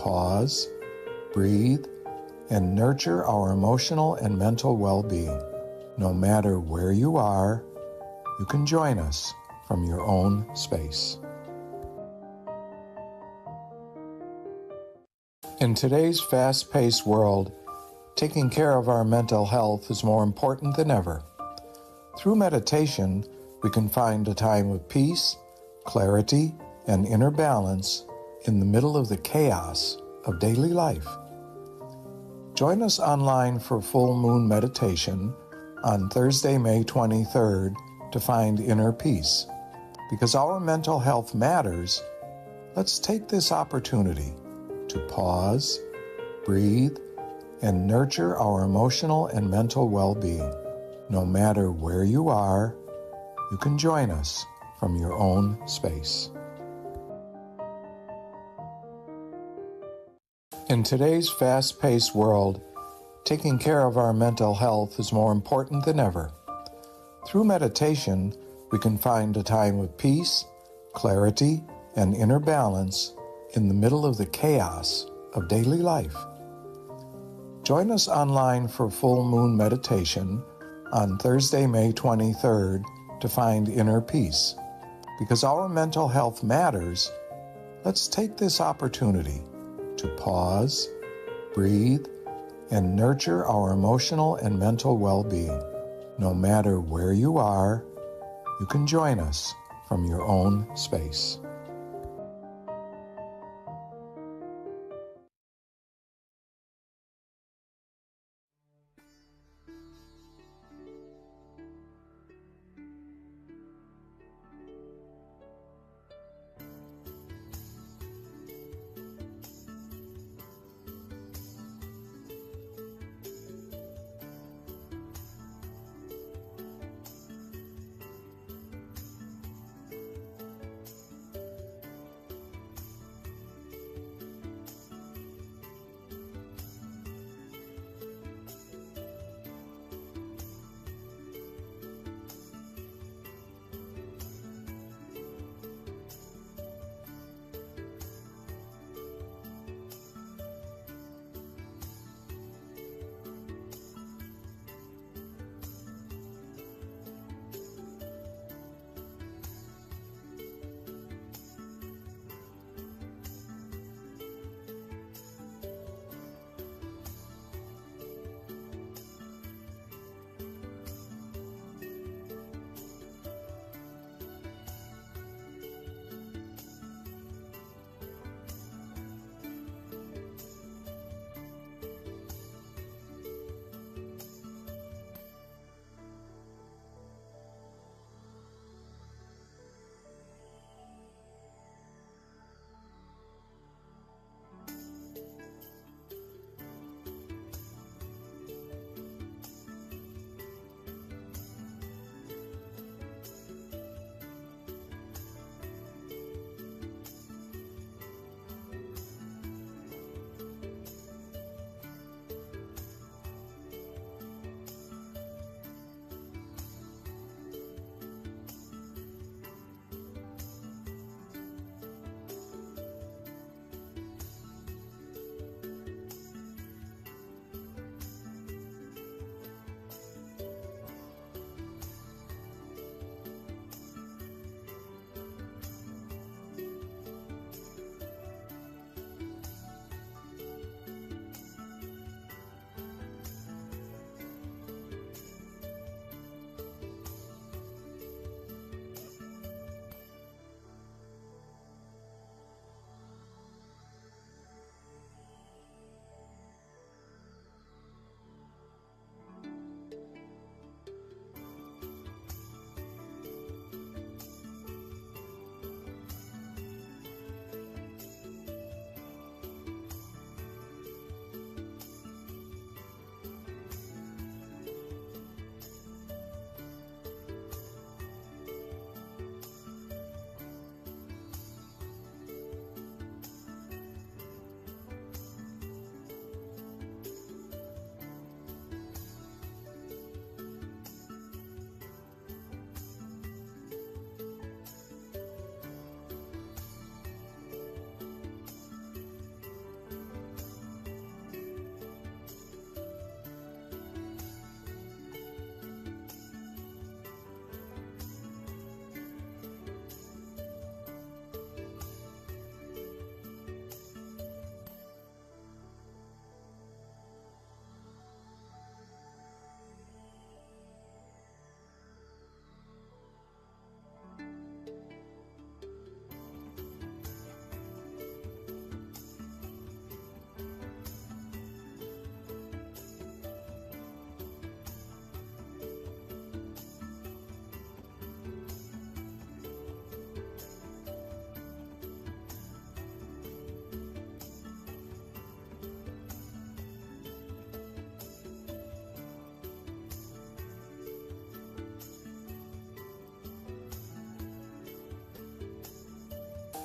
pause, breathe, and nurture our emotional and mental well-being. No matter where you are, you can join us from your own space. In today's fast-paced world, taking care of our mental health is more important than ever. Through meditation, we can find a time of peace, clarity, and inner balance in the middle of the chaos of daily life. Join us online for full moon meditation on Thursday, May 23rd to find inner peace. Because our mental health matters, let's take this opportunity to pause, breathe, and nurture our emotional and mental well-being. No matter where you are, you can join us from your own space. In today's fast-paced world, taking care of our mental health is more important than ever. Through meditation, we can find a time of peace, clarity, and inner balance in the middle of the chaos of daily life. Join us online for full moon meditation on Thursday, May 23rd to find inner peace. Because our mental health matters, let's take this opportunity to pause, breathe, and nurture our emotional and mental well-being. No matter where you are, you can join us from your own space.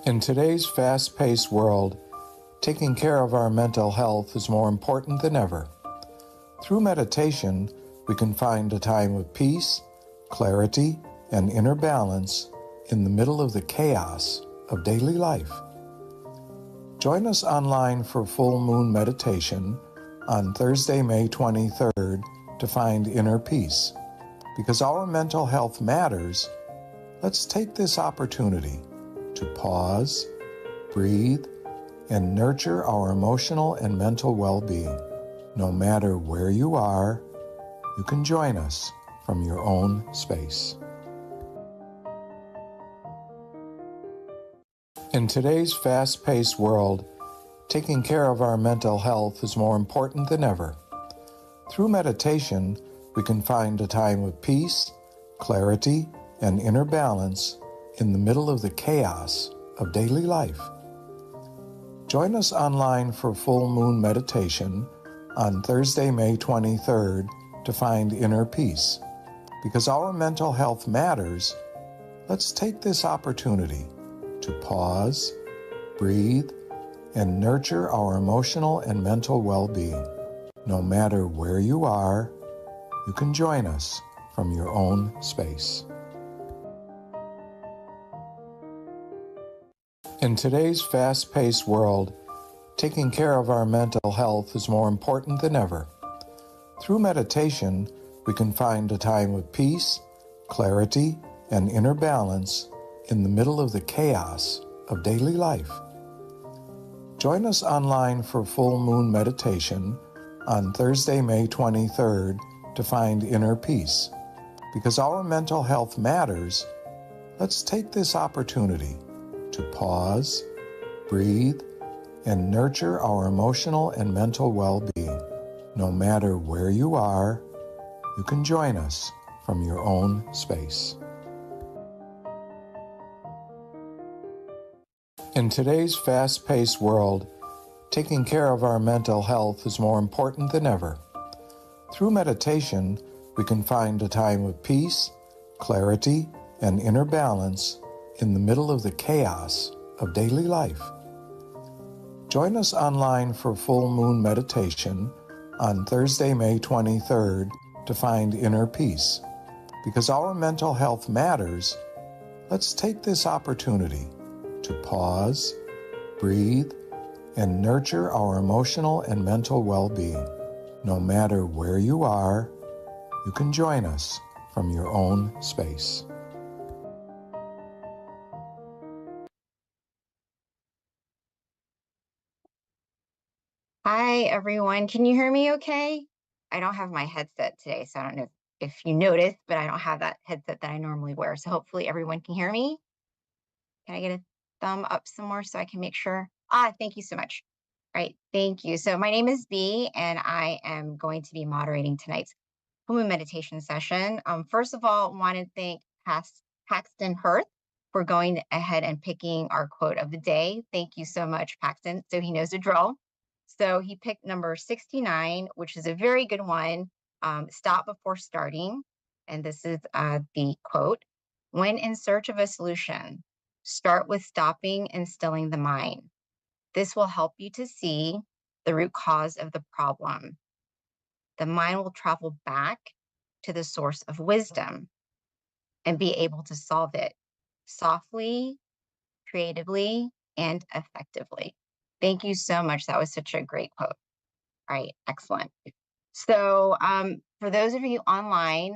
In today's fast-paced world, taking care of our mental health is more important than ever. Through meditation, we can find a time of peace, clarity, and inner balance in the middle of the chaos of daily life. Join us online for full moon meditation on Thursday, May 23rd to find inner peace. Because our mental health matters, let's take this opportunity to pause, breathe, and nurture our emotional and mental well-being. No matter where you are, you can join us from your own space. In today's fast-paced world, taking care of our mental health is more important than ever. Through meditation, we can find a time of peace, clarity, and inner balance in the middle of the chaos of daily life. Join us online for full moon meditation on Thursday, May 23rd to find inner peace. Because our mental health matters, let's take this opportunity to pause, breathe, and nurture our emotional and mental well-being. No matter where you are, you can join us from your own space. In today's fast-paced world, taking care of our mental health is more important than ever. Through meditation, we can find a time of peace, clarity, and inner balance in the middle of the chaos of daily life. Join us online for full moon meditation on Thursday, May 23rd to find inner peace. Because our mental health matters, let's take this opportunity to pause, breathe, and nurture our emotional and mental well-being. No matter where you are, you can join us from your own space. In today's fast-paced world, taking care of our mental health is more important than ever. Through meditation, we can find a time of peace, clarity, and inner balance in the middle of the chaos of daily life. Join us online for full moon meditation on Thursday, May 23rd to find inner peace. Because our mental health matters, let's take this opportunity to pause, breathe, and nurture our emotional and mental well-being. No matter where you are, you can join us from your own space. Hi, everyone. Can you hear me okay? I don't have my headset today, so I don't know if you noticed, but I don't have that headset that I normally wear. So hopefully everyone can hear me. Can I get a thumb up some more so I can make sure? Thank you so much. All right, thank you. So my name is Bee, and I am going to be moderating tonight's Home meditation session. First of all, want to thank Paxton Hirth for going ahead and picking our quote of the day. Thank you so much, Paxton. So he knows the drill. So he picked number 69, which is a very good one. Stop before starting. And this is the quote. When in search of a solution, start with stopping and stilling the mind. This will help you to see the root cause of the problem. The mind will travel back to the source of wisdom and be able to solve it softly, creatively, and effectively. Thank you so much. That was such a great quote. All right, excellent. So for those of you online,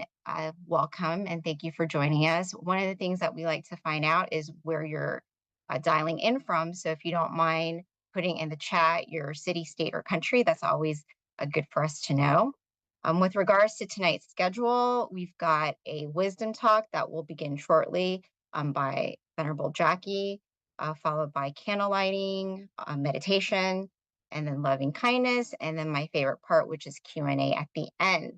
welcome and thank you for joining us. One of the things that we like to find out is where you're dialing in from. So if you don't mind putting in the chat your city, state, or country, that's always good for us to know. With regards to tonight's schedule, we've got a wisdom talk that will begin shortly by Venerable Jackie, followed by candle lighting, meditation, and then loving kindness, and then my favorite part, which is Q&A at the end.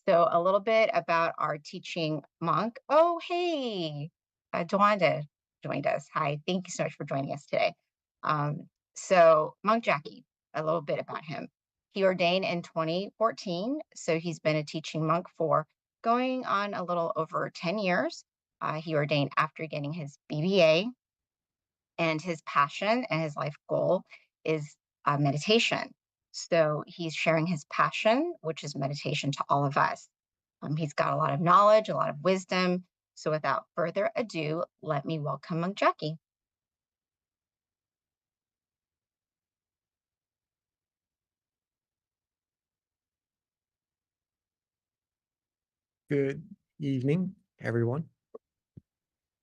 So a little bit about our teaching monk. Oh, hey, Dwanda joined us. Hi, thank you so much for joining us today. So Monk Jackie, a little bit about him. He ordained in 2014, so he's been a teaching monk for going on a little over 10 years. He ordained after getting his BBA. and his passion and his life goal is meditation. So he's sharing his passion, which is meditation, to all of us. He's got a lot of knowledge, a lot of wisdom. So without further ado, let me welcome Monk Jackie. Good evening, everyone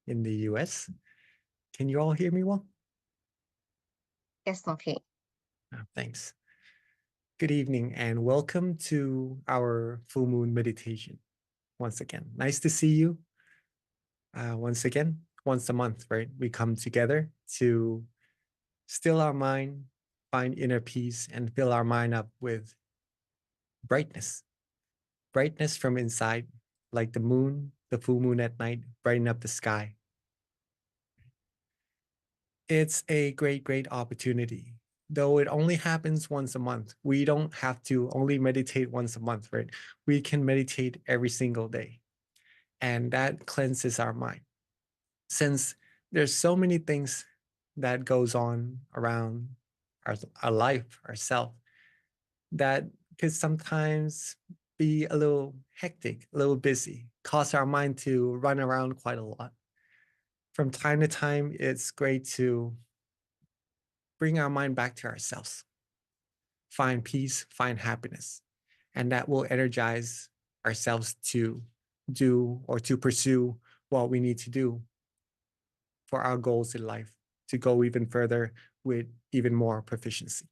in the US. Can you all hear me well? Yes, Loki. Thanks. Good evening and welcome to our full moon meditation. Once again, nice to see you. Once again, once a month, right? We come together to still our mind, find inner peace, and fill our mind up with brightness. Brightness from inside, like the moon, the full moon at night, brighten up the sky. It's a great opportunity. Though it only happens once a month, we don't have to only meditate once a month, right? We can meditate every single day. And that cleanses our mind. Since there's so many things that goes on around our life, ourself, that could sometimes be a little hectic, a little busy, cause our mind to run around quite a lot. From time to time, it's great to bring our mind back to ourselves, find peace, find happiness, and that will energize ourselves to do or to pursue what we need to do for our goals in life, to go even further with even more proficiency.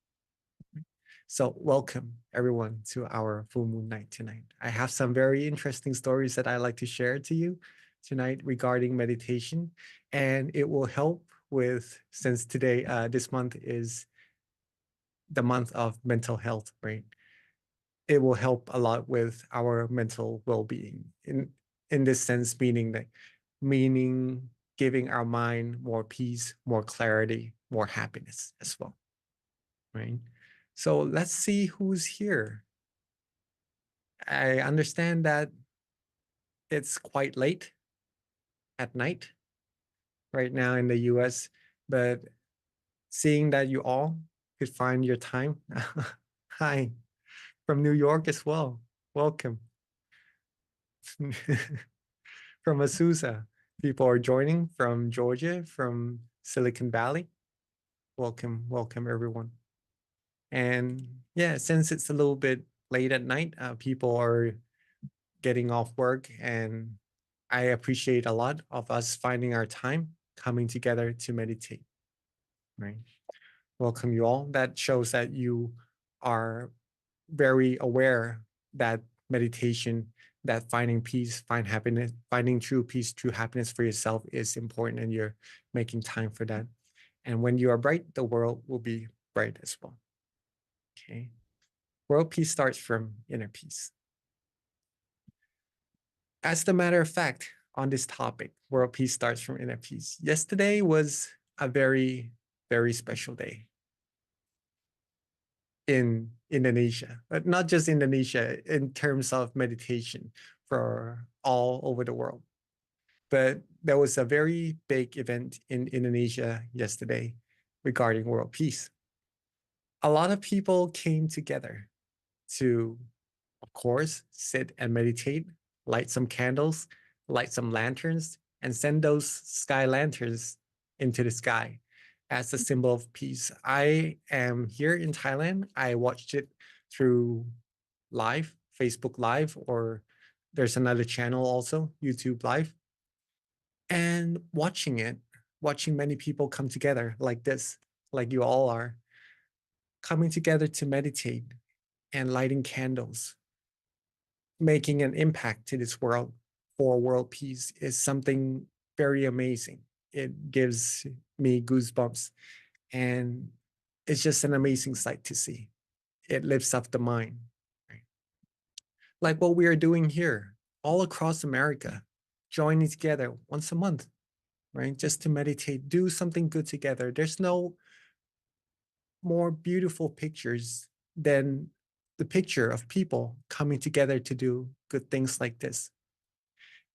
So welcome everyone to our full moon night tonight. I have some very interesting stories that I like to share to you tonight regarding meditation, and it will help with, since today, this month is the month of mental health, right? It will help a lot with our mental well-being in this sense, meaning giving our mind more peace, more clarity, more happiness as well, right? So let's see who's here. I understand that it's quite late at night right now in the US, but seeing that you all could find your time. Hi, from New York as well. Welcome. From Azusa, people are joining from Georgia, from Silicon Valley. Welcome everyone. And yeah, since it's a little bit late at night, people are getting off work, and I appreciate a lot of us finding our time coming together to meditate, right? Welcome you all. That shows that you are very aware that meditation, that finding peace, find happiness, finding true peace, true happiness for yourself is important, and you're making time for that. And when you are bright, the world will be bright as well. Okay. World peace starts from inner peace. As a matter of fact, on this topic, world peace starts from inner peace. Yesterday was a very special day in Indonesia, but not just Indonesia, in terms of meditation for all over the world. But there was a very big event in Indonesia yesterday regarding world peace. A lot of people came together to, of course, sit and meditate, light some candles, light some lanterns, and send those sky lanterns into the sky as a symbol of peace. I am here in Thailand. I watched it through live, Facebook Live, or there's another channel also, YouTube Live. And watching many people come together like this, like you all are, coming together to meditate and lighting candles, making an impact to this world for world peace is something very amazing. It gives me goosebumps, and it's just an amazing sight to see. It lifts up the mind. Right? Like what we are doing here, all across America, joining together once a month, right? Just to meditate, do something good together. There's no more beautiful pictures than the picture of people coming together to do good things like this.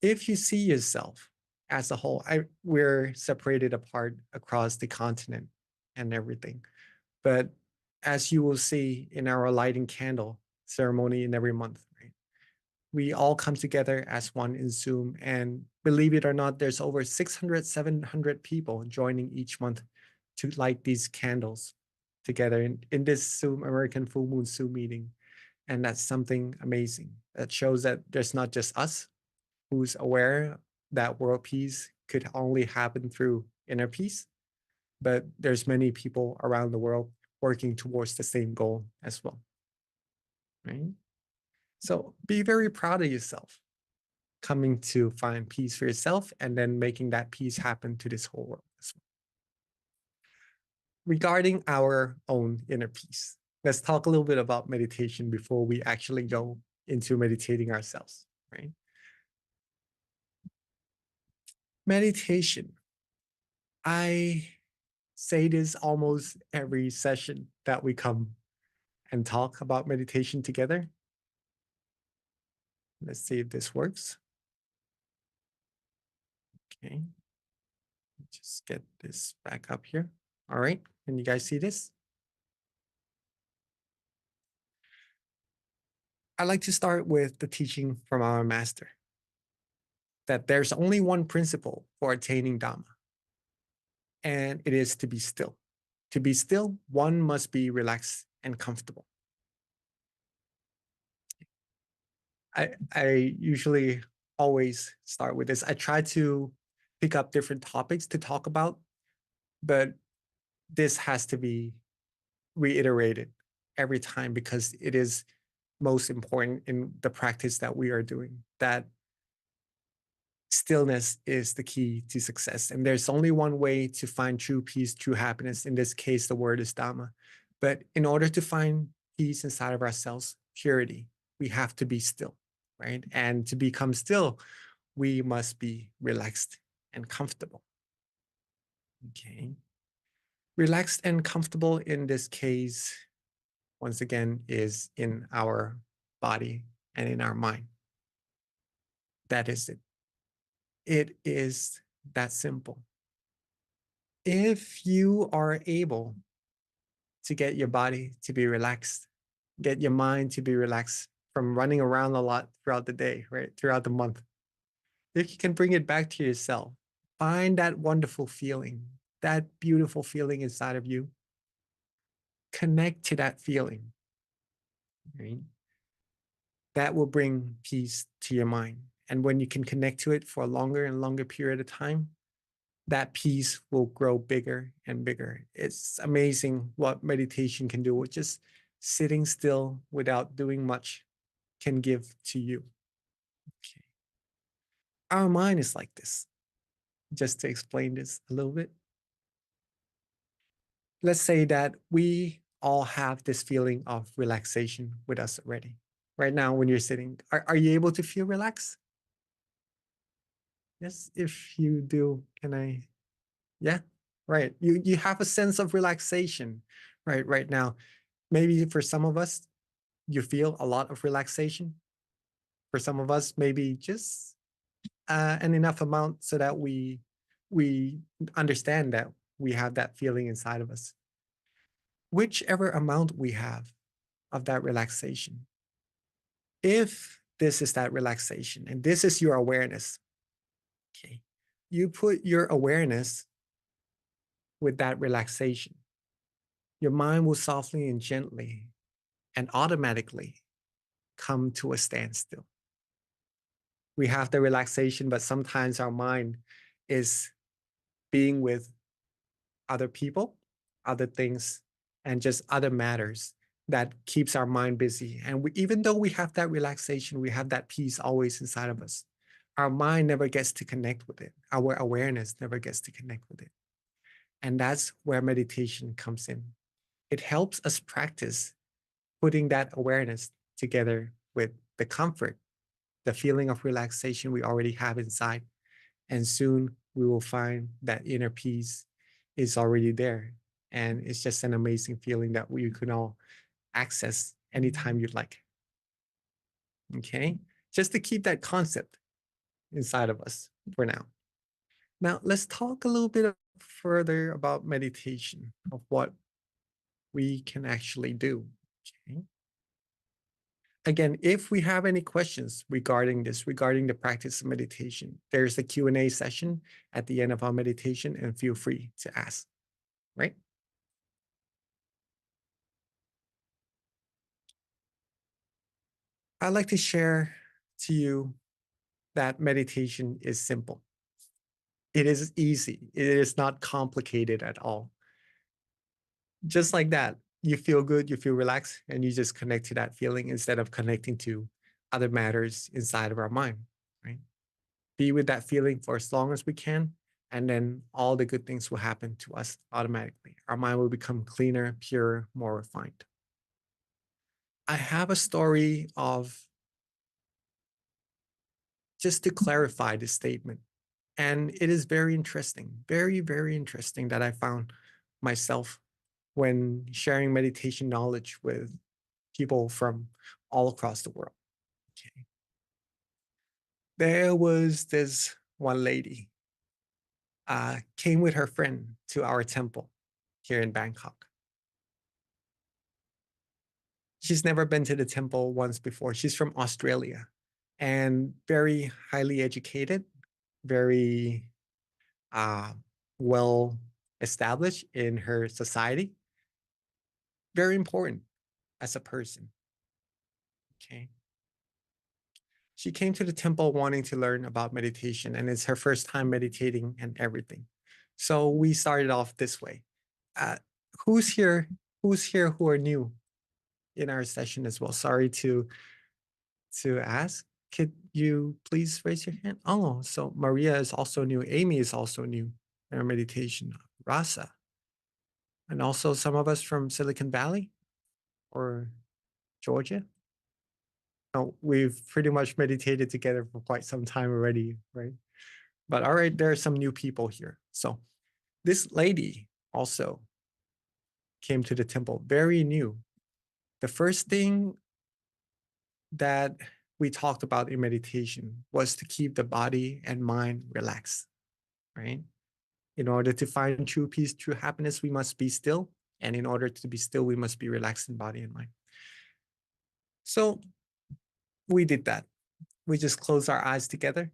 If you see yourself as a whole. We're separated apart across the continent and everything. But as you will see in our lighting candle ceremony in every month, right? We all come together as one in Zoom. And believe it or not, there's over 600, 700 people joining each month to light these candles together in this Zoom American Full Moon Zoom meeting. And that's something amazing. That shows that there's not just us who's aware that world peace could only happen through inner peace, but there's many people around the world working towards the same goal as well, right? So be very proud of yourself, coming to find peace for yourself and then making that peace happen to this whole world as well. Regarding our own inner peace, let's talk a little bit about meditation before we actually go into meditating ourselves, right? Meditation. I say this almost every session that we come and talk about meditation together. Let's see if this works. Okay. Just get this back up here. All right. Can you guys see this? I like to start with the teaching from our master that there's only one principle for attaining Dhamma, and it is to be still. To be still, one must be relaxed and comfortable. I usually always start with this. I try to pick up different topics to talk about, but this has to be reiterated every time because it is most important in the practice that we are doing, that stillness is the key to success. And there's only one way to find true peace, true happiness. In this case, the word is Dhamma. But in order to find peace inside of ourselves, purity, we have to be still, right? And to become still, we must be relaxed and comfortable. Okay. Relaxed and comfortable in this case, once again, is in our body and in our mind. That is it. It is that simple. If you are able to get your body to be relaxed, get your mind to be relaxed from running around a lot throughout the day, right? Throughout the month, if you can bring it back to yourself, find that wonderful feeling, that beautiful feeling inside of you. Connect to that feeling, right? That will bring peace to your mind. And when you can connect to it for a longer and longer period of time, that peace will grow bigger and bigger. It's amazing what meditation can do with just sitting still without doing much can give to you. Okay. Our mind is like this. Just to explain this a little bit. Let's say that we all have this feeling of relaxation with us already. Right now, when you're sitting, are you able to feel relaxed? Yes, if you do, can I? Yeah, right. You have a sense of relaxation right now. Maybe for some of us, you feel a lot of relaxation. For some of us, maybe just an enough amount so that we understand that we have that feeling inside of us. Whichever amount we have of that relaxation, if this is that relaxation and this is your awareness, okay, you put your awareness with that relaxation, your mind will softly and gently and automatically come to a standstill. We have the relaxation, but sometimes our mind is being with other people, other things, and just other matters that keeps our mind busy. And even though we have that relaxation, we have that peace always inside of us, our mind never gets to connect with it. Our awareness never gets to connect with it. And that's where meditation comes in. It helps us practice putting that awareness together with the comfort, the feeling of relaxation we already have inside. And soon we will find that inner peace is already there. And it's just an amazing feeling that we can all access anytime you'd like. Okay? Just to keep that concept inside of us for now. Now, let's talk a little bit further about meditation, of what we can actually do. Okay. Again, if we have any questions regarding this, regarding the practice of meditation, there's a Q&A session at the end of our meditation, and feel free to ask, right? I'd like to share to you that meditation is simple. It is easy. It is not complicated at all. Just like that, you feel good, you feel relaxed, and you just connect to that feeling instead of connecting to other matters inside of our mind, right? Be with that feeling for as long as we can, and then all the good things will happen to us automatically. Our mind will become cleaner, purer, more refined. I have a story of, just to clarify this statement. And it is very interesting, very, very interesting, that I found myself when sharing meditation knowledge with people from all across the world. Okay. There was this one lady, came with her friend to our temple here in Bangkok. She's never been to the temple once before. She's from Australia and very highly educated, very uh, well established in her society, very important as a person. Okay. She came to the temple wanting to learn about meditation, and it's her first time meditating and everything. So we started off this way. Uh, who's here? Who's here who are new in our session as well? Sorry to ask. Could you please raise your hand? Oh, so Maria is also new. Amy is also new in our meditation. Rasa, and also some of us from Silicon Valley or Georgia. Oh, we've pretty much meditated together for quite some time already, right? But all right, there are some new people here. So this lady also came to the temple, very new. The first thing that we talked about in meditation was to keep the body and mind relaxed, right? In order to find true peace, true happiness, we must be still. And in order to be still, we must be relaxed in body and mind. So we did that. We just closed our eyes together.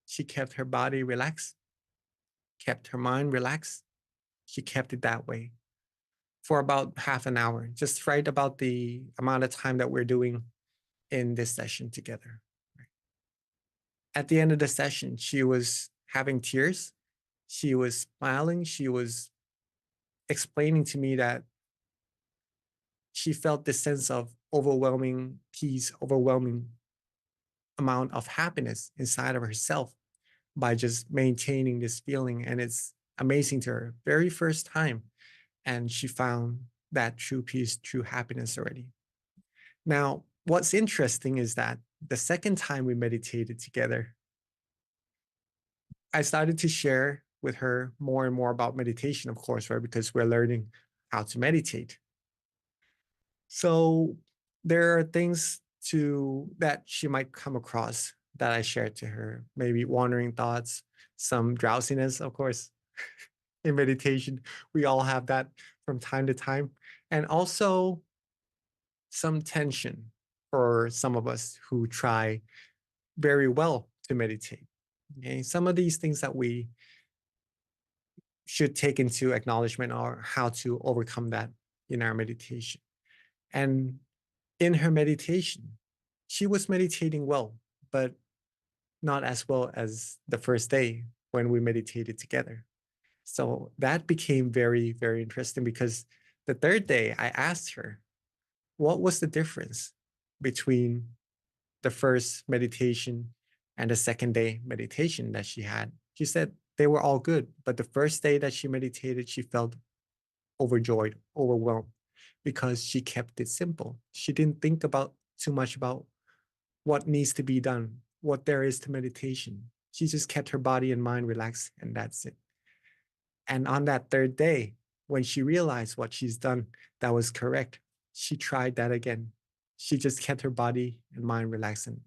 She kept her body relaxed, kept her mind relaxed. She kept it that way for about half an hour, just right about the amount of time that we're doing in this session together. At the end of the session, she was having tears. She was smiling. She was explaining to me that she felt this sense of overwhelming peace, overwhelming amount of happiness inside of herself by just maintaining this feeling. And it's amazing to her. Very first time. And she found that true peace, true happiness already. Now, what's interesting is that the second time we meditated together, I started to share with her more and more about meditation, of course, right? Because we're learning how to meditate. So there are things that she might come across that I shared to her, maybe wandering thoughts, some drowsiness, of course. In meditation, we all have that from time to time. And also some tension for some of us who try very well to meditate. Okay, some of these things that we should take into acknowledgement are how to overcome that in our meditation. And in her meditation, she was meditating well, but not as well as the first day when we meditated together. So that became very, very interesting, because the third day I asked her, what was the difference between the first meditation and the second day meditation that she had? She said they were all good, but the first day that she meditated, she felt overjoyed, overwhelmed, because she kept it simple. She didn't think about too much about what needs to be done, what there is to meditation. She just kept her body and mind relaxed, and that's it. And on that third day, when she realized what she's done that was correct, she tried that again. She just kept her body and mind relaxed. And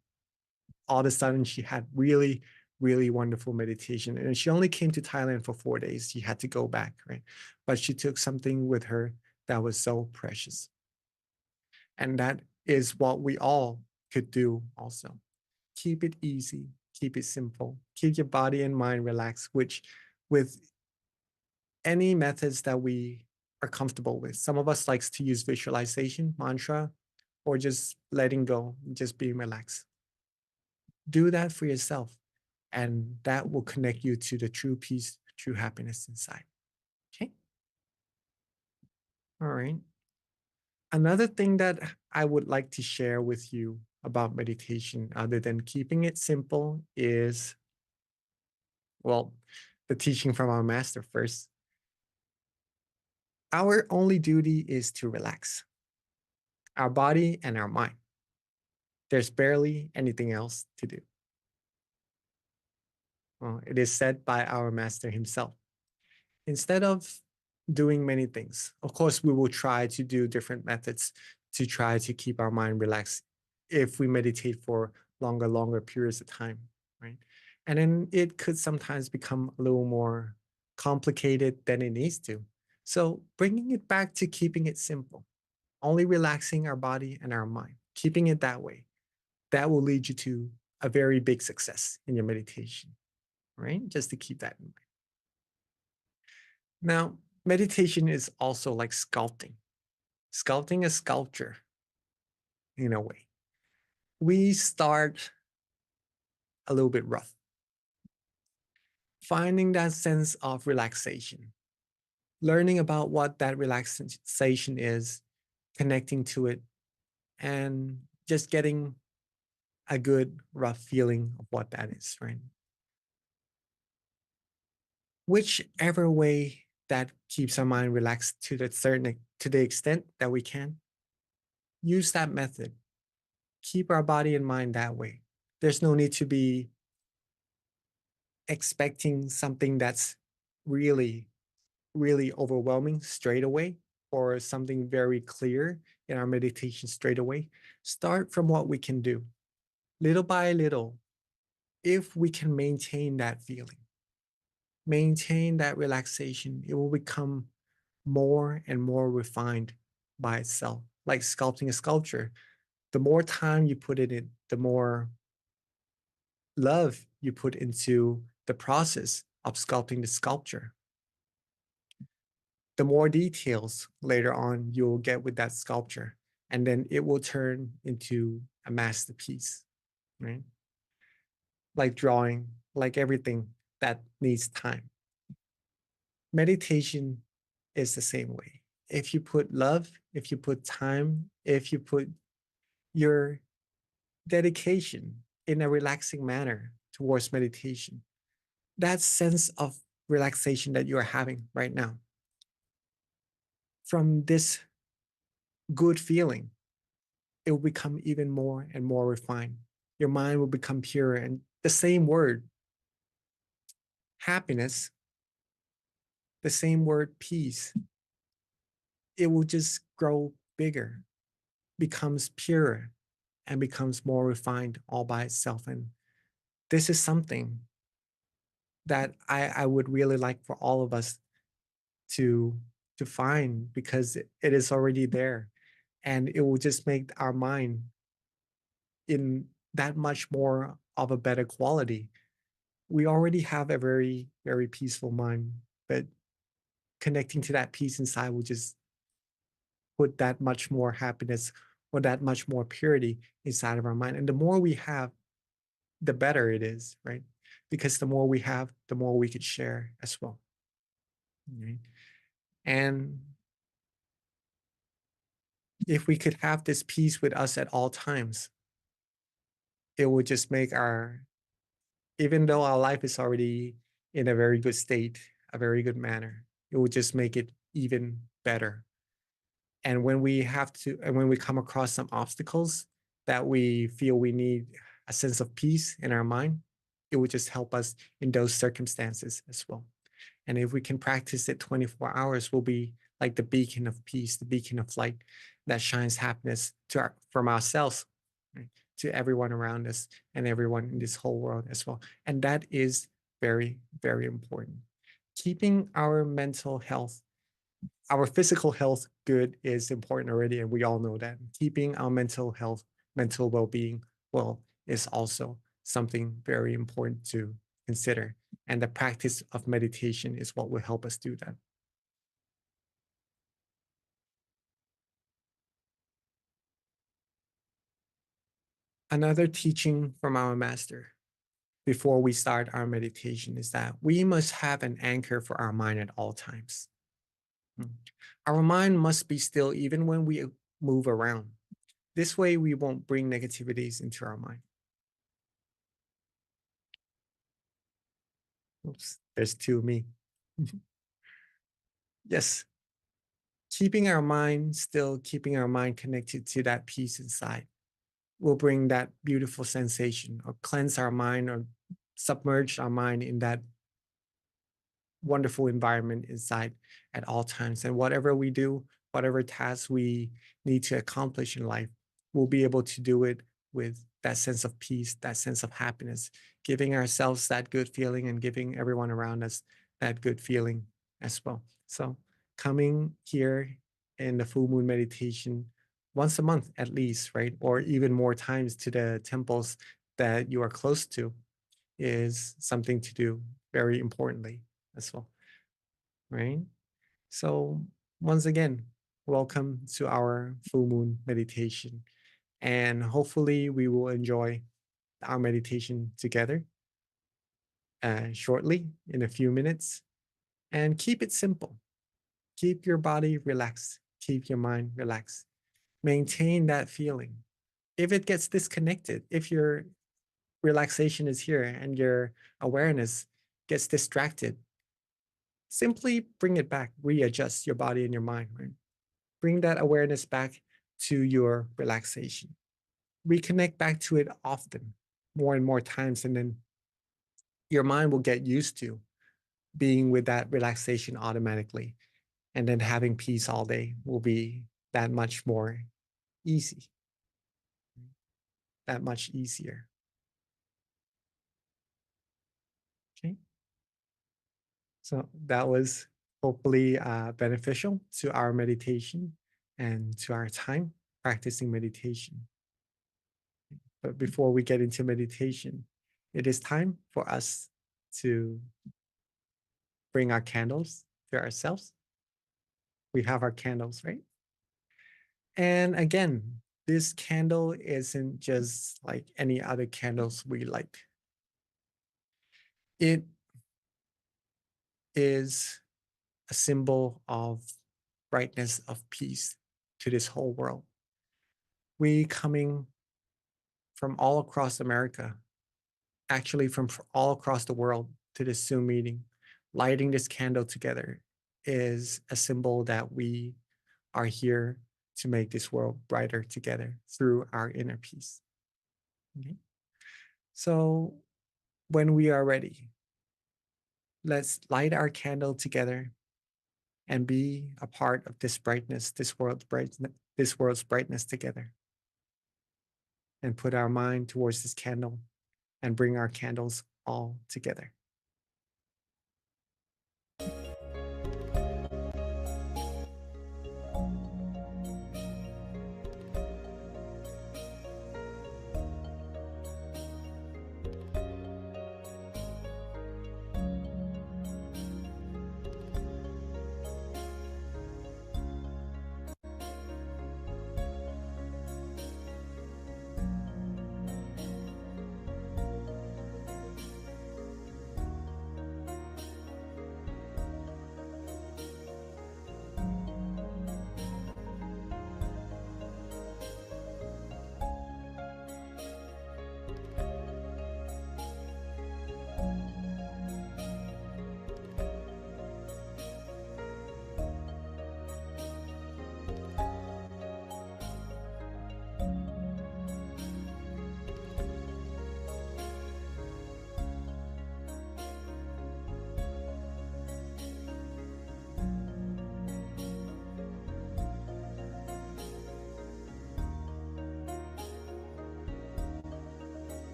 all of a sudden, she had really, really wonderful meditation. And she only came to Thailand for 4 days. She had to go back, right? But she took something with her that was so precious. And that is what we all could do also. Keep it easy, keep it simple, keep your body and mind relaxed, which with any methods that we are comfortable with. Some of us likes to use visualization, mantra, or just letting go, just being relaxed. Do that for yourself, and that will connect you to the true peace, true happiness inside. Okay. All right. Another thing that I would like to share with you about meditation, other than keeping it simple, is, well, the teaching from our master first. Our only duty is to relax our body and our mind. There's barely anything else to do. It is said by our master himself. Instead of doing many things, of course, we will try to do different methods to try to keep our mind relaxed if we meditate for longer periods of time, right? And then it could sometimes become a little more complicated than it needs to. So bringing it back to keeping it simple, only relaxing our body and our mind, keeping it that way, that will lead you to a very big success in your meditation, right? Just to keep that in mind. Now, meditation is also like sculpting a sculpture in a way. We start a little bit rough, finding that sense of relaxation, learning about what that relaxation is, connecting to it, and just getting a good rough feeling of what that is, right? Whichever way that keeps our mind relaxed to the extent that we can, use that method. Keep our body and mind that way. There's no need to be expecting something that's really, really overwhelming straight away, or something very clear in our meditation straight away. Start from what we can do, little by little. If we can maintain that feeling, maintain that relaxation, it will become more and more refined by itself, like sculpting a sculpture. The more time you put it in, the more love you put into the process of sculpting the sculpture, the more details later on you'll get with that sculpture, and then it will turn into a masterpiece, right? Like drawing, like everything that needs time. Meditation is the same way. If you put love, if you put time, if you put your dedication in a relaxing manner towards meditation, that sense of relaxation that you are having right now, from this good feeling, it will become even more and more refined. Your mind will become purer. And the same word, happiness, the same word, peace, it will just grow bigger, becomes purer, and becomes more refined all by itself. And this is something that I would really like for all of us to find, because it is already there, and it will just make our mind in that much more of a better quality. We already have a very, very peaceful mind, but connecting to that peace inside will just put that much more happiness or that much more purity inside of our mind. And the more we have, the better it is, right? Because the more we have, the more we could share as well. Right? And if we could have this peace with us at all times, it would just make our, even though our life is already in a very good state, a very good manner, it would just make it even better. And when we have to, and when we come across some obstacles that we feel we need a sense of peace in our mind, it would just help us in those circumstances as well. And if we can practice it 24 hours, we'll be like the beacon of peace, the beacon of light that shines happiness from ourselves, right, to everyone around us and everyone in this whole world as well. And that is very, very important. Keeping our mental health, our physical health good is important already, and we all know that. Keeping our mental health, mental well-being well is also something very important to consider. And the practice of meditation is what will help us do that. Another teaching from our master before we start our meditation is that we must have an anchor for our mind at all times. Our mind must be still even when we move around. This way, we won't bring negativities into our mind. Oops, there's two of me. Yes, keeping our mind still, keeping our mind connected to that peace inside will bring that beautiful sensation, or cleanse our mind, or submerge our mind in that wonderful environment inside at all times. And whatever we do, whatever tasks we need to accomplish in life, we'll be able to do it with that sense of peace, that sense of happiness, giving ourselves that good feeling and giving everyone around us that good feeling as well. So coming here in the full moon meditation once a month at least, right? Or even more times to the temples that you are close to is something to do very importantly as well, right? So once again, welcome to our full moon meditation. And hopefully we will enjoy our meditation together shortly in a few minutes. And keep it simple. Keep your body relaxed. Keep your mind relaxed. Maintain that feeling. If it gets disconnected, if your relaxation is here and your awareness gets distracted, simply bring it back, readjust your body and your mind, right? Bring that awareness back to your relaxation. Reconnect back to it often, more and more times, and then your mind will get used to being with that relaxation automatically. And then having peace all day will be that much more easy, that much easier. Okay. So that was hopefully beneficial to our meditation and to our time practicing meditation. But before we get into meditation, it is time for us to bring our candles to ourselves. We have our candles, right? And again, this candle isn't just like any other candles we light. It is a symbol of brightness, of peace to this whole world. We coming from all across America, actually from all across the world to this Zoom meeting, lighting this candle together is a symbol that we are here to make this world brighter together through our inner peace. Okay? So when we are ready, let's light our candle together and be a part of this brightness, this world's brightness together. And put our mind towards this candle and bring our candles all together.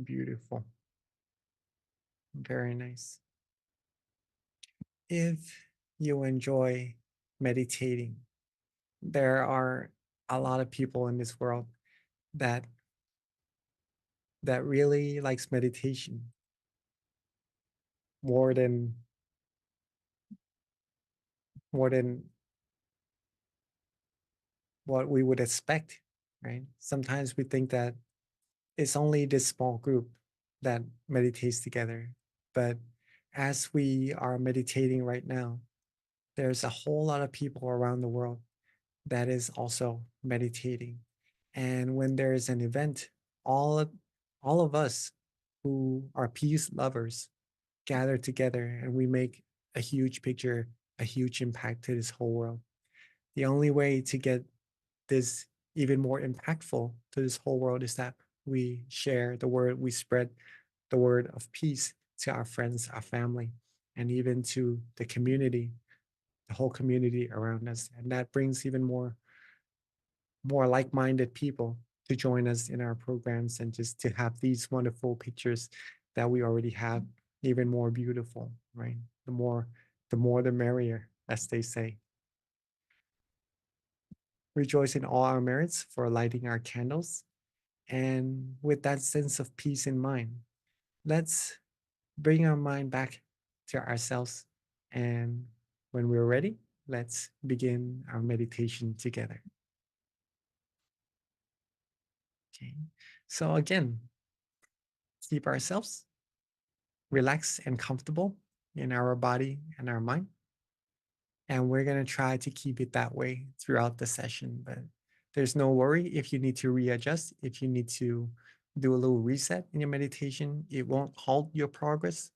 Beautiful. Very nice. If you enjoy meditating, there are a lot of people in this world that really likes meditation more than more than what we would expect, right? Sometimes we think that it's only this small group that meditates together, but as we are meditating right now, there's a whole lot of people around the world that is also meditating. And when there's an event, all of, all of us who are peace lovers gather together and we make a huge picture, a huge impact to this whole world. The only way to get this even more impactful to this whole world is that we share the word, we spread the word of peace to our friends, our family, and even to the community, the whole community around us. And that brings even more like-minded people to join us in our programs and just to have these wonderful pictures that we already have even more beautiful, right? The more the merrier, as they say. Rejoice in all our merits for lighting our candles. And with that sense of peace in mind, let's bring our mind back to ourselves. And when we're ready, let's begin our meditation together. Okay. So again, keep ourselves relaxed and comfortable in our body and our mind. And we're going to try to keep it that way throughout the session. But there's no worry if you need to readjust, if you need to do a little reset in your meditation, it won't halt your progress.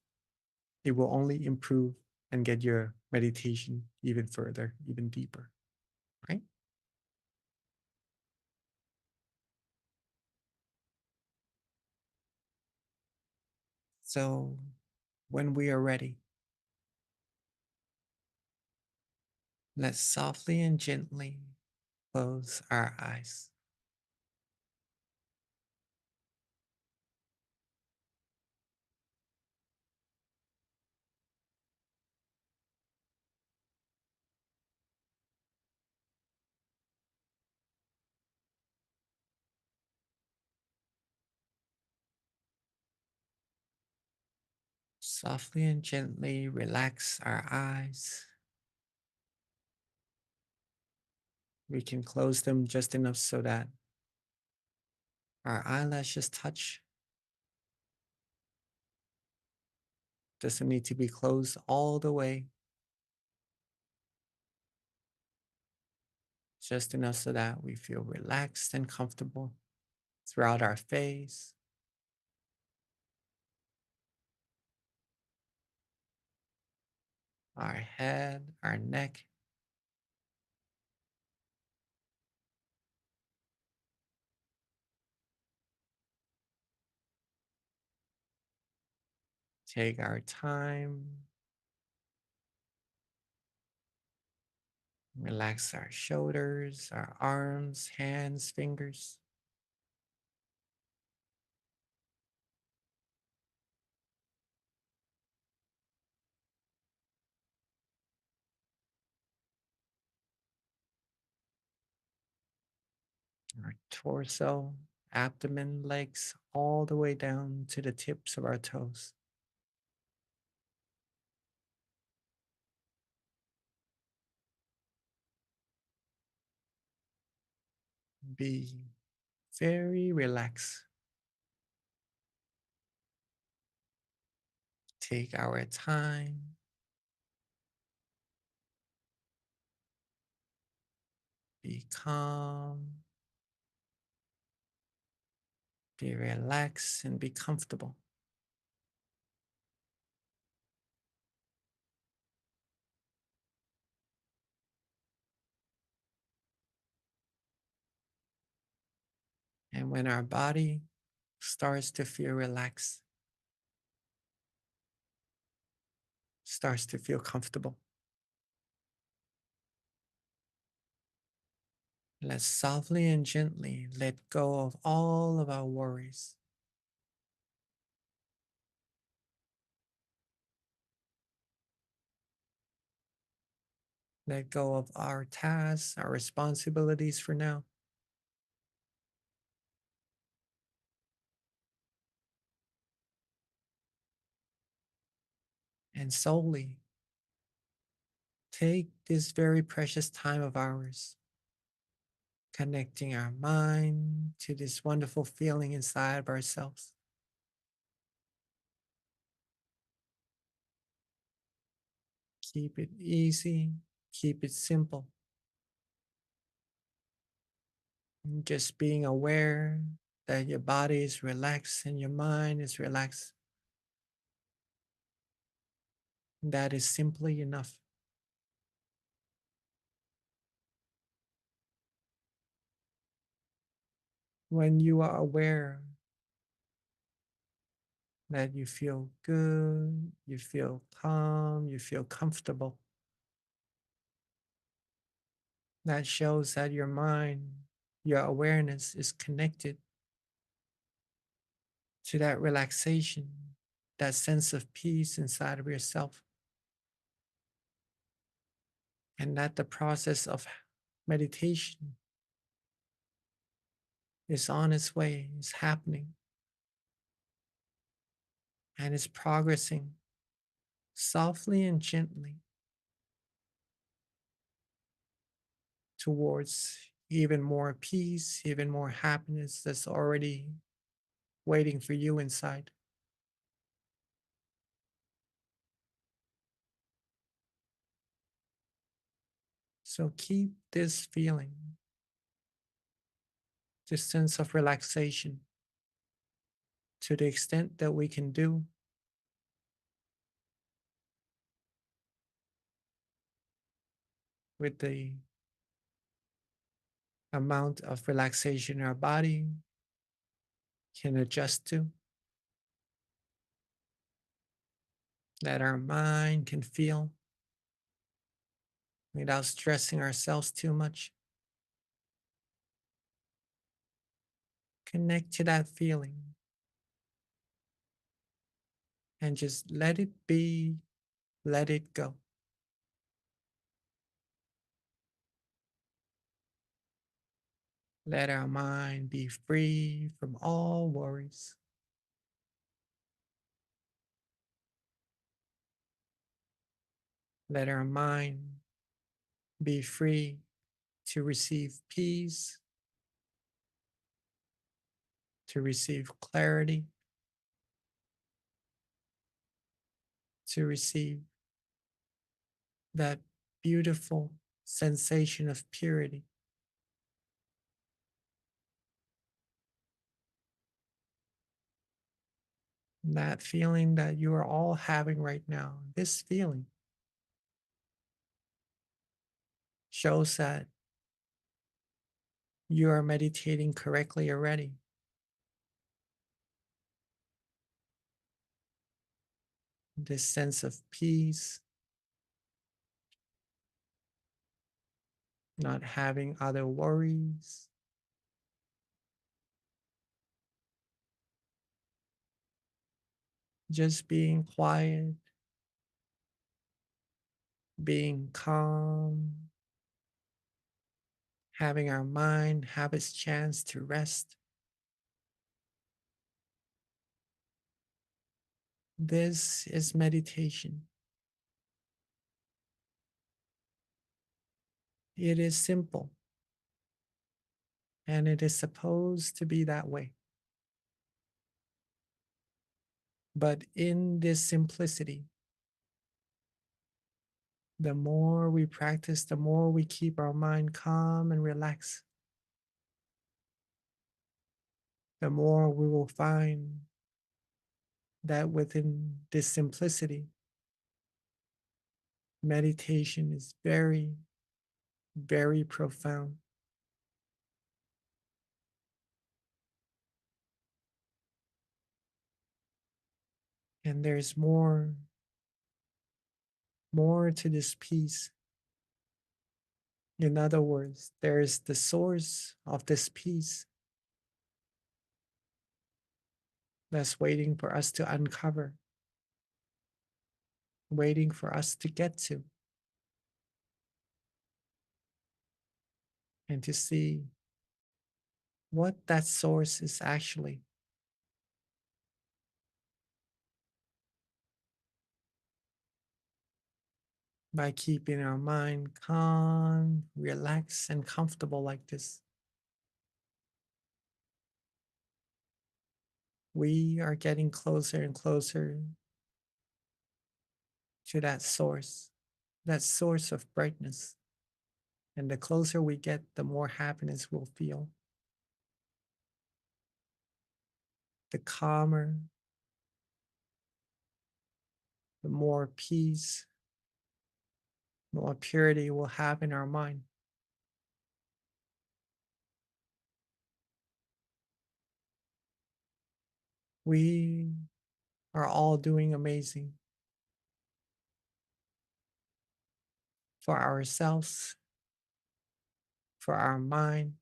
It will only improve and get your meditation even further, even deeper, right? So when we are ready, let's softly and gently close our eyes. Softly and gently relax our eyes. We can close them just enough so that our eyelashes touch. Doesn't need to be closed all the way. Just enough so that we feel relaxed and comfortable throughout our face, our head, our neck, Take our time. Relax our shoulders, our arms, hands, fingers. Our torso, abdomen, legs, all the way down to the tips of our toes. Be very relaxed. Take our time. Be calm. Be relaxed and be comfortable. And when our body starts to feel relaxed, starts to feel comfortable, let's softly and gently let go of all of our worries. Let go of our tasks, our responsibilities for now, and solely take this very precious time of ours, connecting our mind to this wonderful feeling inside of ourselves. Keep it easy, keep it simple. And just being aware that your body is relaxed and your mind is relaxed. That is simply enough. When you are aware that you feel good, you feel calm, you feel comfortable, that shows that your mind, your awareness is connected to that relaxation, that sense of peace inside of yourself. And that the process of meditation is on its way, is happening, and is progressing softly and gently towards even more peace, even more happiness that's already waiting for you inside. So keep this feeling, this sense of relaxation, to the extent that we can do, with the amount of relaxation our body can adjust to, that our mind can feel without stressing ourselves too much. Connect to that feeling and just let it be, let it go. Let our mind be free from all worries. Let our mind be free to receive peace, to receive clarity, to receive that beautiful sensation of purity. That feeling that you are all having right now, this feeling shows that you are meditating correctly already. this sense of peace, not having other worries. Just being quiet, being calm, having our mind have its chance to rest. This is meditation. It is simple, and it is supposed to be that way. But in this simplicity, the more we practice, the more we keep our mind calm and relaxed, the more we will find that within this simplicity, meditation is very, very profound. And there's more to this peace. In other words, there is the source of this peace that's waiting for us to uncover, waiting for us to get to, and to see what that source is actually. By keeping our mind calm, relaxed, and comfortable like this, we are getting closer and closer to that source of brightness. And the closer we get, the more happiness we'll feel. The calmer, the more peace, more purity we'll have in our mind. We are all doing amazing for ourselves, for our mind,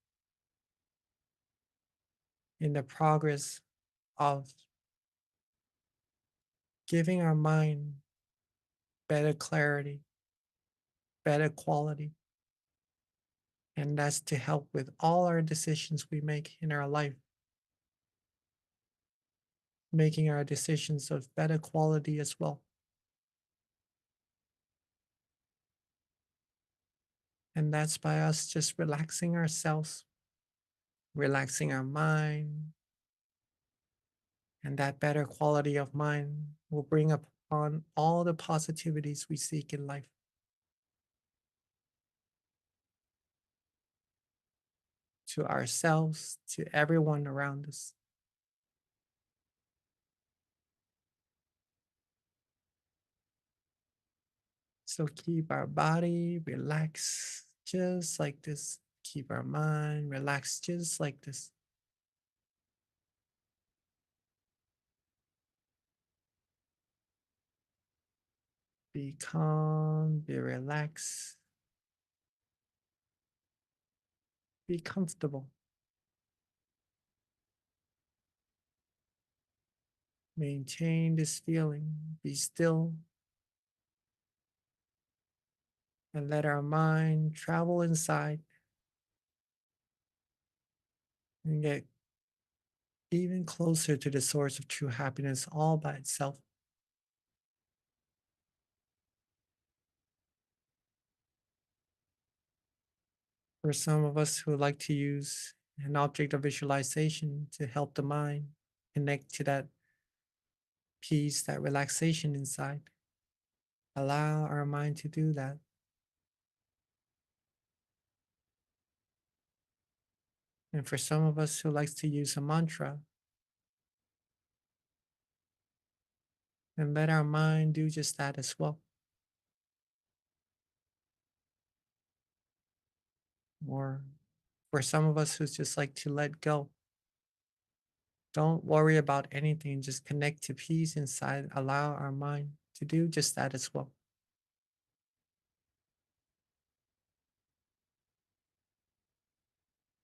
in the progress of giving our mind better clarity, better quality. And that's to help with all our decisions we make in our life, making our decisions of better quality as well. And that's by us just relaxing ourselves, relaxing our mind. And that better quality of mind will bring upon all the positivities we seek in life. To ourselves, to everyone around us. So keep our body relaxed just like this. Keep our mind relaxed just like this. Be calm, be relaxed, be comfortable. Maintain this feeling, be still, and let our mind travel inside and get even closer to the source of true happiness all by itself. For some of us who like to use an object of visualization to help the mind connect to that peace, that relaxation inside, allow our mind to do that. And for some of us who likes to use a mantra, and let our mind do just that as well. Or for some of us who just like to let go, don't worry about anything, just connect to peace inside, allow our mind to do just that as well.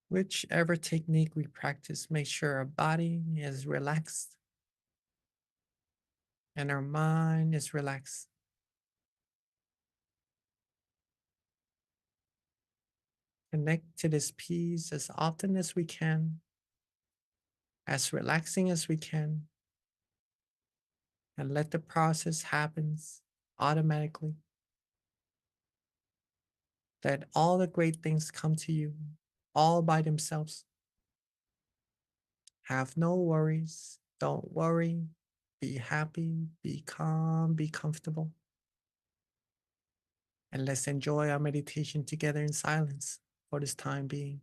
Whichever technique we practice, make sure our body is relaxed and our mind is relaxed. Connect to this peace as often as we can, as relaxing as we can, and let the process happen automatically. Let all the great things come to you all by themselves. Have no worries. Don't worry. Be happy, be calm, be comfortable. And let's enjoy our meditation together in silence for this time being.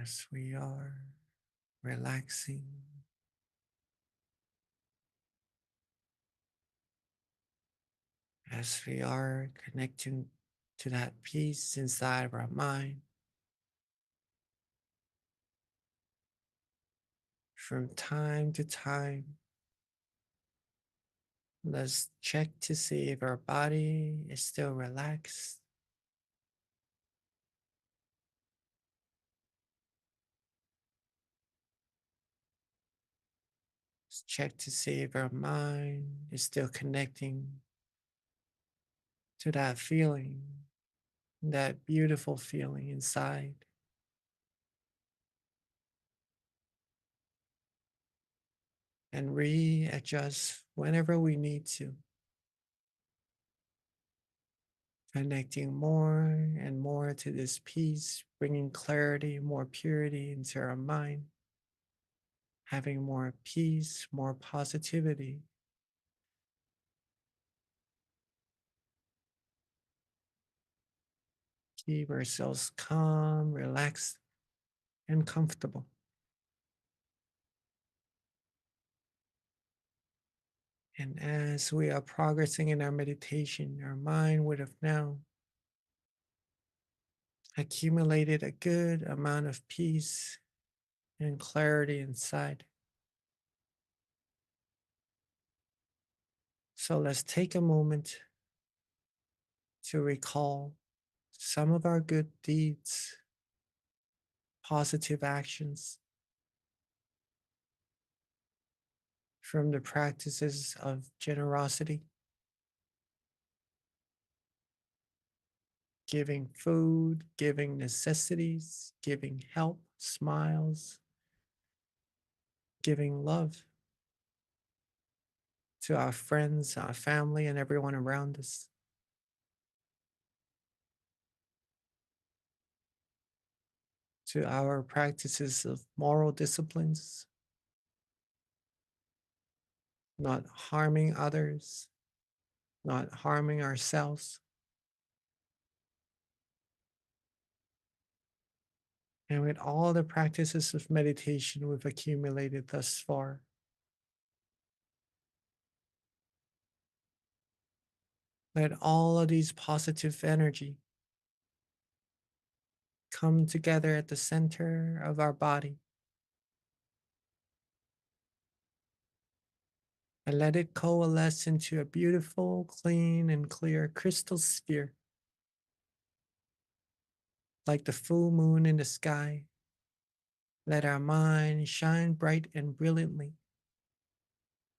as we are relaxing, as we are connecting to that peace inside of our mind. From time to time, let's check to see if our body is still relaxed. Let's check to see if our mind is still connecting to that feeling, that beautiful feeling inside. And readjust whenever we need to, connecting more and more to this peace, bringing clarity, more purity into our mind, having more peace, more positivity. Keep ourselves calm, relaxed, and comfortable. And as we are progressing in our meditation, our mind would have now accumulated a good amount of peace and clarity inside. So let's take a moment to recall some of our good deeds, positive actions from the practices of generosity, giving food, giving necessities, giving help, smiles, giving love to our friends, our family, and everyone around us. To our practices of moral disciplines, not harming others, not harming ourselves, and with all the practices of meditation we've accumulated thus far. Let all of these positive energy come together at the center of our body and let it coalesce into a beautiful, clean, and clear crystal sphere, like the full moon in the sky. Let our mind shine bright and brilliantly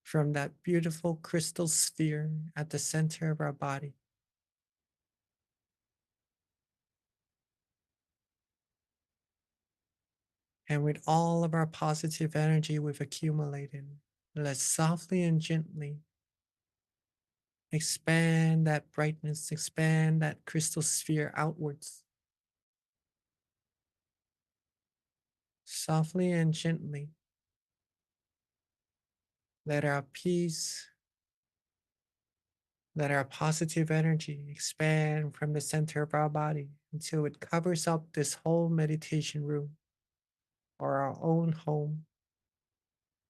from that beautiful crystal sphere at the center of our body. And with all of our positive energy we've accumulated, let's softly and gently expand that brightness, expand that crystal sphere outwards. Softly and gently, let our peace, let our positive energy expand from the center of our body until it covers up this whole meditation room or our own home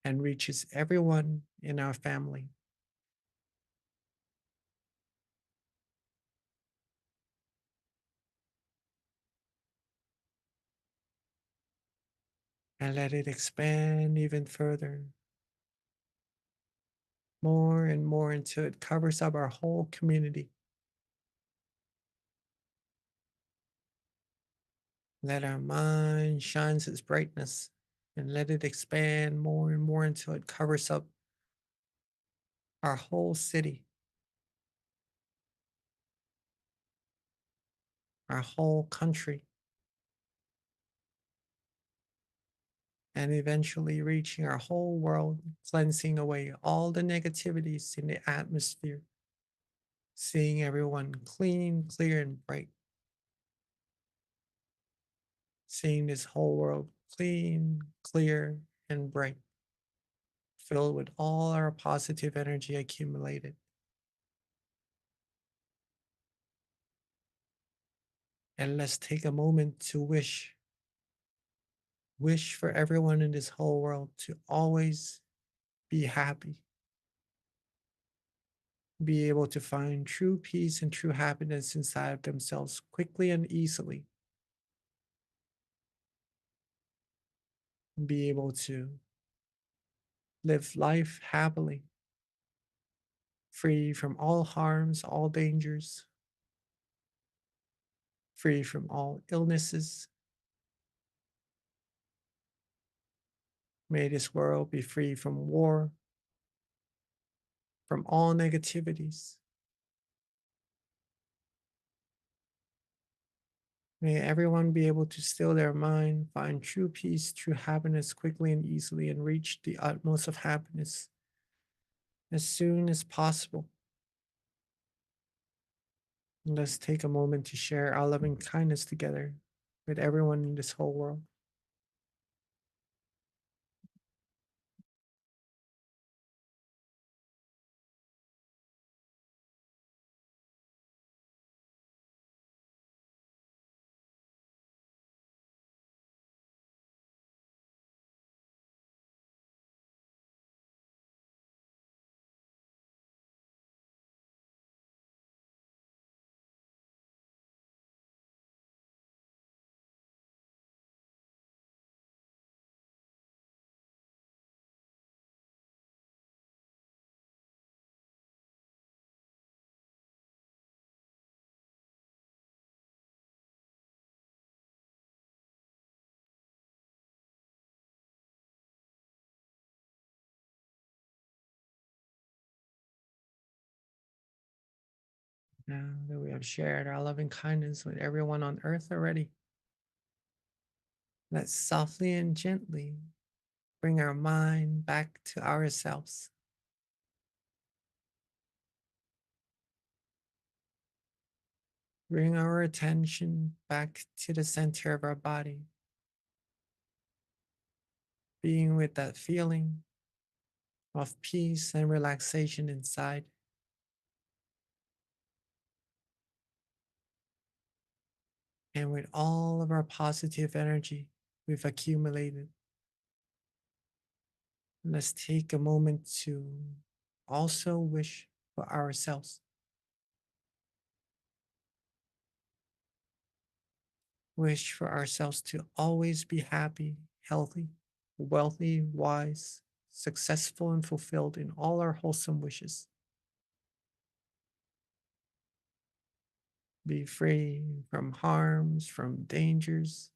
and reaches everyone in our family. And let it expand even further, more and more until it covers up our whole community. Let our mind shine its brightness and let it expand more and more until it covers up our whole city, our whole country, and eventually reaching our whole world, cleansing away all the negativities in the atmosphere, seeing everyone clean, clear, and bright, seeing this whole world clean, clear, and bright, filled with all our positive energy accumulated. And let's take a moment to wish Wish for everyone in this whole world to always be happy, be able to find true peace and true happiness inside of themselves quickly and easily, be able to live life happily, free from all harms, all dangers, free from all illnesses. May this world be free from war, from all negativities. May everyone be able to still their mind, find true peace, true happiness quickly and easily, and reach the utmost of happiness as soon as possible. And let's take a moment to share our loving kindness together with everyone in this whole world. Now that we have shared our loving kindness with everyone on earth already, let's softly and gently bring our mind back to ourselves. Bring our attention back to the center of our body, being with that feeling of peace and relaxation inside. And with all of our positive energy we've accumulated, let's take a moment to also wish for ourselves. Wish for ourselves to always be happy, healthy, wealthy, wise, successful, and fulfilled in all our wholesome wishes. Be free from harms, from dangers,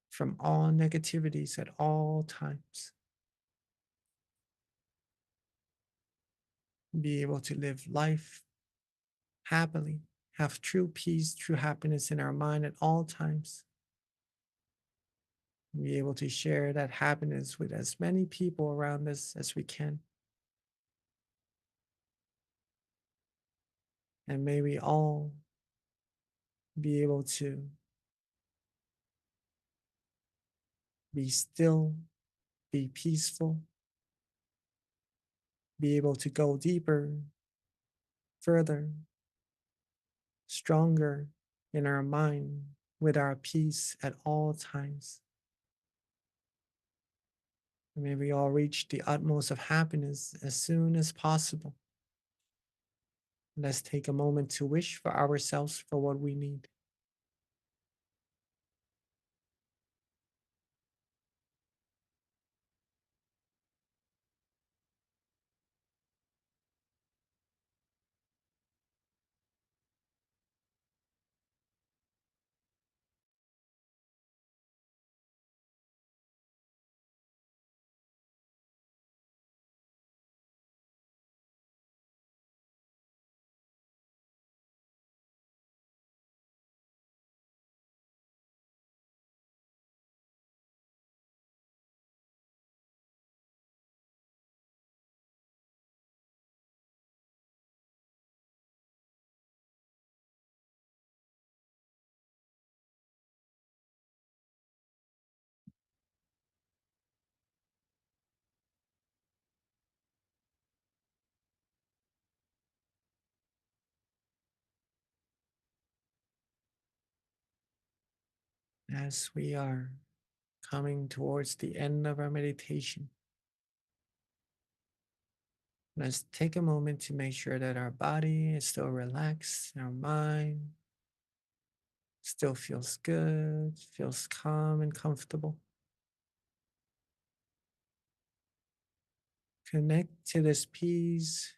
from all negativities at all times. Be able to live life happily, have true peace, true happiness in our mind at all times. Be able to share that happiness with as many people around us as we can. And may we all be able to be still, be peaceful, be able to go deeper, further, stronger in our mind with our peace at all times. And may we all reach the utmost of happiness as soon as possible. Let's take a moment to wish for ourselves for what we need. As we are coming towards the end of our meditation. Let's take a moment to make sure that our body is still relaxed, our mind still feels good, feels calm and comfortable. Connect to this peace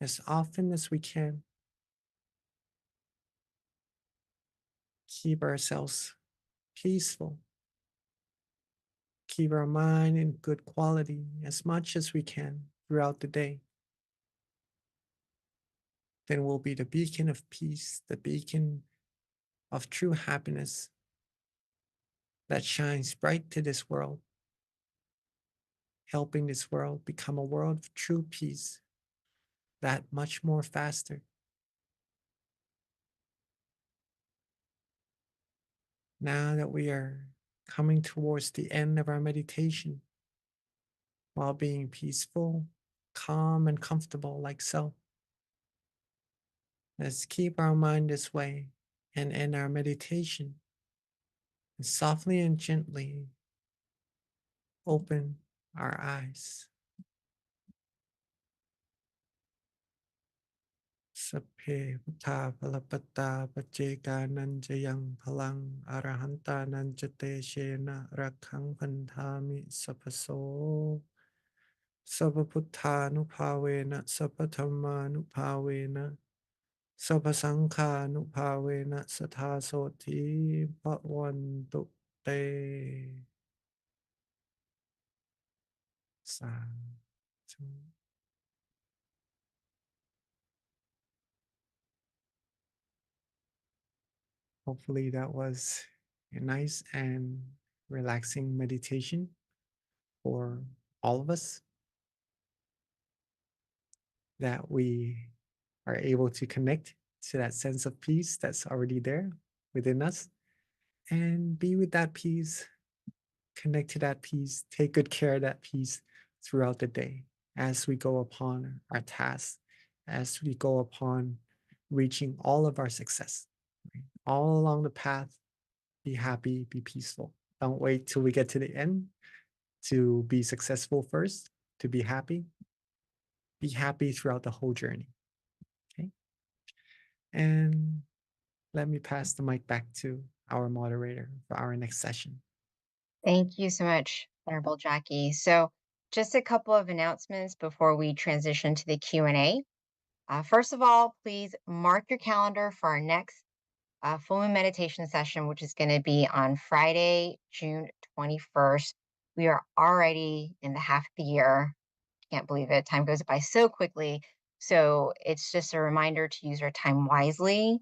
as often as we can. Keep ourselves peaceful. Keep our mind in good quality as much as we can throughout the day. Then we'll be the beacon of peace, the beacon of true happiness that shines bright to this world, helping this world become a world of true peace that much more faster. Now that we are coming towards the end of our meditation, while being peaceful, calm, and comfortable like so, let's keep our mind this way and end our meditation. And softly and gently open our eyes. Sapphe Buddha Palapata Pacheka Nanjayang Palang Arahanta Nanjate Shena Rakhang Pandhami Sapaso Sabaputtanupavena Sapathamanupavena Sapasankhanupavena Sathasoti Bhavantu Te Sadhu. Hopefully that was a nice and relaxing meditation for all of us, that we are able to connect to that sense of peace that's already there within us and be with that peace, connect to that peace, take good care of that peace throughout the day as we go upon our tasks, as we go upon reaching all of our success. Right? All along the path, be happy, be peaceful. Don't wait till we get to the end to be successful first, to be happy. Be happy throughout the whole journey. Okay. And let me pass the mic back to our moderator for our next session. Thank you so much, Honorable Jackie. So just a couple of announcements before we transition to the Q&A. First of all, please mark your calendar for our next full moon meditation session, which is going to be on Friday, June 21st. We are already in the half of the year. Can't believe it. Time goes by so quickly. So it's just a reminder to use our time wisely.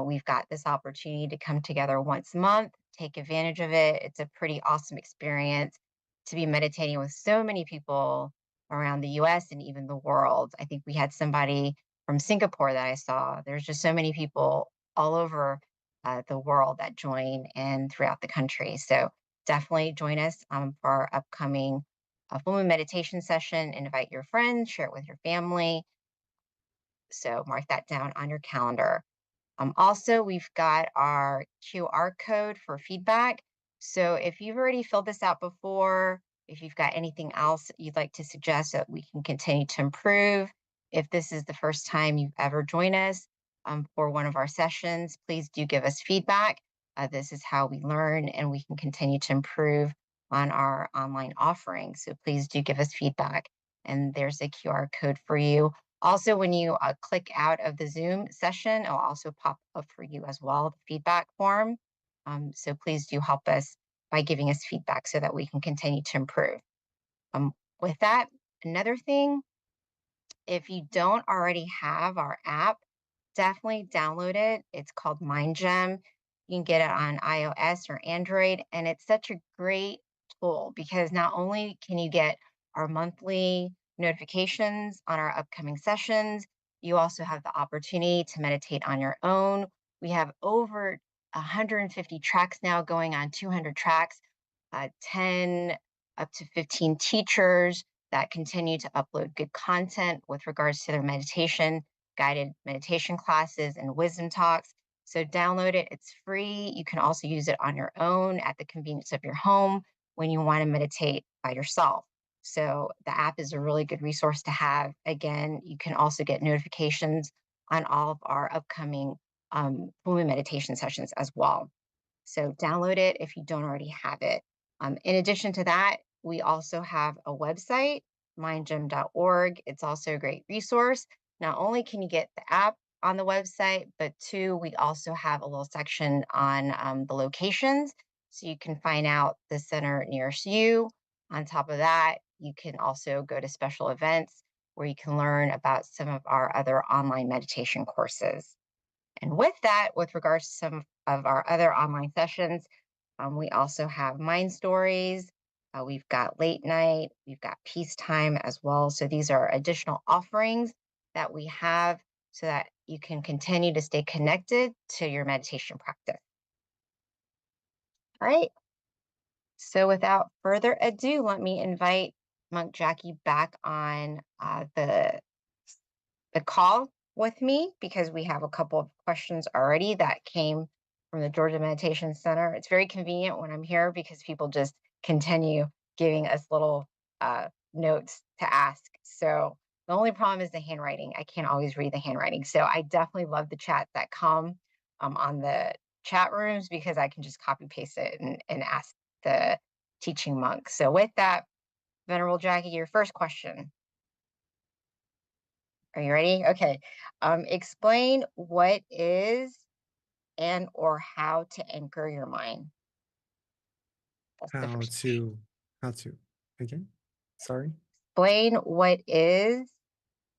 We've got this opportunity to come together once a month, take advantage of it. It's a pretty awesome experience to be meditating with so many people around the US and even the world. I think we had somebody from Singapore that I saw. There's just so many people all over the world that join and throughout the country. So definitely join us for our upcoming full moon meditation session. Invite your friends, share it with your family. So mark that down on your calendar. Also, we've got our QR code for feedback. So if you've already filled this out before, if you've got anything else you'd like to suggest that we can continue to improve, if this is the first time you've ever joined us for one of our sessions, please do give us feedback. This is how we learn and we can continue to improve on our online offerings. So please do give us feedback. And there's a QR code for you. Also, when you click out of the Zoom session, it'll also pop up for you as well, the feedback form. So please do help us by giving us feedback so that we can continue to improve. With that, another thing, if you don't already have our app, definitely download it. It's called MindGem. You can get it on iOS or Android, and it's such a great tool because not only can you get our monthly notifications on our upcoming sessions, you also have the opportunity to meditate on your own. We have over 150 tracks now, going on 200 tracks, 10 up to 15 teachers that continue to upload good content with regards to their meditation, guided meditation classes, and wisdom talks. So download it. It's free. You can also use it on your own at the convenience of your home. when you want to meditate by yourself. So the app is a really good resource to have. Again, you can also get notifications on all of our upcoming full moon meditation sessions as well. So download it if you don't already have it. In addition to that, we also have a website, mindgym.org. It's also a great resource. Not only can you get the app on the website, but two, we also have a little section on the locations. So you can find out the center nearest you. On top of that, you can also go to special events where you can learn about some of our other online meditation courses. And with that, with regards to some of our other online sessions, we also have mind stories. We've got late night, we've got peacetime as well. So these are additional offerings that we have so that you can continue to stay connected to your meditation practice. All right. So without further ado, let me invite Monk Jackie back on the call with me because we have a couple of questions already that came from the Georgia Meditation Center. It's very convenient when I'm here because people just continue giving us little notes to ask. So the only problem is the handwriting. I can't always read the handwriting. So I definitely love the chats that come on the chat rooms because I can just copy paste it and ask the teaching monk. So with that, Venerable Jackie, your first question. Are you ready? Okay. Explain what is and or how to anchor your mind. That's the How first. to, how to, again? Sorry. Explain what is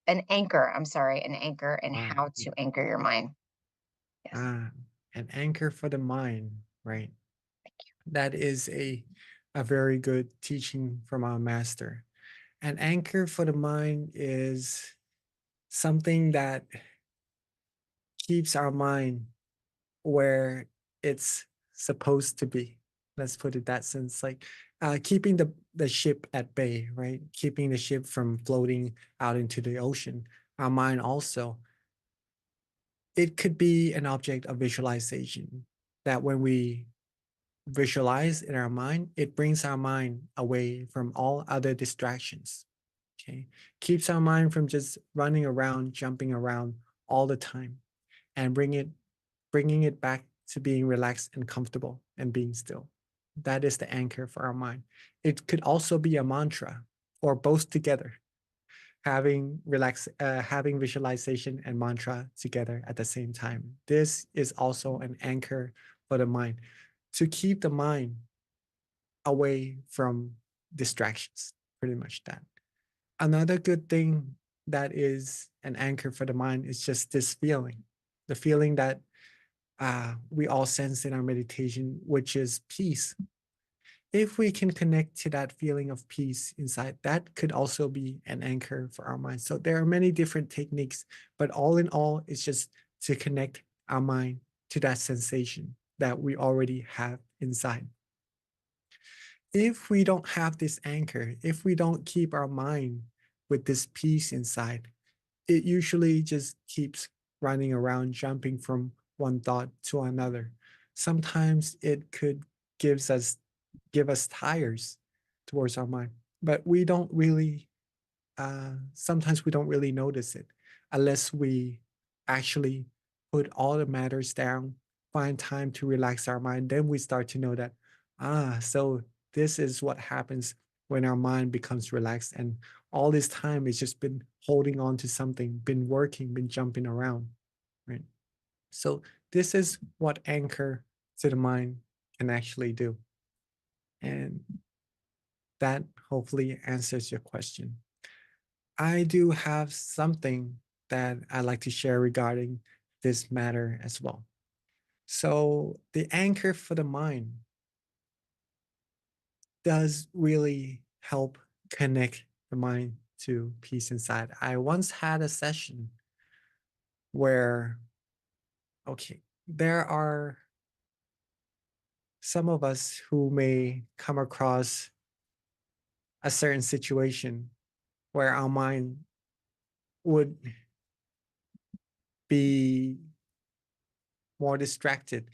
an anchor. I'm sorry, an anchor and Ah, how to anchor your mind. Yes. an anchor for the mind, right? That is a very good teaching from our master. An anchor for the mind is something that keeps our mind where it's supposed to be. Let's put it that sense, like keeping the ship at bay, right? Keeping the ship from floating out into the ocean. Our mind also, it could be an object of visualization that when we visualize in our mind, it brings our mind away from all other distractions. Okay. Keeps our mind from just running around, jumping around all the time and bringing it back to being relaxed and comfortable and being still. That is the anchor for our mind. It could also be a mantra or both together, having visualization and mantra together at the same time. This is also an anchor for the mind to keep the mind away from distractions, pretty much that. Another good thing that is an anchor for the mind is just this feeling, the feeling that we all sense in our meditation, which is peace. If we can connect to that feeling of peace inside, that could also be an anchor for our mind. So there are many different techniques, but all in all, it's just to connect our mind to that sensation that we already have inside. If we don't have this anchor, if we don't keep our mind with this peace inside, it usually just keeps running around, jumping from one thought to another. Sometimes it could give us tires towards our mind, but we don't really. Sometimes we don't really notice it unless we actually put all the matters down, find time to relax our mind. Then we start to know that so this is what happens when our mind becomes relaxed, and all this time it's just been holding on to something, been working, been jumping around, right? So this is what anchor to the mind can actually do. And that hopefully answers your question. I do have something that I'd like to share regarding this matter as well. So the anchor for the mind does really help connect the mind to peace inside. I once had a session where, okay, there are some of us who may come across a certain situation where our mind would be more distracted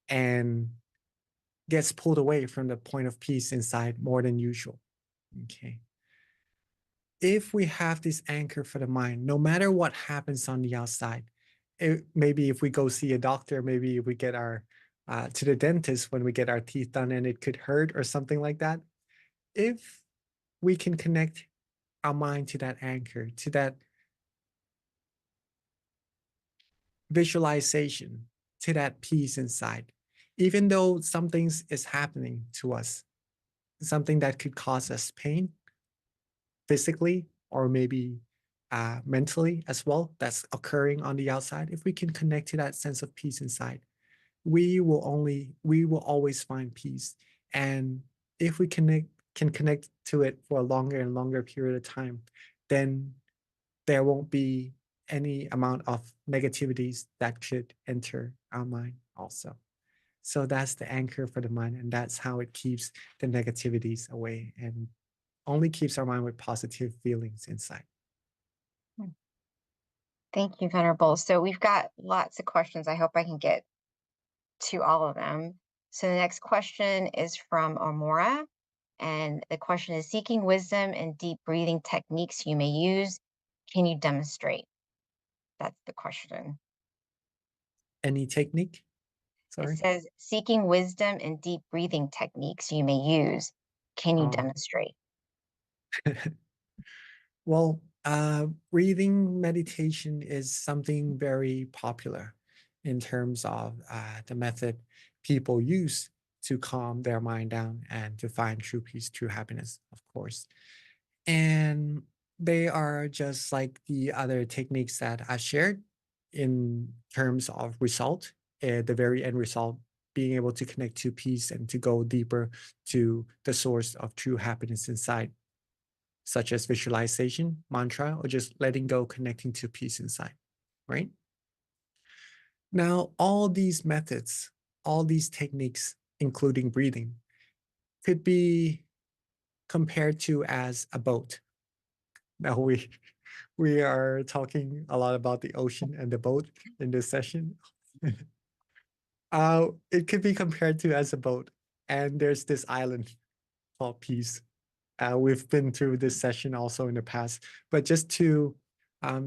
and gets pulled away from the point of peace inside more than usual. Okay. If we have this anchor for the mind, no matter what happens on the outside, maybe if we go see a doctor, maybe if we get our to the dentist when we get our teeth done and it could hurt or something like that. If we can connect our mind to that anchor, to that visualization, to that peace inside, even though something is happening to us, something that could cause us pain physically or maybe mentally as well, that's occurring on the outside, if we can connect to that sense of peace inside, we will always find peace. And if we can connect to it for a longer and longer period of time, then there won't be any amount of negativities that should enter our mind also. So that's the anchor for the mind, and that's how it keeps the negativities away and only keeps our mind with positive feelings inside. Thank you, Venerable. So we've got lots of questions. I hope I can get to all of them. So the next question is from Amora. And the question is, seeking wisdom and deep breathing techniques you may use, can you demonstrate? That's the question. Any technique? It Sorry. says, seeking wisdom and deep breathing techniques you may use, can you Oh. demonstrate? Well, breathing meditation is something very popular in terms of the method people use to calm their mind down and to find true peace, true happiness, of course. And they are just like the other techniques that I shared in terms of result, the very end result, being able to connect to peace and to go deeper to the source of true happiness inside, such as visualization, mantra, or just letting go, connecting to peace inside, right? Now, all these methods, all these techniques, including breathing, could be compared to as a boat. Now we are talking a lot about the ocean and the boat in this session. It could be compared to as a boat, and there's this island called peace. We've been through this session also in the past, but just to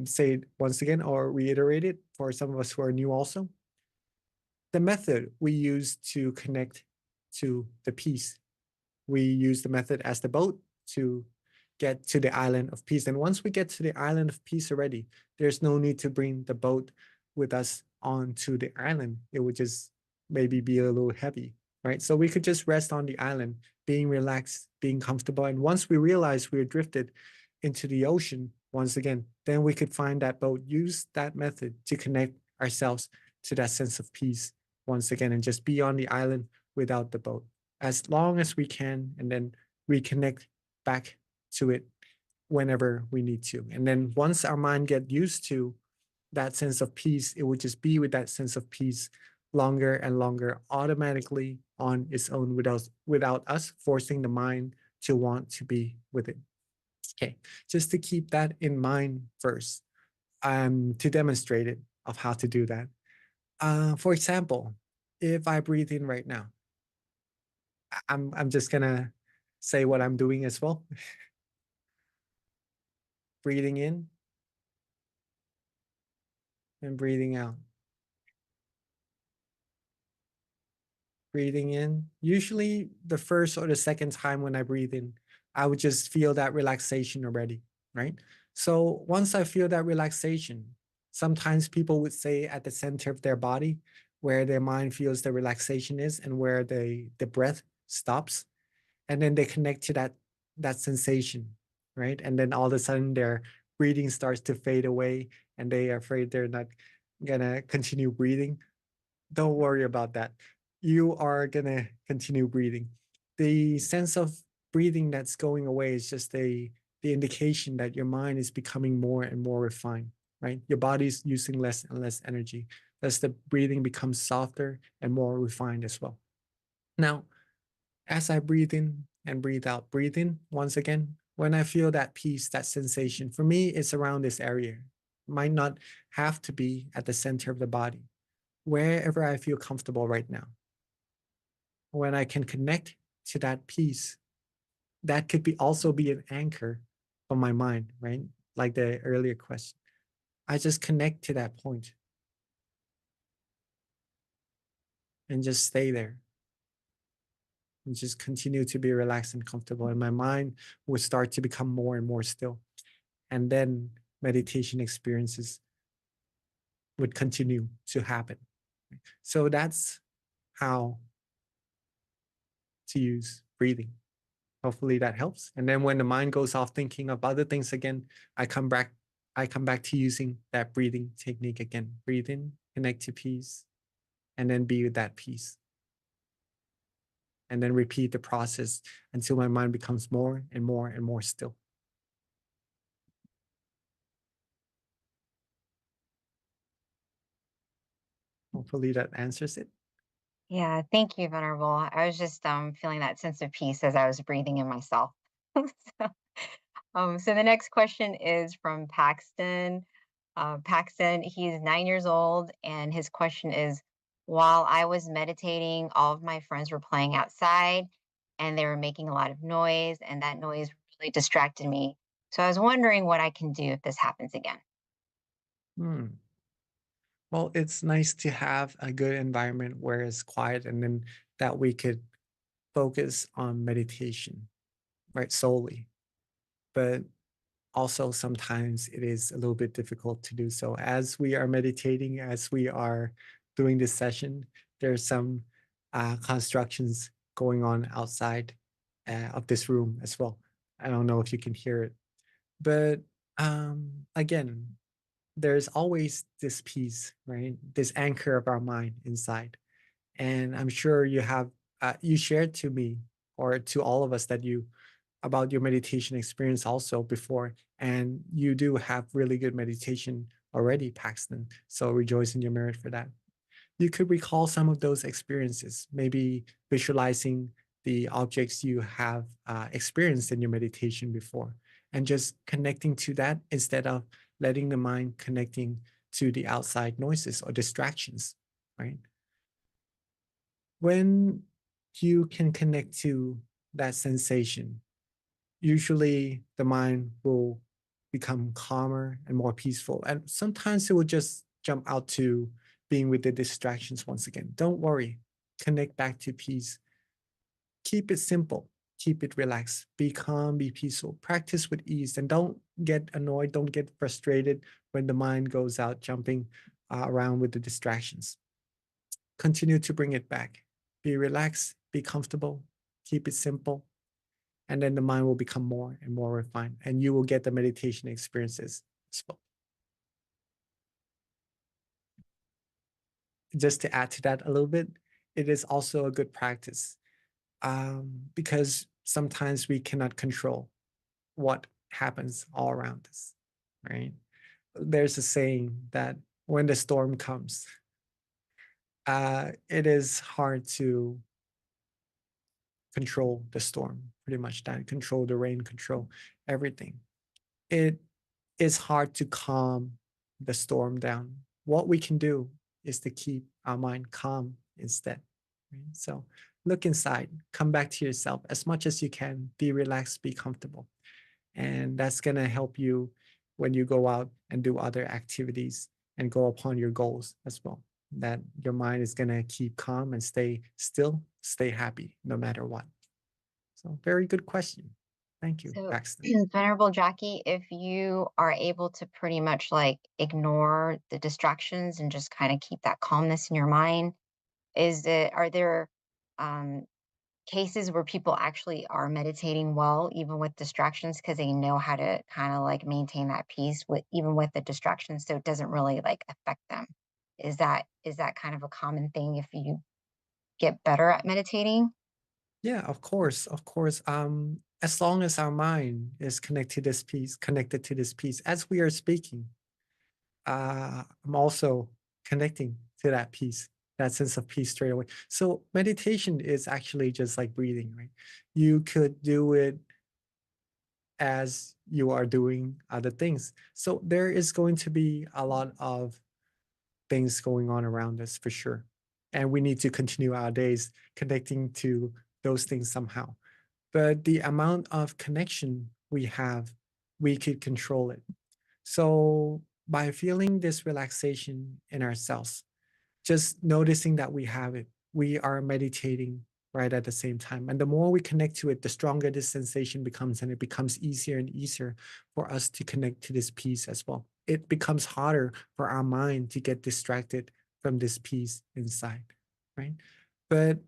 say it once again or reiterate it for some of us who are new also, the method we use to connect to the peace, we use the method as the boat to get to the island of peace. And once we get to the island of peace already, there's no need to bring the boat with us onto the island. It would just maybe be a little heavy, right? So we could just rest on the island, being relaxed, being comfortable. And once we realize we're drifted into the ocean once again, then we could find that boat, use that method to connect ourselves to that sense of peace once again, and just be on the island without the boat as long as we can, and then reconnect back to it whenever we need to. And then once our mind get used to that sense of peace, it would just be with that sense of peace longer and longer, automatically on its own, without us forcing the mind to want to be with it. Okay, just to keep that in mind first, to demonstrate it of how to do that. For example, if I breathe in right now, I'm just gonna say what I'm doing as well. Breathing in and breathing out. Breathing in. Usually the first or the second time when I breathe in, I would just feel that relaxation already, right? So once I feel that relaxation, sometimes people would say at the center of their body, where their mind feels the relaxation is and where the breath stops. And then they connect to that sensation, right? And then all of a sudden their breathing starts to fade away and they are afraid they're not gonna continue breathing. Don't worry about that. You are gonna continue breathing. The sense of breathing that's going away is just the indication that your mind is becoming more and more refined, right? Your body's using less and less energy as the breathing becomes softer and more refined as well. Now, as I breathe in and breathe in once again, when I feel that peace, that sensation, for me, it's around this area. Might not have to be at the center of the body, wherever I feel comfortable right now. when I can connect to that peace, that could be also be an anchor for my mind, right? Like the earlier question. I just connect to that point and just stay there and just continue to be relaxed and comfortable. And my mind will start to become more and more still. And then meditation experiences would continue to happen. So that's how to use breathing. Hopefully that helps. And then when the mind goes off thinking of other things again, I come back, I come back to using that breathing technique again. Breathe in, connect to peace, and then be with that peace. And then repeat the process until my mind becomes more and more and more still. Hopefully that answers it. Yeah, thank you, Venerable. I was just feeling that sense of peace as I was breathing in myself. So, so the next question is from Paxton. Paxton, he's 9 years old, and his question is, while I was meditating, all of my friends were playing outside and they were making a lot of noise, and that noise really distracted me. So I was wondering what I can do if this happens again. Hmm. Well, it's nice to have a good environment where it's quiet and then that we could focus on meditation, right? Solely. But also sometimes it is a little bit difficult to do so. As we are meditating, as we are doing this session, there's some constructions going on outside of this room as well. I don't know if you can hear it, but again, there's always this peace, right? This anchor of our mind inside. And I'm sure you have, you shared to me or to all of us that you about your meditation experience also before. And you do have really good meditation already, Paxton. So rejoice in your merit for that. You could recall some of those experiences, maybe visualizing the objects you have experienced in your meditation before, and just connecting to that instead of letting the mind connecting to the outside noises or distractions, right? When you can connect to that sensation, usually the mind will become calmer and more peaceful. And sometimes it will just jump out to being with the distractions once again. Don't worry, connect back to peace. Keep it simple, keep it relaxed, be calm, be peaceful, practice with ease, and don't get annoyed, don't get frustrated when the mind goes out jumping around with the distractions. Continue to bring it back. Be relaxed, be comfortable, keep it simple, and then the mind will become more and more refined and you will get the meditation experiences as well. Just to add to that a little bit, it is also a good practice because sometimes we cannot control what happens all around us, right? There's a saying that when the storm comes, it is hard to control the storm, pretty much that control the rain, control everything. It is hard to calm the storm down. What we can do is to keep our mind calm instead. Right? So look inside, come back to yourself as much as you can, be relaxed, be comfortable. And that's going to help you when you go out and do other activities and go upon your goals as well. That your mind is going to keep calm and stay still, stay happy no matter what. So, very good question. Thank you, So, Paxton. Venerable Jackie, if you are able to pretty much like ignore the distractions and just kind of keep that calmness in your mind, are there um, cases where people actually are meditating well, even with distractions, because they know how to kind of like maintain that peace with even with the distractions, so it doesn't really like affect them? Is that kind of a common thing if you get better at meditating? Yeah, of course, of course. As long as our mind is connected to this piece, as we are speaking, I'm also connecting to that peace, that sense of peace straight away. So meditation is actually just like breathing, right? You could do it as you are doing other things. So there is going to be a lot of things going on around us for sure. and we need to continue our days connecting to those things somehow. But the amount of connection we have, we could control it. So by feeling this relaxation in ourselves, just noticing that we have it, we are meditating right at the same time. And the more we connect to it, the stronger this sensation becomes, and it becomes easier and easier for us to connect to this peace as well. It becomes harder for our mind to get distracted from this peace inside, right? But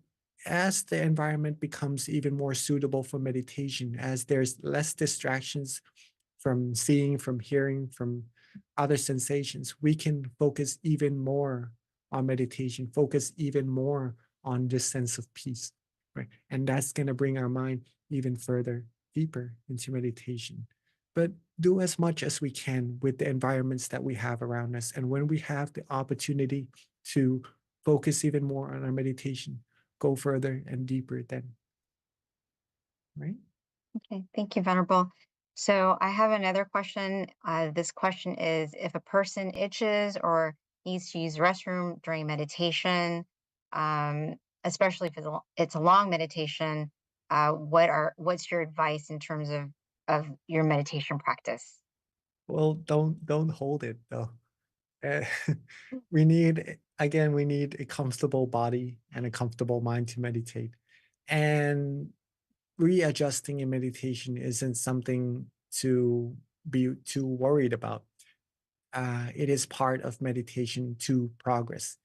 as the environment becomes even more suitable for meditation, as there's less distractions from seeing, from hearing, from other sensations, we can focus even more on meditation, focus even more on this sense of peace, right? And that's going to bring our mind even further deeper into meditation. But do as much as we can with the environments that we have around us. And when we have the opportunity to focus even more on our meditation, go further and deeper then, right? Okay, thank you, Venerable. So I have another question. This question is, if a person itches or needs to use the restroom during meditation, especially if it's a long meditation, what's your advice in terms of your meditation practice? Well, don't hold it though. Uh, we need, again, we need a comfortable body and a comfortable mind to meditate. And readjusting in meditation isn't something to be too worried about. It is part of meditation to progress,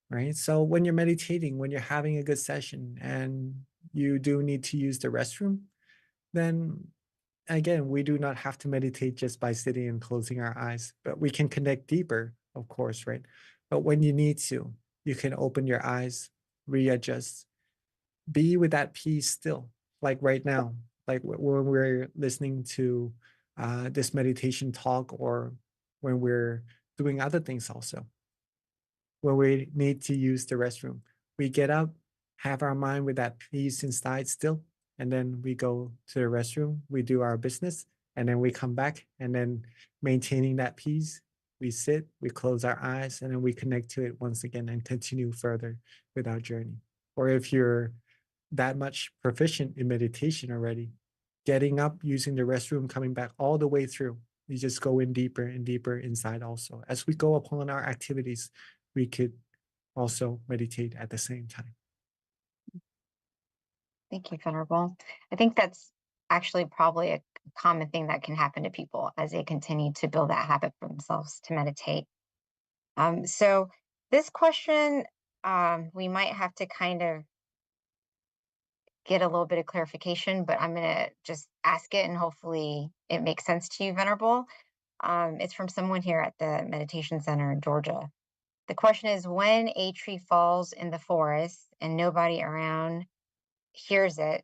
right? So when you're meditating, when you're having a good session and you do need to use the restroom, then again, we do not have to meditate just by sitting and closing our eyes, but we can connect deeper, of course, right? But when you need to, you can open your eyes, readjust, be with that peace still, like right now, like when we're listening to this meditation talk, or when we're doing other things also, when we need to use the restroom. We get up, have our mind with that peace inside still, and then we go to the restroom, we do our business, and then we come back, and then maintaining that peace, we sit, we close our eyes, and then we connect to it once again and continue further with our journey. Or if you're that much proficient in meditation already, getting up, using the restroom, coming back all the way through, we just go in deeper and deeper inside also. As we go upon our activities, we could also meditate at the same time. Thank you, Venerable. I think that's actually probably a common thing that can happen to people as they continue to build that habit for themselves to meditate. So this question, we might have to kind of get a little bit of clarification, but I'm going to just ask it and hopefully it makes sense to you, Venerable. It's from someone here at the meditation center in Georgia. The question is, when a tree falls in the forest and nobody around hears it,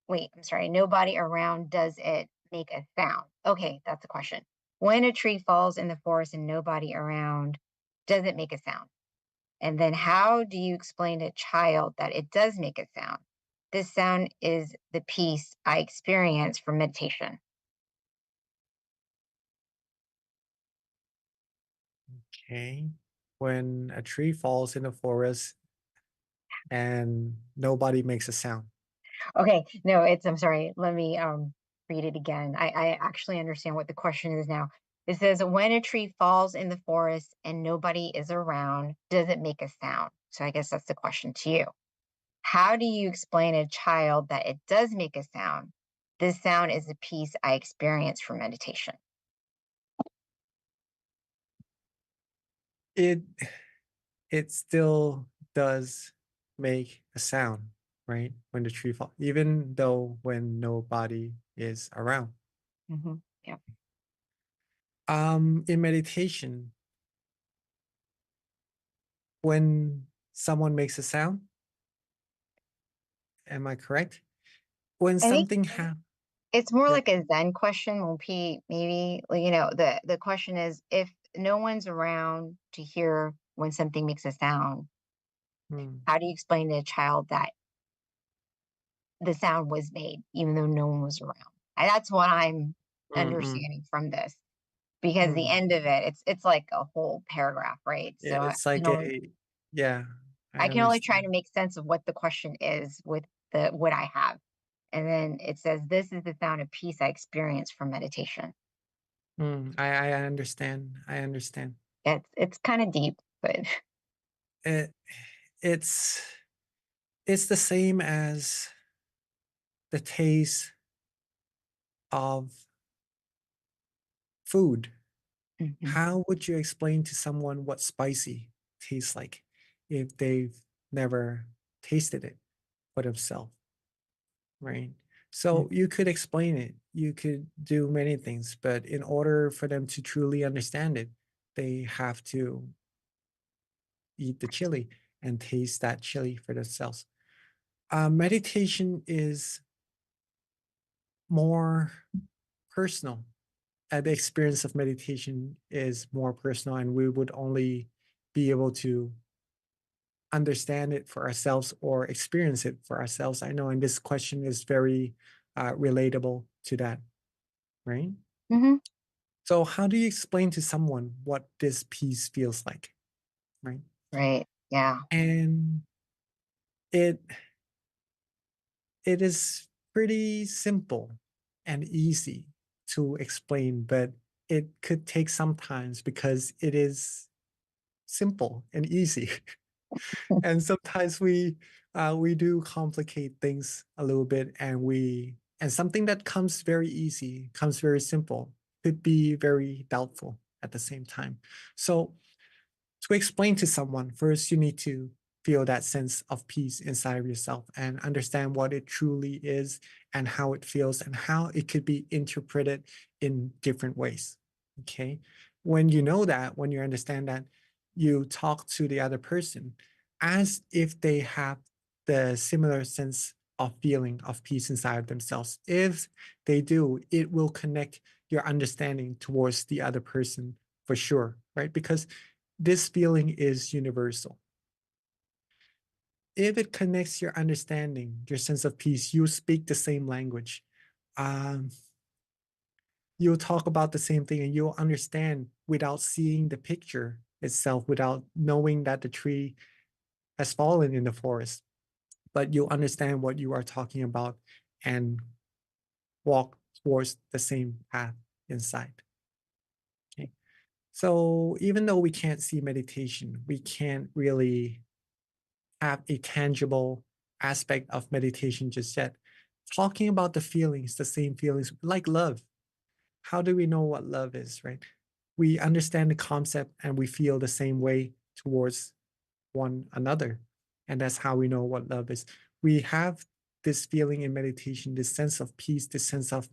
wait, I'm sorry, nobody around does it make a sound? Okay, that's the question. When a tree falls in the forest and nobody around, does it make a sound? And then how do you explain to a child that it does make a sound? This sound is the peace I experience from meditation. Okay. When a tree falls in the forest and nobody makes a sound. Okay, no, I'm sorry. Let me read it again. I actually understand what the question is now. It says, when a tree falls in the forest and nobody is around, does it make a sound? So I guess that's the question to you. How do you explain to a child that it does make a sound? This sound is the peace I experience from meditation. It it still does make a sound, right? When the tree falls, even though when nobody is around. Yeah. In meditation, when someone makes a sound, am I correct? When I think something happens, it's more yeah. like a Zen question. Will be maybe, like, the question is, if no one's around to hear when something makes a sound, Hmm, how do you explain to a child that the sound was made even though no one was around? That's what I'm mm, mm, understanding from this, because the mm. end of it, it's like a whole paragraph, right? So Yeah, I it's like don't. a, yeah. I I can only try to understand. make sense of what the question is with the what I have. And then it says, "This is the sound of peace I experience from meditation." I understand. I understand. It's kind of deep, but It, it's it's the same as the taste of food. Mhm. How would you explain to someone what spicy tastes like if they've never tasted it for themselves, right? Mm. So you could explain it, you could do many things, but in order for them to truly understand it, they have to eat the chili and taste that chili for themselves. Meditation is more personal. The experience of meditation is more personal, and we would only be able to understand it for ourselves or experience it for ourselves. I know, and this question is very relatable to that, right? Mhm. So, how do you explain to someone what this piece feels like, right? Right. Yeah. And it it is pretty simple and easy to explain, but it could take some times because it is simple and easy. And sometimes we do complicate things a little bit, and something that comes very easy, comes very simple, could be very doubtful at the same time. So to explain to someone, first you need to feel that sense of peace inside of yourself and understand what it truly is and how it feels and how it could be interpreted in different ways. Okay. When you know that, when you understand that, you talk to the other person as if they have the similar sense of feeling of peace inside of themselves. If they do, it will connect your understanding towards the other person for sure, right? Because this feeling is universal. If it connects your understanding, your sense of peace, you speak the same language. Um, you'll talk about the same thing and you'll understand without seeing the picture itself, without knowing that the tree has fallen in the forest. But you'll understand what you are talking about and walk towards the same path inside. Okay. So even though we can't see meditation, we can't really have a tangible aspect of meditation just yet. Talking about the feelings, the same feelings, like love. How do we know what love is, right? We understand the concept and we feel the same way towards one another. And that's how we know what love is. We have this feeling in meditation, this sense of peace, this sense of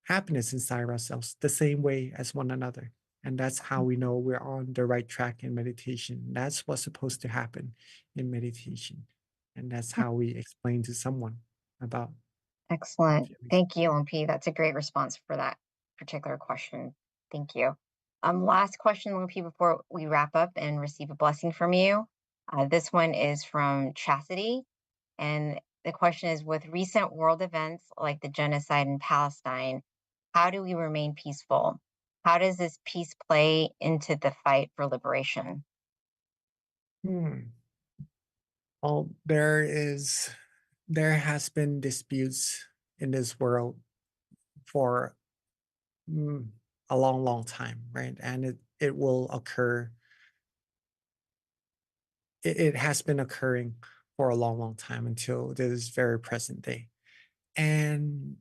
happiness inside ourselves, the same way as one another. And that's how we know we're on the right track in meditation. That's what's supposed to happen in meditation. And that's how we explain to someone about Excellent. feelings. Thank you, LP. That's a great response for that particular question. Thank you. Last question, LP, before we wrap up and receive a blessing from you. This one is from Chastity. And the question is, with recent world events like the genocide in Palestine, how do we remain peaceful? How does this peace play into the fight for liberation? Hmm. Well, there has been disputes in this world for mm, a long, long time, right? And it will occur. It has been occurring for a long, long time until this very present day. And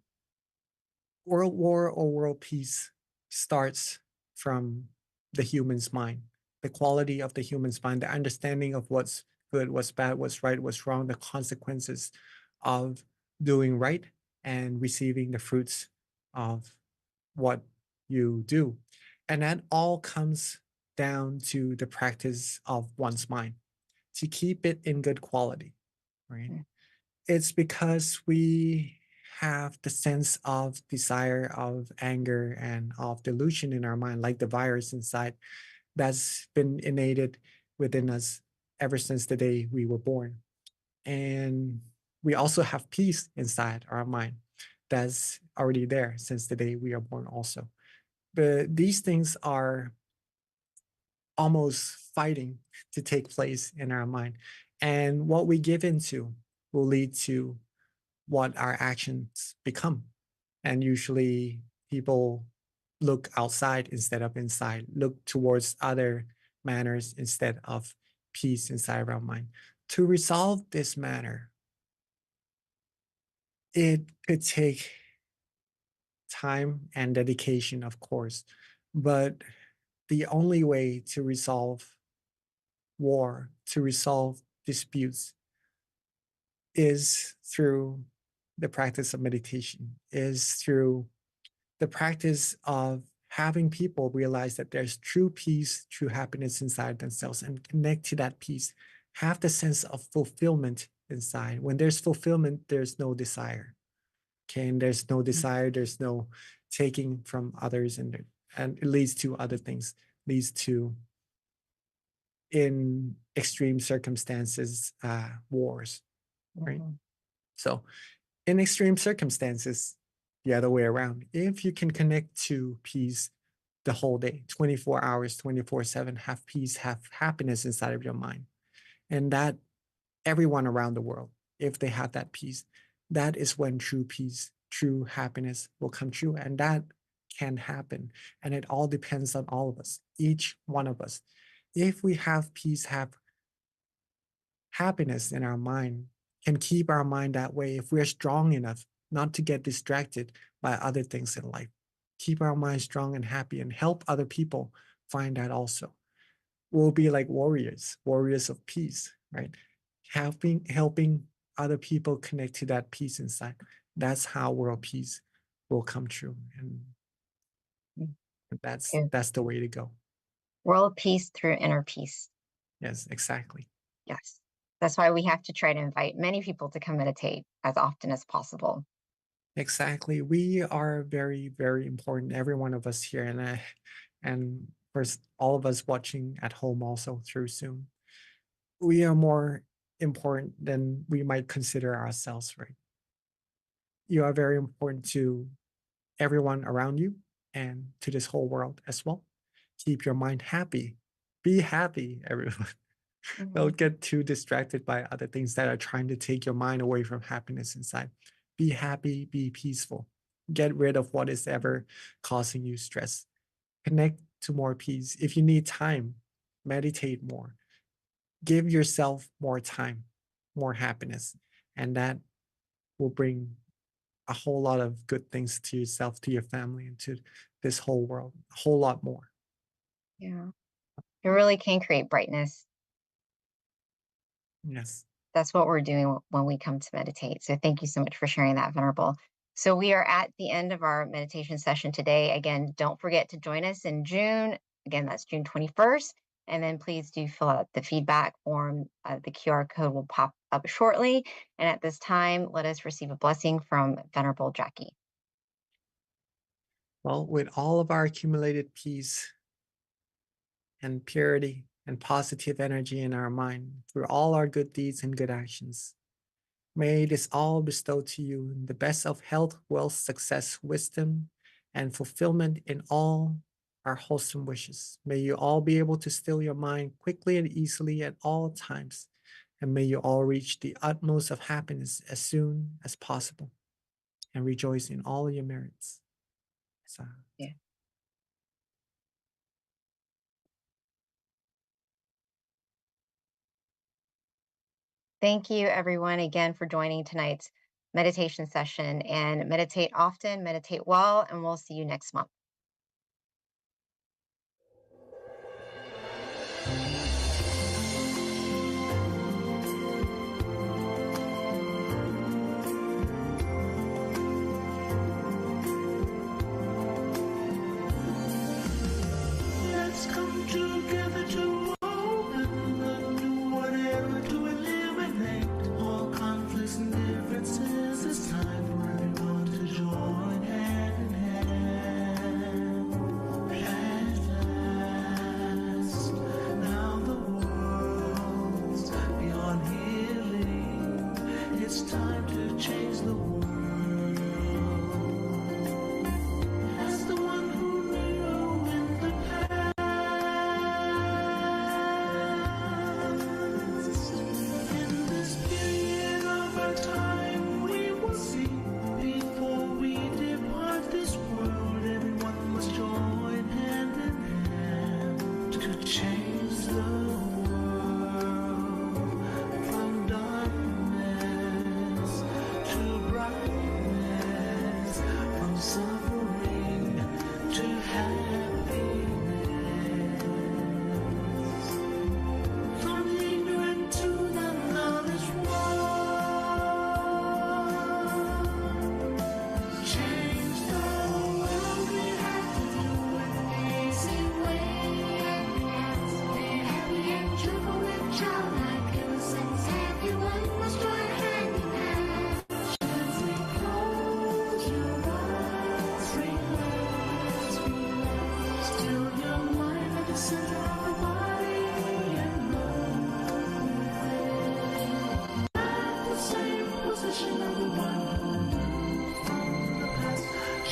world war or world peace starts from the human's mind, the quality of the human's mind, the understanding of what's good, what's bad, what's right, what's wrong, the consequences of doing right and receiving the fruits of what you do. And that all comes down to the practice of one's mind to keep it in good quality, right? Mm. It's because we have the sense of desire, of anger, and of delusion in our mind, like the virus inside that's been innated within us ever since the day we were born. And we also have peace inside our mind that's already there since the day we are born, also. But these things are almost fighting to take place in our mind. And what we give into will lead to what our actions become. And usually people look outside instead of inside, look towards other manners instead of peace inside of our mind. To resolve this matter, it could take time and dedication, of course, but the only way to resolve war, to resolve disputes, is through the practice of meditation, is through the practice of having people realize that there's true peace, true happiness inside themselves and connect to that peace, have the sense of fulfillment inside. When there's fulfillment, there's no desire. Okay, and there's no desire, there's no taking from others, and it leads to other things, leads to, in extreme circumstances, wars, right? Mhm. So in extreme circumstances, the other way around, if you can connect to peace the whole day, 24 hours, 24/7, have peace, have happiness inside of your mind, and that everyone around the world, if they have that peace, that is when true peace, true happiness will come true. And that can happen. And it all depends on all of us, each one of us. If we have peace, have happiness in our mind, can keep our mind that way, if we're strong enough not to get distracted by other things in life, keep our mind strong and happy and help other people find that also. We'll be like warriors, warriors of peace, right? Helping other people connect to that peace inside. That's how world peace will come true. And Good. that's the way to go. World peace through inner peace. Yes, exactly. Yes. That's why we have to try to invite many people to come meditate as often as possible. Exactly. We are very, very important, every one of us here. And first, all of us watching at home also through Zoom. We are more important than we might consider ourselves, right? You are very important to everyone around you and to this whole world as well. Keep your mind happy. Be happy, everyone. Don't get too distracted by other things that are trying to take your mind away from happiness inside. Be happy, be peaceful. Get rid of what is ever causing you stress. Connect to more peace. If you need time, meditate more. Give yourself more time, more happiness, and that will bring a whole lot of good things to yourself, to your family, and to this whole world. A whole lot more. Yeah. It really can create brightness. Yes. That's what we're doing when we come to meditate. So thank you so much for sharing that, Venerable. So we are at the end of our meditation session today. Again, don't forget to join us in June. Again, that's June 21st. And then please do fill out the feedback form. The QR code will pop up shortly. And at this time, let us receive a blessing from Venerable Jackie. Well, with all of our accumulated peace and purity and positive energy in our mind through all our good deeds and good actions, may this all bestow to you the best of health, wealth, success, wisdom, and fulfillment in all our wholesome wishes. May you all be able to still your mind quickly and easily at all times. And may you all reach the utmost of happiness as soon as possible and rejoice in all your merits. So. Yeah. Thank you, everyone, again for joining tonight's meditation session. And meditate often, meditate well, and we'll see you next month. Let's come together to open the new whatever to eliminate all conflicts and differences. It's time for everyone to join hand in hand. At last, now the world's beyond healing. It's time to change the world. As the one who knew in the past,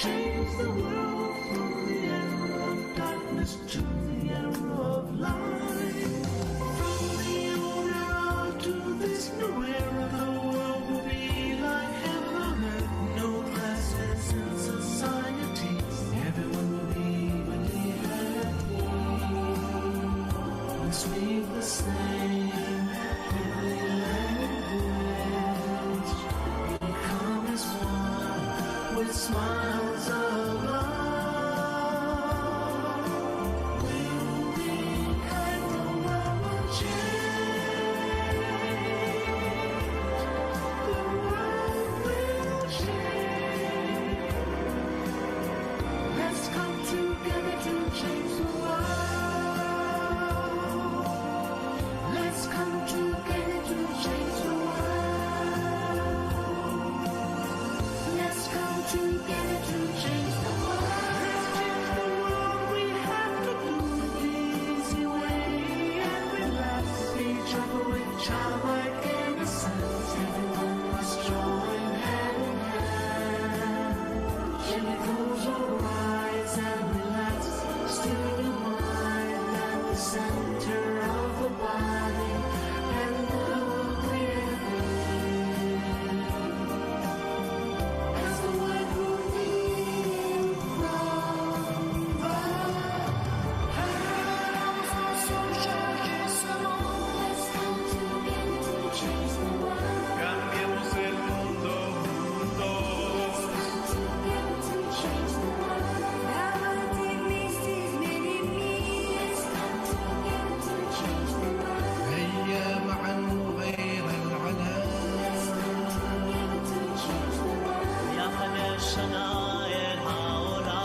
change the world from the era of darkness to the era of light. From the old era to this new era, the world will be like heaven on earth. No classes in society. Everyone will be beneath equal. We speak the same heavenly language. We come as one with smiles of love. We'll be kind, the world will change. The world will change. Let's come together to change the world. Let's come together to change the world. Let's come together to change the world. Let's change the world. We have to do it the easy way and relax each other with childlike innocence. Everyone must join hand in hand. Chemicals will rise and relax, still the mind at the center of the body and move within. As the wind will lead from the house of social justement. Let's come together to change the world. Cambiemos el mundo juntos. Let's come together to change the world. Let's come together to change the world. هيا معا غير العناء. Let's come together to change the world. يا خنا الشناير هؤلاء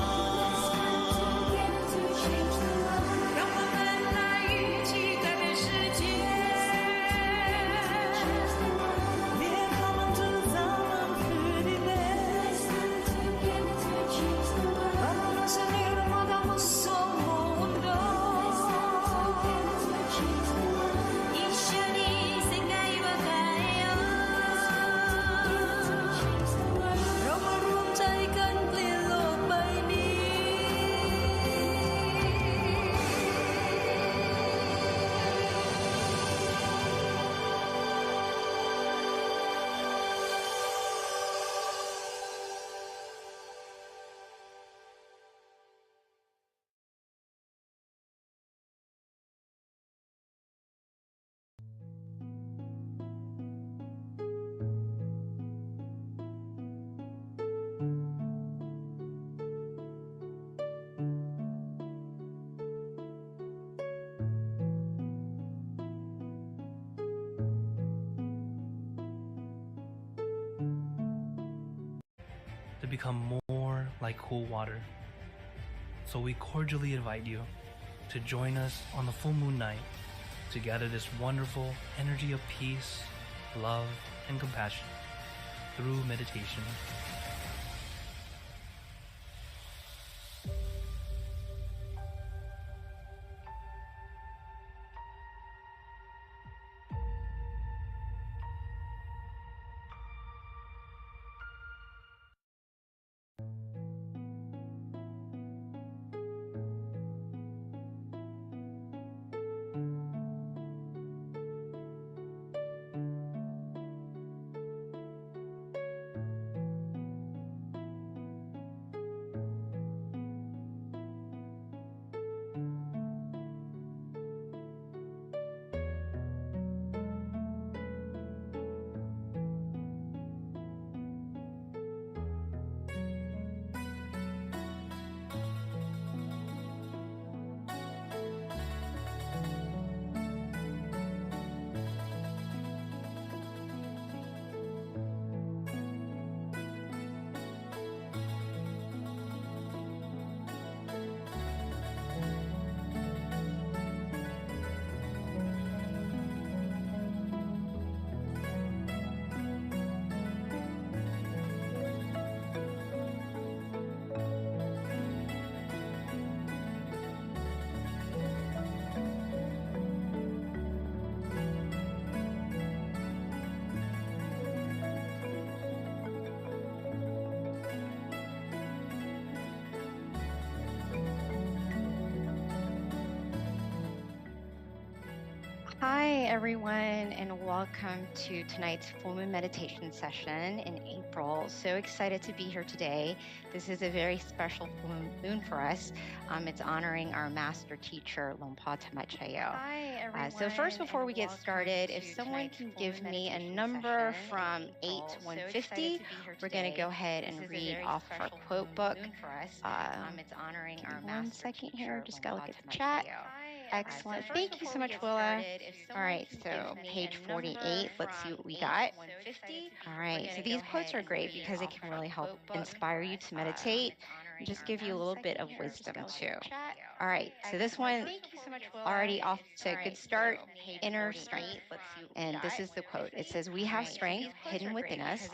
Together to change the world. 让我们来一起改变世界。 Change the world. Välkommen tillsammans för din Let's come together to change the world. Vamos a ver moda muso mundo. Let's come together to change the world. 一緒に世界を変えよう Change the world. เรามารวมใจกันเปลี่ยนโลกใบนี้ to become more like cool water. So we cordially invite you to join us on the full moon night to gather this wonderful energy of peace, love, and compassion through meditation. Hi, everyone, and welcome to tonight's full moon meditation session in April. So excited to be here today. This is a very special full moon for us. It's honoring our master teacher, Lompa Tamachayo. Hi, everyone. So first, before we get welcome started, to if someone tonight's can full give moon me a meditation number session in from 8 April. to So 150, excited to be here we're going to today. go ahead This and is a read very off of our special full quote book. moon for us. It's honoring Give our me master 1 second teacher, here. Just got to look Lompa at the chat. Tamachayo. Excellent. So Thank you so much, Willa. All right, so page 48. Let's see what we got. All right, so these quotes are great because it can really help inspire you to meditate and just give you a little bit of wisdom too. All right, so this one already off to a good start. Inner strength. And this is the quote. It says, "We have strength hidden within us.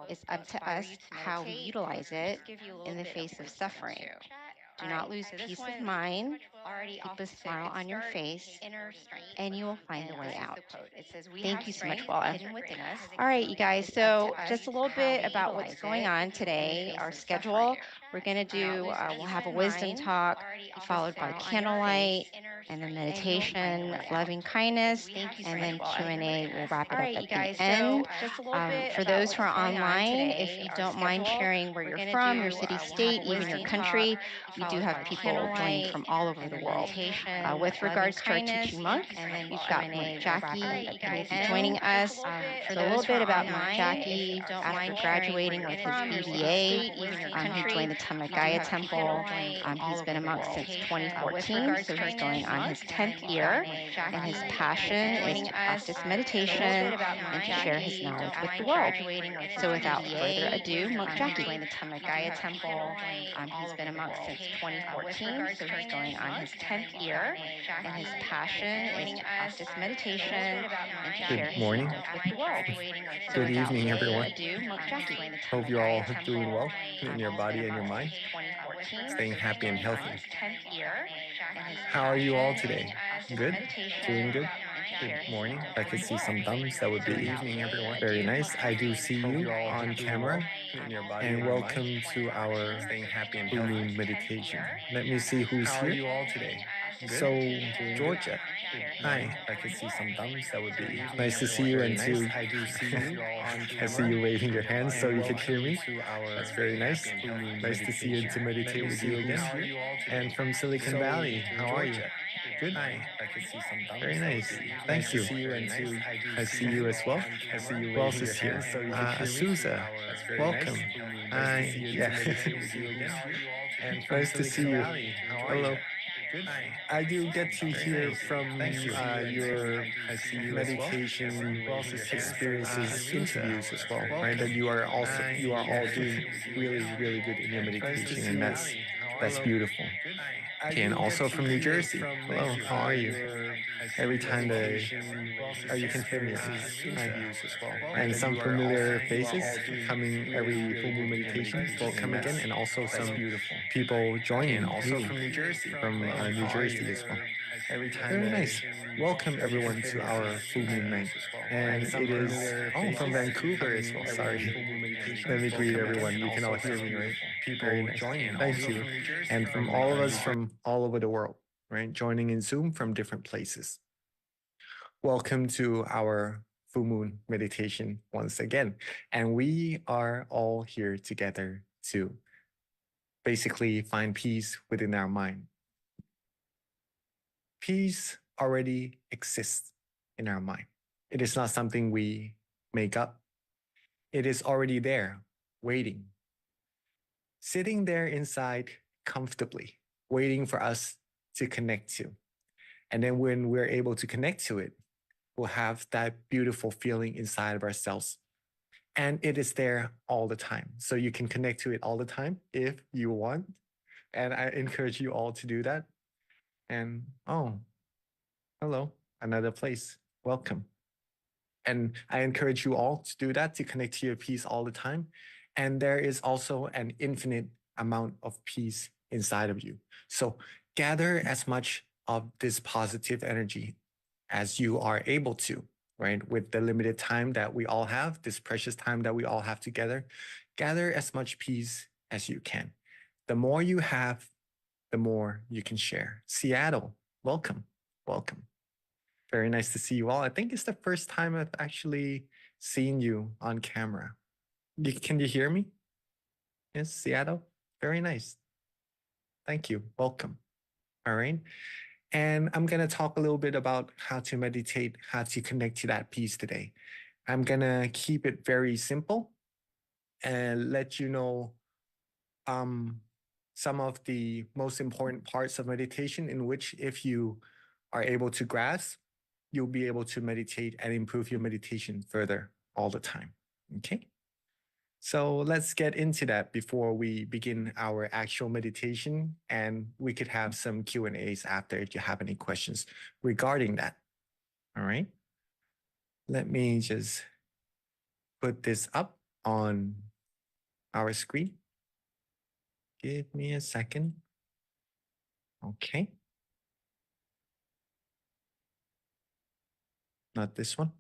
It's up to us how we utilize it in the face of suffering. Do not lose peace of mind. Keep a smile on your face, and you will find a way out." Thank you so much, Walla. All right, you guys. So just a little bit about what's going on today, our schedule. We're going to do, we'll have a wisdom talk, followed by candlelight, and then meditation, loving kindness, and then Q&A. We'll wrap it up at the end. For those who are online, if you don't mind sharing where you're from, your city, state, even your country, we do have people joining from all over the world. With regards to our teaching monk, we've got Monk Jackie who will be joining us. So a little bit about Monk Jackie. After graduating with his BBA, he joined the Tamagaya Temple. He's been a monk since 2014, so he's going on his 10th year. And his passion is to practice meditation and to share his knowledge with the world. So without further ado, Monk Jackie. Joined the Tamagaya Temple. He's been a monk since 2014, so he's going on his 10th year. And his passion is to practice meditation and to share his morning. knowledge with the world. So Good without evening, further everyone. ado, Monk Jackie. Hope you're all doing well in your body and your mind, staying happy and healthy. How are you all today? Good? Doing good? Good morning. If I could see some thumbs, that would be evening, everyone. Very nice. I do see you on camera. And welcome to our full moon meditation. Let me see who's here. How are you all today? So, Georgia. Hi. If I could see some thumbs, that would be nice to see you. And too, I do see you on camera. I see you waving your hands so you could hear me. That's very nice. Nice to see you and to meditate with you again. And from Silicon Valley, how are you? Good. Hi. I could see some thumbs. Very nice. Thank you. I see you as well. I see you. Who else is here? Azusa. Welcome. Hi. Yeah. Nice to see you. Hello. I do get to hear from your meditation experiences, interviews as well, right? That you are all doing really good in your meditation, and that's beautiful. Okay, and also from New Jersey. Hello, how are you? Every time you can hear me. Hi. And some familiar faces coming every full moon meditation. Welcome again, and also some people joining. Also from New Jersey. From New Jersey as well. Very nice. Welcome everyone to our full moon night. And it is from Vancouver as well. Sorry. Let me greet everyone. You can all hear me, right? People joining. Thank you. And from all of us from all over the world, right? Joining in Zoom from different places. Welcome to our full moon meditation once again. And we are all here together to basically find peace within our mind. Peace already exists in our mind. It is not something we make up. It is already there, waiting. Sitting there inside comfortably, waiting for us to connect to. And then when we're able to connect to it, we'll have that beautiful feeling inside of ourselves. And it is there all the time. So you can connect to it all the time if you want. And I encourage you all to do that. And hello, another place. Welcome. And I encourage you all to do that, to connect to your peace all the time. And there is also an infinite amount of peace inside of you. So gather as much of this positive energy as you are able to, right? With the limited time that we all have, this precious time that we all have together, gather as much peace as you can. The more you have, the more you can share. Seattle, welcome, welcome. Very nice to see you all. I think it's the first time I've actually seen you on camera. Can you hear me? Yes, Seattle? Very nice. Thank you. Welcome. All right. And I'm going to talk a little bit about how to meditate, how to connect to that peace today. I'm going to keep it very simple and let you know some of the most important parts of meditation in which if you are able to grasp, you'll be able to meditate and improve your meditation further all the time. Okay. So let's get into that before we begin our actual meditation, and we could have some Q&As after if you have any questions regarding that. All right. Let me just put this up on our screen. Give me a second. Okay. Not this one.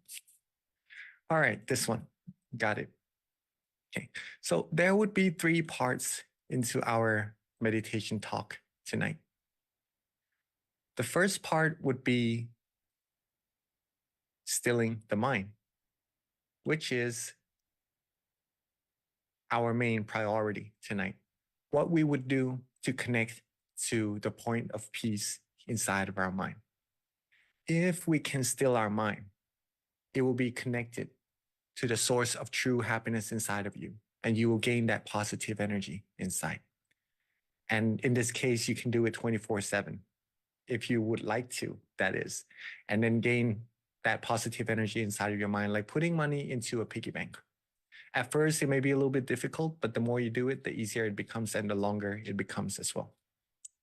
All right, this one. Got it. Okay. So there would be 3 parts into our meditation talk tonight. The first part would be stilling the mind, which is our main priority tonight. What we would do to connect to the point of peace inside of our mind. If we can still our mind, it will be connected to the source of true happiness inside of you, and you will gain that positive energy inside. And in this case, you can do it 24/7 if you would like to, that is, and then gain that positive energy inside of your mind, like putting money into a piggy bank. At first, it may be a little bit difficult, but the more you do it, the easier it becomes and the longer it becomes as well.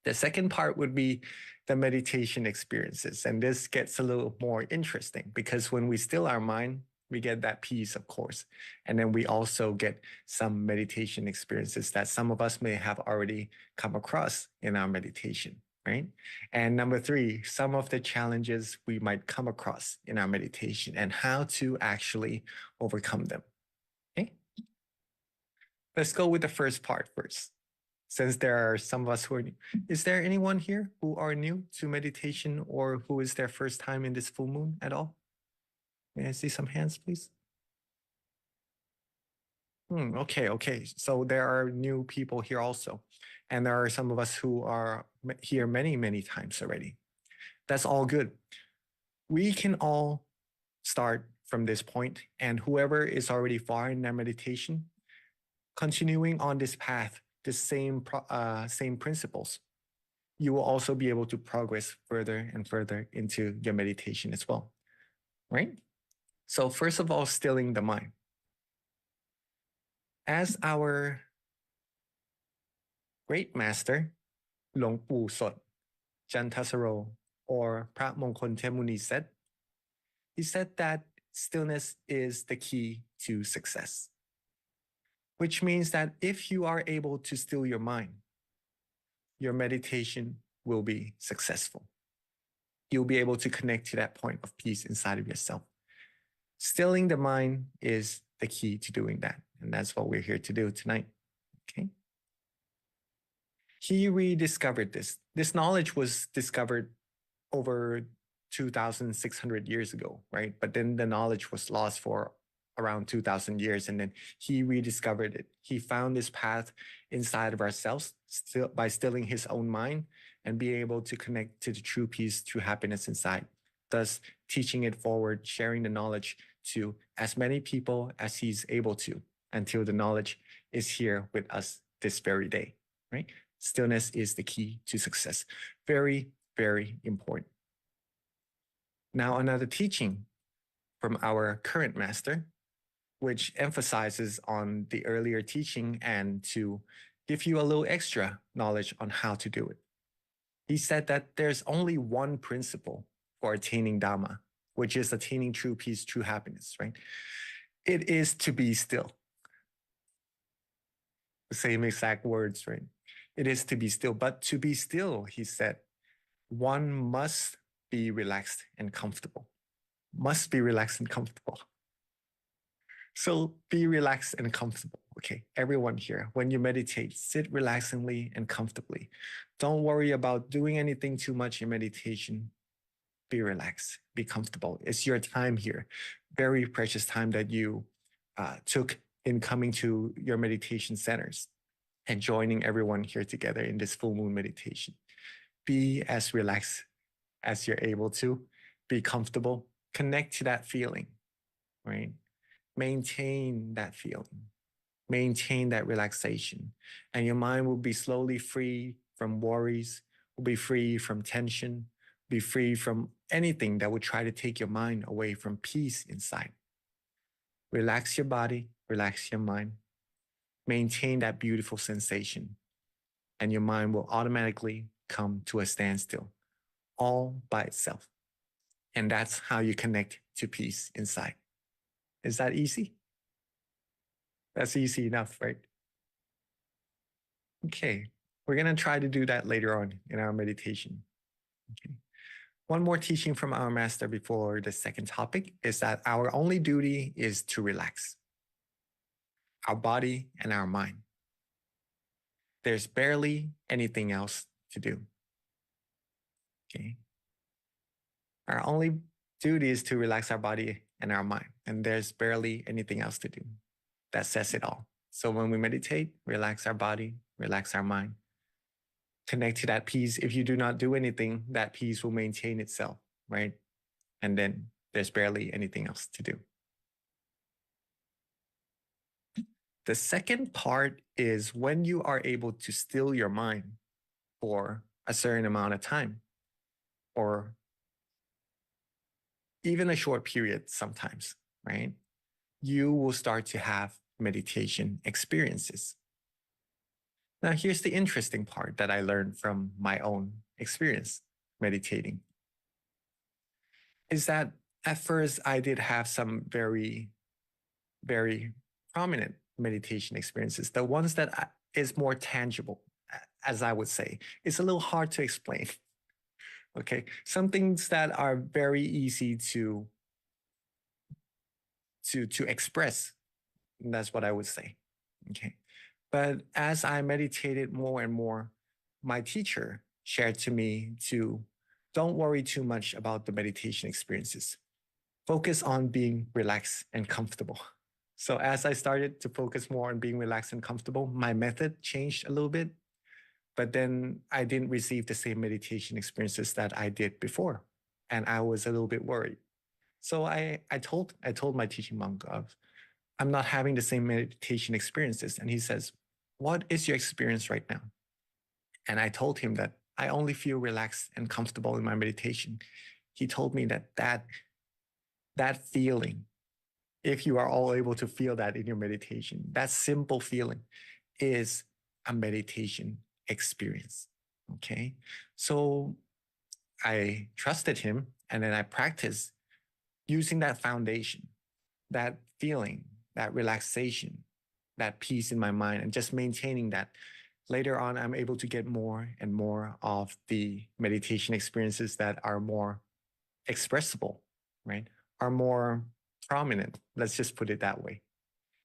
The second part would be the meditation experiences. And this gets a little more interesting because when we still our mind, we get that peace, of course. And then we also get some meditation experiences that some of us may have already come across in our meditation, right? And number 3, some of the challenges we might come across in our meditation and how to actually overcome them. Okay. Let's go with the first part first. Since there are some of us who are new. Is there anyone here who are new to meditation or who is their first time in this full moon at all? May I see some hands, please? Okay. So there are new people here also. And there are some of us who are here many, many times already. That's all good. We can all start from this point, and whoever is already far in their meditation, continuing on this path, the same principles, you will also be able to progress further and further into your meditation as well, right? So first of all, stilling the mind. As our great master, หลวงปู่สด Jantasaro, or Prat Mongkol Temuni said, he said that stillness is the key to success. Which means that if you are able to still your mind, your meditation will be successful. You'll be able to connect to that point of peace inside of yourself. Stilling the mind is the key to doing that. And that's what we're here to do tonight. Okay. He rediscovered this. This knowledge was discovered over 2,600 years ago, right? But then the knowledge was lost for around 2,000 years, and then he rediscovered it. He found this path inside of ourselves by stilling his own mind and being able to connect to the true peace, true happiness inside, thus teaching it forward, sharing the knowledge to as many people as he's able to until the knowledge is here with us this very day, right? Stillness is the key to success. Very, very important. Now, another teaching from our current master, which emphasizes on the earlier teaching and to give you a little extra knowledge on how to do it. He said that there's only one principle for attaining Dhamma, which is attaining true peace, true happiness, right? It is to be still. The same exact words, right? It is to be still. But to be still, he said, one must be relaxed and comfortable. Must be relaxed and comfortable. So be relaxed and comfortable. Okay, everyone here, when you meditate, sit relaxingly and comfortably. Don't worry about doing anything too much in meditation. be relaxed, be comfortable. It's your time here, very precious time that you took in coming to your meditation centers and joining everyone here together in this full moon meditation. Be as relaxed as you're able to, be comfortable, connect to that feeling, right? Maintain that feeling, maintain that relaxation, and your mind will be slowly free from worries, will be free from tension, be free from anything that would try to take your mind away from peace inside. Relax your body, relax your mind, maintain that beautiful sensation, and your mind will automatically come to a standstill all by itself. And that's how you connect to peace inside. Is that easy? That's easy enough, right? Okay, we're going to try to do that later on in our meditation. Okay. One more teaching from our master before the second topic is that our only duty is to relax our body and our mind. There's barely anything else to do. Okay. Our only duty is to relax our body and our mind, and there's barely anything else to do. That says it all. So when we meditate, relax our body, relax our mind, connect to that peace. If you do not do anything, that peace will maintain itself, right? And then there's barely anything else to do. The second part is when you are able to still your mind for a certain amount of time, or even a short period sometimes, right? You will start to have meditation experiences. Now, here's the interesting part that I learned from my own experience meditating, is that at first I did have some very, very prominent meditation experiences. The ones that is more tangible, as I would say. It's a little hard to explain. Okay, some things that are very easy to express. That's what I would say. Okay, but as I meditated more and more, my teacher shared to me to don't worry too much about the meditation experiences. Focus on being relaxed and comfortable. So as I started to focus more on being relaxed and comfortable, my method changed a little bit, but then I didn't receive the same meditation experiences that I did before. And I was a little bit worried. So I told my teaching monk of, I'm not having the same meditation experiences. And he says, what is your experience right now? And I told him that I only feel relaxed and comfortable in my meditation. He told me that feeling, if you are all able to feel that in your meditation, that simple feeling is a meditation experience. Okay. So I trusted him, and then I practiced using that foundation, that feeling, that relaxation, that peace in my mind, and just maintaining that. Later on, I'm able to get more and more of the meditation experiences that are more expressible, right? Are more prominent. Let's just put it that way.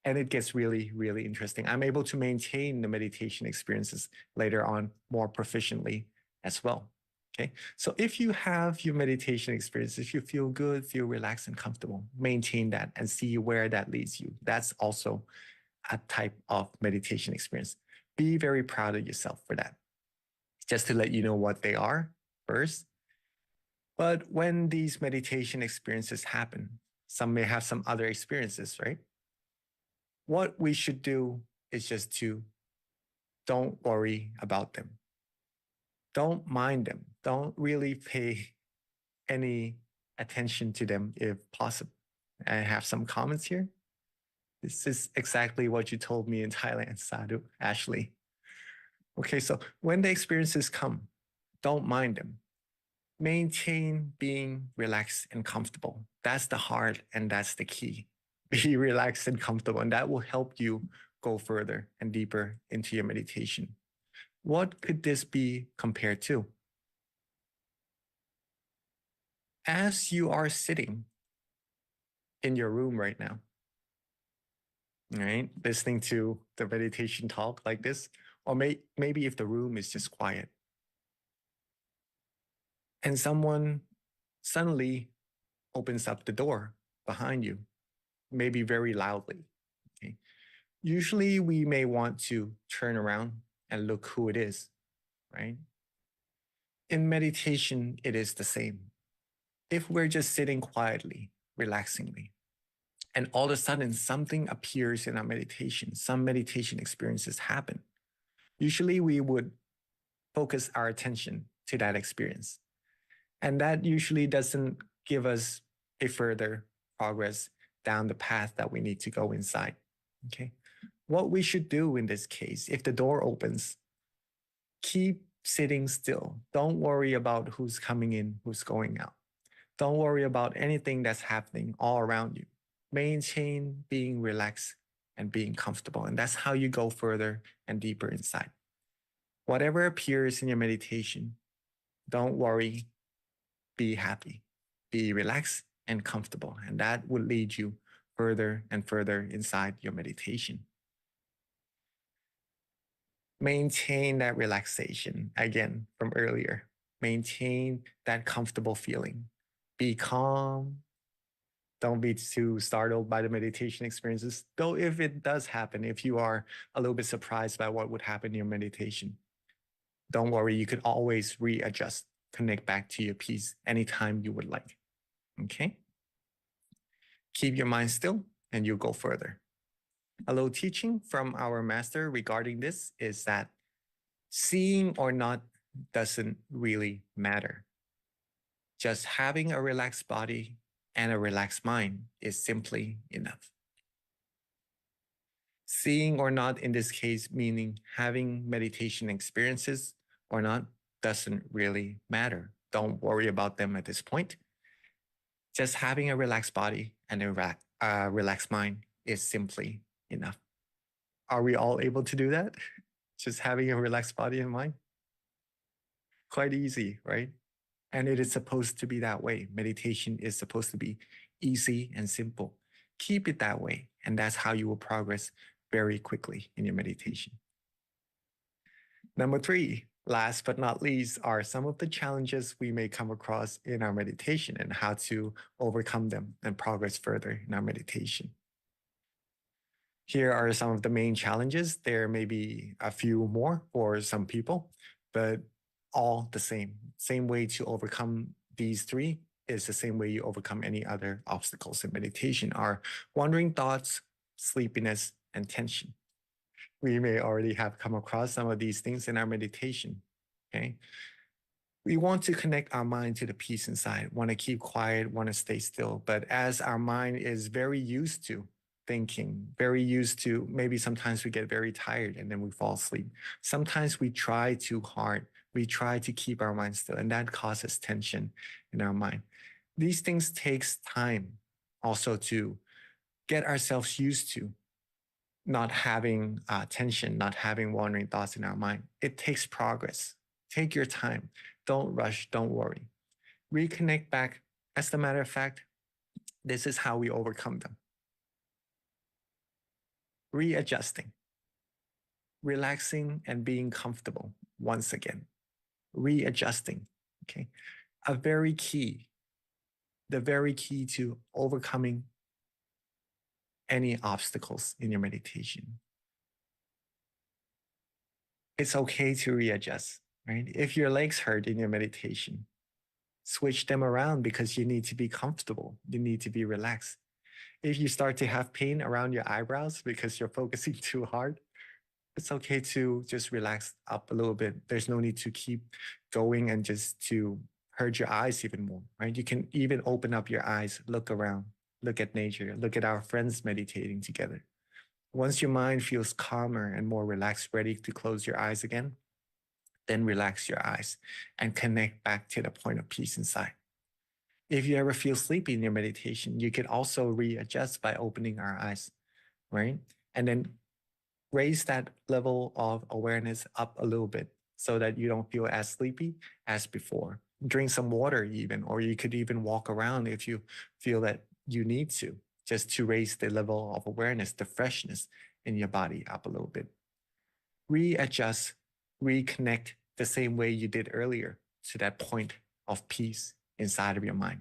And it gets really, really interesting. I'm able to maintain the meditation experiences later on more proficiently as well. Okay. So if you have your meditation experience, if you feel good, feel relaxed and comfortable, maintain that and see where that leads you. That's also a type of meditation experience. Be very proud of yourself for that. Just to let you know what they are first. But when these meditation experiences happen, some may have some other experiences, right? What we should do is just to don't worry about them. Don't mind them. Don't really pay any attention to them if possible. I have some comments here. This is exactly what you told me in Thailand, Sadhu, Ashley. Okay, so when the experiences come, don't mind them. Maintain being relaxed and comfortable. That's the heart and that's the key. Be relaxed and comfortable, and that will help you go further and deeper into your meditation. What could this be compared to? As you are sitting in your room right now, right, listening to the meditation talk like this, or maybe if the room is just quiet, and someone suddenly opens up the door behind you, maybe very loudly. Okay. Usually we may want to turn around and look who it is, right? In meditation, it is the same. If we're just sitting quietly, relaxingly, and all of a sudden something appears in our meditation, some meditation experiences happen, usually we would focus our attention to that experience. And that usually doesn't give us a further progress down the path that we need to go inside. Okay. What we should do in this case, if the door opens, keep sitting still. Don't worry about who's coming in, who's going out. Don't worry about anything that's happening all around you. Maintain being relaxed and being comfortable. And that's how you go further and deeper inside. Whatever appears in your meditation, don't worry, be happy, be relaxed and comfortable. And that will lead you further and further inside your meditation. Maintain that relaxation again from earlier. Maintain that comfortable feeling. Be calm. Don't be too startled by the meditation experiences. Though if it does happen, if you are a little bit surprised by what would happen in your meditation, don't worry, you could always readjust, connect back to your peace anytime you would like. Okay? Keep your mind still and you'll go further. A little teaching from our master regarding this is that seeing or not doesn't really matter. Just having a relaxed body and a relaxed mind is simply enough. Seeing or not in this case, meaning having meditation experiences or not, doesn't really matter. Don't worry about them at this point. Just having a relaxed body and a relaxed mind is simply enough. Are we all able to do that? Just having a relaxed body and mind? Quite easy, right? And it is supposed to be that way. Meditation is supposed to be easy and simple. Keep it that way. And that's how you will progress very quickly in your meditation. Number 3, last but not least, are some of the challenges we may come across in our meditation and how to overcome them and progress further in our meditation. Here are some of the main challenges. There may be a few more for some people, but all the same. Same way to overcome these 3 is the same way you overcome any other obstacles in meditation are wandering thoughts, sleepiness, and tension. We may already have come across some of these things in our meditation, okay? We want to connect our mind to the peace inside, want to keep quiet, want to stay still. But as our mind is very used to thinking, very used to, maybe sometimes we get very tired and then we fall asleep. Sometimes we try too hard. We try to keep our mind still, and that causes tension in our mind. These things takes time also to get ourselves used to not having tension, not having wandering thoughts in our mind. It takes progress. Take your time. Don't rush. Don't worry. Reconnect back. As a matter of fact, this is how we overcome them. Readjusting, relaxing and being comfortable once again. Readjusting, okay? The very key to overcoming any obstacles in your meditation. It's okay to readjust, right? If your legs hurt in your meditation, switch them around because you need to be comfortable. You need to be relaxed. If you start to have pain around your eyebrows because you're focusing too hard, it's okay to just relax up a little bit. There's no need to keep going and just to hurt your eyes even more, right? You can even open up your eyes, look around, look at nature, look at our friends meditating together. Once your mind feels calmer and more relaxed, ready to close your eyes again, then relax your eyes and connect back to the point of peace inside. If you ever feel sleepy in your meditation, you could also readjust by opening our eyes, right? And then raise that level of awareness up a little bit so that you don't feel as sleepy as before. Drink some water even, or you could even walk around if you feel that you need to, just to raise the level of awareness, the freshness in your body up a little bit. Readjust, reconnect the same way you did earlier to that point of peace inside of your mind.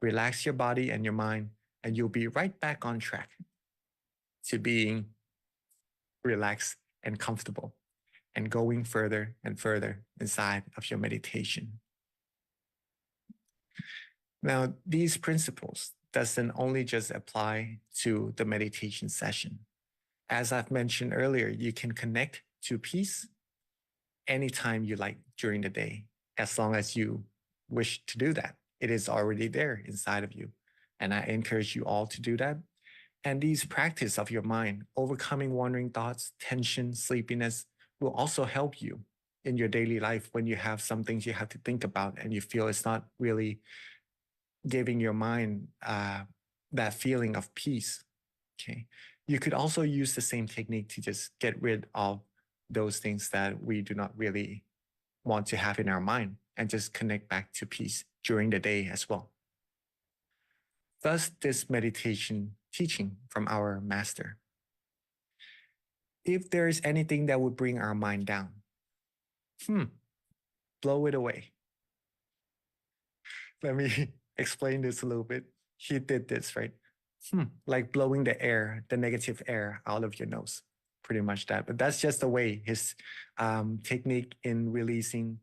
Relax your body and your mind, and you'll be right back on track to being relaxed and comfortable and going further and further inside of your meditation. Now, these principles doesn't only just apply to the meditation session. As I've mentioned earlier, you can connect to peace anytime you like during the day, as long as you wish to do that. It is already there inside of you. And I encourage you all to do that. And these practice of your mind, overcoming wandering thoughts, tension, sleepiness, will also help you in your daily life when you have some things you have to think about and you feel it's not really giving your mind that feeling of peace. Okay. You could also use the same technique to just get rid of those things that we do not really want to have in our mind and just connect back to peace during the day as well. Thus, this meditation teaching from our master. If there is anything that would bring our mind down, blow it away. Let me explain this a little bit. He did this, right? Like blowing the air, the negative air out of your nose, pretty much that. But that's just the way his technique in releasing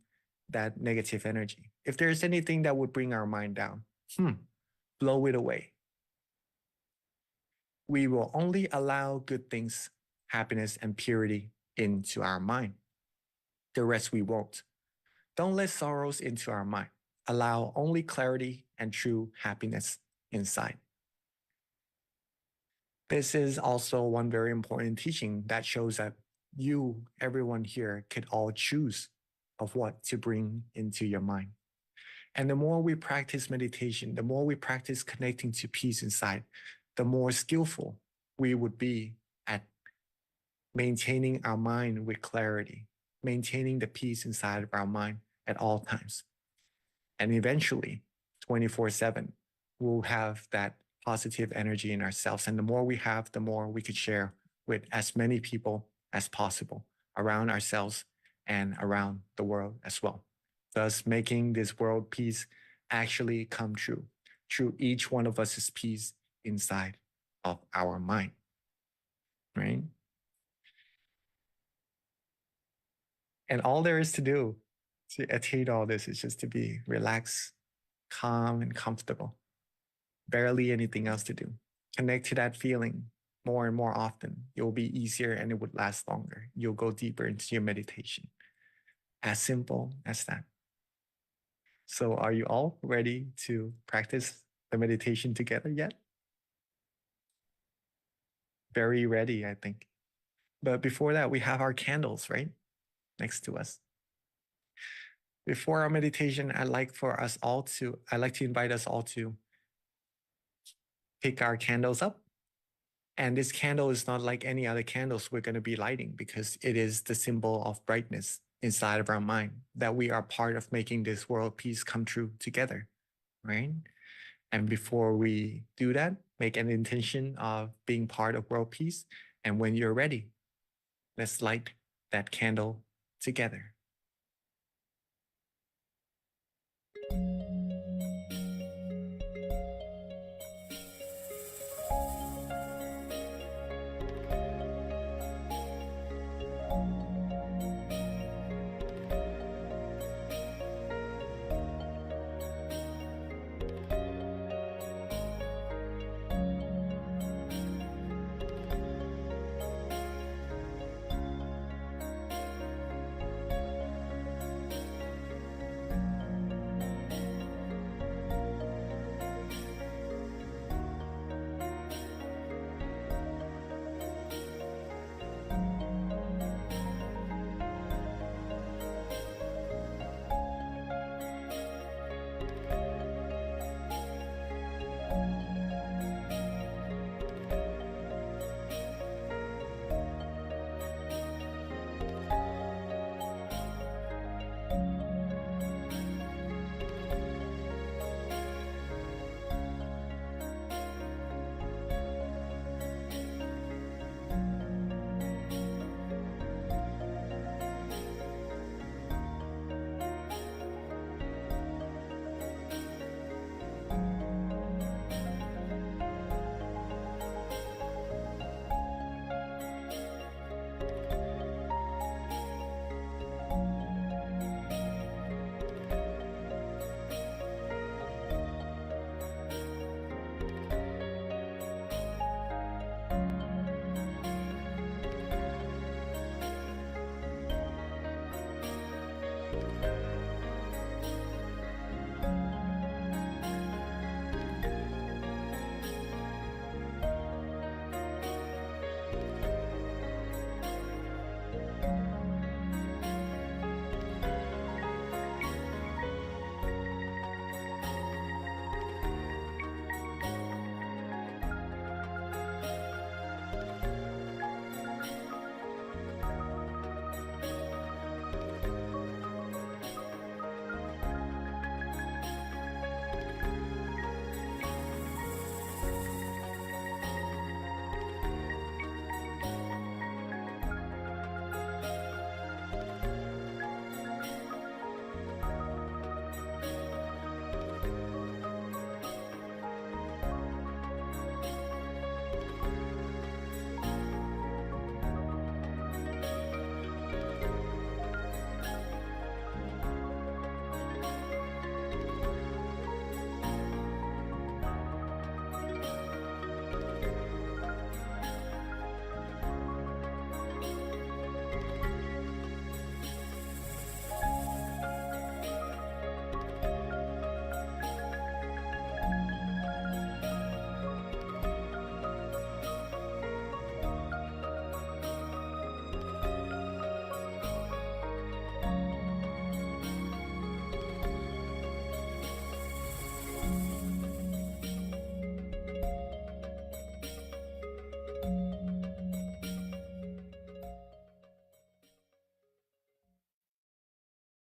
that negative energy. If there's anything that would bring our mind down, blow it away. We will only allow good things, happiness, and purity into our mind. The rest we won't. Don't let sorrows into our mind. Allow only clarity and true happiness inside. This is also one very important teaching that shows that you, everyone here, could all choose of what to bring into your mind. And the more we practice meditation, the more we practice connecting to peace inside, the more skillful we would be at maintaining our mind with clarity, maintaining the peace inside of our mind at all times. And eventually, 24/7, we'll have that positive energy in ourselves. And the more we have, the more we could share with as many people as possible around ourselves and around the world as well. Thus, making this world peace actually come true through each one of us' peace inside of our mind, right? And all there is to do to attain all this is just to be relaxed, calm, and comfortable. Barely anything else to do. Connect to that feeling more and more often. It will be easier and it would last longer. You'll go deeper into your meditation. As simple as that. So are you all ready to practice the meditation together yet? Very ready, I think. But before that, we have our candles, right? Next to us. Before our meditation, I'd like to invite us all to pick our candles up. And this candle is not like any other candles we're going to be lighting because it is the symbol of brightness inside of our mind, that we are part of making this world peace come true together, right? And before we do that, make an intention of being part of world peace. And when you're ready, let's light that candle together.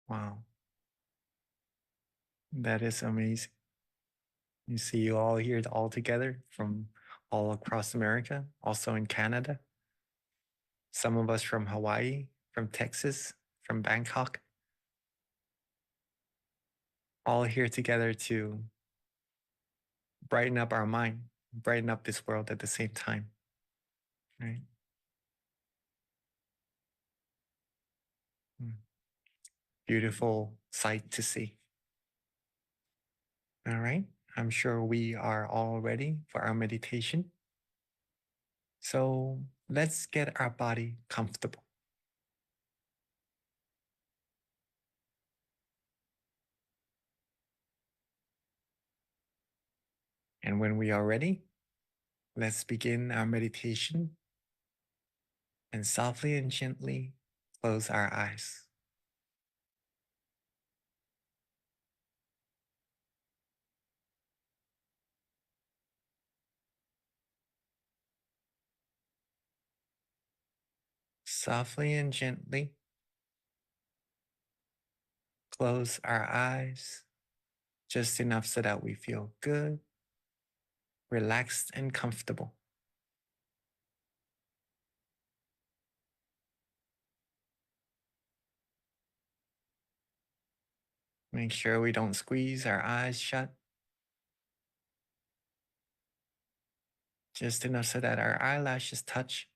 Wow. That is amazing. You see you all here all together from all across America, also in Canada. Some of us from Hawaii, from Texas, from Bangkok. All here together to brighten up our mind, brighten up this world at the same time. Right? Beautiful sight to see. All right. I'm sure we are all ready for our meditation. So let's get our body comfortable. And when we are ready, let's begin our meditation and softly and gently close our eyes. Softly and gently close our eyes, just enough so that we feel good, relaxed, and comfortable. Make sure we don't squeeze our eyes shut. Just enough so that our eyelashes touch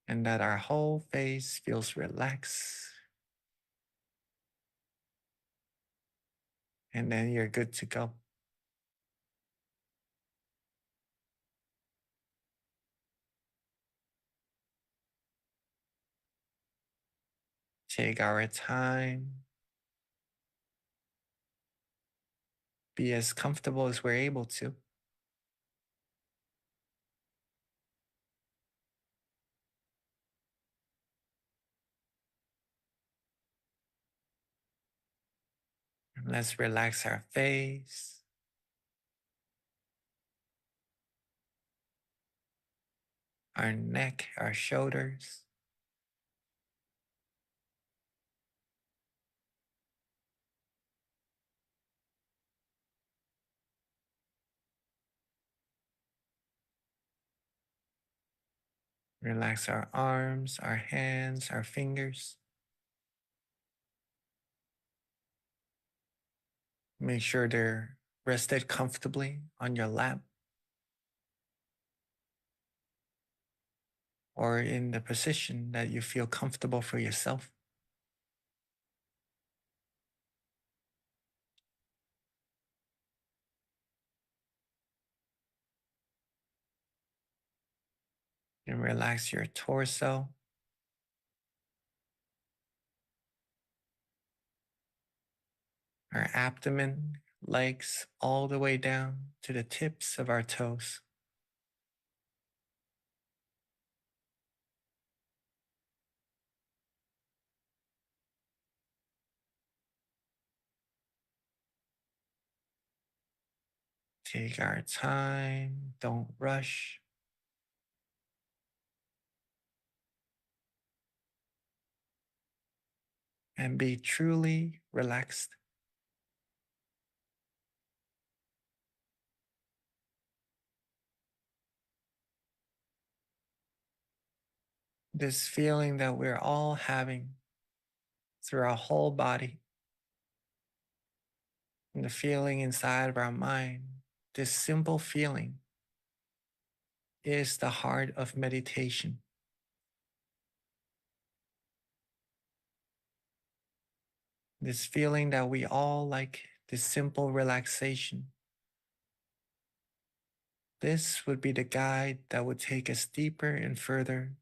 and that our whole face feels relaxed. And then you're good to go. Take our time. Be as comfortable as we're able to. And let's relax our face, our neck, our shoulders. Relax our arms, our hands, our fingers. Make sure they're rested comfortably on your lap or in the position that you feel comfortable for yourself. And relax your torso, our abdomen, legs, all the way down to the tips of our toes. Take our time, don't rush. And be truly relaxed. This feeling that we're all having through our whole body, and the feeling inside of our mind, this simple feeling is the heart of meditation. This feeling that we all like, this simple relaxation. This would be the guide that would take us deeper and further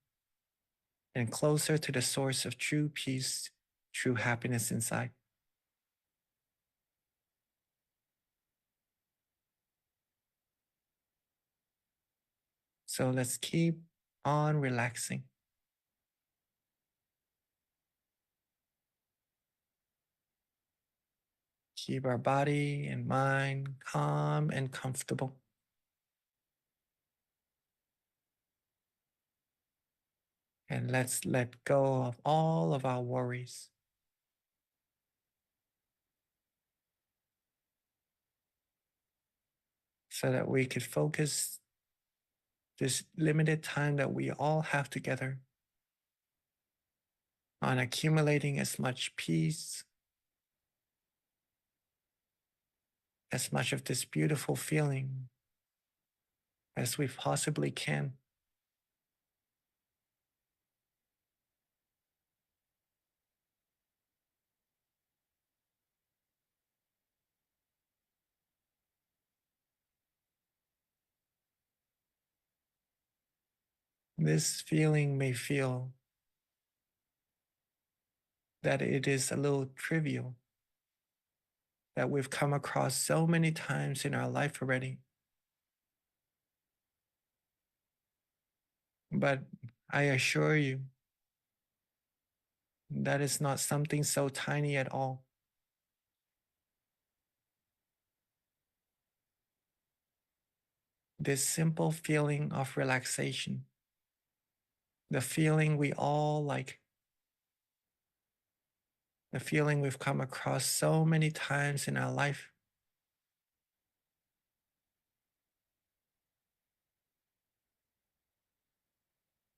and closer to the source of true peace, true happiness inside. So let's keep on relaxing. Keep our body and mind calm and comfortable. And let's let go of all of our worries. So that we could focus this limited time that we all have together on accumulating as much peace, as much of this beautiful feeling as we possibly can. This feeling may feel that it is a little trivial, that we've come across so many times in our life already. But I assure you, that is not something so tiny at all. This simple feeling of relaxation, the feeling we all like, the feeling we've come across so many times in our life.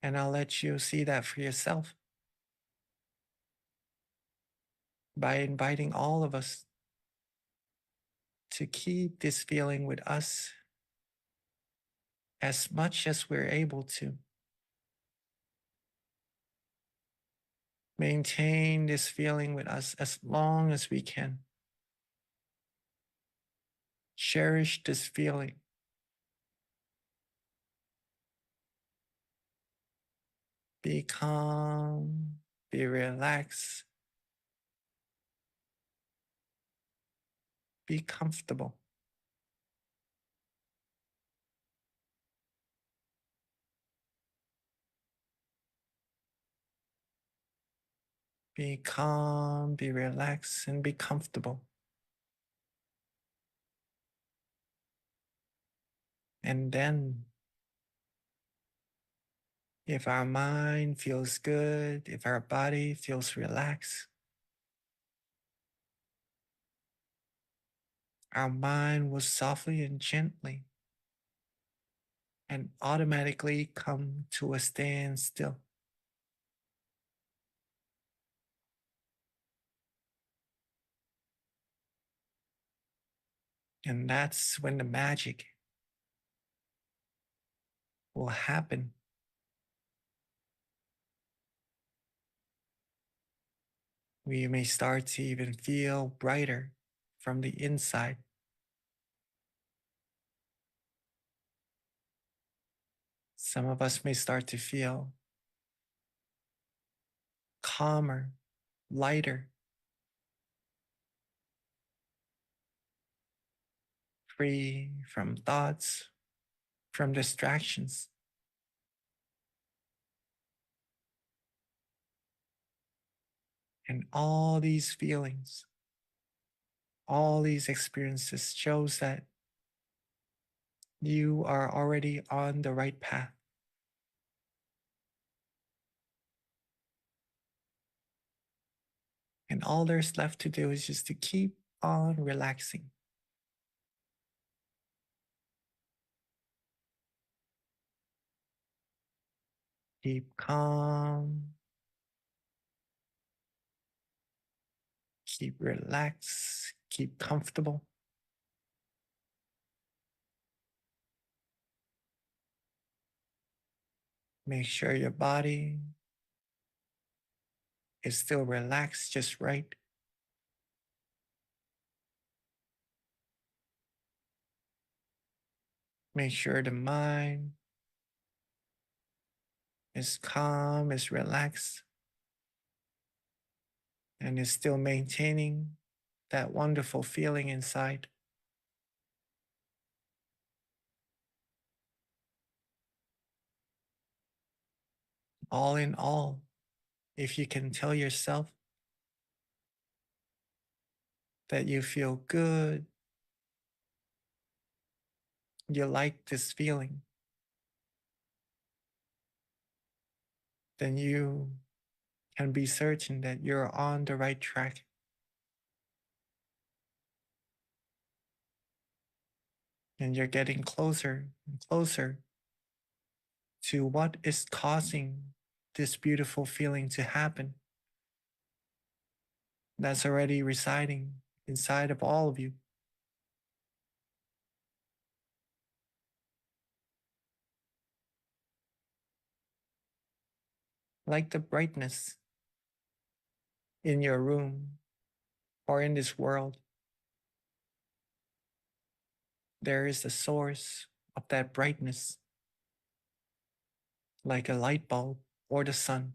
And I'll let you see that for yourself by inviting all of us to keep this feeling with us as much as we're able to. Maintain this feeling with us as long as we can. Cherish this feeling. Be calm, be relaxed, be comfortable. Be calm, be relaxed, and be comfortable. And then, if our mind feels good, if our body feels relaxed, our mind will softly and gently and automatically come to a standstill. And that's when the magic will happen. We may start to even feel brighter from the inside. Some of us may start to feel calmer, lighter, free from thoughts, from distractions. And all these feelings, all these experiences shows that you are already on the right path. And all there's left to do is just to keep on relaxing. Keep calm. Keep relaxed. Keep comfortable. Make sure your body is still relaxed just right. Make sure the mind is calm, is relaxed, and is still maintaining that wonderful feeling inside. All in all, if you can tell yourself that you feel good, you like this feeling, then you can be certain that you're on the right track. And you're getting closer and closer to what is causing this beautiful feeling to happen that's already residing inside of all of you. Like the brightness in your room or in this world, there is a source of that brightness, like a light bulb or the sun.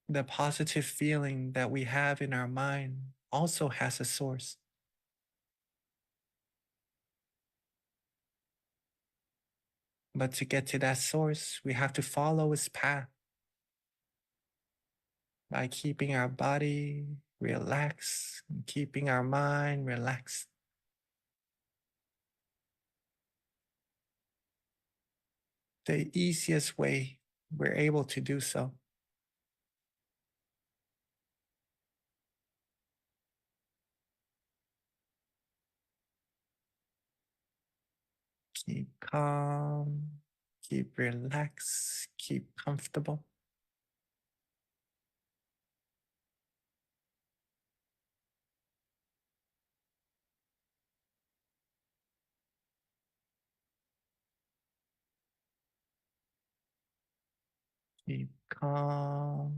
The positive feeling that we have in our mind also has a source. But to get to that source, we have to follow its path by keeping our body relaxed and keeping our mind relaxed. The easiest way we're able to do so keep calm, keep relaxed, keep comfortable. Keep calm,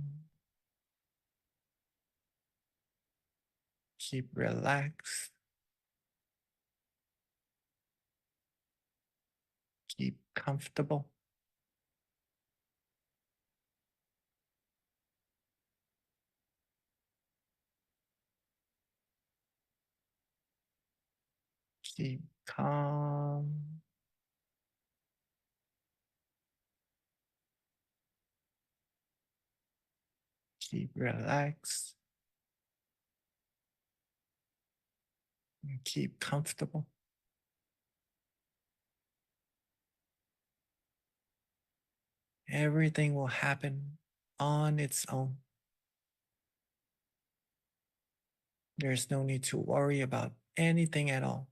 keep relaxed, keep comfortable. Keep calm, keep relaxed, and keep comfortable. Everything will happen on its own. There's no need to worry about anything at all.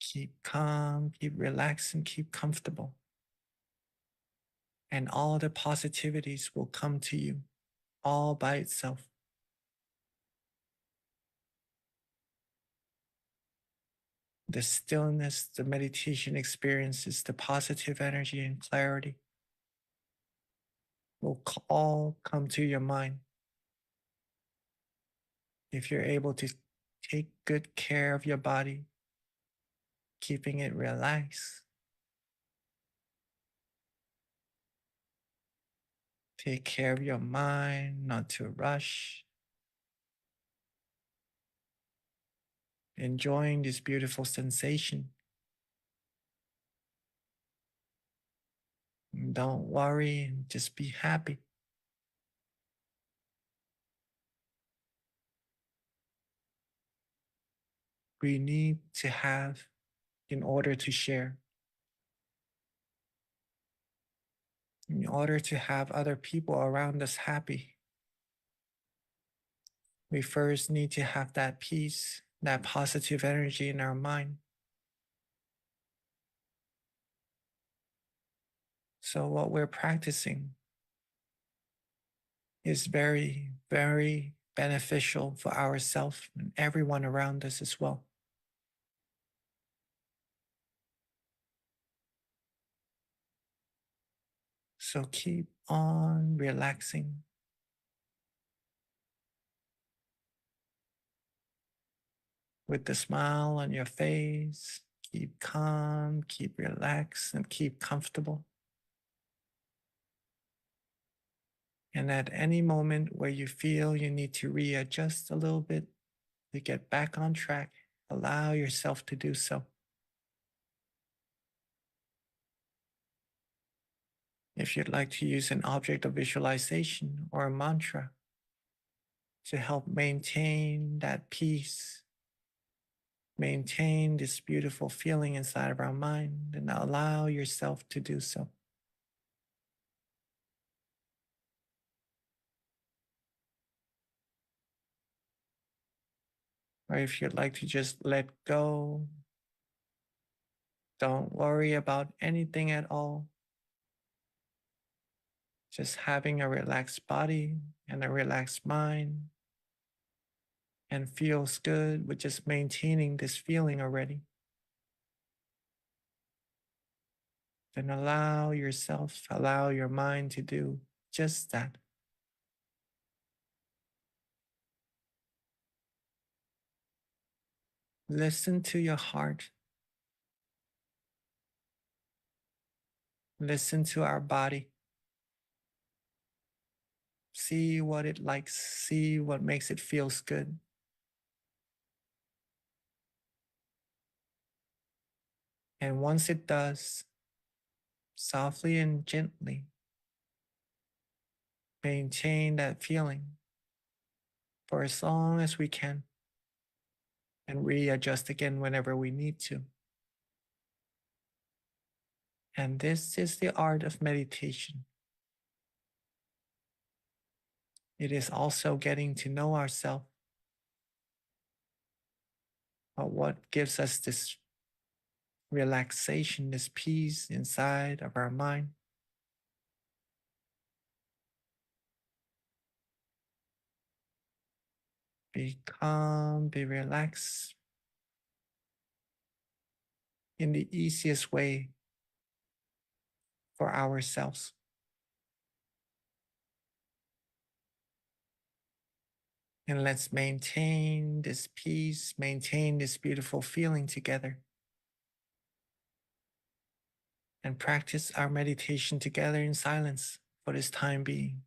Keep calm, keep relaxed, and keep comfortable. And all the positivities will come to you all by itself. The stillness, the meditation experiences, the positive energy and clarity will all come to your mind if you're able to take good care of your body, keeping it relaxed. Take care of your mind, not to rush. Enjoying this beautiful sensation. Don't worry, just be happy. We need to have in order to share. In order to have other people around us happy, we first need to have that peace, that positive energy in our mind. So what we're practicing is very, very beneficial for ourselves and everyone around us as well. So keep on relaxing. With the smile on your face, keep calm, keep relaxed, and keep comfortable. And at any moment where you feel you need to readjust a little bit to get back on track, allow yourself to do so. If you'd like to use an object of visualization or a mantra to help maintain that peace Maintain this beautiful feeling inside of our mind and allow yourself to do so. Or if you'd like to just let go, don't worry about anything at all. Just having a relaxed body and a relaxed mind and feels good with just maintaining this feeling already. Then allow yourself, allow your mind to do just that. Listen to your heart. Listen to our body. See what it likes, see what makes it feels good. And once it does, softly and gently, maintain that feeling for as long as we can and readjust again whenever we need to. And this is the art of meditation. It is also getting to know ourselves, but what gives us this relaxation, this peace inside of our mind. Be calm, be relaxed in the easiest way for ourselves. And let's maintain this peace, maintain this beautiful feeling together, and practice our meditation together in silence for this time being.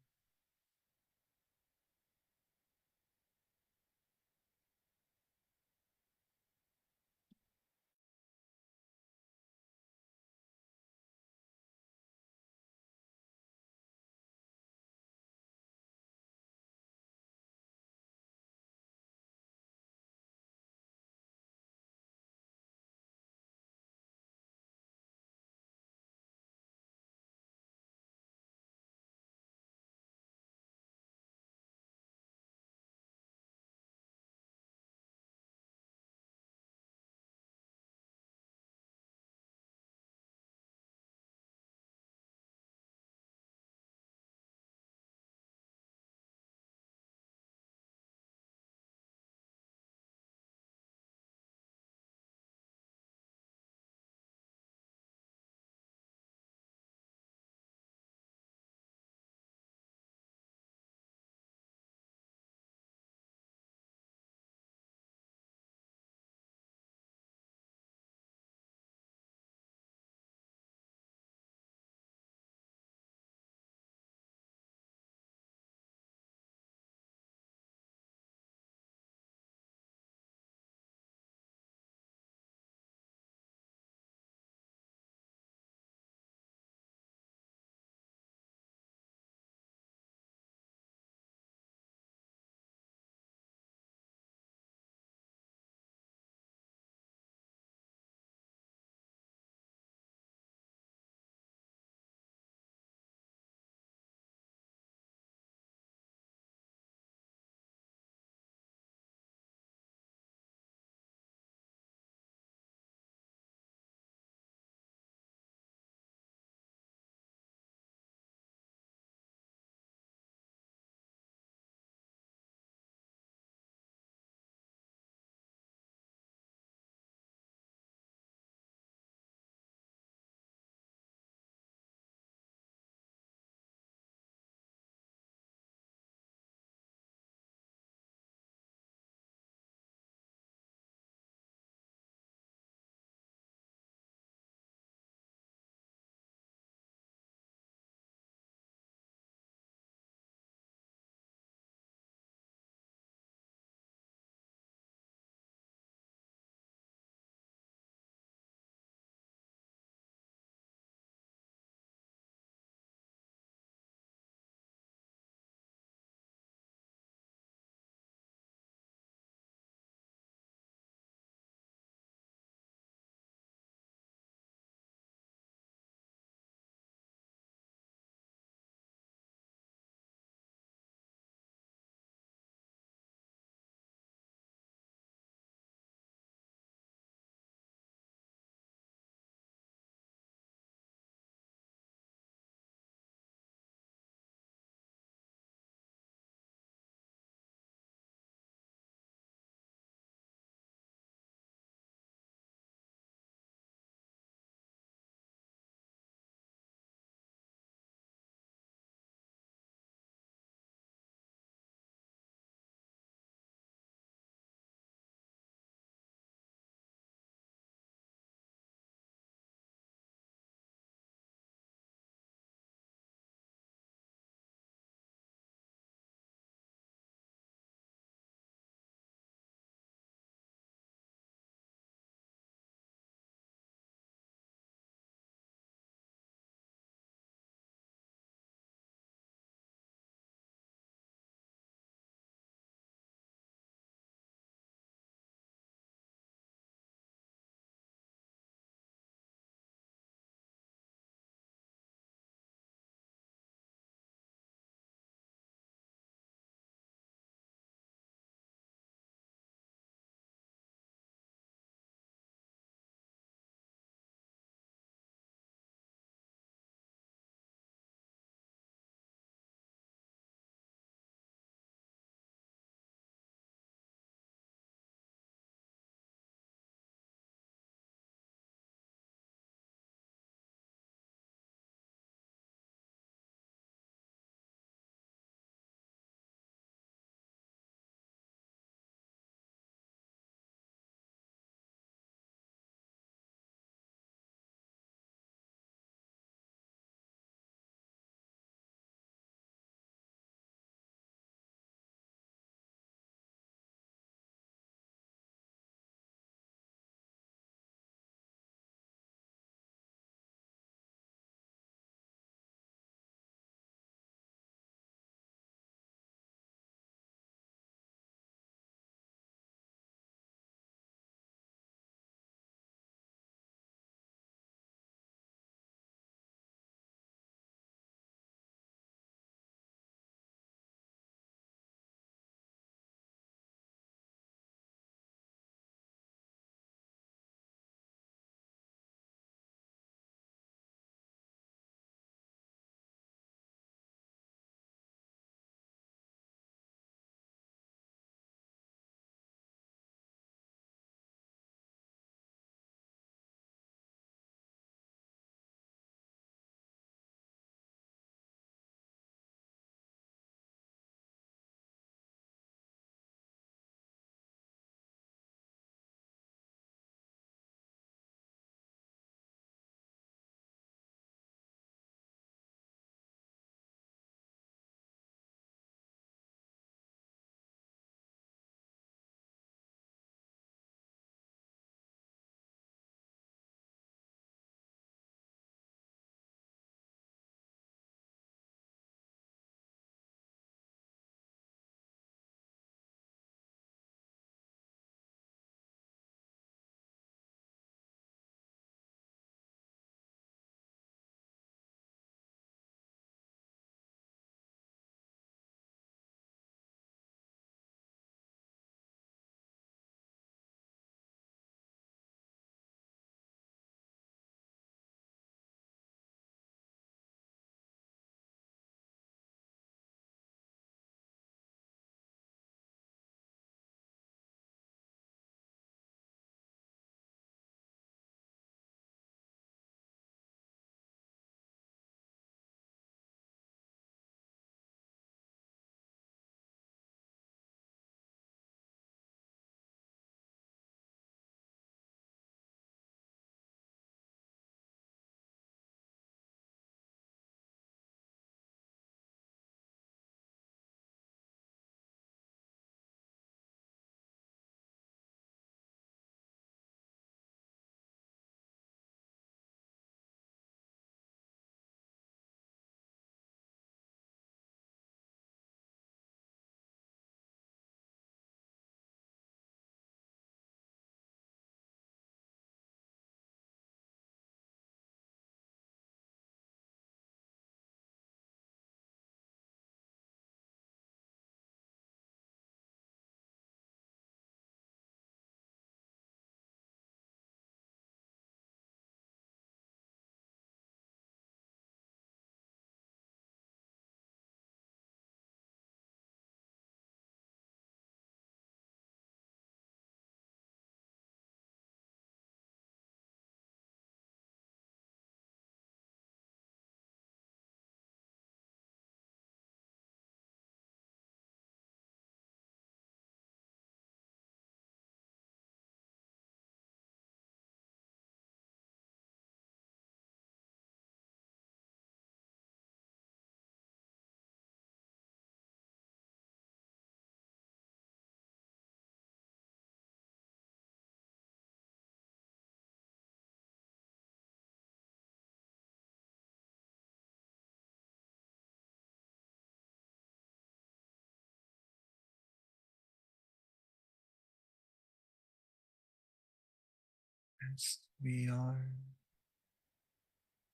As we are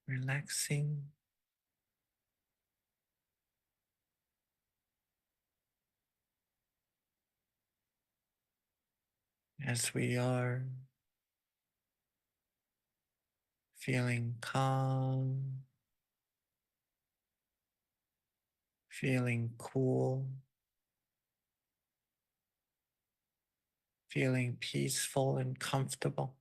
relaxing, as we are feeling calm, feeling cool, feeling peaceful and comfortable.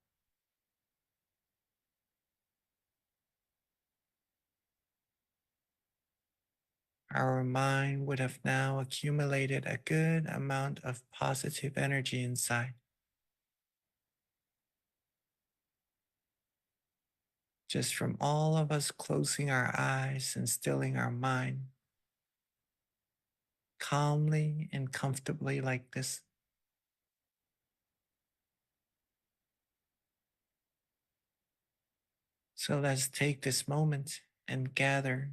Our mind would have now accumulated a good amount of positive energy inside. Just from all of us closing our eyes and stilling our mind calmly and comfortably like this. So let's take this moment and gather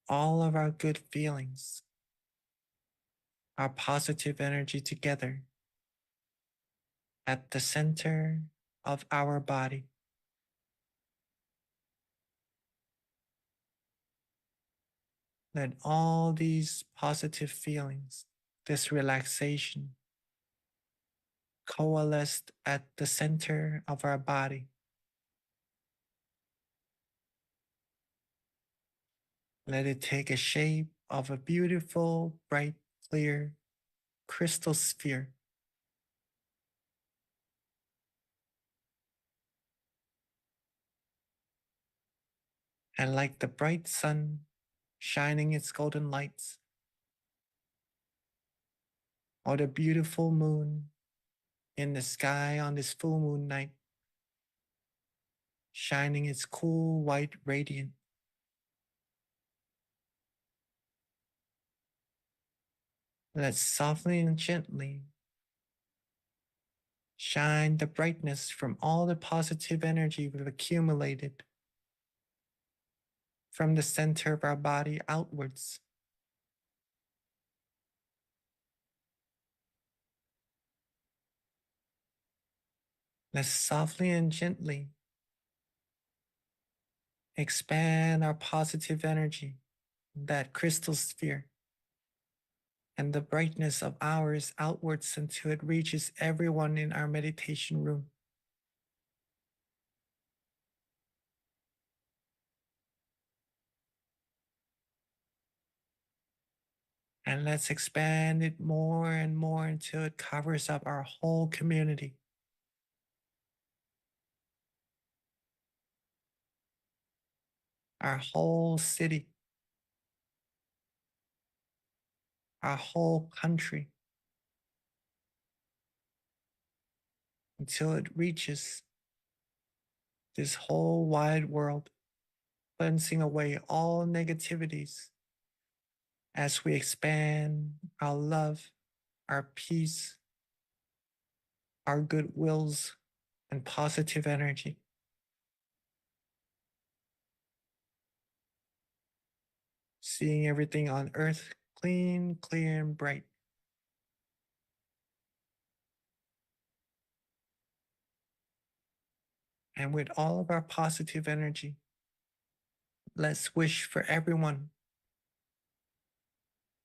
all of our good feelings, our positive energy together at the center of our body. Let all these positive feelings, this relaxation, coalesce at the center of our body. Let it take a shape of a beautiful, bright, clear crystal sphere. And like the bright sun shining its golden lights, or the beautiful moon in the sky on this full moon night, shining its cool white radiance. Let's softly and gently shine the brightness from all the positive energy we've accumulated from the center of our body outwards. Let's softly and gently expand our positive energy, that crystal sphere, and the brightness of ours outwards until it reaches everyone in our meditation room. And let's expand it more and more until it covers up our whole community. Our whole city, our whole country, until it reaches this whole wide world, cleansing away all negativities as we expand our love, our peace, our goodwills, and positive energy. Seeing everything on earth clean, clear, and bright. And with all of our positive energy, let's wish for everyone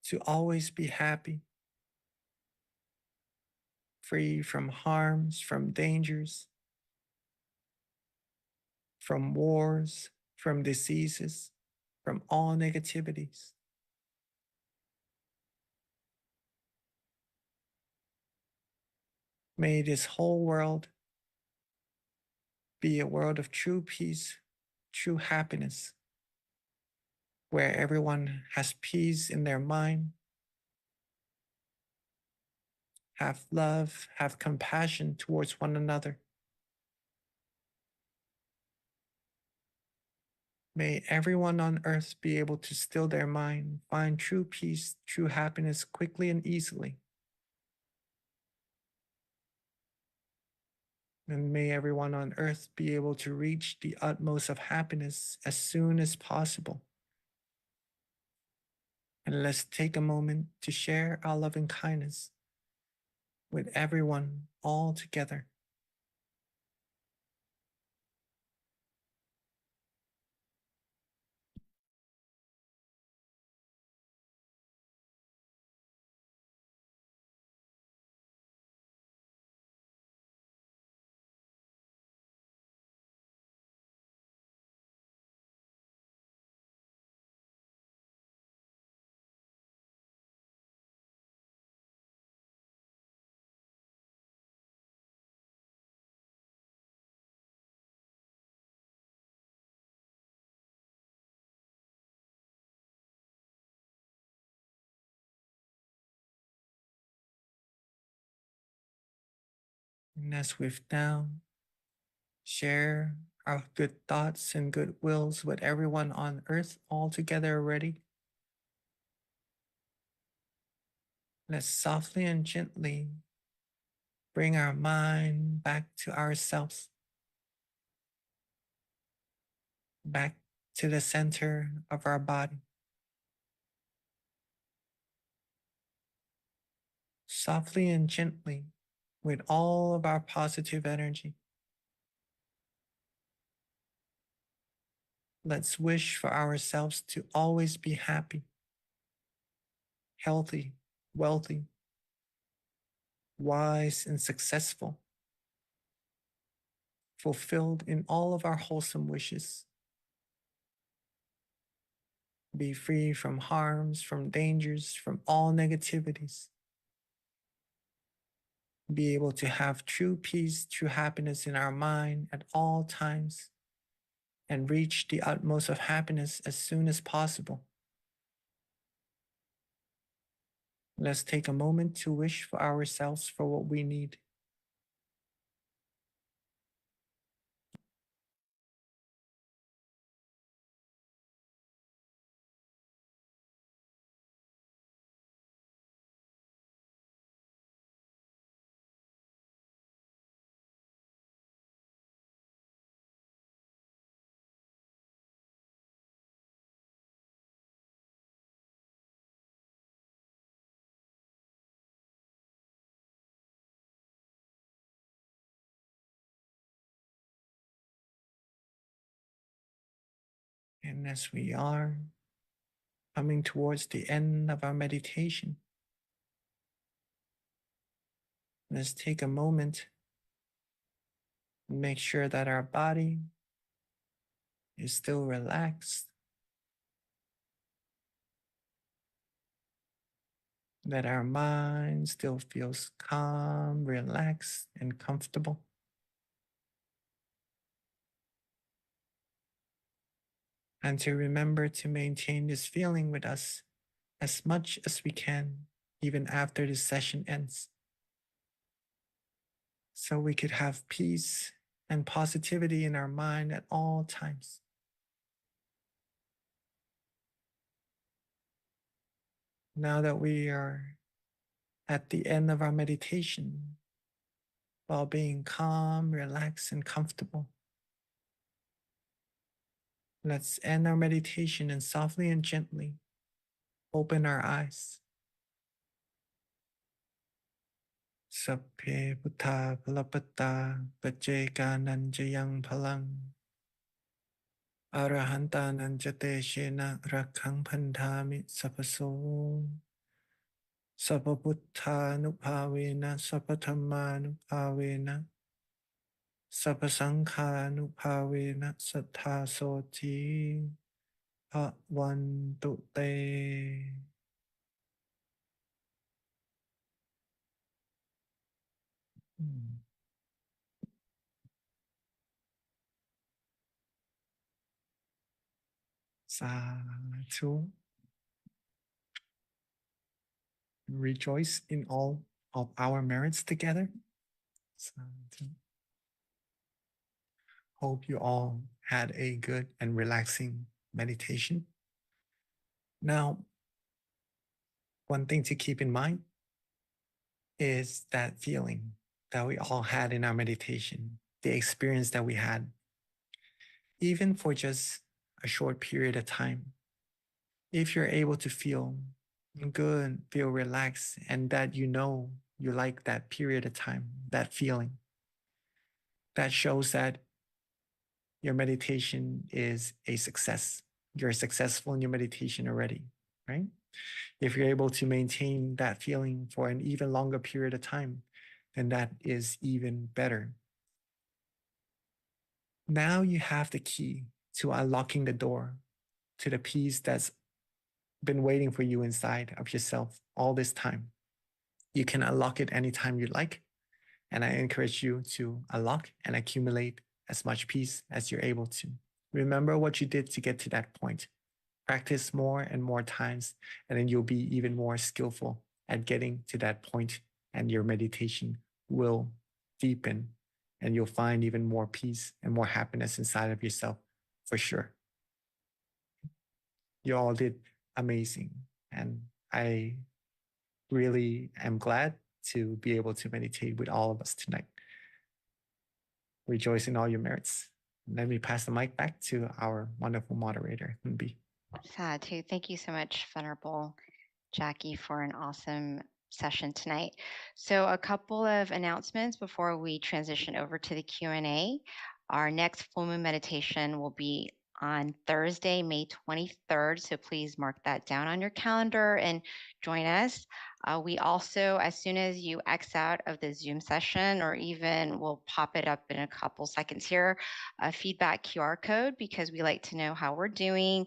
to always be happy, free from harms, from dangers, from wars, from diseases, from all negativities. May this whole world be a world of true peace, true happiness, where everyone has peace in their mind, have love, have compassion towards one another. May everyone on earth be able to still their mind, find true peace, true happiness quickly and easily. And may everyone on earth be able to reach the utmost of happiness as soon as possible. And let's take a moment to share our loving kindness with everyone all together. And as we've now share our good thoughts and good wills with everyone on earth all together already, let's softly and gently bring our mind back to ourselves, back to the center of our body. Softly and gently, with all of our positive energy, let's wish for ourselves to always be happy, healthy, wealthy, wise, and successful, fulfilled in all of our wholesome wishes. Be free from harms, from dangers, from all negativities. Be able to have true peace, true happiness in our mind at all times, and reach the utmost of happiness as soon as possible. Let's take a moment to wish for ourselves for what we need. And as we are coming towards the end of our meditation, let's take a moment and make sure that our body is still relaxed, that our mind still feels calm, relaxed, and comfortable. And to remember to maintain this feeling with us as much as we can, even after this session ends, so we could have peace and positivity in our mind at all times. Now that we are at the end of our meditation, while being calm, relaxed, and comfortable, let's end our meditation and softly and gently open our eyes. Sapphe Buddha Palapata Pajeka Nanjayang Palang Arahanta Nanjate Shena Rakhang Pandhami Sapaso Sapabuddha Nupavena Sapatama Nupavena Sapasangha Nupavena Sattha Soti Bhavantu Te. Sadhu. Rejoice in all of our merits together. Sadhu. Hope you all had a good and relaxing meditation. Now, one thing to keep in mind is that feeling that we all had in our meditation, the experience that we had, even for just a short period of time. If you're able to feel good, feel relaxed, and that you know you like that period of time, that feeling, that shows that your meditation is a success. You're successful in your meditation already, right? If you're able to maintain that feeling for an even longer period of time, then that is even better. Now you have the key to unlocking the door to the peace that's been waiting for you inside of yourself all this time. You can unlock it anytime you like. And I encourage you to unlock and accumulate as much peace as you're able to. Remember what you did to get to that point. Practice more and more times, and then you'll be even more skillful at getting to that point, and your meditation will deepen, and you'll find even more peace and more happiness inside of yourself, for sure. You all did amazing. And I really am glad to be able to meditate with all of us tonight. Rejoice in all your merits. Let me pass the mic back to our wonderful moderator, Hunbi. Sadhu, thank you so much, Venerable Jackie, for an awesome session tonight. So a couple of announcements before we transition over to the Q&A. Our next full moon meditation will be on Thursday, May 23rd. So please mark that down on your calendar and join us. We also, as soon as you X out of the Zoom session, or even we'll pop it up in a couple seconds here, a feedback QR code, because we like to know how we're doing.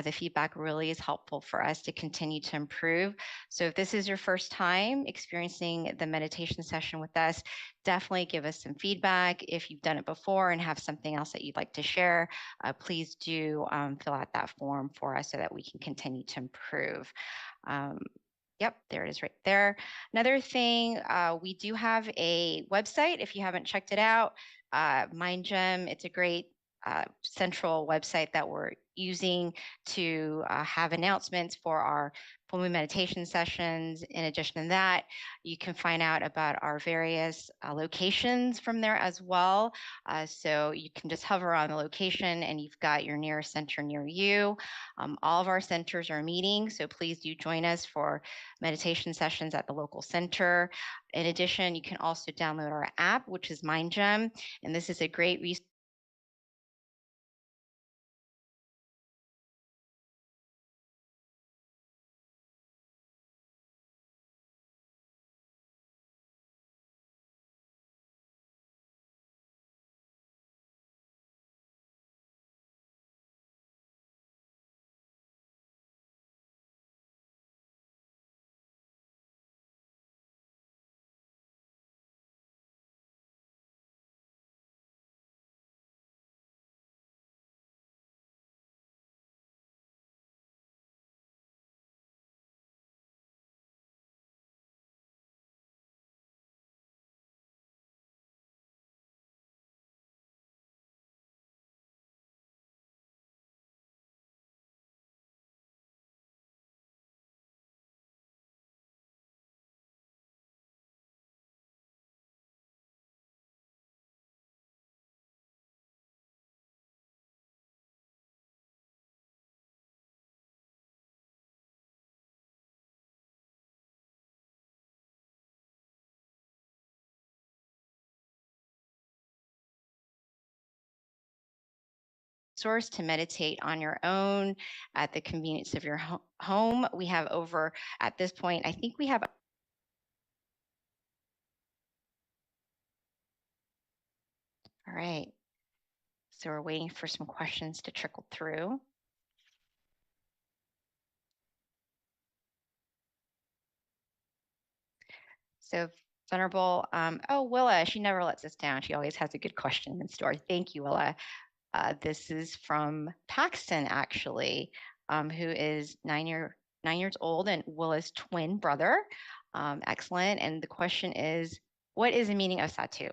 The feedback really is helpful for us to continue to improve. So if this is your first time experiencing the meditation session with us, definitely give us some feedback. If you've done it before and have something else that you'd like to share, please do fill out that form for us so that we can continue to improve. Yep, there it is right there. Another thing, we do have a website if you haven't checked it out, MindGem. It's a great central website that we're using to have announcements for our full moon meditation sessions. In addition to that, you can find out about our various locations from there as well. So you can just hover on the location and you've got your nearest center near you. All of our centers are meeting, so please do join us for meditation sessions at the local center. In addition, you can also download our app, which is MindGem, and this is a great resource to meditate on your own at the convenience of your home. We have over, at this point, I think we have all right. So we're waiting for some questions to trickle through. So Venerable, oh, Willa, she never lets us down. She always has a good question in store. Thank you, Willa. This is from Paxton, actually, who is 9 years old and Willa's twin brother. Excellent. And the question is, what is the meaning of Satu?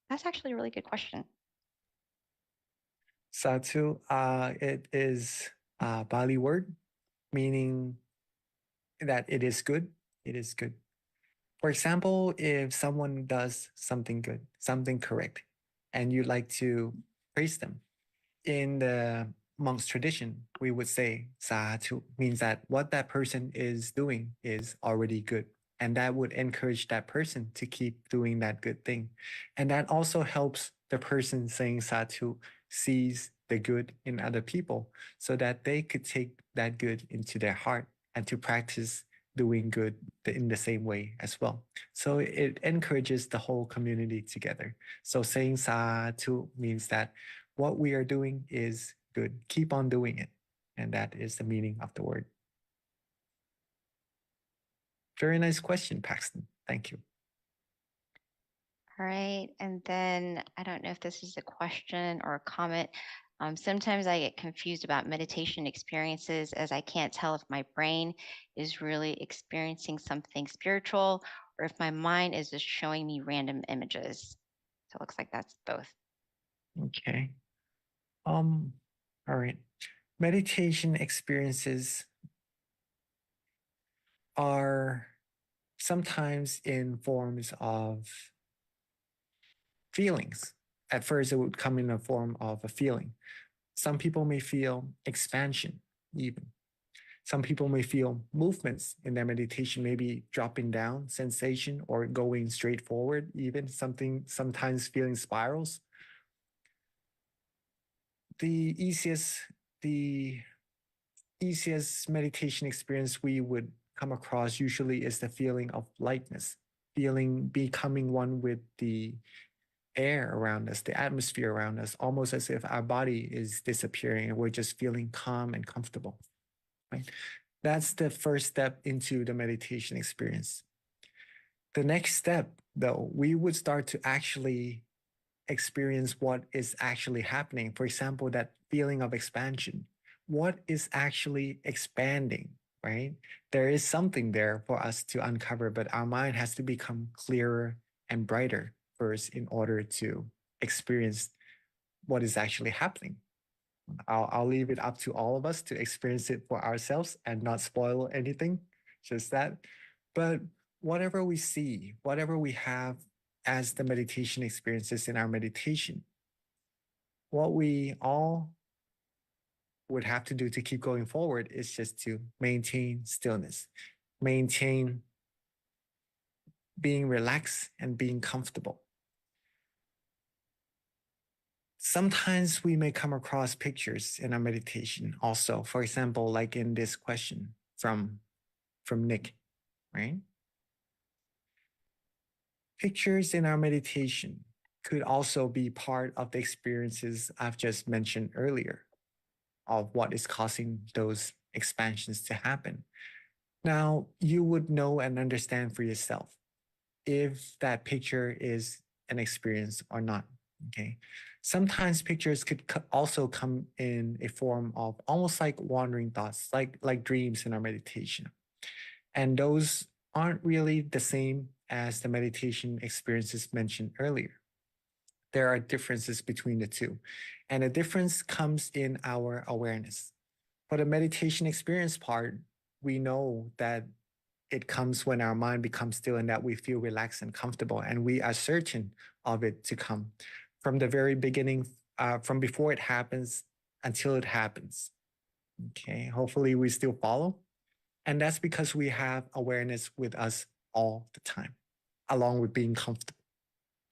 That's actually a really good question. Satu, it is a Bali word meaning that it is good. It is good. For example, if someone does something good, something correct, and you like to praise them, in the monk's tradition, we would say Satu means that what that person is doing is already good. And that would encourage that person to keep doing that good thing. And that also helps the person saying Satu sees the good in other people so that they could take that good into their heart and to practice doing good in the same way as well. So it encourages the whole community together. So saying Satu means that what we are doing is good. Keep on doing it. And that is the meaning of the word. Very nice question, Paxton. Thank you. All right. And then I don't know if this is a question or a comment. Sometimes I get confused about meditation experiences as I can't tell if my brain is really experiencing something spiritual or if my mind is just showing me random images. So it looks like that's both. Okay. All right. Meditation experiences are sometimes in forms of feelings. At first, it would come in a form of a feeling. Some people may feel expansion, even. Some people may feel movements in their meditation, maybe dropping down sensation or going straight forward, even sometimes feeling spirals. The easiest meditation experience we would come across usually is the feeling of lightness, feeling becoming one with the air around us, the atmosphere around us, almost as if our body is disappearing and we're just feeling calm and comfortable. Right? That's the first step into the meditation experience. The next step, though, we would start to actually experience what is actually happening. For example, that feeling of expansion. What is actually expanding, right? There is something there for us to uncover, but our mind has to become clearer and brighter first in order to experience what is actually happening. I'll leave it up to all of us to experience it for ourselves and not spoil anything, just that. But whatever we see, whatever we have as the meditation experiences in our meditation, what we all would have to do to keep going forward is just to maintain stillness, maintain being relaxed and being comfortable. Sometimes we may come across pictures in our meditation also. For example, like in this question from Nick, right? Pictures in our meditation could also be part of the experiences I've just mentioned earlier of what is causing those expansions to happen. Now, you would know and understand for yourself if that picture is an experience or not. Okay. Sometimes pictures could also come in a form of almost like wandering thoughts, like dreams in our meditation. And those aren't really the same as the meditation experiences mentioned earlier. There are differences between the two. And the difference comes in our awareness. For the meditation experience part, we know that it comes when our mind becomes still and that we feel relaxed and comfortable, and we are certain of it to come from the very beginning, from before it happens until it happens. Okay, hopefully we still follow. And that's because we have awareness with us all the time, along with being comfortable.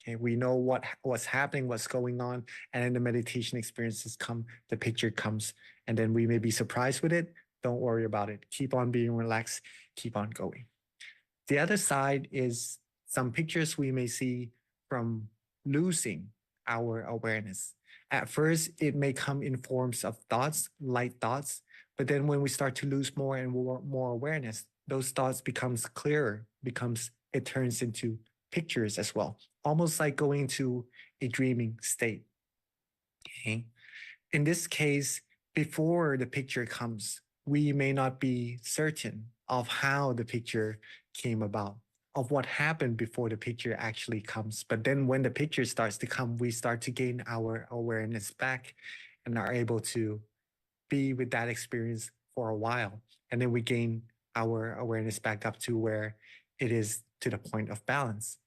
Okay, we know what's happening, what's going on, and then the meditation experiences come, the picture comes, and then we may be surprised with it. Don't worry about it. Keep on being relaxed, keep on going. The other side is some pictures we may see from losing our awareness. At first, it may come in forms of thoughts, light thoughts, but then when we start to lose more and more awareness, those thoughts becomes clearer, it turns into pictures as well, almost like going to a dreaming state. Okay. In this case, before the picture comes, we may not be certain of how the picture came about, of what happened before the picture actually comes. But then when the picture starts to come, we start to gain our awareness back and are able to be with that experience for a while. And then we gain our awareness back up to where it is to the point of balance.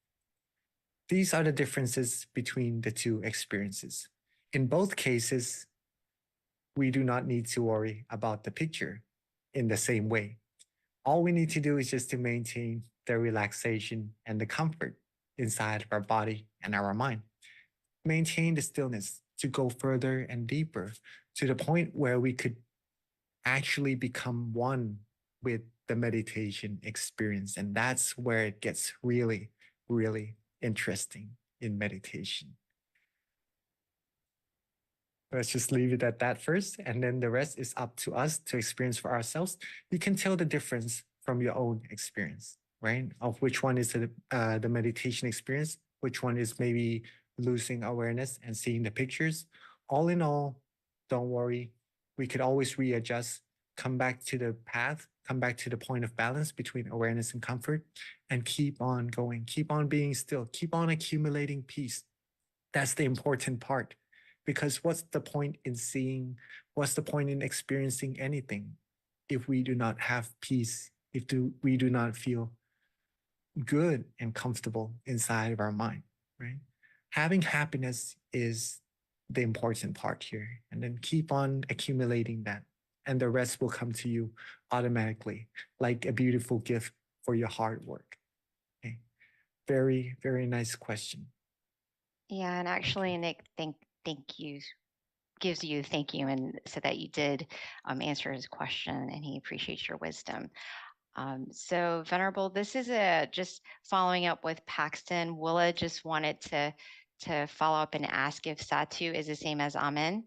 These are the differences between the two experiences. In both cases, we do not need to worry about the picture in the same way. All we need to do is just to maintain the relaxation and the comfort inside of our body and our mind. Maintain the stillness to go further and deeper to the point where we could actually become one with the meditation experience. And that's where it gets really, really interesting in meditation. Let's just leave it at that first, and then the rest is up to us to experience for ourselves. You can tell the difference from your own experience, right? Of which one is the meditation experience, which one is maybe losing awareness and seeing the pictures. All in all, don't worry. We could always readjust, come back to the path, come back to the point of balance between awareness and comfort, and keep on going, keep on being still, keep on accumulating peace. That's the important part. Because what's the point in seeing, what's the point in experiencing anything if we do not have peace, we do not feel good and comfortable inside of our mind, right? Having happiness is the important part here. And then keep on accumulating that. And the rest will come to you automatically, like a beautiful gift for your hard work. Okay. Very, very nice question. Yeah, and actually, Nick, thank you gives you thank you and so that you did answer his question and he appreciates your wisdom. So Venerable, this is just following up with Paxton. Willa just wanted to follow up and ask if Satu is the same as Amen.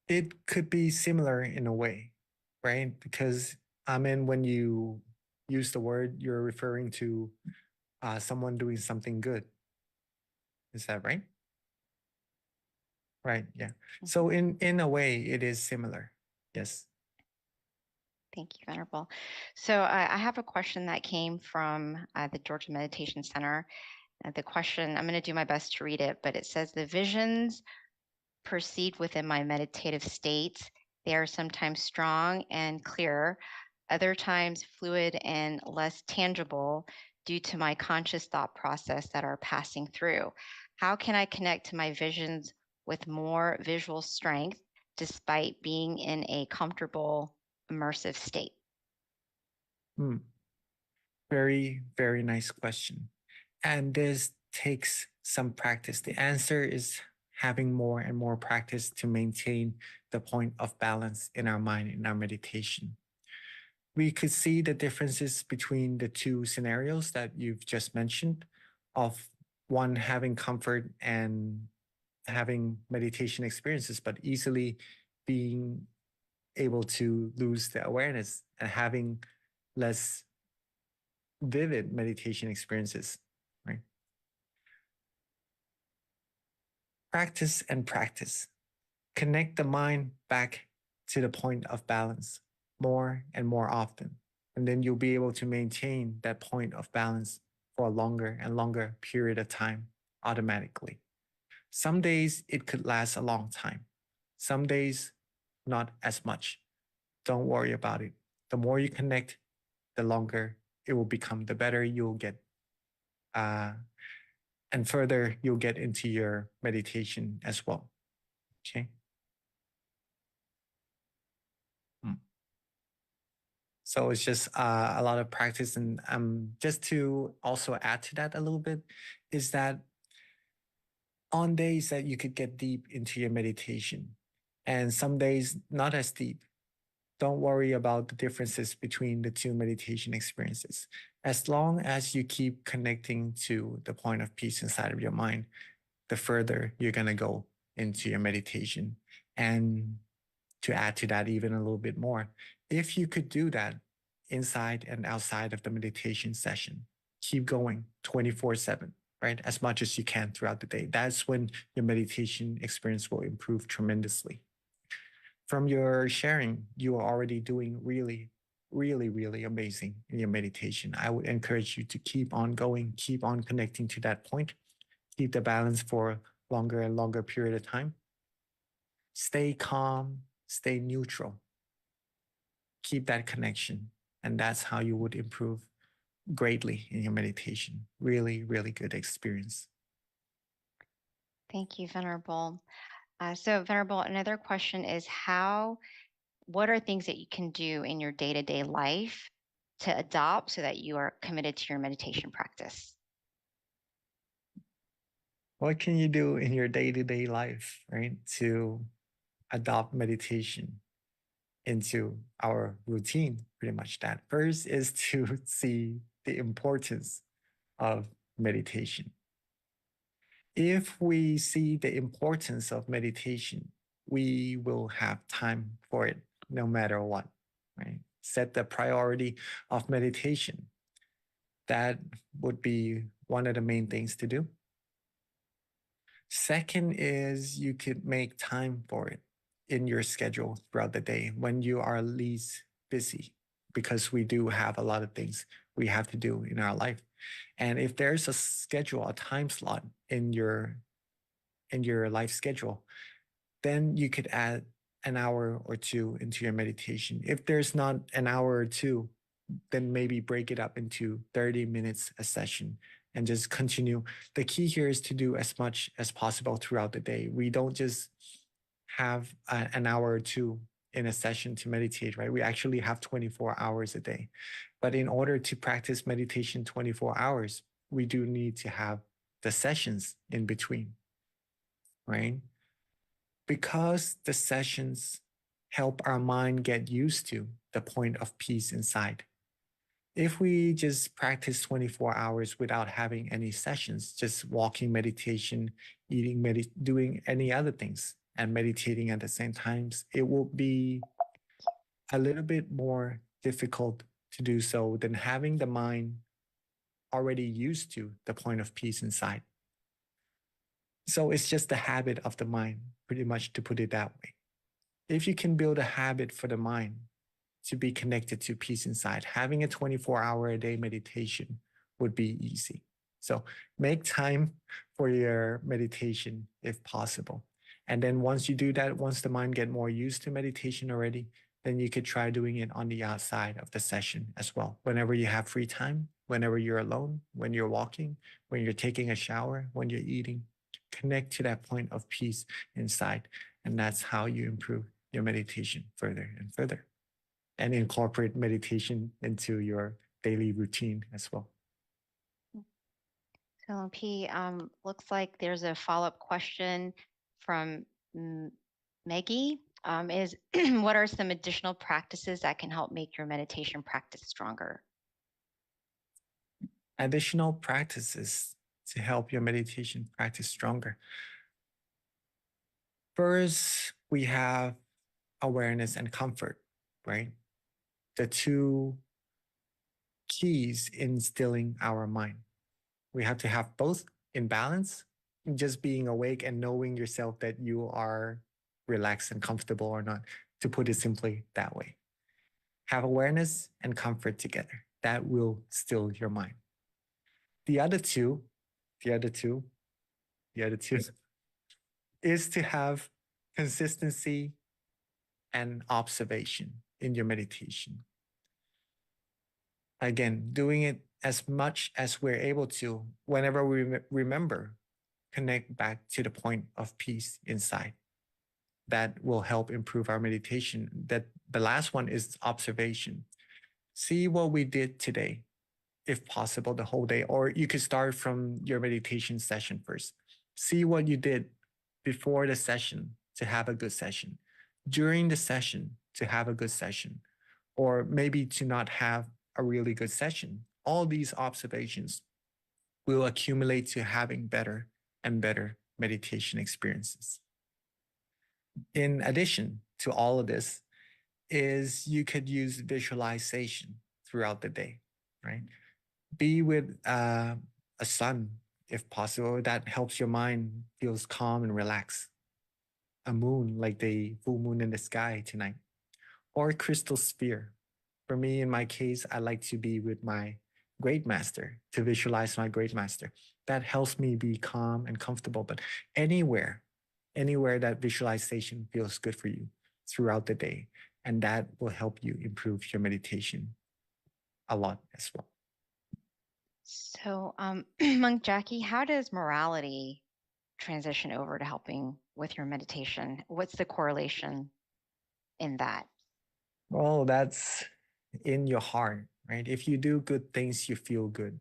It could be similar in a way, right? Because Amen, when you use the word, you're referring to someone doing something good. Is that right? Right. Yeah. So in a way, it is similar. Yes. Thank you, Venerable. So I have a question that came from the Georgia Meditation Center. The question, I'm going to do my best to read it, but it says, the visions proceed within my meditative state. They are sometimes strong and clear, other times fluid and less tangible due to my conscious thought process that are passing through. How can I connect to my visions with more visual strength despite being in a comfortable, immersive state? Very, very nice question. And this takes some practice. The answer is having more and more practice to maintain the point of balance in our mind, in our meditation. We could see the differences between the two scenarios that you've just mentioned, of one having comfort and having meditation experiences, but easily being able to lose the awareness and having less vivid meditation experiences, right? Practice and practice. Connect the mind back to the point of balance more and more often. And then you'll be able to maintain that point of balance for a longer and longer period of time automatically. Some days it could last a long time. Some days, not as much. Don't worry about it. The more you connect, the longer it will become, the better you'll get. And further, you'll get into your meditation as well. Okay. So it's just a lot of practice. And just to also add to that a little bit, is that on days that you could get deep into your meditation and some days not as deep, don't worry about the differences between the two meditation experiences. As long as you keep connecting to the point of peace inside of your mind, the further you're going to go into your meditation. And to add to that even a little bit more, if you could do that inside and outside of the meditation session, keep going 24/7, right? As much as you can throughout the day. That's when your meditation experience will improve tremendously. From your sharing, you are already doing really, really, really amazing in your meditation. I would encourage you to keep on going, keep on connecting to that point, keep the balance for longer and longer period of time. Stay calm, stay neutral. Keep that connection. And that's how you would improve greatly in your meditation. Really, really good experience. Thank you, Venerable. So Venerable, another question is what are things that you can do in your day-to-day life to adopt so that you are committed to your meditation practice? What can you do in your day-to-day life, right, to adopt meditation into our routine? Pretty much that. First is to see the importance of meditation. If we see the importance of meditation, we will have time for it no matter what, right? Set the priority of meditation. That would be one of the main things to do. Second is you could make time for it in your schedule throughout the day when you are least busy, because we do have a lot of things we have to do in our life. And if there's a schedule, a time slot in your life schedule, then you could add an hour or two into your meditation. If there's not an hour or two, then maybe break it up into 30 minutes a session and just continue. The key here is to do as much as possible throughout the day. We don't just have an hour or two in a session to meditate, right? We actually have 24 hours a day. But in order to practice meditation 24 hours, we do need to have the sessions in between, right? Because the sessions help our mind get used to the point of peace inside. If we just practice 24 hours without having any sessions, just walking meditation, eating, doing any other things and meditating at the same times, it will be a little bit more difficult to do so than having the mind already used to the point of peace inside. So it's just the habit of the mind, pretty much, to put it that way. If you can build a habit for the mind to be connected to peace inside, having a 24-hour-a-day meditation would be easy. So make time for your meditation if possible. And then once you do that, once the mind get more used to meditation already, then you could try doing it on the outside of the session as well. Whenever you have free time, whenever you're alone, when you're walking, when you're taking a shower, when you're eating, connect to that point of peace inside. And that's how you improve your meditation further and further, and incorporate meditation into your daily routine as well. So P, looks like there's a follow-up question from Maggie. Is what are some additional practices that can help make your meditation practice stronger? Additional practices to help your meditation practice stronger. First, we have awareness and comfort, right? The two keys in stilling our mind. We have to have both in balance, just being awake and knowing yourself that you are relaxed and comfortable or not, to put it simply that way. Have awareness and comfort together. That will still your mind. The other two is to have consistency and observation in your meditation. Again, doing it as much as we're able to, whenever we remember, connect back to the point of peace inside. That will help improve our meditation. That the last one is observation. See what we did today, if possible, the whole day, or you could start from your meditation session first. See what you did before the session to have a good session, during the session to have a good session, or maybe to not have a really good session. All these observations will accumulate to having better and better meditation experiences. In addition to all of this, is you could use visualization throughout the day, right? Be with a sun, if possible. That helps your mind feels calm and relaxed. A moon, like the full moon in the sky tonight, or a crystal sphere. For me, in my case, I like to be with my great master, to visualize my great master. That helps me be calm and comfortable. But anywhere that visualization feels good for you throughout the day, and that will help you improve your meditation a lot as well. So, Monk Jackie, how does morality transition over to helping with your meditation? What's the correlation in that? Well, that's in your heart, right? If you do good things, you feel good.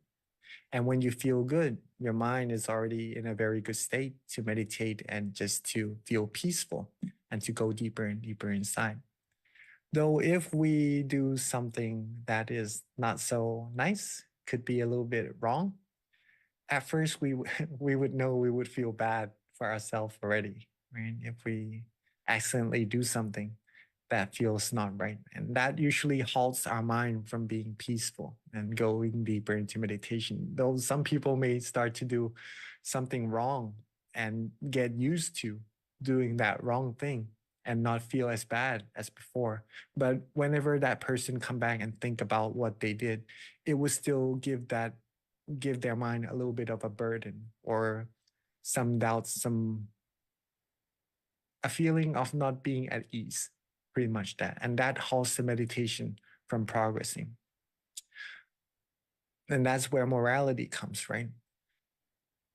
And when you feel good, your mind is already in a very good state to meditate and just to feel peaceful and to go deeper and deeper inside. Though if we do something that is not so nice, could be a little bit wrong, at first we would know, we would feel bad for ourselves already, right? If we accidentally do something that feels not right. And that usually halts our mind from being peaceful and going deeper into meditation. Though some people may start to do something wrong and get used to doing that wrong thing and not feel as bad as before. But whenever that person come back and think about what they did, it would still give their mind a little bit of a burden or some doubts, a feeling of not being at ease, pretty much that. And that halts the meditation from progressing. And that's where morality comes, right?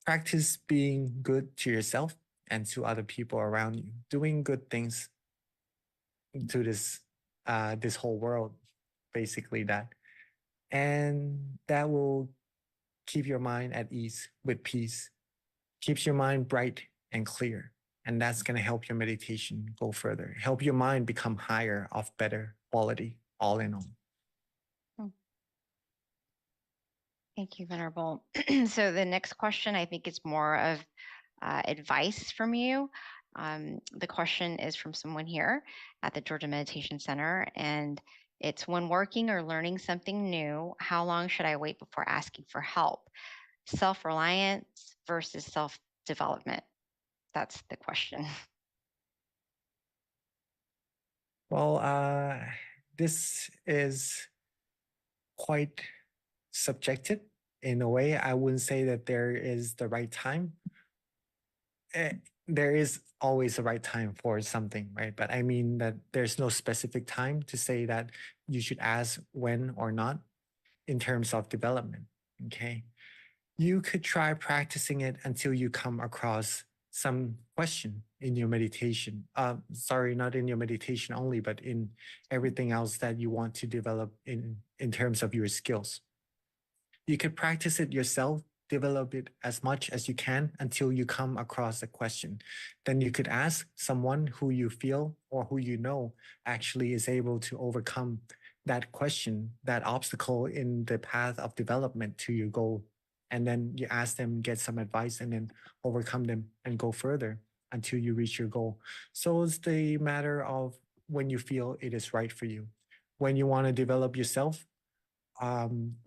Practice being good to yourself and to other people around you, doing good things to this whole world, basically that. And that will keep your mind at ease with peace, keeps your mind bright and clear. And that's going to help your meditation go further, help your mind become higher of better quality, all in all. Thank you, Venerable. So the next question, I think it's more of advice from you. The question is from someone here at the Georgia Meditation Center, and it's, when working or learning something new, how long should I wait before asking for help? Self-reliance versus self-development. That's the question. Well, this is quite subjective in a way. I wouldn't say that there is the right time. There is always a right time for something, right? But I mean that there's no specific time to say that you should ask when or not in terms of development, okay? You could try practicing it until you come across some question in your meditation. Sorry, not in your meditation only, but in everything else that you want to develop in terms of your skills. You could practice it yourself, develop it as much as you can until you come across a question. Then you could ask someone who you feel or who you know actually is able to overcome that question, that obstacle in the path of development to your goal. And then you ask them, get some advice, and then overcome them and go further until you reach your goal. So it's the matter of when you feel it is right for you. When you want to develop yourself,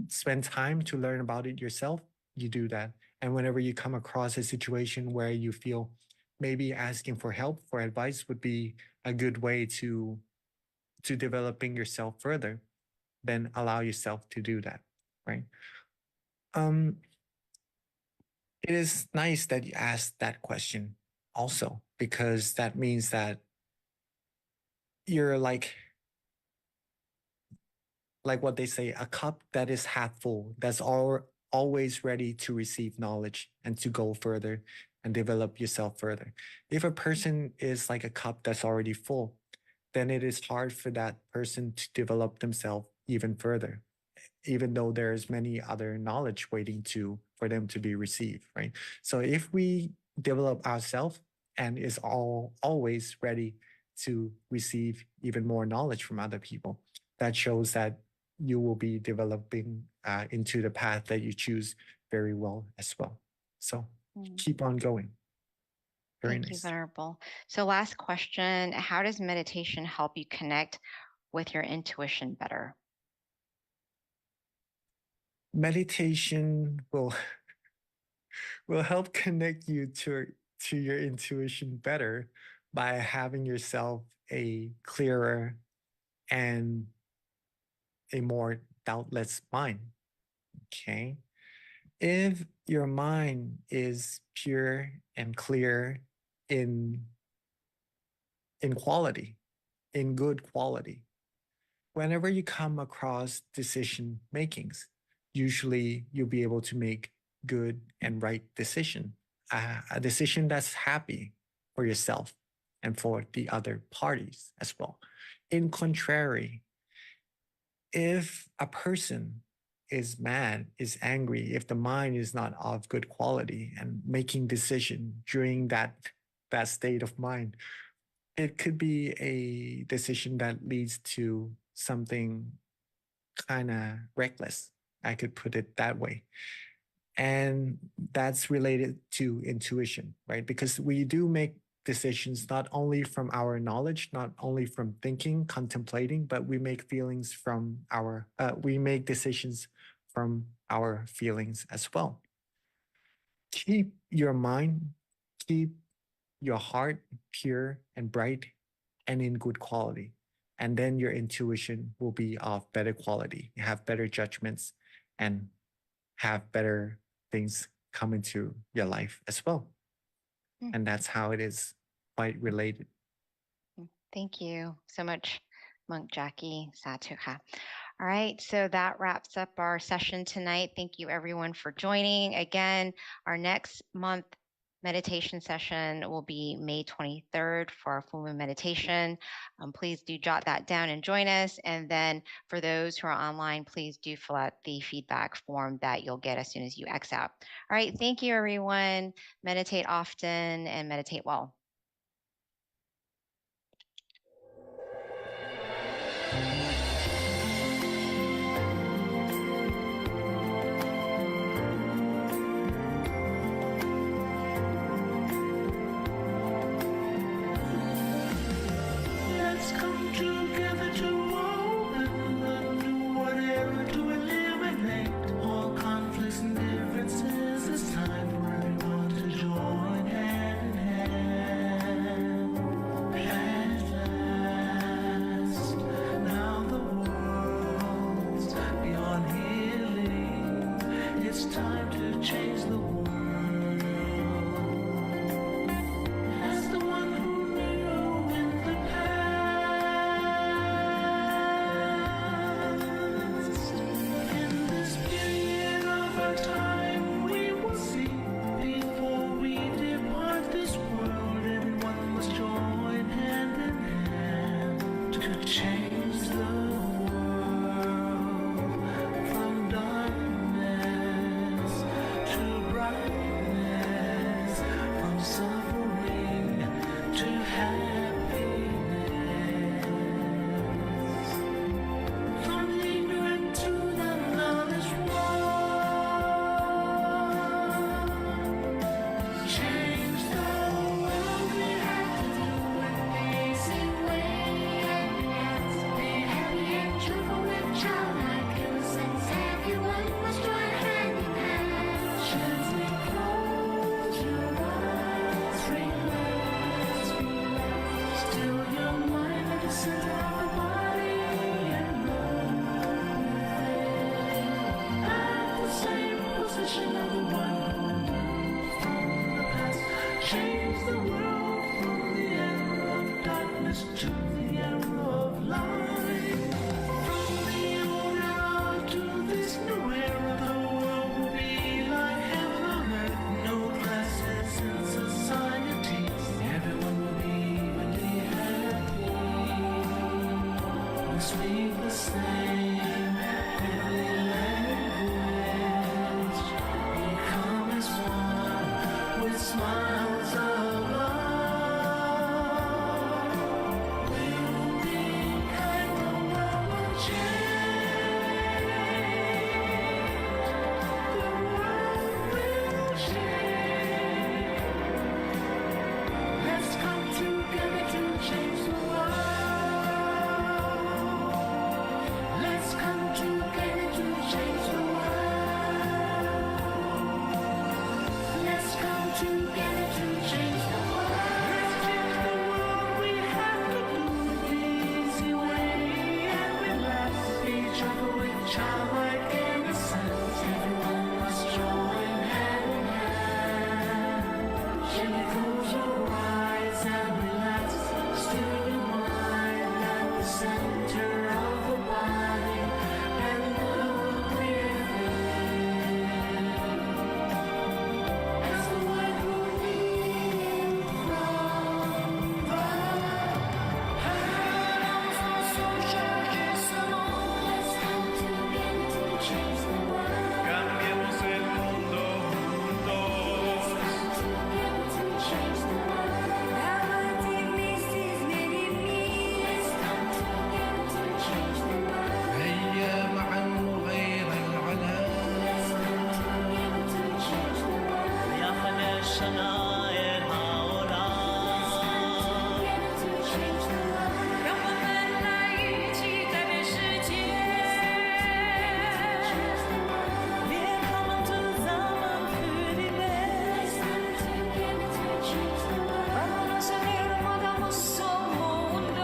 spend time to learn about it yourself, you do that. And whenever you come across a situation where you feel maybe asking for help, for advice would be a good way to developing yourself further, then allow yourself to do that, right? It is nice that you asked that question also, because that means that you're like what they say, a cup that is half full, that's always ready to receive knowledge and to go further and develop yourself further. If a person is like a cup that's already full, then it is hard for that person to develop themselves even further, even though there's many other knowledge waiting for them to be received, right? So if we develop ourselves and is always ready to receive even more knowledge from other people, that shows that you will be developing into the path that you choose very well as well. So keep on going. Very Thank you, nice. Venerable. So last question, how does meditation help you connect with your intuition better? Meditation will help connect you to your intuition better by having yourself a clearer and a more doubtless mind. Okay. If your mind is pure and clear in quality, in good quality, whenever you come across decision makings, usually you'll be able to make good and right decision, a decision that's happy for yourself and for the other parties as well. In contrary, if a person is mad, is angry, if the mind is not of good quality and making decision during that state of mind, it could be a decision that leads to something kind of reckless. I could put it that way. And that's related to intuition, right? Because we do make decisions not only from our knowledge, not only from thinking, contemplating, but we make we make decisions from our feelings as well. Keep your mind, keep your heart pure and bright and in good quality. And then your intuition will be of better quality. You have better judgments and have better things come into your life as well. And that's how it is quite related. Thank you so much, Monk Jackie Satuha. All right, so that wraps up our session tonight. Thank you everyone for joining. Again, our next month meditation session will be May 23rd for our full moon meditation. Please do jot that down and join us. And then for those who are online, please do fill out the feedback form that you'll get as soon as you X out. All right, thank you everyone. Meditate often and meditate well. Let's come together to open the new whatever to eliminate all conflicts and differences. It's time for everyone to join hand in hand. At last, now the world's beyond healing. It's time to change the world. As the one who knew in the past, in this period of our time, we will see before we depart this world. Everyone must join hand in hand to change the world from darkness to brightness, from suffering to happiness, from ignorant to the knowledge one. Change the world, we have to do it easy way and hands. Be happy and joyful with childlike innocence. Everyone must join hand in hand. Gently close your eyes, relax, relax. Still your mind at the center of the body and move within. At the same position of the one who knew from the past. Change the world from the era of darkness to the era of light. From the old era to this new era, the world will be like heaven on earth. No classes in society. Everyone will be really happy. We speak the same heavenly language. Become as one with smiles of love. We'll be kind, the world will change. The world will change. Let's come together to change the world. Let's come together to change the world. Let's come together to change the world. Let's change the world. We have to do it the easy way and relax. Each other with childlike innocence. Everyone must join hand in hand. Gently close your eyes and relax. Still your mind at the center of the body and look within. As the one who knew from the past. Let's come together to change the world. Cambiemos el mundo juntos. Come together to change the world. Давайте вместе изменим мир. Let's come together to change the world. هيا معا نغير العالم. Let's come together to change the world. يا الشناير هؤلاء Together to change the world. 让我们来一起改变世界， Change the world. 别他们就咱们去里面。 Let's come together to change the world. Vamos a unir, podamos somos uno.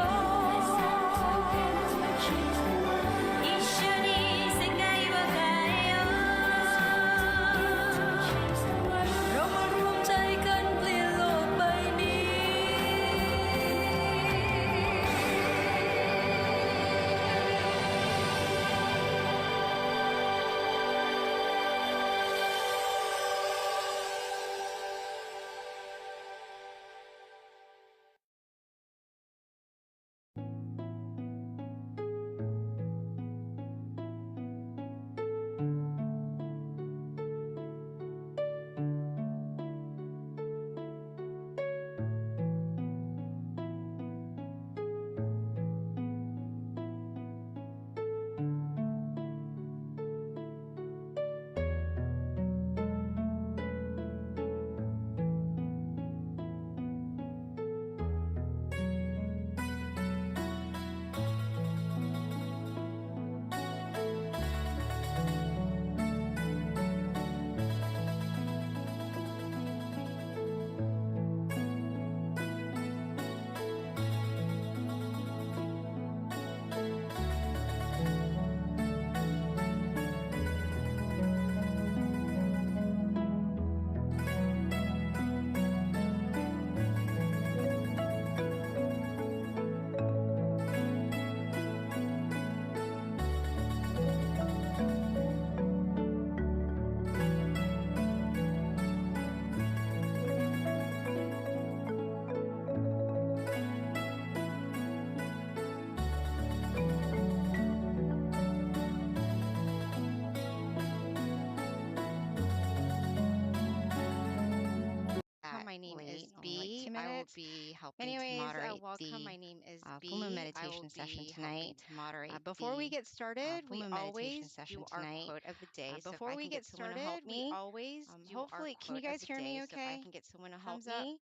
a I will minute. be helping to Anyways, moderate welcome. My the name is full moon B. I will meditation session be tonight. helping to moderate Before we the get started, full we moon meditation always session do our tonight. quote of the day. So if Before I we can get get someone to help started, we me, always do our hopefully, can you quote of guys the hear me day. So if I okay? can get someone to help Thumbs up. me.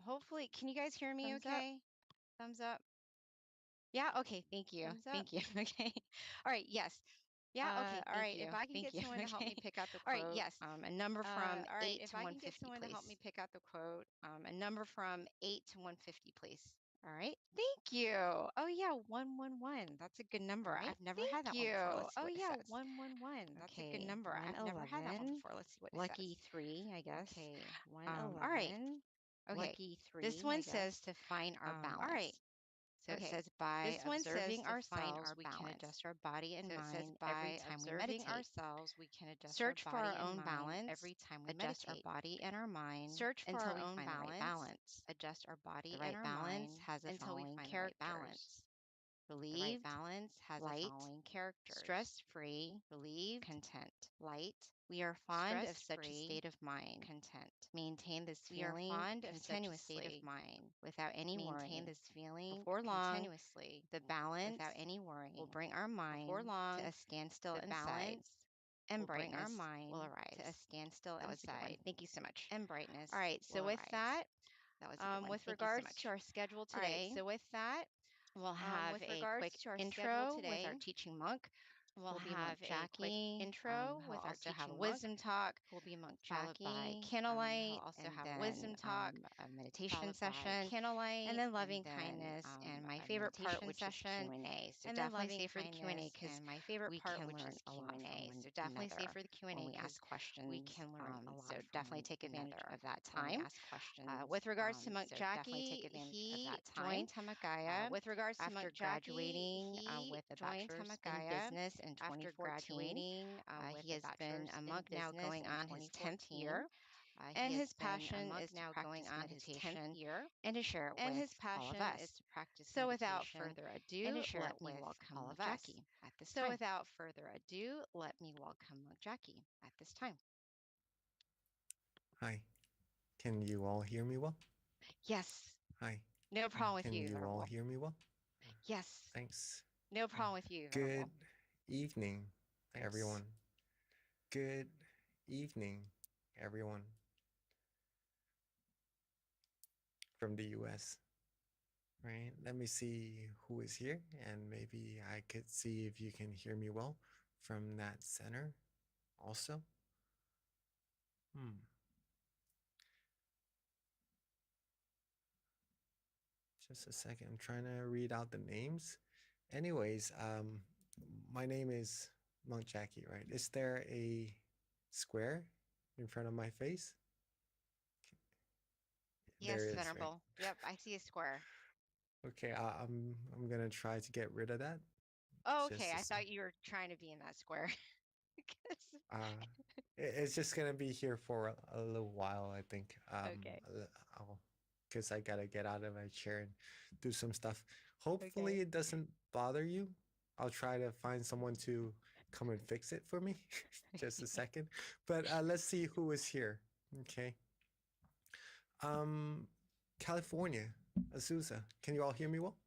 Hopefully, can you guys hear me Thumbs up. okay? Thumbs up. Yeah, okay, thank you. Thumbs up. Thank you. Okay. All right, yes. Yeah, okay, All thank right. you. If I can Thank get you. someone to help me Okay. pick out the All right, quote, yes. A number from all right. 8 If to I can get 150, someone to help me please. pick out the quote, A number from 8 to 150, please. All right. Thank you. Oh yeah, 111. That's a good number. all right. I've never had that Thank one before. you. Let's see Oh what it yeah, says. 111. That's a good Okay, number. I've never had that one 111. before. Let's see what it Lucky says. 3, I guess. Okay, All right. 111. Okay. Lucky 3. This one says to find our All right. balance. So it Okay. says by This one says observing to find ourselves, our we can balance. adjust our body and So it says mind by every time we observing meditate. ourselves, we can adjust Search our for our body and own mind balance. every time we Adjust meditate. our body and our mind Search for until our we own find the right balance. adjust our body The and right our balance mind has the until we following find the right characters: balance. The right relieved, balance has the light, following characters: stress-free, relieved, content. light, We are fond of such a stress-free, state of mind. content. Maintain this We are feeling fond of such a state of continuously mind. without any Maintain worrying. this feeling Before long, continuously the balance without any worrying. will bring our mind Before long, to a standstill the inside, balance and will bring our brightness mind will to a arise. standstill That was a good one. inside, Thank you so much. and brightness All right, so will with arise. that, That was a good one. with Thank you so regards much. to our schedule All right. today, So with that, we'll have with a regards quick to our schedule intro with today, our teaching monk. we'll Will be Monk have a quick Jackie. intro He'll with our also have a teaching wisdom monk, talk, will be Monk followed by Jackie. He'll candlelight, also and have a then wisdom talk, a meditation followed session, by candlelight, and then loving and then, kindness, and my a favorite part, meditation which session, is Q&A. So and then definitely loving stay for the Q&A kindness, because and my favorite we part, can which learn is a lot from Q&A. one So definitely stay another for the when Q&A we ask because questions. we can learn a lot So from definitely one take advantage another of that when we time. ask questions. With regards to Monk So definitely take Jackie, advantage of he that time. joined Tamakaya With regards to after Monk Jackie, graduating he with a joined bachelor's in Tamakaya business in after 2014. graduating with He a has been bachelor's a in monk now business going in on his 10th 2014. year, He and has his been a passion monk is to now going practice on his 10th meditation year, and to share it and with his all of passion is us. to practice So without meditation further and ado, to share let it me with welcome all Monk of us. Jackie at this So time. without further ado, let me welcome Monk Jackie at this time. Hi. Can you all hear me well? Yes. Hi. No problem with Can you, you all Venerable. hear me well? Yes. Thanks. No problem with you, Venerable. Good evening, Thanks. everyone. Good evening, everyone from the US. Right? Let me see who is here, and maybe I could see if you can hear me well from that center also. Just a second. I'm trying to read out the names. Anyways, my name is Monk Jackie, right? Is there a square in front of my face? Yes, There is, right? Venerable. Yep, I see a square. Okay, I'm gonna try to get rid of that. Oh, Just okay. a I sec. thought you were trying to be in that square. 'Cause- It's just gonna be here for a little while, I think. Okay. Because I gotta get out of my chair and do some stuff. Hopefully it doesn't bother you. I'll try to find someone to come and fix it for me. Just a second. But let's see who is here. Okay. California, Azusa. Can you all hear me well?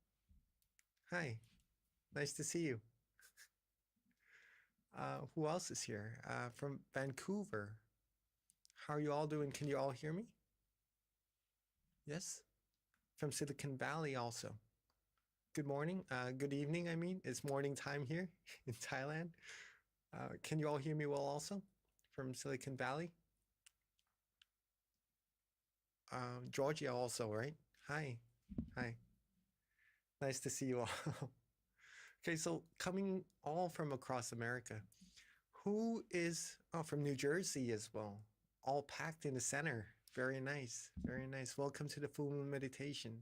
Hi. Nice to see you. Who else is here? From Vancouver. How are you all doing? Can you all hear me? Yes? From Silicon Valley also. Good morning. Good evening, I mean. It's morning time here in Thailand. Can you all hear me well also? From Silicon Valley? Georgia also, right? Hi. Hi. Nice to see you all. Okay, so coming all from across America. Who is from New Jersey as well? All packed in the center. Very nice. Very nice. Welcome to the full moon meditation.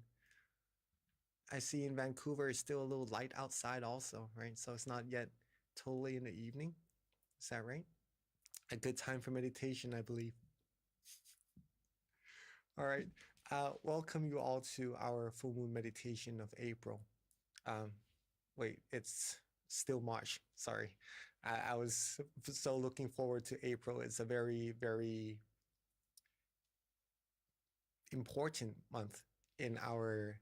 I see in Vancouver it's still a little light outside also, right? So it's not yet totally in the evening. Is that right? A good time for meditation, I believe. All right. Welcome you all to our full moon meditation of April. Wait, it's still March. Sorry. I was so looking forward to April. It's a very, very important month in our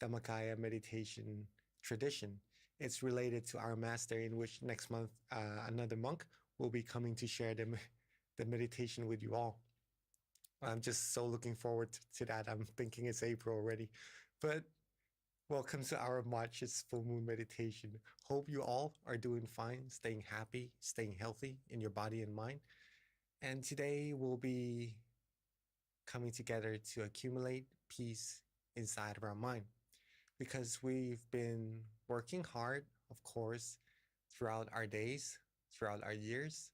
Dhammakaya meditation tradition. It's related to our master, in which next month another monk will be coming to share the meditation with you all. I'm just so looking forward to that. I'm thinking it's April already. But welcome to our March's full moon meditation. Hope you all are doing fine, staying happy, staying healthy in your body and mind. And today we'll be coming together to accumulate peace inside of our mind, because we've been working hard, of course, throughout our days, throughout our years,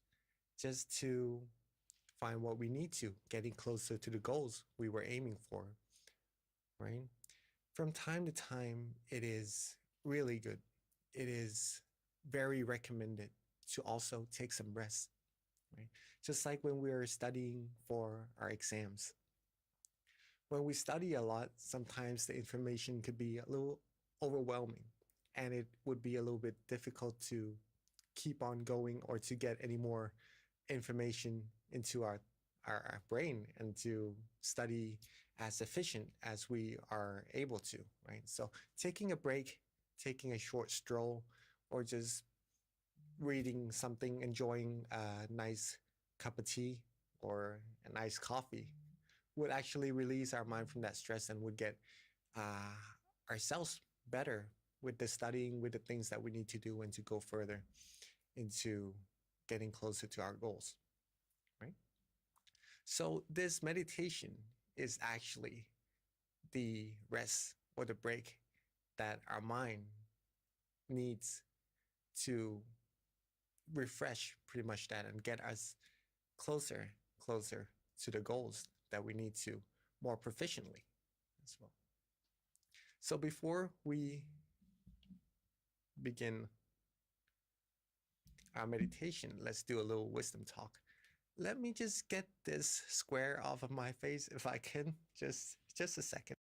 just to find what we need to, getting closer to the goals we were aiming for, right? From time to time, it is really good. It is very recommended to also take some rest, right? Just like when we're studying for our exams. When we study a lot, sometimes the information could be a little overwhelming, and it would be a little bit difficult to keep on going or to get any more information into our brain and to study as efficient as we are able to, right? So taking a break, taking a short stroll, or just reading something, enjoying a nice cup of tea or a nice coffee would actually release our mind from that stress and would get ourselves better with the studying, with the things that we need to do, and to go further into getting closer to our goals, right? So this meditation is actually the rest or the break that our mind needs to refresh pretty much that and get us closer to the goals that we need to more proficiently as well. So before we begin our meditation, let's do a little wisdom talk. Let me just get this square off of my face if I can, just a second.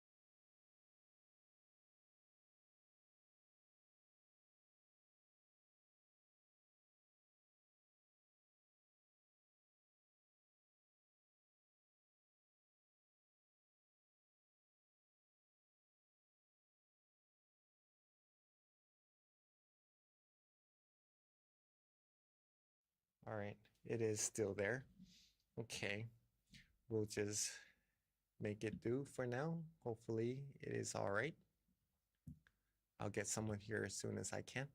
All right, it is still there. Okay, we'll just make it do for now. Hopefully it is all right. I'll get someone here as soon as I can.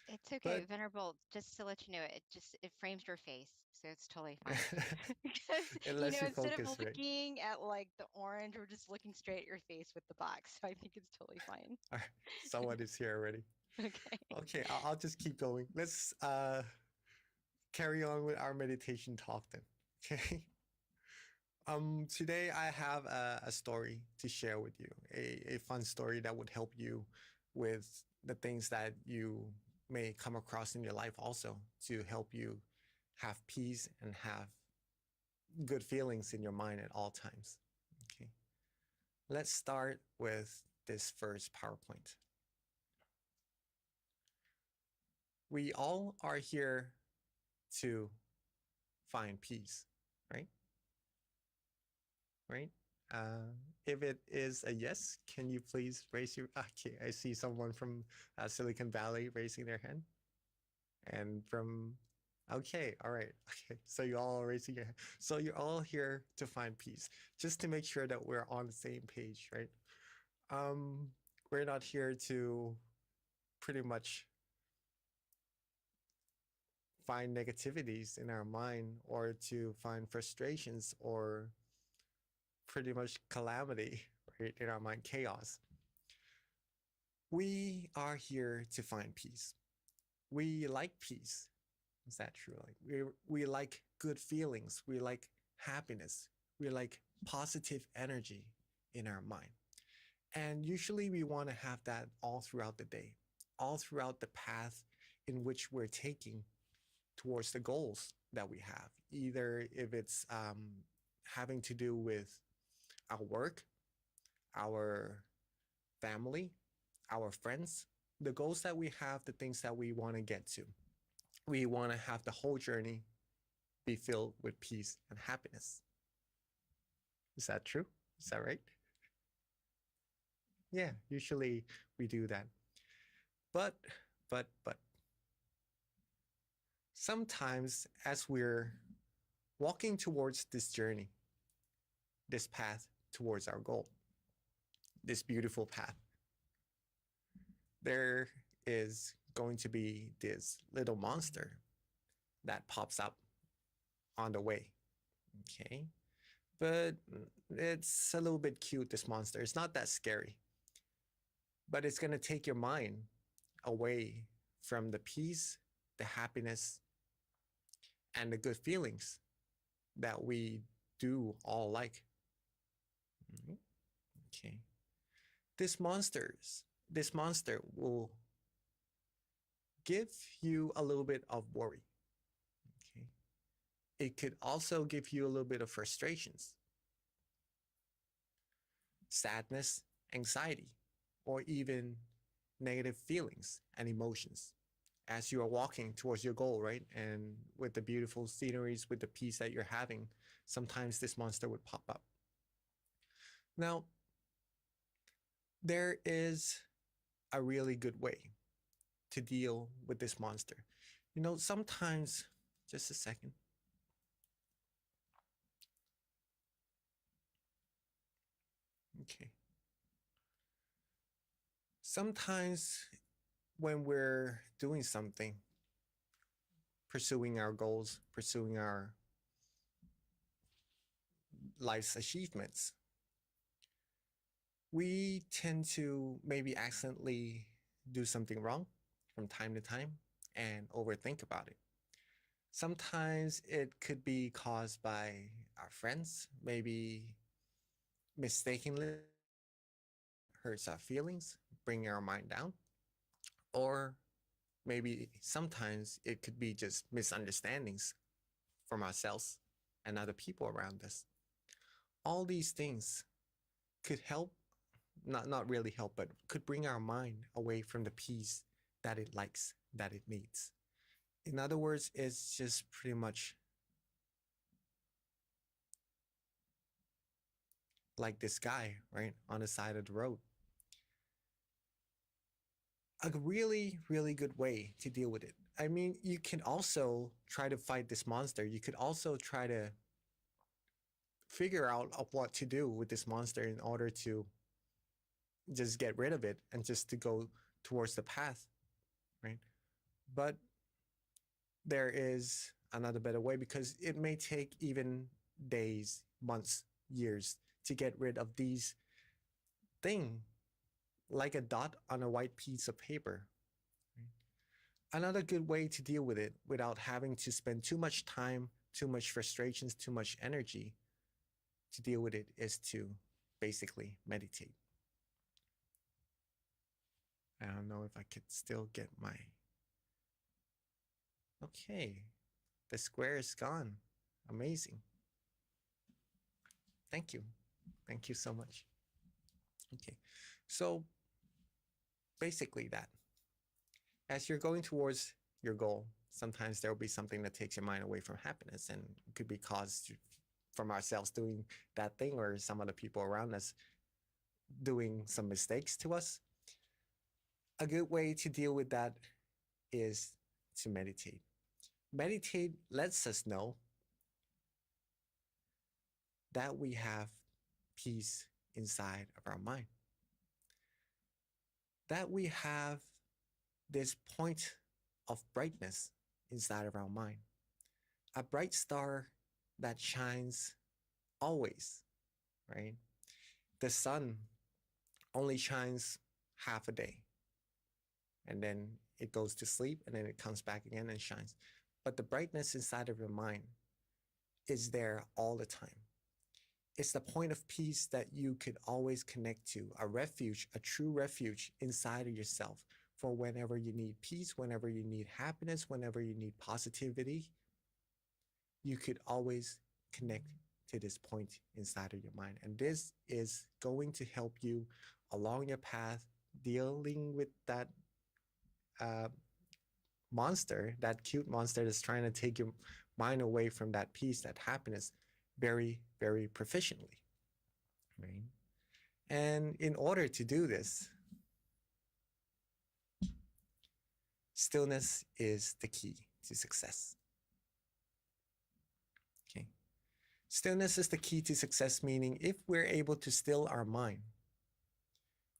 It's okay, But Venerable. Just to let you know, it frames your face, so it's totally fine. Because it lets you instead of focus, right? looking at like the orange, we're just looking straight at your face with the box. So I think it's totally fine. All right, someone is here already. Okay. Okay, I'll just keep going. Let's carry on with our meditation talk then. Okay. Today I have a story to share with you, a fun story that would help you with the things that you may come across in your life also, to help you have peace and have good feelings in your mind at all times. Okay. Let's start with this first PowerPoint. We all are here to find peace, right? Right? If it is a yes, can you please raise your, okay, I see someone from Silicon Valley raising their hand. And from, okay, all right, okay, so you all are raising your hand. So you're all here to find peace, just to make sure that we're on the same page, right? We're not here to pretty much find negativities in our mind, or to find frustrations, or pretty much calamity, right, in our mind, chaos. We are here to find peace. We like peace. Is that true? Like we like good feelings. We like happiness. We like positive energy in our mind. And usually we want to have that all throughout the day, all throughout the path in which we're taking towards the goals that we have, either if it's having to do with our work, our family, our friends, the goals that we have, the things that we want to get to. We want to have the whole journey be filled with peace and happiness. Is that true? Is that right? Yeah, usually we do that. But sometimes as we're walking towards this journey, this path towards our goal, this beautiful path, there is going to be this little monster that pops up on the way. Okay. But it's a little bit cute, this monster. It's not that scary. But it's going to take your mind away from the peace, the happiness, and the good feelings that we do all like. Okay. This monster will give you a little bit of worry. Okay. It could also give you a little bit of frustrations, sadness, anxiety, or even negative feelings and emotions as you are walking towards your goal, right? And with the beautiful sceneries, with the peace that you're having, sometimes this monster would pop up. Now, there is a really good way to deal with this monster. You know, sometimes, just a second. Okay. Sometimes when we're doing something, pursuing our goals, pursuing our life's achievements, we tend to maybe accidentally do something wrong from time to time and overthink about it. Sometimes it could be caused by our friends, maybe mistakenly hurts our feelings, bringing our mind down, or maybe sometimes it could be just misunderstandings from ourselves and other people around us. All these things could help, not really help, but could bring our mind away from the peace that it likes, that it needs. In other words, it's just pretty much like this guy, right, on the side of the road. A really, really good way to deal with it. I mean, you can also try to fight this monster. You could also try to figure out what to do with this monster in order to just get rid of it and just to go towards the path, right? But there is another better way, because it may take even days, months, years to get rid of these things, like a dot on a white piece of paper. Right? Another good way to deal with it without having to spend too much time, too much frustrations, too much energy to deal with it is to basically meditate. I don't know if I could still get my... Okay, the square is gone. Amazing. Thank you. Thank you so much. Okay, so basically that. As you're going towards your goal, sometimes there will be something that takes your mind away from happiness, and it could be caused from ourselves doing that thing, or some other people around us doing some mistakes to us. A good way to deal with that is to meditate. Meditate lets us know that we have peace inside of our mind, that we have this point of brightness inside of our mind, a bright star that shines always, right? The sun only shines half a day, and then it goes to sleep, and then it comes back again and shines. But the brightness inside of your mind is there all the time. It's the point of peace that you could always connect to, a refuge, a true refuge inside of yourself for whenever you need peace, whenever you need happiness, whenever you need positivity. You could always connect to this point inside of your mind. And this is going to help you along your path, dealing with that monster, that cute monster that's trying to take your mind away from that peace, that happiness, very, very proficiently. right? And in order to do this, stillness is the key to success. Okay. Stillness is the key to success, meaning if we're able to still our mind,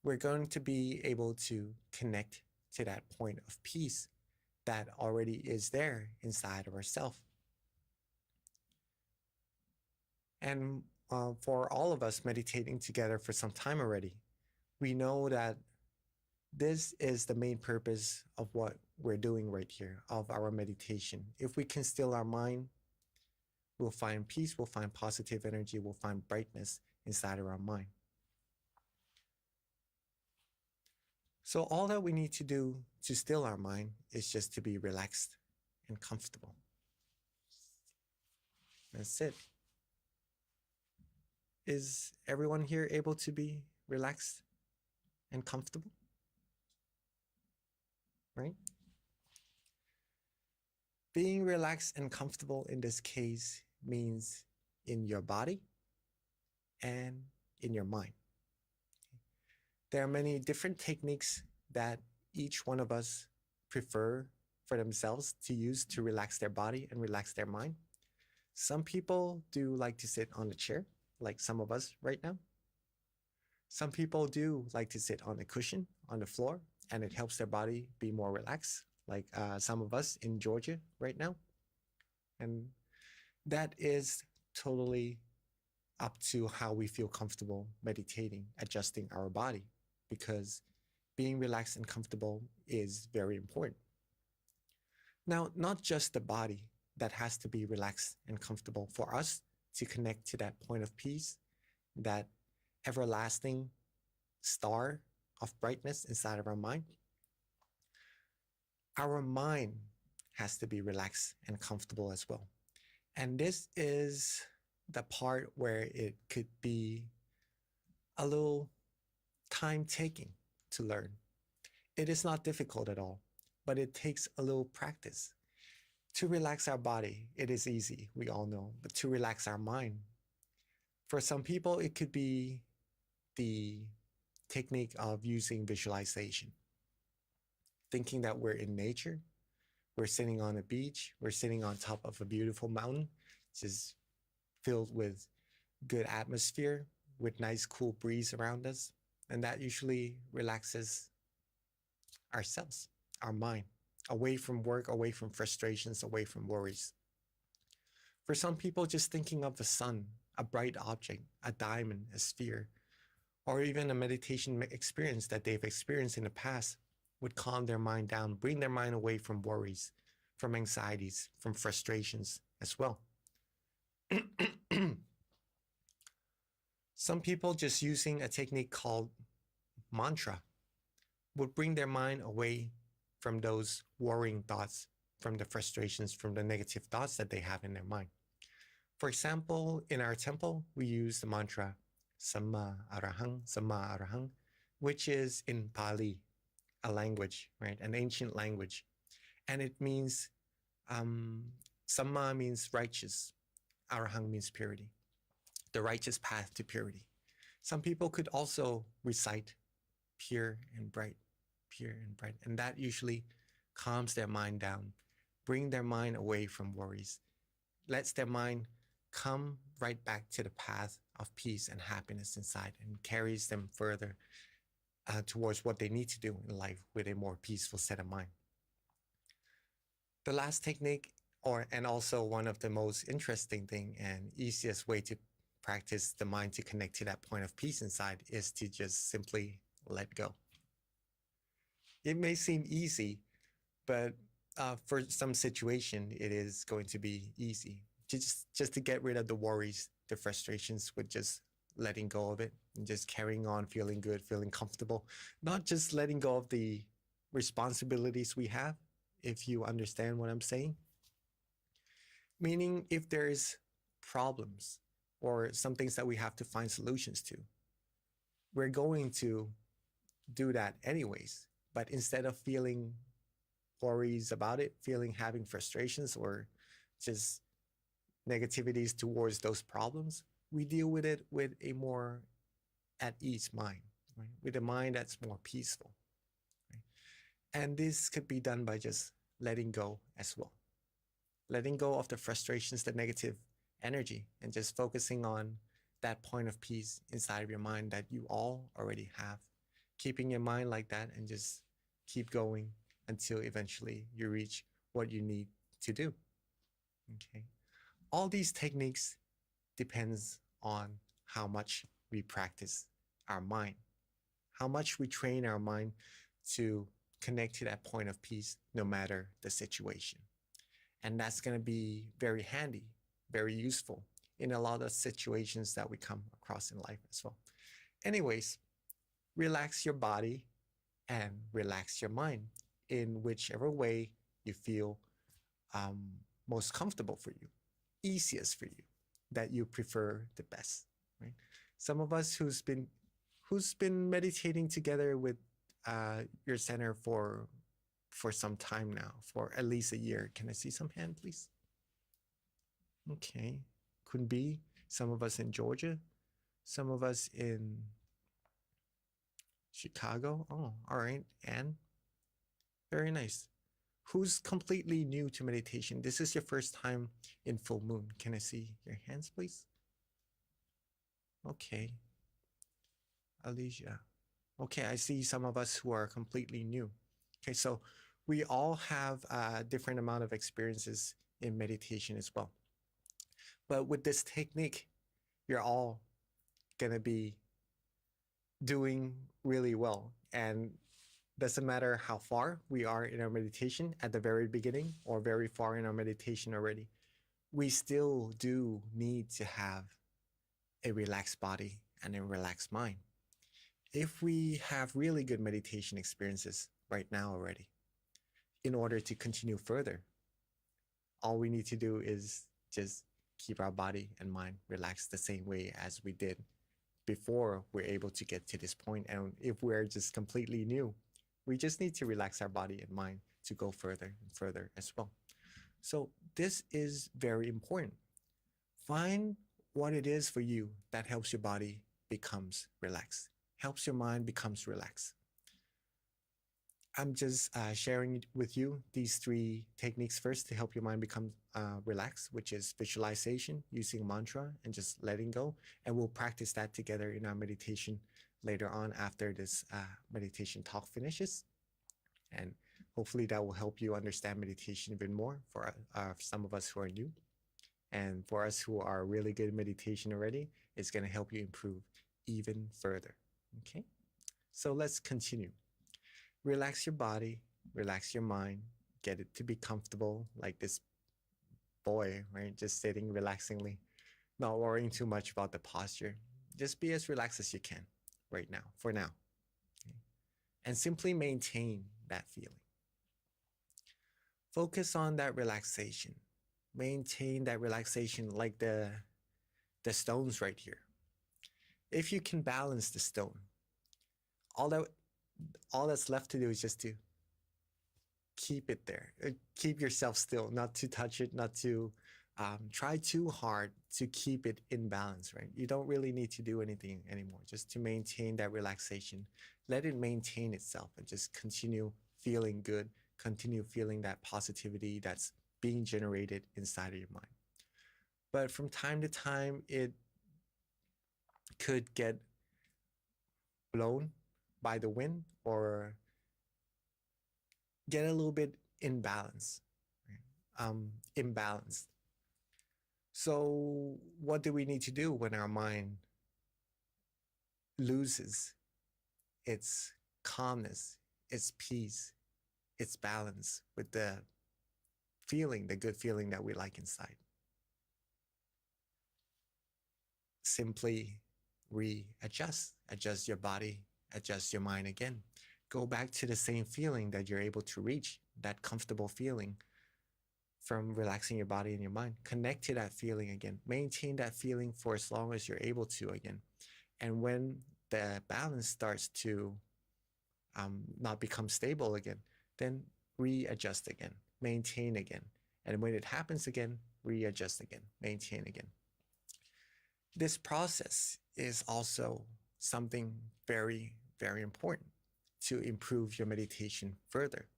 we're going to be able to connect to that point of peace that already is there inside of ourselves. And for all of us meditating together for some time already, we know that this is the main purpose of what we're doing right here, of our meditation. If we can still our mind, we'll find peace, we'll find positive energy, we'll find brightness inside of our mind. So all that we need to do to still our mind is just to be relaxed and comfortable. That's it. Is everyone here able to be relaxed and comfortable? Right? Being relaxed and comfortable in this case means in your body and in your mind. There are many different techniques that each one of us prefer for themselves to use to relax their body and relax their mind. Some people do like to sit on a chair, like some of us right now. Some people do like to sit on a cushion on the floor, and it helps their body be more relaxed, like some of us in Georgia right now. And that is totally up to how we feel comfortable meditating, adjusting our body, because being relaxed and comfortable is very important. Now, not just the body that has to be relaxed and comfortable for us to connect to that point of peace, that everlasting star of brightness inside of our mind. Our mind has to be relaxed and comfortable as well. And this is the part where it could be a little time taking to learn. It is not difficult at all, but it takes a little practice. To relax our body, it is easy, we all know, but to relax our mind, for some people, it could be the technique of using visualization. Thinking that we're in nature, we're sitting on a beach, we're sitting on top of a beautiful mountain, just filled with good atmosphere, with nice cool breeze around us. And that usually relaxes ourselves, our mind, away from work, away from frustrations, away from worries. For some people, just thinking of the sun, a bright object, a diamond, a sphere, or even a meditation experience that they've experienced in the past would calm their mind down, bring their mind away from worries, from anxieties, from frustrations as well. Some people just using a technique called mantra would bring their mind away from those worrying thoughts, from the frustrations, from the negative thoughts that they have in their mind. For example, in our temple, we use the mantra Samma Arahang, which is in Pali, a language, right? An ancient language. And it means, Samma means righteous, Arahang means purity, the righteous path to purity. Some people could also recite pure and bright, and that usually calms their mind down, bring their mind away from worries, lets their mind come right back to the path of peace and happiness inside, and carries them further towards what they need to do in life with a more peaceful set of mind. The last technique, and also one of the most interesting thing and easiest way to practice the mind to connect to that point of peace inside, is to just simply let go. It may seem easy, but for some situation, it is going to be easy. Just to get rid of the worries, the frustrations, with just letting go of it and just carrying on, feeling good, feeling comfortable. Not just letting go of the responsibilities we have, if you understand what I'm saying. Meaning, if there's problems or some things that we have to find solutions to, we're going to do that anyways. But instead of feeling worries about it, having frustrations or just negativities towards those problems, we deal with it with a more at ease mind, right? With a mind that's more peaceful. Right? And this could be done by just letting go as well. Letting go of the frustrations, the negative energy, and just focusing on that point of peace inside of your mind that you all already have. Keeping your mind like that and just keep going until eventually you reach what you need to do. Okay. All these techniques depends on how much we practice our mind, how much we train our mind to connect to that point of peace no matter the situation. And that's going to be very handy, very useful in a lot of situations that we come across in life as well. Anyways, relax your body and relax your mind in whichever way you feel most comfortable for you, easiest for you, that you prefer the best, right? Some of us who's been meditating together with your center for some time now, for at least a year. Can I see some hand, please? Okay, could be some of us in Georgia, some of us in Chicago. Oh, all right, and very nice. Who's completely new to meditation? This is your first time in full moon. Can I see your hands, please? Okay, Alicia. Okay, I see some of us who are completely new. Okay, so we all have a different amount of experiences in meditation as well. But with this technique, you're all gonna be doing really well. And doesn't matter how far we are in our meditation at the very beginning or very far in our meditation already, we still do need to have a relaxed body and a relaxed mind. If we have really good meditation experiences right now already, in order to continue further, all we need to do is just keep our body and mind relaxed the same way as we did before we're able to get to this point. And if we're just completely new, we just need to relax our body and mind to go further and further as well. So this is very important. Find what it is for you that helps your body becomes relaxed, helps your mind becomes relaxed. I'm just sharing with you these 3 techniques first to help your mind become relaxed, which is visualization, using a mantra, and just letting go. And we'll practice that together in our meditation later on after this meditation talk finishes. And hopefully that will help you understand meditation even more for some of us who are new. And for us who are really good at meditation already, it's going to help you improve even further. Okay, so let's continue. Relax your body, relax your mind, get it to be comfortable like this boy, right? Just sitting relaxingly, not worrying too much about the posture. Just be as relaxed as you can right now, for now. Okay? And simply maintain that feeling. Focus on that relaxation. Maintain that relaxation like the stones right here. If you can balance the stone, all that's left to do is just to keep it there. Keep yourself still, not to touch it, not to try too hard to keep it in balance, right? You don't really need to do anything anymore, just to maintain that relaxation. Let it maintain itself and just continue feeling good, continue feeling that positivity that's being generated inside of your mind. But from time to time, it could get blown by the wind or get a little bit imbalanced. So what do we need to do when our mind loses its calmness, its peace, its balance with the feeling, the good feeling that we like inside? Simply adjust your body, adjust your mind again. Go back to the same feeling that you're able to reach, that comfortable feeling from relaxing your body and your mind. Connect to that feeling again. Maintain that feeling for as long as you're able to again. And when the balance starts to not become stable again, then readjust again, maintain again. And when it happens again, readjust again, maintain again. This process is also something very, very important to improve your meditation further.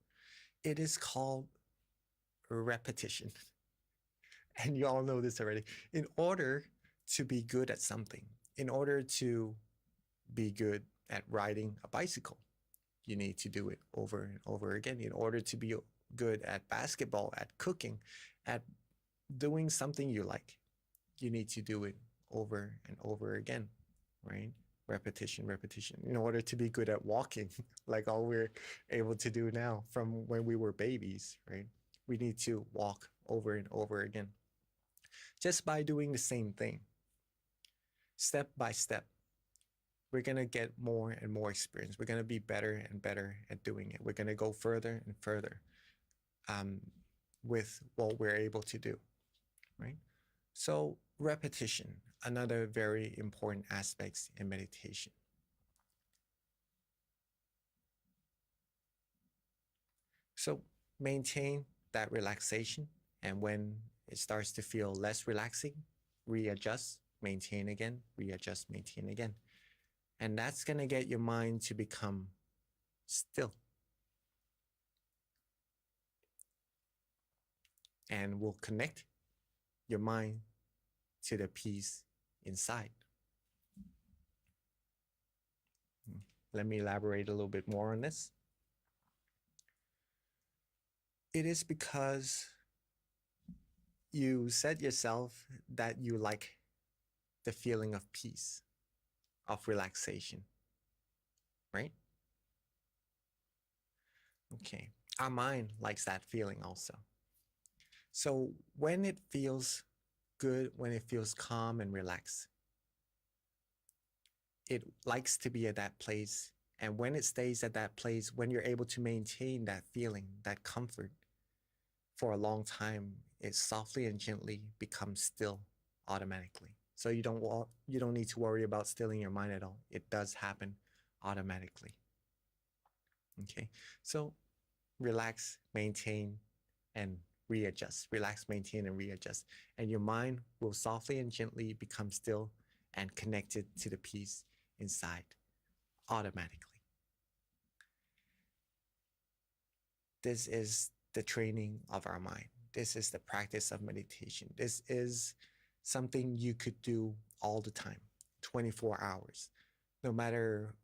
It is called repetition. And you all know this already. In order to be good at something, in order to be good at riding a bicycle, you need to do it over and over again. In order to be good at basketball, at cooking, at doing something you like, you need to do it over and over again, right? Repetition, repetition. In order to be good at walking, like all we're able to do now from when we were babies, right? We need to walk over and over again. Just by doing the same thing, step by step, we're going to get more and more experience. We're going to be better and better at doing it. We're going to go further and further with what we're able to do, right? So repetition, another very important aspect in meditation. So maintain that relaxation, and when it starts to feel less relaxing, readjust, maintain again, readjust, maintain again. And that's going to get your mind to become still. And will connect your mind to the peace inside. Let me elaborate a little bit more on this. It is because you said yourself that you like the feeling of peace, of relaxation, right? Okay, our mind likes that feeling also. So when it feels good, when it feels calm and relaxed, it likes to be at that place. And when it stays at that place, when you're able to maintain that feeling, that comfort for a long time, it softly and gently becomes still automatically. So you don't need to worry about stilling your mind at all. It does happen automatically. Okay, so relax, maintain, and readjust. Relax, maintain, and readjust. And your mind will softly and gently become still and connected to the peace inside automatically. This is the training of our mind. This is the practice of meditation. This is something you could do all the time, 24 hours, no matter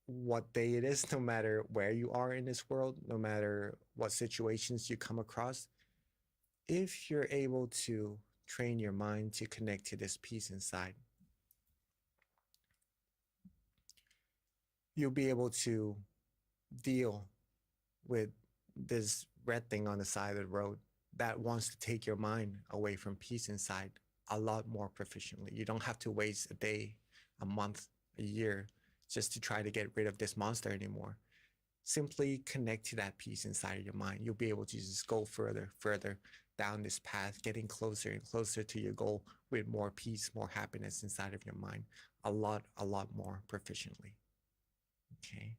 what day it is, no matter where you are in this world, no matter what situations you come across. If you're able to train your mind to connect to this peace inside, you'll be able to deal with this red thing on the side of the road that wants to take your mind away from peace inside a lot more proficiently. You don't have to waste a day, a month, a year just to try to get rid of this monster anymore. Simply connect to that peace inside of your mind. You'll be able to just go further down this path, getting closer and closer to your goal with more peace, more happiness inside of your mind, a lot more proficiently. Okay.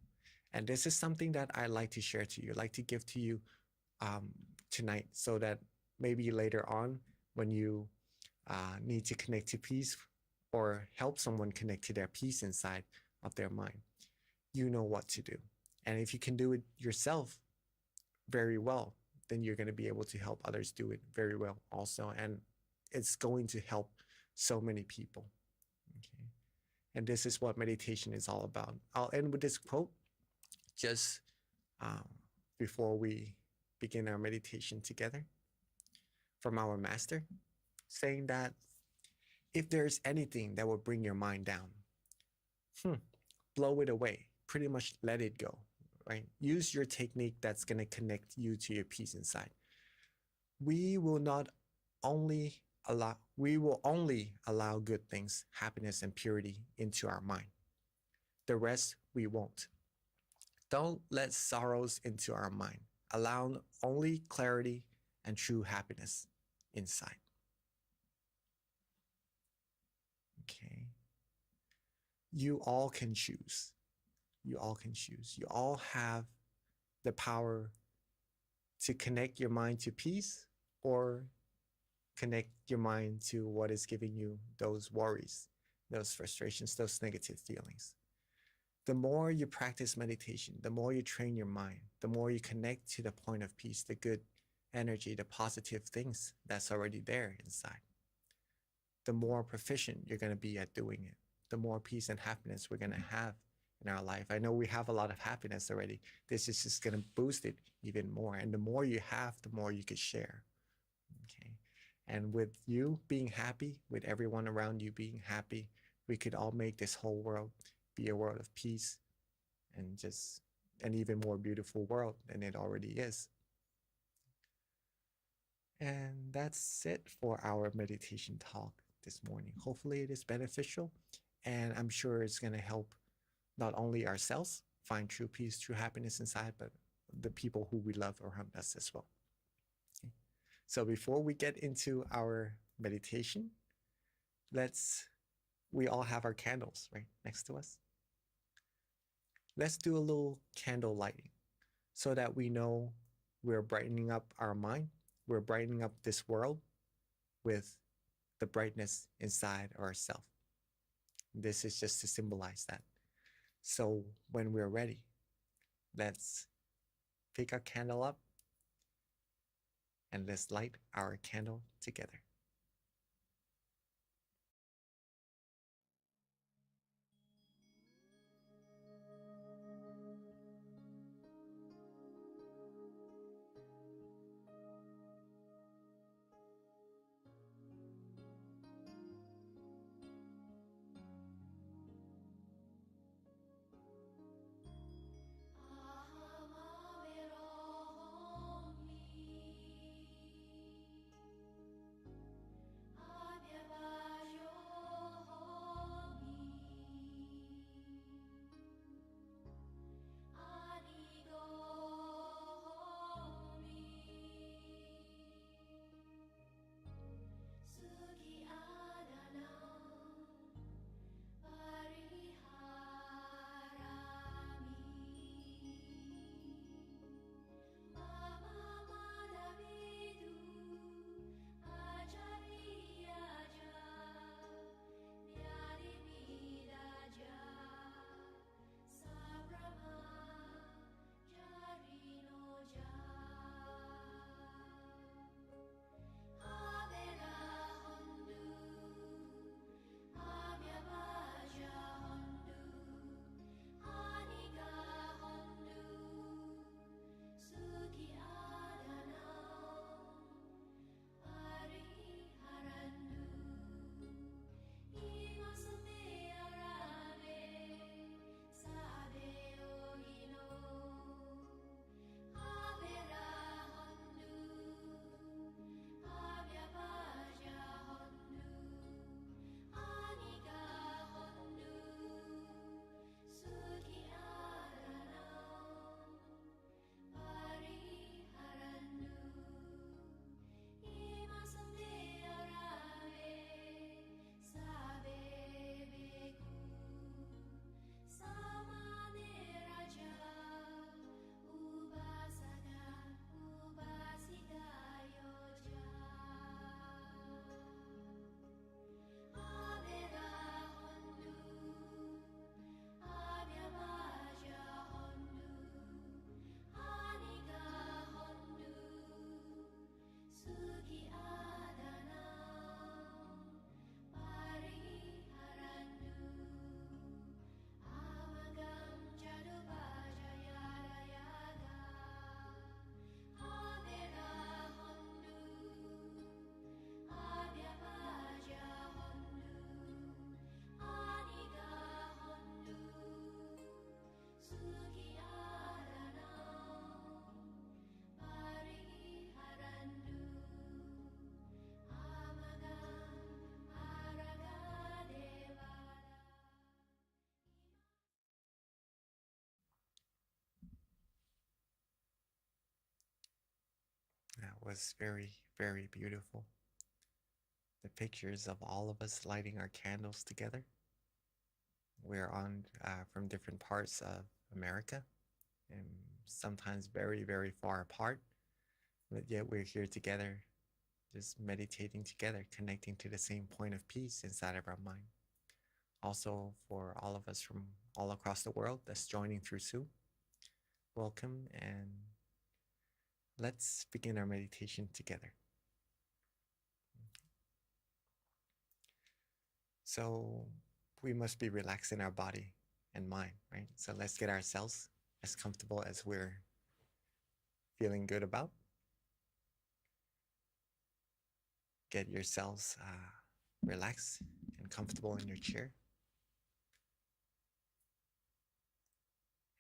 And this is something that I like to share to you, like to give to you tonight, so that maybe later on when you need to connect to peace or help someone connect to their peace inside of their mind, you know what to do. And if you can do it yourself very well, then you're going to be able to help others do it very well also. And it's going to help so many people. Okay. And this is what meditation is all about. I'll end with this quote just before we begin our meditation together from our master, saying that if there's anything that will bring your mind down, blow it away, pretty much let it go, right? Use your technique that's going to connect you to your peace inside. We will only allow good things, happiness and purity into our mind. The rest we won't. Don't let sorrows into our mind. Allow only clarity and true happiness inside. Okay. You all can choose. You all can choose. You all have the power to connect your mind to peace or connect your mind to what is giving you those worries, those frustrations, those negative feelings. The more you practice meditation, the more you train your mind, the more you connect to the point of peace, the good energy, the positive things that's already there inside, the more proficient you're going to be at doing it, the more peace and happiness we're going to have in our life. I know we have a lot of happiness already. This is just going to boost it even more. And the more you have, the more you could share. Okay. And with you being happy, with everyone around you being happy, we could all make this whole world be a world of peace and just an even more beautiful world than it already is. And that's it for our meditation talk this morning. Hopefully it is beneficial, and I'm sure it's going to help not only ourselves find true peace, true happiness inside, but the people who we love around us as well. Okay. So before we get into our meditation, we all have our candles right next to us. Let's do a little candle lighting so that we know we're brightening up our mind, we're brightening up this world with the brightness inside ourselves. This is just to symbolize that. So when we're ready, let's pick our candle up and let's light our candle together. That was very, very beautiful. The pictures of all of us lighting our candles together. We're on from different parts of America and sometimes very, very far apart, but yet we're here together, just meditating together, connecting to the same point of peace inside of our mind. Also, for all of us from all across the world that's joining through Zoom, welcome, and let's begin our meditation together. So we must be relaxing our body and mind, right? So let's get ourselves as comfortable as we're feeling good about. Get yourselves relaxed and comfortable in your chair.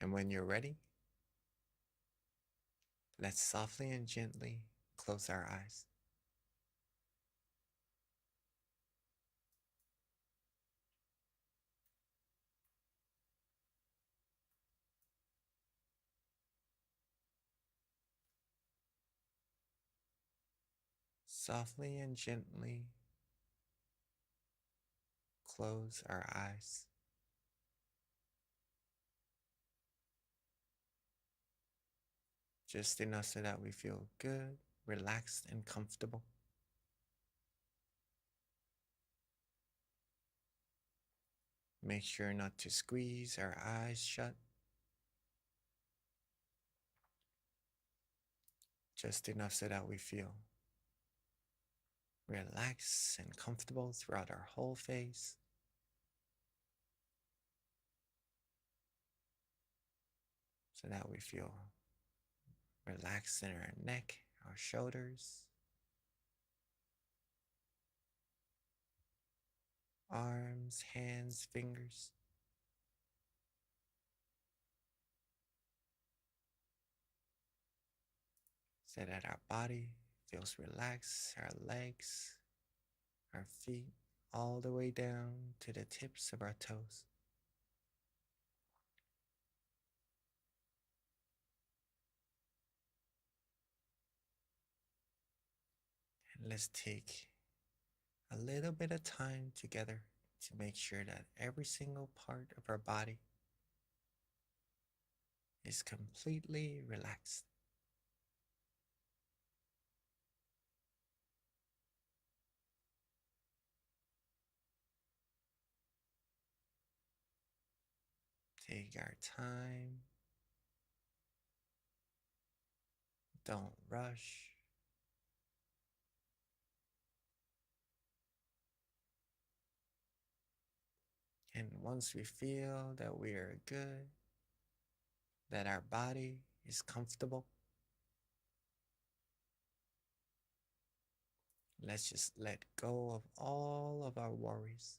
And when you're ready, let's softly and gently close our eyes. Softly and gently close our eyes. Just enough so that we feel good, relaxed, and comfortable. Make sure not to squeeze our eyes shut. Just enough so that we feel relaxed and comfortable throughout our whole face. So that we feel relaxed in our neck, our shoulders, arms, hands, fingers. So that our body feels relaxed, our legs, our feet, all the way down to the tips of our toes. And let's take a little bit of time together to make sure that every single part of our body is completely relaxed. Take our time. Don't rush. And once we feel that we are good, that our body is comfortable, let's just let go of all of our worries.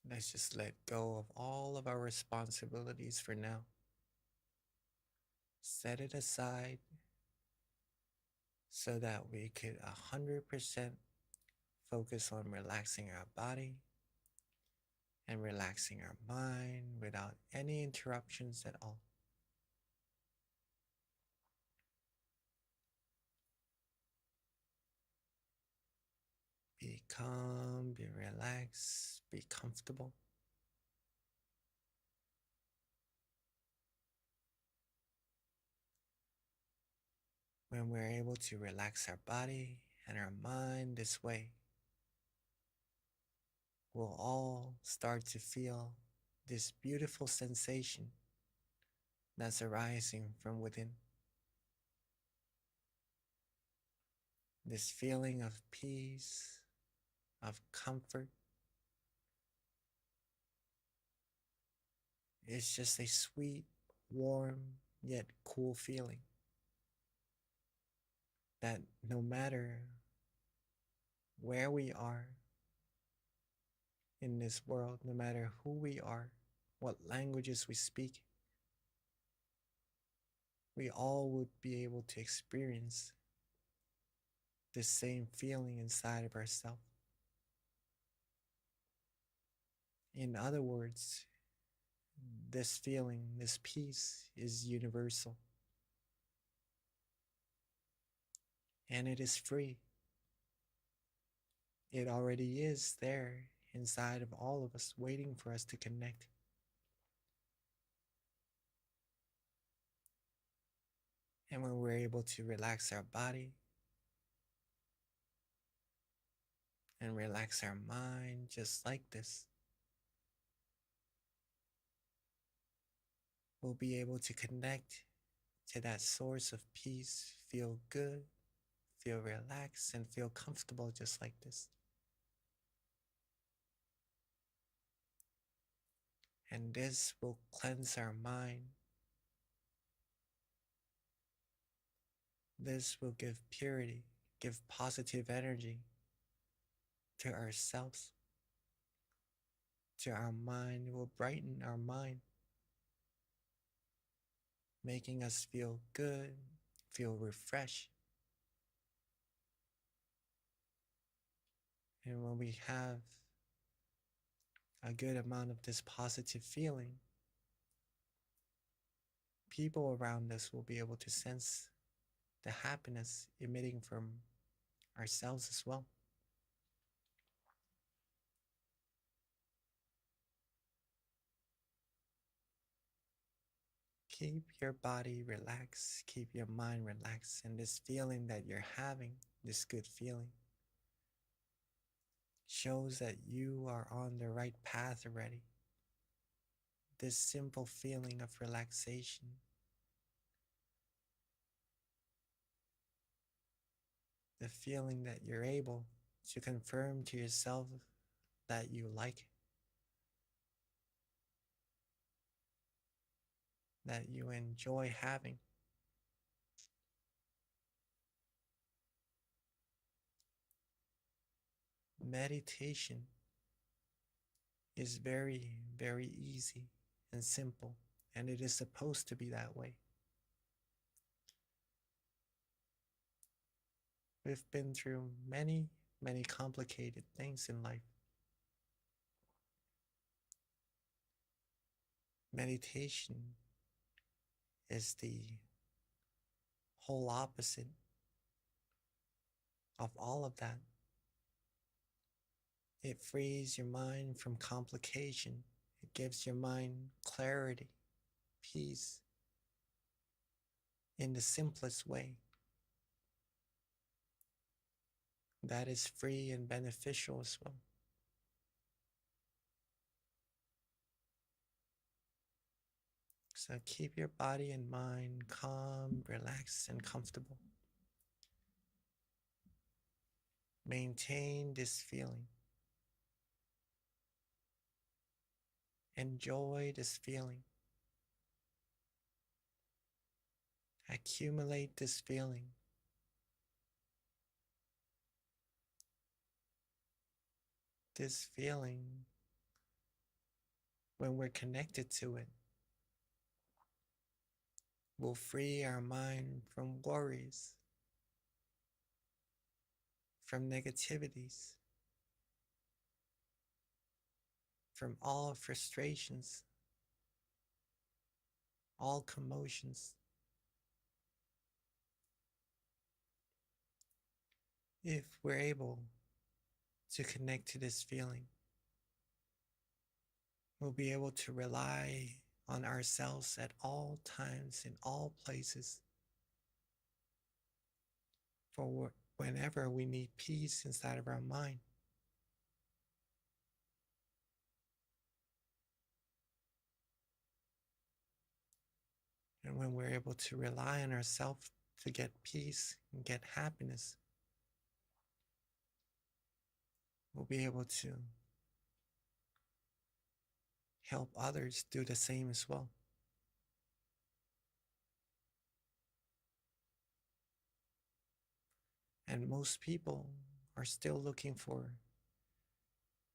Let's just let go of all of our responsibilities for now. Set it aside so that we could 100% focus on relaxing our body and relaxing our mind without any interruptions at all. Be calm, be relaxed, be comfortable. When we're able to relax our body and our mind this way, we'll all start to feel this beautiful sensation that's arising from within. This feeling of peace, of comfort. It's just a sweet, warm, yet cool feeling that no matter where we are in this world, no matter who we are, what languages we speak, we all would be able to experience this same feeling inside of ourselves. In other words, this feeling, this peace is universal. And it is free. It already is there inside of all of us, waiting for us to connect. And when we're able to relax our body and relax our mind just like this, we'll be able to connect to that source of peace, feel good, feel relaxed, and feel comfortable just like this. And this will cleanse our mind. This will give purity, give positive energy to ourselves, to our mind. It will brighten our mind, making us feel good, feel refreshed. And when we have a good amount of this positive feeling, people around us will be able to sense the happiness emitting from ourselves as well. Keep your body relaxed, keep your mind relaxed, and this feeling that you're having, this good feeling, shows that you are on the right path already. This simple feeling of relaxation, the feeling that you're able to confirm to yourself that you like it, that you enjoy having. Meditation is very, very easy and simple, and it is supposed to be that way. We've been through many, many complicated things in life. Meditation is the whole opposite of all of that. It frees your mind from complication. It gives your mind clarity, peace, in the simplest way. That is free and beneficial as well. So keep your body and mind calm, relaxed, and comfortable. Maintain this feeling. Enjoy this feeling. Accumulate this feeling. This feeling, when we're connected to it, will free our mind from worries, from negativities, from all frustrations, all commotions. If we're able to connect to this feeling, we'll be able to rely on ourselves at all times, in all places, for whenever we need peace inside of our mind. And when we're able to rely on ourselves to get peace and get happiness, we'll be able to help others do the same as well. And most people are still looking for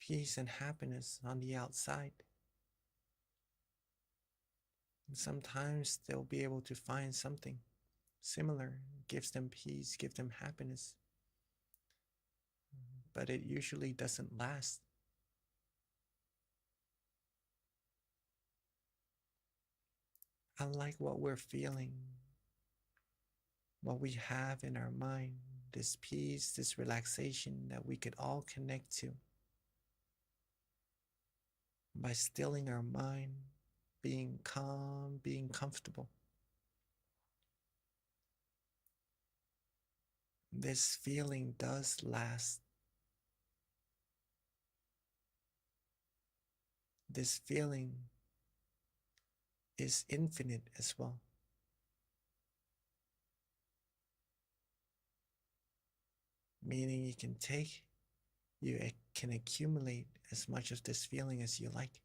peace and happiness on the outside. And sometimes they'll be able to find something similar, gives them peace, gives them happiness, but it usually doesn't last. Unlike what we're feeling, what we have in our mind, this peace, this relaxation that we could all connect to by stilling our mind, being calm, being comfortable. This feeling does last. This feeling is infinite as well. Meaning you can accumulate as much of this feeling as you like.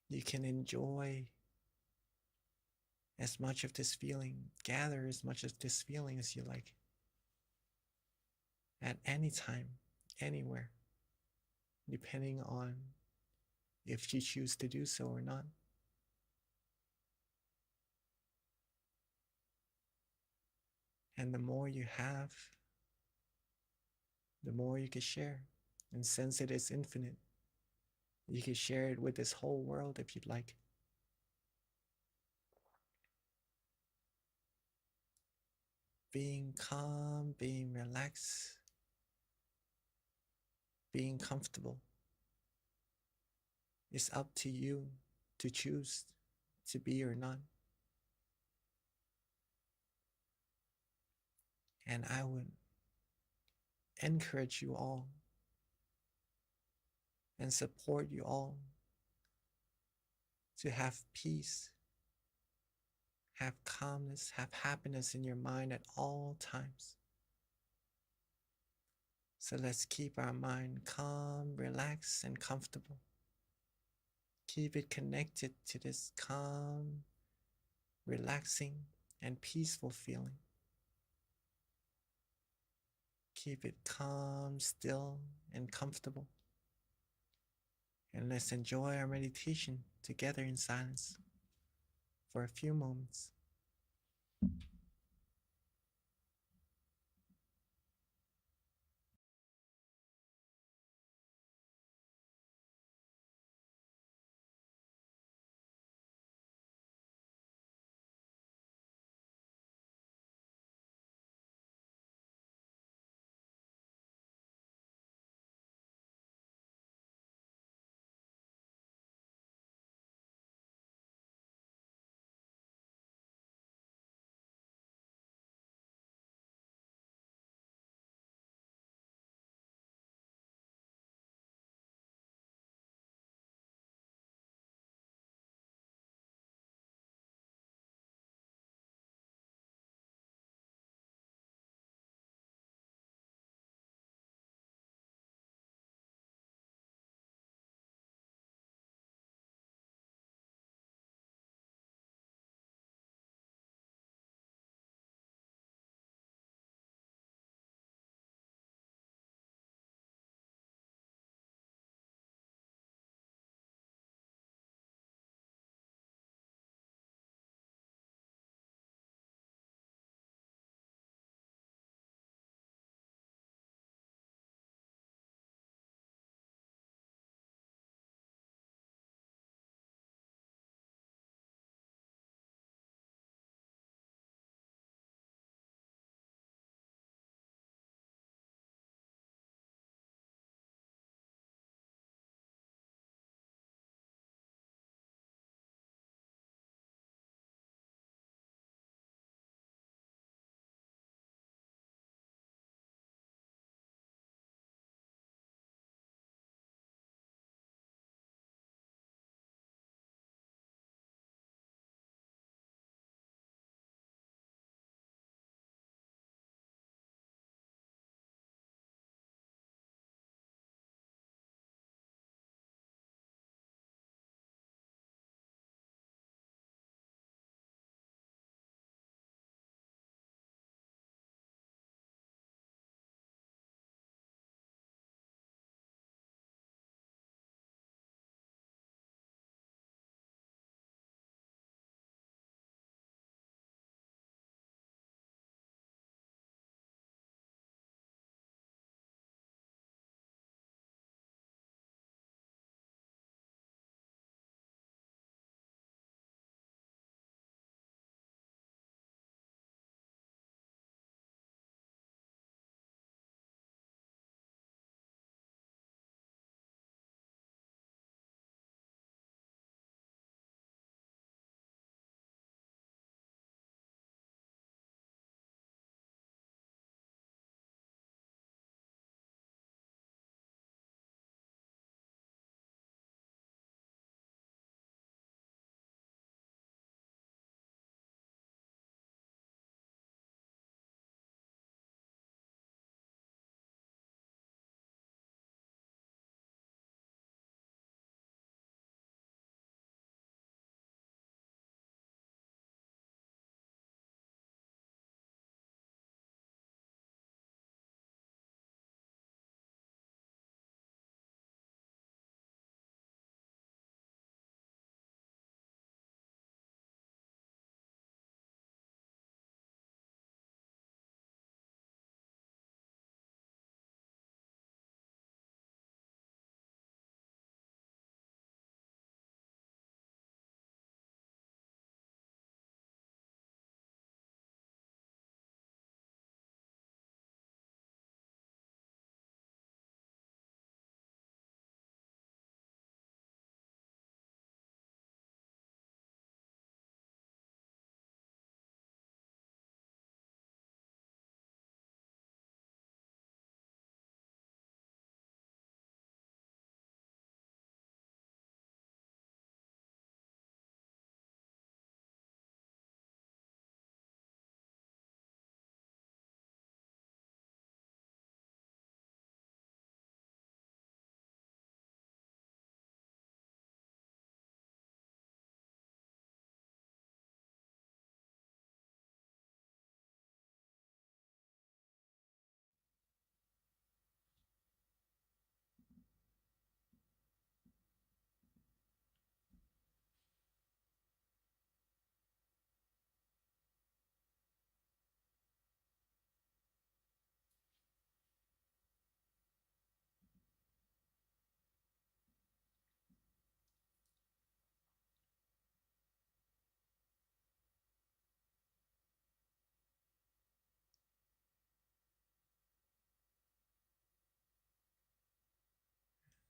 You can enjoy as much of this feeling, gather as much of this feeling as you like. At any time, anywhere, depending on if you choose to do so or not. And the more you have, the more you can share. And since it is infinite, you can share it with this whole world if you'd like. Being calm, being relaxed, being comfortable. It's up to you to choose to be or not. And I would encourage you all and support you all to have peace, have calmness, have happiness in your mind at all times. So let's keep our mind calm, relaxed, and comfortable. Keep it connected to this calm, relaxing, and peaceful feeling. Keep it calm, still, and comfortable. And let's enjoy our meditation together in silence for a few moments.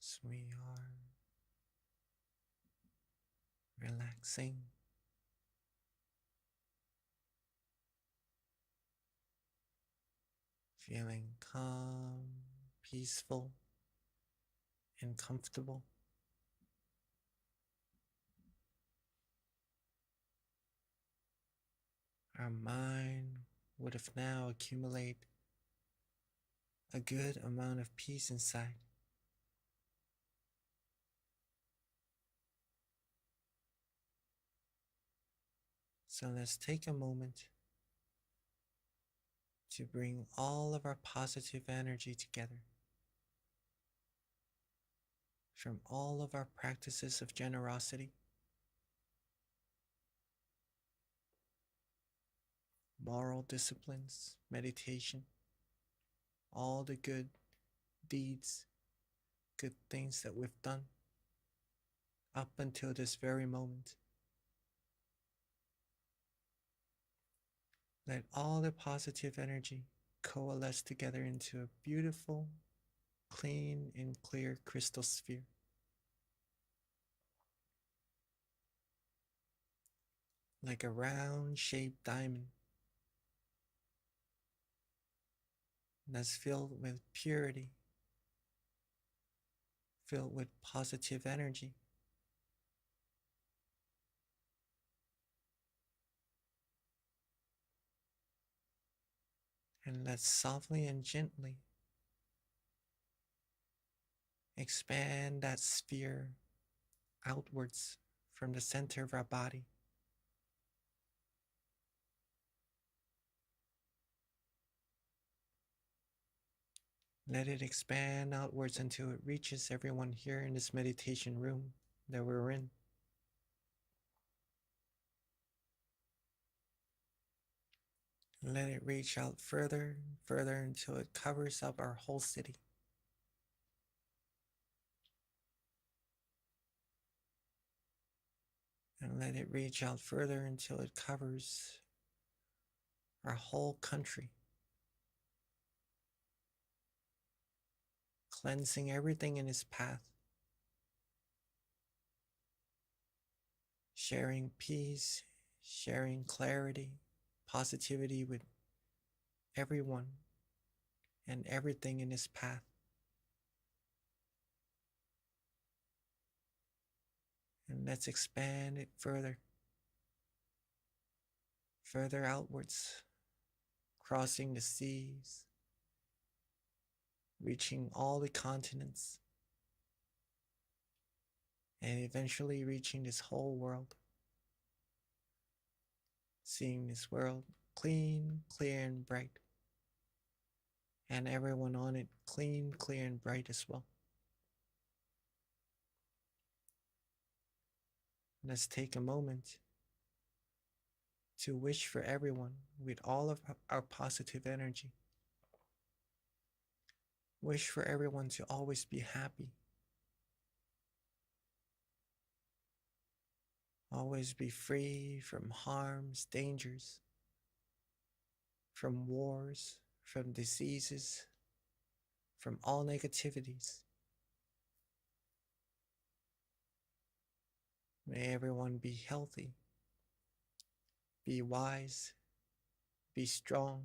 as we are relaxing, feeling calm, peaceful, and comfortable. Our mind would have now accumulated a good amount of peace inside. So let's take a moment to bring all of our positive energy together from all of our practices of generosity, moral disciplines, meditation, all the good deeds, good things that we've done up until this very moment. Let all the positive energy coalesce together into a beautiful, clean, and clear crystal sphere. Like a round shaped diamond that's filled with purity, filled with positive energy. And let's softly and gently expand that sphere outwards from the center of our body. Let it expand outwards until it reaches everyone here in this meditation room that we're in. Let it reach out further and further until it covers up our whole city. And let it reach out further until it covers our whole country, cleansing everything in its path, sharing peace, sharing clarity, positivity with everyone and everything in its path. And let's expand it further, further outwards, crossing the seas, reaching all the continents, and eventually reaching this whole world. Seeing this world clean, clear, and bright, and everyone on it clean, clear, and bright as well. Let's take a moment to wish for everyone with all of our positive energy. Wish for everyone to always be happy, always be free from harms, dangers, from wars, from diseases, from all negativities. May everyone be healthy, be wise, be strong,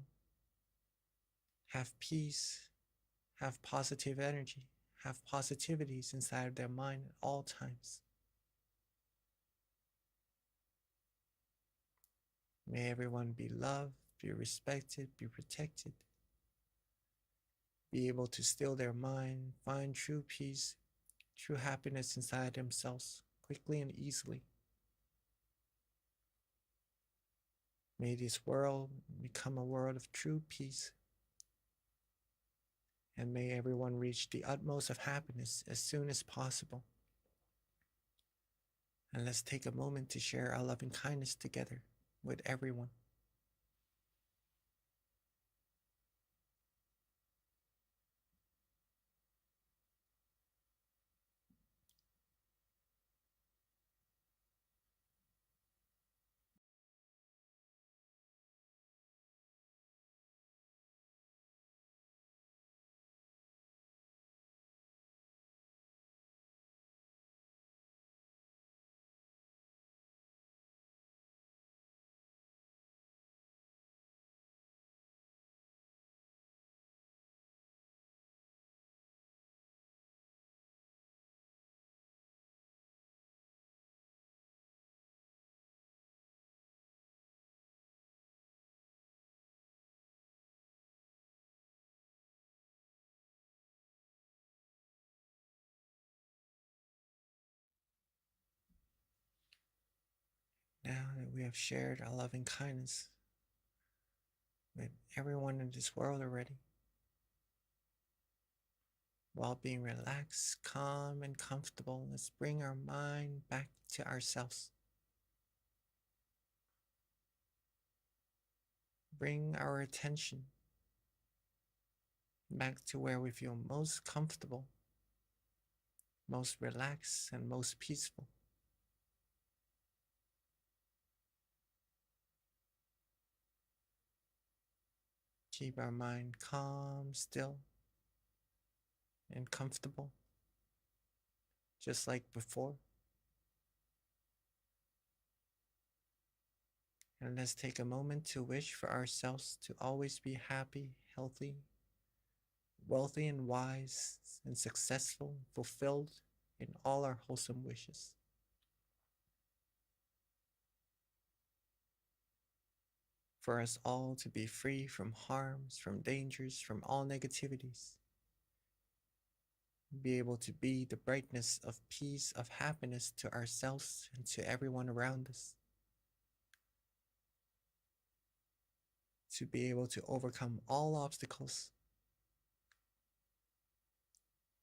have peace, have positive energy, have positivities inside of their mind at all times. May everyone be loved, be respected, be protected, be able to still their mind, find true peace, true happiness inside themselves quickly and easily. May this world become a world of true peace, and may everyone reach the utmost of happiness as soon as possible. And let's take a moment to share our loving kindness together with everyone. Now that we have shared our loving kindness with everyone in this world already, while being relaxed, calm, and comfortable, let's bring our mind back to ourselves. Bring our attention back to where we feel most comfortable, most relaxed, and most peaceful. Keep our mind calm, still, and comfortable, just like before. And let's take a moment to wish for ourselves to always be happy, healthy, wealthy, and wise, and successful, fulfilled in all our wholesome wishes. For us all to be free from harms, from dangers, from all negativities. Be able to be the brightness of peace, of happiness to ourselves and to everyone around us. To be able to overcome all obstacles.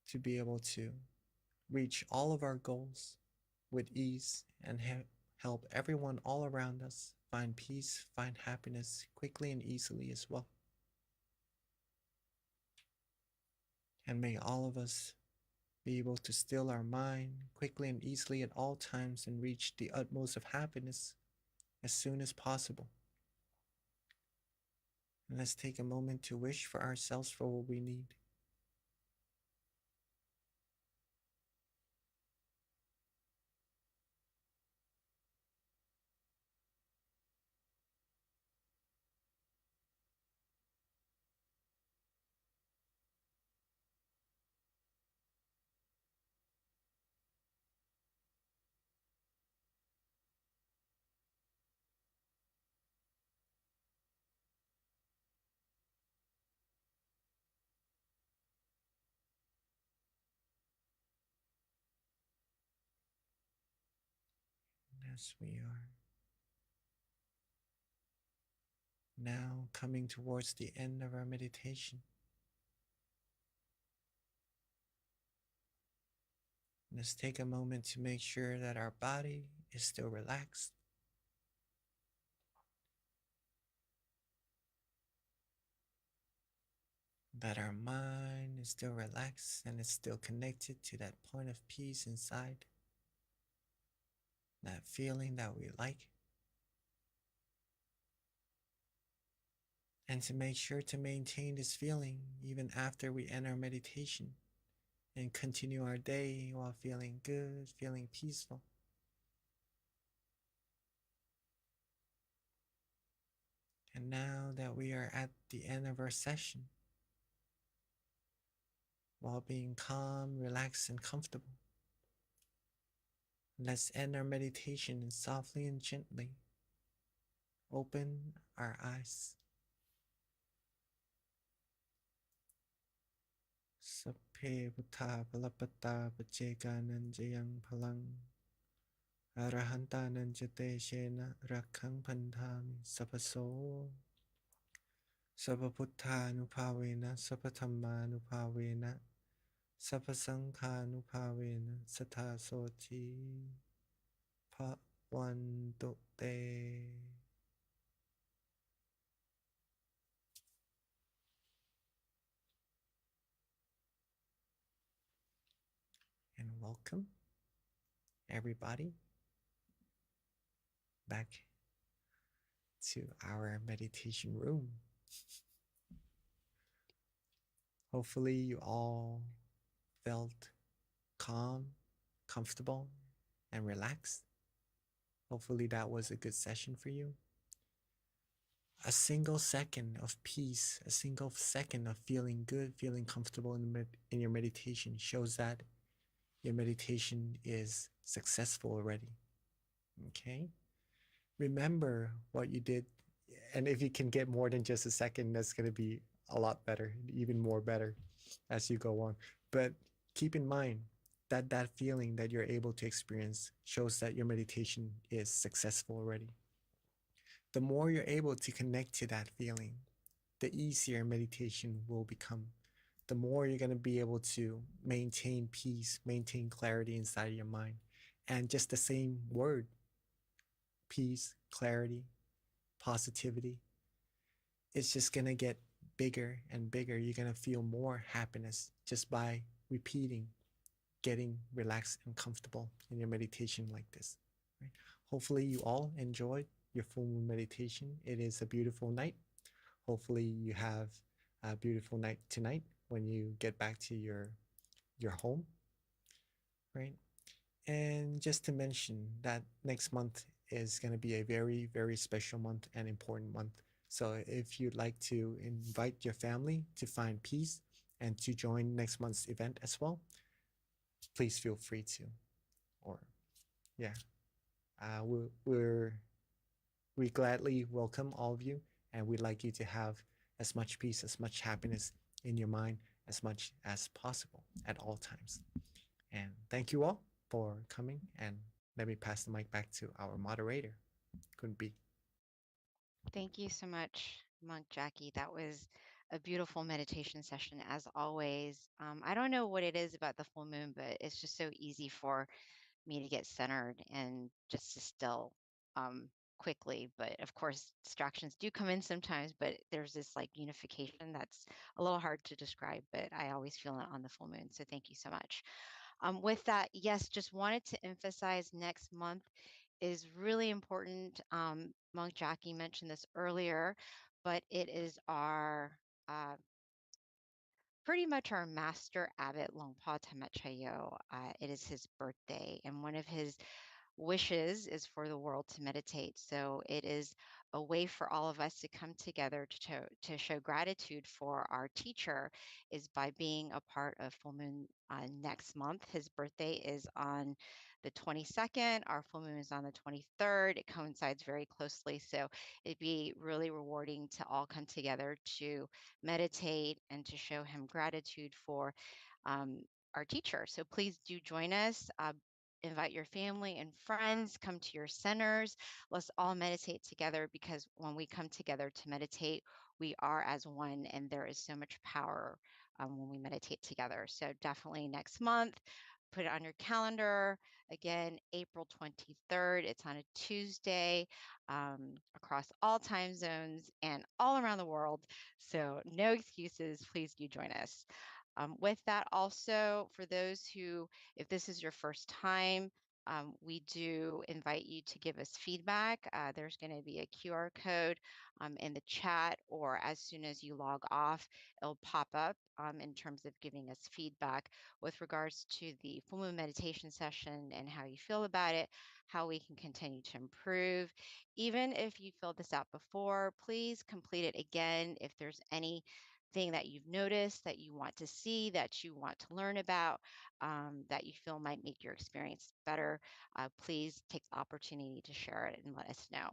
To be able to reach all of our goals with ease and help everyone all around us find peace, find happiness quickly and easily as well. And may all of us be able to still our mind quickly and easily at all times and reach the utmost of happiness as soon as possible. And let's take a moment to wish for ourselves for what we need. As we are now coming towards the end of our meditation, let's take a moment to make sure that our body is still relaxed. That our mind is still relaxed and is still connected to that point of peace inside. That feeling that we like. And to make sure to maintain this feeling even after we end our meditation and continue our day while feeling good, feeling peaceful. And now that we are at the end of our session, while being calm, relaxed, and comfortable, let's end our meditation and softly and gently open our eyes. Sapphe buddha palapata pacheganan jayang palang arahantanan jate shena rakhang pandhami sapaso sapabuddhanupavena sapathammanupavena sapasanghanupavena sathasoti bhavantu te. And welcome everybody back to our meditation room. Hopefully you all felt calm, comfortable, and relaxed. Hopefully that was a good session for you. A single second of peace, a single second of feeling good, feeling comfortable in your meditation shows that your meditation is successful already. Okay? Remember what you did, and if you can get more than just a second, that's going to be a lot better, even more better as you go on. But keep in mind, that feeling that you're able to experience shows that your meditation is successful already. The more you're able to connect to that feeling, the easier meditation will become. The more you're going to be able to maintain peace, maintain clarity inside of your mind. And just the same word, peace, clarity, positivity, it's just going to get bigger and bigger. You're going to feel more happiness just by repeating, getting relaxed and comfortable in your meditation like this. Right? Hopefully you all enjoyed your full moon meditation. It is a beautiful night. Hopefully you have a beautiful night tonight when you get back to your home, right? And just to mention that next month is going to be a very, very special month and important month. So if you'd like to invite your family to find peace and to join next month's event as well, please feel free to. Or yeah, we gladly welcome all of you, and we'd like you to have as much peace, as much happiness in your mind as much as possible at all times. And thank you all for coming, and let me pass the mic back to our moderator, Kunbi. Thank you so much, Monk Jackie. That was a beautiful meditation session, as always. I don't know what it is about the full moon, but it's just so easy for me to get centered and just to still quickly. But of course, distractions do come in sometimes, but there's this like unification that's a little hard to describe, but I always feel it on the full moon. So thank you so much. With that, yes, just wanted to emphasize next month is really important. Monk Jackie mentioned this earlier, but it is our pretty much our master abbot Longpa Tamet Chayo. It is his birthday, and one of his wishes is for the world to meditate. So it is a way for all of us to come together to show gratitude for our teacher is by being a part of full moon next month. His birthday is on the 22nd. Our full moon is on the 23rd. It coincides very closely. So it'd be really rewarding to all come together to meditate and to show him gratitude for um, our teacher. So please do join us. Invite your family and friends, come to your centers. Let's all meditate together, because when we come together to meditate, we are as one, and there is so much power when we meditate together. So definitely next month, put it on your calendar. Again, April 23rd. It's on a Tuesday, across all time zones and all around the world. So no excuses. Please do join us. With that, also, for those who, if this is your first time, we do invite you to give us feedback. There's going to be a QR code in the chat, or as soon as you log off, it'll pop up in terms of giving us feedback with regards to the full moon meditation session and how you feel about it, how we can continue to improve. Even if you filled this out before, please complete it again if there's any thing that you've noticed that you want to see, that you want to learn about, that you feel might make your experience better, please take the opportunity to share it and let us know.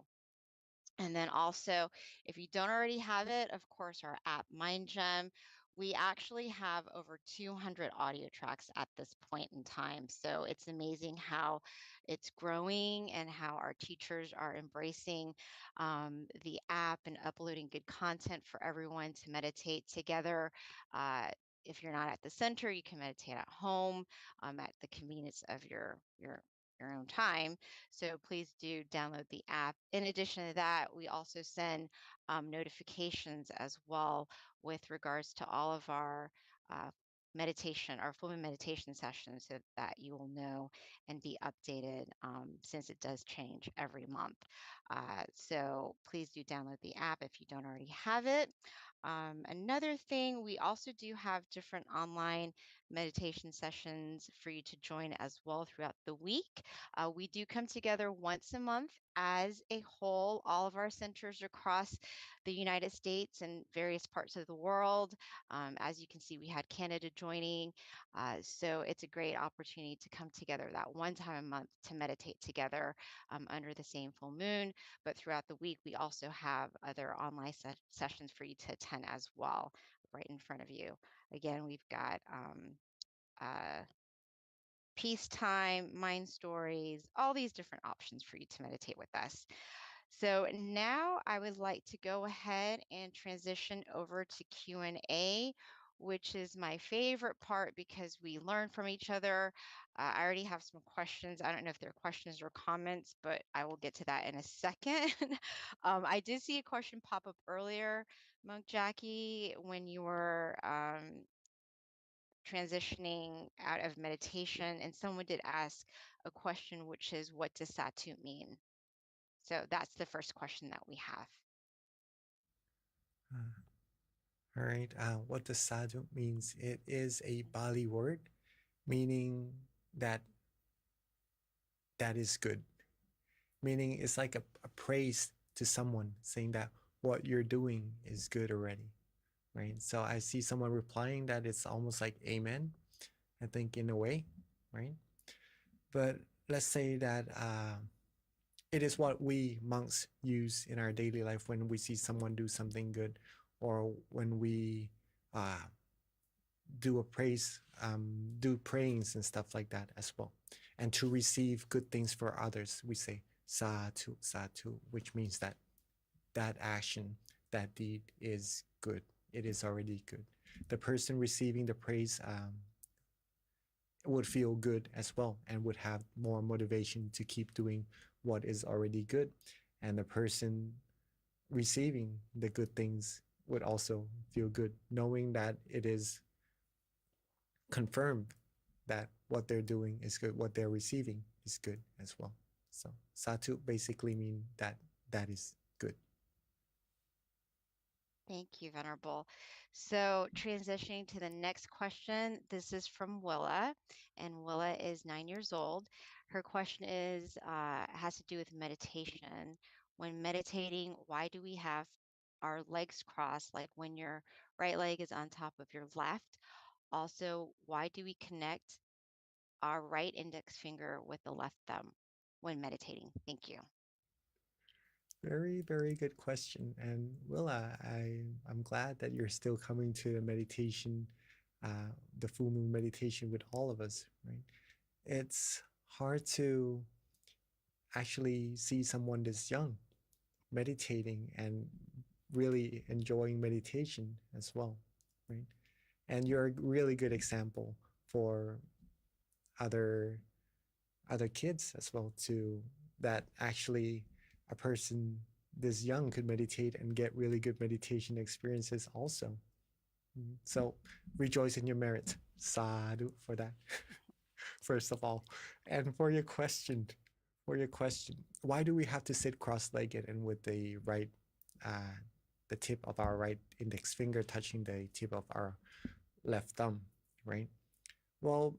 And then also, if you don't already have it, of course, our app MindGem, we actually have over 200 audio tracks at this point in time. So it's amazing how it's growing and how our teachers are embracing the app and uploading good content for everyone to meditate together. If you're not at the center, you can meditate at home at the convenience of your own time. So please do download the app. In addition to that, we also send notifications as well with regards to all of our meditation, our full moon meditation sessions, so that you will know and be updated since it does change every month. So please do download the app if you don't already have it. Another thing, we also do have different online meditation sessions for you to join as well throughout the week. We do come together once a month as a whole, all of our centers across the United States and various parts of the world. As you can see, we had Canada joining. So it's a great opportunity to come together that one time a month to meditate together under the same full moon. But throughout the week, we also have other online sessions for you to attend as well, right in front of you. Again, we've got peacetime, mind stories, all these different options for you to meditate with us. So now I would like to go ahead and transition over to Q&A, which is my favorite part because we learn from each other. I already have some questions. I don't know if they're questions or comments, but I will get to that in a second. I did see a question pop up earlier, Monk Jackie, when you were transitioning out of meditation, and someone did ask a question, which is, what does Satu mean? So that's the first question that we have. All right. What does sadhu means? It is a Bali word meaning that is good. Meaning it's like a praise to someone, saying that what you're doing is good already, right? So I see someone replying that it's almost like amen, I think, in a way, right? But let's say that it is what we monks use in our daily life when we see someone do something good, or when we do a praise, do prayings and stuff like that as well. And to receive good things for others, we say satu, satu, which means that that action, that deed is good. It is already good. The person receiving the praise would feel good as well and would have more motivation to keep doing what is already good. And the person receiving the good things would also feel good, knowing that it is confirmed that what they're doing is good, what they're receiving is good as well. So satu basically mean that that is good. Thank you, Venerable. So transitioning to the next question, this is from Willa, and Willa is 9 years old. Her question is has to do with meditation. When meditating, why do we have our legs crossed, like when your right leg is on top of your left? Also, why do we connect our right index finger with the left thumb when meditating? Thank you. Very, very good question. And Willa, I'm glad that you're still coming to the meditation, the full moon meditation with all of us, right? It's hard to actually see someone this young meditating and really enjoying meditation as well, right? And you're a really good example for other kids as well too, that actually a person this young could meditate and get really good meditation experiences also. So rejoice in your merit. Sadhu for that. First of all. And for your question, why do we have to sit cross-legged and with the right, the tip of our right index finger touching the tip of our left thumb, right? Well,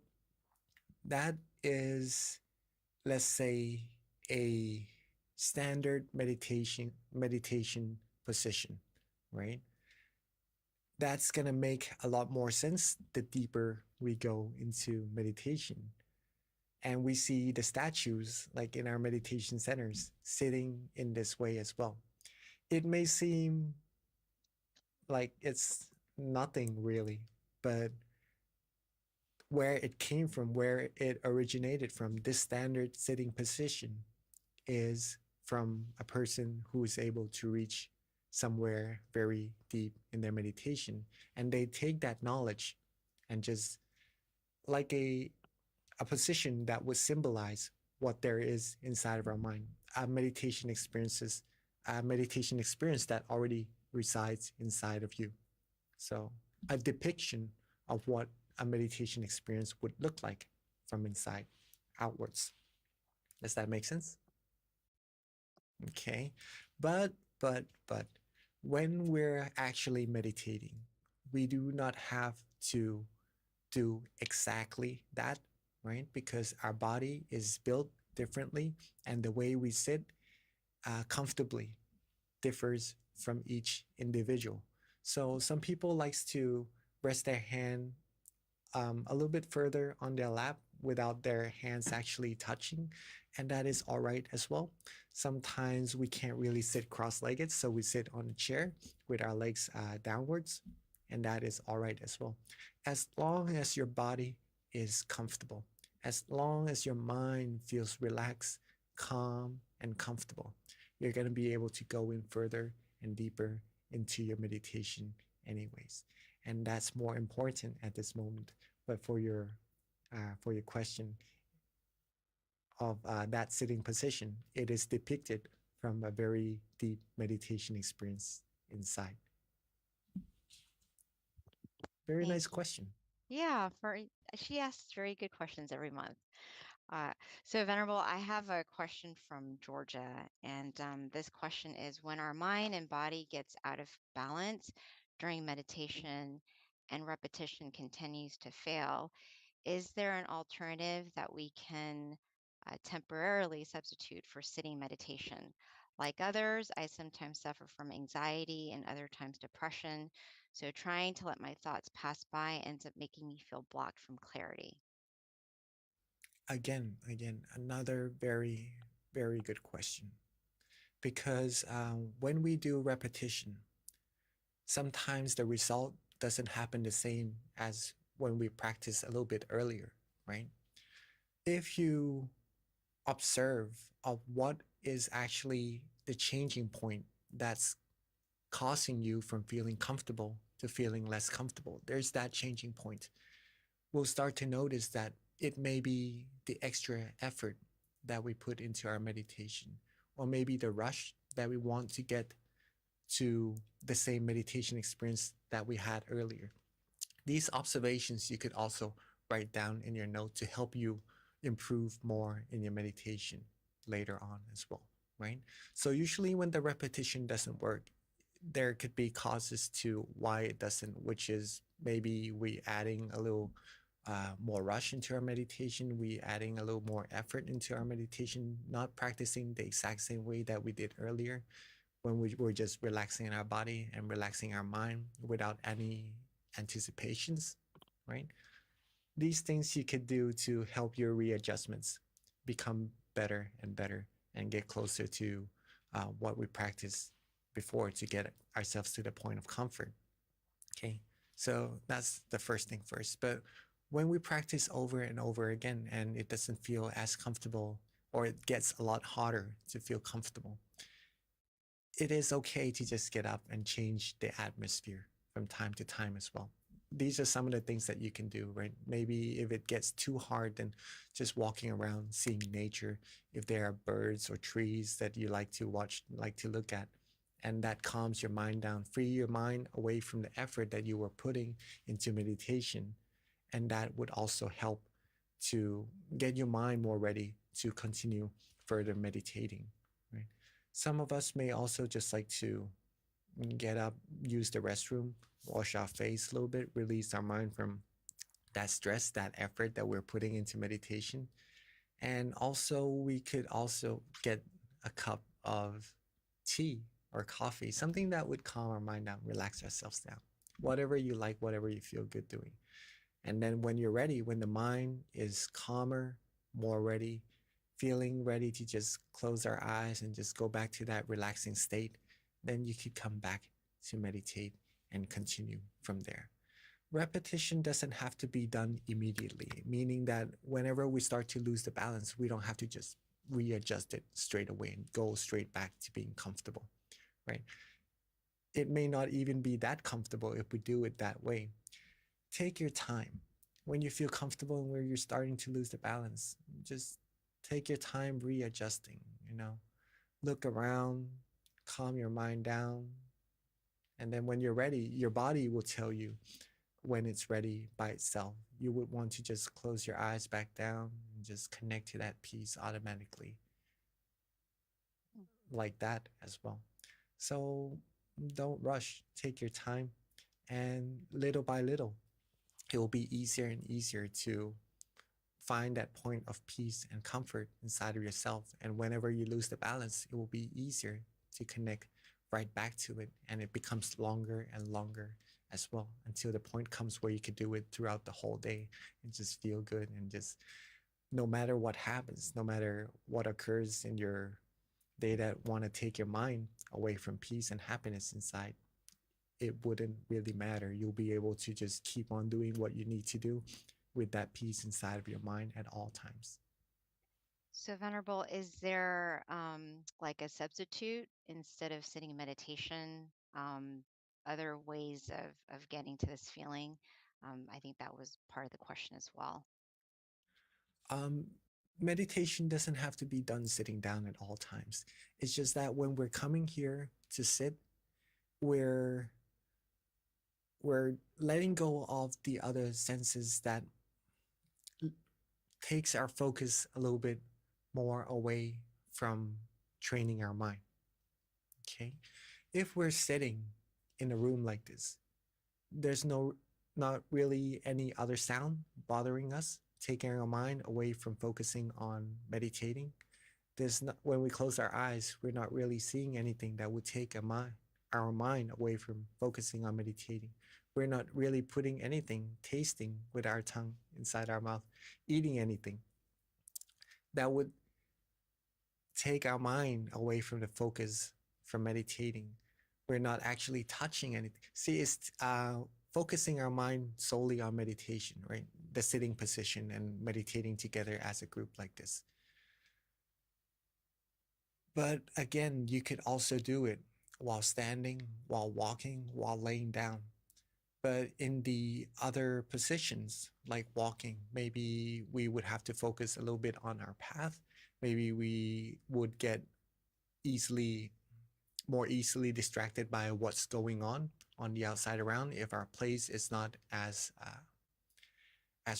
that is, let's say, a standard meditation position, right? That's going to make a lot more sense the deeper we go into meditation. And we see the statues, like in our meditation centers, sitting in this way as well. It may seem like it's nothing really, but where it came from, where it originated from, this standard sitting position is from a person who is able to reach somewhere very deep in their meditation. And they take that knowledge and just like a position that would symbolize what there is inside of our mind, a meditation experience that already resides inside of you. So a depiction of what a meditation experience would look like from inside outwards. Does that make sense? Okay, but when we're actually meditating, we do not have to do exactly that, right? Because our body is built differently, and the way we sit comfortably differs from each individual. So some people likes to rest their hand a little bit further on their lap without their hands actually touching, and that is all right as well. Sometimes we can't really sit cross-legged, so we sit on a chair with our legs downwards, and that is all right as well. As long as your body is comfortable, As long as your mind feels relaxed, calm, and comfortable, you're going to be able to go in further and deeper into your meditation anyways. And that's more important at this moment. But for your question of that sitting position, it is depicted from a very deep meditation experience inside. Very Thank nice you. question. Yeah, she asks very good questions every month. Uh, so, Venerable, I have a question from Georgia, and this question is: when our mind and body gets out of balance during meditation and repetition continues to fail, is there an alternative that we can temporarily substitute for sitting meditation? Like others, I sometimes suffer from anxiety and other times depression. So, trying to let my thoughts pass by ends up making me feel blocked from clarity. Again, another very, very good question. Because when we do repetition, sometimes the result doesn't happen the same as when we practice a little bit earlier, right? If you observe of what is actually the changing point that's causing you from feeling comfortable to feeling less comfortable, there's that changing point. We'll start to notice that it may be the extra effort that we put into our meditation, or maybe the rush that we want to get to the same meditation experience that we had earlier. These observations you could also write down in your note to help you improve more in your meditation later on as well, right? So usually when the repetition doesn't work, there could be causes to why it doesn't, which is maybe we adding a little more rush into our meditation, we adding a little more effort into our meditation, not practicing the exact same way that we did earlier when we were just relaxing our body and relaxing our mind without any anticipations, right? These things you could do to help your readjustments become better and better and get closer to what we practiced before to get ourselves to the point of comfort. Okay, so that's the first thing first. But when we practice over and over again and it doesn't feel as comfortable, or it gets a lot harder to feel comfortable, it is okay to just get up and change the atmosphere from time to time as well. These are some of the things that you can do, right? Maybe if it gets too hard, then just walking around, seeing nature. If there are birds or trees that you like to watch, like to look at, and that calms your mind down, free your mind away from the effort that you were putting into meditation. And that would also help to get your mind more ready to continue further meditating, right? Some of us may also just like to get up, use the restroom, wash our face a little bit, release our mind from that stress, that effort that we're putting into meditation. And also, we could also get a cup of tea or coffee, something that would calm our mind down, relax ourselves down. Whatever you like, whatever you feel good doing. And then when you're ready, when the mind is calmer, more ready, feeling ready to just close our eyes and just go back to that relaxing state, then you could come back to meditate and continue from there. Repetition doesn't have to be done immediately, meaning that whenever we start to lose the balance, we don't have to just readjust it straight away and go straight back to being comfortable, right? It may not even be that comfortable if we do it that way. Take your time. When you feel comfortable and where you're starting to lose the balance, just take your time readjusting, look around, calm your mind down. And then when you're ready, your body will tell you when it's ready by itself. You would want to just close your eyes back down and just connect to that peace automatically, like that as well. So don't rush, take your time, and little by little, it will be easier and easier to find that point of peace and comfort inside of yourself. And whenever you lose the balance, it will be easier to connect right back to it. And it becomes longer and longer as well until the point comes where you could do it throughout the whole day and just feel good. And just no matter what happens, no matter what occurs in your day that want to take your mind away from peace and happiness inside, it wouldn't really matter. You'll be able to just keep on doing what you need to do with that peace inside of your mind at all times. So, Venerable, is there like a substitute instead of sitting in meditation? Other ways of getting to this feeling? I think that was part of the question as well. Meditation doesn't have to be done sitting down at all times. It's just that when we're coming here to sit, we're letting go of the other senses that takes our focus a little bit more away from training our mind. Okay, if we're sitting in a room like this, there's not really any other sound bothering us, taking our mind away from focusing on meditating. There's not, when we close our eyes, we're not really seeing anything that would take our mind away from focusing on meditating. We're not really putting anything, tasting with our tongue inside our mouth, eating anything that would take our mind away from the focus from meditating. We're not actually touching anything. See, it's focusing our mind solely on meditation, right? The sitting position and meditating together as a group like this. But again, you could also do it while standing, while walking, while laying down. But in the other positions, like walking, maybe we would have to focus a little bit on our path. Maybe we would get more easily distracted by what's going on the outside around if our place is not as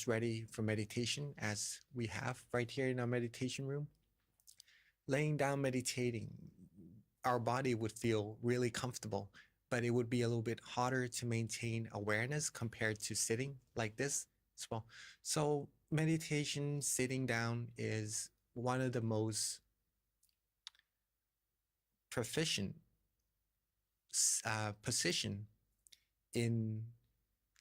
ready for meditation as we have right here in our meditation room. Laying down meditating, our body would feel really comfortable, but it would be a little bit harder to maintain awareness compared to sitting like this as well. So meditation, sitting down is one of the most proficient position in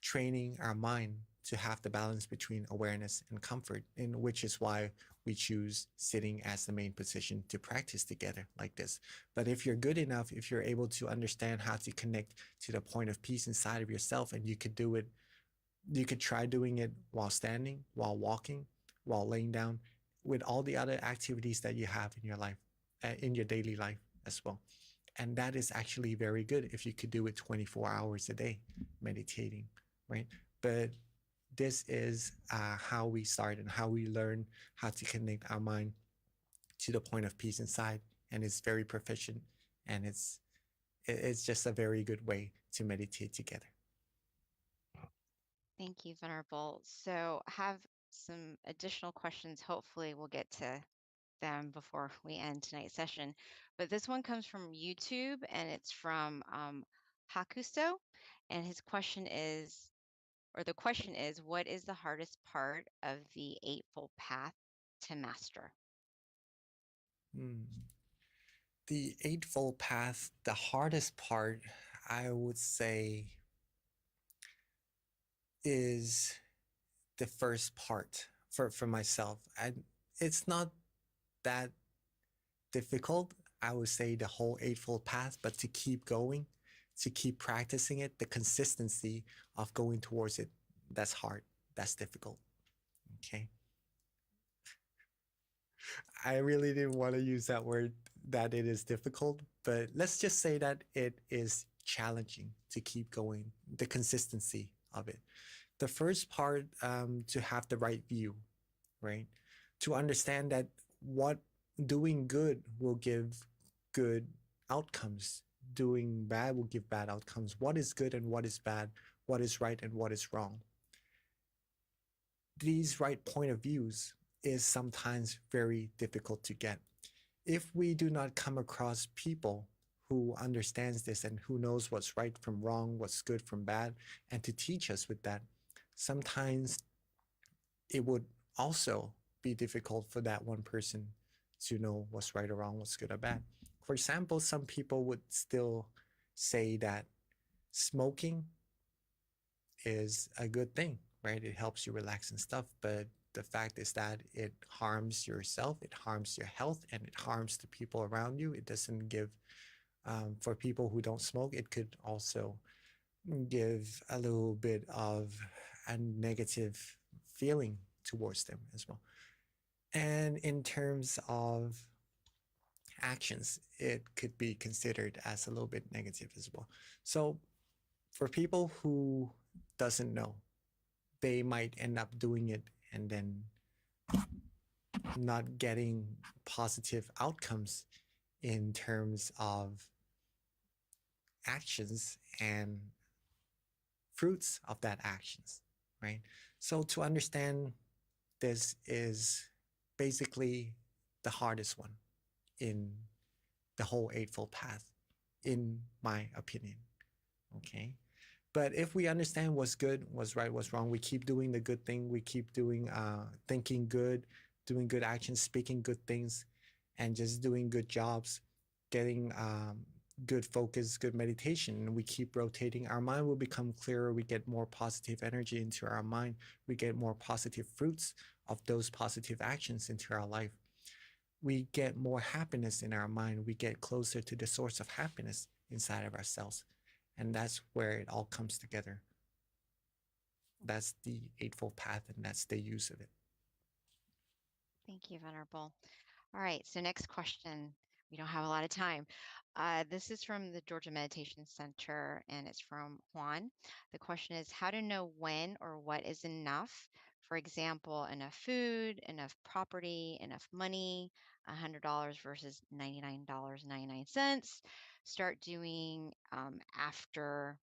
training our mind to have the balance between awareness and comfort, in which is why we choose sitting as the main position to practice together like this. But if you're good enough, if you're able to understand how to connect to the point of peace inside of yourself, and you could do it, you could try doing it while standing, while walking, while laying down, with all the other activities that you have in your life, in your daily life as well. And that is actually very good if you could do it 24 hours a day, meditating, right? But this is how we start and how we learn how to connect our mind to the point of peace inside. And it's very proficient, and it's just a very good way to meditate together. Thank you, Venerable. So I have some additional questions. Hopefully we'll get to them before we end tonight's session. But this one comes from YouTube, and it's from Hakuso. And his question is, or the question is, what is the hardest part of the Eightfold Path to master? The Eightfold Path, the hardest part, I would say, is the first part for myself. It's not that difficult, I would say, the whole Eightfold Path, but to keep going, to keep practicing it, the consistency of going towards it, that's hard, that's difficult. Okay. I really didn't want to use that word, that it is difficult, but let's just say that it is challenging to keep going, the consistency of it. The first part, to have the right view, right? To understand that what doing good will give good outcomes, doing bad will give bad outcomes. What is good and what is bad, what is right and what is wrong. These right point of views is sometimes very difficult to get. If we do not come across people who understands this and who knows what's right from wrong, what's good from bad, and to teach us with that, sometimes it would also be difficult for that one person to know what's right or wrong, what's good or bad. For example, some people would still say that smoking is a good thing, right? It helps you relax and stuff, but the fact is that it harms yourself, it harms your health, and it harms the people around you. It doesn't give, for people who don't smoke, it could also give a little bit of a negative feeling towards them as well. And in terms of actions, it could be considered as a little bit negative as well. So for people who doesn't know, they might end up doing it and then not getting positive outcomes in terms of actions and fruits of that actions, right? So to understand this is basically the hardest one in the whole Eightfold Path, in my opinion. Okay. But if we understand what's good, what's right, what's wrong, we keep doing the good thing, we keep doing thinking good, doing good actions, speaking good things, and just doing good jobs, getting good focus, good meditation, and we keep rotating, our mind will become clearer. We get more positive energy into our mind. We get more positive fruits of those positive actions into our life. We get more happiness in our mind. We get closer to the source of happiness inside of ourselves. And that's where it all comes together. That's the Eightfold Path, and that's the use of it. Thank you, Venerable. All right, so next question. We don't have a lot of time. This is from the Georgia Meditation Center, and it's from Juan. The question is how to know when or what is enough. For example, enough food, enough property, enough money, $100 versus $99.99. Start doing after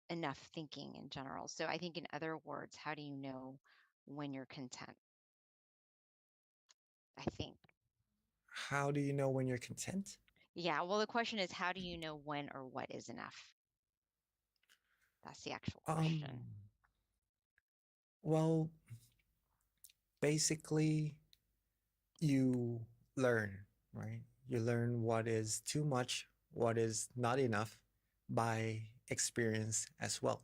enough thinking in general. So I think in other words, how do you know when you're content? I think. How do you know when you're content? Yeah, well, the question is, how do you know when or what is enough? That's the actual question. Well, basically, you learn, right? You learn what is too much, what is not enough by experience as well.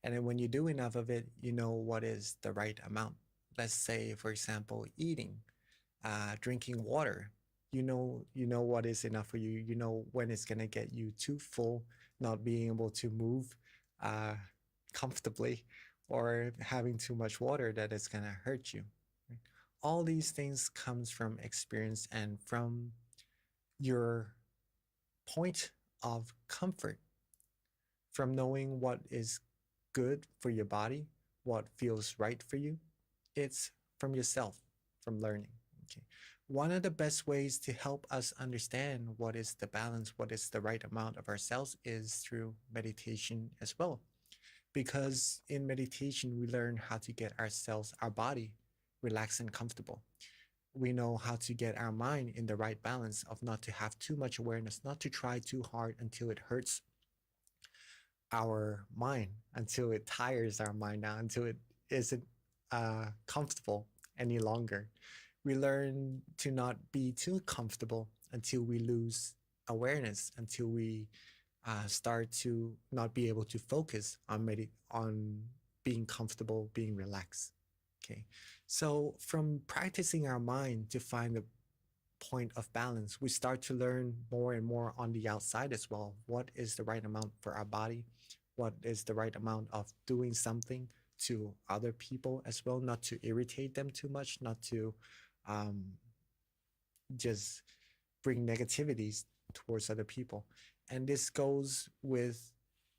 And then when you do enough of it, you know what is the right amount. Let's say, for example, eating, drinking water. You know what is enough for you. You know when it's gonna get you too full, not being able to move comfortably, or having too much water that it's gonna hurt you. Right? All these things comes from experience and from your point of comfort, from knowing what is good for your body, what feels right for you. It's from yourself, from learning. Okay. One of the best ways to help us understand what is the balance, what is the right amount of ourselves is through meditation as well. Because in meditation, we learn how to get ourselves, our body, relaxed and comfortable. We know how to get our mind in the right balance of not to have too much awareness, not to try too hard until it hurts our mind, until it tires our mind out, until it isn't comfortable any longer. We learn to not be too comfortable until we lose awareness, until we start to not be able to focus on on being comfortable, being relaxed. Okay, so from practicing our mind to find the point of balance, we start to learn more and more on the outside as well. What is the right amount for our body? What is the right amount of doing something to other people as well? Not to irritate them too much, not to just bring negativities towards other people. And this goes with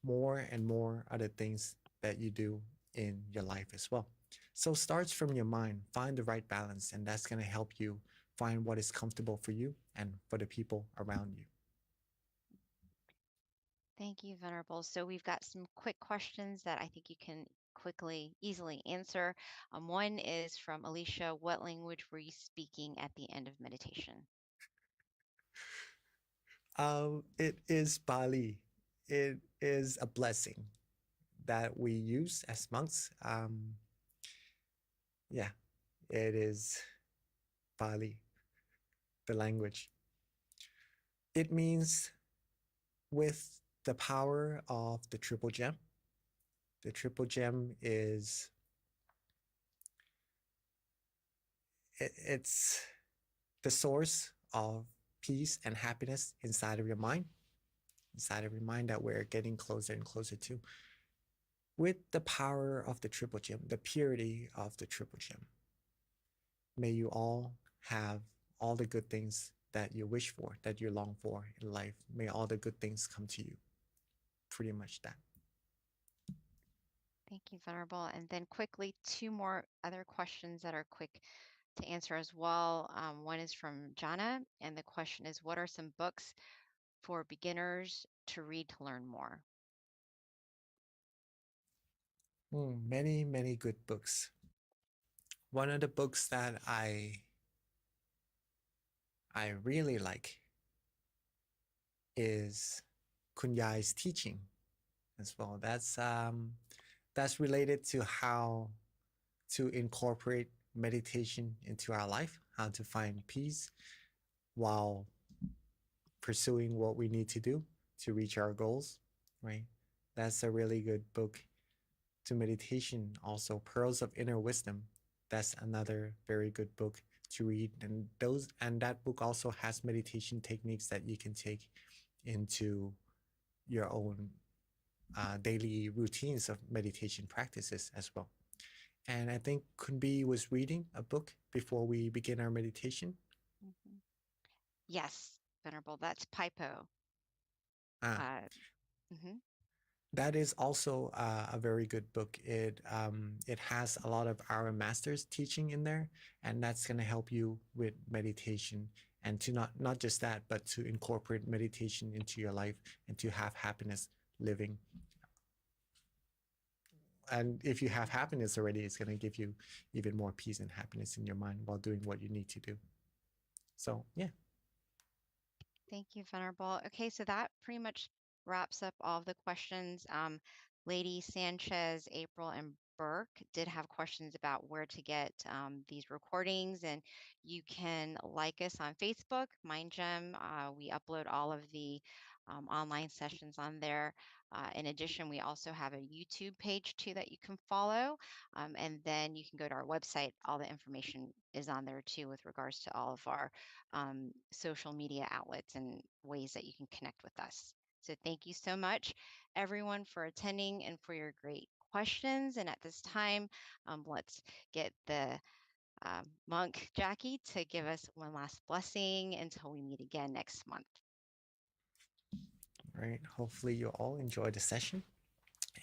more and more other things that you do in your life as well. So it starts from your mind, find the right balance, and that's going to help you find what is comfortable for you and for the people around you. Thank you, Venerable. So we've got some quick questions that I think you can easily answer. One is from Alicia. What language were you speaking at the end of meditation? It is Bali. It is a blessing that we use as monks. Yeah, it is Bali, the language. It means with the power of the triple gem. The triple gem is it's the source of peace and happiness inside of your mind that we're getting closer and closer to. with the power of the triple gem, the purity of the triple gem. May you all have all the good things that you wish for, that you long for in life. May all the good things come to you. Pretty much that. Thank you, Venerable. And then quickly, two more other questions that are quick to answer as well. One is from Jana, and the question is, what are some books for beginners to read to learn more? Many, many good books. One of the books that I really like is Kunyai's teaching as well. That's related to how to incorporate meditation into our life, how to find peace while pursuing what we need to do to reach our goals, right? That's a really good book to meditation. Also, Pearls of Inner Wisdom. That's another very good book to read. And that book also has meditation techniques that you can take into your own daily routines of meditation practices as well. And I think Kunbi was reading a book before we begin our meditation. Mm-hmm. Yes, Venerable, that's Paipo. That is also a very good book. It has a lot of our master's teaching in there, and that's going to help you with meditation, and to not just that, but to incorporate meditation into your life and to have happiness living. And if you have happiness already, it's going to give you even more peace and happiness in your mind while doing what you need to do. So, yeah. Thank you, Venerable. Okay, so that pretty much wraps up all of the questions. Lady Sanchez, April, and Burke did have questions about where to get these recordings, and you can like us on Facebook, MindGem. We upload all of the online sessions on there. In addition, we also have a YouTube page too that you can follow. And then you can go to our website. All the information is on there too with regards to all of our social media outlets and ways that you can connect with us. So thank you so much, everyone, for attending and for your great questions. And at this time, let's get the monk Jackie to give us one last blessing until we meet again next month. All right. Hopefully you all enjoy the session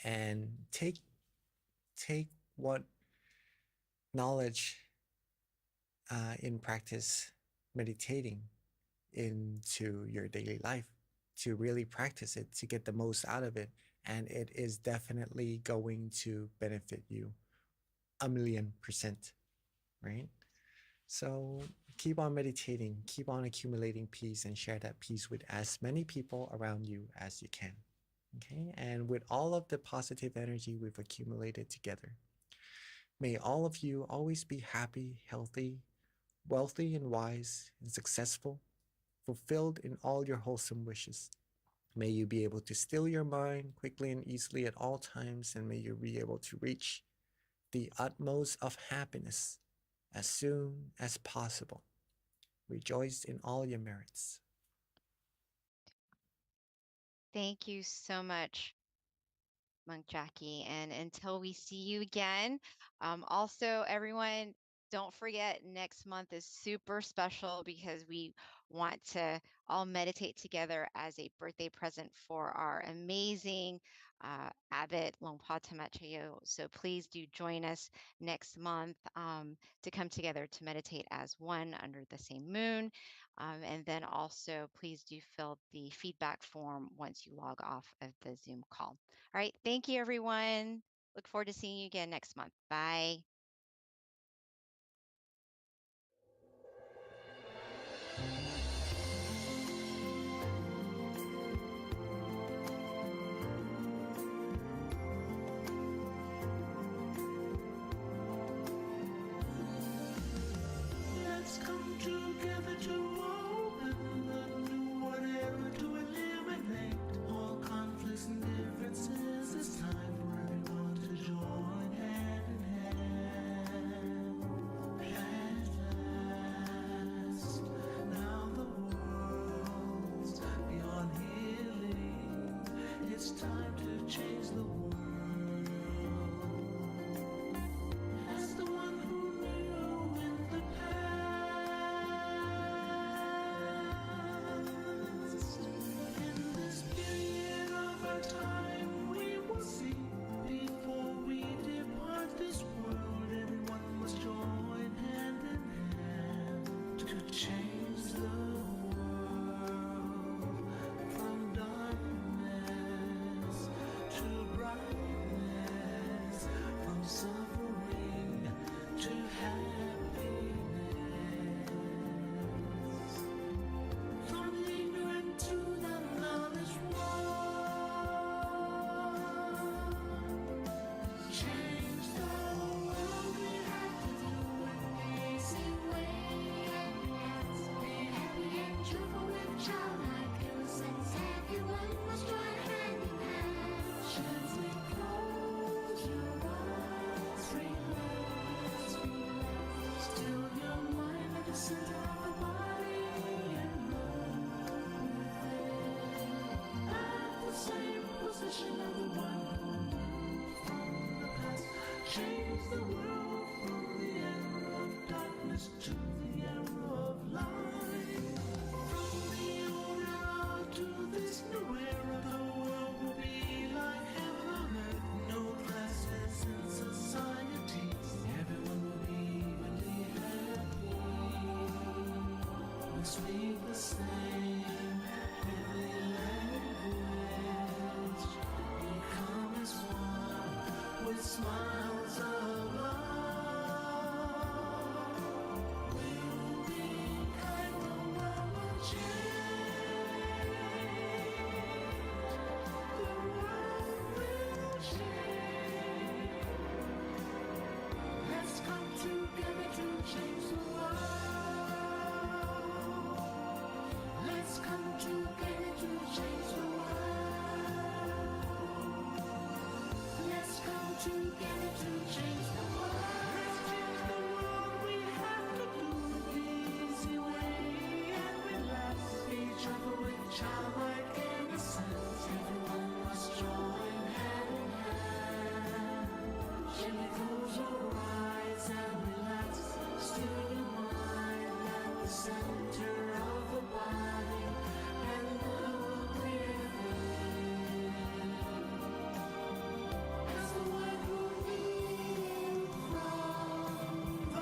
and take what knowledge in practice meditating into your daily life, to really practice it, to get the most out of it. And it is definitely going to benefit you 1,000,000%, right? So keep on meditating, keep on accumulating peace, and share that peace with as many people around you as you can. Okay, and with all of the positive energy we've accumulated together, may all of you always be happy, healthy, wealthy, and wise, and successful, fulfilled in all your wholesome wishes. May you be able to still your mind quickly and easily at all times, and may you be able to reach the utmost of happiness as soon as possible. Rejoice in all your merits. Thank you so much, Monk Jackie. And until we see you again, also, everyone, don't forget next month is super special because we want to all meditate together as a birthday present for our amazing Abbot Longpa Tamachayo. So please do join us next month to come together to meditate as one under the same moon. And then also please do fill the feedback form once you log off of the Zoom call. All right. Thank you, everyone. Look forward to seeing you again next month. Bye. Let's come together to open the new whatever to eliminate all conflicts and differences. It's time for everyone to join hand in hand. the world from the era of darkness to the era of light. From the old era to this new era, the world will be like heaven on earth. No classes in society. Everyone will be evenly happy. We speak the same heavenly language. Become as one with smiles of love. We'll be kind, the world will change. The world will change. Let's come together to change the world. Let's come together to change the world. Let's come together to change the world. Let's change the world. We have to do it the easy way and relax each other with childlike innocence. Everyone must join hand in hand. Gently close your eyes and relax. Still your mind at the center of the body and look within. As the word will in from the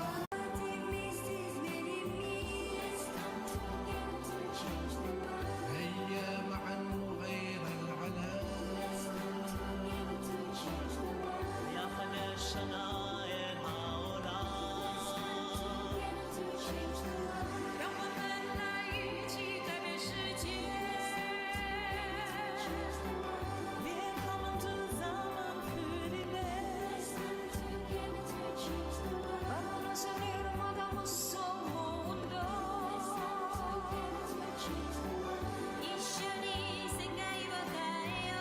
Let's come together to change the world. هيا معا نغير العالم. Let's come together to change the world. يا خنا الشناير هؤلاء Together to change the world. 让我们来一起改变世界。 Change the world. Välkommen tillsammans för din Let's come together to change the world. Vamos a unir hagamos mundo. Let's come together to change the world. 이슈니 생각해봐요.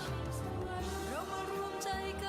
Change the world. เรามารวมใจกัน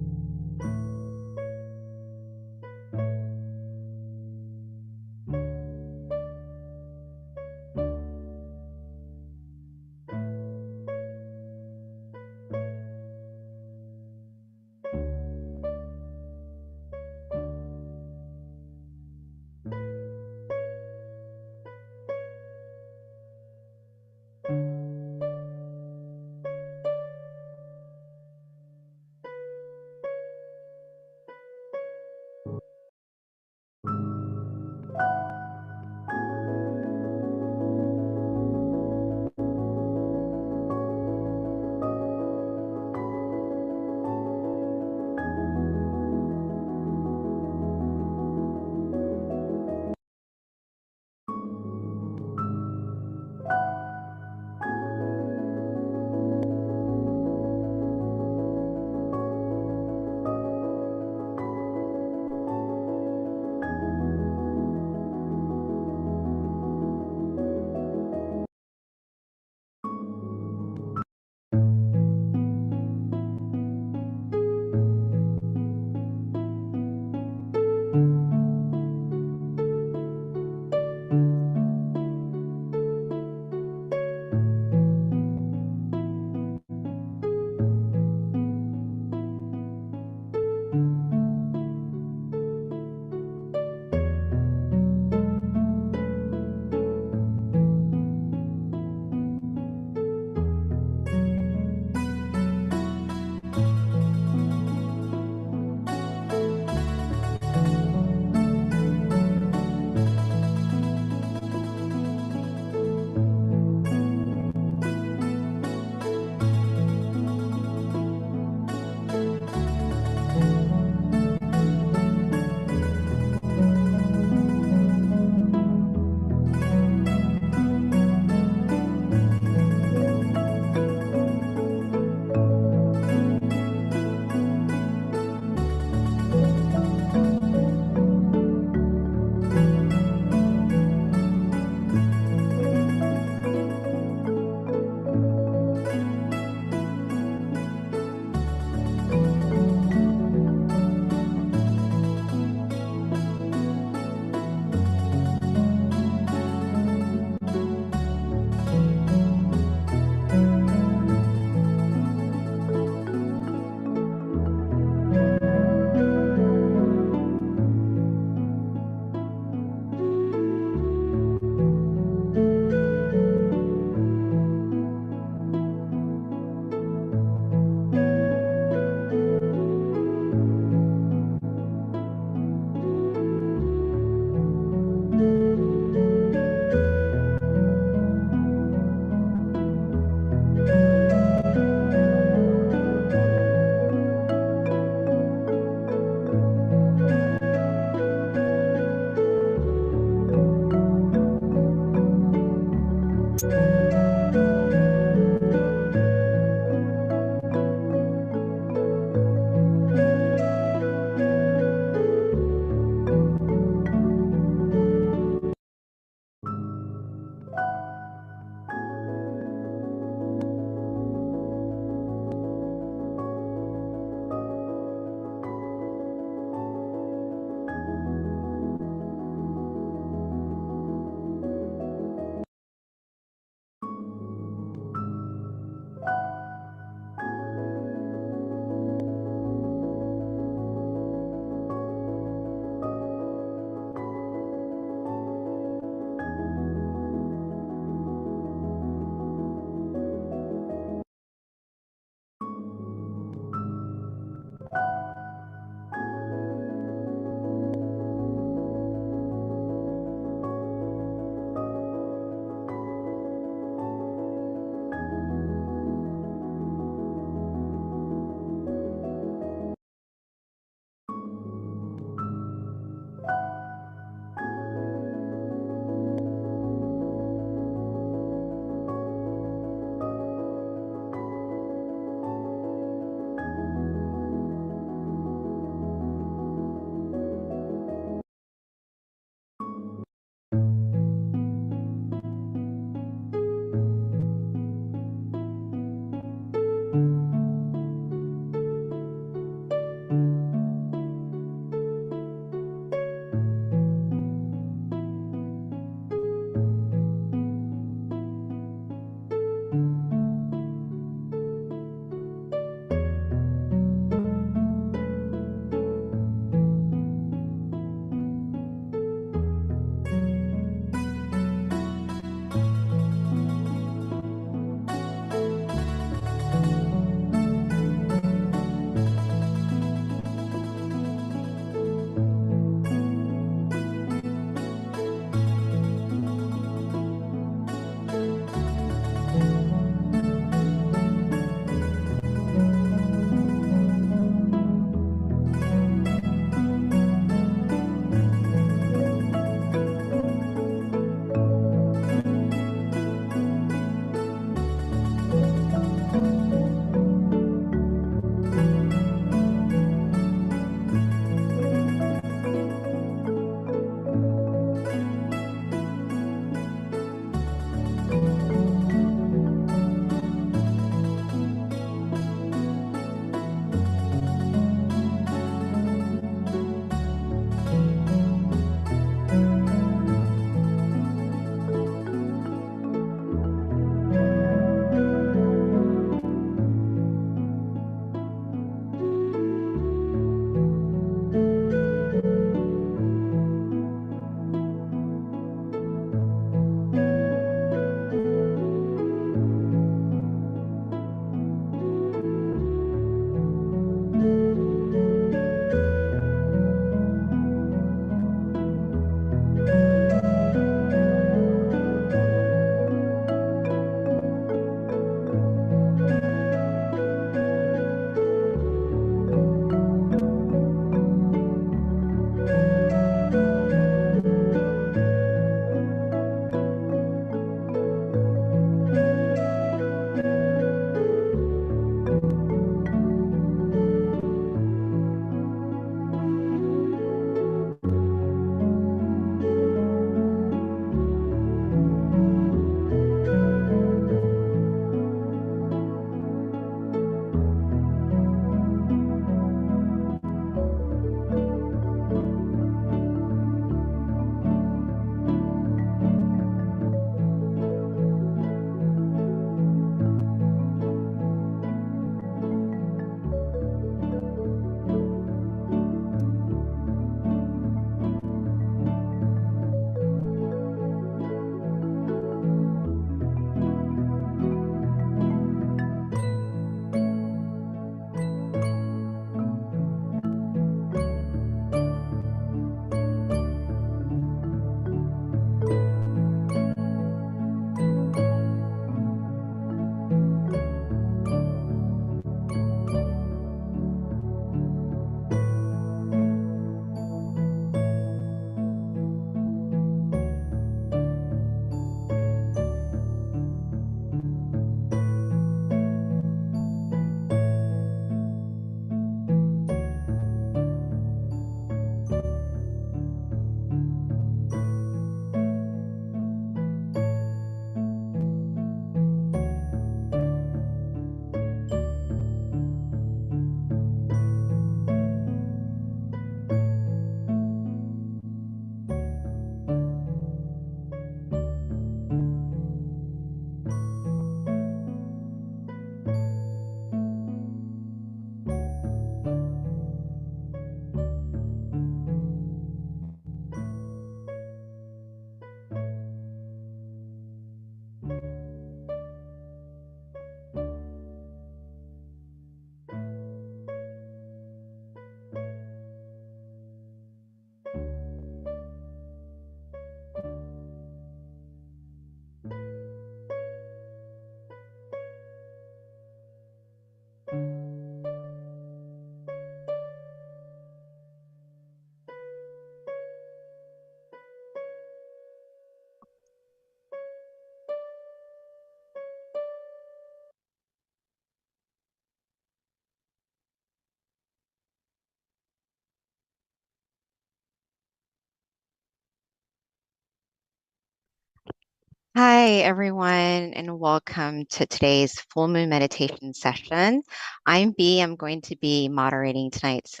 Hi, everyone, and welcome to today's full moon meditation session. I'm B. I'm going to be moderating tonight's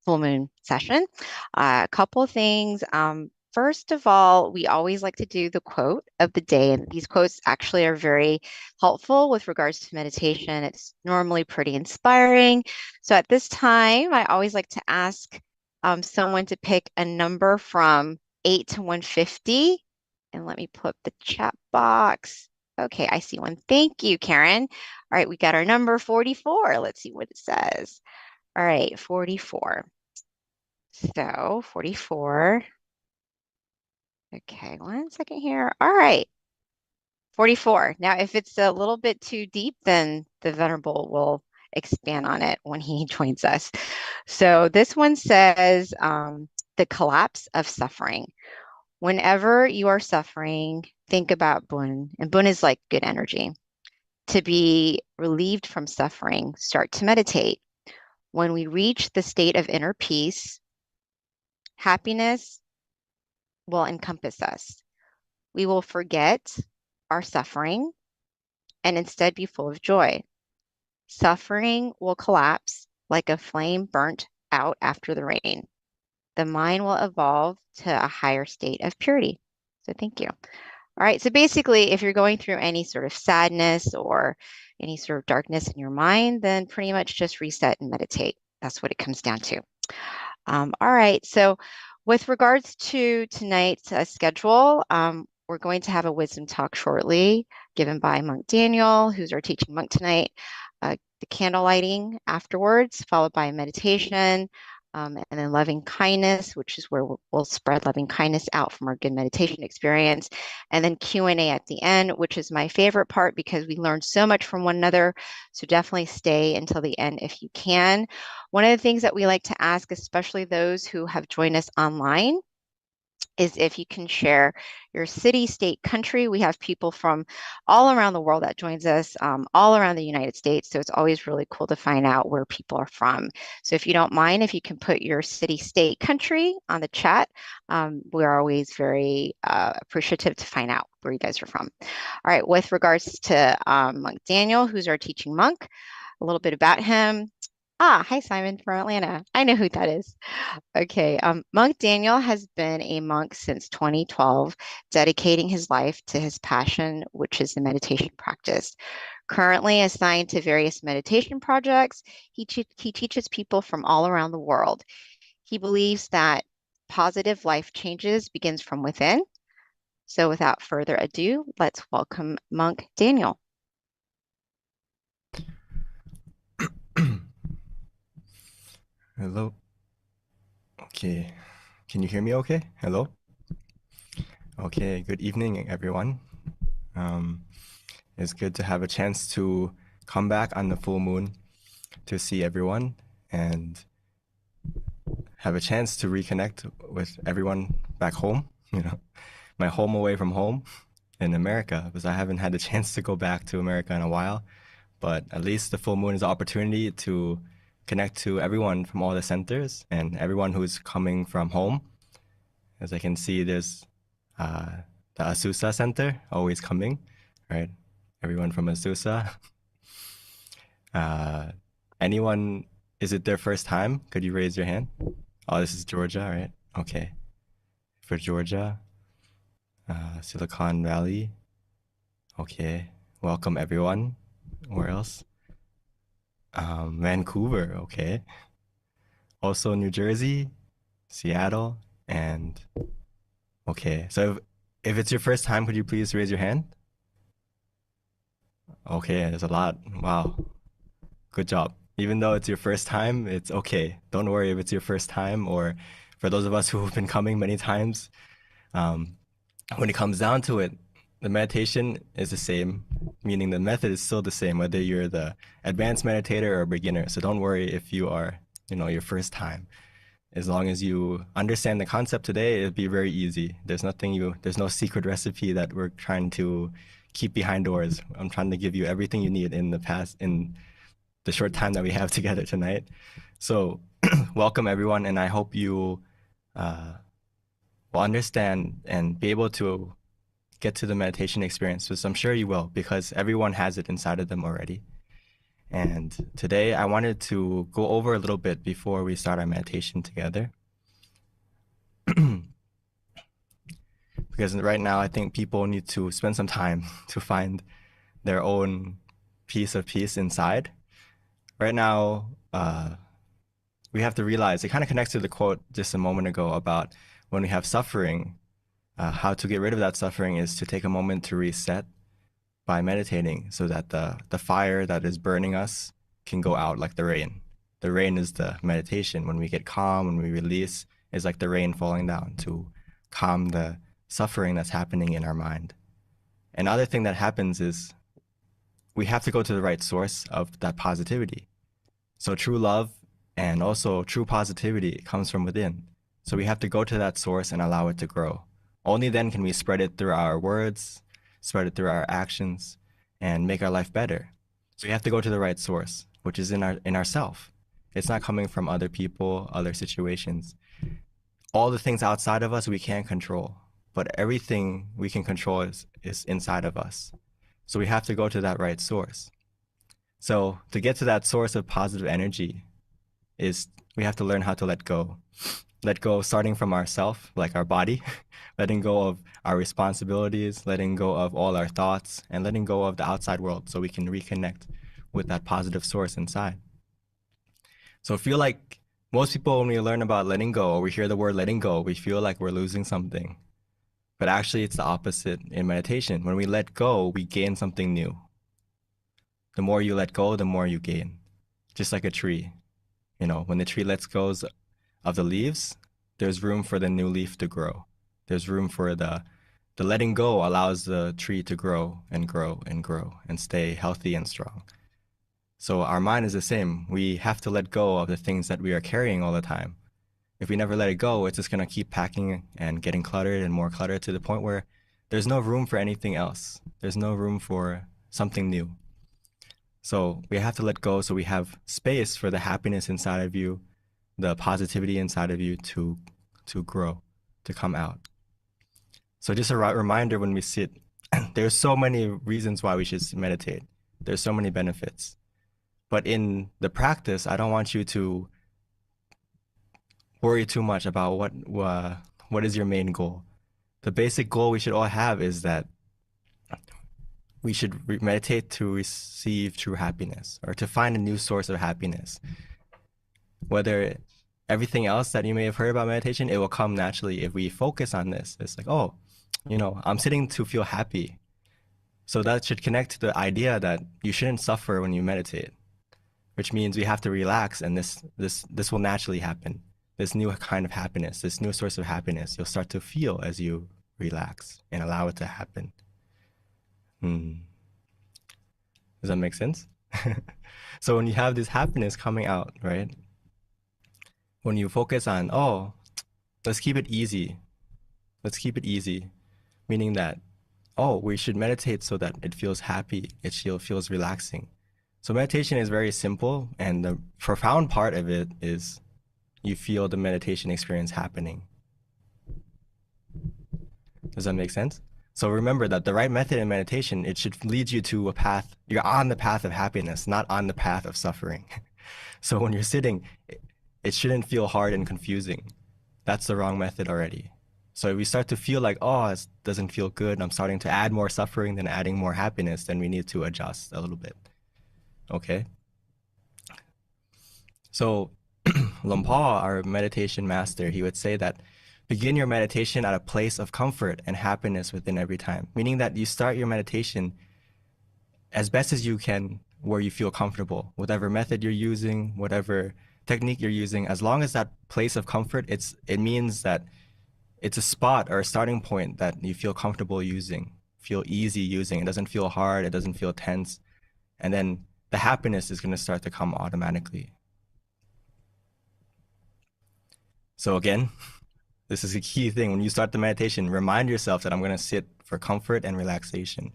full moon session. A couple of things. First of all, we always like to do the quote of the day, and these quotes actually are very helpful with regards to meditation. It's normally pretty inspiring. So at this time, I always like to ask someone to pick a number from 8 to 150. And let me pull up the chat box. Okay, I see one. Thank you, Karen. All right, we got our number 44. Let's see what it says. All right, 44. So 44. Okay, 1 second here. All right, 44. Now, if it's a little bit too deep, then the Venerable will expand on it when he joins us. So this one says the collapse of suffering. Whenever you are suffering, think about Bun. And Bun is like good energy. To be relieved from suffering, start to meditate. When we reach the state of inner peace, happiness will encompass us. We will forget our suffering and instead be full of joy. Suffering will collapse like a flame burnt out after the rain. The mind will evolve to a higher state of purity. So thank you. All right, so basically, if you're going through any sort of sadness or any sort of darkness in your mind, then pretty much just reset and meditate. That's what it comes down to. All right, so with regards to tonight's schedule, we're going to have a wisdom talk shortly given by Monk Daniel, who's our teaching monk tonight. The candle lighting afterwards, followed by meditation, and then loving kindness, which is where we'll spread loving kindness out from our good meditation experience, and then Q&A at the end, which is my favorite part because we learn so much from one another. So definitely stay until the end if you can. One of the things that we like to ask, especially those who have joined us online, is if you can share your city, state, country. We have people from all around the world that joins us, all around the United States. So it's always really cool to find out where people are from. So if you don't mind, if you can put your city, state, country on the chat, we're always very appreciative to find out where you guys are from. All right, with regards to Monk Daniel, who's our teaching monk, a little bit about him. Hi, Simon from Atlanta. I know who that is. Okay, Monk Daniel has been a monk since 2012, dedicating his life to his passion, which is the meditation practice. Currently assigned to various meditation projects, he teaches people from all around the world. He believes that positive life changes begins from within. So without further ado, let's welcome Monk Daniel. Hello. Okay. Can you hear me okay? Hello? Okay, good evening, everyone. It's good to have a chance to come back on the full moon to see everyone and have a chance to reconnect with everyone back home, my home away from home in America, because I haven't had the chance to go back to America in a while. But at least the full moon is an opportunity to connect to everyone from all the centers and everyone who's coming from home. As I can see, there's the Azusa Center always coming, right? Everyone from Azusa. Anyone, is it their first time? Could you raise your hand? Oh, this is Georgia, right? Okay. For Georgia, Silicon Valley. Okay. Welcome, everyone. Where else? Vancouver, okay. Also New Jersey, Seattle, and okay. So if it's your first time, could you please raise your hand? Okay, there's a lot. Wow. Good job. Even though it's your first time, it's okay. Don't worry if it's your first time, or for those of us who have been coming many times, when it comes down to it, the meditation is the same, meaning the method is still the same, whether you're the advanced meditator or a beginner. So don't worry if you are, your first time. As long as you understand the concept today, it'll be very easy. There's no secret recipe that we're trying to keep behind doors. I'm trying to give you everything you need in the short time that we have together tonight. So welcome everyone, and I hope you will understand and be able to get to the meditation experience, which I'm sure you will, because everyone has it inside of them already. And today I wanted to go over a little bit before we start our meditation together. Because right now I think people need to spend some time to find their own piece of peace inside. Right now, we have to realize, it kind of connects to the quote just a moment ago about when we have suffering, how to get rid of that suffering is to take a moment to reset by meditating so that the fire that is burning us can go out like the rain. The rain is the meditation. When we get calm, when we release, it's like the rain falling down to calm the suffering that's happening in our mind. Another thing that happens is we have to go to the right source of that positivity. So true love and also true positivity comes from within. So we have to go to that source and allow it to grow. Only then can we spread it through our words, spread it through our actions, and make our life better. So we have to go to the right source, which is in ourself. It's not coming from other people, other situations. All the things outside of us we can't control, but everything we can control is inside of us. So we have to go to that right source. So to get to that source of positive energy is we have to learn how to let go. Let go starting from ourself, like our body, letting go of our responsibilities, letting go of all our thoughts, and letting go of the outside world so we can reconnect with that positive source inside. So I feel like most people, when we learn about letting go or we hear the word letting go, we feel like we're losing something. But actually, it's the opposite in meditation. When we let go, we gain something new. The more you let go, the more you gain. Just like a tree. You know, when the tree lets go of the leaves, there's room for the new leaf to grow. There's room for the letting go allows the tree to grow and grow and grow and stay healthy and strong. So our mind is the same. We have to let go of the things that we are carrying all the time. If we never let it go, it's just going to keep packing and getting cluttered and more cluttered to the point where there's no room for anything else. There's no room for something new. So we have to let go so we have space for the happiness inside of you, the positivity inside of you to grow, to come out. So just a reminder when we sit, there's so many reasons why we should meditate. There's so many benefits. But in the practice, I don't want you to worry too much about what is your main goal. The basic goal we should all have is that we should meditate to receive true happiness or to find a new source of happiness. Whether everything else that you may have heard about meditation, it will come naturally if we focus on this. It's like, oh, you know, I'm sitting to feel happy. So that should connect to the idea that you shouldn't suffer when you meditate, which means we have to relax, and this will naturally happen. This new kind of happiness, this new source of happiness, you'll start to feel as you relax and allow it to happen. Does that make sense? So when you have this happiness coming out, right? When you focus on, oh, let's keep it easy. Let's keep it easy. Meaning that, oh, we should meditate so that it feels happy. It feels relaxing. So meditation is very simple, and the profound part of it is you feel the meditation experience happening. Does that make sense? So remember that the right method in meditation, it should lead you to a path. You're on the path of happiness, not on the path of suffering. So when you're sitting, it shouldn't feel hard and confusing. That's the wrong method already. So if we start to feel like, oh, it doesn't feel good, I'm starting to add more suffering than adding more happiness, then we need to adjust a little bit. Okay? So Lompa, our meditation master, he would say that begin your meditation at a place of comfort and happiness within every time, meaning that you start your meditation as best as you can where you feel comfortable, whatever method you're using, whatever technique you're using, as long as that place of comfort, it means that it's a spot or a starting point that you feel comfortable using, feel easy using. It doesn't feel hard, it doesn't feel tense. And then the happiness is going to start to come automatically. So again, this is a key thing. When you start the meditation, remind yourself that I'm going to sit for comfort and relaxation.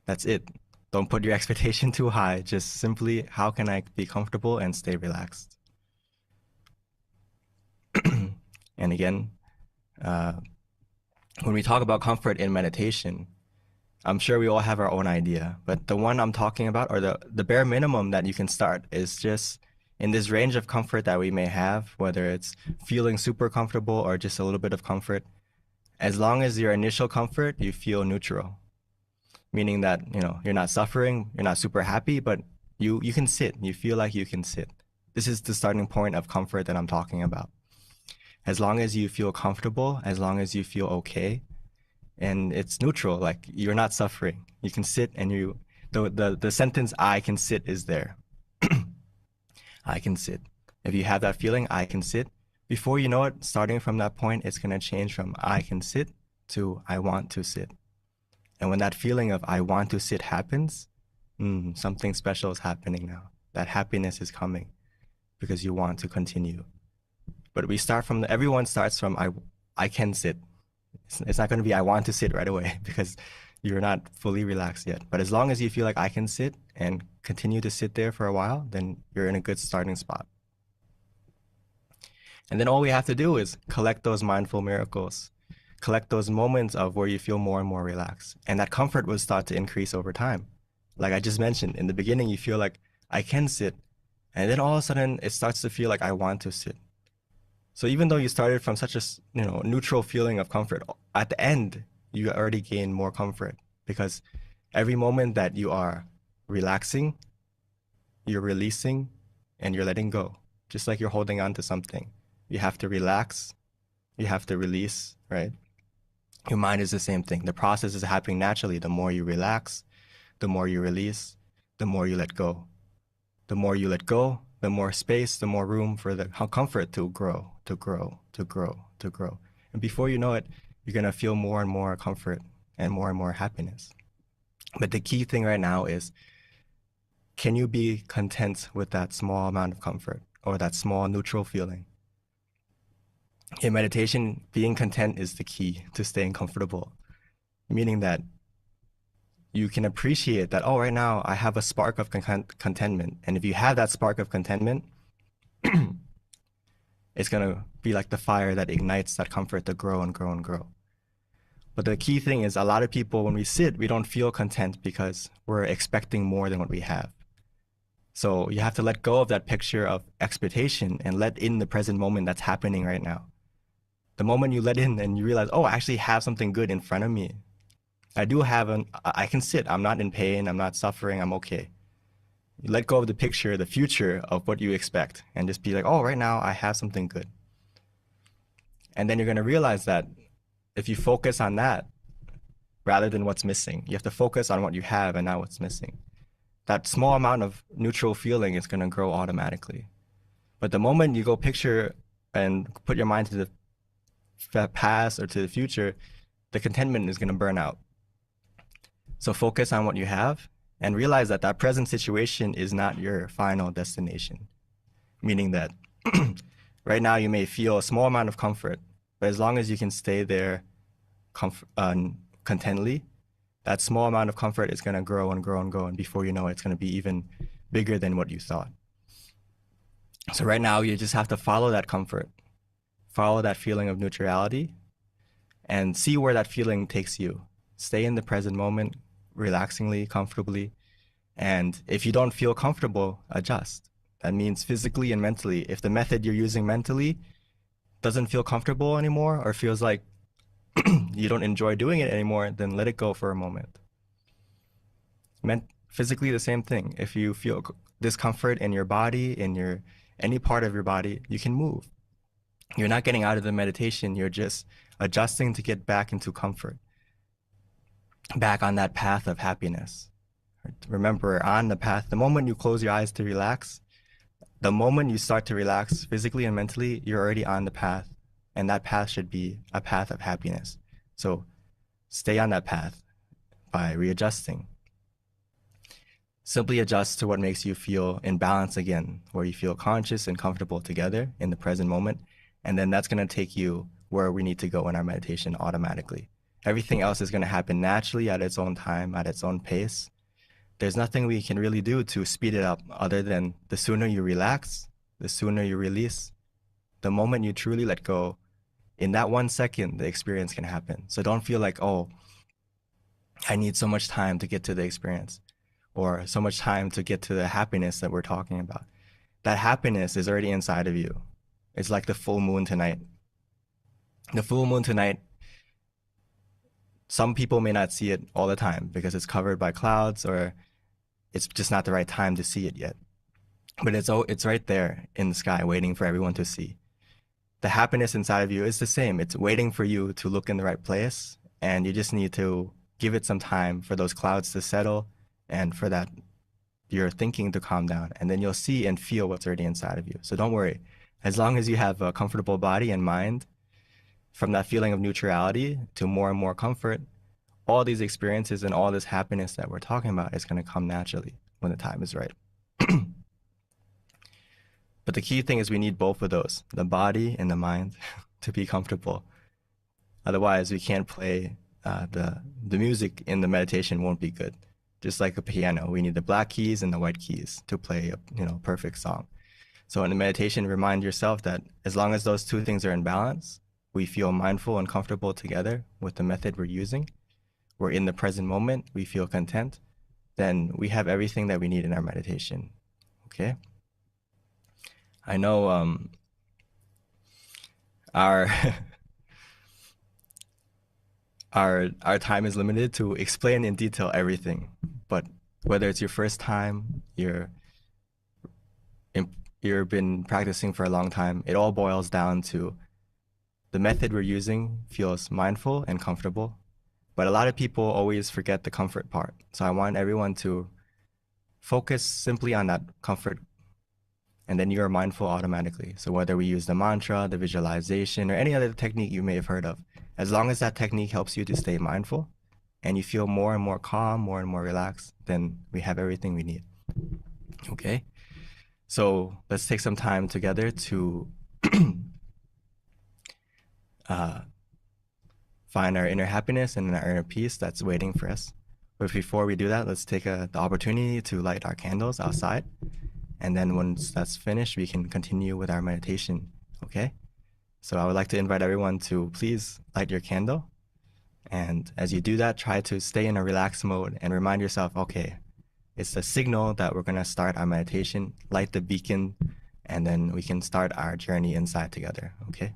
That's it. Don't put your expectation too high. Just simply, how can I be comfortable and stay relaxed? And again, when we talk about comfort in meditation, I'm sure we all have our own idea, but the one I'm talking about, or the bare minimum that you can start, is just in this range of comfort that we may have, whether it's feeling super comfortable or just a little bit of comfort. As long as your initial comfort, you feel neutral, meaning that, you're not suffering, you're not super happy, but you can sit. You feel like you can sit. This is the starting point of comfort that I'm talking about. As long as you feel comfortable, as long as you feel okay, and it's neutral, like you're not suffering. You can sit, and the sentence "I can sit" is there. I can sit. If you have that feeling, I can sit, before you know it, starting from that point, it's going to change from I can sit to I want to sit. And when that feeling of I want to sit happens, something special is happening now. That happiness is coming because you want to continue. But we start from everyone starts from I can sit. It's not going to be I want to sit right away because you're not fully relaxed yet. But as long as you feel like I can sit and continue to sit there for a while, then you're in a good starting spot. And then all we have to do is collect those mindful miracles, collect those moments of where you feel more and more relaxed. And that comfort will start to increase over time. Like I just mentioned, in the beginning, you feel like I can sit. And then all of a sudden, it starts to feel like I want to sit. So even though you started from such a neutral feeling of comfort, at the end, you already gain more comfort, because every moment that you are relaxing, you're releasing, and you're letting go, just like you're holding on to something. You have to relax, you have to release, right? Your mind is the same thing. The process is happening naturally. The more you relax, the more you release, the more you let go. The more you let go, the more space, the more room for the comfort to grow, to grow, to grow, to grow. And before you know it, you're going to feel more and more comfort and more happiness. But the key thing right now is, can you be content with that small amount of comfort or that small neutral feeling? In meditation, being content is the key to staying comfortable, meaning that you can appreciate that, oh, right now I have a spark of contentment. And if you have that spark of contentment, it's going to be like the fire that ignites that comfort to grow and grow and grow. But the key thing is, a lot of people, when we sit, we don't feel content because we're expecting more than what we have. So you have to let go of that picture of expectation and let in the present moment that's happening right now. The moment you let in and you realize, oh, I actually have something good in front of me. I can sit, I'm not in pain, I'm not suffering, I'm okay. You let go of the picture, the future of what you expect, and just be like, oh, right now I have something good. And then you're going to realize that if you focus on that rather than what's missing, you have to focus on what you have and not what's missing. That small amount of neutral feeling is going to grow automatically. But the moment you go picture and put your mind to the past or to the future, the contentment is going to burn out. So focus on what you have and realize that that present situation is not your final destination. Meaning that right now you may feel a small amount of comfort, but as long as you can stay there contently, that small amount of comfort is going to grow and grow and grow. And before you know it, it's going to be even bigger than what you thought. So right now you just have to follow that comfort, follow that feeling of neutrality, and see where that feeling takes you. Stay in the present moment, relaxingly, comfortably. And if you don't feel comfortable, adjust. That means physically and mentally. If the method you're using mentally doesn't feel comfortable anymore, or feels like you don't enjoy doing it anymore, then let it go for a moment. Physically, the same thing. If you feel discomfort in your body, in any part of your body, you can move. You're not getting out of the meditation, you're just adjusting to get back into comfort, back on that path of happiness. Remember, on the path, the moment you close your eyes to relax, the moment you start to relax physically and mentally, you're already on the path, and that path should be a path of happiness. So stay on that path by readjusting. Simply adjust to what makes you feel in balance again, where you feel conscious and comfortable together in the present moment. And then that's going to take you where we need to go in our meditation automatically. Everything else is going to happen naturally at its own time, at its own pace. There's nothing we can really do to speed it up other than the sooner you relax, the sooner you release, the moment you truly let go, in that 1 second, the experience can happen. So don't feel like, oh, I need so much time to get to the experience, or so much time to get to the happiness that we're talking about. That happiness is already inside of you. It's like the full moon tonight. The full moon tonight, some people may not see it all the time because it's covered by clouds, or it's just not the right time to see it yet. But it's right there in the sky waiting for everyone to see. The happiness inside of you is the same. It's waiting for you to look in the right place, and you just need to give it some time for those clouds to settle and for that your thinking to calm down, and then you'll see and feel what's already inside of you. So don't worry. As long as you have a comfortable body and mind, from that feeling of neutrality to more and more comfort, all these experiences and all this happiness that we're talking about is going to come naturally when the time is right. But the key thing is we need both of those, the body and the mind, to be comfortable. Otherwise, we can't play the music in the meditation won't be good. Just like a piano, we need the black keys and the white keys to play a perfect song. So in the meditation, remind yourself that as long as those two things are in balance, we feel mindful and comfortable together with the method we're using, we're in the present moment, we feel content, then we have everything that we need in our meditation. Okay? I know our our time is limited to explain in detail everything, but whether it's your first time, you've been practicing for a long time, it all boils down to the method we're using feels mindful and comfortable. But a lot of people always forget the comfort part. So I want everyone to focus simply on that comfort, and then you're mindful automatically. So whether we use the mantra, the visualization, or any other technique you may have heard of, as long as that technique helps you to stay mindful and you feel more and more calm, more and more relaxed, then we have everything we need. Okay? So let's take some time together to find our inner happiness and our inner peace that's waiting for us. But before we do that, let's take the opportunity to light our candles outside. And then once that's finished, we can continue with our meditation, okay? So I would like to invite everyone to please light your candle. And as you do that, try to stay in a relaxed mode and remind yourself, okay, it's a signal that we're gonna start our meditation, light the beacon, and then we can start our journey inside together, okay?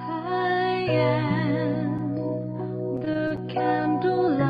I am the candlelight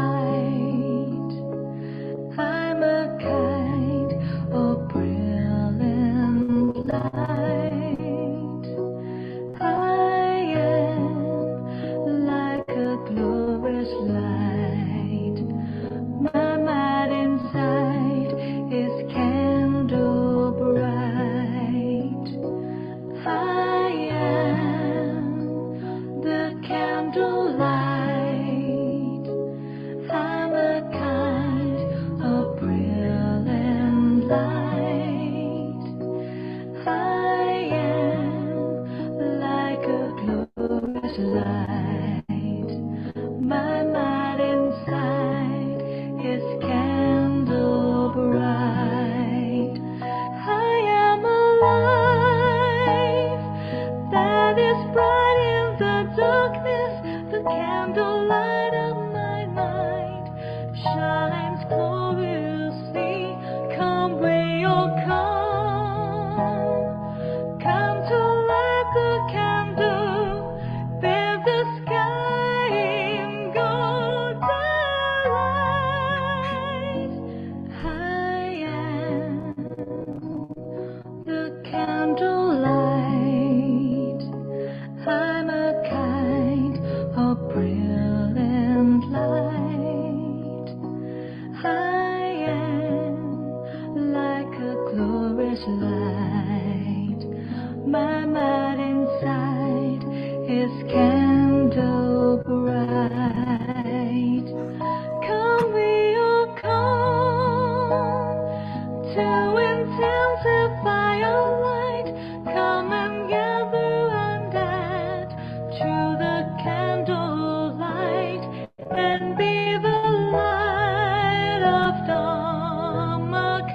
and be the light of Dhammakai,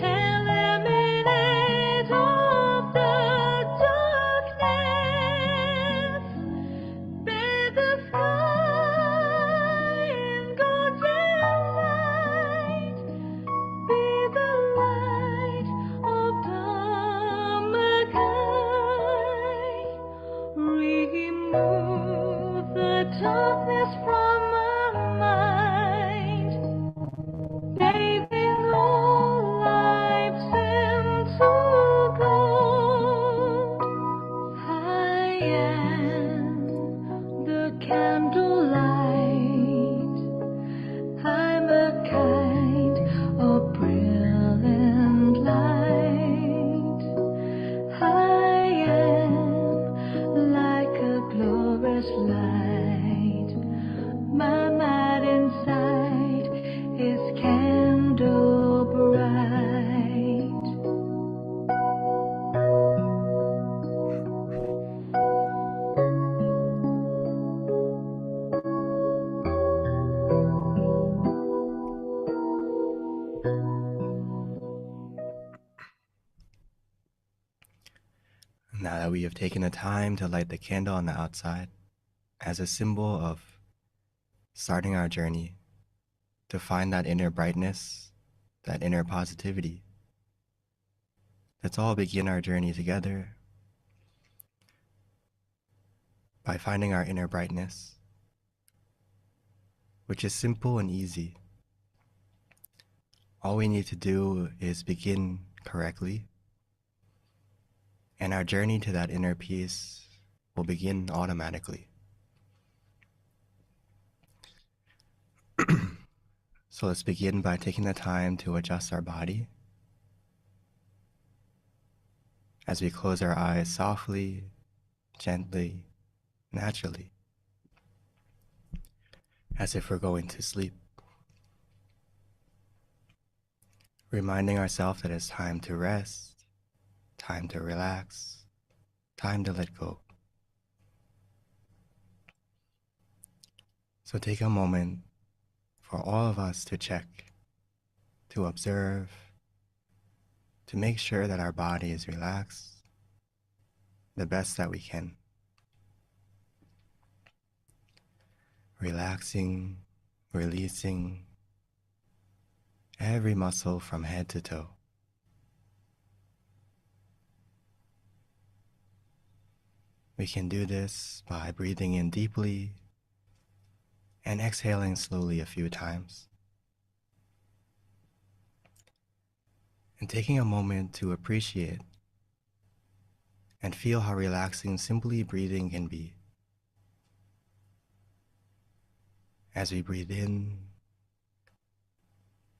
eliminate of the darkness, bathe the sky in golden light, be the light of Dhammakai. Remove the darkness from our mind, bathing all lives into gold. I am the candlelight. I'm a kind of brilliant light. I am like a glorious light. My mind inside is candle bright. Now that we have taken the time to light the candle on the outside as a symbol of starting our journey to find that inner brightness, that inner positivity, let's all begin our journey together by finding our inner brightness, which is simple and easy. All we need to do is begin correctly, and our journey to that inner peace will begin automatically. So let's begin by taking the time to adjust our body as we close our eyes softly, gently, naturally, as if we're going to sleep. Reminding ourselves that it's time to rest, time to relax, time to let go. So take a moment for all of us to check, to observe, to make sure that our body is relaxed the best that we can. Relaxing, releasing every muscle from head to toe. We can do this by breathing in deeply and exhaling slowly a few times. And taking a moment to appreciate and feel how relaxing simply breathing can be. As we breathe in,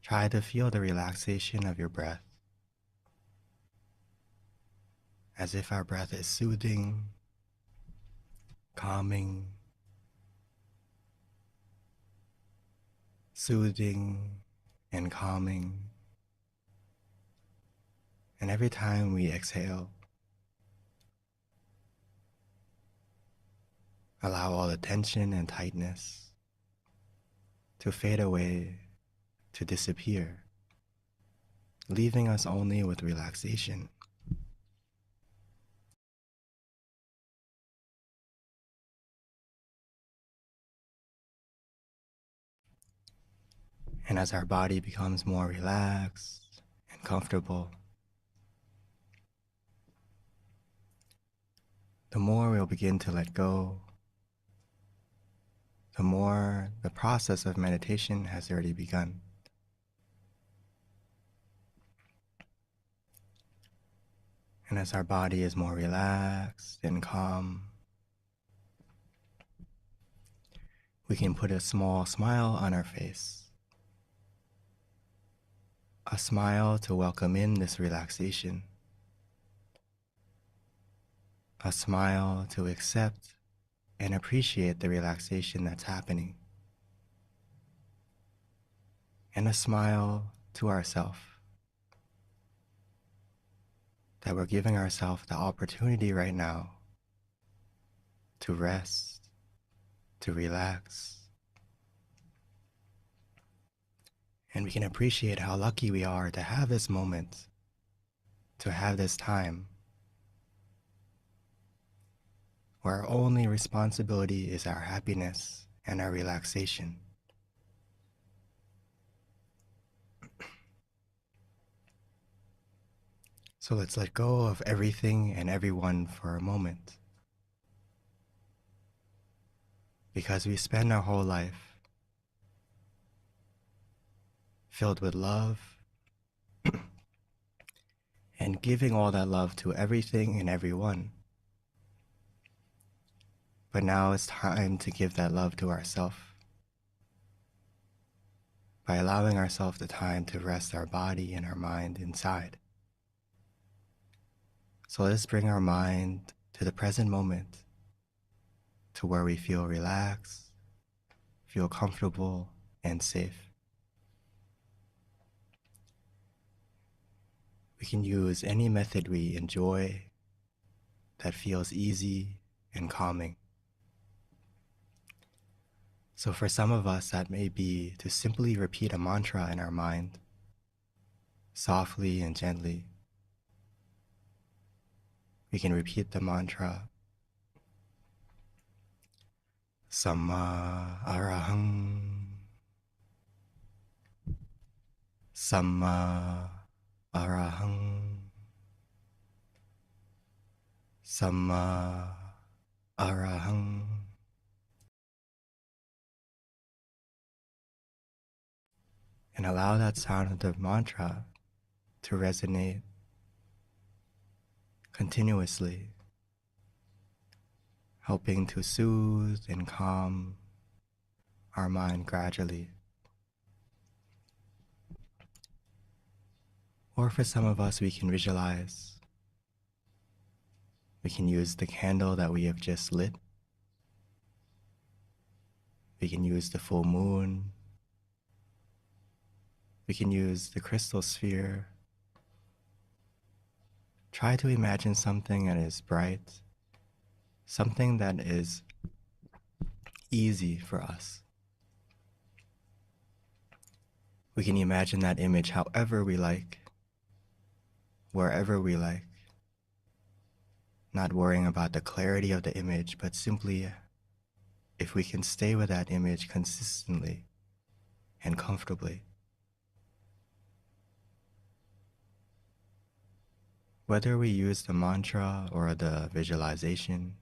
try to feel the relaxation of your breath, as if our breath is soothing, calming, soothing and calming. And every time we exhale, allow all the tension and tightness to fade away, to disappear, leaving us only with relaxation. And as our body becomes more relaxed and comfortable, the more we'll begin to let go, the more the process of meditation has already begun. And as our body is more relaxed and calm, we can put a small smile on our face. A smile to welcome in this relaxation. A smile to accept and appreciate the relaxation that's happening. And a smile to ourselves, that we're giving ourselves the opportunity right now to rest, to relax. And we can appreciate how lucky we are to have this moment, to have this time, where our only responsibility is our happiness and our relaxation. So let's let go of everything and everyone for a moment. Because we spend our whole life filled with love and giving all that love to everything and everyone. But now it's time to give that love to ourselves by allowing ourselves the time to rest our body and our mind inside. So let's bring our mind to the present moment, to where we feel relaxed, feel comfortable, and safe. We can use any method we enjoy that feels easy and calming. So for some of us, that may be to simply repeat a mantra in our mind, softly and gently. We can repeat the mantra, Samma Arahang, Samma Arahang, Samma Arahang. And allow that sound of the mantra to resonate continuously, helping to soothe and calm our mind gradually. Or for some of us, we can visualize. We can use the candle that we have just lit. We can use the full moon. We can use the crystal sphere. Try to imagine something that is bright, something that is easy for us. We can imagine that image however we like, wherever we like, not worrying about the clarity of the image, but simply if we can stay with that image consistently and comfortably. Whether we use the mantra or the visualization,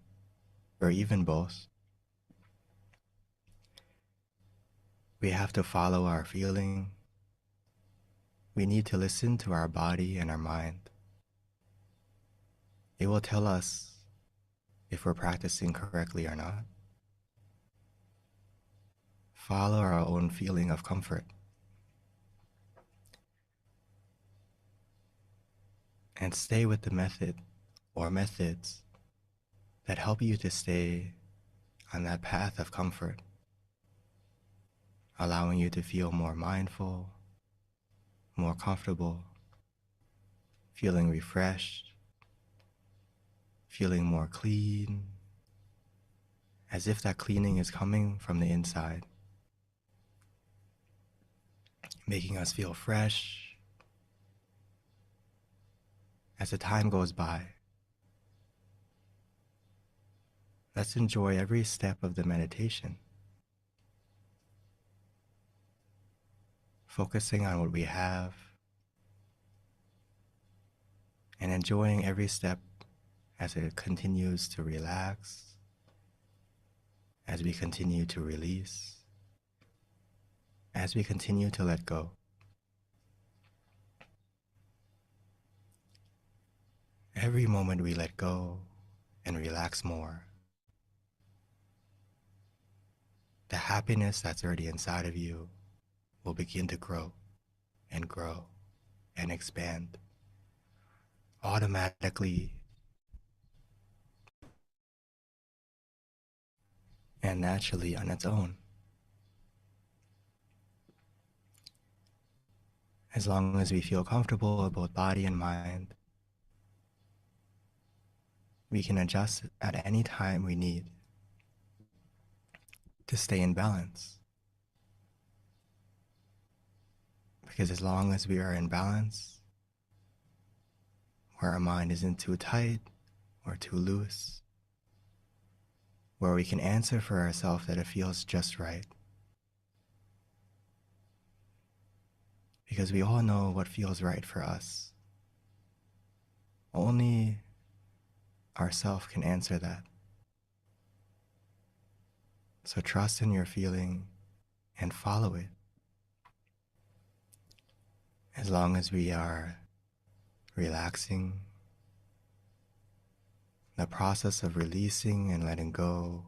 or even both, we have to follow our feeling. We need to listen to our body and our mind. It will tell us if we're practicing correctly or not. Follow our own feeling of comfort. And stay with the method or methods that help you to stay on that path of comfort, allowing you to feel more mindful, more comfortable, feeling refreshed, feeling more clean, as if that cleaning is coming from the inside, making us feel fresh. As the time goes by, let's enjoy every step of the meditation, focusing on what we have and enjoying every step as it continues to relax, as we continue to release, as we continue to let go. Every moment we let go and relax more, the happiness that's already inside of you will begin to grow and grow and expand automatically and naturally on its own. As long as we feel comfortable with both body and mind, we can adjust at any time we need. to stay in balance. Because as long as we are in balance, where our mind isn't too tight or too loose, where we can answer for ourselves that it feels just right. Because we all know what feels right for us. Only ourself can answer that. So trust in your feeling and follow it. As long as we are relaxing, the process of releasing and letting go,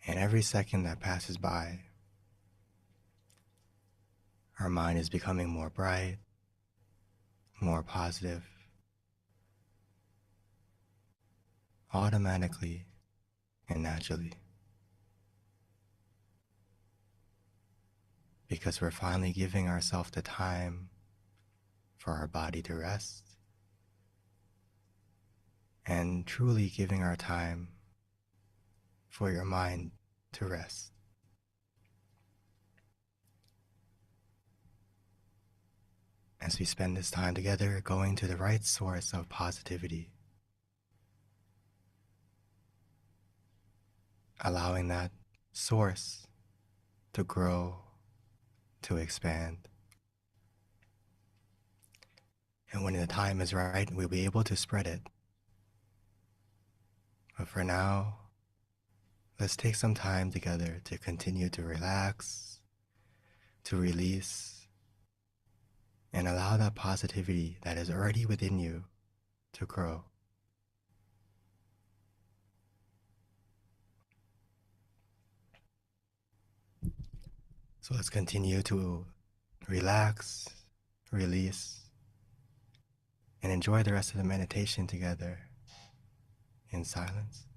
and every second that passes by, our mind is becoming more bright, more positive, automatically and naturally. Because we're finally giving ourselves the time for our body to rest and truly giving our time for your mind to rest. As we spend this time together going to the right source of positivity, allowing that source to grow, to expand. And when the time is right, we'll be able to spread it. But for now, let's take some time together to continue to relax, to release, and allow that positivity that is already within you to grow. So let's continue to relax, release, and enjoy the rest of the meditation together in silence.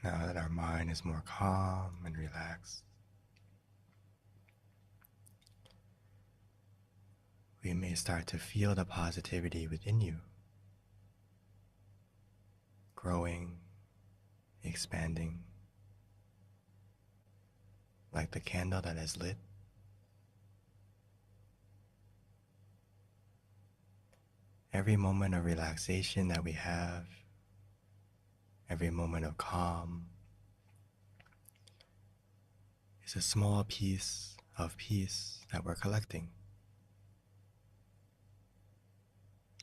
Now that our mind is more calm and relaxed, we may start to feel the positivity within you, growing, expanding, like the candle that is lit. Every moment of relaxation that we have, every moment of calm, is a small piece of peace that we're collecting,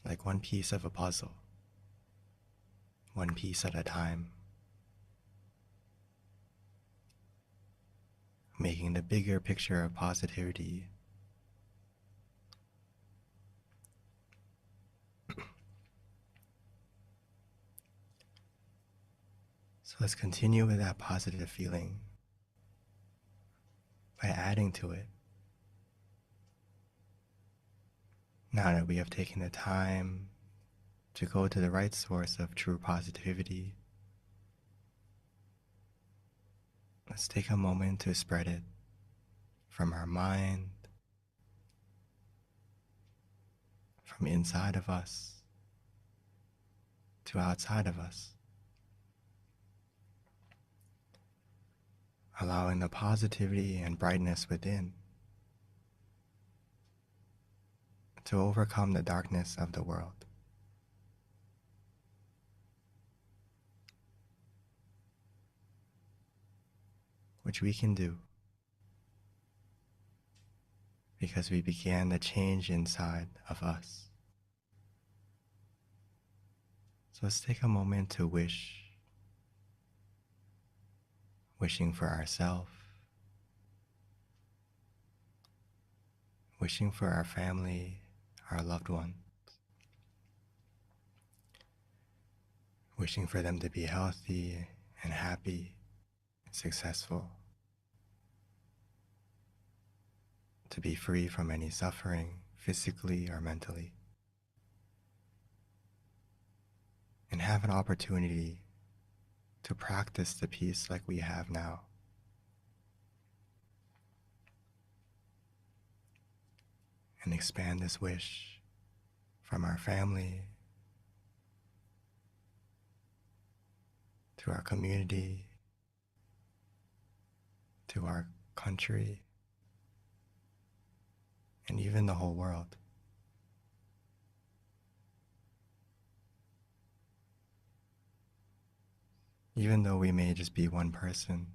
like one piece of a puzzle, one piece at a time, making the bigger picture of positivity So let's continue with that positive feeling by adding to it. Now that we have taken the time to go to the right source of true positivity, let's take a moment to spread it from our mind, from inside of us to outside of us, allowing the positivity and brightness within to overcome the darkness of the world. Which we can do because we began the change inside of us. So let's take a moment to wishing for ourselves, wishing for our family, our loved ones, wishing for them to be healthy and happy and successful, to be free from any suffering, physically or mentally, and have an opportunity to practice the peace like we have now. And expand this wish from our family to our community, to our country, and even the whole world. Even though we may just be one person,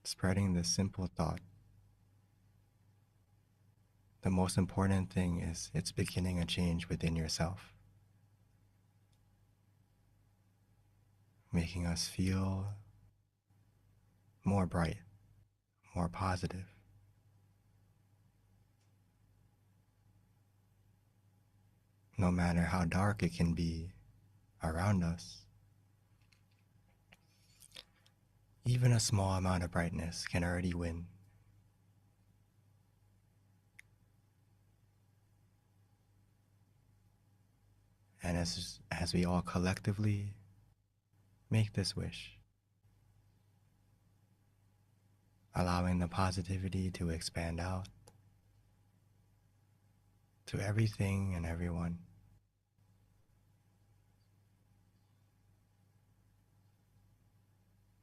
spreading this simple thought, the most important thing is it's beginning a change within yourself, making us feel more bright, more positive. No matter how dark it can be around us, even a small amount of brightness can already win. And as we all collectively make this wish, allowing the positivity to expand out to everything and everyone,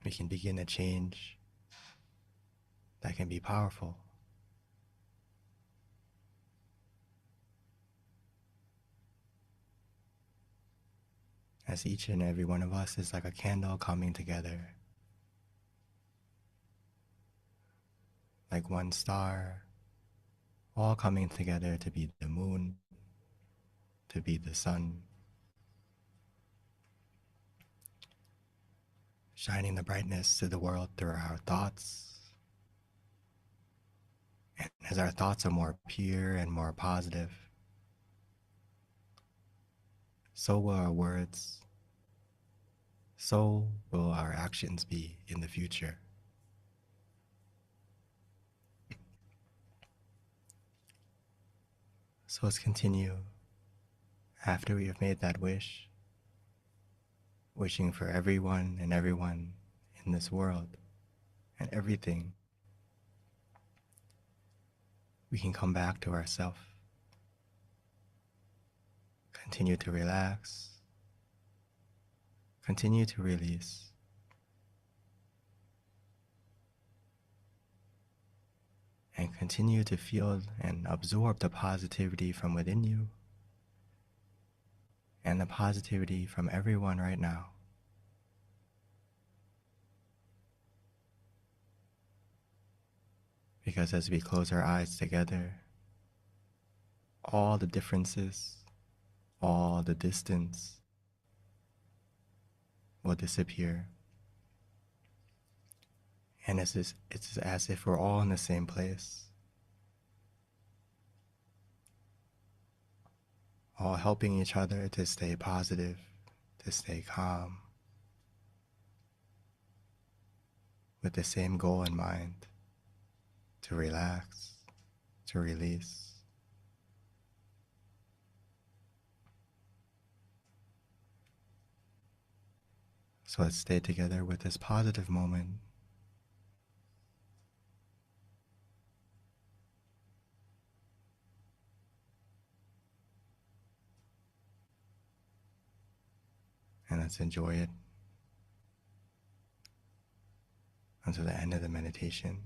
we can begin a change that can be powerful. As each and every one of us is like a candle coming together, like one star, all coming together to be the moon, to be the sun, shining the brightness to the world through our thoughts. And as our thoughts are more pure and more positive, so will our words, so will our actions be in the future. So let's continue after we have made that wish, wishing for everyone and everyone in this world and everything, we can come back to ourselves. Continue to relax. Continue to release. And continue to feel and absorb the positivity from within you and the positivity from everyone right now. Because as we close our eyes together, all the differences, all the distance will disappear. And it's as if we're all in the same place, all helping each other to stay positive, to stay calm, with the same goal in mind, to relax, to release. So let's stay together with this positive moment. And let's enjoy it until the end of the meditation.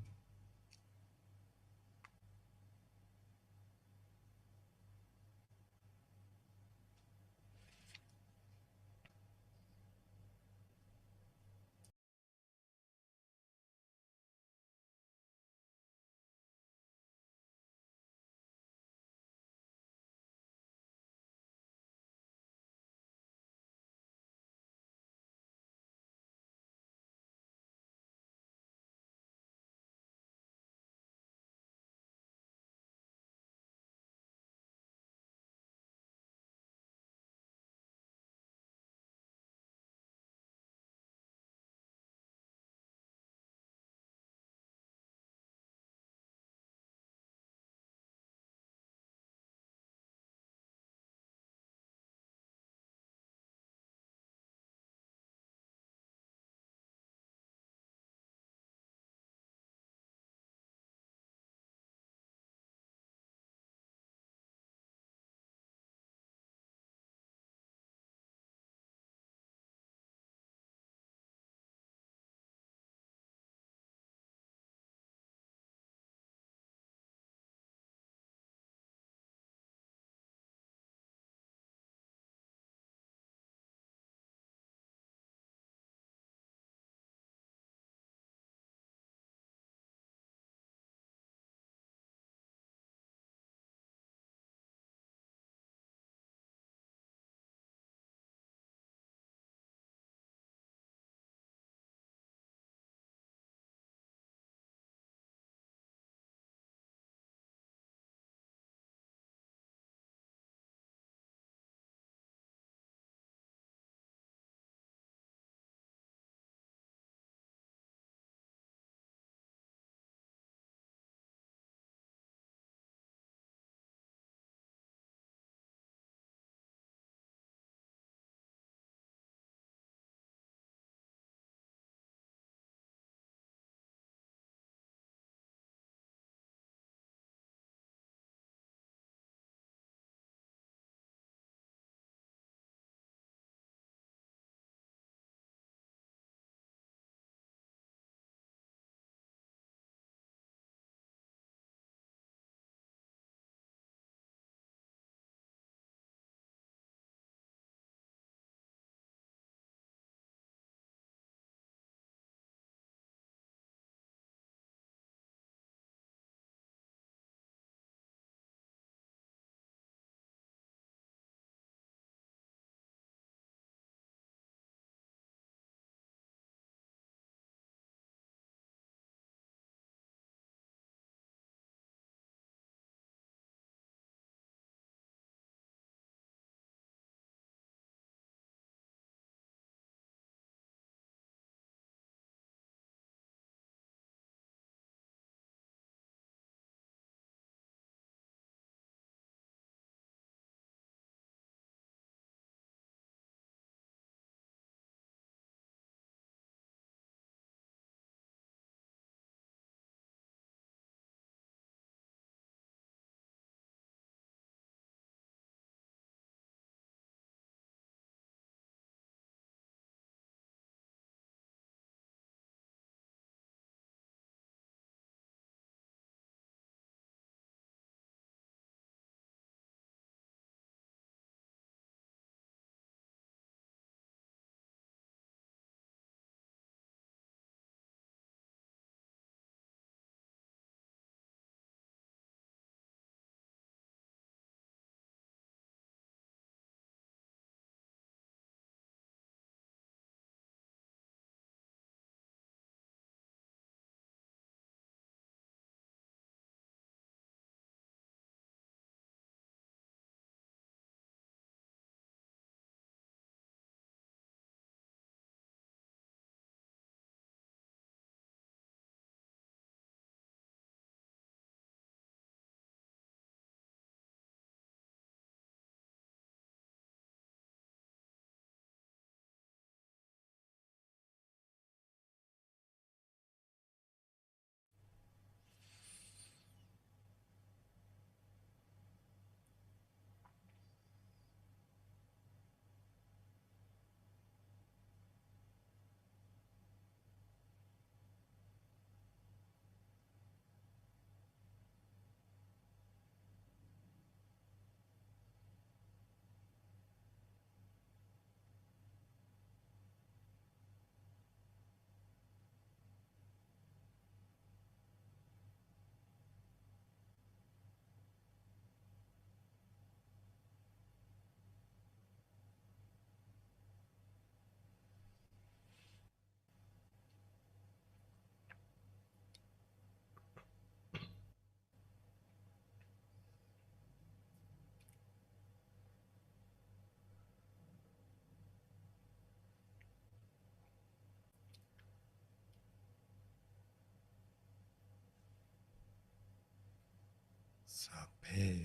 สัพเพ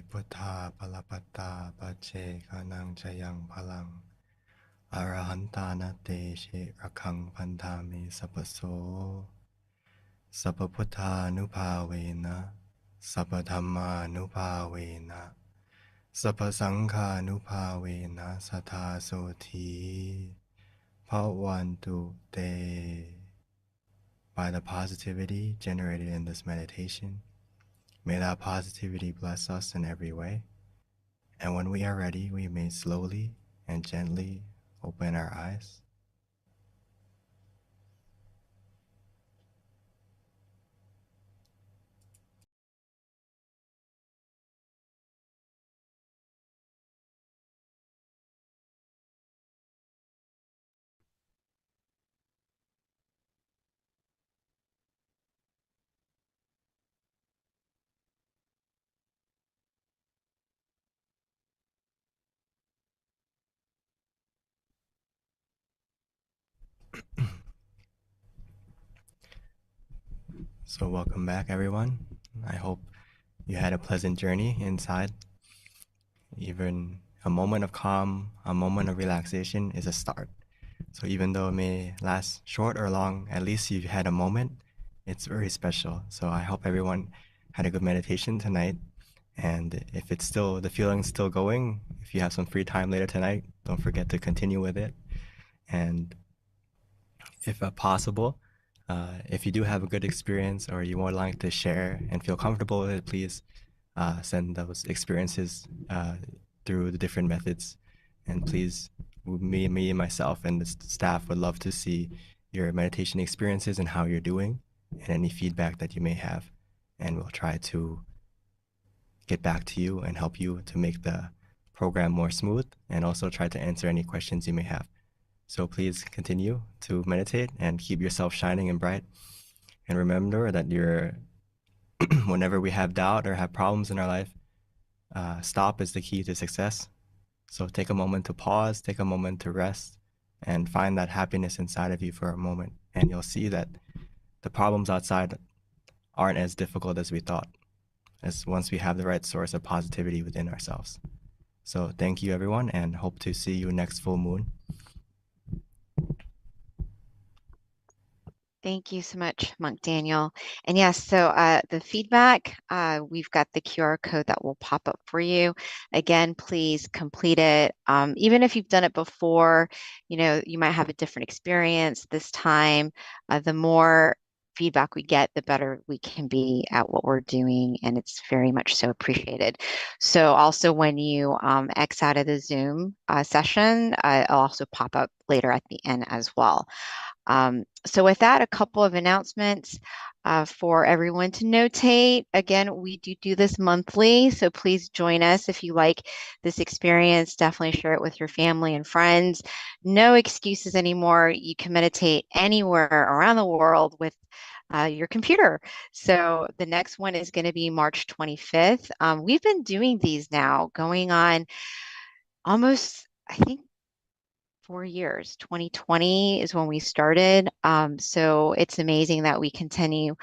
พุทธาปรปัตตาปัจเจกานังจยังพลังอรหันตานาเตเชระคังพันธามิสัพพโสสัพพพุทธานุภาเวนะสัพพธัมมานุภาเวนะสัพพสังฆานุภาเวนะสัทธาโสธีภวันตุเต By the positivity generated in this meditation, may that positivity bless us in every way. And when we are ready, we may slowly and gently open our eyes. So welcome back, everyone. I hope you had a pleasant journey inside. Even a moment of calm, a moment of relaxation is a start. So even though it may last short or long, at least you've had a moment. It's very special. So I hope everyone had a good meditation tonight. And if it's still, the feeling's still going, if you have some free time later tonight, don't forget to continue with it. And if possible, if you do have a good experience or you would like to share and feel comfortable with it, please send those experiences through the different methods. And please, me and myself and the staff would love to see your meditation experiences and how you're doing and any feedback that you may have. And we'll try to get back to you and help you to make the program more smooth and also try to answer any questions you may have. So please continue to meditate and keep yourself shining and bright. And remember that whenever we have doubt or have problems in our life, stop is the key to success. So take a moment to pause, take a moment to rest, and find that happiness inside of you for a moment. And you'll see that the problems outside aren't as difficult as we thought, as once we have the right source of positivity within ourselves. So thank you, everyone, and hope to see you next full moon. Thank you so much, Monk Daniel. And yes, so the feedback, we've got the QR code that will pop up for you. Again, please complete it. Even if you've done it before, you might have a different experience this time. The more feedback we get, the better we can be at what we're doing, and it's very much so appreciated. So also when you X out of the Zoom session, it'll also pop up later at the end as well. So with that, a couple of announcements for everyone to notate. Again, we do this monthly, so please join us if you like this experience. Definitely share it with your family and friends. No excuses anymore. You can meditate anywhere around the world with your computer. So the next one is going to be March 25th. We've been doing these now going on almost, I think, 4 years. 2020 is when we started. So it's amazing that we continue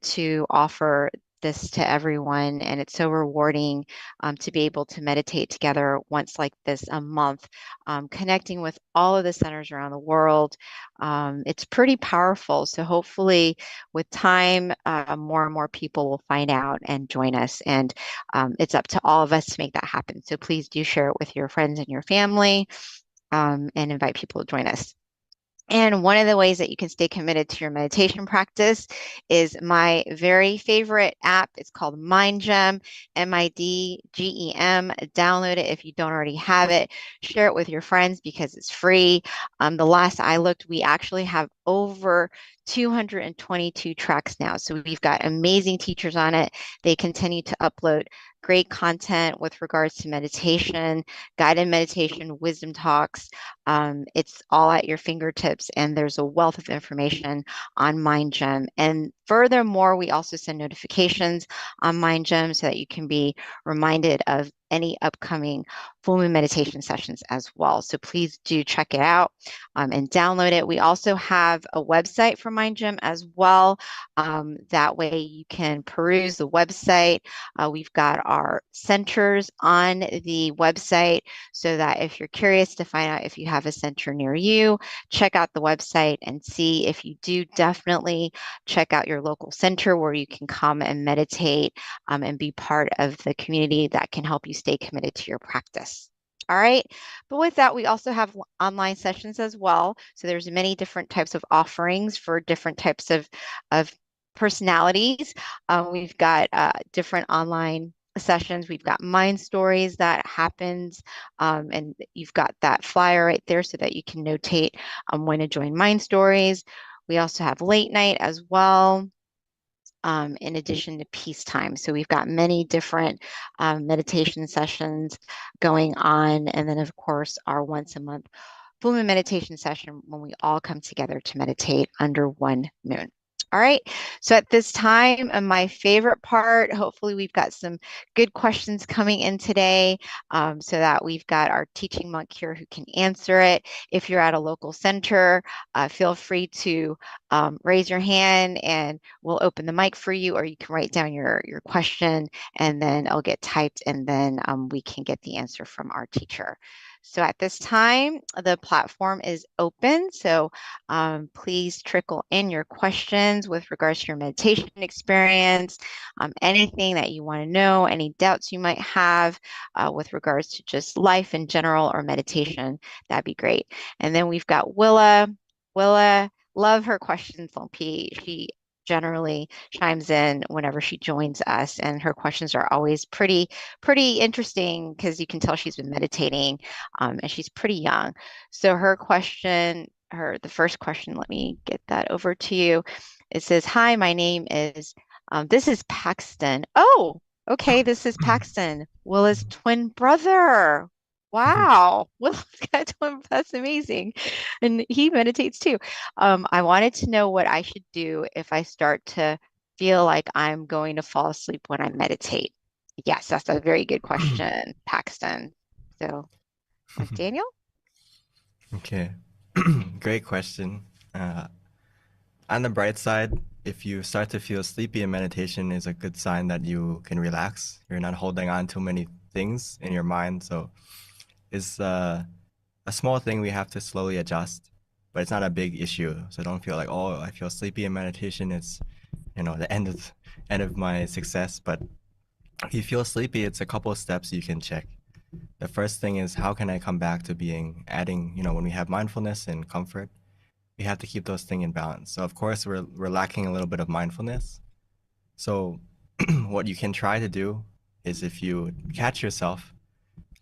to offer this to everyone. And it's so rewarding to be able to meditate together once like this a month, connecting with all of the centers around the world. It's pretty powerful. So hopefully with time, more and more people will find out and join us. And it's up to all of us to make that happen. So please do share it with your friends and your family. And invite people to join us. And one of the ways that you can stay committed to your meditation practice is my very favorite app. It's called MindGem, MIDGEM. Download it if you don't already have it. Share it with your friends because it's free. The last I looked, we actually have over 222 tracks now. So we've got amazing teachers on it. They continue to upload great content with regards to meditation, guided meditation, wisdom talks. It's all at your fingertips, and there's a wealth of information on MindGem. And furthermore, we also send notifications on MindGem so that you can be reminded of any upcoming full moon meditation sessions as well. So please do check it out and download it. We also have a website for Mind Gym as well. That way you can peruse the website. We've got our centers on the website so that if you're curious to find out if you have a center near you, check out the website and see. If you do, definitely check out your local center where you can come and meditate and be part of the community that can help you stay committed to your practice. All right. But with that, we also have online sessions as well. So there's many different types of offerings for different types of personalities. We've got different online sessions. We've got Mind Stories that happens, and you've got that flyer right there so that you can notate when to join Mind Stories. We also have late night as well, in addition to peacetime. So we've got many different meditation sessions going on. And then, of course, our once a month full moon meditation session when we all come together to meditate under one moon. All right. So at this time, my favorite part, hopefully we've got some good questions coming in today, so that we've got our teaching monk here who can answer it. If you're at a local center, feel free to raise your hand and we'll open the mic for you, or you can write down your question and then it'll get typed and then we can get the answer from our teacher. So at this time, the platform is open. So please trickle in your questions with regards to your meditation experience, anything that you want to know, any doubts you might have with regards to just life in general or meditation. That'd be great. And then we've got Willa. Willa, love her questions on P. She generally chimes in whenever she joins us, and her questions are always pretty interesting because you can tell she's been meditating, and she's pretty young. So her question, the first question, let me get that over to you. It says, "Hi, my name is," this is Paxton. Oh, okay, this is Paxton, Willa's twin brother. Wow, Willa's got a twin. That's amazing, and he meditates too. I wanted to know what I should do if I start to feel like I'm going to fall asleep when I meditate. Yes, that's a very good question, Paxton. So, Daniel? Okay, great question. On the bright side, if you start to feel sleepy in meditation, is a good sign that you can relax. You're not holding on too many things in your mind. So it's a small thing we have to slowly adjust, but it's not a big issue. So don't feel like, oh, I feel sleepy in meditation. It's, the end of my success. But if you feel sleepy, it's a couple of steps you can check. The first thing is, how can I come back to adding, when we have mindfulness and comfort, we have to keep those things in balance. So of course we're lacking a little bit of mindfulness. So what you can try to do is, if you catch yourself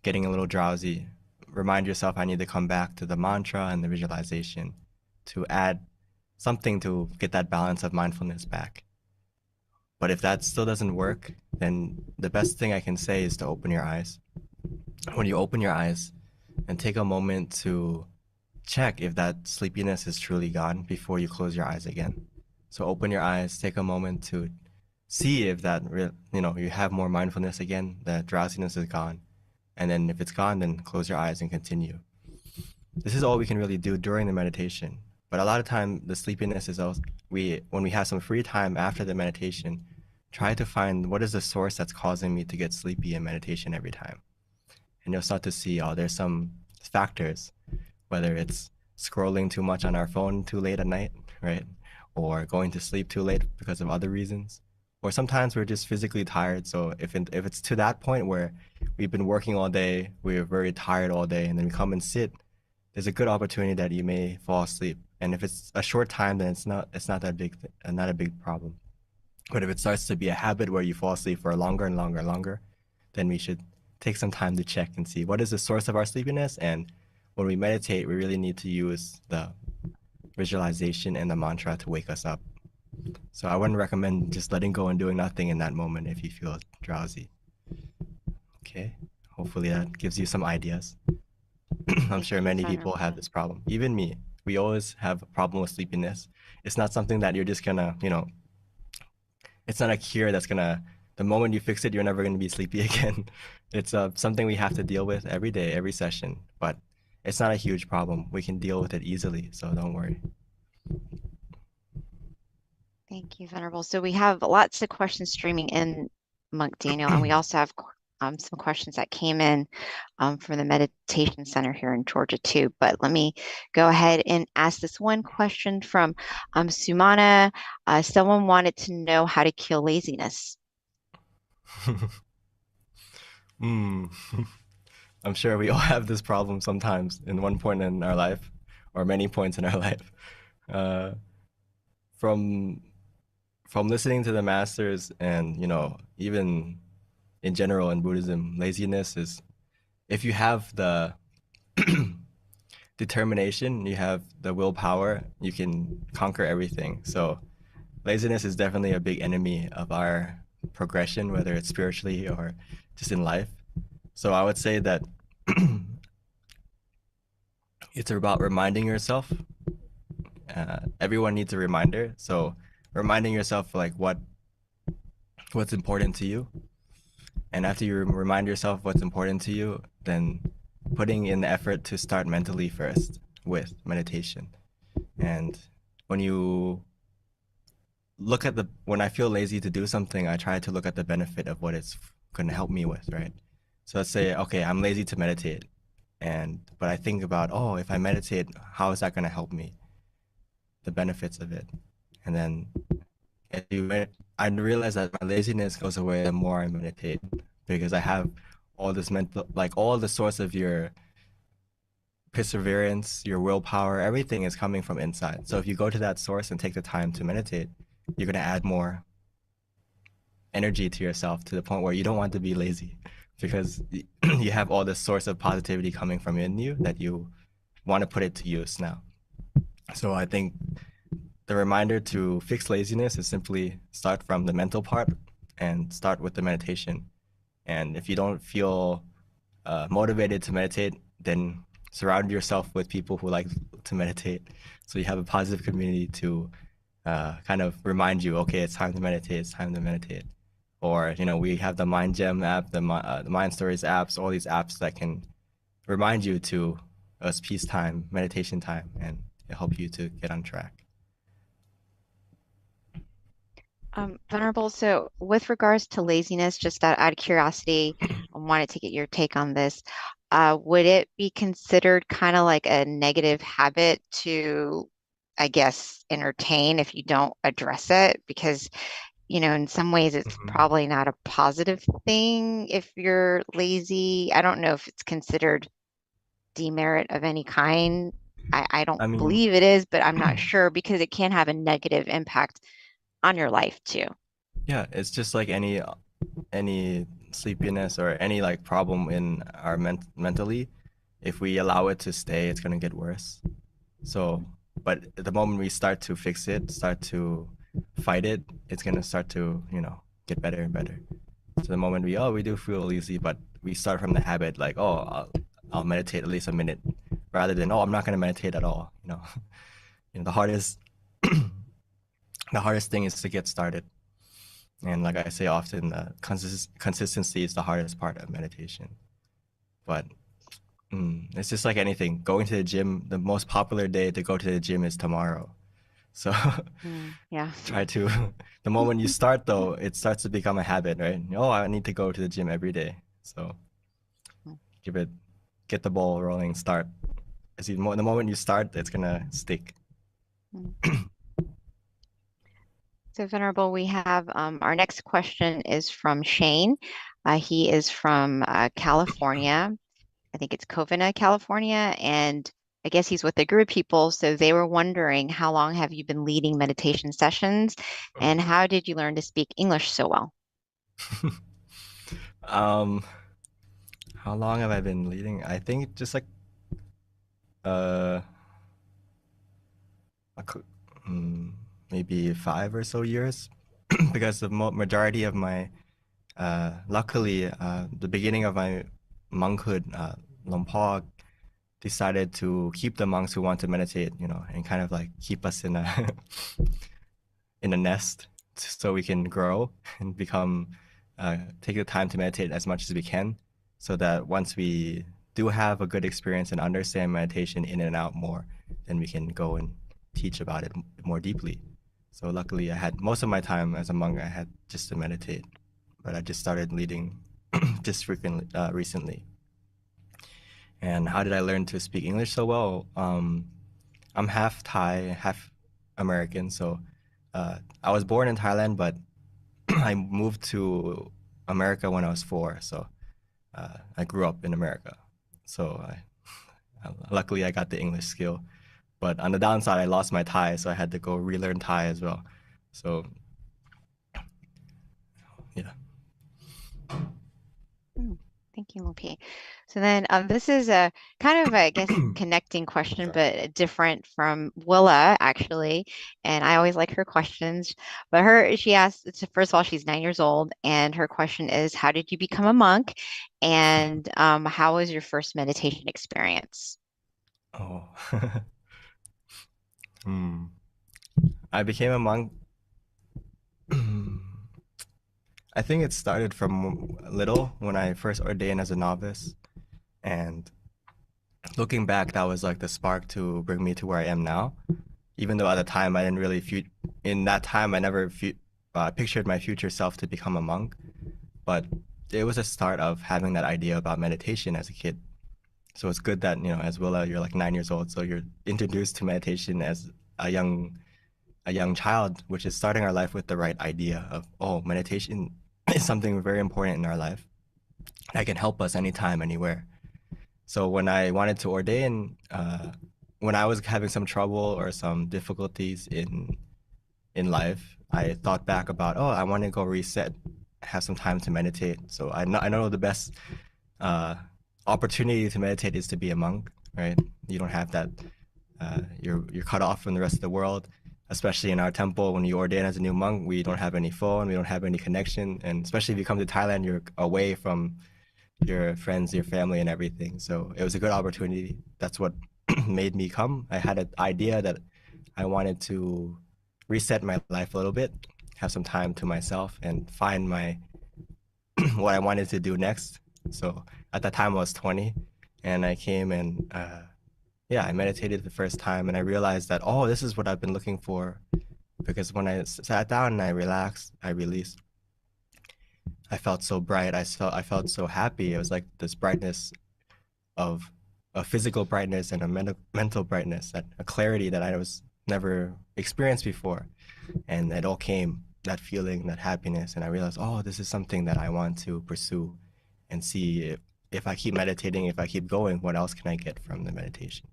getting a little drowsy, remind yourself, I need to come back to the mantra and the visualization to add something to get that balance of mindfulness back. But if that still doesn't work, then the best thing I can say is to open your eyes. When you open your eyes, and take a moment to check if that sleepiness is truly gone before you close your eyes again. So open your eyes, take a moment to see if that, you have more mindfulness again, the drowsiness is gone. And then if it's gone, then close your eyes and continue. This is all we can really do during the meditation. But a lot of time, the sleepiness is also, when we have some free time after the meditation, try to find what is the source that's causing me to get sleepy in meditation every time. And you'll start to see, there's some factors, whether it's scrolling too much on our phone too late at night, right? Or going to sleep too late because of other reasons. Or sometimes we're just physically tired. So if it's to that point where we've been working all day, we're very tired all day, and then we come and sit, there's a good opportunity that you may fall asleep. And if it's a short time, then it's not that big, not a big problem. But if it starts to be a habit where you fall asleep for longer and longer and longer, then we should take some time to check and see what is the source of our sleepiness. And when we meditate, we really need to use the visualization and the mantra to wake us up. So I wouldn't recommend just letting go and doing nothing in that moment if you feel drowsy. Okay, hopefully that gives you some ideas. I'm sure many people have this problem. Even me, we always have a problem with sleepiness. It's not something that you're just gonna, it's not a cure that's gonna the moment you fix it, you're never going to be sleepy again. It's something we have to deal with every day, every session, but it's not a huge problem. We can deal with it easily, so don't worry. Thank you, Venerable. So we have lots of questions streaming in, Monk Daniel, and we also have some questions that came in from the Meditation Center here in Georgia too. But let me go ahead and ask this one question from Sumana. Someone wanted to know how to kill laziness. I'm sure we all have this problem sometimes in one point in our life, or many points in our life. From listening to the masters, and even in general in Buddhism, laziness is, if you have the determination, you have the willpower, you can conquer everything. So laziness is definitely a big enemy of our progression, whether it's spiritually or just in life. So I would say that it's about reminding yourself. Everyone needs a reminder. So reminding yourself like what's important to you. And after you remind yourself what's important to you, then putting in the effort to start mentally first with meditation. And when you look at when I feel lazy to do something, I try to look at the benefit of what it's going to help me with, right? So let's say, okay, I'm lazy to meditate. But I think about, oh, if I meditate, how is that going to help me? The benefits of it. And then I realize that my laziness goes away the more I meditate, because I have all this mental, like all the source of your perseverance, your willpower, everything is coming from inside. So if you go to that source and take the time to meditate, you're going to add more energy to yourself, to the point where you don't want to be lazy, because you have all this source of positivity coming from in you that you want to put it to use now. So I think the reminder to fix laziness is simply start from the mental part and start with the meditation. And if you don't feel motivated to meditate, then surround yourself with people who like to meditate. So you have a positive community to kind of remind you, okay, it's time to meditate, it's time to meditate. Or, we have the Mind Gem app, the Mind Stories apps, all these apps that can remind you to peace time, meditation time, and help you to get on track. Venerable, so with regards to laziness, just out of curiosity, I wanted to get your take on this. Would it be considered kind of like a negative habit to, I guess, entertain if you don't address it? Because, in some ways it's probably not a positive thing if you're lazy. I don't know if it's considered demerit of any kind. I don't believe it is, but I'm not sure, because it can have a negative impact on your life too. Yeah, it's just like any sleepiness or any like problem in our mentally. If we allow it to stay, it's gonna get worse. So, but the moment we start to fix it, start to fight it, it's gonna start to get better and better. So the moment we do feel lazy, but we start from the habit, like, oh, I'll meditate at least a minute, rather than, oh, I'm not gonna meditate at all. The hardest the hardest thing is to get started. And like I say often, consistency is the hardest part of meditation. But it's just like anything. Going to the gym, the most popular day to go to the gym is tomorrow. So yeah. Try to, the moment you start though, it starts to become a habit, right? Oh, I need to go to the gym every day. So get the ball rolling, start. The moment you start, it's gonna stick. So Venerable, we have our next question is from Shane. He is from California. I think it's Covina, California. And I guess he's with a group of people. So they were wondering, how long have you been leading meditation sessions? And how did you learn to speak English so well? How long have I been leading? I think just like maybe 5 or so years, because the majority of my luckily the beginning of my monkhood, Luang Por decided to keep the monks who want to meditate, and kind of like keep us in a nest, so we can grow and become take the time to meditate as much as we can, so that once we do have a good experience and understand meditation in and out more, then we can go and teach about it more deeply. So luckily, I had most of my time as a monk, I had just to meditate, but I just started leading just frequently recently. And how did I learn to speak English so well? I'm half Thai, half American. So I was born in Thailand, but I moved to America when I was 4. So I grew up in America. So luckily I got the English skill. But on the downside, I lost my Thai, so I had to go relearn Thai as well. So yeah. Thank you, Mopi. So then this is a kind of, I guess, connecting question, but different from Willa, actually. And I always like her questions. But she asked, first of all, she's 9 years old. And her question is, how did you become a monk? And how was your first meditation experience? Oh. I became a monk. I think it started from little when I first ordained as a novice. And looking back, that was like the spark to bring me to where I am now. Even though at the time I didn't really in that time I never pictured my future self to become a monk, but it was a start of having that idea about meditation as a kid. So it's good that, as Willa, you're like 9 years old, so you're introduced to meditation as a young child, which is starting our life with the right idea of, oh, meditation is something very important in our life that can help us anytime, anywhere. So when I wanted to ordain, when I was having some trouble or some difficulties in life, I thought back about, oh, I want to go reset, have some time to meditate. So I know the best opportunity to meditate is to be a monk, right? You don't have that. You're cut off from the rest of the world, especially in our temple. When you ordain as a new monk, we don't have any phone, we don't have any connection, and especially if you come to Thailand, you're away from your friends, your family, and everything. So it was a good opportunity. That's what made me come. I had an idea that I wanted to reset my life a little bit, have some time to myself, and find what I wanted to do next. So at that time I was 20, and I came and I meditated the first time, and I realized that, oh, this is what I've been looking for. Because when I sat down and I relaxed, I released, I felt so bright. I felt so happy. It was like this brightness of a physical brightness and a mental brightness, a clarity that I was never experienced before. And it all came, that feeling, that happiness. And I realized, oh, this is something that I want to pursue and see if I keep meditating, if I keep going, what else can I get from the meditation?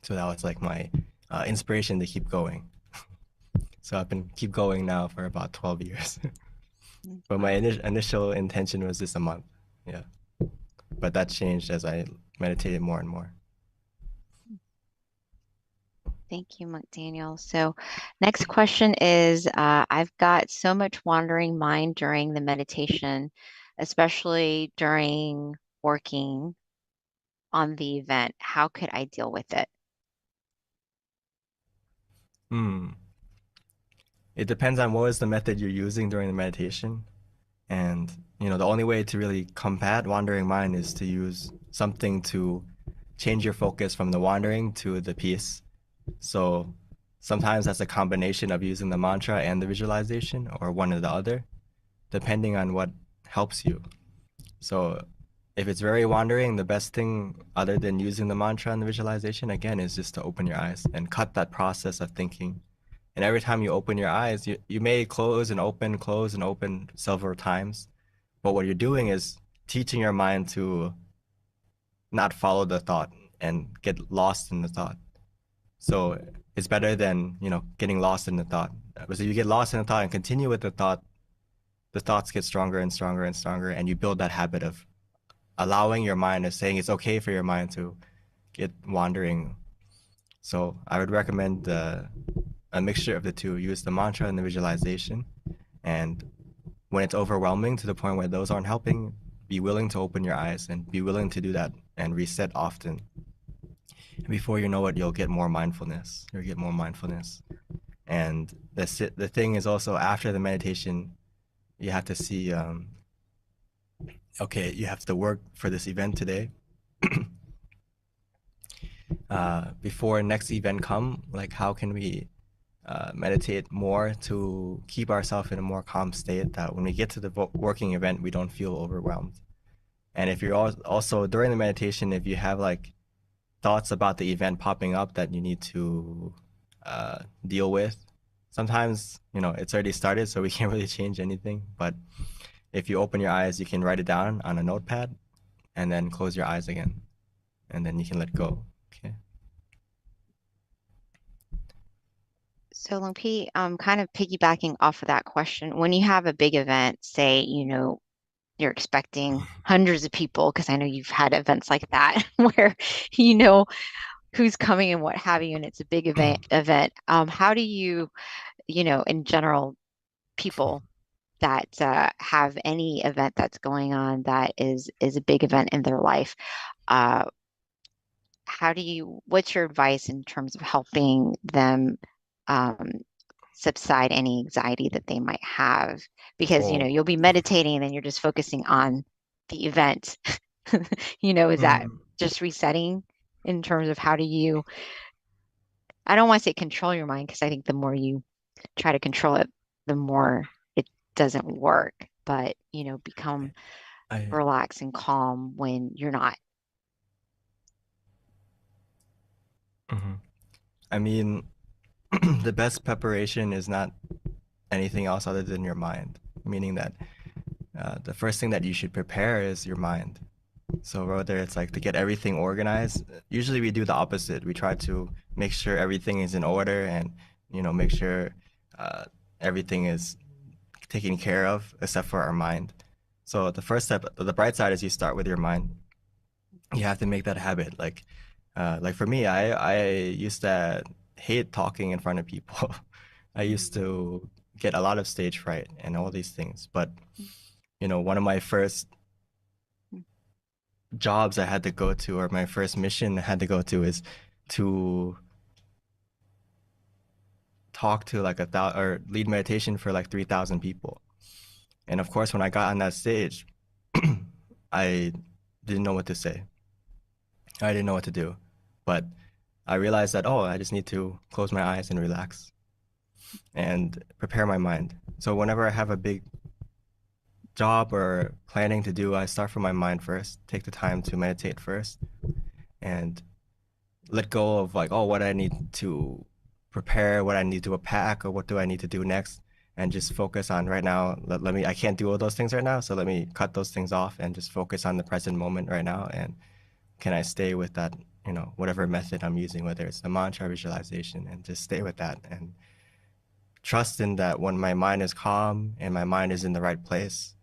So that was like my inspiration to keep going. So I've been keep going now for about 12 years. But my initial intention was just a month. Yeah. But that changed as I meditated more and more. Thank you, Monk Daniel. So next question is, I've got so much wandering mind during the meditation, especially during working on the event. How could I deal with it? It depends on what is the method you're using during the meditation. And, the only way to really combat wandering mind is to use something to change your focus from the wandering to the peace. So sometimes that's a combination of using the mantra and the visualization, or one or the other, depending on what helps you. So if it's very wandering, the best thing other than using the mantra and the visualization, again, is just to open your eyes and cut that process of thinking. And every time you open your eyes, you may close and open several times. But what you're doing is teaching your mind to not follow the thought and get lost in the thought. So it's better than, getting lost in the thought. So you get lost in the thought and continue with the thought, the thoughts get stronger and stronger and stronger, and you build that habit of allowing your mind, of saying it's okay for your mind to get wandering. So I would recommend a mixture of the two. Use the mantra and the visualization. And when it's overwhelming to the point where those aren't helping, be willing to open your eyes and be willing to do that and reset often. And before you know it, you'll get more mindfulness. And the thing is also, after the meditation, you have to see, okay, you have to work for this event today. Before next event come, like how can we meditate more to keep ourselves in a more calm state, that when we get to the working event, we don't feel overwhelmed. And if you're also during the meditation, if you have like thoughts about the event popping up that you need to deal with, sometimes, you know, it's already started, so we can't really change anything. But if you open your eyes, you can write it down on a notepad and then close your eyes again. And then you can let go. Okay. So, Lumpy, kind of piggybacking off of that question, when you have a big event, say, you're expecting hundreds of people, because I know you've had events like that where you know who's coming and what have you, and it's a big event. How do you, in general, people that have any event that's going on that is a big event in their life, uh, what's your advice in terms of helping them um, subside any anxiety that they might have? Because, Oh. you'll be meditating and then you're just focusing on the event. Is that just resetting in terms of how do you, I don't want to say control your mind, because I think the more you try to control it, the more it doesn't work. But, become relaxed and calm when you're not. I mean, the best preparation is not anything else other than your mind, meaning that the first thing that you should prepare is your mind. So whether it's like to get everything organized, usually we do the opposite. We try to make sure everything is in order and, make sure everything is taken care of except for our mind. So the first step, the bright side, is you start with your mind. You have to make that habit. Like for me, I used to hate talking in front of people. I used to get a lot of stage fright and all these things. But, one of my first jobs I had to go to, or my first mission I had to go to, is to talk to like or lead meditation for like 3,000 people. And of course, when I got on that stage, I didn't know what to say. I didn't know what to do. But I realized that, I just need to close my eyes and relax and prepare my mind. So whenever I have a big job or planning to do, I start from my mind first, take the time to meditate first, and let go of like, what I need to prepare, what I need to pack, or what do I need to do next, and just focus on right now. I can't do all those things right now, so let me cut those things off and just focus on the present moment right now. And can I stay with that, whatever method I'm using, whether it's the mantra, visualization, and just stay with that and trust in that when my mind is calm and my mind is in the right place,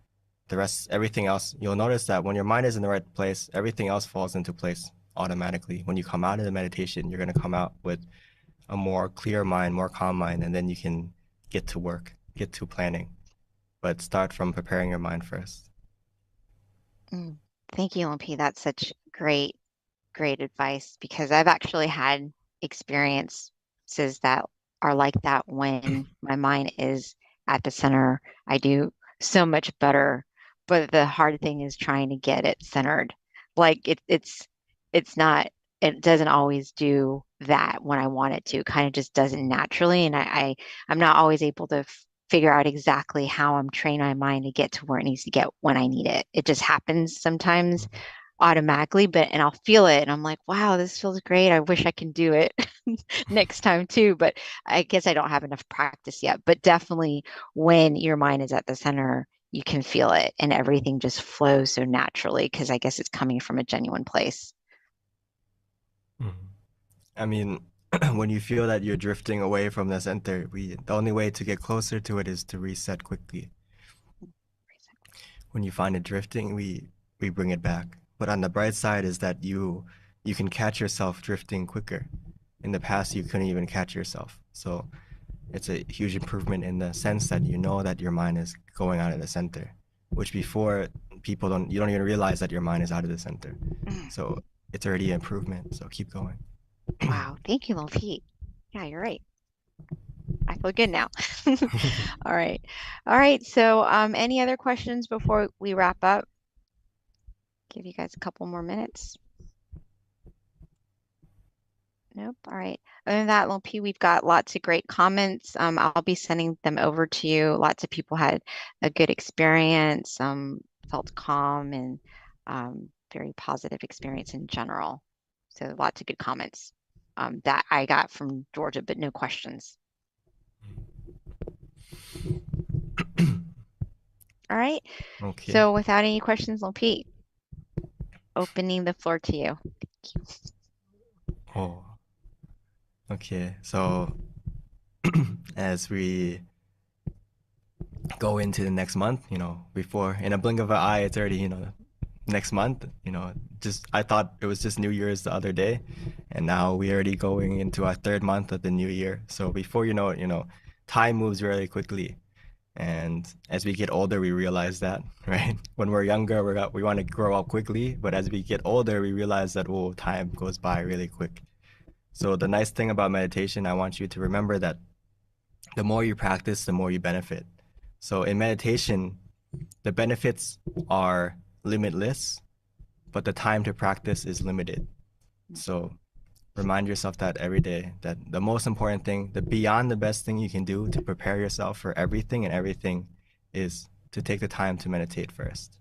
the rest, everything else, you'll notice that when your mind is in the right place, everything else falls into place automatically. When you come out of the meditation, you're going to come out with a more clear mind, more calm mind, and then you can get to work, get to planning. But start from preparing your mind first. Thank you, Lumpy. That's such great advice, because I've actually had experiences that are like that. When my mind is at the center, I do so much better. But the hard thing is trying to get it centered. Like it's not, it doesn't always do that when I want it to. Kind of just doesn't naturally. And I'm not always able to figure out exactly how I'm training my mind to get to where it needs to get when I need it. It just happens sometimes automatically, and I'll feel it and I'm like, wow, this feels great. I wish I can do it next time too. But I guess I don't have enough practice yet. But definitely when your mind is at the center, you can feel it and everything just flows so naturally, because I guess it's coming from a genuine place. I mean, when you feel that you're drifting away from the center, the only way to get closer to it is to reset quickly. When you find it drifting, we bring it back. But on the bright side is that you can catch yourself drifting quicker. In the past, you couldn't even catch yourself. So it's a huge improvement in the sense that you know that your mind is going out of the center, which before you don't even realize that your mind is out of the center. So it's already an improvement. So keep going. Wow. Thank you, Lumpy. Yeah, you're right. I feel feel good now. All right. All right. So any other questions before we wrap up? Give you guys a couple more minutes. Nope. All right. Other than that, Lil P, we've got lots of great comments. I'll be sending them over to you. Lots of people had a good experience, felt calm, and very positive experience in general. So lots of good comments that I got from Georgia, but no questions. All right. Okay. So without any questions, Lil P, opening the floor to you. Oh. Okay. So as we go into the next month, before in a blink of an eye, it's already, next month, I thought it was just New Year's the other day, and now we're already going into our third month of the new year. So before you know it, time moves really quickly. And as we get older, we realize that, right? When we're younger, we want to grow up quickly, but as we get older, we realize that, time goes by really quick. So the nice thing about meditation, I want you to remember that the more you practice, the more you benefit. So in meditation, the benefits are limitless, but the time to practice is limited. So remind yourself that every day, that the most important thing, beyond the best thing you can do to prepare yourself for everything and everything is to take the time to meditate first.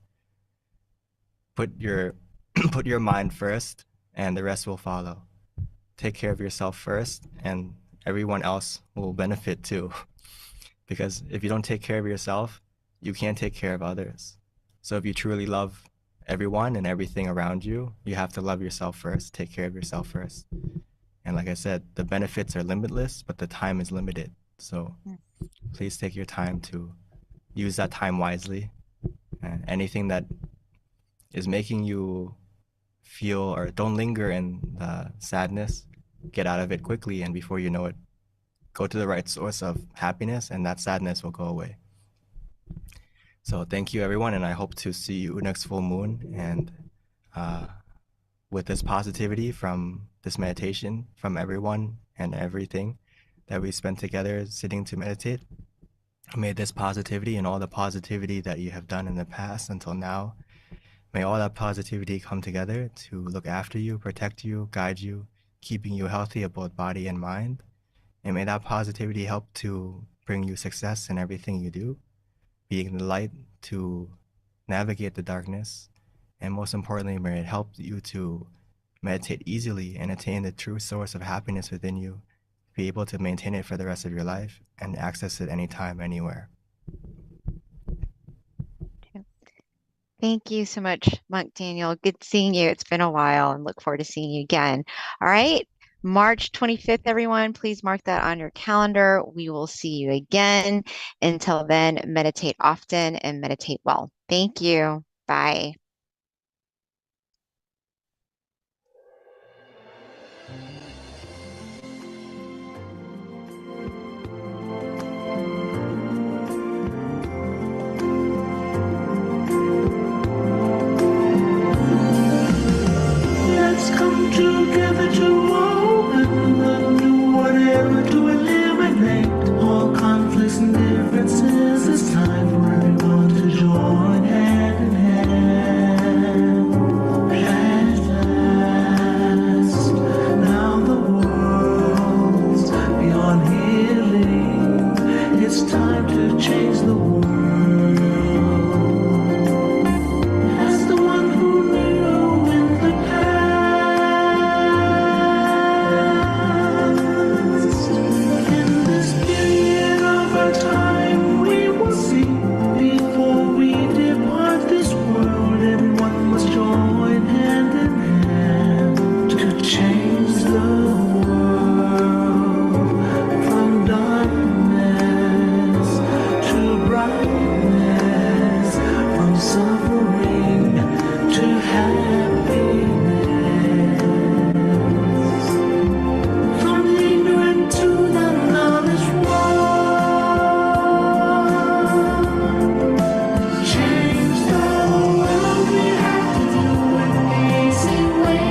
Put your mind first, and the rest will follow. Take care of yourself first, and everyone else will benefit too. Because if you don't take care of yourself, you can't take care of others. So if you truly love everyone and everything around you, you have to love yourself first, take care of yourself first. And like I said, the benefits are limitless, but the time is limited. So please take your time to use that time wisely. And anything that is making you feel, or don't linger in the sadness, get out of it quickly, and before you know it, go to the right source of happiness, and that sadness will go away. So thank you, everyone, and I hope to see you next full moon. And with this positivity from this meditation, from everyone and everything that we spent together sitting to meditate, may this positivity and all the positivity that you have done in the past until now, may all that positivity come together to look after you, protect you, guide you, keeping you healthy of both body and mind. And may that positivity help to bring you success in everything you do, being the light to navigate the darkness. And most importantly, may it help you to meditate easily and attain the true source of happiness within you, be able to maintain it for the rest of your life and access it anytime, anywhere. Thank you so much, Monk Daniel. Good seeing you. It's been a while, and look forward to seeing you again. All right, March 25th, everyone, please mark that on your calendar. We will see you again. Until then, meditate often and meditate well. Thank you. Bye. Let's come together to open the new whatever, to eliminate all conflicts and differences. It's time for everyone to join hand in hand. At last, now the world's beyond healing. It's time to change the world. As the one who knew in the past, in this period of our time, we will see, before we depart this world, everyone must join hand in hand to change the world from darkness to brightness, from suffering to happiness, from the ignorant to the knowledge one. Change the world, we have to do an easy way.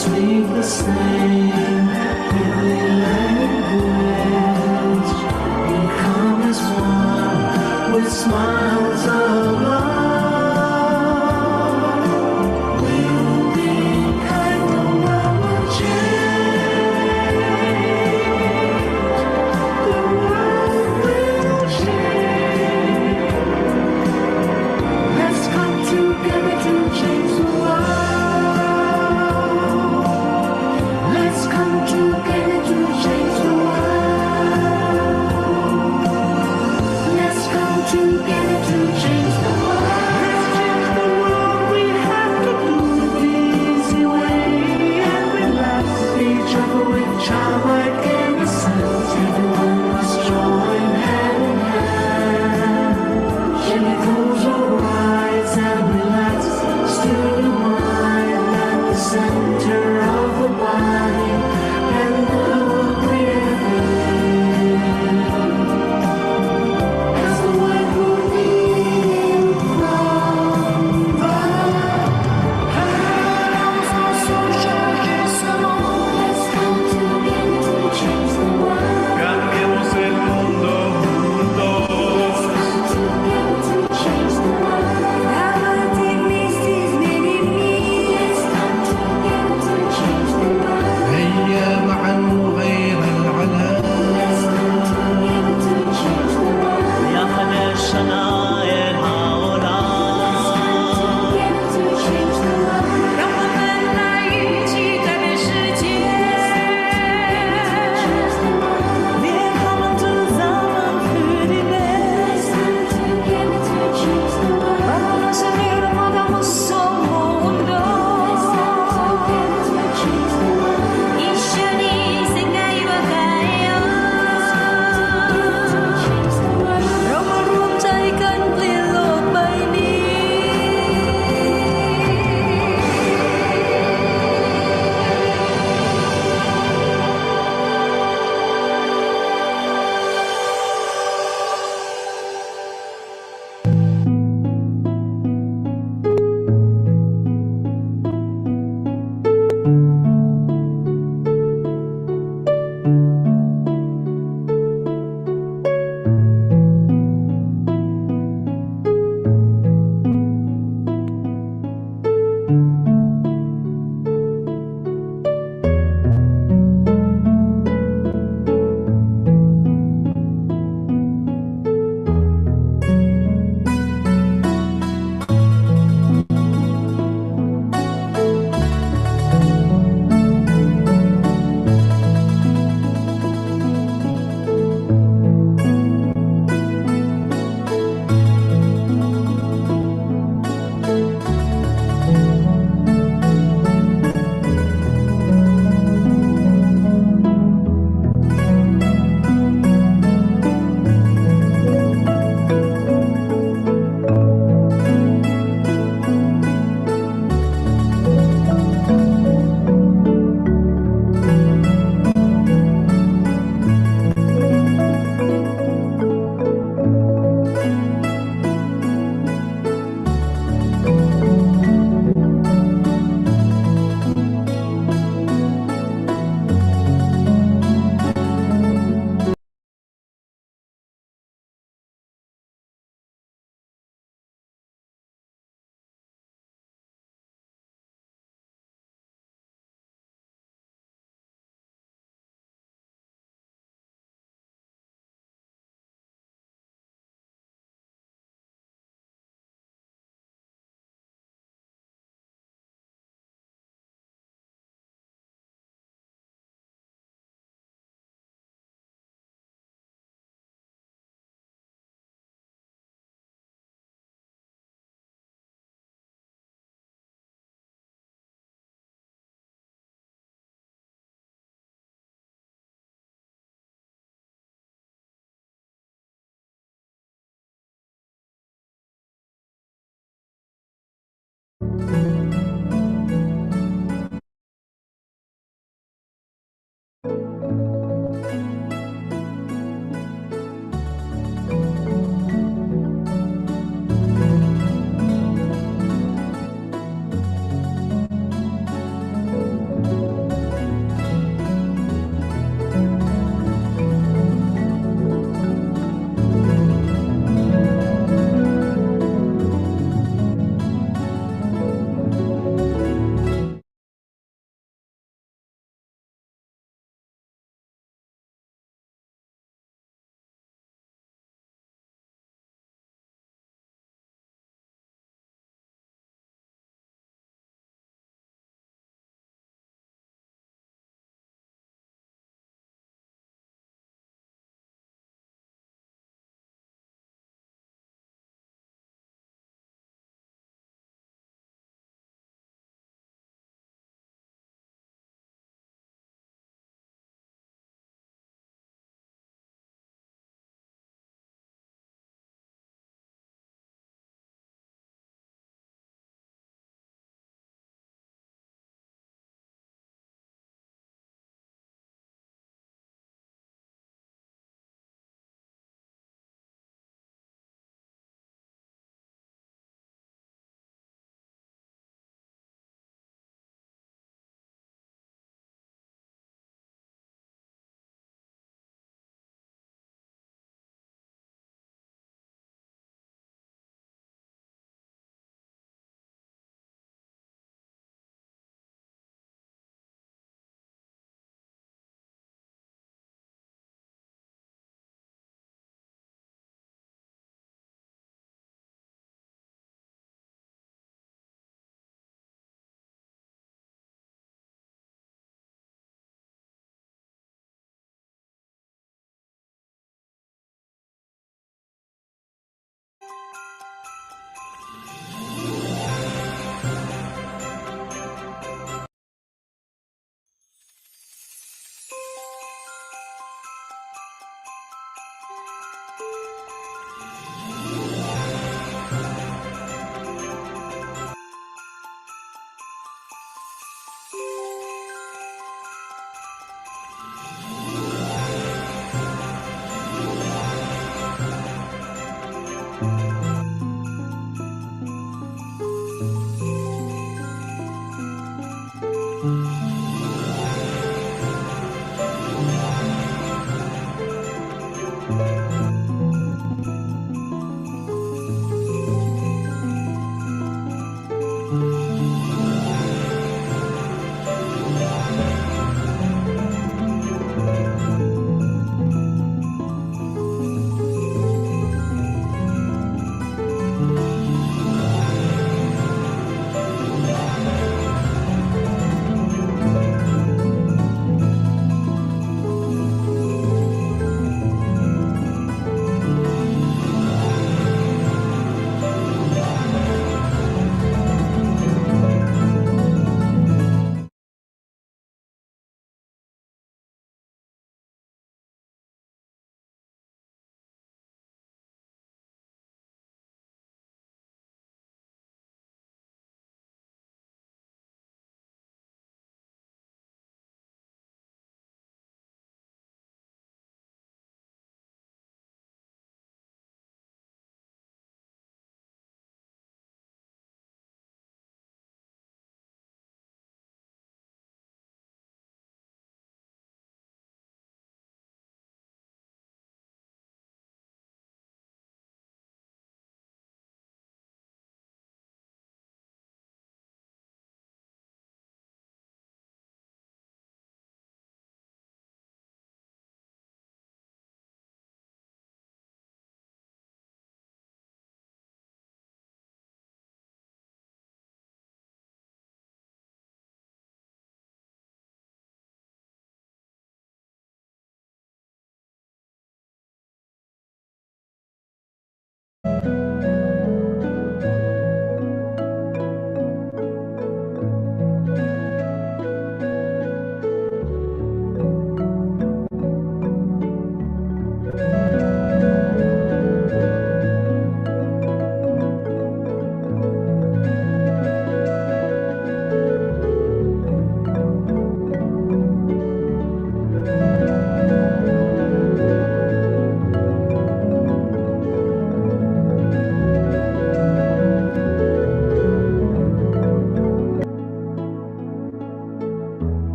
speak the same holy language. Become as one with smiles of love. We'll be kind, the world will change. The world will change. Let's come together to change the world. Let's come together to change the world. Let's come together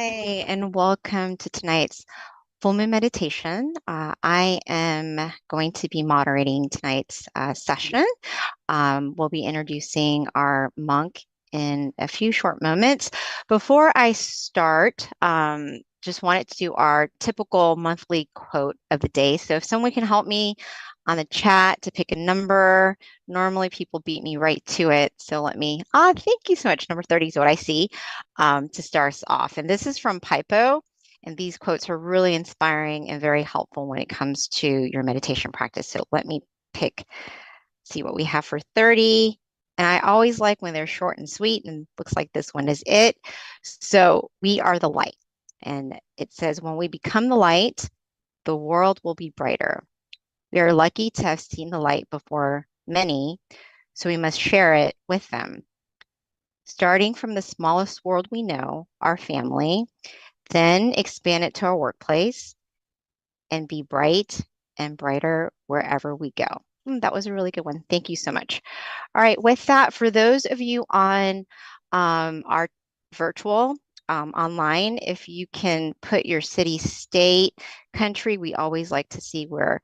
Hi, and welcome to tonight's full moon meditation. I am going to be moderating tonight's session. We'll be introducing our monk in a few short moments. Before I start, just wanted to do our typical monthly quote of the day. So if someone can help me on the chat to pick a number, normally people beat me right to it. So let me, thank you so much. Number 30 is what I see to start us off. And this is from Pipo. And these quotes are really inspiring and very helpful when it comes to your meditation practice. So let me see what we have for 30. And I always like when they're short and sweet, and looks like this one is it. So we are the light. And it says, when we become the light, the world will be brighter. We are lucky to have seen the light before many, so we must share it with them. Starting from the smallest world we know, our family, then expand it to our workplace and be bright and brighter wherever we go. That was a really good one. Thank you so much. All right, with that, for those of you on our virtual online, if you can put your city, state, country, we always like to see where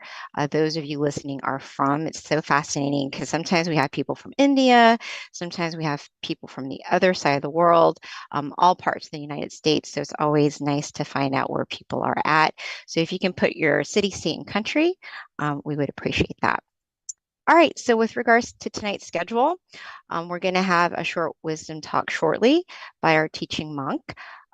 those of you listening are from. It's so fascinating because sometimes we have people from India, sometimes we have people from the other side of the world, all parts of the United States. So it's always nice to find out where people are at. So if you can put your city, state, and country, we would appreciate that. All right, so with regards to tonight's schedule, we're going to have a short wisdom talk shortly by our teaching monk.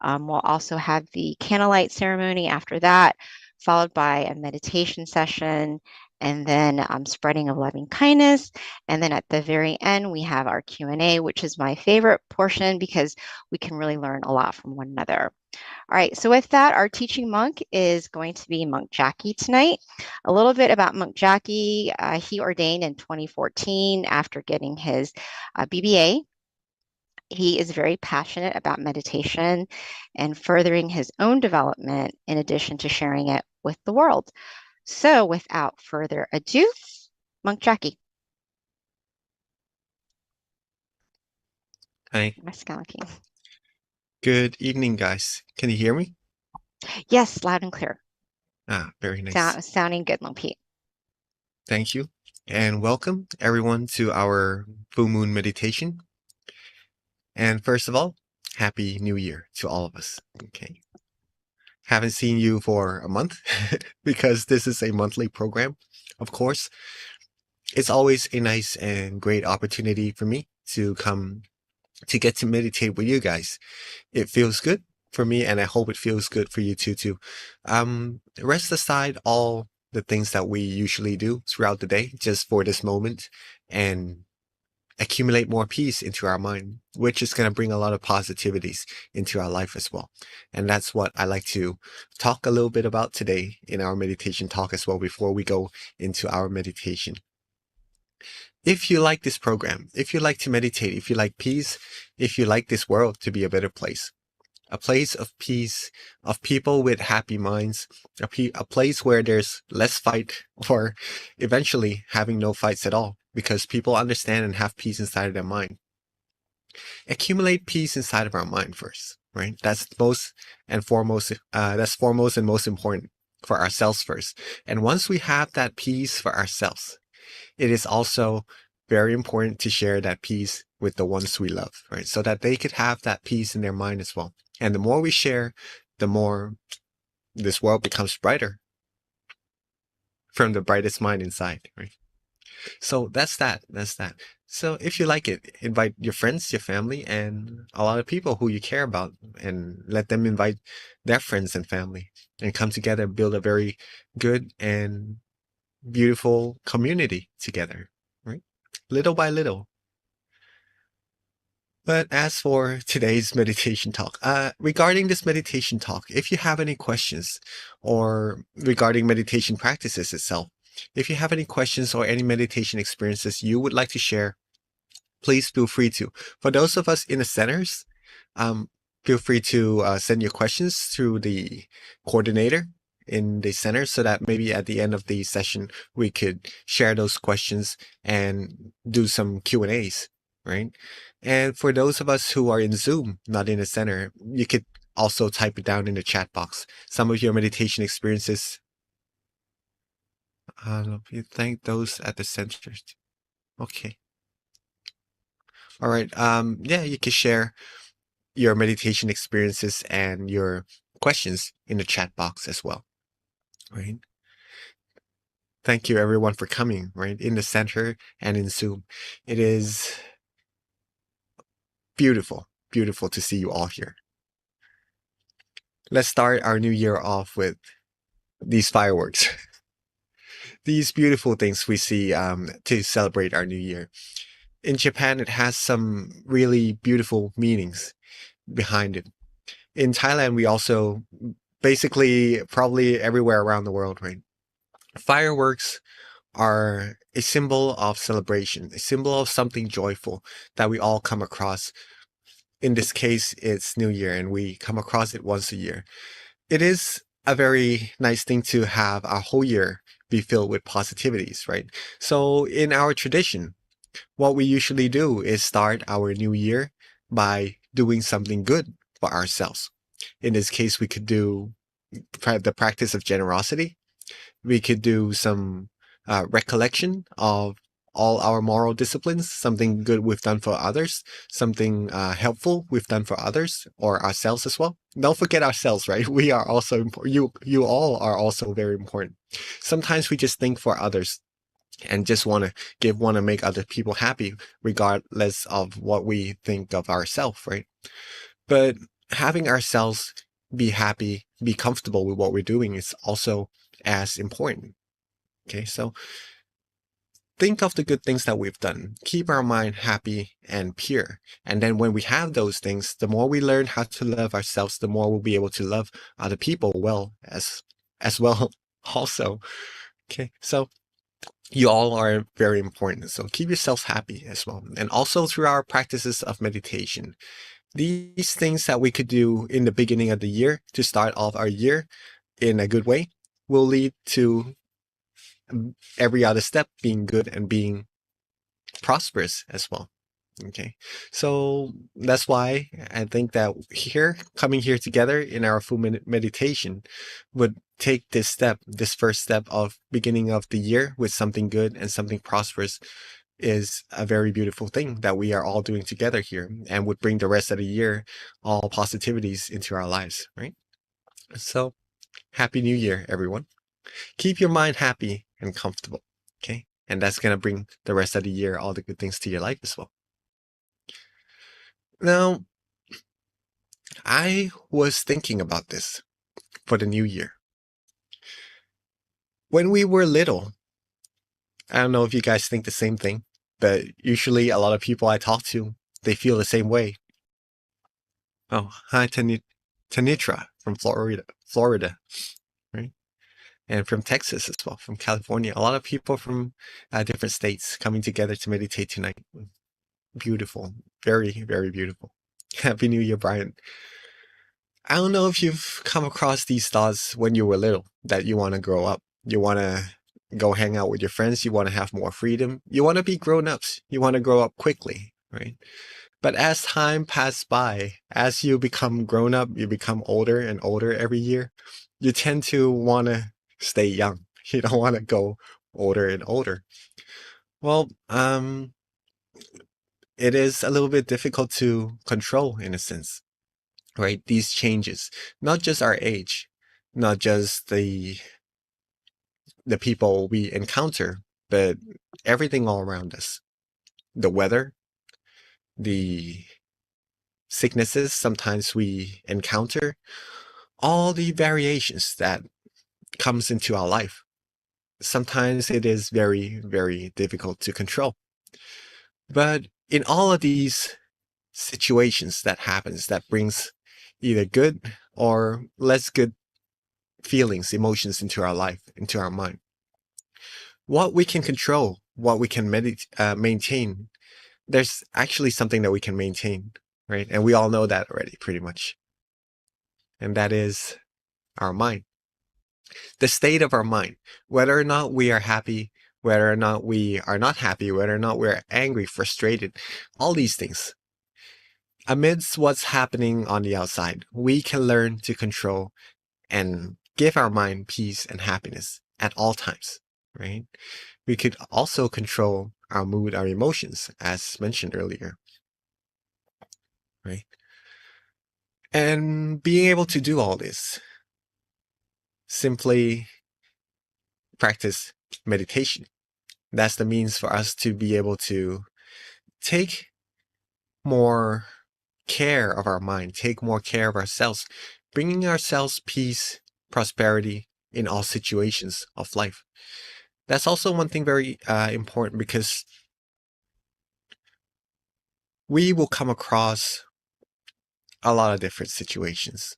We'll also have the candlelight ceremony after that, followed by a meditation session, and then spreading of loving kindness. And then at the very end, we have our Q&A, which is my favorite portion because we can really learn a lot from one another. All right, so with that, our teaching monk is going to be Monk Jackie tonight. A little bit about Monk Jackie. He ordained in 2014 after getting his BBA. He is very passionate about meditation and furthering his own development in addition to sharing it with the world. So without further ado, Monk Jackie. Hi. Maskalaki. Good evening, guys. Can you hear me? Yes, loud and clear. Very nice. Sounding good, Monk Pete. Thank you. And welcome everyone to our full moon meditation. And first of all, Happy New Year to all of us. Okay. Haven't seen you for a month because this is a monthly program. Of course, it's always a nice and great opportunity for me to come to get to meditate with you guys. It feels good for me, and I hope it feels good for you too. Rest aside all the things that we usually do throughout the day just for this moment and accumulate more peace into our mind, which is going to bring a lot of positivities into our life as well. And that's what I like to talk a little bit about today in our meditation talk as well before we go into our meditation. If you like this program, if you like to meditate, if you like peace, if you like this world to be a better place of peace, of people with happy minds, a place where there's less fight or eventually having no fights at all because people understand and have peace inside of their mind. Accumulate peace inside of our mind first, right? That's foremost and most important for ourselves first. And once we have that peace for ourselves, it is also very important to share that peace with the ones we love, right? So that they could have that peace in their mind as well. And the more we share, the more this world becomes brighter from the brightest mind inside, right? So that's that. So if you like it, invite your friends, your family, and a lot of people who you care about, and let them invite their friends and family and come together, build a very good and beautiful community together, right? Little by little. But as for today's meditation talk, regarding this meditation talk, if you have any questions or regarding meditation practices itself, if you have any questions or any meditation experiences you would like to share, please feel free to. For those of us in the centers, feel free to send your questions through the coordinator in the center so that maybe at the end of the session, we could share those questions and do some Q&As, right? And for those of us who are in Zoom, not in the center, you could also type it down in the chat box. Some of your meditation experiences. You thank those at the center. Okay. All right. Yeah, you can share your meditation experiences and your questions in the chat box as well. Right. Thank you everyone for coming, right? In the center and in Zoom. It is beautiful, beautiful to see you all here. Let's start our new year off with these fireworks. These beautiful things we see to celebrate our new year. In Japan, it has some really beautiful meanings behind it. In Thailand, we also basically probably everywhere around the world, right? Fireworks are a symbol of celebration, a symbol of something joyful that we all come across. In this case, it's New Year, and we come across it once a year. It is a very nice thing to have our whole year be filled with positivities, right? So in our tradition, what we usually do is start our new year by doing something good for ourselves. In this case, we could do the practice of generosity. We could do some recollection of all our moral disciplines, something good we've done for others, something helpful we've done for others or ourselves as well. Don't forget ourselves, right? We are also important. You all are also very important. Sometimes we just think for others and just want to make other people happy, regardless of what we think of ourselves, right? But having ourselves be happy, be comfortable with what we're doing is also as important. Okay, so think of the good things that we've done. Keep our mind happy and pure. And then when we have those things, the more we learn how to love ourselves, the more we'll be able to love other people well as well also. Okay, so you all are very important. So keep yourselves happy as well. And also through our practices of meditation. These things that we could do in the beginning of the year to start off our year in a good way will lead to every other step being good and being prosperous as well. Okay, so that's why I think that coming here together in our full meditation would take this first step of beginning of the year with something good and something prosperous is a very beautiful thing that we are all doing together here, and would bring the rest of the year all positivities into our lives, right? So happy new year, everyone. Keep your mind happy and comfortable, okay? And that's going to bring the rest of the year all the good things to your life as well. Now, I was thinking about this for the new year. When we were little, I don't know if you guys think the same thing, but usually a lot of people I talk to, they feel the same way. Oh, hi, Tanitra from Florida, right? And from Texas as well, from California. A lot of people from different states coming together to meditate tonight. Beautiful. Very, very beautiful. Happy New Year, Brian. I don't know if you've come across these thoughts when you were little, that you want to grow up. You want to go hang out with your friends. You want to have more freedom. You want to be grown-ups. You want to grow up quickly, right? But as time passes by, as you become grown up, you become older and older every year, you tend to want to stay young. You don't want to go older and older. Well, it is a little bit difficult to control in a sense, right? These changes, not just our age, not just the people we encounter, but everything all around us. The weather, the sicknesses sometimes we encounter, all the variations that comes into our life. Sometimes it is very, very difficult to control. But in all of these situations that happens, that brings either good or less good feelings, emotions into our life, into our mind. What we can control, what we can maintain, there's actually something that we can maintain, right? And we all know that already, pretty much. And that is our mind. The state of our mind, whether or not we are happy, whether or not we are not happy, whether or not we're angry, frustrated, all these things. amidst what's happening on the outside, we can learn to control and give our mind peace and happiness at all times, right? We could also control our mood, our emotions, as mentioned earlier, right? And being able to do all this, simply practice meditation. That's the means for us to be able to take more care of our mind, take more care of ourselves, bringing ourselves peace, prosperity in all situations of life. That's also one thing very important, because we will come across a lot of different situations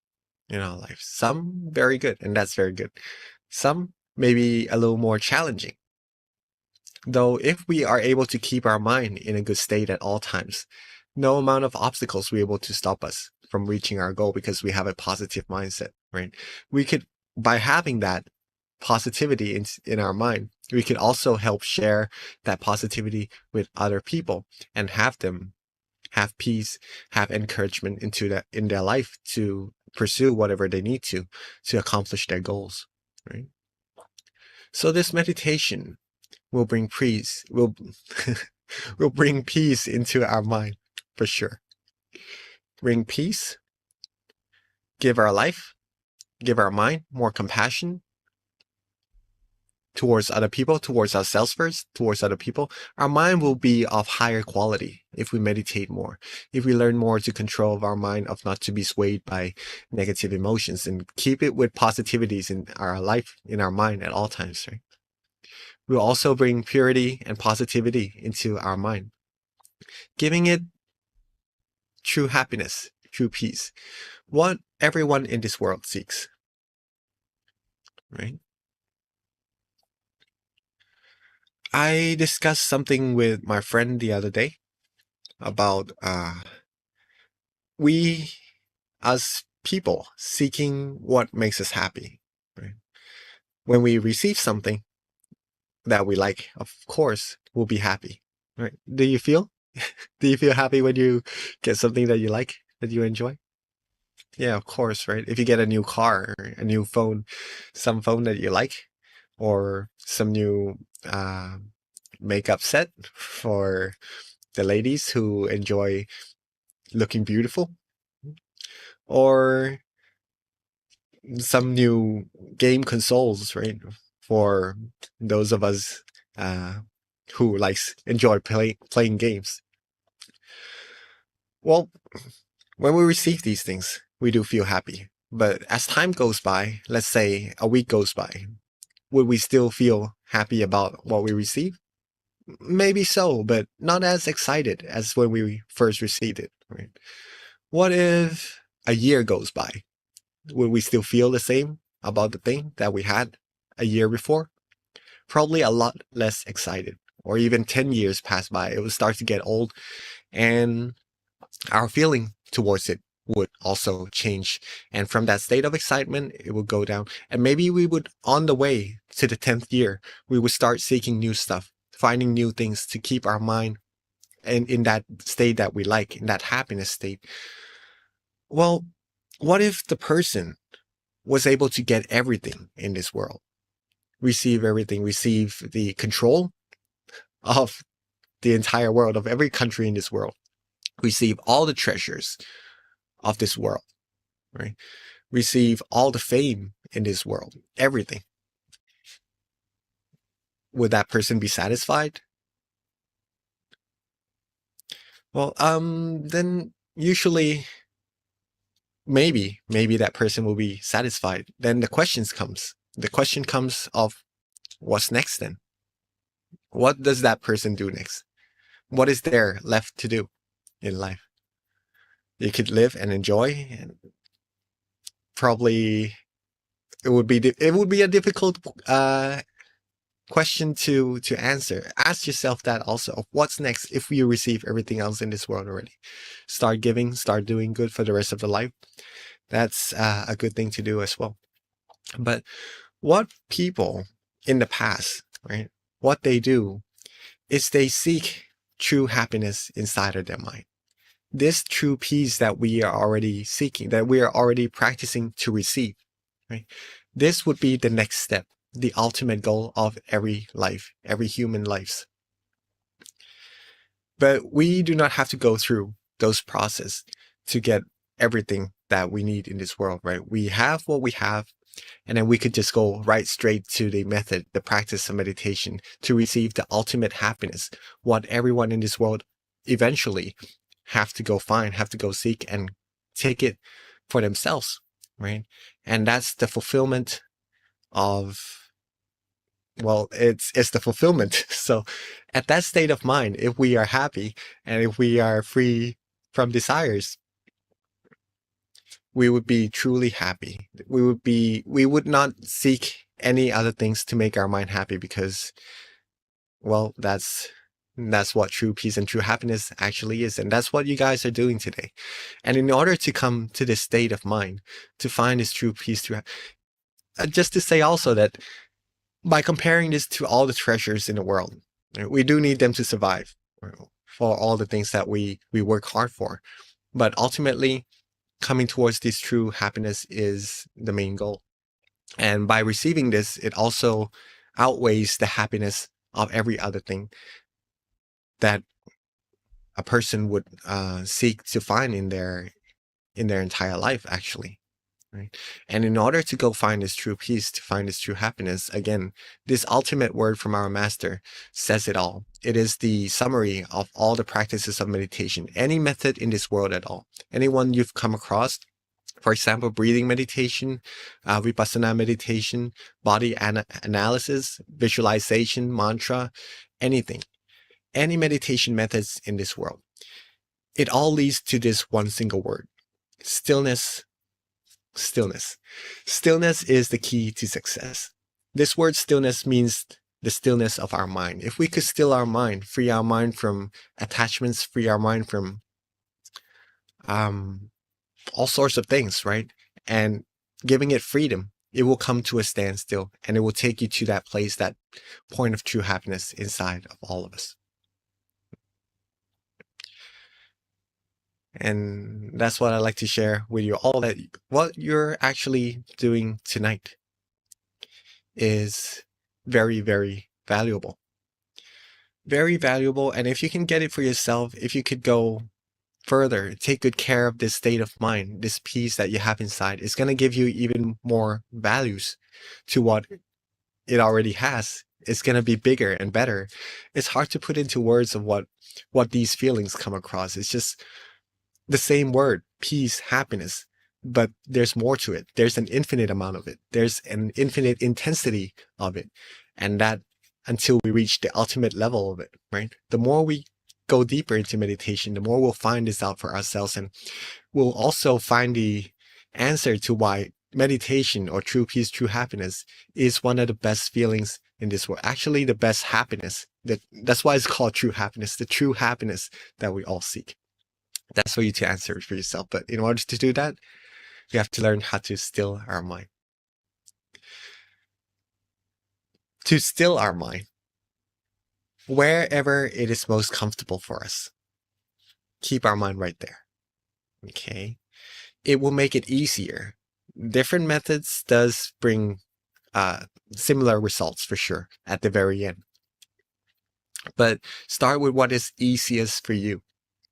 in our life. Some very good, and that's very good. Some maybe a little more challenging. Though if we are able to keep our mind in a good state at all times, no amount of obstacles will be able to stop us from reaching our goal, because we have a positive mindset, right? We could, by having that positivity in our mind, we could also help share that positivity with other people and have them have peace, have encouragement in their life to pursue whatever they need to accomplish their goals, right? So this meditation will bring peace, will bring peace into our mind, for sure. Bring peace, give our life, give our mind more compassion towards other people, towards ourselves first, towards other people. Our mind will be of higher quality if we meditate more, if we learn more to control our mind, of not to be swayed by negative emotions, and keep it with positivities in our life, in our mind at all times, right? We'll also bring purity and positivity into our mind, giving it true happiness, true peace, what everyone in this world seeks, right? I discussed something with my friend the other day about we as people seeking what makes us happy, right? When we receive something that we like, of course, we'll be happy, right? Do you feel happy when you get something that you like, that you enjoy? Yeah, of course, right? If you get a new car, or a new phone, some phone that you like, or some new makeup set for the ladies who enjoy looking beautiful, or some new game consoles, right? For those of us who enjoy playing games. Well, when we receive these things, we do feel happy. But as time goes by, let's say a week goes by, would we still feel happy about what we receive? Maybe so, but not as excited as when we first received it, right? What if a year goes by? Will we still feel the same about the thing that we had a year before? Probably a lot less excited. Or even 10 years pass by, it will start to get old, and our feeling towards it would also change. And from that state of excitement, it would go down. And maybe we would, on the way to the 10th year, we would start seeking new stuff, finding new things to keep our mind in that state that we like, in that happiness state. Well, what if the person was able to get everything in this world, receive everything, receive the control of the entire world, of every country in this world, receive all the treasures of this world, right? Receive all the fame in this world, everything. Would that person be satisfied? Well, then usually maybe that person will be satisfied. Then the question comes of what's next then? What does that person do next? What is there left to do in life? You could live and enjoy, and probably it would be a difficult question to answer. Ask yourself that also. What's next if you receive everything else in this world already? Start giving, start doing good for the rest of the life. That's a good thing to do as well. But what people in the past, right? What they do is they seek true happiness inside of their mind. this true peace that we are already seeking, that we are already practicing to receive, right? This would be the next step, the ultimate goal of every life, every human lives. But we do not have to go through those processes to get everything that we need in this world, right? We have what we have, and then we could just go right straight to the method, the practice of meditation to receive the ultimate happiness, what everyone in this world eventually have to go find, have to go seek and take it for themselves, right? And that's the fulfillment of, well, it's the fulfillment. So at that state of mind, if we are happy and if we are free from desires, we would be truly happy. We would not seek any other things to make our mind happy because, well, that's what true peace and true happiness actually is. And that's what you guys are doing today. And in order to come to this state of mind, to find this true peace, just to say also that by comparing this to all the treasures in the world, we do need them to survive for all the things that we work hard for. But ultimately, coming towards this true happiness is the main goal. And by receiving this, it also outweighs the happiness of every other thing that a person would seek to find in their entire life, actually. Right? And in order to go find this true peace, to find this true happiness, again, this ultimate word from our master says it all. It is the summary of all the practices of meditation, any method in this world at all. Anyone you've come across, for example, breathing meditation, vipassana meditation, body analysis, visualization, mantra, anything, any meditation methods in this world, it all leads to this one single word: stillness. Stillness. Stillness is the key to success. This word stillness means the stillness of our mind. If we could still our mind, free our mind from attachments, free our mind from all sorts of things, right? And giving it freedom, it will come to a standstill and it will take you to that place, that point of true happiness inside of all of us. And that's what I'd like to share with you all, that what you're actually doing tonight is very, very valuable. Very valuable. And if you can get it for yourself, if you could go further, take good care of this state of mind, this peace that you have inside, it's going to give you even more values to what it already has. It's going to be bigger and better. It's hard to put into words of what these feelings come across. It's just the same word, peace, happiness, but there's more to it. There's an infinite amount of it. There's an infinite intensity of it. And that until we reach the ultimate level of it, right? The more we go deeper into meditation, the more we'll find this out for ourselves. And we'll also find the answer to why meditation or true peace, true happiness is one of the best feelings in this world. Actually, the best happiness. That's why it's called true happiness, the true happiness that we all seek. That's for you to answer for yourself. But in order to do that, we have to learn how to still our mind. To still our mind, wherever it is most comfortable for us, keep our mind right there. Okay? It will make it easier. Different methods does bring similar results for sure at the very end. But start with what is easiest for you.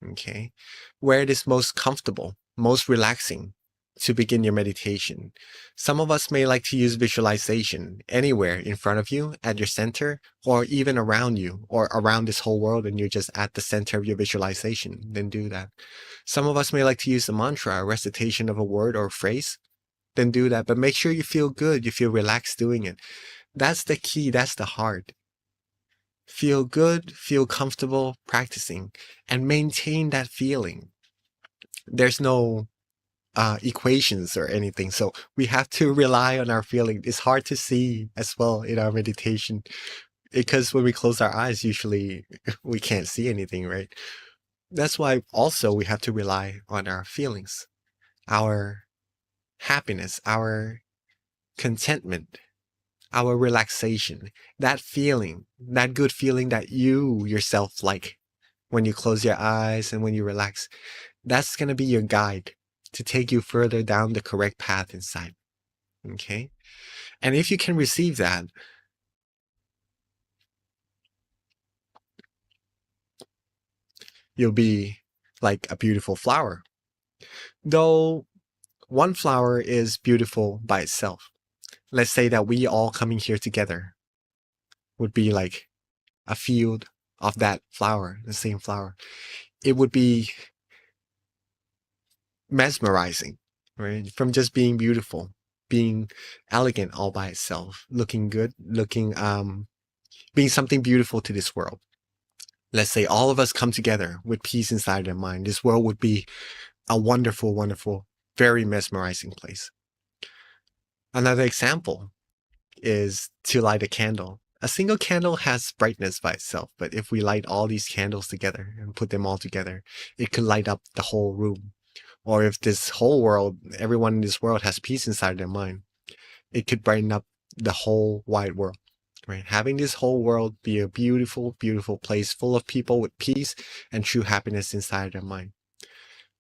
Okay, where it is most comfortable, most relaxing to begin your meditation. Some of us may like to use visualization anywhere in front of you, at your center, or even around you, or around this whole world, and you're just at the center of your visualization. Then do that. Some of us may like to use a mantra, a recitation of a word or phrase. Then do that. But make sure you feel good, you feel relaxed doing it. That's the key, that's the heart. Feel good, feel comfortable practicing, and maintain that feeling. There's no equations or anything, so we have to rely on our feeling. It's hard to see as well in our meditation because when we close our eyes, usually we can't see anything, right? That's why also we have to rely on our feelings, our happiness, our contentment, our relaxation, that feeling, that good feeling that you yourself like when you close your eyes and when you relax. That's going to be your guide to take you further down the correct path inside. Okay? And if you can receive that, you'll be like a beautiful flower. Though one flower is beautiful by itself. Let's say that we all coming here together would be like a field of that flower, the same flower. It would be mesmerizing, right? From just being beautiful, being elegant all by itself, looking good, being something beautiful to this world. Let's say all of us come together with peace inside our mind. This world would be a wonderful, wonderful, very mesmerizing place. Another example is to light a candle. A single candle has brightness by itself, but if we light all these candles together and put them all together, it could light up the whole room. Or if this whole world, everyone in this world has peace inside their mind, it could brighten up the whole wide world. Right? Having this whole world be a beautiful, beautiful place full of people with peace and true happiness inside their mind.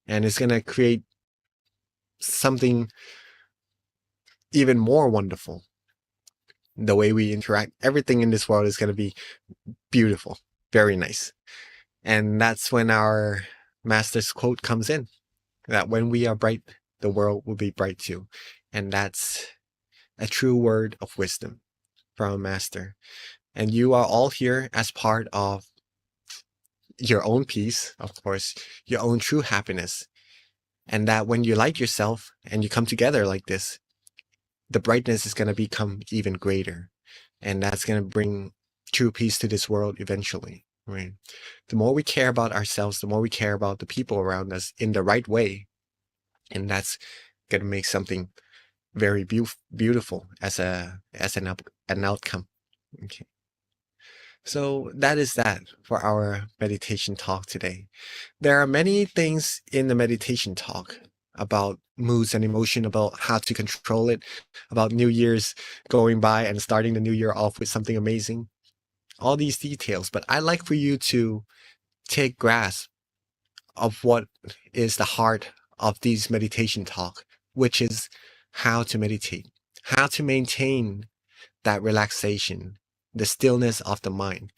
And it's going to create something even more wonderful. The way we interact, everything in this world is going to be beautiful, very nice. And that's when our master's quote comes in, that when we are bright, the world will be bright too. And that's a true word of wisdom from a master. And you are all here as part of your own peace, of course, your own true happiness. And that when you light yourself and you come together like this, the brightness is going to become even greater. And that's going to bring true peace to this world eventually. Right? The more we care about ourselves, the more we care about the people around us in the right way. And that's going to make something very beautiful as an outcome. Okay. So that is that for our meditation talk today. There are many things in the meditation talk about moods and emotion, about how to control it, about New Year's going by and starting the new year off with something amazing. All these details, but I'd like for you to take grasp of what is the heart of these meditation talk, which is how to meditate, how to maintain that relaxation, the stillness of the mind.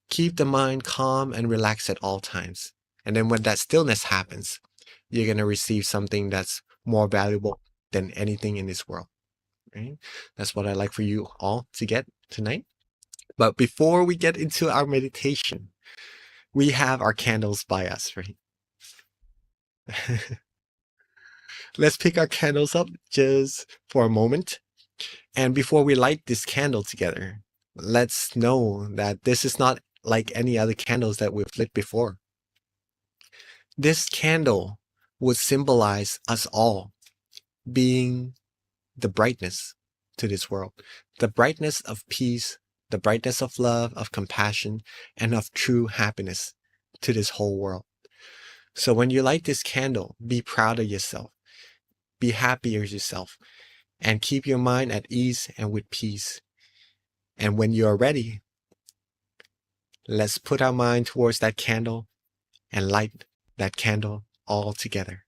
Keep the mind calm and relaxed at all times. And then when that stillness happens, you're going to receive something that's more valuable than anything in this world. Right? That's what I'd like for you all to get tonight. But before we get into our meditation, we have our candles by us, right? Let's pick our candles up just for a moment. And before we light this candle together, let's know that this is not like any other candles that we've lit before. This candle would symbolize us all being the brightness to this world, the brightness of peace, the brightness of love, of compassion, and of true happiness to this whole world. So when you light this candle, be proud of yourself, be happy with yourself, and keep your mind at ease and with peace. And when you are ready, let's put our mind towards that candle and light that candle all together.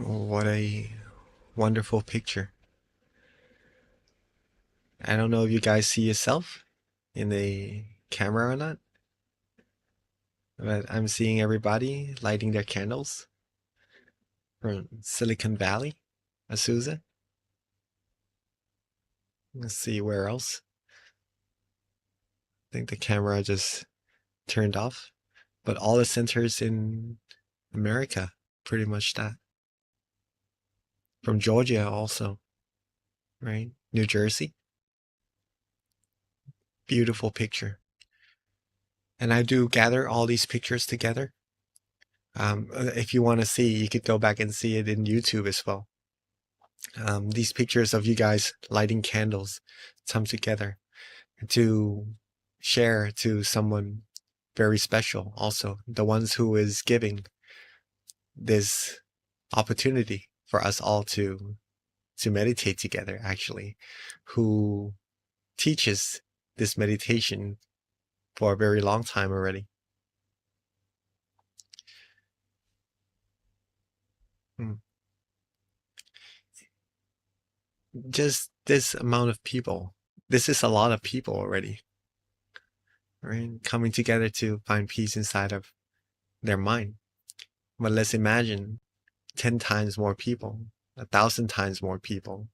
What a wonderful picture. I don't know if you guys see yourself in the camera or not, but I'm seeing everybody lighting their candles from Silicon Valley, Azusa. Let's see where else. I think the camera just turned off, but all the centers in America, pretty much that. From Georgia also, right? New Jersey. Beautiful picture. And I do gather all these pictures together. If you want to see, you could go back and see it in YouTube as well. These pictures of you guys lighting candles come together to share to someone very special also, the ones who is giving this opportunity for us all to meditate together, actually, who teaches this meditation for a very long time already. Just this amount of people, this is a lot of people already, right? Coming together to find peace inside of their mind. But let's imagine 10 times more people, 1,000 times more people.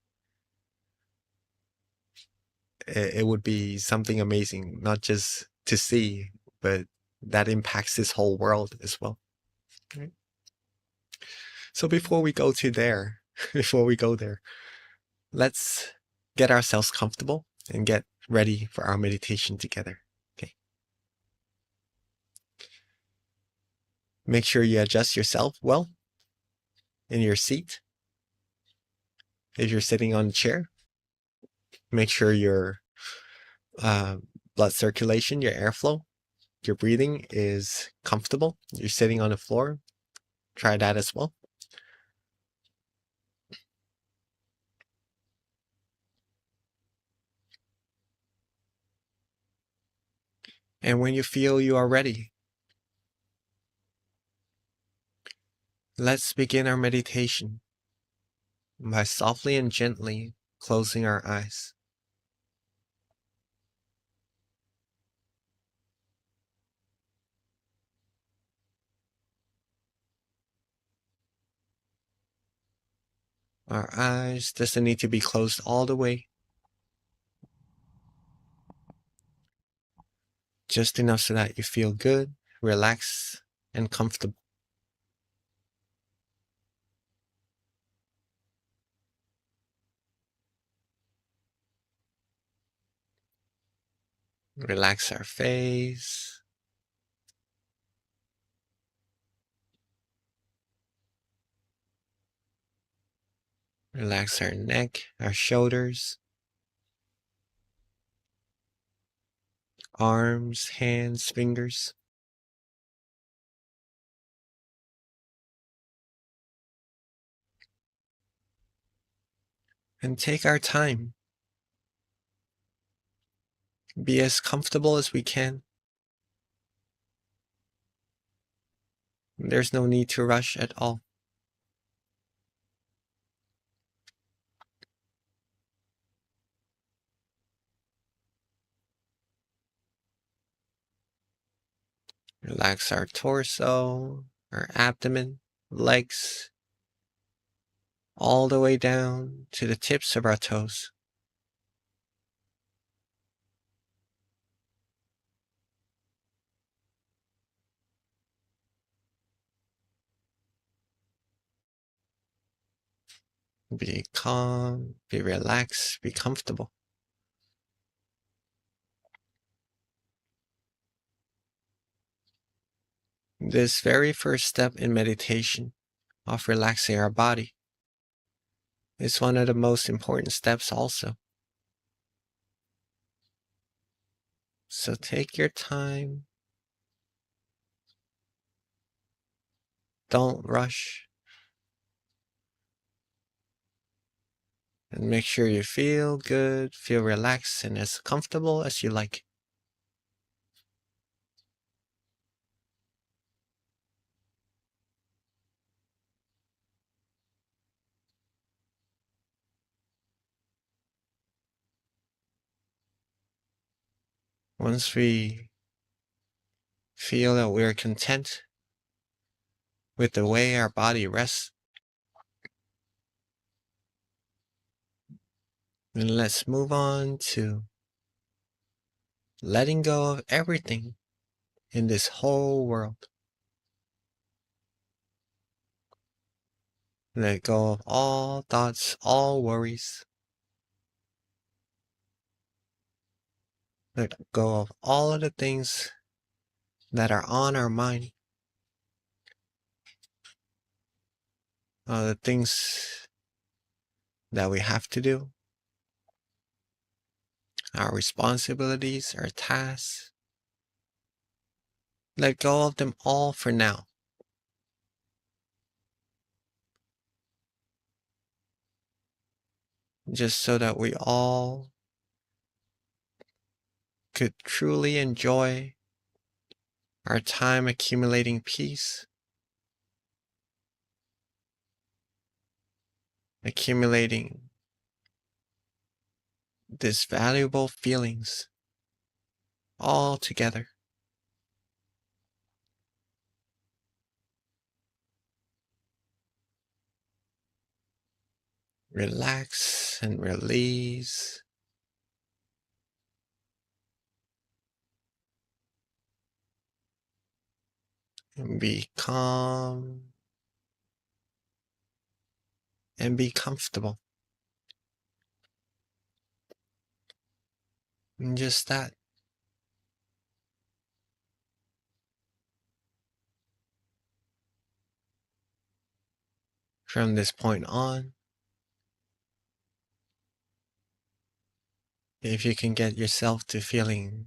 It would be something amazing, not just to see, but that impacts this whole world as well. Right? So before we go there, let's get ourselves comfortable and get ready for our meditation together. Okay. Make sure you adjust yourself well in your seat. If you're sitting on a chair, make sure your blood circulation, your airflow, your breathing is comfortable. You're sitting on the floor. Try that as well. And when you feel you are ready, let's begin our meditation by softly and gently closing our eyes. Our eyes doesn't need to be closed all the way. Just enough so that you feel good, relaxed, and comfortable. Relax our face. Relax our neck, our shoulders, arms, hands, fingers. And take our time. Be as comfortable as we can. There's no need to rush at all. Relax our torso, our abdomen, legs, all the way down to the tips of our toes. Be calm, be relaxed, be comfortable. This very first step in meditation of relaxing our body is one of the most important steps also. So take your time. Don't rush. And make sure you feel good, feel relaxed, and as comfortable as you like. Once we feel that we're content with the way our body rests, then let's move on to letting go of everything in this whole world. Let go of all thoughts, all worries. Let go of all of the things that are on our mind. The things that we have to do, our responsibilities, our tasks. Let go of them all for now. Just so that we all could truly enjoy our time accumulating peace, accumulating these valuable feelings all together. Relax and release. And be calm and be comfortable. And just that. From this point on, if you can get yourself to feeling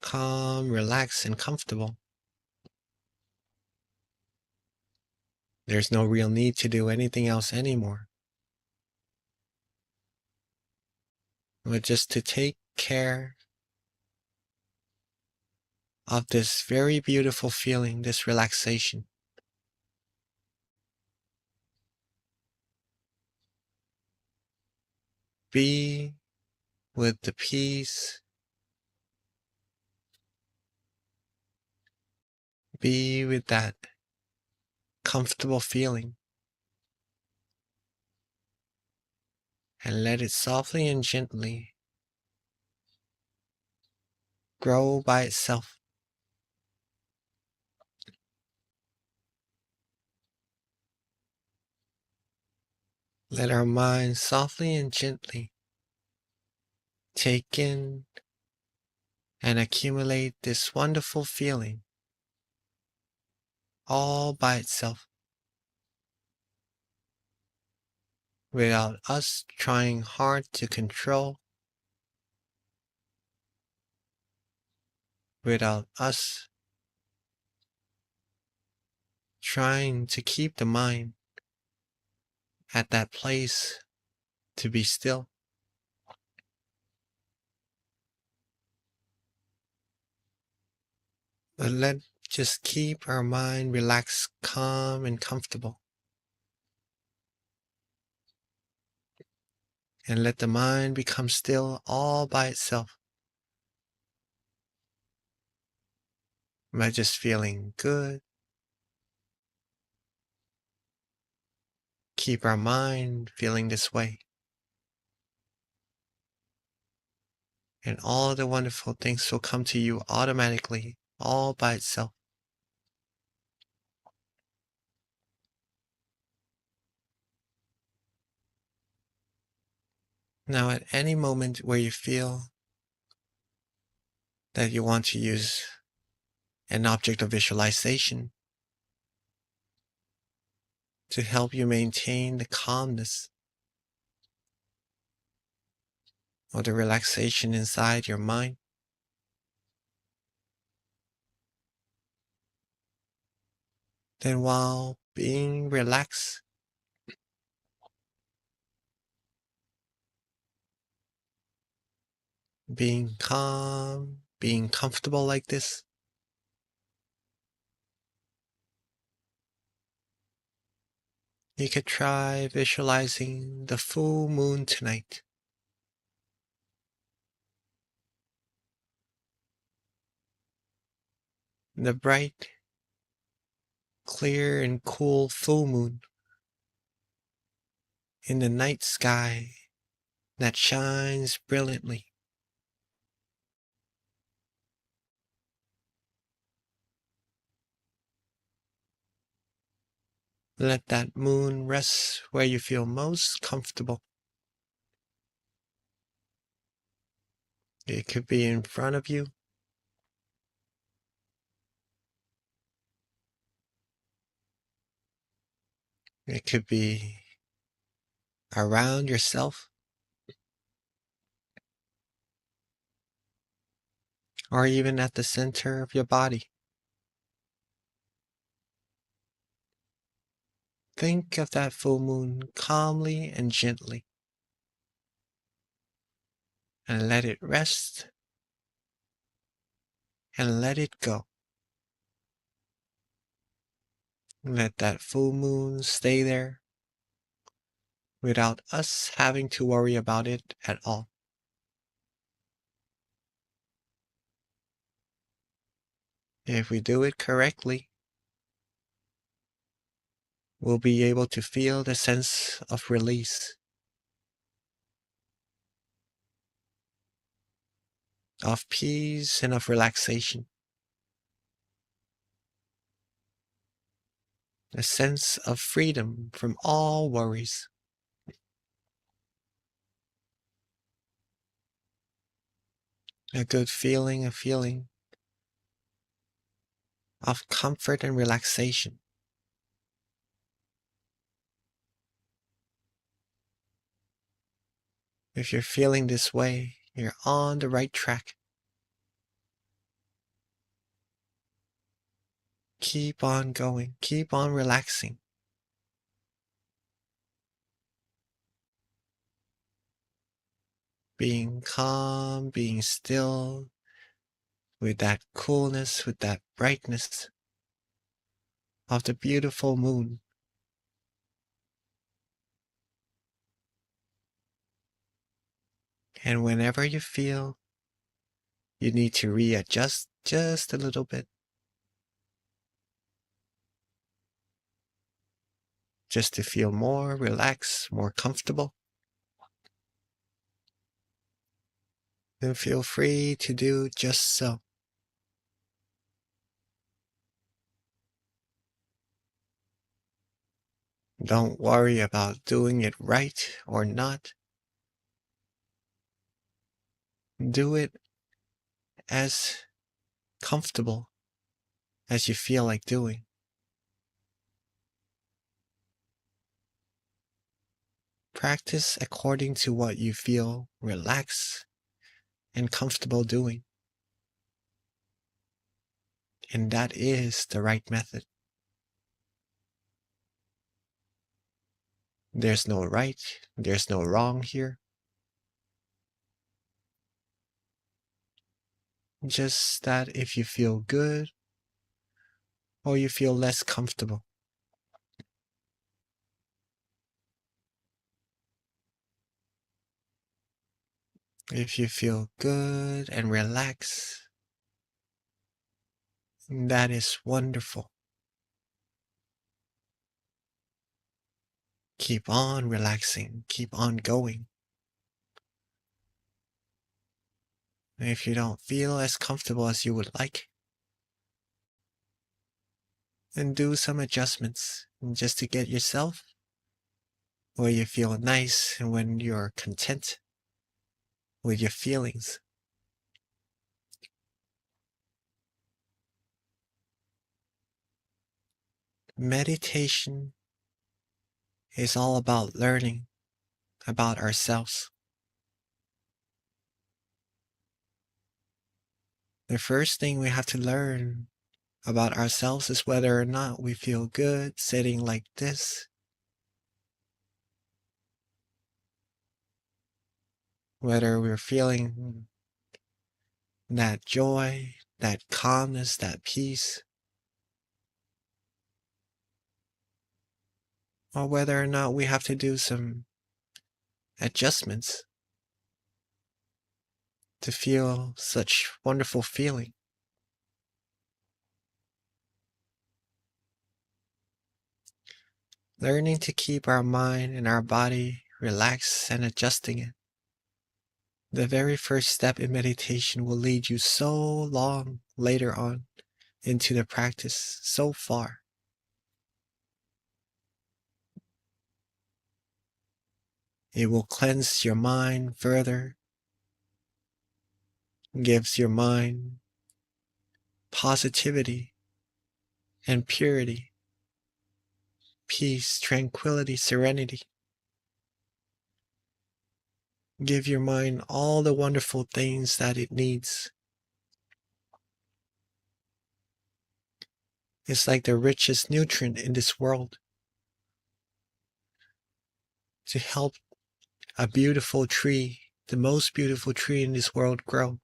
calm, relaxed, and comfortable, there's no real need to do anything else anymore. But just to take care of this very beautiful feeling, this relaxation. Be with the peace. Be with that comfortable feeling. And let it softly and gently grow by itself. Let our mind softly and gently take in and accumulate this wonderful feeling all by itself, without us trying hard to control, without us trying to keep the mind at that place to be still. But let's just keep our mind relaxed, calm, and comfortable. And let the mind become still all by itself by just feeling good. Keep our mind feeling this way. And all the wonderful things will come to you automatically, all by itself. Now, at any moment where you feel that you want to use an object of visualization to help you maintain the calmness or the relaxation inside your mind, then while being relaxed, being calm, being comfortable like this, you could try visualizing the full moon tonight. the bright, clear, and cool full moon in the night sky that shines brilliantly. Let that moon rest where you feel most comfortable. It could be in front of you. It could be around yourself. Or even at the center of your body. Think of that full moon calmly and gently. And let it rest. And let it go. Let that full moon stay there without us having to worry about it at all. If we do it correctly, we'll be able to feel the sense of release, of peace, and of relaxation. A sense of freedom from all worries. A good feeling, a feeling of comfort and relaxation. If you're feeling this way, you're on the right track. Keep on going, keep on relaxing. Being calm, being still, with that coolness, with that brightness of the beautiful moon. And whenever you feel you need to readjust just a little bit, just to feel more relaxed, more comfortable, then feel free to do just so. Don't worry about doing it right or not. Do it as comfortable as you feel like doing. Practice according to what you feel relaxed and comfortable doing. And that is the right method. There's no right, there's no wrong here. Just that if you feel good or you feel less comfortable. If you feel good and relaxed, that is wonderful. Keep on relaxing, keep on going. And if you don't feel as comfortable as you would like, then do some adjustments just to get yourself where you feel nice and when you're content with your feelings. Meditation is all about learning about ourselves. The first thing we have to learn about ourselves is whether or not we feel good sitting like this. Whether we're feeling that joy, that calmness, that peace. Or whether or not we have to do some adjustments to feel such wonderful feeling. learning to keep our mind and our body relaxed and adjusting it. The very first step in meditation will lead you so long later on into the practice, so far. It will cleanse your mind further, gives your mind positivity and purity, peace, tranquility, serenity. Give your mind all the wonderful things that it needs. It's like the richest nutrient in this world to help a beautiful tree, the most beautiful tree in this world, grow.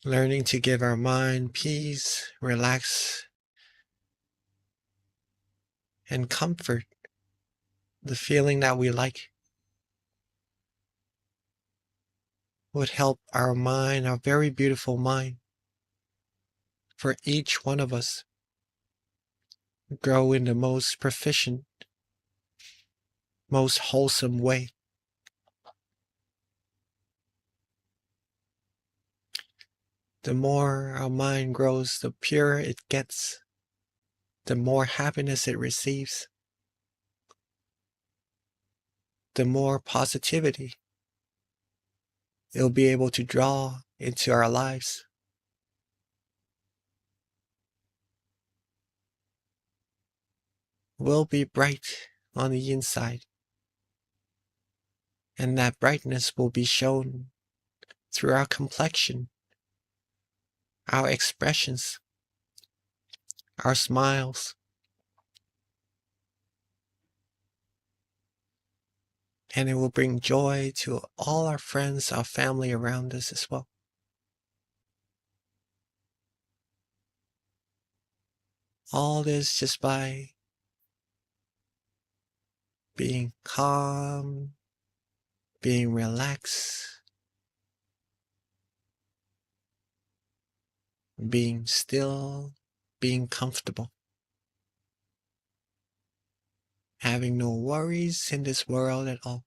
Learning to give our mind peace, relax, and comfort, the feeling that we like, would help our mind, our very beautiful mind, for each one of us, grow in the most proficient, most wholesome way. The more our mind grows, the purer it gets, the more happiness it receives, the more positivity it'll be able to draw into our lives. We'll be bright on the inside, and that brightness will be shown through our complexion, our expressions, our smiles. And it will bring joy to all our friends, our family around us as well. All this just by being calm, being relaxed, being still, being comfortable, having no worries in this world at all.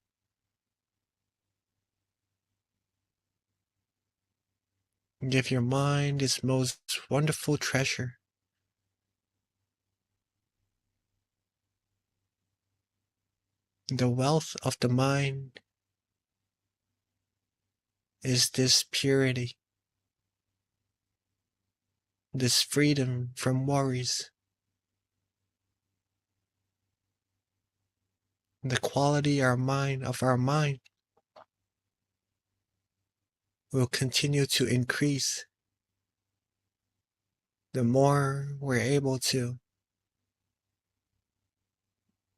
Give your mind its most wonderful treasure. The wealth of the mind is this purity, this freedom from worries. The quality of our mind will continue to increase the more we're able to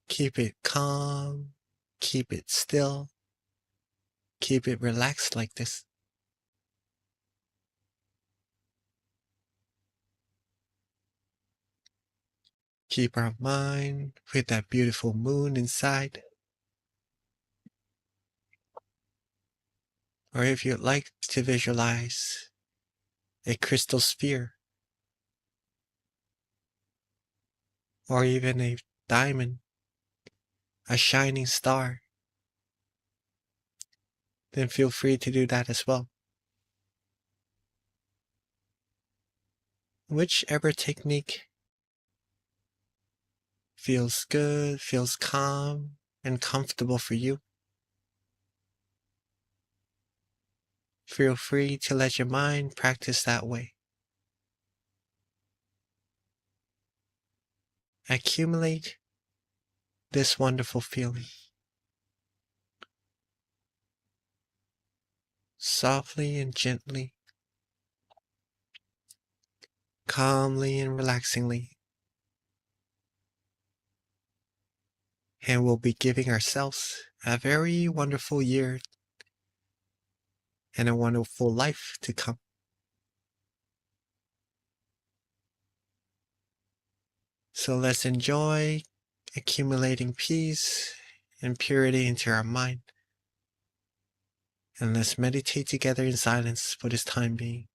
keep it calm, keep it still, keep it relaxed like this. Keep our mind with that beautiful moon inside. Or if you'd like to visualize a crystal sphere, or even a diamond, a shining star, then feel free to do that as well. Whichever technique feels good, feels calm and comfortable for you, feel free to let your mind practice that way. Accumulate this wonderful feeling. Softly and gently, calmly and relaxingly. And we'll be giving ourselves a very wonderful year and a wonderful life to come. So let's enjoy accumulating peace and purity into our mind. And let's meditate together in silence for this time being.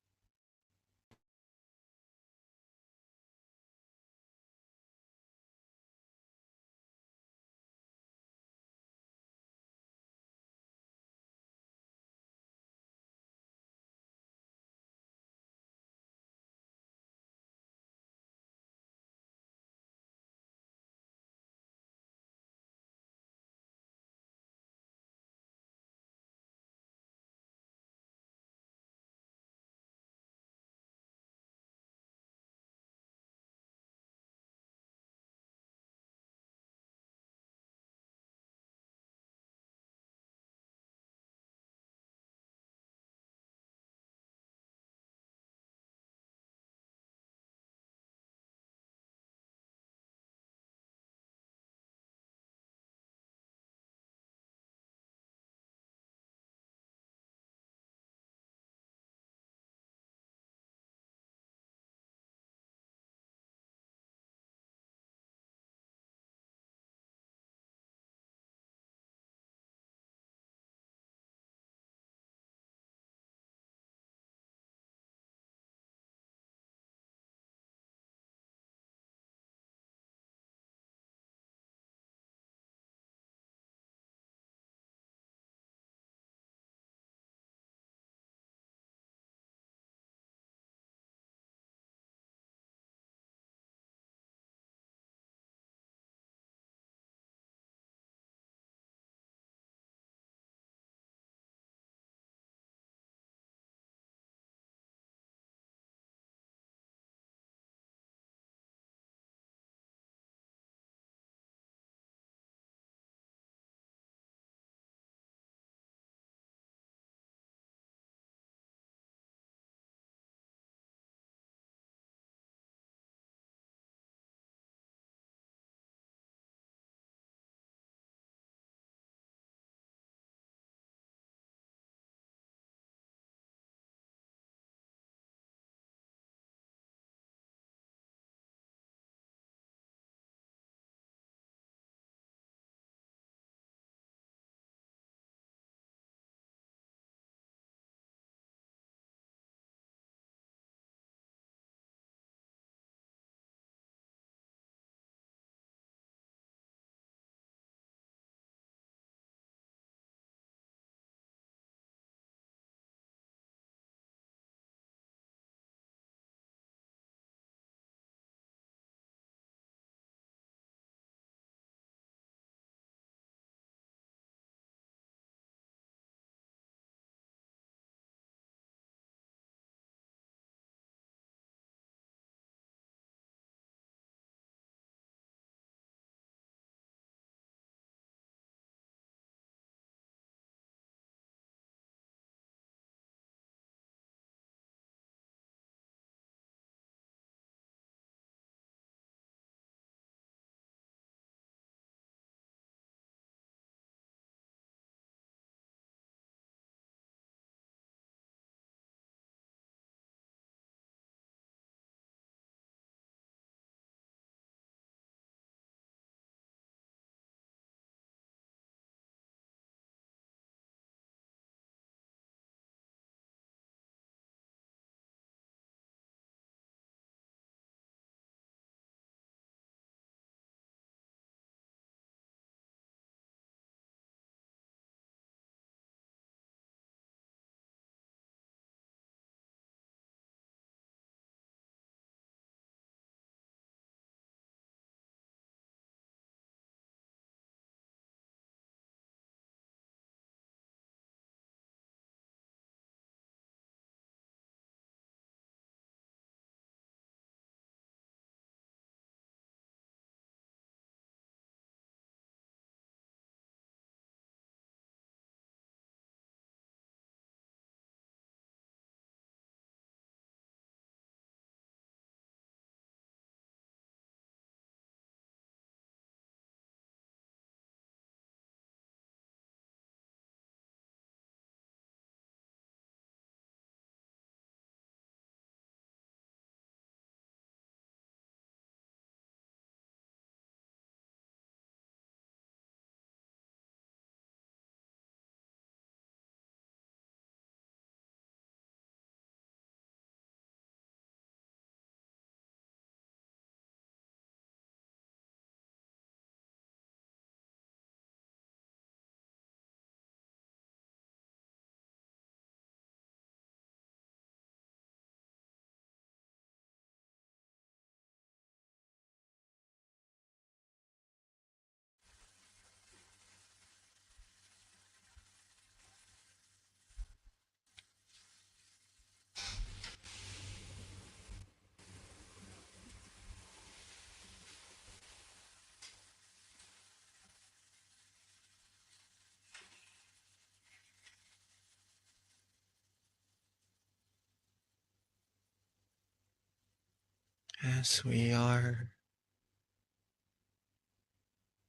as we are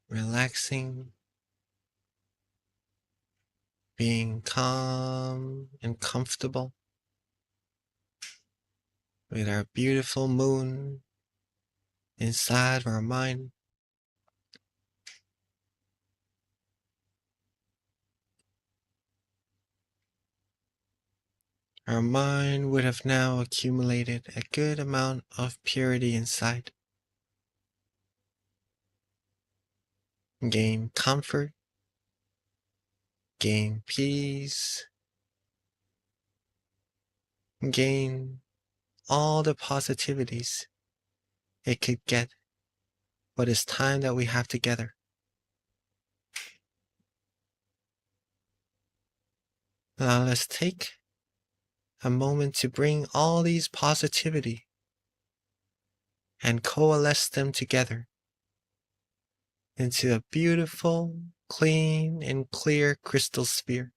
relaxing, being calm and comfortable with our beautiful moon inside of our mind. Our mind would have now accumulated a good amount of purity inside. Gain comfort, gain peace, gain all the positivities it could get, but it's time that we have together. Now let's take a moment to bring all these positivity and coalesce them together into a beautiful, clean, and clear crystal sphere.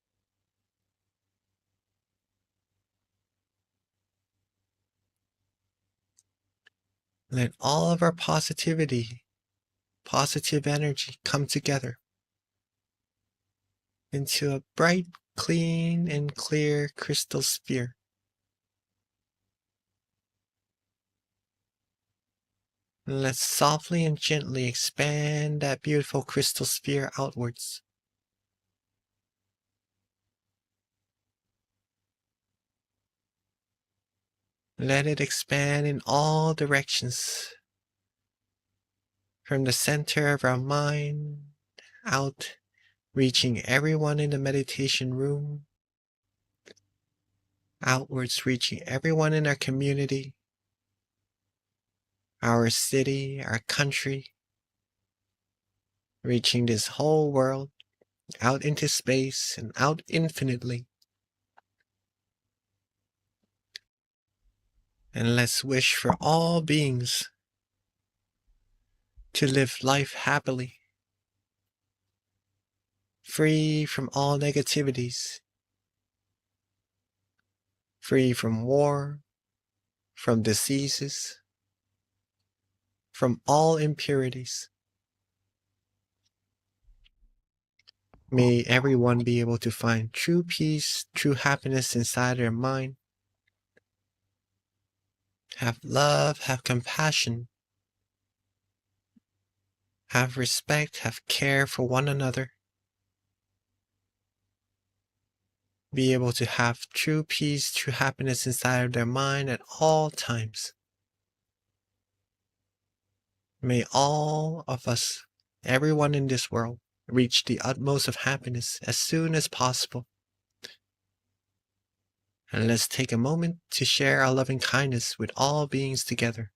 Let all of our positivity, positive energy come together into a bright, clean, and clear crystal sphere. And let's softly and gently expand that beautiful crystal sphere outwards. Let it expand in all directions, from the center of our mind out, reaching everyone in the meditation room, outwards reaching everyone in our community, our city, our country, reaching this whole world, out into space and out infinitely. And let's wish for all beings to live life happily, free from all negativities, free from war, from diseases, from all impurities. May everyone be able to find true peace, true happiness inside their mind. Have love, have compassion, have respect, have care for one another. Be able to have true peace, true happiness inside of their mind at all times. May all of us, everyone in this world, reach the utmost of happiness as soon as possible. And let's take a moment to share our loving kindness with all beings together.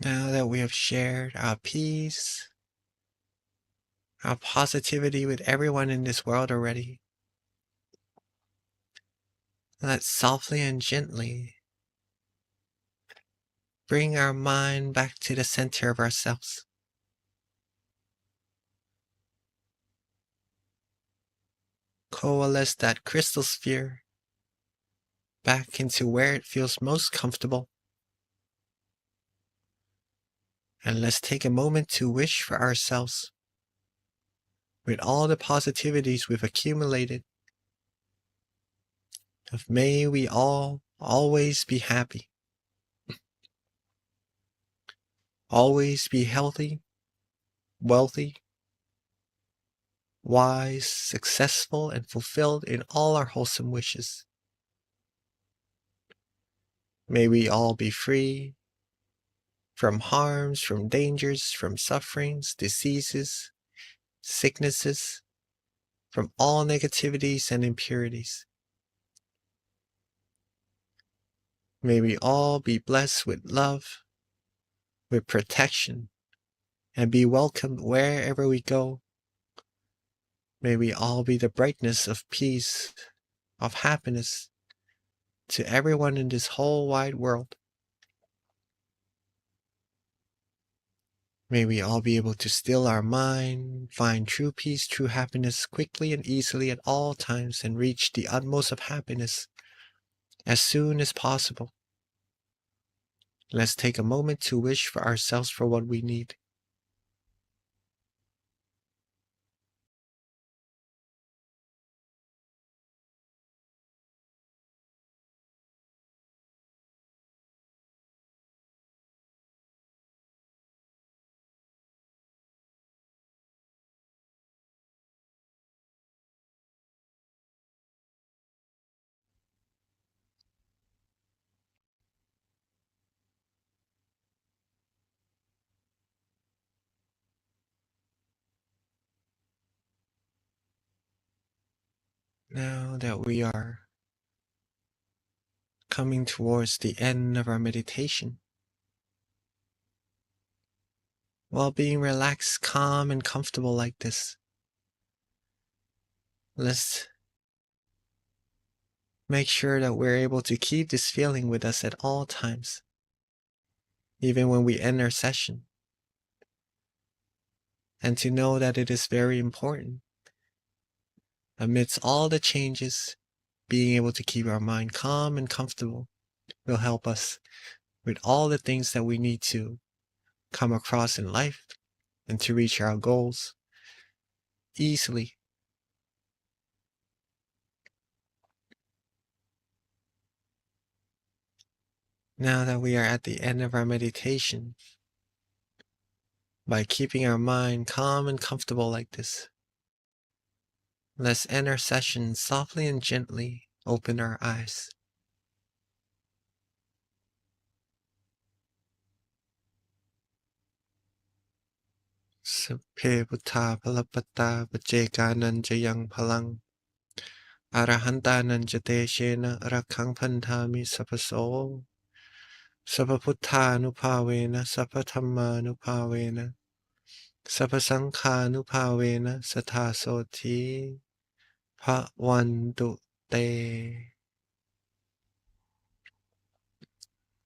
Now that we have shared our peace, our positivity with everyone in this world already, let's softly and gently bring our mind back to the center of ourselves. Coalesce that crystal sphere back into where it feels most comfortable. And let's take a moment to wish for ourselves, with all the positivities we've accumulated, of may we all always be happy, always be healthy, wealthy, wise, successful, and fulfilled in all our wholesome wishes. May we all be free from harms, from dangers, from sufferings, diseases, sicknesses, from all negativities and impurities. May we all be blessed with love, with protection, and be welcomed wherever we go. May we all be the brightness of peace, of happiness to everyone in this whole wide world. May we all be able to still our mind, find true peace, true happiness quickly and easily at all times, and reach the utmost of happiness as soon as possible. Let's take a moment to wish for ourselves for what we need. Now that we are coming towards the end of our meditation, while being relaxed, calm, and comfortable like this, let's make sure that we're able to keep this feeling with us at all times, even when we end our session, and to know that it is very important. Amidst all the changes, being able to keep our mind calm and comfortable will help us with all the things that we need to come across in life and to reach our goals easily. Now that we are at the end of our meditation, by keeping our mind calm and comfortable like this, let's end our session softly and gently. Open our eyes. Sapphe Buddha Palapatta Vajekanan Jayang Palang Arahantanan Jateshena Rakang Pantami Sapaso Sapaputthanupavena Sapathammanupavena Sapasankhanupavena Sathasoti Bhavantu Te.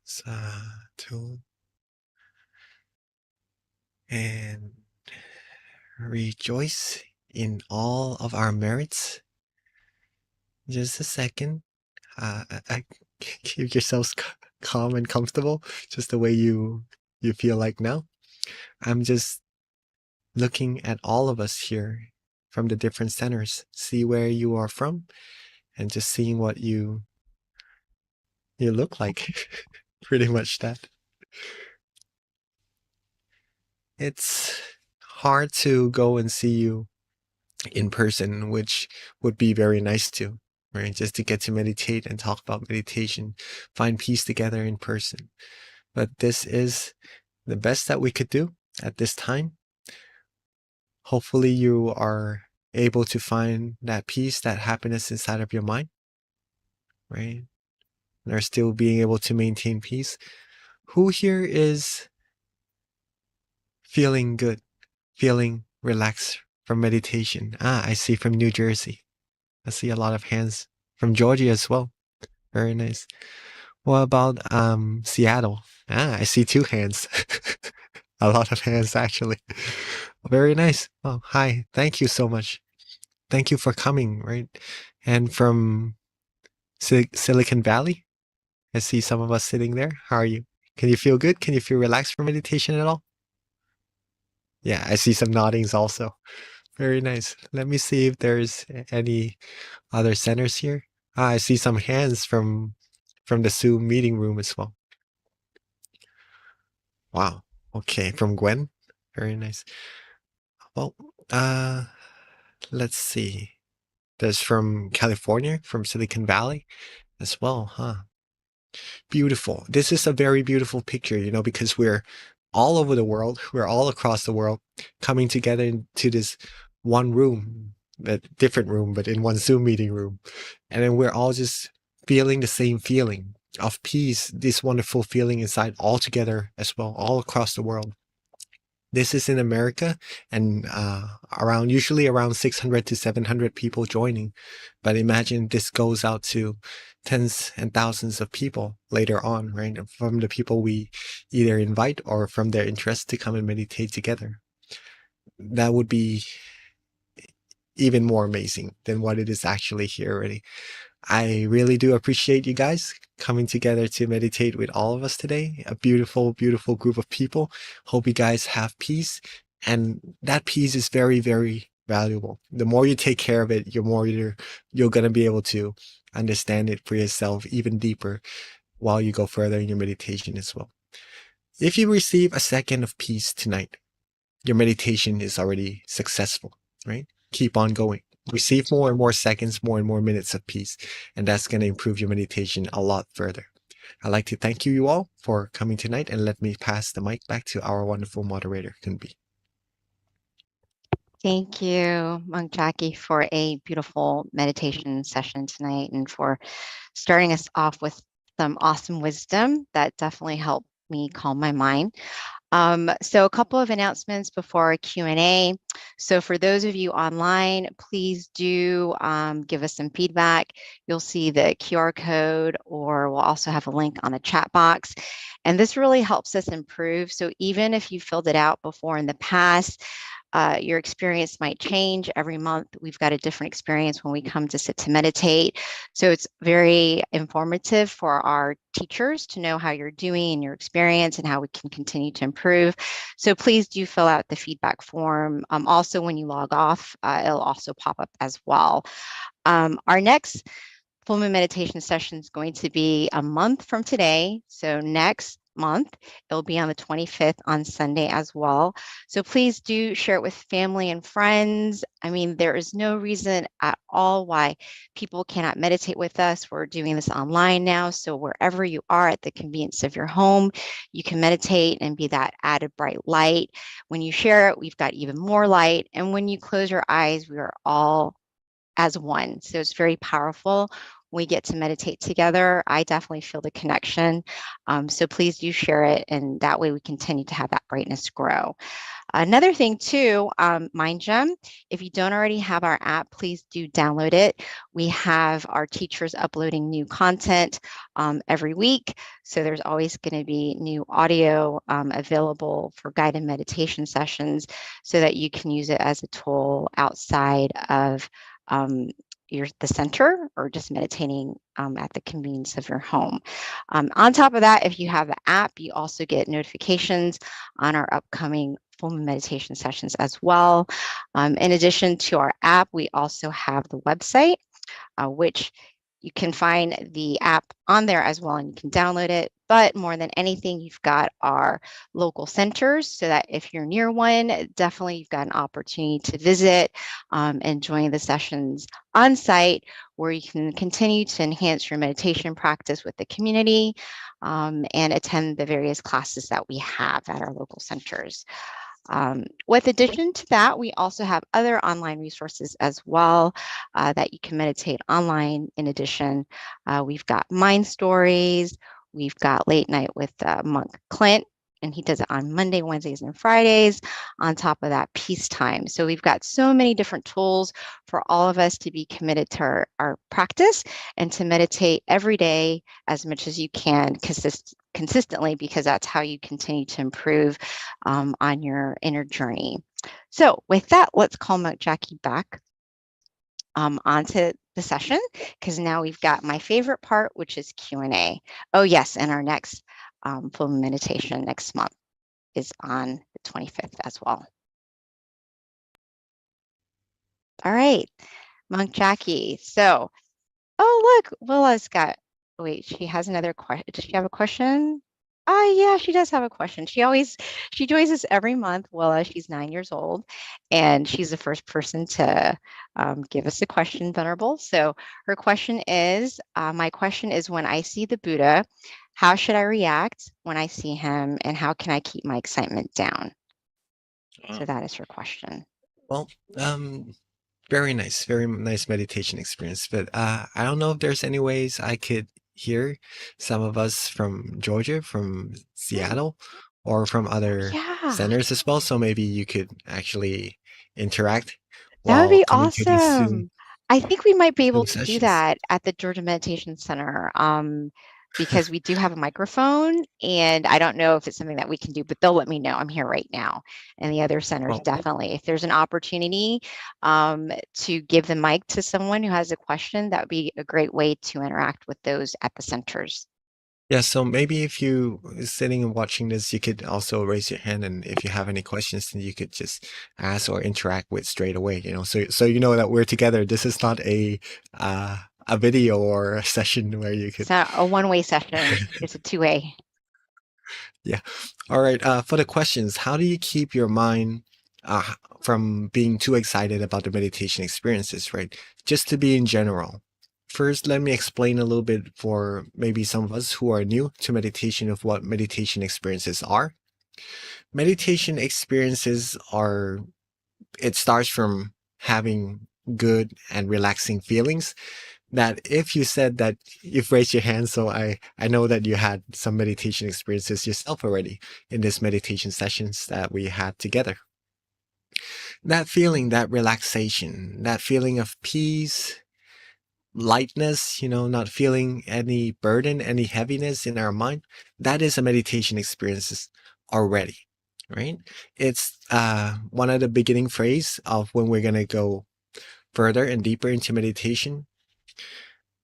Sadhu. And rejoice in all of our merits. Just a second. Keep yourselves calm and comfortable, just the way you feel like now. I'm just looking at all of us here from the different centers, see where you are from, and just seeing what you look like. Pretty much that. It's hard to go and see you in person, which would be very nice too, right? Just to get to meditate and talk about meditation, find peace together in person. But this is the best that we could do at this time. Hopefully you are able to find that peace, that happiness inside of your mind, right? And are still being able to maintain peace. Who here is feeling good, feeling relaxed from meditation? I see from New Jersey. I see a lot of hands from Georgia as well. Very nice. What about Seattle? I see 2 hands. A lot of hands actually. Very nice. Oh, hi. Thank you so much. Thank you for coming, right? And from Silicon Valley, I see some of us sitting there. How are you? Can you feel good? Can you feel relaxed from meditation at all? Yeah, I see some noddings also. Very nice. Let me see if there's any other centers here. I see some hands from the Zoom meeting room as well. Wow. Okay, from Gwen. Very nice. Well, let's see. There's from California, from Silicon Valley as well, huh? Beautiful. This is a very beautiful picture, you know, because we're all over the world. We're all across the world coming together into this one room, a different room, but in one Zoom meeting room. And then we're all just feeling the same feeling. of peace, this wonderful feeling inside all together as well, all across the world. This is in America, and usually around 600 to 700 people joining. But imagine this goes out to tens and thousands of people later on, right? From the people we either invite or from their interest to come and meditate together. That would be even more amazing than what it is actually here already. I really do appreciate you guys coming together to meditate with all of us today. A beautiful, beautiful group of people. Hope you guys have peace. And that peace is very, very valuable. The more you take care of it, the more you're going to be able to understand it for yourself even deeper while you go further in your meditation as well. If you receive a second of peace tonight, your meditation is already successful, right? Keep on going. Receive more and more seconds, more and more minutes of peace, and that's going to improve your meditation a lot further. I'd like to thank you all for coming tonight, and let me pass the mic back to our wonderful moderator, Kunbi. Thank you, Monk Jackie, for a beautiful meditation session tonight and for starting us off with some awesome wisdom that definitely helped me calm my mind. So a couple of announcements before our Q&A. So for those of you online, please do give us some feedback. You'll see the QR code, or we'll also have a link on the chat box. And this really helps us improve. So even if you filled it out before in the past, your experience might change every month. We've got a different experience when we come to sit to meditate. So it's very informative for our teachers to know how you're doing in your experience and how we can continue to improve. So please do fill out the feedback form. Also, when you log off, it'll also pop up as well. Our next full moon meditation session is going to be a month from today. So next month, it'll be on the 25th on Sunday as well. So please do share it with family and friends. I mean, there is no reason at all why people cannot meditate with us. We're doing this online now. So wherever you are at the convenience of your home, you can meditate and be that added bright light. When you share it, we've got even more light. And when you close your eyes, we are all as one. So it's very powerful. We get to meditate together. I definitely feel the connection. So please do share it, and that way we continue to have that brightness grow. Another thing too, MindGem, if you don't already have our app, please do download it. We have our teachers uploading new content every week. So there's always going to be new audio available for guided meditation sessions so that you can use it as a tool outside of the center, or just meditating at the convenience of your home. On top of that, if you have the app, you also get notifications on our upcoming full moon meditation sessions as well. In addition to our app, we also have the website, which you can find the app on there as well, and you can download it. But more than anything, you've got our local centers, so that if you're near one, definitely you've got an opportunity to visit and join the sessions on site, where you can continue to enhance your meditation practice with the community and attend the various classes that we have at our local centers. With addition to that, we also have other online resources as well that you can meditate online. In addition, we've got Mind Stories, we've got Late Night with Monk Clint, and he does it on Monday, Wednesdays, and Fridays. On top of that, Peace Time. So we've got so many different tools for all of us to be committed to our practice and to meditate every day as much as you can consistently, because that's how you continue to improve on your inner journey. So with that, let's call Monk Jackie back onto the session, because now we've got my favorite part, which is Q&A. Oh yes, and our next full moon meditation next month is on the 25th as well. All right, Monk Jackie. So, oh look, Willa's got, wait, she has another question. Does she have a question? Yeah, she does have a question. She joins us every month. Willa, she's 9 years old, and she's the first person to give us a question, Venerable. So her question is, my question is, when I see the Buddha, how should I react when I see him, and how can I keep my excitement down? So that is her question. Well, very nice meditation experience. But I don't know if there's any ways I could here, some of us from Georgia, from Seattle, or from other Yeah, centers as well. So maybe you could actually interact that would while be coming to these awesome. I think we might be able Zoom to do sessions. that at the Georgia Meditation Center, because we do have a microphone, and I don't know if it's something that we can do, but they'll let me know. I'm here right now, and the other centers Well, definitely. If there's an opportunity to give the mic to someone who has a question, that would be a great way to interact with those at the centers. yeah, so maybe if you sitting and watching this, you could also raise your hand, and if you have any questions, then you could just ask or interact with straight away, so you know that we're together. This is not a video or a session where you It's could not a one-way session, it's a two-way. Yeah. All right. For the questions, how do you keep your mind from being too excited about the meditation experiences, right? Just to be in general. First, let me explain a little bit for maybe some of us who are new to meditation of what meditation experiences are. Meditation experiences it starts from having good and relaxing feelings that if you said that you've raised your hand, so I know that you had some meditation experiences yourself already in this meditation sessions that we had together. That feeling, that relaxation, that feeling of peace, lightness, not feeling any burden, any heaviness in our mind, that is a meditation experiences already, right? It's one of the beginning phrase of when we're going to go further and deeper into meditation.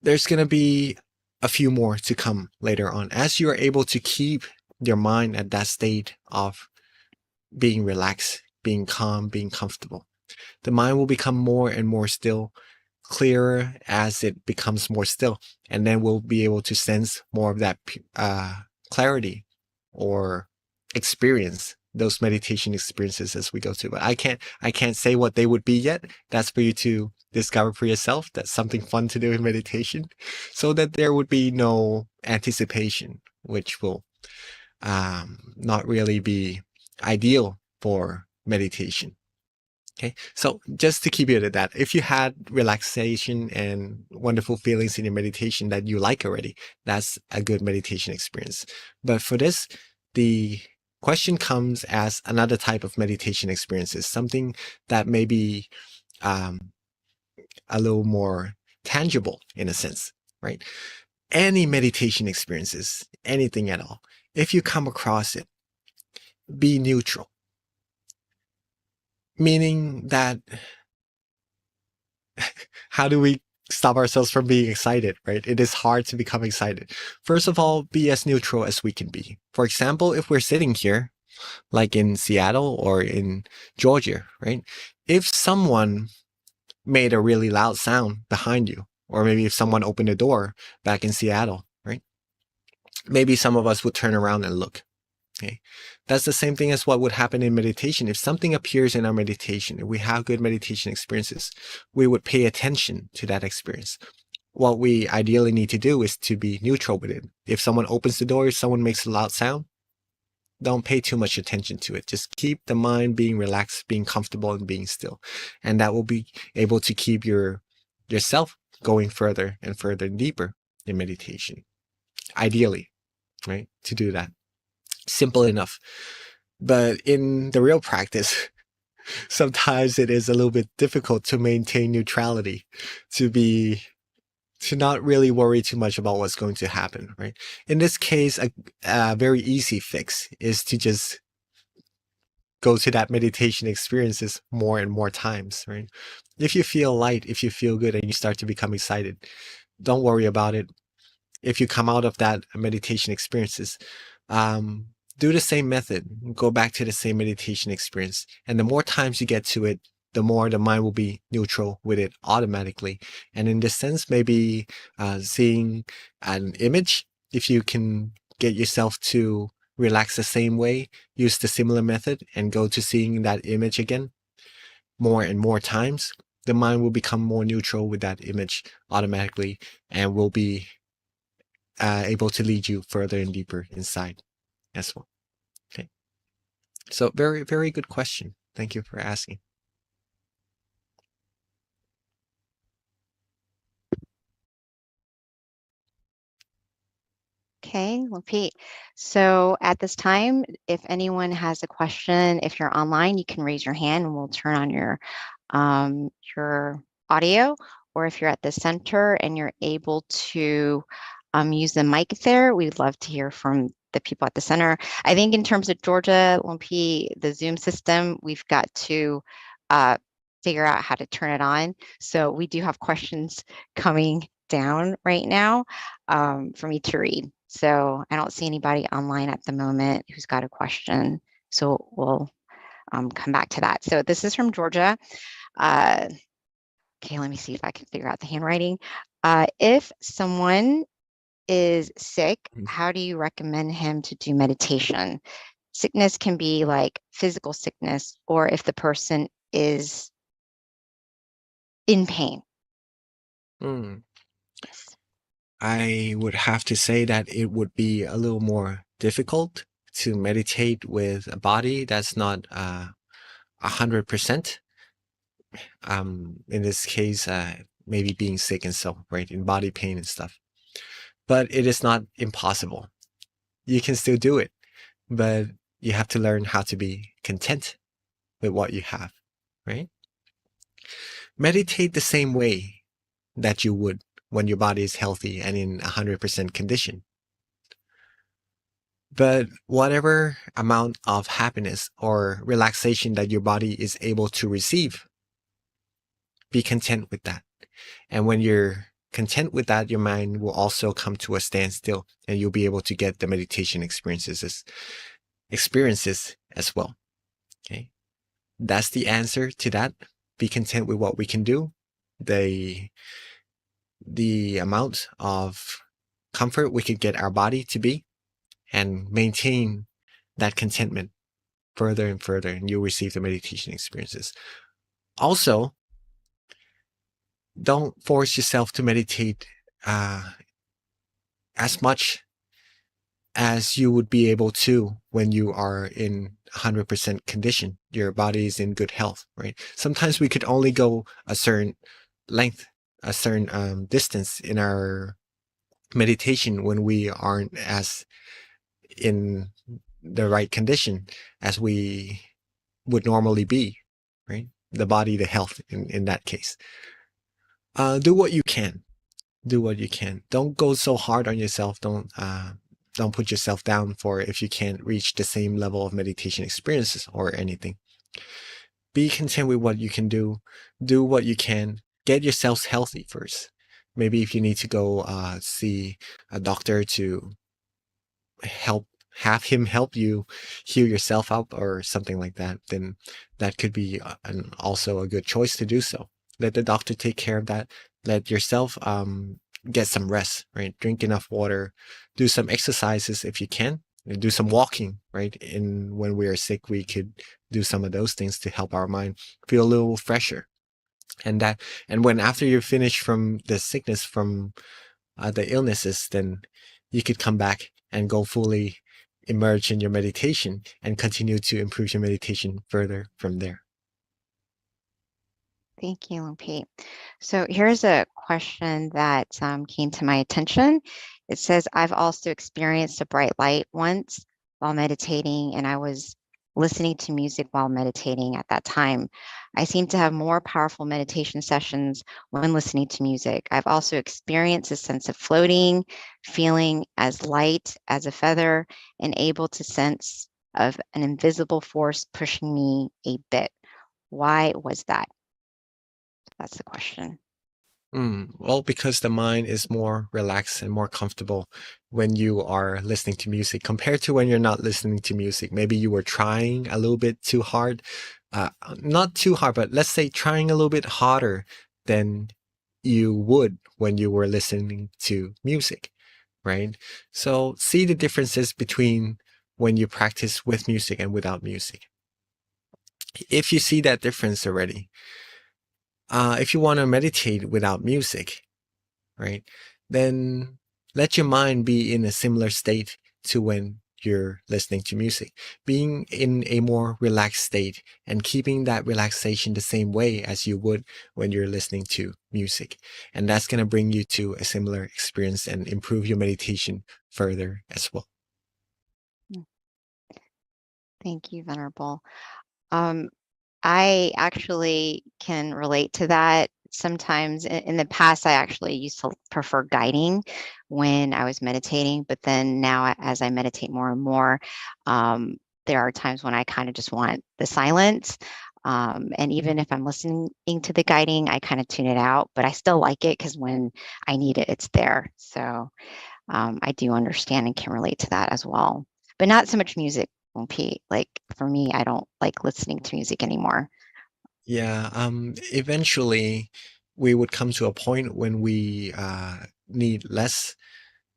There's going to be a few more to come later on as you are able to keep your mind at that state of being relaxed, being calm, being comfortable. The mind will become more and more still, clearer as it becomes more still, and then we'll be able to sense more of that clarity or experience those meditation experiences as we go to. But I can't say what they would be yet. That's for you to discover for yourself. That's something fun to do in meditation, so that there would be no anticipation, which will not really be ideal for meditation. Okay, so just to keep it at that, if you had relaxation and wonderful feelings in your meditation that you like already, that's a good meditation experience. But for this, the question comes as another type of meditation experiences, something that may be a little more tangible in a sense, right? Any meditation experiences, anything at all, if you come across it, be neutral. Meaning that how do we stop ourselves from being excited, right? It is hard to become excited. First of all, be as neutral as we can be. For example, if we're sitting here, like in Seattle or in Georgia, right? If someone made a really loud sound behind you, or maybe if someone opened a door back in Seattle, right? Maybe some of us would turn around and look. Okay. That's the same thing as what would happen in meditation. If something appears in our meditation, if we have good meditation experiences, we would pay attention to that experience. What we ideally need to do is to be neutral with it. If someone opens the door, if someone makes a loud sound, don't pay too much attention to it. Just keep the mind being relaxed, being comfortable, and being still. And that will be able to keep yourself going further and further and deeper in meditation. Ideally, right? To do that. Simple enough. But in the real practice, sometimes it is a little bit difficult to maintain neutrality, to not really worry too much about what's going to happen, right? In this case, a very easy fix is to just go to that meditation experiences more and more times, right? If you feel light, if you feel good and you start to become excited, don't worry about it. If you come out of that meditation experiences, do the same method, go back to the same meditation experience. And the more times you get to it, the more the mind will be neutral with it automatically. And in this sense, maybe seeing an image, if you can get yourself to relax the same way, use the similar method and go to seeing that image again more and more times, the mind will become more neutral with that image automatically and will be able to lead you further and deeper inside as well. Okay. So very, very good question. Thank you for asking. Okay, well, Pete. So at this time, if anyone has a question, if you're online, you can raise your hand and we'll turn on your audio. Or if you're at the center and you're able to use the mic there, we'd love to hear from the people at the center. I think in terms of Georgia, Lumpy, the Zoom system, we've got to figure out how to turn it on. So we do have questions coming down right now for me to read. So I don't see anybody online at the moment who's got a question. So we'll come back to that. So this is from Georgia. Okay, let me see if I can figure out the handwriting. If someone is sick, how do you recommend him to do meditation? Sickness can be like physical sickness, or if the person is in pain. Yes. I would have to say that it would be a little more difficult to meditate with a body that's not 100%. In this case, maybe being sick and so, right, in body pain and stuff. But it is not impossible. You can still do it, but you have to learn how to be content with what you have, right? Meditate the same way that you would when your body is healthy and in 100% condition. But whatever amount of happiness or relaxation that your body is able to receive, be content with that. And when you're content with that, your mind will also come to a standstill and you'll be able to get the meditation experiences as well. Okay. That's the answer to that. Be content with what we can do. The amount of comfort we could get our body to be, and maintain that contentment further and further, and you'll receive the meditation experiences. Also, don't force yourself to meditate as much as you would be able to when you are in 100% condition. Your body is in good health, right? Sometimes we could only go a certain length, a certain distance in our meditation when we aren't as in the right condition as we would normally be, right? The body, the health in that case. Do what you can. Do what you can. Don't go so hard on yourself. Don't put yourself down for if you can't reach the same level of meditation experiences or anything. Be content with what you can do. Do what you can. Get yourselves healthy first. Maybe if you need to go see a doctor to have him help you heal yourself up or something like that, then that could be also a good choice to do so. Let the doctor take care of that. Let yourself get some rest, right? Drink enough water, do some exercises if you can, and do some walking, right? When we are sick, we could do some of those things to help our mind feel a little fresher. And when after you're finished from the sickness, from the illnesses, then you could come back and go fully immerse in your meditation and continue to improve your meditation further from there. Thank you, Lumpy. So here's a question that came to my attention. It says, I've also experienced a bright light once while meditating, and I was listening to music while meditating at that time. I seem to have more powerful meditation sessions when listening to music. I've also experienced a sense of floating, feeling as light as a feather, and able to sense of an invisible force pushing me a bit. Why was that? That's the question. Well, because the mind is more relaxed and more comfortable when you are listening to music compared to when you're not listening to music. Maybe you were trying a little bit too hard, not too hard, but let's say trying a little bit harder than you would when you were listening to music, right? So see the differences between when you practice with music and without music. If you see that difference already, if you want to meditate without music, right, then let your mind be in a similar state to when you're listening to music. Being in a more relaxed state and keeping that relaxation the same way as you would when you're listening to music. And that's going to bring you to a similar experience and improve your meditation further as well. Thank you, Venerable. I actually can relate to that. Sometimes in the past, I actually used to prefer guiding when I was meditating, but then now as I meditate more and more, there are times when I kind of just want the silence. And even if I'm listening to the guiding, I kind of tune it out, but I still like it because when I need it, it's there. So I do understand and can relate to that as well, but not so much music. Pete, like for me, I don't like listening to music anymore. Yeah, eventually we would come to a point when we need less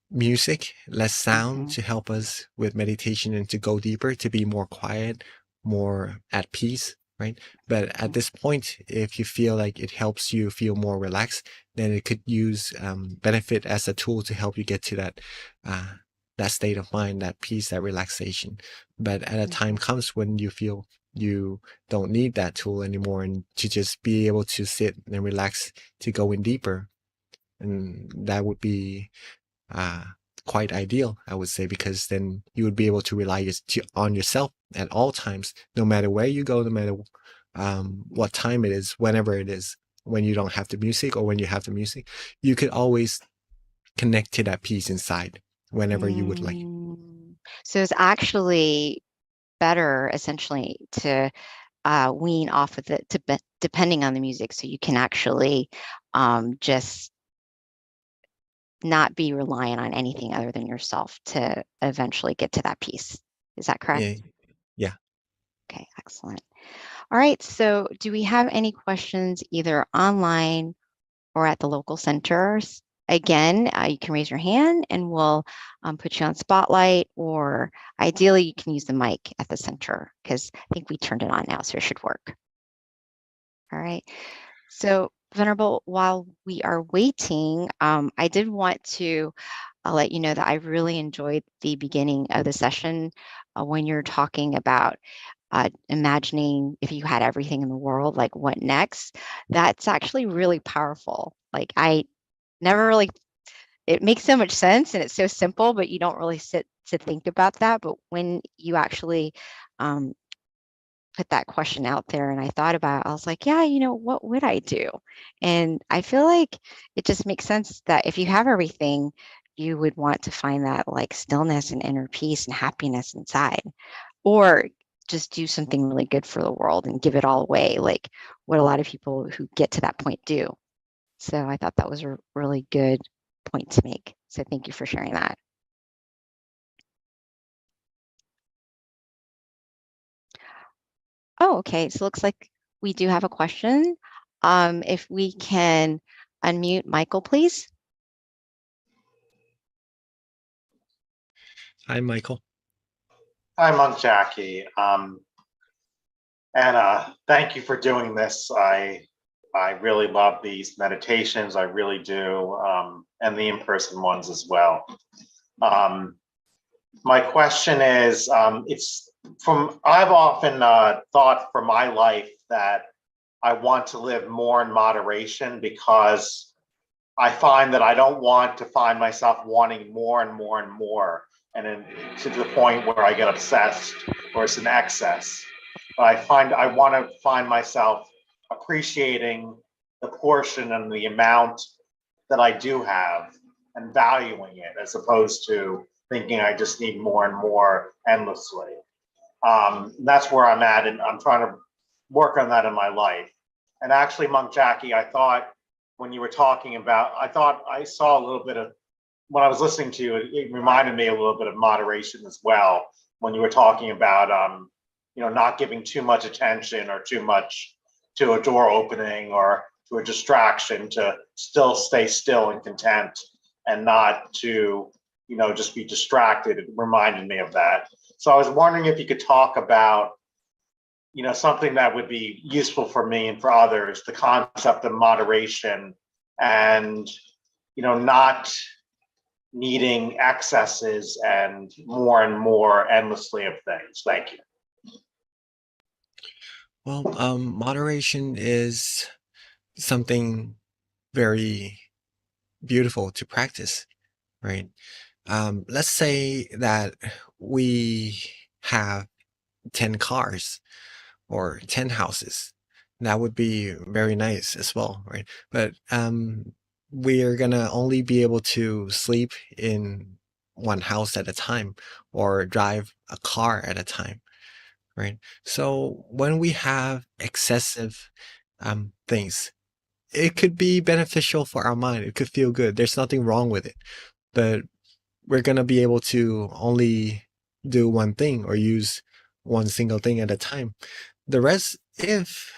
music, less sound to help us with meditation and to go deeper, to be more quiet, more at peace, right? But at this point, if you feel like it helps you feel more relaxed, then it could use benefit as a tool to help you get to that state of mind, that peace, that relaxation. But at a time comes when you feel you don't need that tool anymore, and to just be able to sit and relax, to go in deeper, and that would be quite ideal, I would say, because then you would be able to rely on yourself at all times, no matter where you go, no matter what time it is, whenever it is, when you don't have the music or when you have the music, you could always connect to that peace inside whenever you would like. So it's actually better essentially to wean off of it depending on the music, so you can actually just not be reliant on anything other than yourself to eventually get to that peace. Is that correct? Yeah. Okay, excellent. All right, so do we have any questions either online or at the local centers? Again, you can raise your hand and we'll put you on spotlight, or ideally you can use the mic at the center because I think we turned it on now, so it should work. All right. So Venerable, while we are waiting, I did want to let you know that I really enjoyed the beginning of the session when you're talking about imagining if you had everything in the world, like what next? That's actually really powerful. Like I never really, it makes so much sense and it's so simple, but you don't really sit to think about that. But when you actually put that question out there and I thought about it, I was like, yeah, what would I do? And I feel like it just makes sense that if you have everything, you would want to find that like stillness and inner peace and happiness inside, or just do something really good for the world and give it all away, like what a lot of people who get to that point do. So I thought that was a really good point to make. So thank you for sharing that. Oh, okay. So it looks like we do have a question. If we can unmute Michael, please. Hi, Michael. Hi, Monk Jackie. And thank you for doing this. I really love these meditations. I really do, and the in-person ones as well. My question is, I've often thought for my life that I want to live more in moderation because I find that I don't want to find myself wanting more and more and more, and then to the point where I get obsessed or it's an excess. But I want to find myself appreciating the portion and the amount that I do have and valuing it, as opposed to thinking I just need more and more endlessly. That's where I'm at, and I'm trying to work on that in my life. And actually, Monk Jackie, I thought when you were talking about, I thought I saw a little bit of, when I was listening to you, it reminded me a little bit of moderation as well. When you were talking about, not giving too much attention or too much to a door opening or to a distraction, to still stay still and content and not to, just be distracted. It reminded me of that. So I was wondering if you could talk about, something that would be useful for me and for others, the concept of moderation and, not needing excesses and more endlessly of things. Thank you. Well, moderation is something very beautiful to practice, right? Let's say that we have 10 cars or 10 houses. That would be very nice as well, right? But we're gonna only be able to sleep in one house at a time or drive a car at a time, right? So when we have excessive things, it could be beneficial for our mind. It could feel good. There's nothing wrong with it. But we're gonna be able to only do one thing or use one single thing at a time. The rest, if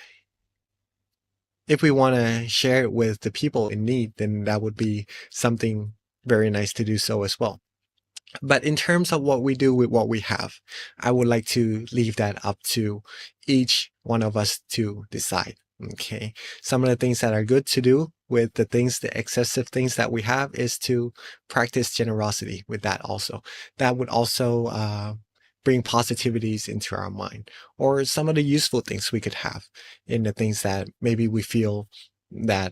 we want to share it with the people in need, then that would be something very nice to do so as well. But in terms of what we do with what we have, I would like to leave that up to each one of us to decide. Okay. Some of the things that are good to do with the excessive things that we have is to practice generosity with that also. That would also bring positivities into our mind, or some of the useful things we could have in the things that maybe we feel that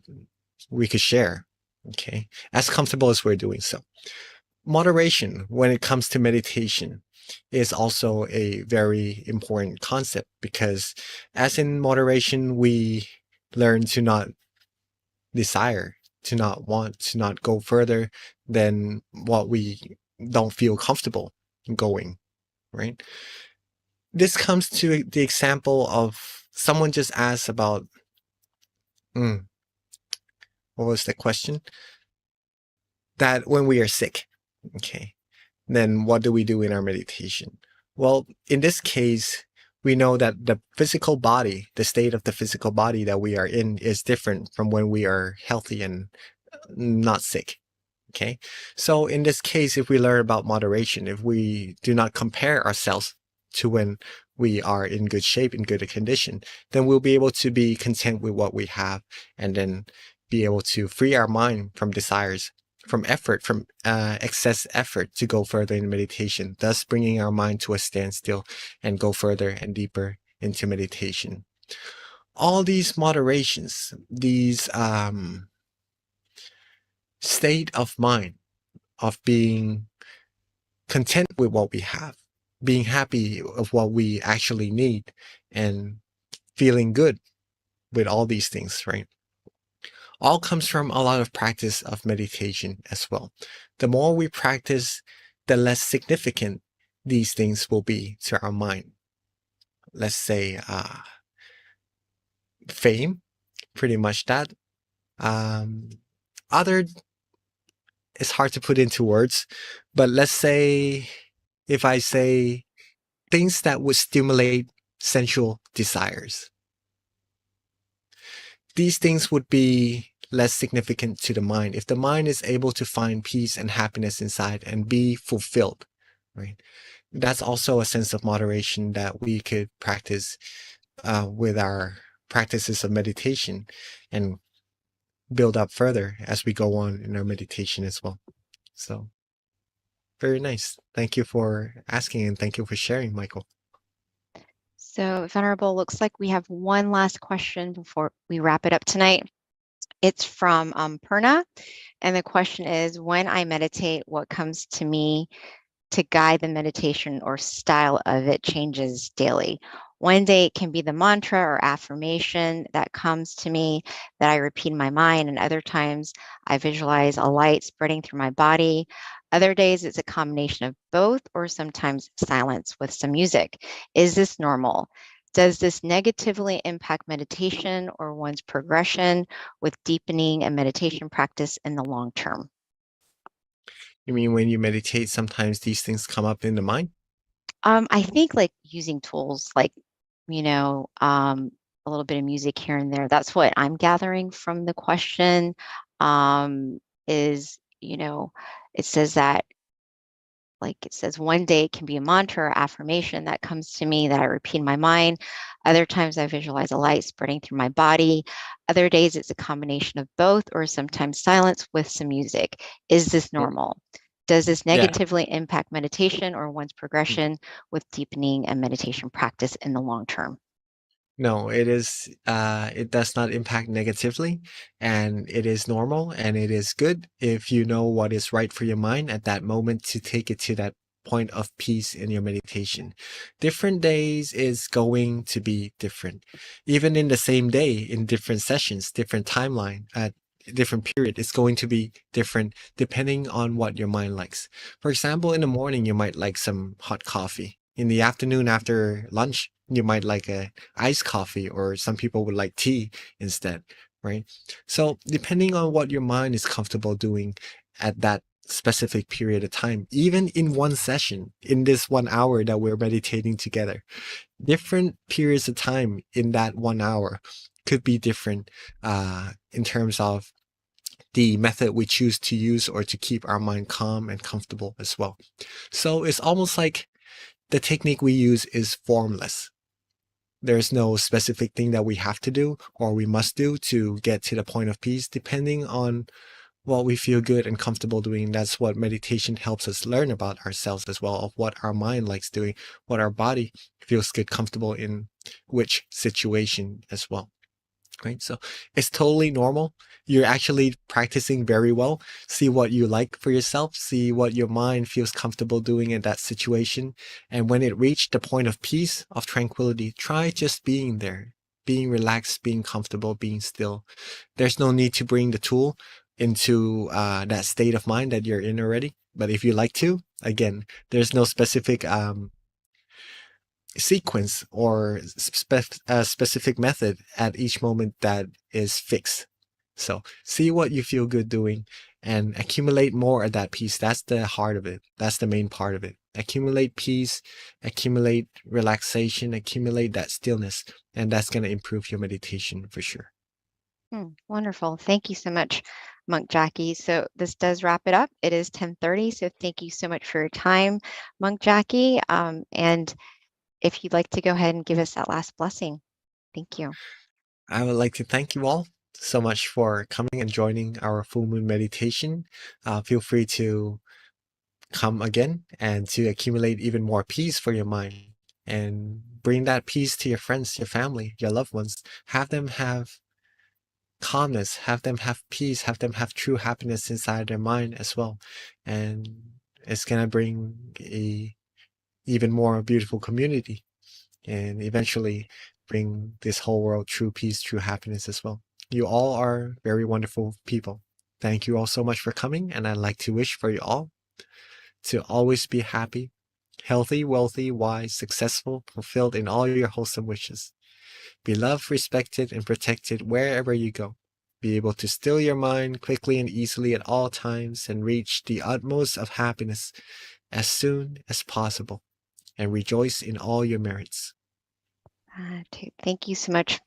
we could share. Okay. As comfortable as we're doing so. Moderation when it comes to meditation is also a very important concept, because as in moderation, we learn to not desire, to not want, to not go further than what we don't feel comfortable going, right? This comes to the example of someone just asked about, what was the question? That when we are sick, okay, then what do we do in our meditation? Well, in this case, we know that the physical body, the state of the physical body that we are in is different from when we are healthy and not sick. Okay. So in this case, if we learn about moderation, if we do not compare ourselves to when we are in good shape, in good condition, then we'll be able to be content with what we have, and then be able to free our mind from desires, from effort, from excess effort to go further in meditation, thus bringing our mind to a standstill and go further and deeper into meditation. All these moderations, these state of mind of being content with what we have, being happy of what we actually need, and feeling good with all these things, right? All comes from a lot of practice of meditation as well. The more we practice, the less significant these things will be to our mind. Let's say fame, pretty much that. Other, it's hard to put into words, but let's say, if I say things that would stimulate sensual desires, these things would be less significant to the mind if the mind is able to find peace and happiness inside and be fulfilled, right? That's also a sense of moderation that we could practice with our practices of meditation, and build up further as we go on in our meditation as well. So very nice. Thank you for asking, and thank you for sharing, Michael. So, Venerable, looks like we have one last question before we wrap it up tonight. It's from Purna, and the question is, when I meditate, what comes to me to guide the meditation or style of it changes daily? One day it can be the mantra or affirmation that comes to me that I repeat in my mind, and other times I visualize a light spreading through my body. Other days it's a combination of both, or sometimes silence with some music. Is this normal? Does this negatively impact meditation or one's progression with deepening a meditation practice in the long term? You mean when you meditate, sometimes these things come up in the mind? I think like using tools like, a little bit of music here and there. That's what I'm gathering from the question. It says that, like it says, one day it can be a mantra or affirmation that comes to me that I repeat in my mind. Other times I visualize a light spreading through my body. Other days it's a combination of both, or sometimes silence with some music. Is this normal? Does this Yeah. negatively impact meditation or one's progression with deepening a meditation practice in the long term? No, it does not impact negatively, and it is normal and it is good if you know what is right for your mind at that moment to take it to that point of peace in your meditation. Different days is going to be different. Even in the same day, in different sessions, different timeline, at different period, it's going to be different depending on what your mind likes. For example, in the morning, you might like some hot coffee. In the afternoon after lunch, you might like a iced coffee, or some people would like tea instead, right? So depending on what your mind is comfortable doing at that specific period of time, even in one session, in this 1 hour that we're meditating together, different periods of time in that 1 hour could be different in terms of the method we choose to use or to keep our mind calm and comfortable as well. So it's almost like the technique we use is formless. There's no specific thing that we have to do or we must do to get to the point of peace, depending on what we feel good and comfortable doing. That's what meditation helps us learn about ourselves as well, of what our mind likes doing, what our body feels good, comfortable in which situation as well. Right? So it's totally normal. You're actually practicing very well. See what you like for yourself. See what your mind feels comfortable doing in that situation. And when it reached the point of peace, of tranquility, try just being there, being relaxed, being comfortable, being still. There's no need to bring the tool into that state of mind that you're in already. But if you like to, again, there's no specific sequence or specific method at each moment that is fixed. So see what you feel good doing and accumulate more of that peace. That's the heart of it. That's the main part of it. Accumulate peace, accumulate relaxation, accumulate that stillness, and that's going to improve your meditation for sure. Wonderful. Thank you so much, Monk Jackie. So this does wrap it up. It is 10:30. So thank you so much for your time, Monk Jackie. And if you'd like to go ahead and give us that last blessing. Thank you. I would like to thank you all so much for coming and joining our full moon meditation. Feel free to come again and to accumulate even more peace for your mind and bring that peace to your friends, your family, your loved ones. Have them have calmness, have them have peace, have them have true happiness inside their mind as well. And it's going to bring a even more beautiful community and eventually bring this whole world true peace, true happiness as well. You all are very wonderful people. Thank you all so much for coming, and I'd like to wish for you all to always be happy, healthy, wealthy, wise, successful, fulfilled in all your wholesome wishes. Be loved, respected, and protected wherever you go. Be able to still your mind quickly and easily at all times and reach the utmost of happiness as soon as possible, and rejoice in all your merits. Thank you so much,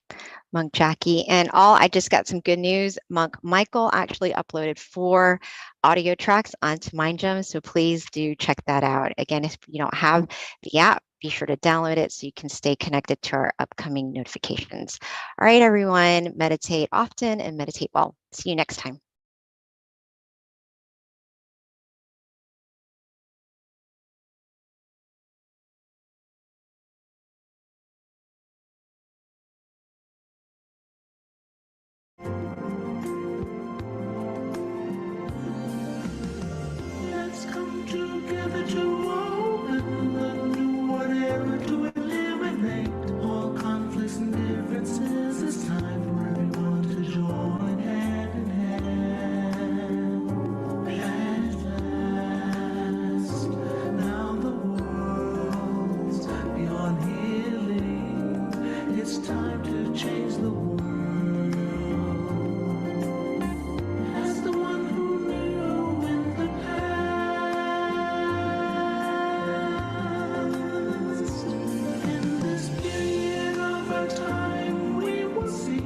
Monk Jackie. And I just got some good news. Monk Michael actually uploaded 4 audio tracks onto MindGem, so please do check that out. Again, if you don't have the app, be sure to download it so you can stay connected to our upcoming notifications. All right, everyone, meditate often and meditate well. See you next time. Let's come together to open and do whatever to eliminate all conflicts and differences. It's time for everyone to join hand in hand. At last, now the world's beyond healing. It's time to change the world. As the one who knew in the past, in this period of our time, we will see.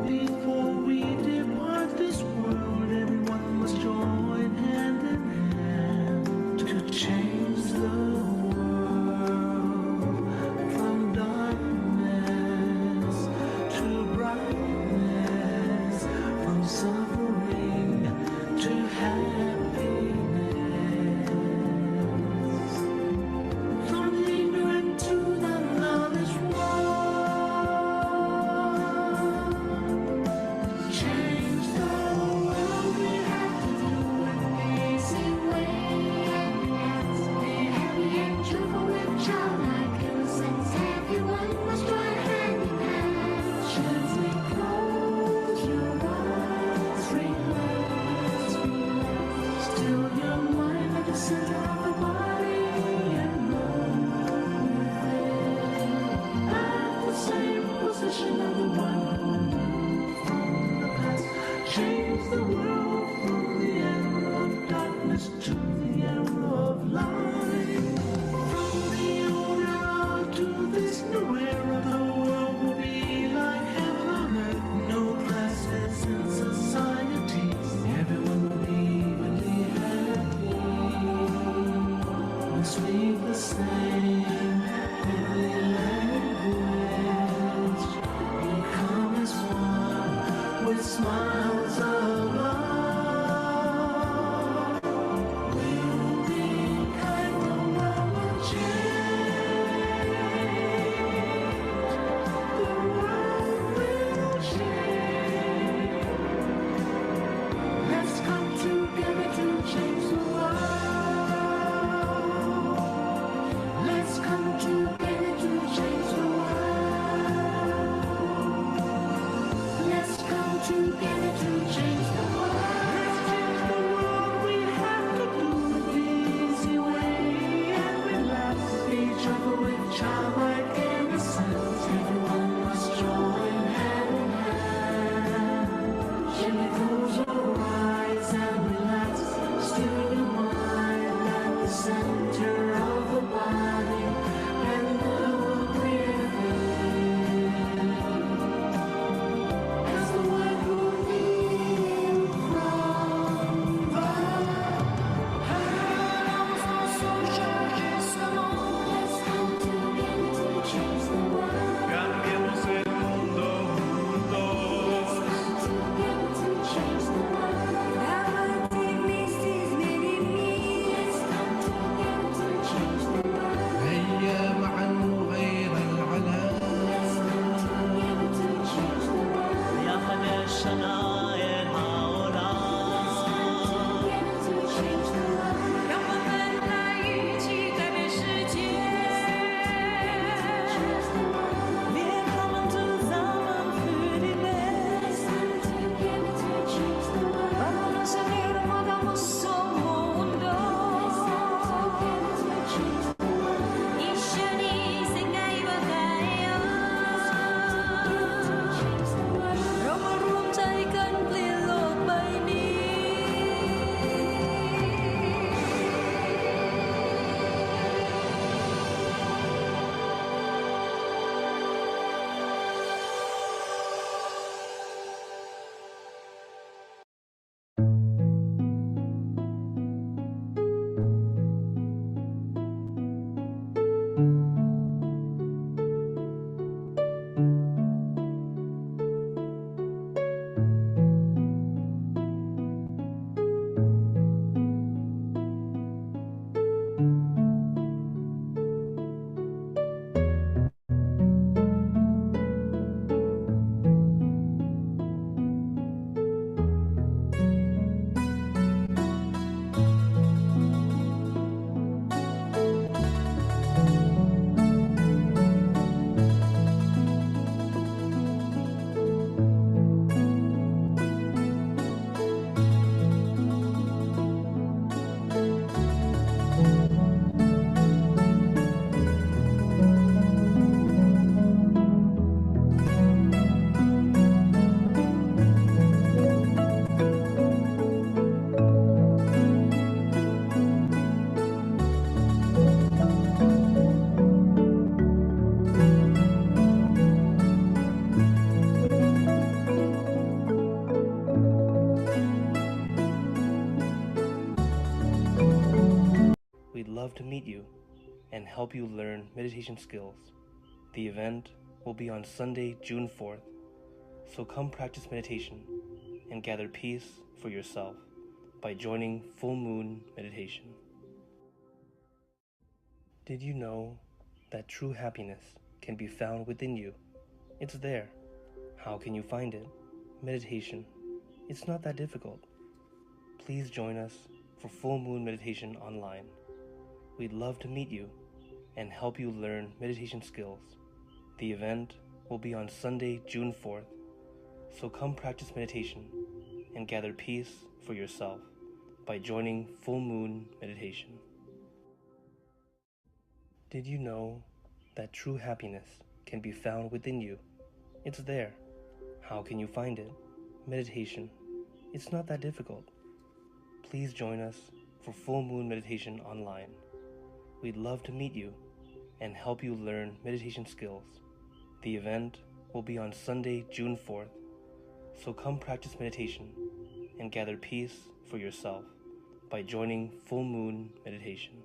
Before we depart this world, everyone must join hand in hand to change the world from darkness to brightness, from suffering to happiness. speak the same heavenly language. Become as one with smiles of love. We'll be kind, the world will change. The world will change. Let's come together to change the world. Let's come together to change the world. Let's come together to change the world. Let's change the world. We have to do it the easy way and relax each other with childlike innocence. Everyone must join hand in hand. Gently close your eyes and relax. Still your mind at the center of the body, and we'll breathe in. As the word will heal from the heavens, our social kissamon. Let's come together to change the world. Cambiemos el mundo juntos. Let's come together to change the world. Let's come together to change the world. هيا معا نغير العالم. Let's come together to change the world. ياخد الشناير هؤلاء Together to change the world. 让我们来一起改变世界，连他们都咱们für die Let's come together to change the world. Vamos a ver podamos mundo. Let's come together to change the world. 一緒に世界を変えよう Change the world. เรามารวมใจกันเปลี่ยนโลกใบนี้ We'd love to meet you and help you learn meditation skills. The event will be on Sunday, June 4th, so come practice meditation and gather peace for yourself by joining Full Moon Meditation. Did you know that true happiness can be found within you? It's there. How can you find it? Meditation. It's not that difficult. Please join us for Full Moon Meditation online. We'd love to meet you and help you learn meditation skills. The event will be on Sunday, June 4th, so come practice meditation and gather peace for yourself by joining Full Moon Meditation. Did you know that true happiness can be found within you? It's there. How can you find it? Meditation. It's not that difficult. Please join us for Full Moon Meditation online. We'd love to meet you and help you learn meditation skills. The event will be on Sunday, June 4th, so come practice meditation and gather peace for yourself by joining Full Moon Meditation.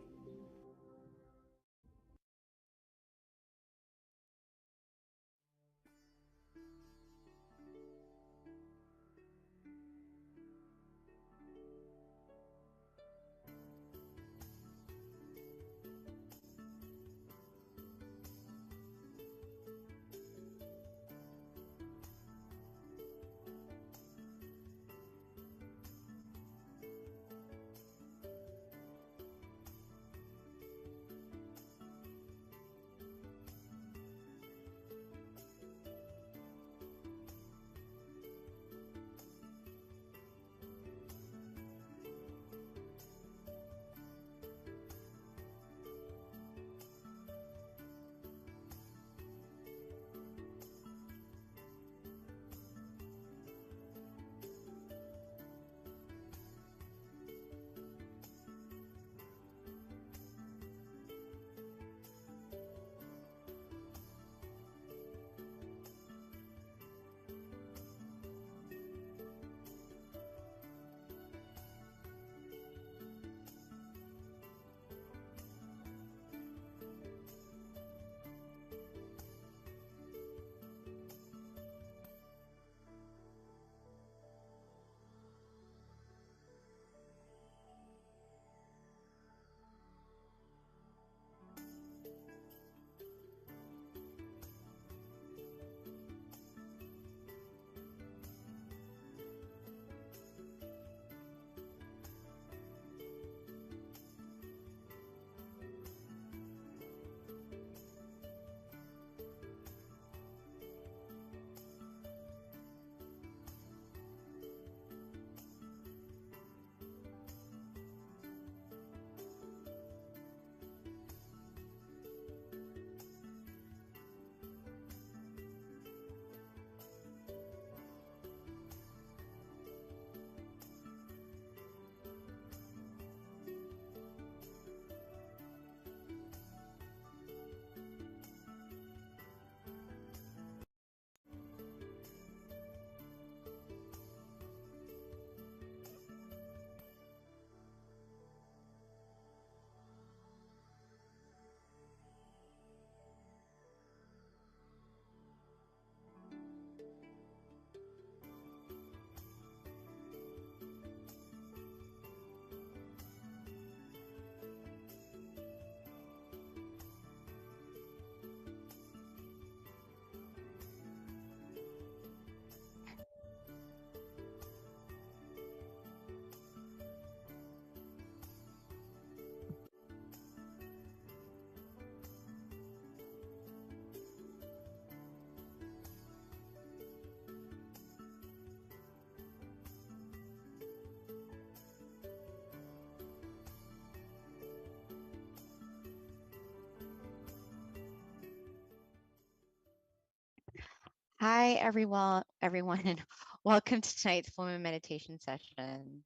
Hi, everyone, and welcome to tonight's full moon meditation session.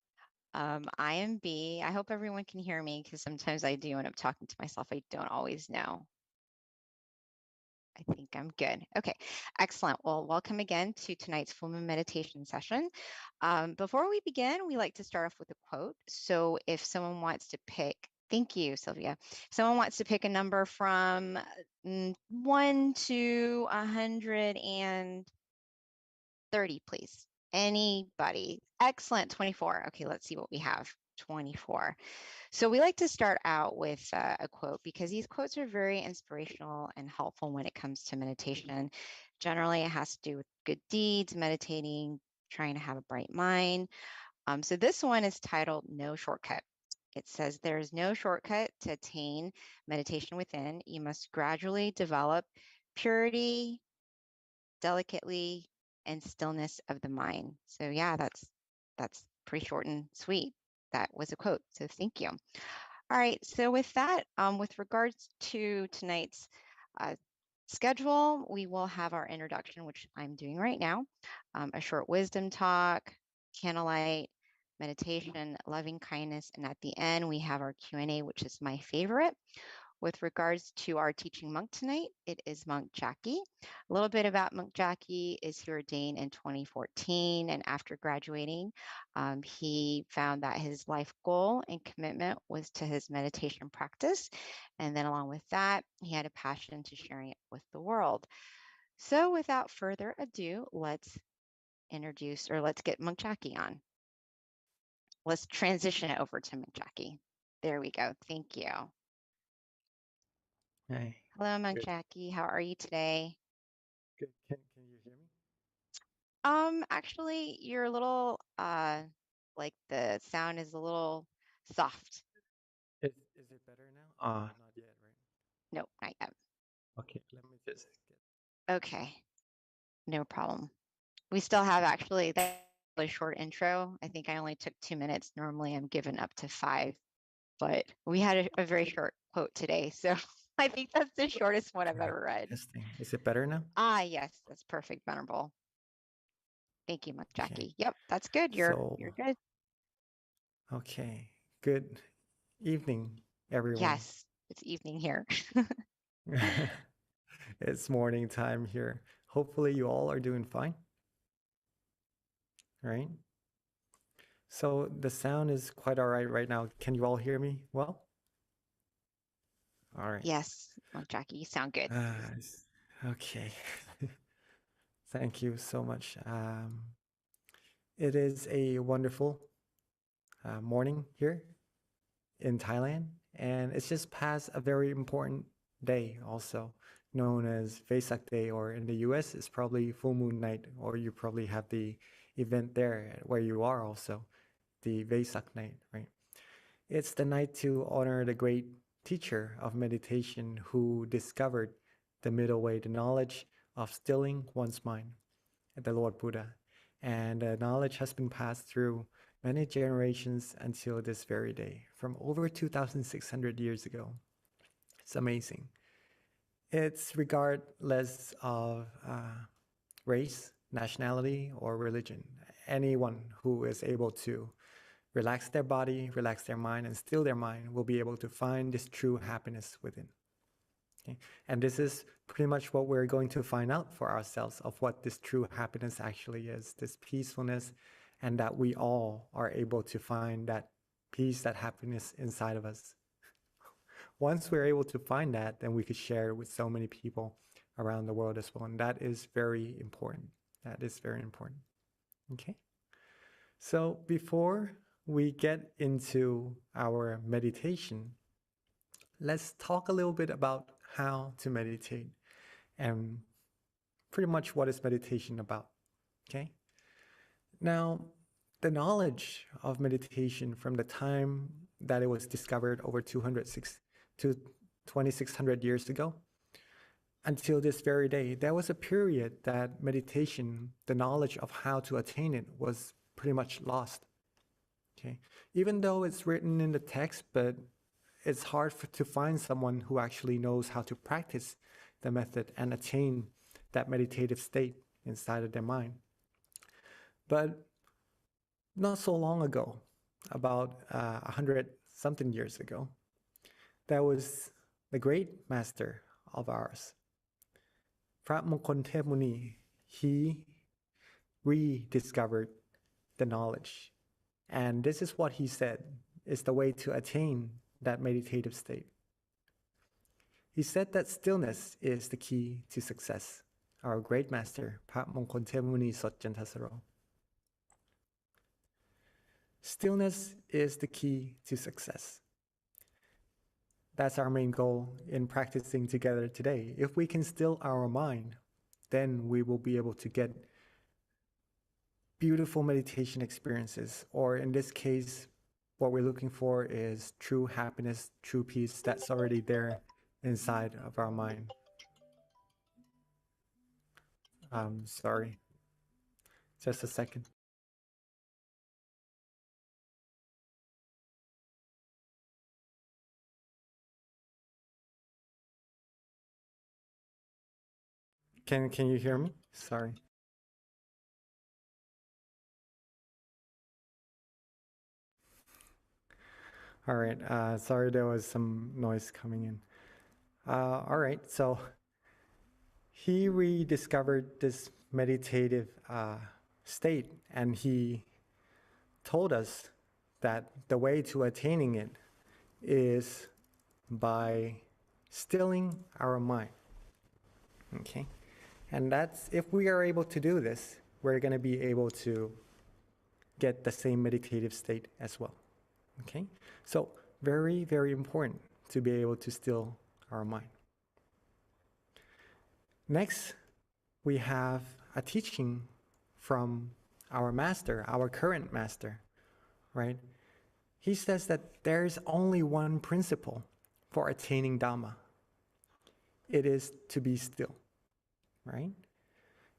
I am B. I hope everyone can hear me because sometimes I do end up talking to myself. I don't always know. I think I'm good. Okay, excellent. Well, welcome again to tonight's full moon meditation session. Before we begin, we like to start off with a quote. So if someone wants to pick, thank you, Sylvia. If someone wants to pick a number from 1 to 130, please. Anybody? Excellent. 24. Okay, let's see what we have. 24. So we like to start out with a quote because these quotes are very inspirational and helpful when it comes to meditation. Generally, it has to do with good deeds, meditating, trying to have a bright mind. So this one is titled No Shortcut. It says there is no shortcut to attain meditation within. You must gradually develop purity, delicately, and stillness of the mind. So yeah, that's pretty short and sweet. That was a quote. So thank you. All right. So with that, with regards to tonight's schedule, we will have our introduction, which I'm doing right now, a short wisdom talk, candlelight, meditation, loving kindness, and at the end we have our Q&A, which is my favorite. With regards to our teaching monk tonight, it is Monk Jackie. A little bit about Monk Jackie is he ordained in 2014, and after graduating, he found that his life goal and commitment was to his meditation practice. And then along with that, he had a passion to sharing it with the world. So without further ado, let's get Monk Jackie on. Let's transition it over to Monk Jackie. There we go. Thank you. Hey. Hello, Monk Good. Jackie. How are you today? Good. Can you hear me? Actually, you're a little like the sound is a little soft. Is it better now? Not yet, right? Nope, not yet. Okay, let me just Okay, no problem. We still have actually that a short intro. I think I only took 2 minutes. Normally I'm given up to 5, but we had a very short quote today. So I think that's the shortest one I've ever read. testing. Is it better now? Yes, that's perfect, Venerable. Thank you, Monk Jackie. Okay. Yep, that's good. You're good. Okay. Good evening, everyone. Yes, it's evening here. It's morning time here. Hopefully you all are doing fine. Right? So the sound is quite all right now. Can you all hear me well? All right. Yes, Monk Jackie, you sound good. Okay. Thank you so much. It is a wonderful morning here in Thailand, and it's just past a very important day also, known as Vesak Day, or in the US, it's probably full moon night, or you probably have the event there where you are also, the Vesak night, right? It's the night to honor the great teacher of meditation who discovered the middle way, the knowledge of stilling one's mind, the Lord Buddha. And the knowledge has been passed through many generations until this very day, from over 2,600 years ago. It's amazing. It's regardless of race, nationality, or religion. Anyone who is able to relax their body, relax their mind, and still their mind will be able to find this true happiness within. Okay? And this is pretty much what we're going to find out for ourselves of what this true happiness actually is, this peacefulness, and that we all are able to find that peace, that happiness inside of us. Once we're able to find that, then we could share it with so many people around the world as well. And that is very important. That is very important. Okay? So before we get into our meditation, let's talk a little bit about how to meditate and pretty much what is meditation about. Okay? Now, the knowledge of meditation from the time that it was discovered over 2,600 years ago until this very day, there was a period that meditation, the knowledge of how to attain it, was pretty much lost. Okay, even though it's written in the text, but it's hard to find someone who actually knows how to practice the method and attain that meditative state inside of their mind. But not so long ago, about 100-something years ago, there was the great master of ours, พระมงคลเทพมุนี. He rediscovered the knowledge. And this is what he said is the way to attain that meditative state. He said that stillness is the key to success. Our great master, พระมงคลเทพมุนีสดจันทสโร. Stillness is the key to success. That's our main goal in practicing together today. If we can still our mind, then we will be able to get beautiful meditation experiences, or in this case, what we're looking for is true happiness, true peace that's already there inside of our mind. Sorry, just a second. Can you hear me? Sorry. All right, sorry there was some noise coming in. All right, so he rediscovered this meditative state, and he told us that the way to attaining it is by stilling our mind. Okay, and that's, if we are able to do this, we're going to be able to get the same meditative state as well. Okay, so very, very important to be able to still our mind. Next, we have a teaching from our master, our current master, right? He says that there is only one principle for attaining Dhamma. It is to be still, right?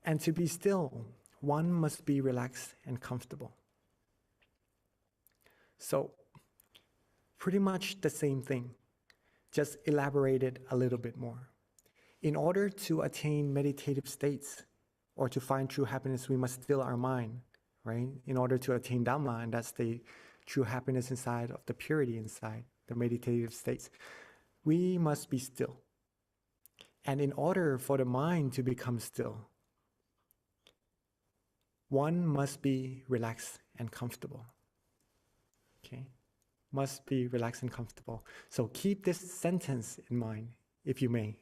And to be still, one must be relaxed and comfortable. So, pretty much the same thing, just elaborated a little bit more. In order to attain meditative states or to find true happiness, we must still our mind, right? In order to attain Dhamma, and that's the true happiness inside of the purity inside, the meditative states, we must be still. And in order for the mind to become still, one must be relaxed and comfortable. Okay? Must be relaxed and comfortable. So keep this sentence in mind, if you may.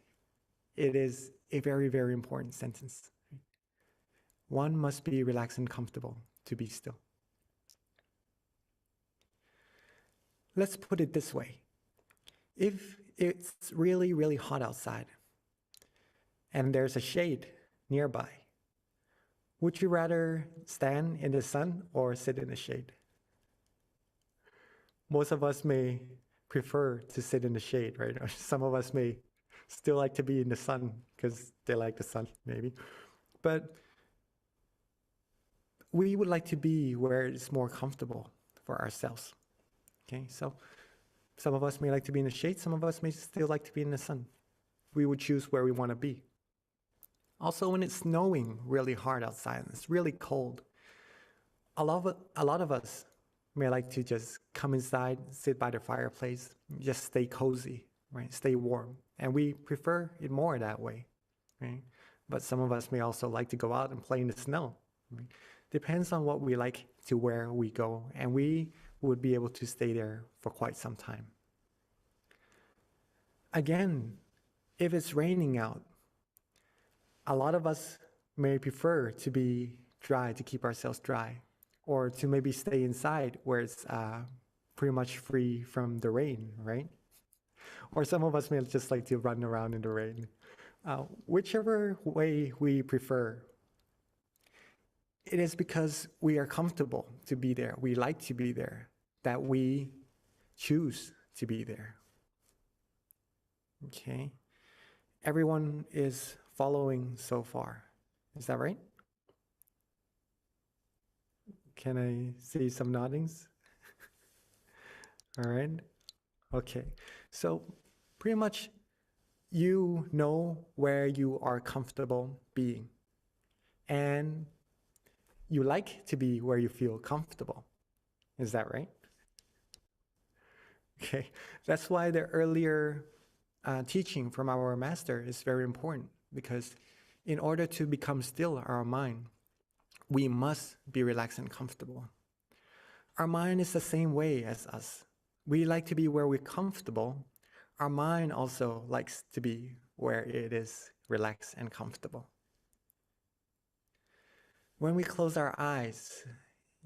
It is a very, very important sentence. One must be relaxed and comfortable to be still. Let's put it this way. If it's really, really hot outside and there's a shade nearby, would you rather stand in the sun or sit in the shade? Most of us may prefer to sit in the shade, right? Or some of us may still like to be in the sun because they like the sun, maybe. But we would like to be where it's more comfortable for ourselves. Okay, so some of us may like to be in the shade, some of us may still like to be in the sun. We would choose where we want to be. Also, when it's snowing really hard outside and it's really cold, a lot of us may like to just come inside, sit by the fireplace, just stay cozy, right? Stay warm. And we prefer it more that way, right? But some of us may also like to go out and play in the snow. Right? Depends on what we like to where we go, and we would be able to stay there for quite some time. Again, if it's raining out, a lot of us may prefer to be dry, to keep ourselves dry, or to maybe stay inside where it's pretty much free from the rain, right? Or some of us may just like to run around in the rain. Whichever way we prefer, it is because we are comfortable to be there, we like to be there, that we choose to be there. Okay? Everyone is following so far. Is that right? Can I see some noddings? All right. Okay. So pretty much you know where you are comfortable being. And you like to be where you feel comfortable. Is that right? Okay, that's why the earlier teaching from our master is very important, because in order to become still our mind, we must be relaxed and comfortable. Our mind is the same way as us. We like to be where we're comfortable. Our mind also likes to be where it is relaxed and comfortable. When we close our eyes,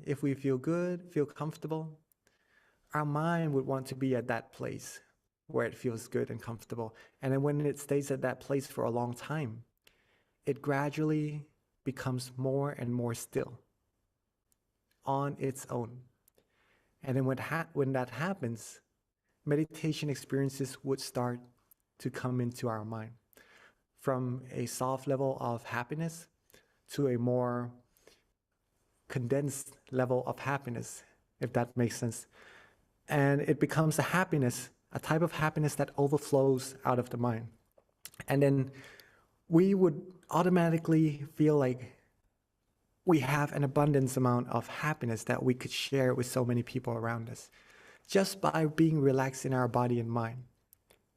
if we feel good, feel comfortable, our mind would want to be at that place where it feels good and comfortable. And then when it stays at that place for a long time, it gradually becomes more and more still on its own. And then when that happens, meditation experiences would start to come into our mind, from a soft level of happiness to a more condensed level of happiness, if that makes sense. And it becomes a happiness, a type of happiness that overflows out of the mind. And then we would automatically feel like we have an abundance amount of happiness that we could share with so many people around us, just by being relaxed in our body and mind.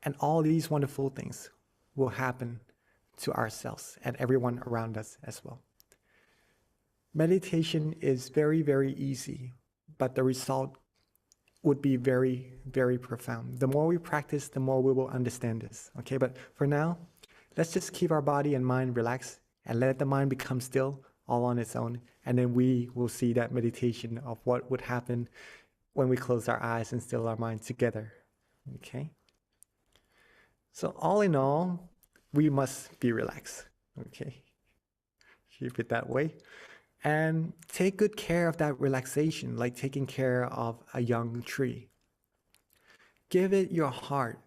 And all these wonderful things will happen to ourselves and everyone around us as well. Meditation is very, very easy, but the result would be very, very profound. The more we practice, the more we will understand this. Okay, but for now, let's just keep our body and mind relaxed and let the mind become still all on its own. And then we will see that meditation of what would happen when we close our eyes and still our mind together. Okay? So all in all, we must be relaxed. Okay? Keep it that way. And take good care of that relaxation, like taking care of a young tree. Give it your heart.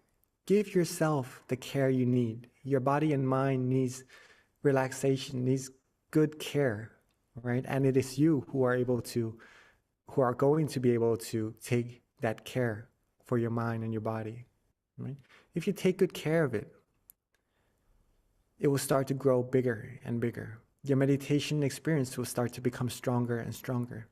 Give yourself the care you need. Your body and mind needs relaxation, needs good care, right? And it is you who are going to be able to take that care for your mind and your body, right? If you take good care of it, it will start to grow bigger and bigger. Your meditation experience will start to become stronger and stronger.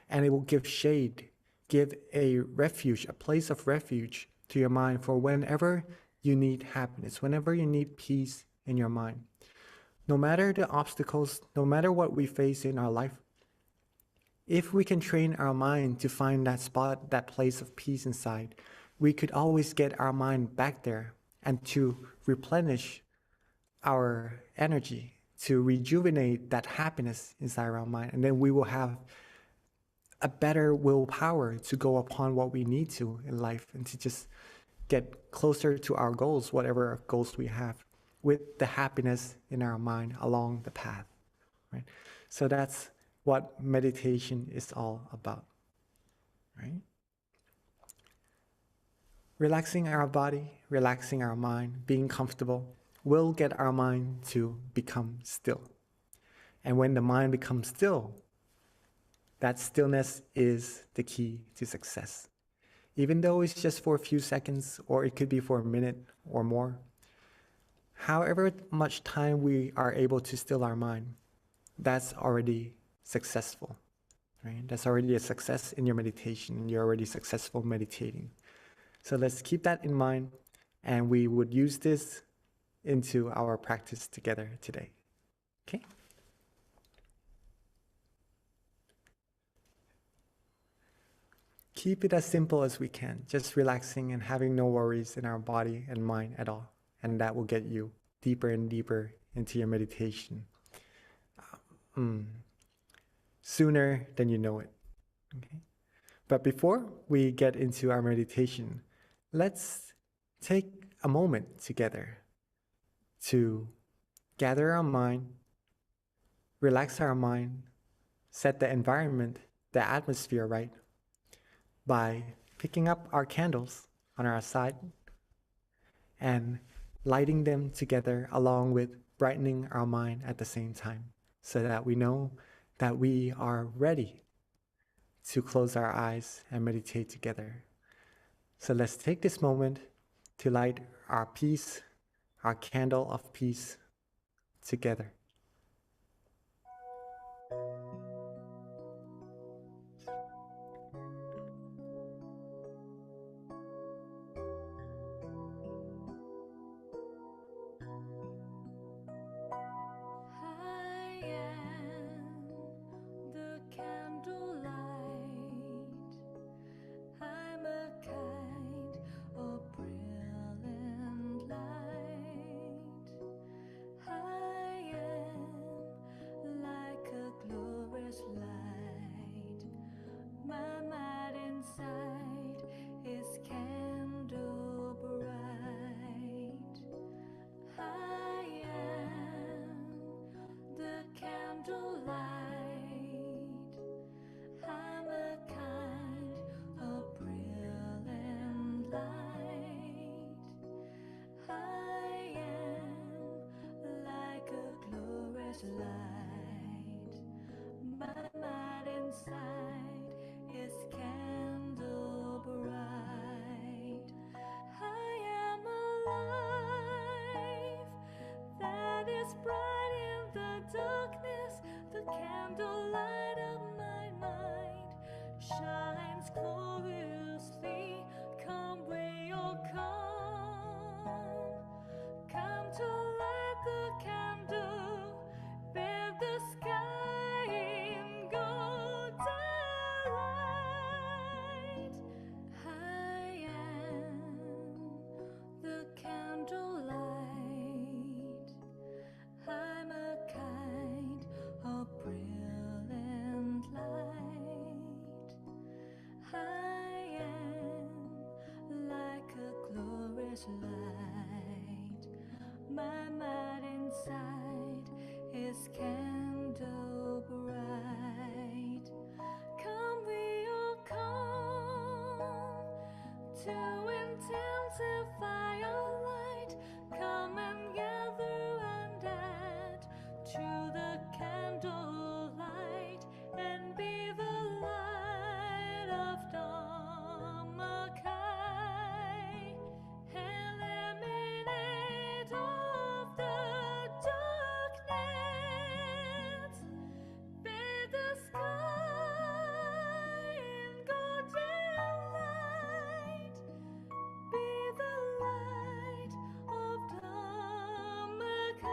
And it will give shade, give a refuge, a place of refuge to your mind for whenever you need happiness, whenever you need peace in your mind. No matter the obstacles, no matter what we face in our life, if we can train our mind to find that spot, that place of peace inside, we could always get our mind back there and to replenish our energy, to rejuvenate that happiness inside our mind. And then we will have a better willpower to go upon what we need to in life and to just get closer to our goals, whatever goals we have, with the happiness in our mind along the path, right? So that's what meditation is all about, right? Relaxing our body, relaxing our mind, being comfortable will get our mind to become still. And when the mind becomes still, that stillness is the key to success. Even though it's just for a few seconds, or it could be for a minute or more, however much time we are able to still our mind, that's already successful, right? That's already a success in your meditation. You're already successful meditating. So let's keep that in mind, and we would use this into our practice together today. Okay? Keep it as simple as we can, just relaxing and having no worries in our body and mind at all. And that will get you deeper and deeper into your meditation sooner than you know it. Okay? But before we get into our meditation, let's take a moment together to gather our mind, relax our mind, set the environment, the atmosphere right by picking up our candles on our side and lighting them together along with brightening our mind at the same time, so that we know that we are ready to close our eyes and meditate together. So let's take this moment to light our peace, our candle of peace together. life that is bright in the darkness. The candlelight of my mind shines gloriously. Come, we all come. Come to light the candle, bathe the sky in golden light. I am the candlelight. I'm a kind of brilliant light. I am like a glorious light. My mind inside is candle bright. Come, we all come to intensify our light. Come and gather and add to the candlelight and be the light of Dhammakai. Eliminate of the darkness. Bathe the sky in golden light. Be the light of Dhammakai.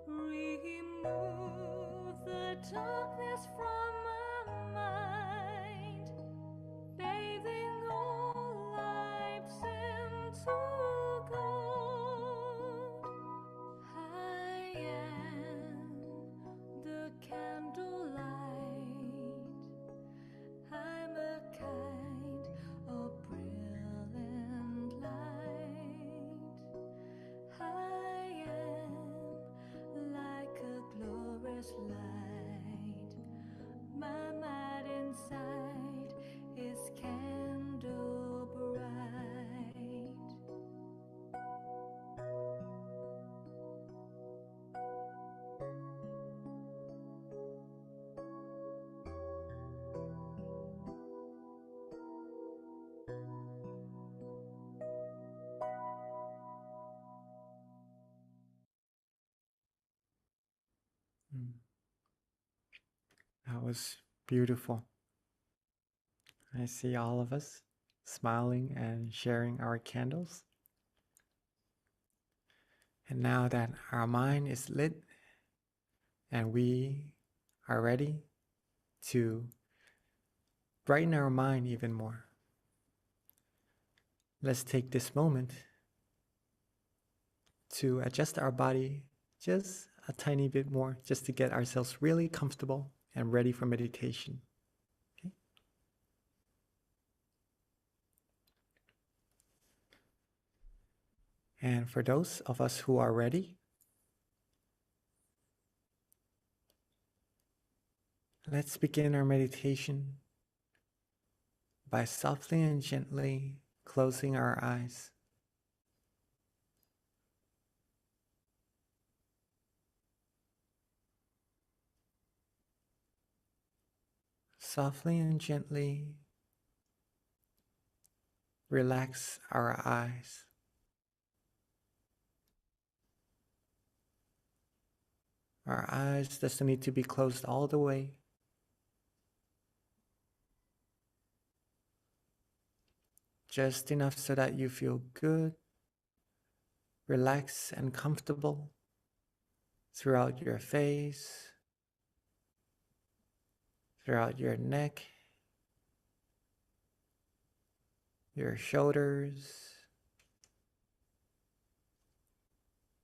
Remove the darkness from my mind, bathing all lives into gold. I am the candlelight. I'm a kind of brilliant light. I am like a glorious light. My mind inside is candle bright. That was beautiful. I see all of us smiling and sharing our candles. And now that our mind is lit and we are ready to brighten our mind even more, let's take this moment to adjust our body just a tiny bit more, just to get ourselves really comfortable and ready for meditation. Okay? And for those of us who are ready, let's begin our meditation by softly and gently closing our eyes. Softly and gently relax our eyes. Our eyes doesn't need to be closed all the way. Just enough so that you feel good, relaxed and comfortable throughout your face, throughout your neck, your shoulders,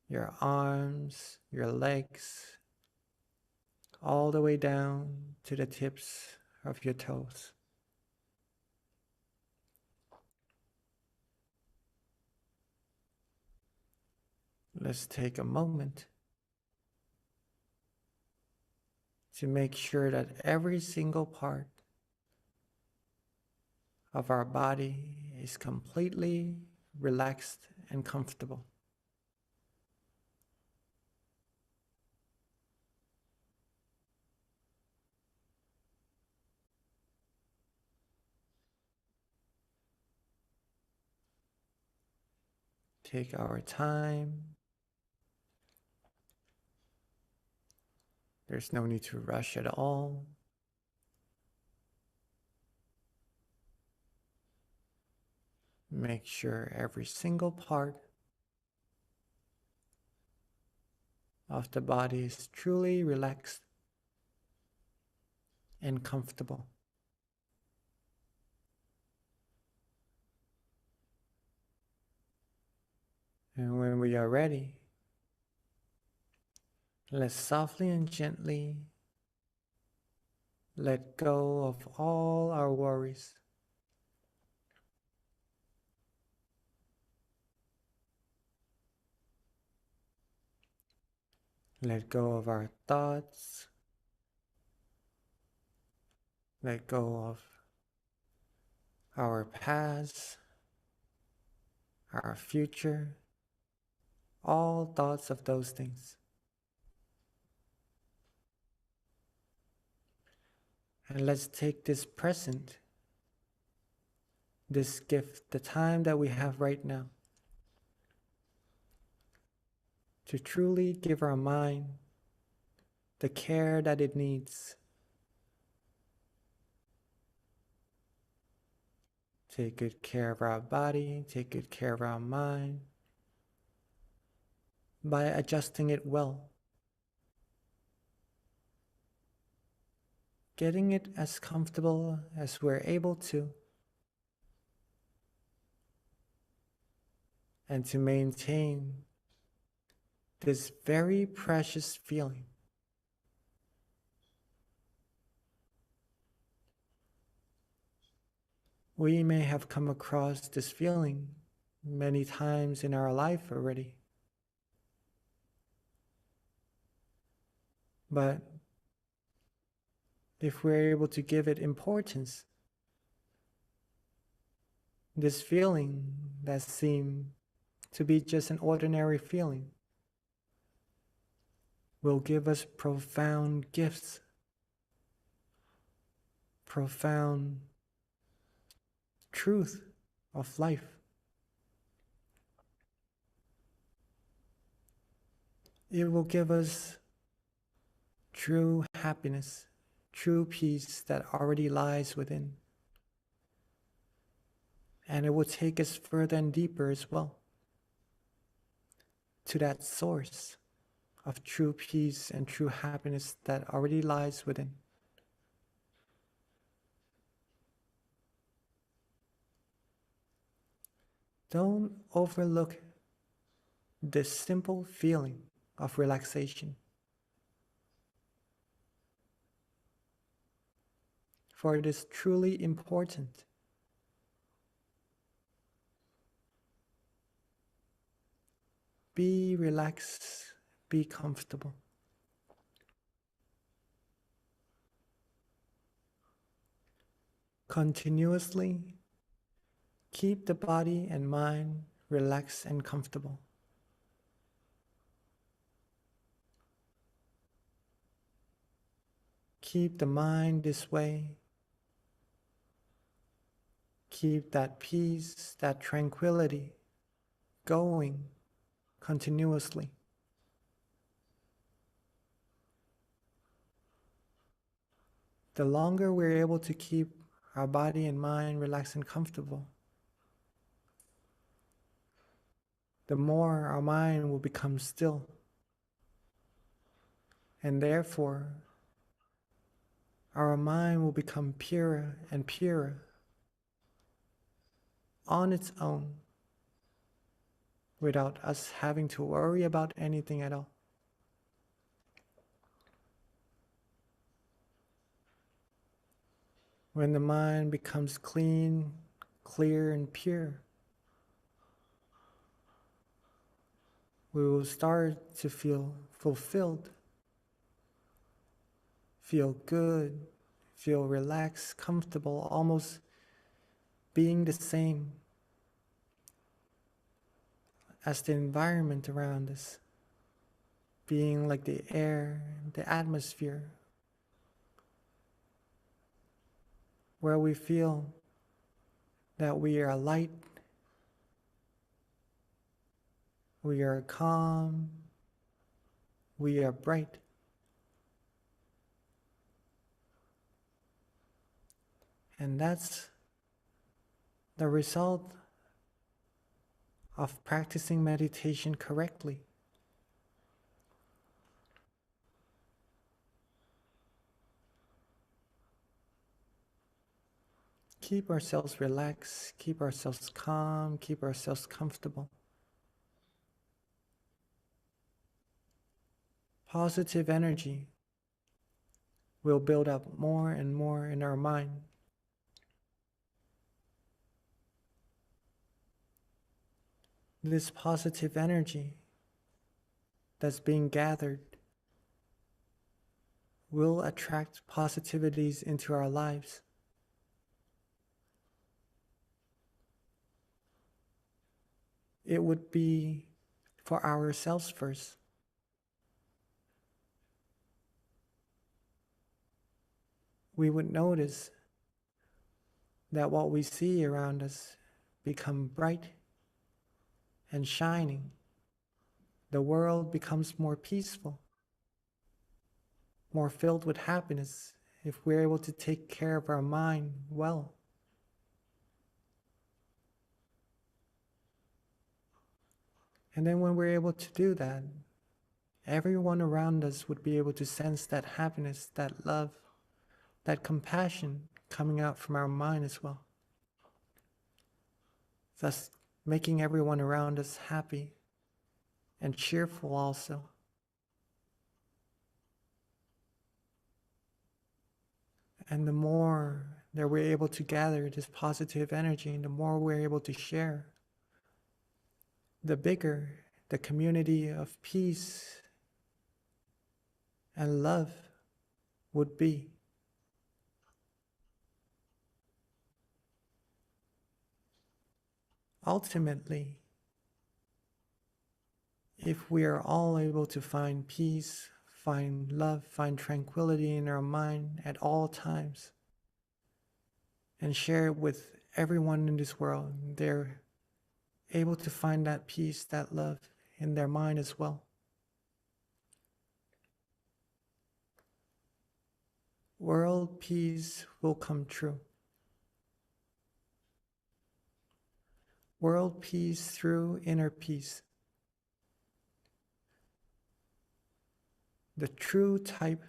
your arms, your legs, all the way down to the tips of your toes. Let's take a moment to make sure that every single part of our body is completely relaxed and comfortable. take our time. There's no need to rush at all. Make sure every single part of the body is truly relaxed and comfortable. And when we are ready, let's softly and gently let go of all our worries. Let go of our thoughts. Let go of our past, our future, all thoughts of those things. And let's take this present, this gift, the time that we have right now, to truly give our mind the care that it needs. Take good care of our body, take good care of our mind by adjusting it well. Getting it as comfortable as we're able to, and to maintain this very precious feeling. We may have come across this feeling many times in our life already, but if we're able to give it importance, this feeling that seemed to be just an ordinary feeling will give us profound gifts, profound truth of life. It will give us true happiness, true peace that already lies within. And it will take us further and deeper as well to that source of true peace and true happiness that already lies within. Don't overlook this simple feeling of relaxation, for it is truly important. Be relaxed, be comfortable. Continuously keep the body and mind relaxed and comfortable. Keep the mind this way. Keep that peace, that tranquility going continuously. The longer we're able to keep our body and mind relaxed and comfortable, the more our mind will become still. And therefore, our mind will become purer and purer on its own, without us having to worry about anything at all. When the mind becomes clean, clear, and pure, we will start to feel fulfilled, feel good, feel relaxed, comfortable, almost being the same as the environment around us, being like the air, the atmosphere, where we feel that we are light, We are calm. We are bright. And that's the result of practicing meditation correctly. Keep ourselves relaxed, keep ourselves calm, keep ourselves comfortable. Positive energy will build up more and more in our mind. This positive energy that's being gathered will attract positivities into our lives. It would be for ourselves first. We would notice that what we see around us become bright and shining. The world becomes more peaceful, more filled with happiness if we're able to take care of our mind well. And then when we're able to do that, everyone around us would be able to sense that happiness, that love, that compassion coming out from our mind as well. Thus making everyone around us happy and cheerful also. And the more that we're able to gather this positive energy, and the more we're able to share, the bigger the community of peace and love would be. Ultimately, if we are all able to find peace, find love, find tranquility in our mind at all times, and share it with everyone in this world, they're able to find that peace, that love in their mind as well. World peace will come true. World peace through inner peace. The true type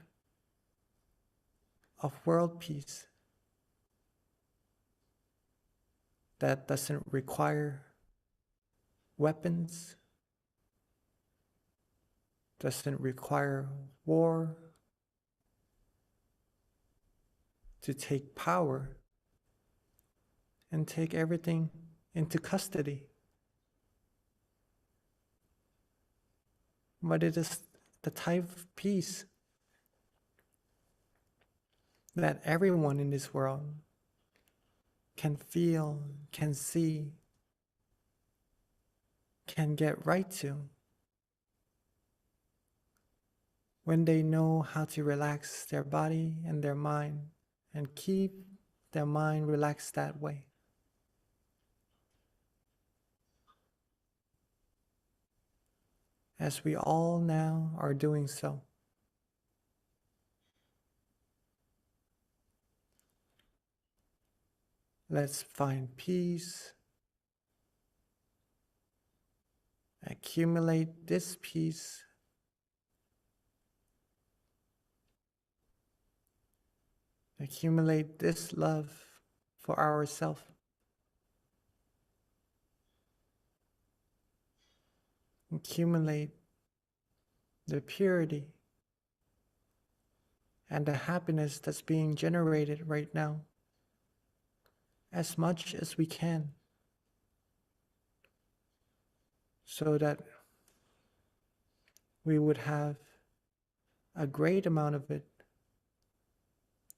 of world peace that doesn't require weapons, doesn't require war to take power and take everything into custody. But it is the type of peace that everyone in this world can feel, can see, can get right to when they know how to relax their body and their mind and keep their mind relaxed that way. As we all now are doing so. Let's find peace, accumulate this peace, accumulate this love for ourselves. Accumulate the purity and the happiness that's being generated right now as much as we can, so that we would have a great amount of it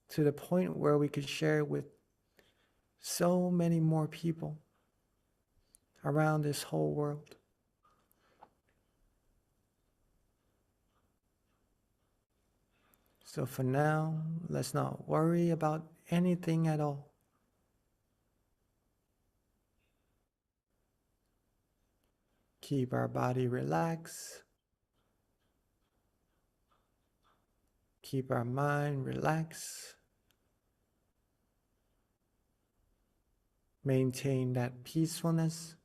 to the point where we could share it with so many more people around this whole world. So for now, let's not worry about anything at all. Keep our body relaxed. Keep our mind relaxed. Maintain that peacefulness,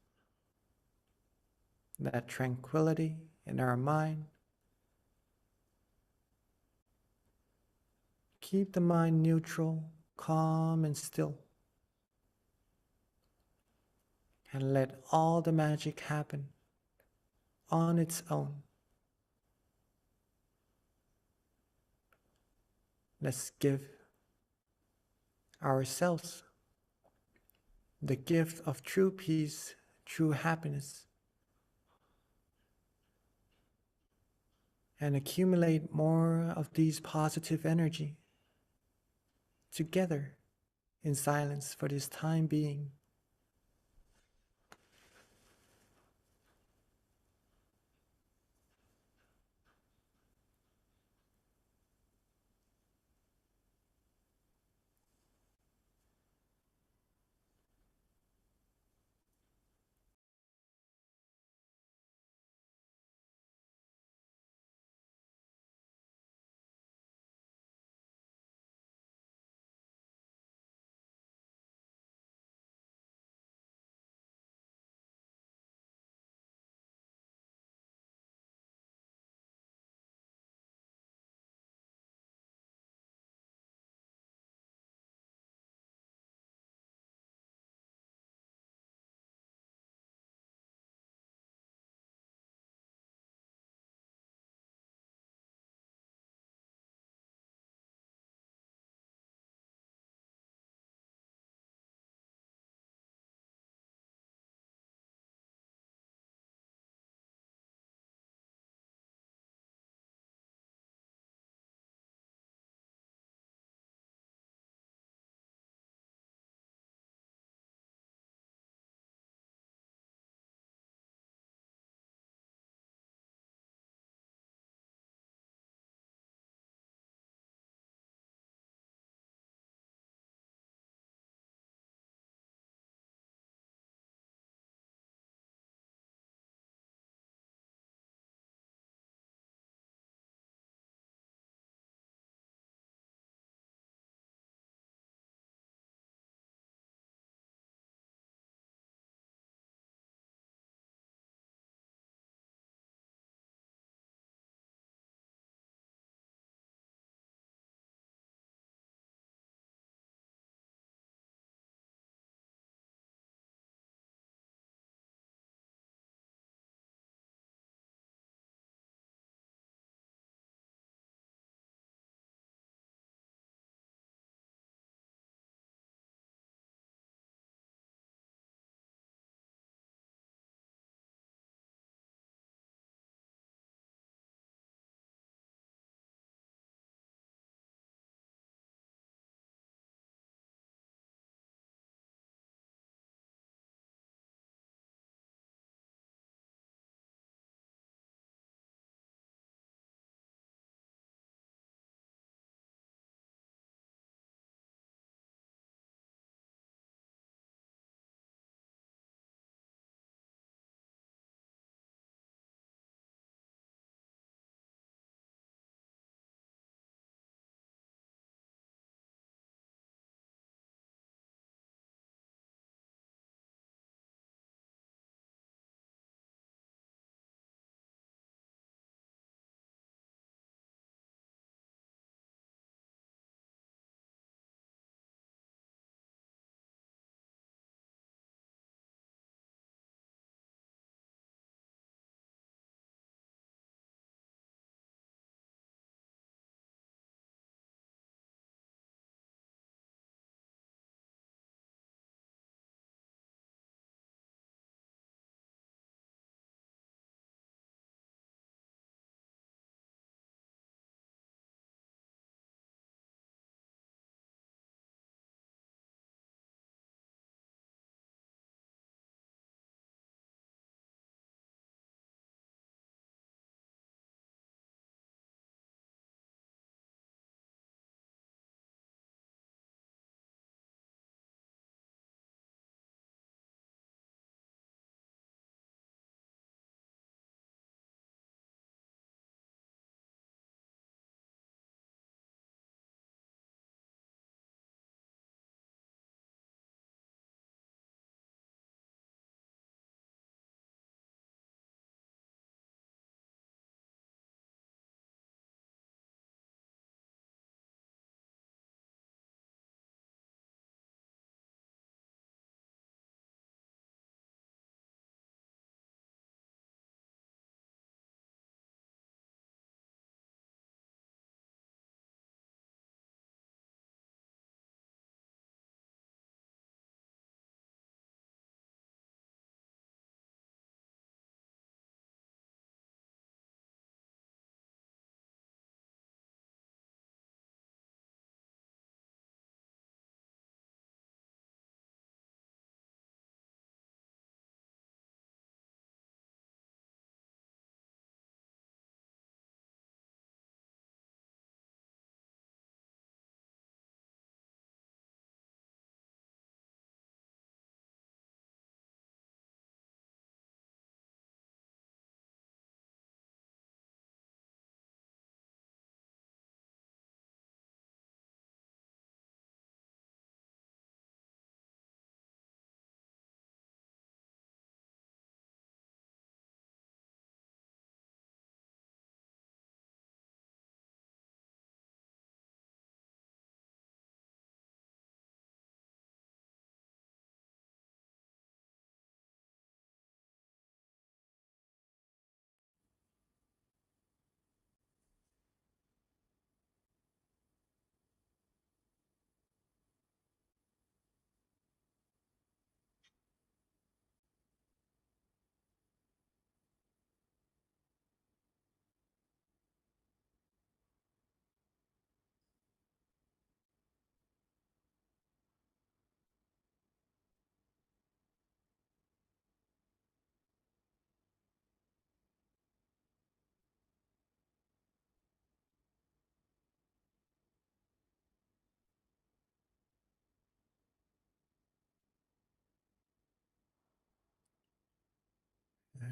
that tranquility in our mind. Keep the mind neutral, calm, and still. And let all the magic happen on its own. Let's give ourselves the gift of true peace, true happiness, and accumulate more of these positive energy together in silence for this time being.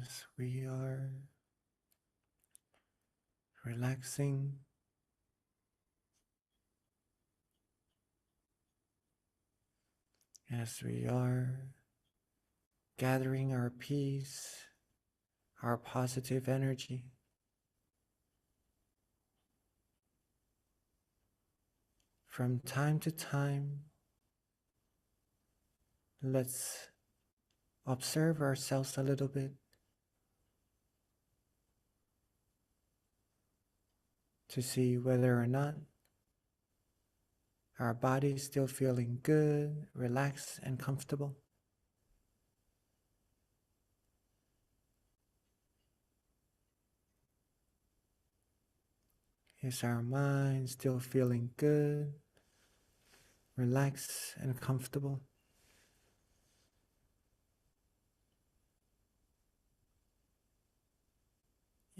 As we are relaxing, as we are gathering our peace, our positive energy, from time to time, let's observe ourselves a little bit to see whether or not our body is still feeling good, relaxed, and comfortable. Is our mind still feeling good, relaxed, and comfortable?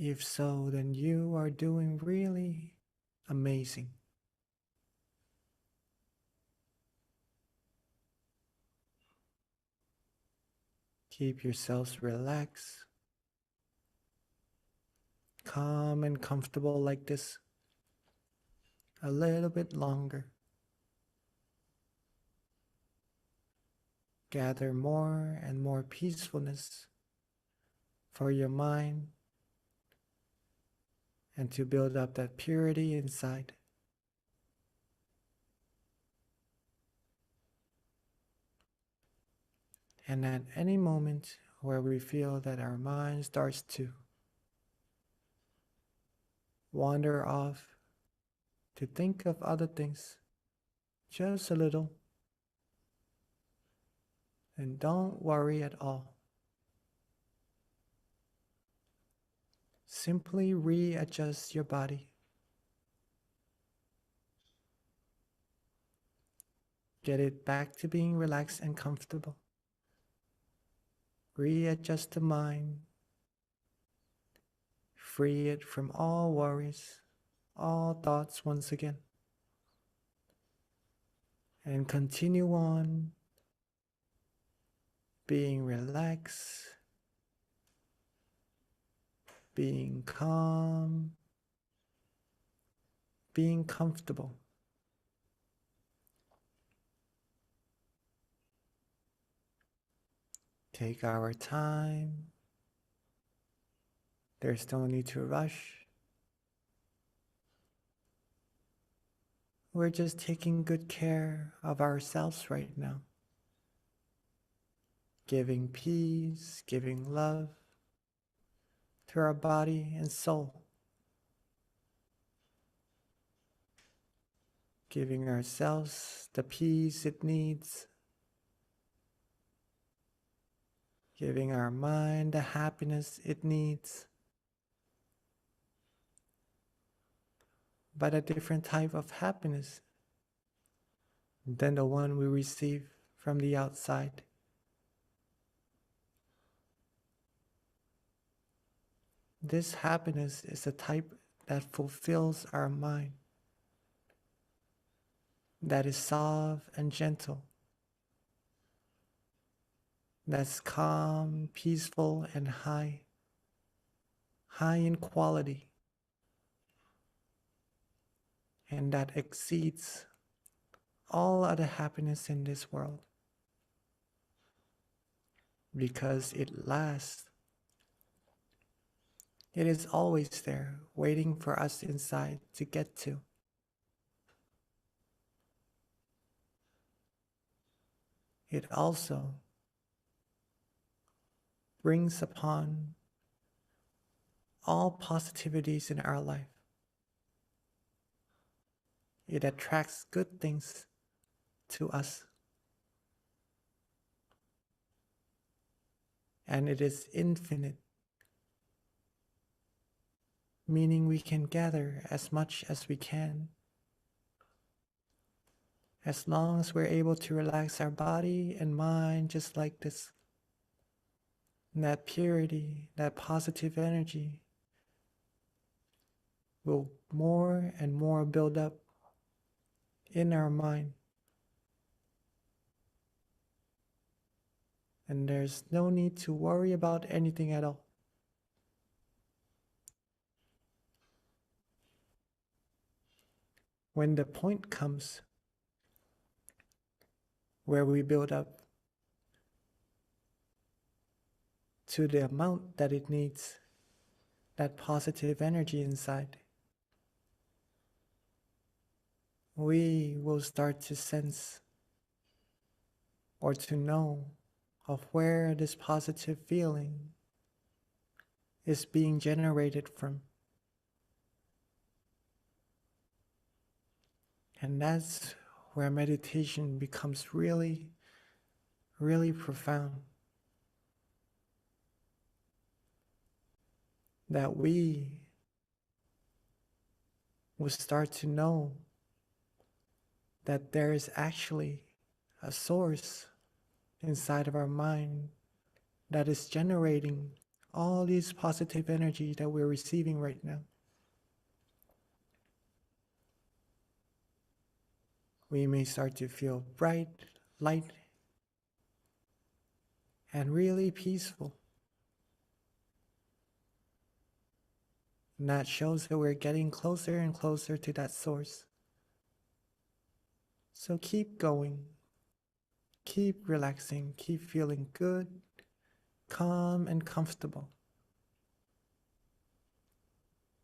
If so, then you are doing really amazing. Keep yourselves relaxed, calm and comfortable like this a little bit longer. Gather more and more peacefulness for your mind and to build up that purity inside. And at any moment where we feel that our mind starts to wander off to think of other things just a little, and don't worry at all. Simply readjust your body. Get it back to being relaxed and comfortable. Readjust the mind. Free it from all worries, all thoughts once again. And continue on being relaxed, being calm, being comfortable. Take our time. There's no need to rush. We're just taking good care of ourselves right now. Giving peace, giving love to our body and soul. Giving ourselves the peace it needs. Giving our mind the happiness it needs. But a different type of happiness than the one we receive from the outside. This happiness is a type that fulfills our mind, that is soft and gentle, that's calm, peaceful, and high in quality, and that exceeds all other happiness in this world, because it lasts. It is always there, waiting for us inside to get to. It also brings upon all positivities in our life. It attracts good things to us. And it is infinite, meaning we can gather as much as we can, as long as we're able to relax our body and mind just like this. And that purity, that positive energy will more and more build up in our mind. And there's no need to worry about anything at all. when the point comes where we build up to the amount that it needs, that positive energy inside, we will start to sense or to know of where this positive feeling is being generated from. And that's where meditation becomes really, really profound. That we will start to know that there is actually a source inside of our mind that is generating all these positive energy that we're receiving right now. We may start to feel bright, light, and really peaceful. And that shows that we're getting closer and closer to that source. So keep going, keep relaxing, keep feeling good, calm, and comfortable.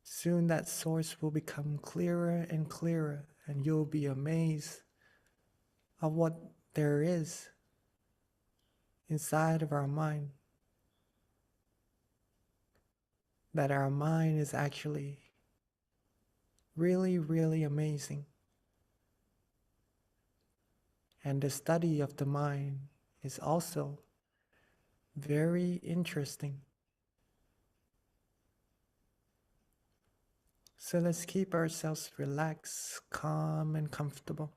Soon that source will become clearer and clearer, and you'll be amazed of what there is inside of our mind. That our mind is actually really, really amazing. And the study of the mind is also very interesting. So let's keep ourselves relaxed, calm, and comfortable.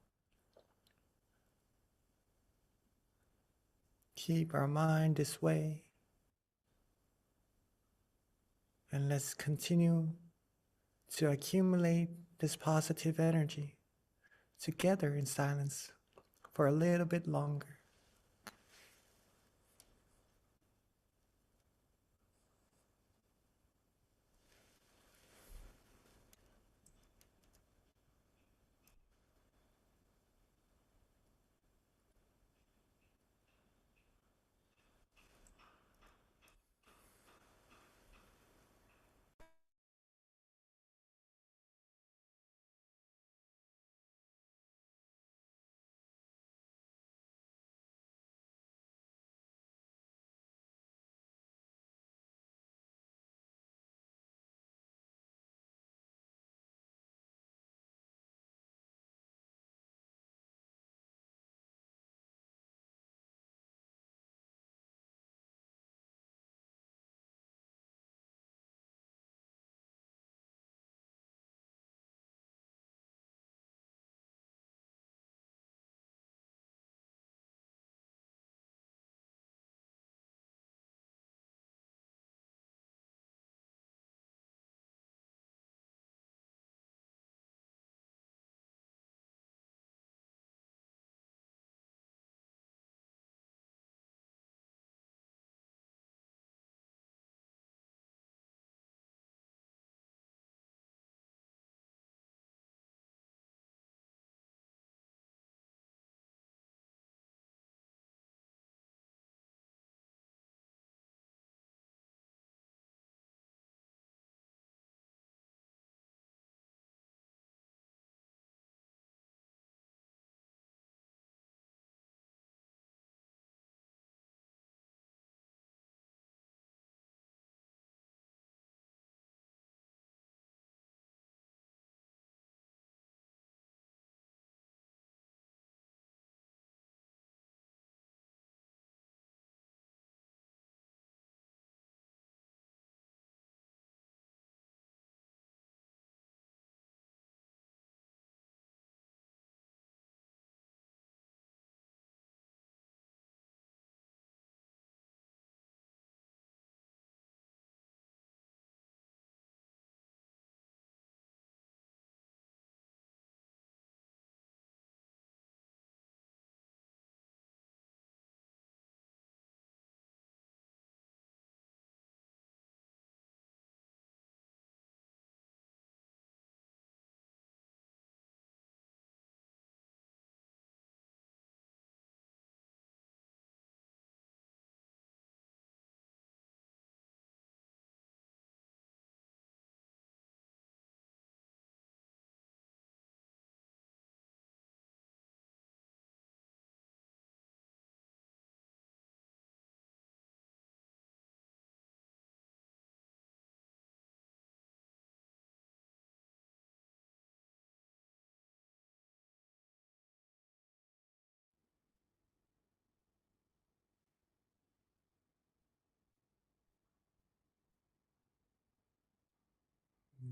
Keep our mind this way. And let's continue to accumulate this positive energy together in silence for a little bit longer.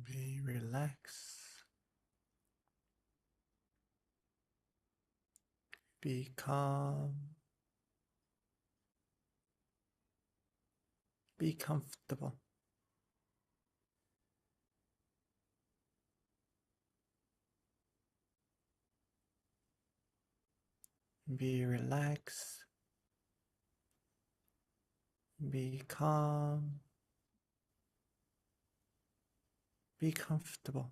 Be relaxed. Be calm. Be comfortable. Be relaxed. Be calm. Be comfortable.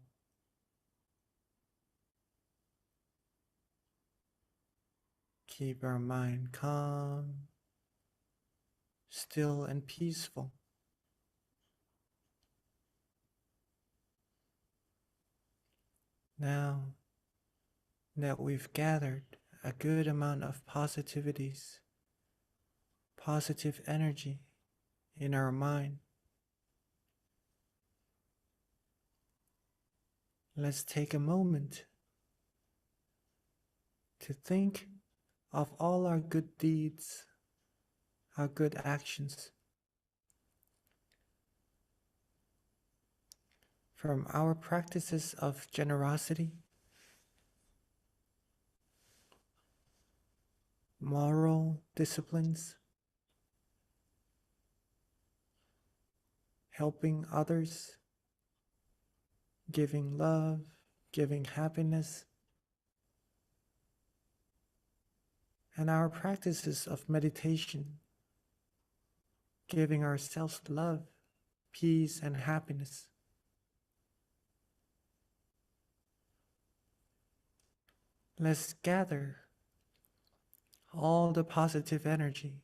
Keep our mind calm, still, and peaceful. Now that we've gathered a good amount of positivities, positive energy in our mind, let's take a moment to think of all our good deeds, our good actions. From our practices of generosity, moral disciplines, helping others, giving love, giving happiness, and our practices of meditation, giving ourselves love, peace, and happiness. Let's gather all the positive energy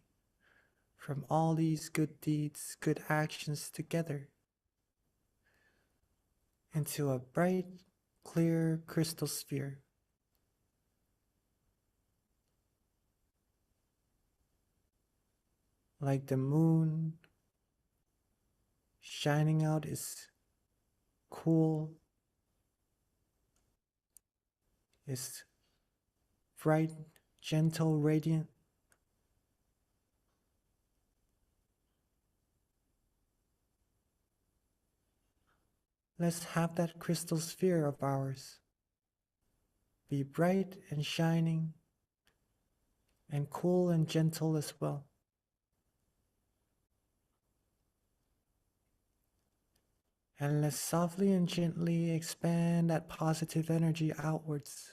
from all these good deeds, good actions together into a bright, clear crystal sphere. Like the moon shining out is cool, is bright, gentle, radiant. Let's have that crystal sphere of ours be bright and shining and cool and gentle as well. And let's softly and gently expand that positive energy outwards.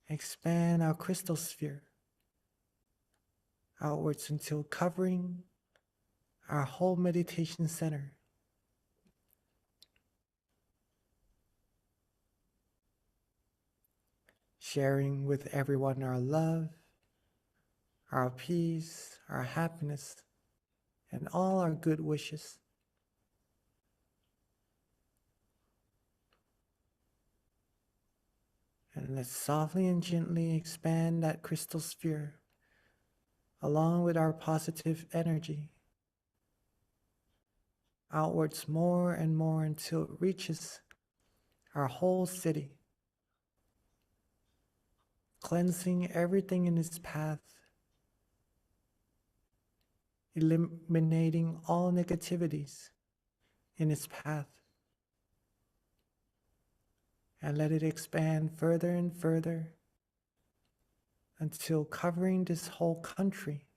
Expand our crystal sphere outwards until covering our whole meditation center. Sharing with everyone our love, our peace, our happiness, and all our good wishes. And let's softly and gently expand that crystal sphere along with our positive energy outwards more and more until it reaches our whole city, cleansing everything in its path, eliminating all negativities in its path, and let it expand further and further until covering this whole country,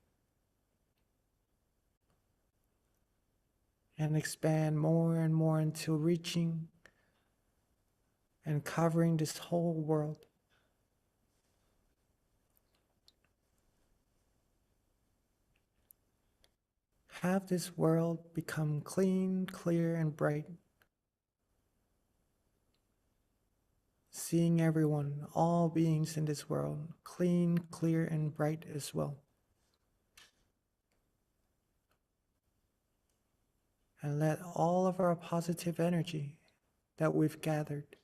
and expand more and more until reaching and covering this whole world. Have this world become clean, clear, and bright. Seeing everyone, all beings in this world, clean, clear, and bright as well. And let all of our positive energy that we've gathered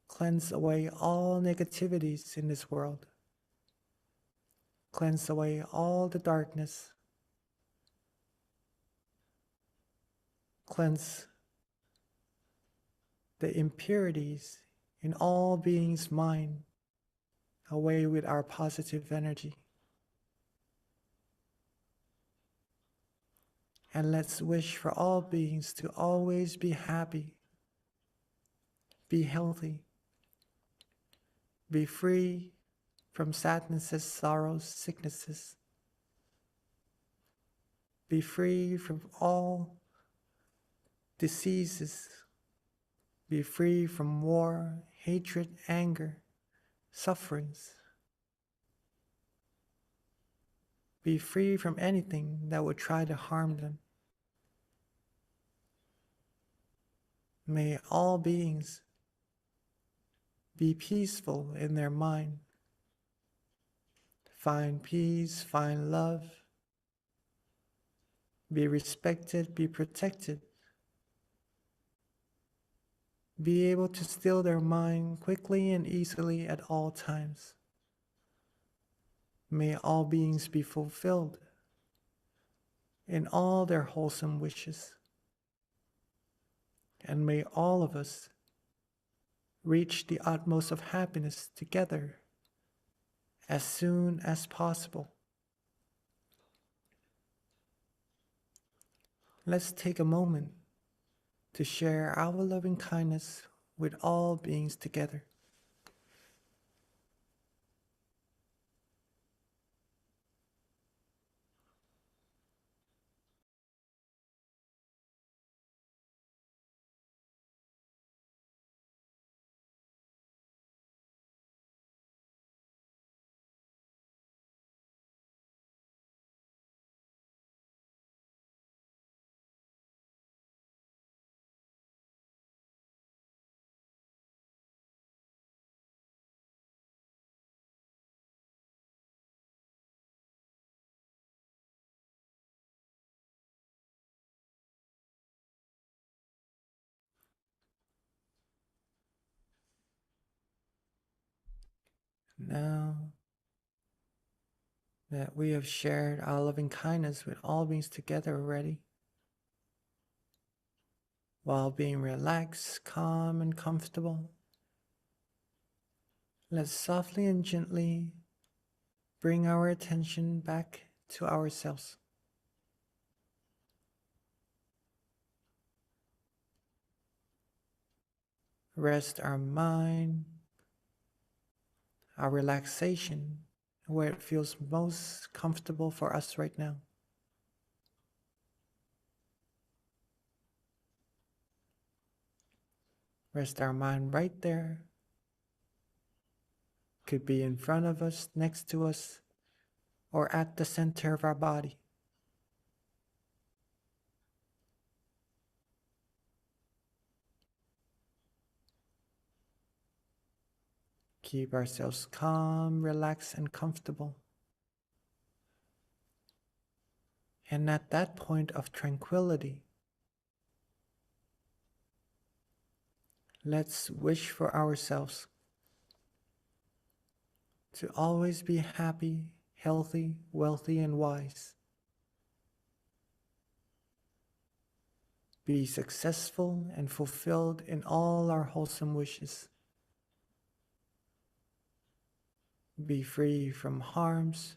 cleanse away all negativities in this world. Cleanse away all the darkness. Cleanse the impurities in all beings' mind away with our positive energy. And let's wish for all beings to always be happy, be healthy, be free from sadnesses, sorrows, sicknesses, be free from all diseases, be free from war, hatred, anger, sufferings. Be free from anything that would try to harm them. May all beings be peaceful in their mind, find peace, find love, be respected, be protected, be able to still their mind quickly and easily at all times. May all beings be fulfilled in all their wholesome wishes. And may all of us reach the utmost of happiness together as soon as possible. Let's take a moment to share our loving kindness with all beings together. Now that we have shared our loving kindness with all beings together already, while being relaxed, calm, and comfortable, let's softly and gently bring our attention back to ourselves. Rest our mind, our relaxation, where it feels most comfortable for us right now. Rest our mind right there. Could be in front of us, next to us, or at the center of our body. Keep ourselves calm, relaxed, and comfortable. And at that point of tranquility, let's wish for ourselves to always be happy, healthy, wealthy, and wise. Be successful and fulfilled in all our wholesome wishes. Be free from harms,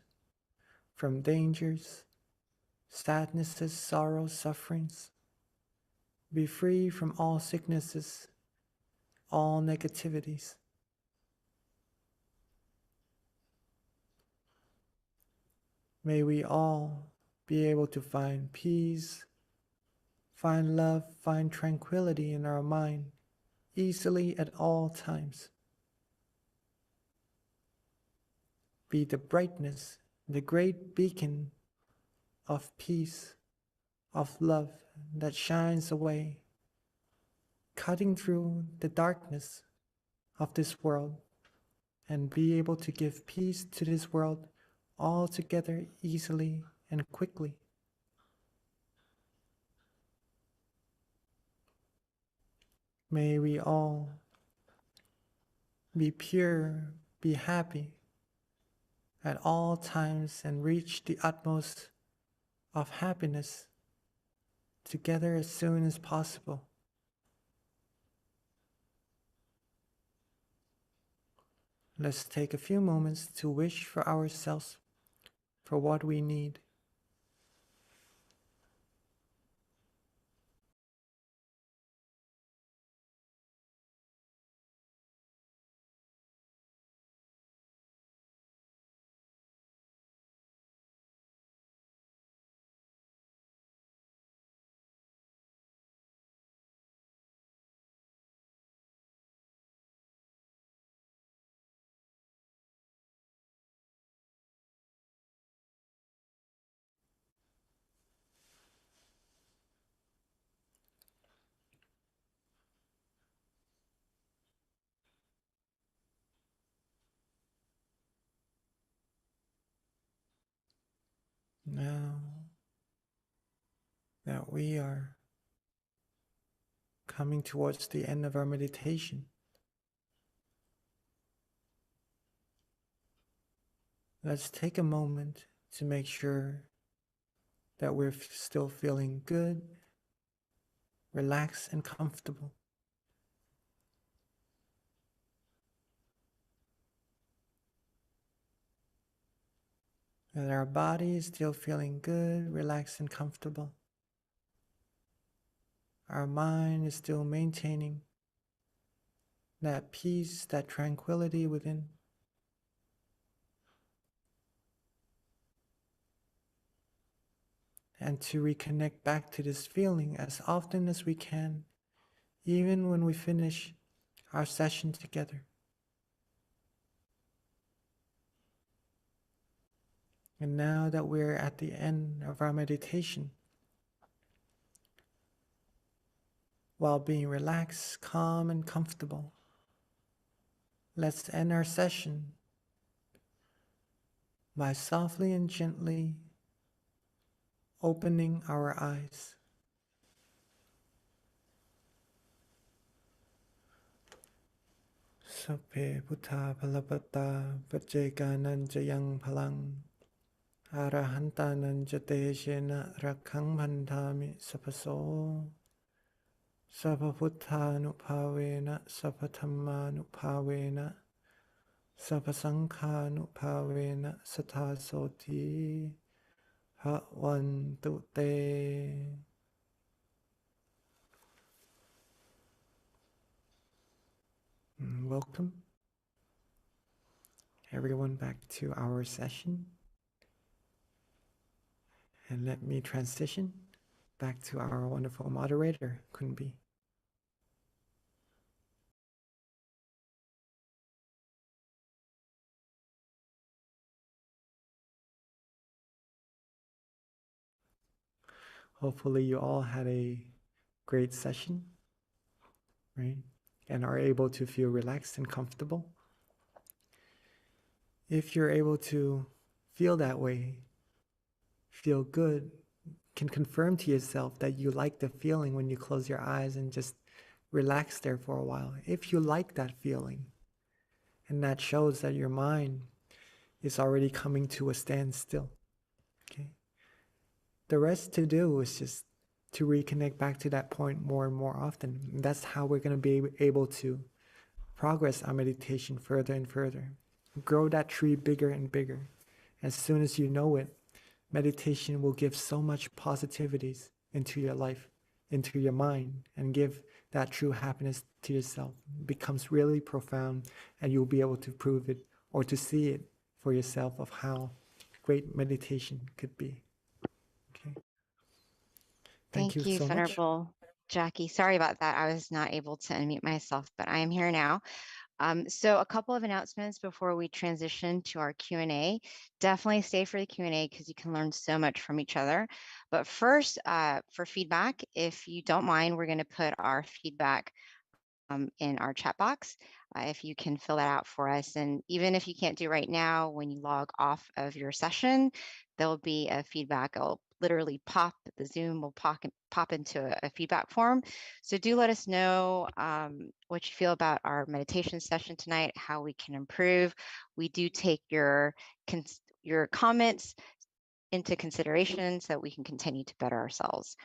from dangers, sadnesses, sorrows, sufferings. Be free from all sicknesses, all negativities. May we all be able to find peace, find love, find tranquility in our mind easily at all times. Be the brightness, the great beacon of peace, of love that shines away, cutting through the darkness of this world, and be able to give peace to this world altogether easily and quickly. May we all be pure, be happy at all times, and reach the utmost of happiness together as soon as possible. Let's take a few moments to wish for ourselves for what we need. Now that we are coming towards the end of our meditation, let's take a moment to make sure that we're still feeling good, relaxed, and comfortable. And our body is still feeling good, relaxed, and comfortable. Our mind is still maintaining that peace, that tranquility within. And to reconnect back to this feeling as often as we can, even when we finish our session together. And now that we're at the end of our meditation, while being relaxed, calm, and comfortable, let's end our session by softly and gently opening our eyes. Sape Buddha Palapata Pajeganan Jayang Palang Arahantanan Jateshena Rakhang Bandhami Sapaso Sapaputthanupavena Sapathammanupavena Sapasankhanupavena Satasoti Bhavantu Te. Welcome everyone back to our session. And let me transition back to our wonderful moderator, Kunbi. Hopefully you all had a great session, right? And are able to feel relaxed and comfortable. If you're able to feel that way, feel good, can confirm to yourself that you like the feeling when you close your eyes and just relax there for a while. If you like that feeling, and that shows that your mind is already coming to a standstill, okay? The rest to do is just to reconnect back to that point more and more often. And that's how we're going to be able to progress our meditation further and further. Grow that tree bigger and bigger. As soon as you know it, meditation will give so much positivities into your life, into your mind, and give that true happiness to yourself. It becomes really profound, and you'll be able to prove it or to see it for yourself of how great meditation could be. Okay. Thank you so much. Venerable Jackie. Sorry about that. I was not able to unmute myself, but I am here now. So a couple of announcements before we transition to our Q&A. Definitely stay for the Q&A because you can learn so much from each other. But first, for feedback, if you don't mind, we're going to put our feedback in our chat box. If you can fill that out for us. And even if you can't do right now, when you log off of your session, there'll be a feedback. It'll literally pop, the Zoom will pop into a feedback form. So do let us know what you feel about our meditation session tonight, how we can improve. We do take your comments into consideration so that we can continue to better ourselves.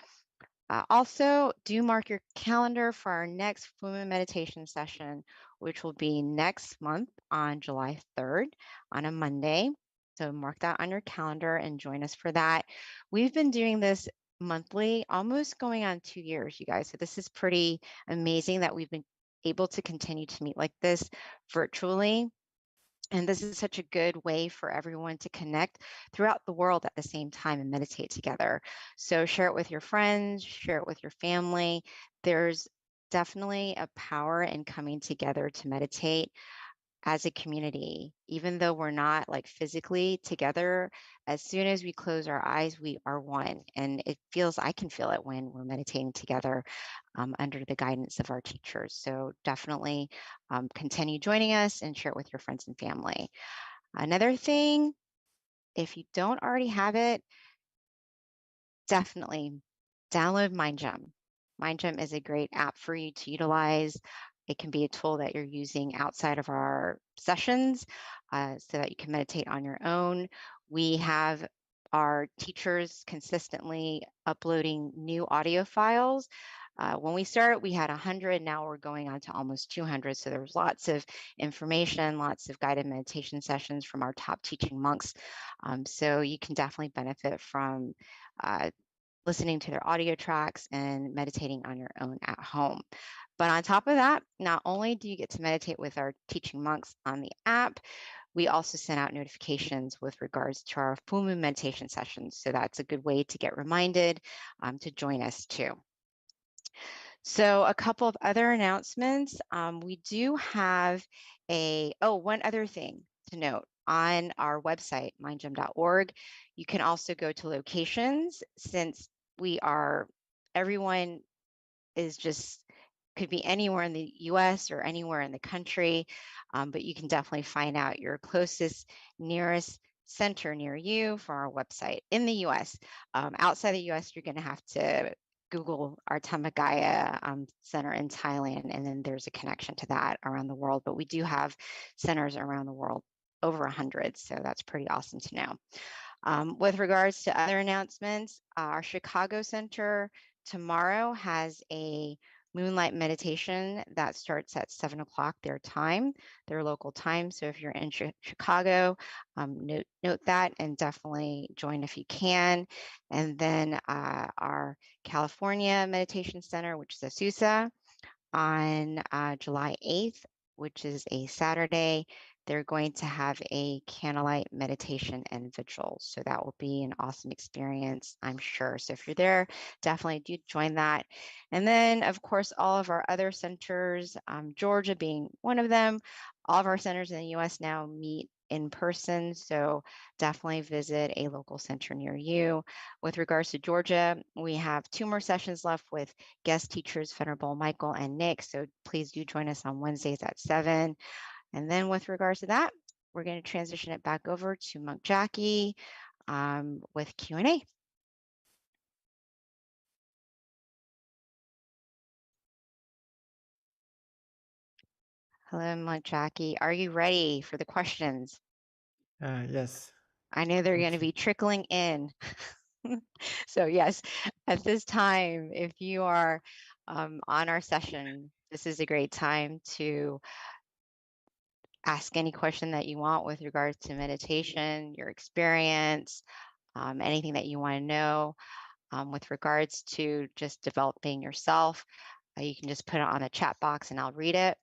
Also, do mark your calendar for our next full moon meditation session, which will be next month on July 3rd on a Monday. So mark that on your calendar and join us for that. We've been doing this monthly, almost going on 2 years, you guys. So this is pretty amazing that we've been able to continue to meet like this virtually. And this is such a good way for everyone to connect throughout the world at the same time and meditate together. So share it with your friends, share it with your family. There's definitely a power in coming together to meditate as a community. Even though we're not like physically together, as soon as we close our eyes, we are one. And it feels, I can feel it when we're meditating together under the guidance of our teachers. So definitely continue joining us and share it with your friends and family. Another thing, if you don't already have it, definitely download MindGem. MindGem is a great app for you to utilize. It can be a tool that you're using outside of our sessions so that you can meditate on your own. We have our teachers consistently uploading new audio files. When we started, we had 100. Now we're going on to almost 200. So there's lots of information, lots of guided meditation sessions from our top teaching monks. So you can definitely benefit from listening to their audio tracks and meditating on your own at home. But on top of that, not only do you get to meditate with our teaching monks on the app, we also send out notifications with regards to our full moon meditation sessions. So that's a good way to get reminded to join us too. So a couple of other announcements. We do have one other thing to note. On our website, mindgem.org, you can also go to locations since everyone is just could be anywhere in the US or anywhere in the country, but you can definitely find out your closest, nearest center near you for our website. In the US, outside the US, you're going to have to Google our Tamagaya center in Thailand, and then there's a connection to that around the world. But we do have centers around the world, over 100, so that's pretty awesome to know. With regards to other announcements, our Chicago Center tomorrow has a moonlight meditation that starts at 7 o'clock their local time. So if you're in Chicago, note that and definitely join if you can. And then our California Meditation Center, which is Azusa, on July 8th, which is a Saturday, they're going to have a candlelight meditation and vigil. So that will be an awesome experience, I'm sure. So if you're there, definitely do join that. And then, of course, all of our other centers, Georgia being one of them, all of our centers in the US now meet in person. So definitely visit a local center near you. With regards to Georgia, we have 2 more sessions left with guest teachers, Venerable Michael and Nick. So please do join us on Wednesdays at 7. And then with regards to that, we're going to transition it back over to Monk Jackie with Q&A. Hello, Monk Jackie. Are you ready for the questions? Yes. I know they're going to be trickling in. So yes, at this time, if you are on our session, this is a great time to ask any question that you want with regards to meditation, your experience, anything that you want to know with regards to just developing yourself. You can just put it on the chat box and I'll read it.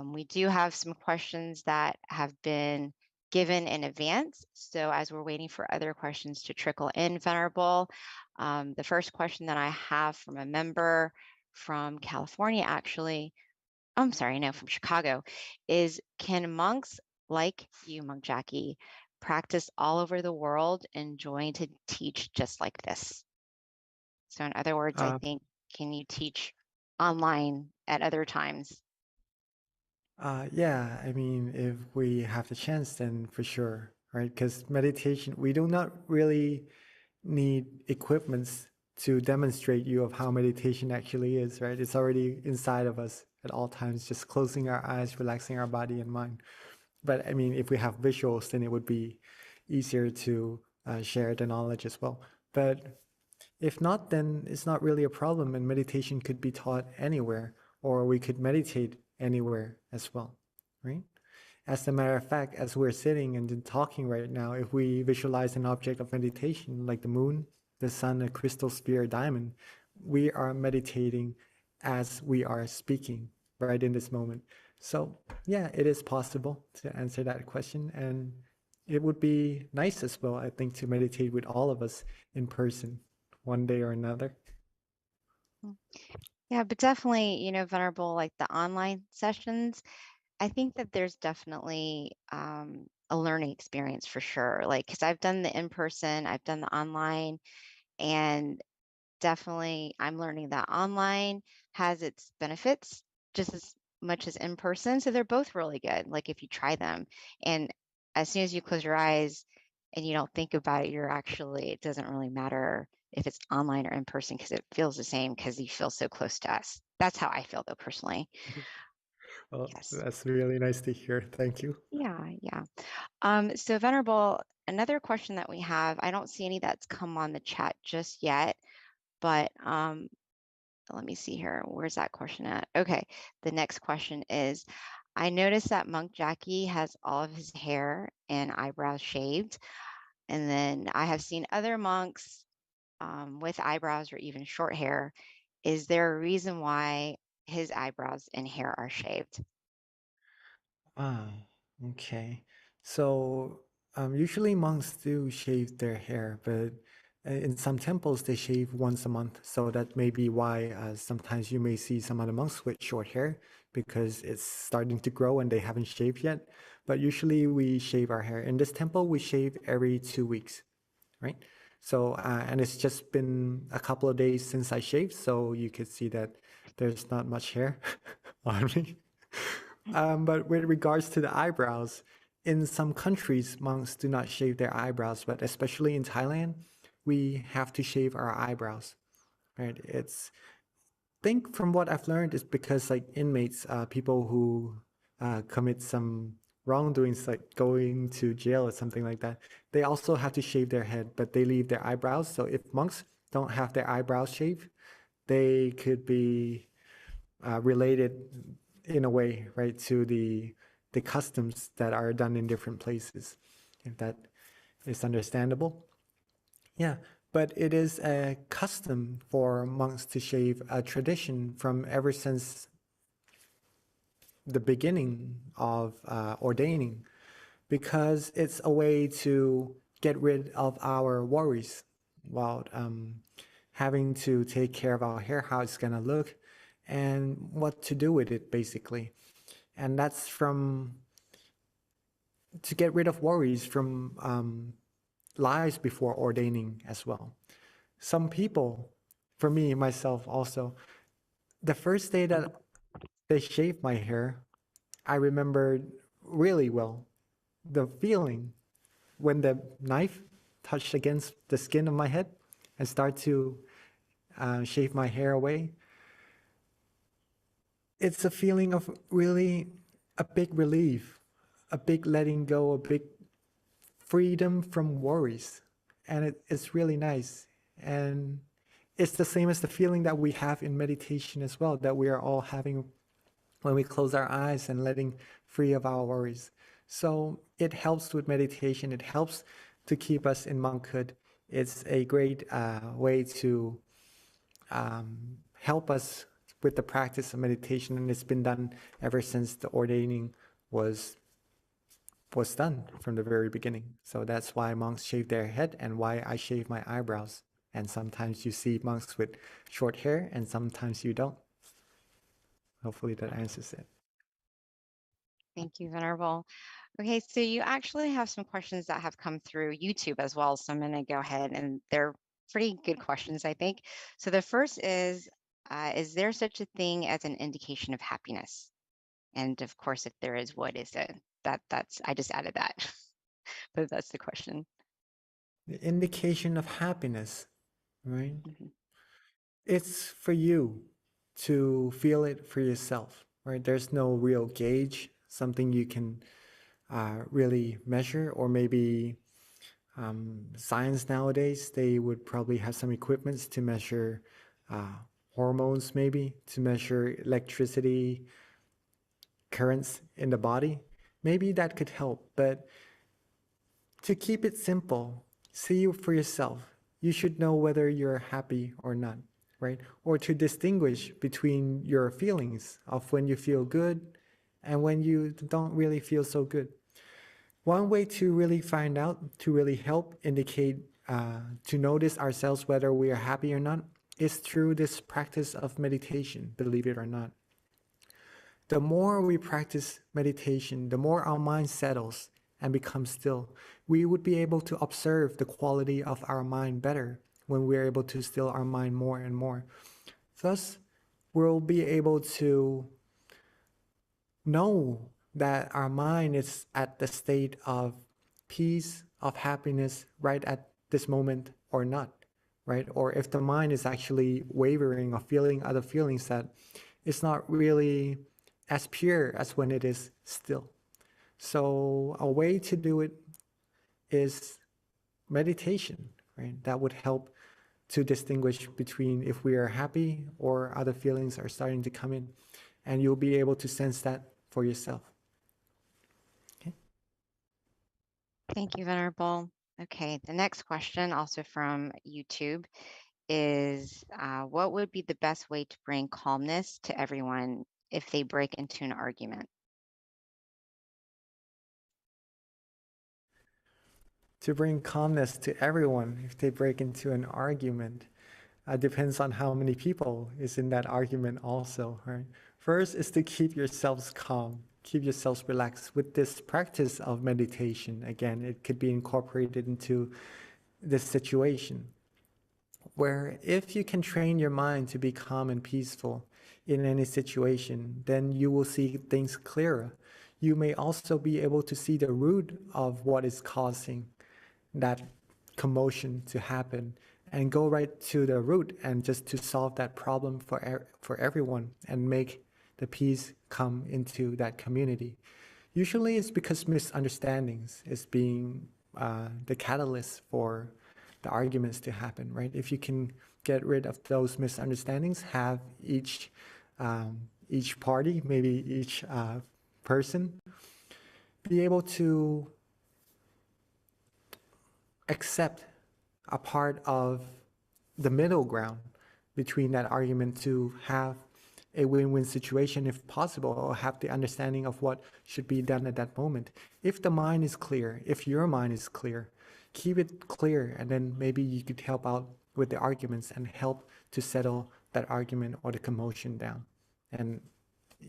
We do have some questions that have been given in advance. So as we're waiting for other questions to trickle in, Venerable, the first question that I have from a member from California, actually, I'm sorry, no, from Chicago, is can monks like you, Monk Jackie, practice all over the world and join to teach just like this? So in other words, I think, can you teach online at other times? Yeah, I mean, if we have the chance, then for sure, right? Because meditation, we do not really need equipments to demonstrate you of how meditation actually is, right? It's already inside of us at all times, just closing our eyes, relaxing our body and mind. But I mean, if we have visuals, then it would be easier to share the knowledge as well. But if not, then it's not really a problem, and meditation could be taught anywhere, or we could meditate anywhere as well, right? As a matter of fact, as we're sitting and talking right now, if we visualize an object of meditation like the moon, the sun, a crystal sphere, a diamond, we are meditating as we are speaking right in this moment. So yeah, it is possible to answer that question, and it would be nice as well, I think, to meditate with all of us in person one day or another. Yeah, but definitely, Venerable, like the online sessions, I think that there's definitely a learning experience for sure. Like, because I've done the in-person, I've done the online, and definitely I'm learning that online has its benefits just as much as in person. So they're both really good, like if you try them. And as soon as you close your eyes, and you don't think about it, it doesn't really matter if it's online or in person because it feels the same because you feel so close to us. That's how I feel though, personally. Well, Yes. that's really nice to hear. Thank you. Yeah, yeah. So Venerable, another question that we have, I don't see any that's come on the chat just yet, but let me see here. Where's that question at? Okay, the next question is, I noticed that Monk Jackie has all of his hair and eyebrows shaved, and then I have seen other monks with eyebrows or even short hair. Is there a reason why his eyebrows and hair are shaved? Ah, okay. So usually monks do shave their hair, but in some temples they shave once a month. So that may be why sometimes you may see some other monks with short hair because it's starting to grow and they haven't shaved yet. But usually we shave our hair. In this temple, we shave every 2 weeks, right? So, and it's just been a couple of days since I shaved, so you could see that there's not much hair on me. But with regards to the eyebrows, in some countries, monks do not shave their eyebrows, but especially in Thailand, we have to shave our eyebrows, right? Think from what I've learned is because like inmates, people who commit some wrongdoings, like going to jail or something like that, they also have to shave their head, but they leave their eyebrows. So if monks don't have their eyebrows shaved, they could be related in a way, right, to the customs that are done in different places, if that is understandable. Yeah, but it is a custom for monks to shave, a tradition from ever since the beginning of ordaining, because it's a way to get rid of our worries about having to take care of our hair, how it's going to look, and what to do with it, basically. And that's to get rid of worries from lives before ordaining as well. Some people, for me, myself also, the first day that they shaved my hair, I remembered really well the feeling when the knife touched against the skin of my head and start to shave my hair away. It's a feeling of really a big relief, a big letting go, a big freedom from worries. And it's really nice. And it's the same as the feeling that we have in meditation as well, that we are all having when we close our eyes and letting free of our worries. So it helps with meditation. It helps to keep us in monkhood. It's a great way to help us with the practice of meditation, and it's been done ever since the ordaining was done from the very beginning. So that's why monks shave their head and why I shave my eyebrows. And sometimes you see monks with short hair and sometimes you don't. Hopefully that answers it. Thank you, Venerable. Okay, so you actually have some questions that have come through YouTube as well. So I'm going to go ahead, and they're pretty good questions, I think. So the first is there such a thing as an indication of happiness? And of course, if there is, what is it? That's I just added that, but that's the question. The indication of happiness, right? Mm-hmm. It's for you to feel it for yourself, right? There's no real gauge, something you can really measure, or maybe science nowadays, they would probably have some equipments to measure hormones, maybe to measure electricity currents in the body. Maybe that could help, but to keep it simple, see for yourself. You should know whether you're happy or not, right? Or to distinguish between your feelings of when you feel good and when you don't really feel so good. One way to really find out, to really help indicate, to notice ourselves whether we are happy or not, is through this practice of meditation, believe it or not. The more we practice meditation, the more our mind settles and becomes still. We would be able to observe the quality of our mind better when we're able to still our mind more and more. Thus, we'll be able to know that our mind is at the state of peace, of happiness right at this moment or not, right? Or if the mind is actually wavering or feeling other feelings that it's not really as pure as when it is still. So a way to do it is meditation, right? That would help to distinguish between if we are happy or other feelings are starting to come in, and you'll be able to sense that for yourself. Okay. Thank you, Venerable. Okay, the next question, also from YouTube, is what would be the best way to bring calmness to everyone if they break into an argument? To bring calmness to everyone if they break into an argument depends on how many people is in that argument also, right? First is to keep yourselves calm, keep yourselves relaxed. With this practice of meditation, again, it could be incorporated into this situation, where if you can train your mind to be calm and peaceful in any situation, then you will see things clearer. You may also be able to see the root of what is causing that commotion to happen and go right to the root and just to solve that problem for everyone and make the peace come into that community. Usually it's because misunderstandings is being the catalyst for the arguments to happen, right? If you can get rid of those misunderstandings, have each party, maybe each person, be able to accept a part of the middle ground between that argument to have a win-win situation if possible, or have the understanding of what should be done at that moment. If the mind is clear, if your mind is clear, keep it clear, and then maybe you could help out with the arguments and help to settle that argument or the commotion down. And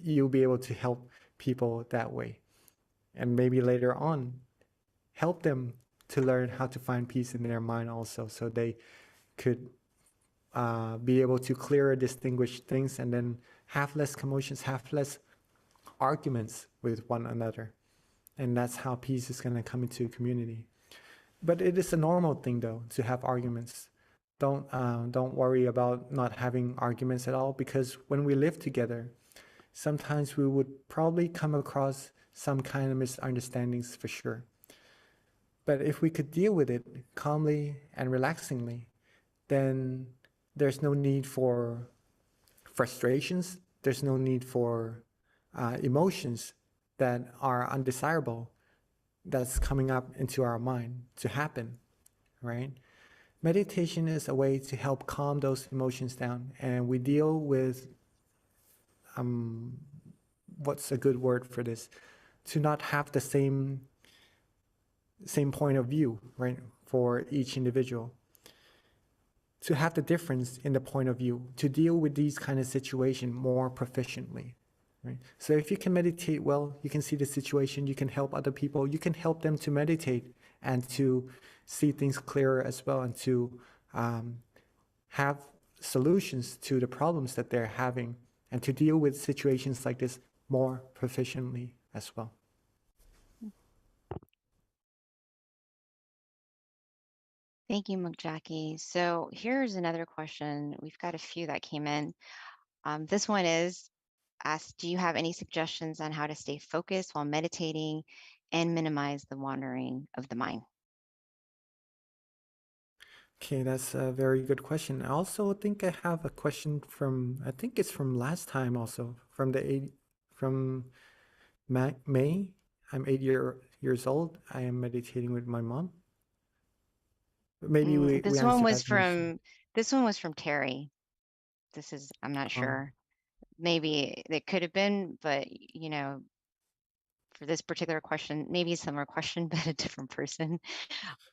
you'll be able to help people that way. And maybe later on, help them to learn how to find peace in their mind also, so they could be able to clearer distinguish things and then have less commotions, have less arguments with one another. And that's how peace is going to come into a community. But it is a normal thing, though, to have arguments. Don't worry about not having arguments at all, because when we live together, sometimes we would probably come across some kind of misunderstandings for sure. But if we could deal with it calmly and relaxingly, then there's no need for frustrations. There's no need for emotions that are undesirable that's coming up into our mind to happen, right? Meditation is a way to help calm those emotions down, and we deal with, what's a good word for this? To not have the same point of view, right, for each individual. To have the difference in the point of view, to deal with these kind of situations more proficiently, right? So if you can meditate well, you can see the situation, you can help other people, you can help them to meditate and to see things clearer as well, and to have solutions to the problems that they're having, and to deal with situations like this more proficiently as well. Thank you, Mukjaki. So here's another question. We've got a few that came in. This one is asked, do you have any suggestions on how to stay focused while meditating and minimize the wandering of the mind? Okay, that's a very good question. I also think I have a question from, I think it's from last time also, from May. I'm 8 years old. I am meditating with my mom. Maybe we this one answered was that initially. from Terry. This is, I'm not sure. Maybe it could have been, but you know, for this particular question, maybe a similar question, but a different person.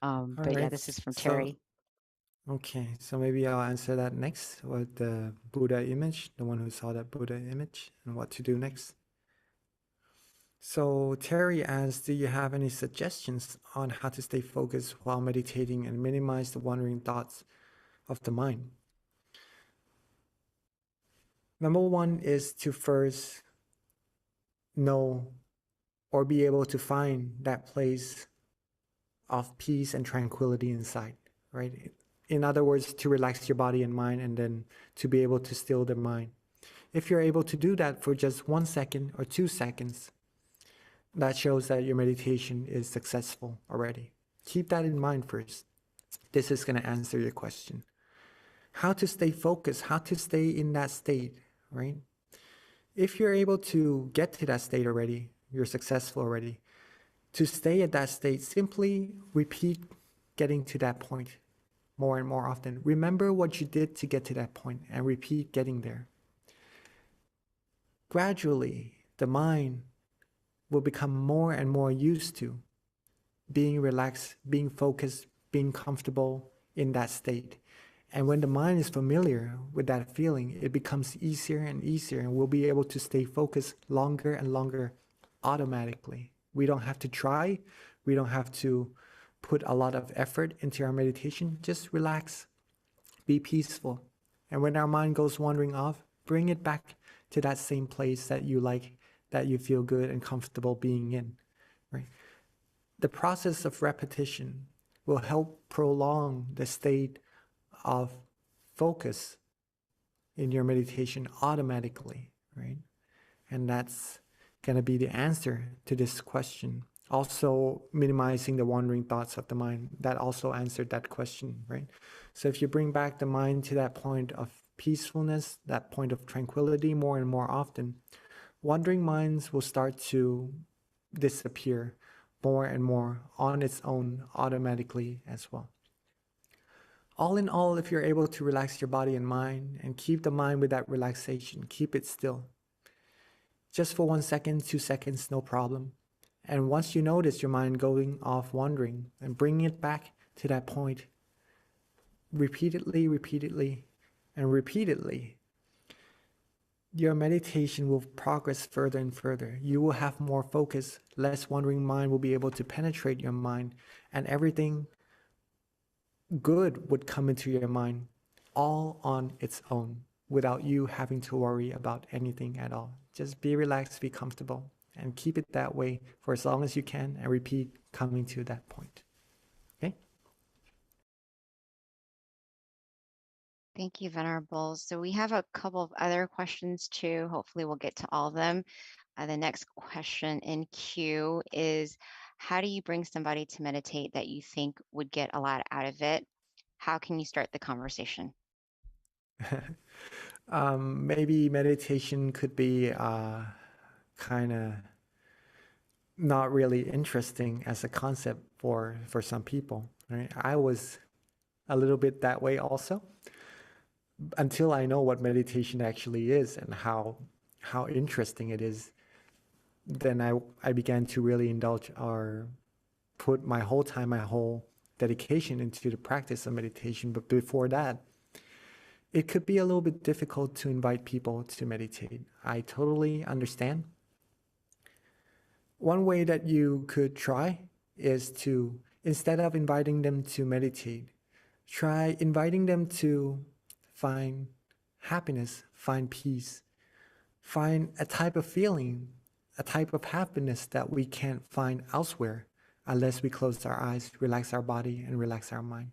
But yeah, right, this is from so Terry. okay, so maybe I'll answer that next with the Buddha image, the one who saw that Buddha image, and what to do next. So Terry asks, do you have any suggestions on how to stay focused while meditating and minimize the wandering thoughts of the mind? Number one is to first know or be able to find that place of peace and tranquility inside, right? In other words, to relax your body and mind, and then to be able to still the mind. If you're able to do that for just 1 second or 2 seconds, that shows that your meditation is successful already. Keep that in mind first. This is going to answer your question. How to stay focused, how to stay in that state, right? If you're able to get to that state already, you're successful already. To stay at that state, simply repeat getting to that point more and more often. Remember what you did to get to that point and repeat getting there. Gradually, the mind will become more and more used to being relaxed, being focused, being comfortable in that state. And when the mind is familiar with that feeling, it becomes easier and easier, and we'll be able to stay focused longer and longer automatically. We don't have to try. We don't have to put a lot of effort into our meditation. Just relax, be peaceful. And when our mind goes wandering off, bring it back to that same place that you like, that you feel good and comfortable being in, right? The process of repetition will help prolong the state of focus in your meditation automatically, right? And that's going to be the answer to this question. Also, minimizing the wandering thoughts of the mind, that also answered that question, right? So if you bring back the mind to that point of peacefulness, that point of tranquility more and more often, wandering minds will start to disappear more and more on its own automatically as well. All in all, if you're able to relax your body and mind and keep the mind with that relaxation, keep it still. Just for 1 second, 2 seconds, no problem. And once you notice your mind going off wandering, and bring it back to that point repeatedly, and repeatedly, your meditation will progress further and further. You will have more focus, less wandering mind will be able to penetrate your mind, and everything good would come into your mind all on its own without you having to worry about anything at all. Just be relaxed, be comfortable, and keep it that way for as long as you can, and repeat coming to that point. Okay? Thank you, Venerable. So we have a couple of other questions too. Hopefully we'll get to all of them. The next question in queue is, how do you bring somebody to meditate that you think would get a lot out of it? How can you start the conversation? Maybe meditation could be kind of not really interesting as a concept for some people, right? I was a little bit that way also, until I know what meditation actually is and how interesting it is. Then I began to really indulge or put my whole time, my whole dedication into the practice of meditation. But before that, it could be a little bit difficult to invite people to meditate. I totally understand. One way that you could try is to, instead of inviting them to meditate, try inviting them to find happiness, find peace, find a type of feeling, a type of happiness that we can't find elsewhere unless we close our eyes, relax our body, and relax our mind.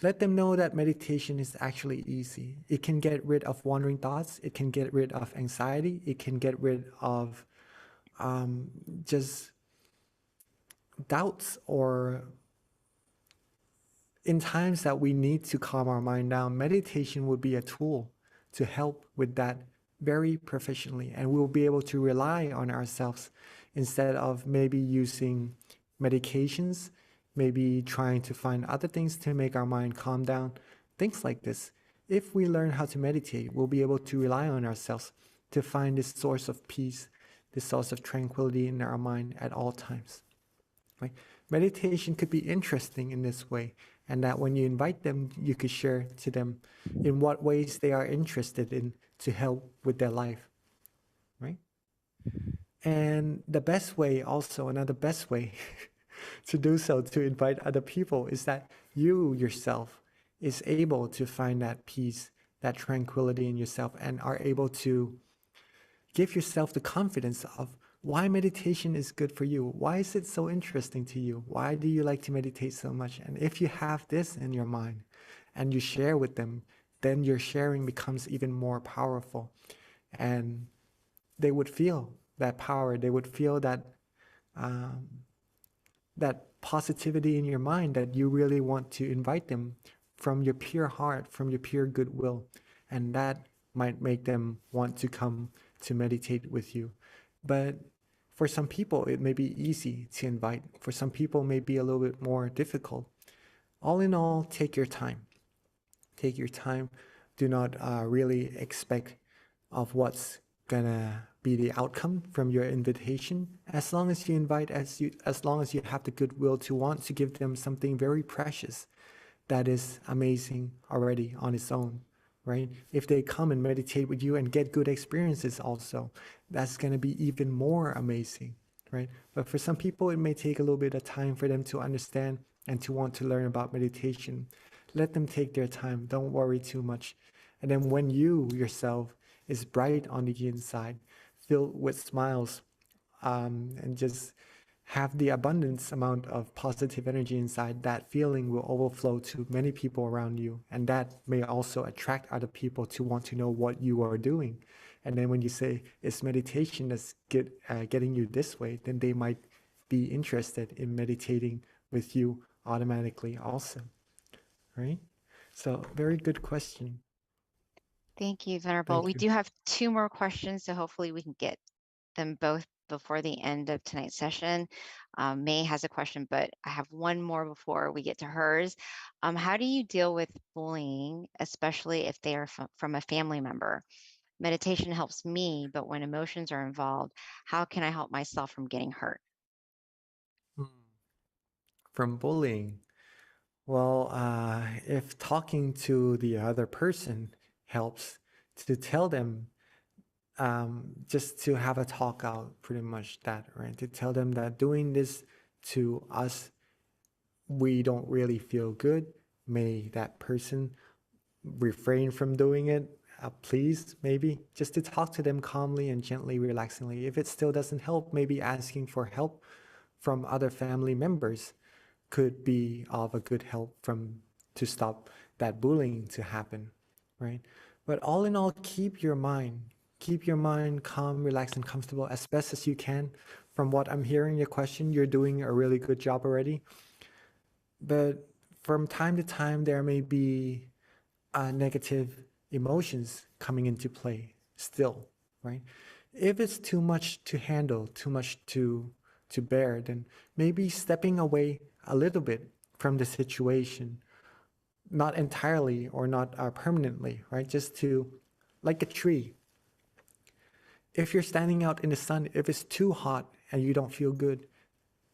Let them know that meditation is actually easy. It can get rid of wandering thoughts. It can get rid of anxiety. It can get rid of just doubts, or in times that we need to calm our mind down, meditation would be a tool to help with that very proficiently, and we'll be able to rely on ourselves instead of maybe using medications, maybe trying to find other things to make our mind calm down, things like this. If we learn how to meditate, we'll be able to rely on ourselves to find this source of peace, this source of tranquility in our mind at all times. Right? Meditation could be interesting in this way, and that when you invite them, you could share to them in what ways they are interested in to help with their life, right? And the best way also, another best way to do so, to invite other people, is that you yourself is able to find that peace, that tranquility in yourself, and are able to give yourself the confidence of why meditation is good for you. Why is it so interesting to you? Why do you like to meditate so much? And if you have this in your mind and you share with them, then your sharing becomes even more powerful. And they would feel that power. They would feel that um, that positivity in your mind, that you really want to invite them from your pure heart, from your pure goodwill. And that might make them want to come to meditate with you. But for some people, it may be easy to invite. For some people, it may be a little bit more difficult. All in all, take your time. Take your time. Do not really expect of what's gonna be the outcome from your invitation. As long as you invite, as long as you have the goodwill to want to give them something very precious, that is amazing already on its own, right? If they come and meditate with you and get good experiences also, that's gonna be even more amazing, right? But for some people, it may take a little bit of time for them to understand and to want to learn about meditation. Let them take their time. Don't worry too much. And then when you yourself is bright on the inside, filled with smiles, and just have the abundance amount of positive energy inside, that feeling will overflow to many people around you. And that may also attract other people to want to know what you are doing. And then when you say it's meditation that's getting you this way, then they might be interested in meditating with you automatically also, right? So very good question. Thank you, Venerable. Thank We you. do have 2 more questions, so hopefully we can get them both before the end of tonight's session. May has a question, but I have one more before we get to hers. How do you deal with bullying, especially if they are from a family member? Meditation helps me, but when emotions are involved, how can I help myself from getting hurt? From bullying. Well, if talking to the other person helps, to tell them, just to have a talk out, pretty much that, right? To tell them that doing this to us, we don't really feel good. May that person refrain from doing it, please, maybe. Just to talk to them calmly and gently, relaxingly. If it still doesn't help, maybe asking for help from other family members could be of a good help to stop that bullying to happen, right? But all in all, keep your mind calm, relaxed, and comfortable as best as you can. From what I'm hearing your question, you're doing a really good job already. But from time to time, there may be negative emotions coming into play still, right? If it's too much to handle, too much to bear, then maybe stepping away a little bit from the situation, not entirely or not permanently, right? Just to, like a tree. If you're standing out in the sun, if it's too hot and you don't feel good,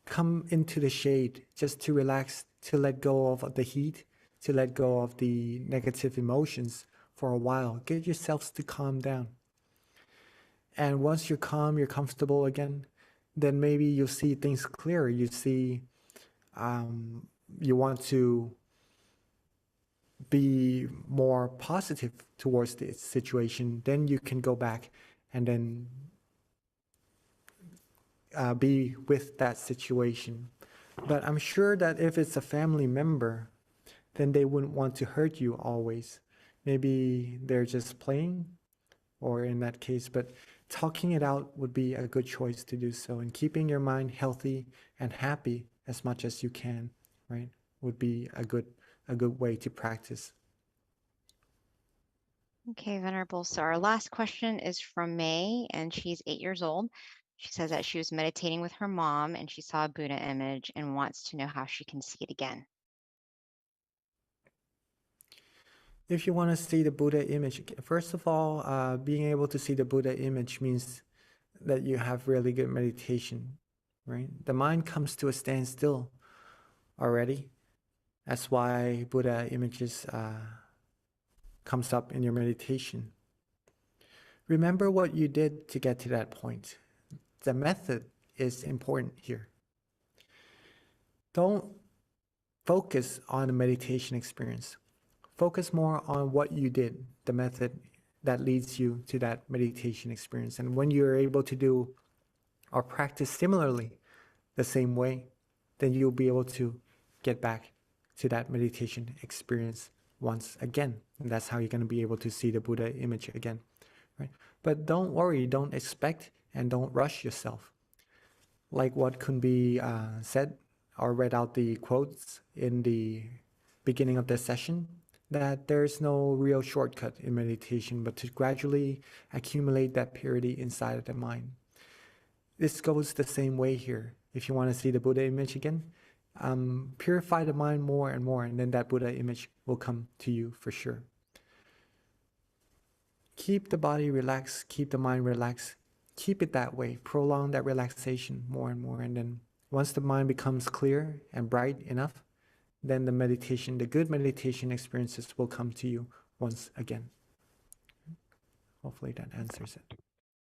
come into the shade just to relax, to let go of the heat, to let go of the negative emotions for a while. Get yourselves to calm down. And once you're calm, you're comfortable again, then maybe you'll see things clearer. You see, you want to be more positive towards the situation, then you can go back and then be with that situation. But I'm sure that if it's a family member, then they wouldn't want to hurt you always. Maybe they're just playing, or in that case, but talking it out would be a good choice to do so. And keeping your mind healthy and happy as much as you can, right, would be a good way to practice. Okay, Venerable. So our last question is from May, and she's 8 years old. She says that she was meditating with her mom and she saw a Buddha image and wants to know how she can see it again. If you want to see the Buddha image, first of all, being able to see the Buddha image means that you have really good meditation, right? The mind comes to a standstill already. That's why Buddha images comes up in your meditation. Remember what you did to get to that point. The method is important here. Don't focus on the meditation experience. Focus more on what you did, the method that leads you to that meditation experience. And when you're able to do or practice similarly the same way, then you'll be able to get back to that meditation experience once again. And that's how you're going to be able to see the Buddha image again, right? But don't worry, don't expect, and don't rush yourself. Like what could be said or read out the quotes in the beginning of the session, that there's no real shortcut in meditation, but to gradually accumulate that purity inside of the mind. This goes the same way here. If you want to see the Buddha image again, purify the mind more and more, and then that Buddha image will come to you for sure. Keep the body relaxed, keep the mind relaxed, keep it that way, prolong that relaxation more and more, and then once the mind becomes clear and bright enough, then the meditation, the good meditation experiences will come to you once again. Hopefully that answers it.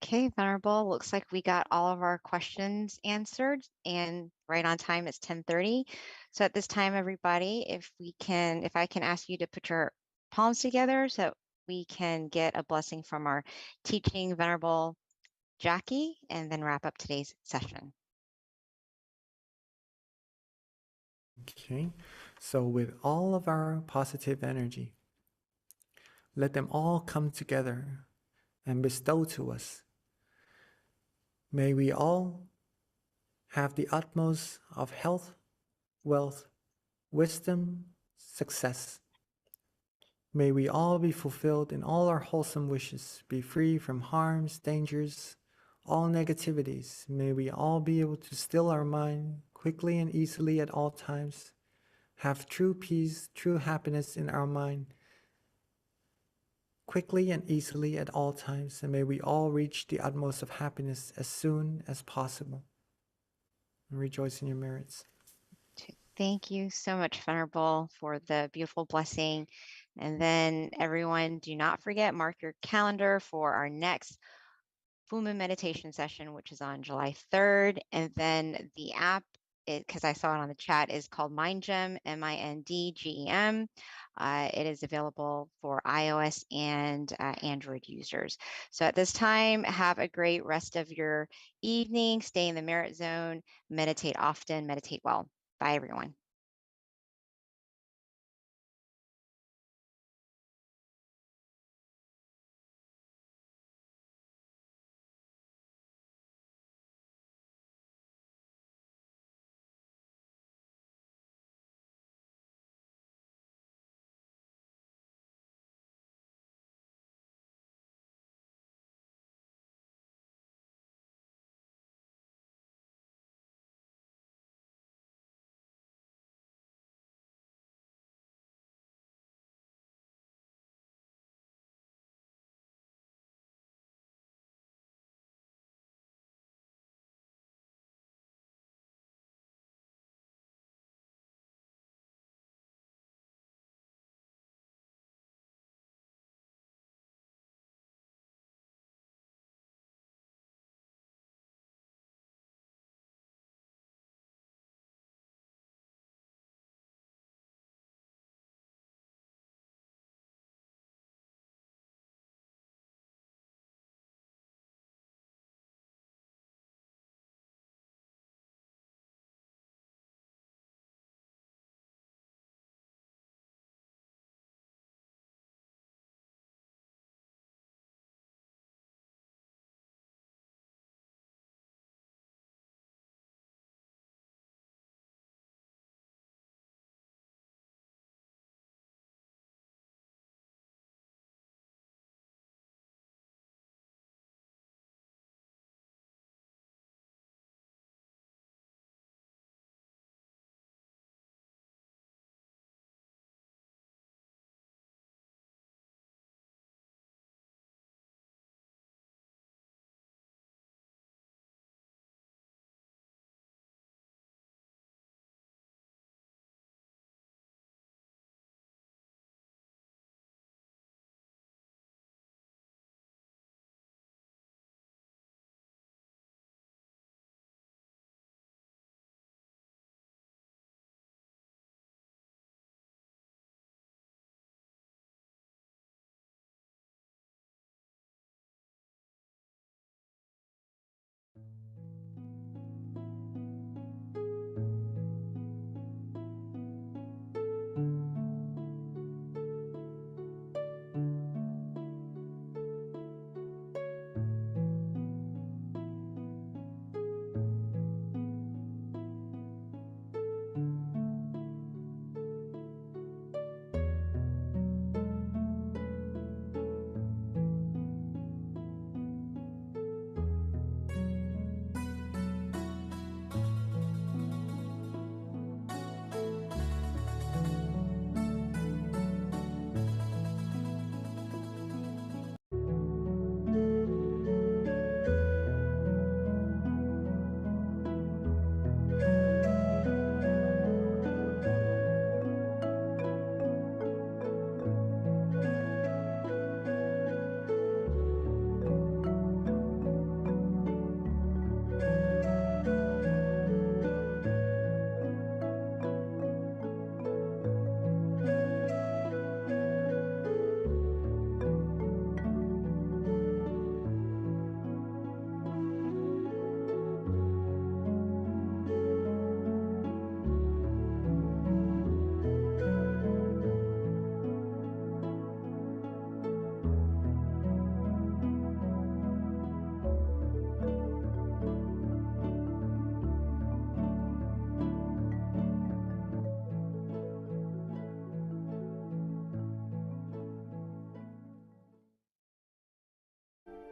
Okay, Venerable, looks like we got all of our questions answered and right on time. It's 10:30. So at this time, everybody, if I can ask you to put your palms together so we can get a blessing from our teaching Venerable Jackie and then wrap up today's session. Okay, so with all of our positive energy, let them all come together and bestow to us. May we all have the utmost of health, wealth, wisdom, success. May we all be fulfilled in all our wholesome wishes, be free from harms, dangers, all negativities. May we all be able to still our mind quickly and easily at all times, have true peace, true happiness in our mind, quickly and easily at all times, and may we all reach the utmost of happiness as soon as possible. And rejoice in your merits. Thank you so much, Venerable, for the beautiful blessing. And then everyone, do not forget, mark your calendar for our next full moon meditation session, which is on July 3rd. And then the app, because I saw it on the chat, is called MindGem, MINDGEM. It is available for iOS and Android users. So at this time, have a great rest of your evening. Stay in the merit zone, meditate often, meditate well. Bye, everyone.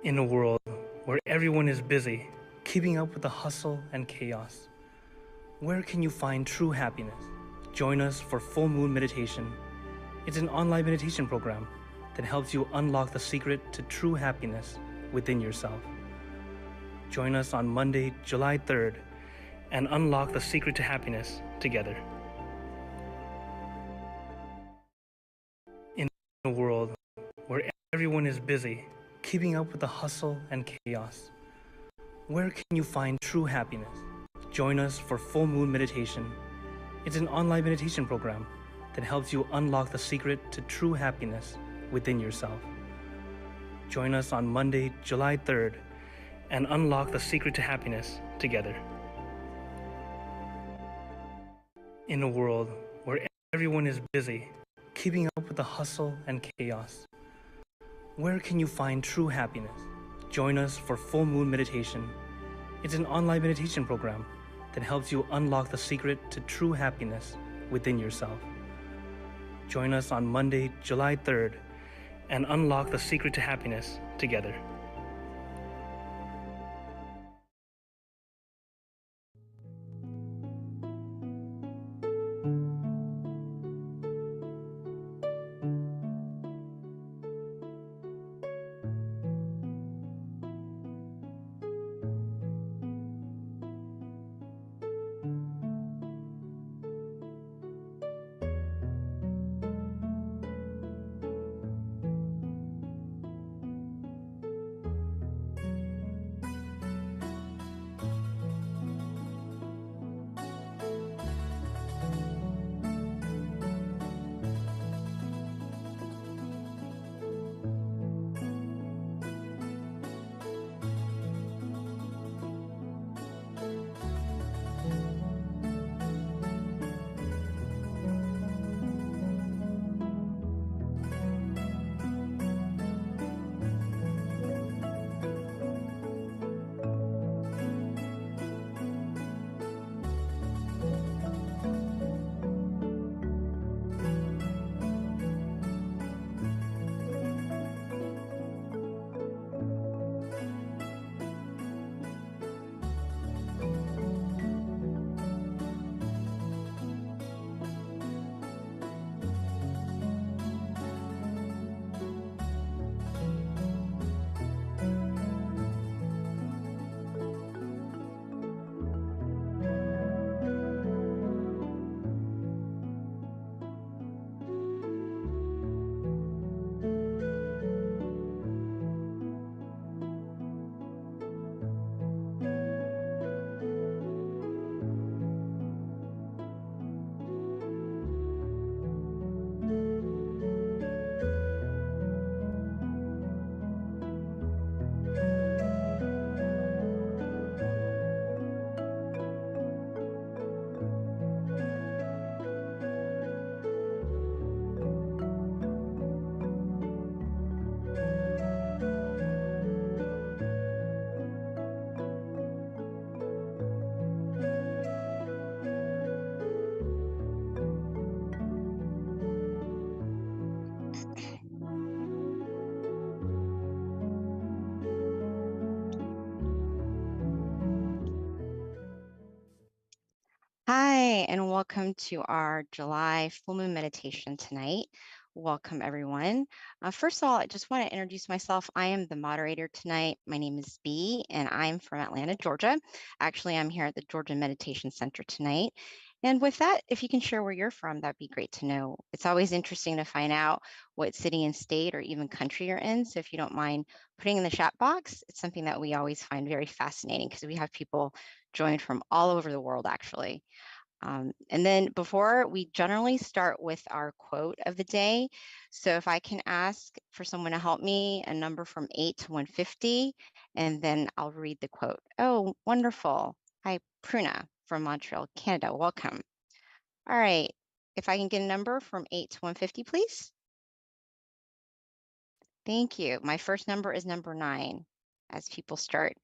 In a world where everyone is busy, keeping up with the hustle and chaos, where can you find true happiness? Join us for Full Moon Meditation. It's an online meditation program that helps you unlock the secret to true happiness within yourself. Join us on Monday, July 3rd, and unlock the secret to happiness together. In a world where everyone is busy, keeping up with the hustle and chaos, where can you find true happiness? Join us for Full Moon Meditation. It's an online meditation program that helps you unlock the secret to true happiness within yourself. Join us on Monday, July 3rd, and unlock the secret to happiness together. In a world where everyone is busy, keeping up with the hustle and chaos, where can you find true happiness? Join us for Full Moon Meditation. It's an online meditation program that helps you unlock the secret to true happiness within yourself. Join us on Monday, July 3rd, and unlock the secret to happiness together. Hi, and welcome to our July full moon meditation tonight. Welcome, everyone. First of all, I just want to introduce myself. I am the moderator tonight. My name is Bee, and I'm from Atlanta, Georgia. Actually, I'm here at the Georgia Meditation Center tonight. And with that, if you can share where you're from, that'd be great to know. It's always interesting to find out what city and state or even country you're in. So if you don't mind putting in the chat box, it's something that we always find very fascinating because we have people join from all over the world, actually. And then before we generally start with our quote of the day. So if I can ask for someone to help me, a number from 8 to 150, and then I'll read the quote. Oh, wonderful. Hi, Pruna from Montreal, Canada. Welcome. All right. If I can get a number from 8 to 150, please. Thank you. My first number is number 9 as people start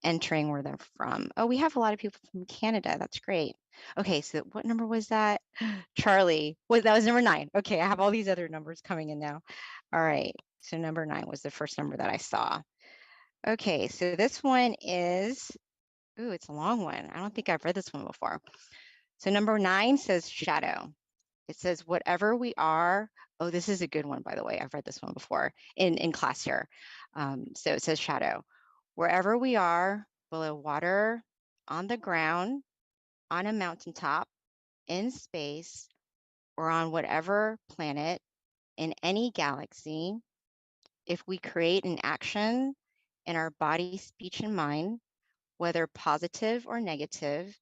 entering where they're from. Oh, we have a lot of people from Canada. That's great. Okay, so what number was that? Charlie. Well, that was number 9. Okay, I have all these other numbers coming in now. All right, so number 9 was the first number that I saw. Okay, so this one is, ooh, it's a long one. I don't think I've read this one before. So number 9 says shadow. It says, whatever we are, oh, this is a good one, by the way. I've read this one before in class here. So it says shadow. Wherever we are, below water, on the ground, on a mountaintop, in space, or on whatever planet, in any galaxy, if we create an action in our body, speech, and mind, whether positive or negative,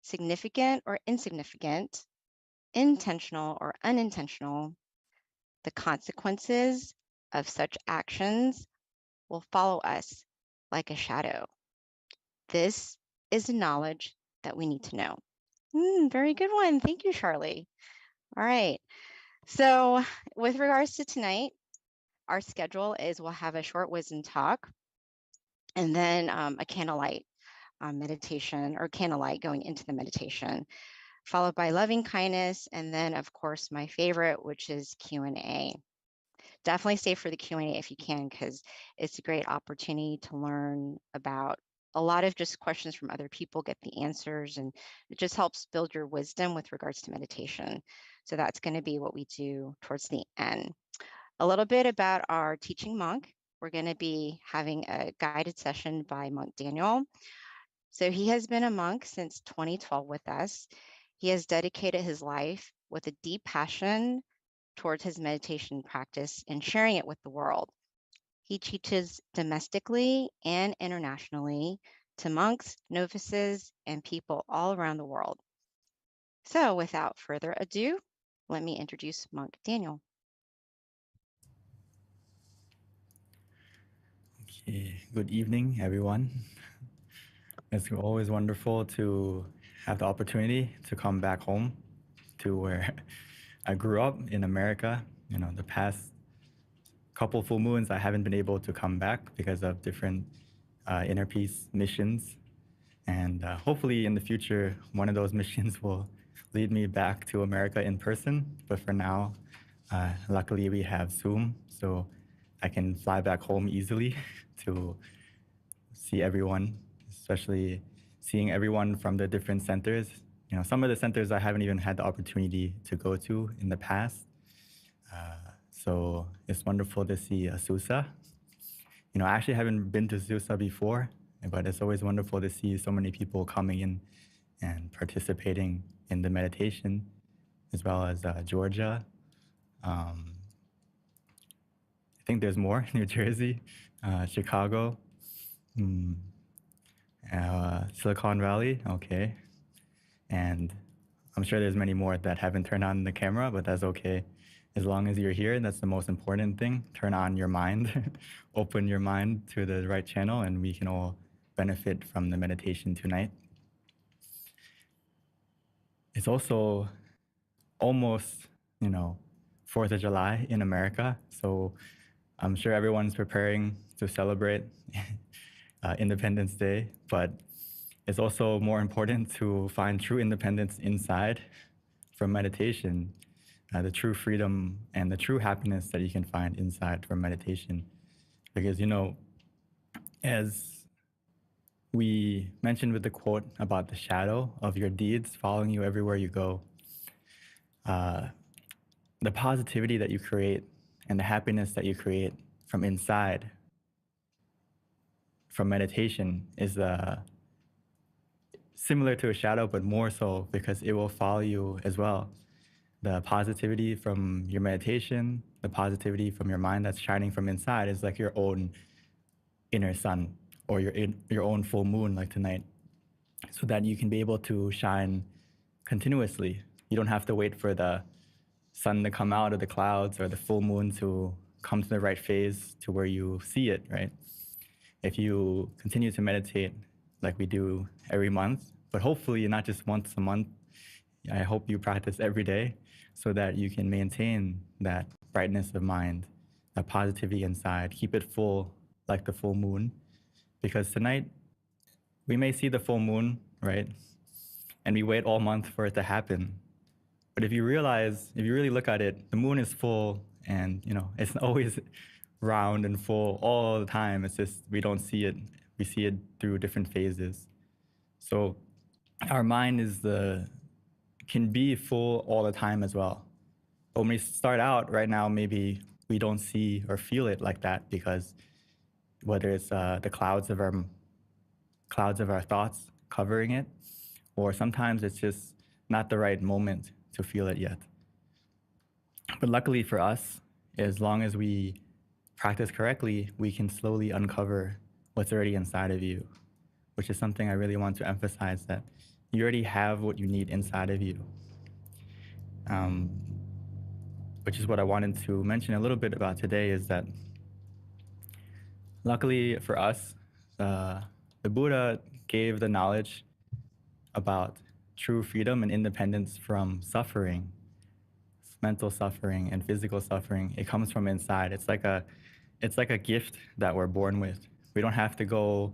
significant or insignificant, intentional or unintentional, the consequences of such actions will follow us like a shadow. This is the knowledge that we need to know. Very good one. Thank you, Charlie. All right. So with regards to tonight, our schedule is we'll have a short wisdom talk and then a candlelight meditation or candlelight going into the meditation, followed by loving kindness. And then of course, my favorite, which is Q&A. Definitely stay for the Q&A if you can, because it's a great opportunity to learn about a lot of just questions from other people, get the answers, and it just helps build your wisdom with regards to meditation. So that's going to be what we do towards the end. A little bit about our teaching monk. We're going to be having a guided session by Monk Daniel. So he has been a monk since 2012 with us. He has dedicated his life with a deep passion towards his meditation practice and sharing it with the world. He teaches domestically and internationally to monks, novices, and people all around the world. So without further ado, let me introduce Monk Daniel. Okay, good evening, everyone. It's always wonderful to have the opportunity to come back home to where I grew up in America. You know, the past couple full moons, I haven't been able to come back because of different inner peace missions. And hopefully in the future, one of those missions will lead me back to America in person. But for now, luckily we have Zoom, so I can fly back home easily to see everyone, especially seeing everyone from the different centers. You know, some of the centers I haven't even had the opportunity to go to in the past. So it's wonderful to see Azusa. You know, I actually haven't been to Azusa before, but it's always wonderful to see so many people coming in and participating in the meditation, as well as Georgia. I think there's more, New Jersey, Chicago, Silicon Valley, okay. And I'm sure there's many more that haven't turned on the camera, but that's okay. As long as you're here, that's the most important thing. Turn on your mind, open your mind to the right channel, and we can all benefit from the meditation tonight. It's also almost, 4th of July in America. So I'm sure everyone's preparing to celebrate Independence Day, but it's also more important to find true independence inside from meditation, the true freedom and the true happiness that you can find inside from meditation. Because, as we mentioned with the quote about the shadow of your deeds following you everywhere you go, the positivity that you create and the happiness that you create from inside, from meditation, is similar to a shadow, but more so because it will follow you as well. The positivity from your meditation, the positivity from your mind that's shining from inside is like your own inner sun or your own full moon like tonight, so that you can be able to shine continuously. You don't have to wait for the sun to come out of the clouds or the full moon to come to the right phase to where you see it, right? If you continue to meditate like we do every month, but hopefully not just once a month, I hope you practice every day so that you can maintain that brightness of mind, that positivity inside, keep it full like the full moon. Because tonight, we may see the full moon, right? And we wait all month for it to happen. But if you really look at it, the moon is full and, it's always round and full all the time. It's just we don't see it. We see it through different phases. So our mind can be full all the time as well. But when we start out right now, maybe we don't see or feel it like that because whether it's the clouds of our thoughts covering it, or sometimes it's just not the right moment to feel it yet. But luckily for us, as long as we practice correctly, we can slowly uncover what's already inside of you, which is something I really want to emphasize, that you already have what you need inside of you. Which is what I wanted to mention a little bit about today, is that luckily for us, the Buddha gave the knowledge about true freedom and independence from suffering, mental suffering and physical suffering. It comes from inside. It's like a gift that we're born with. We don't have to go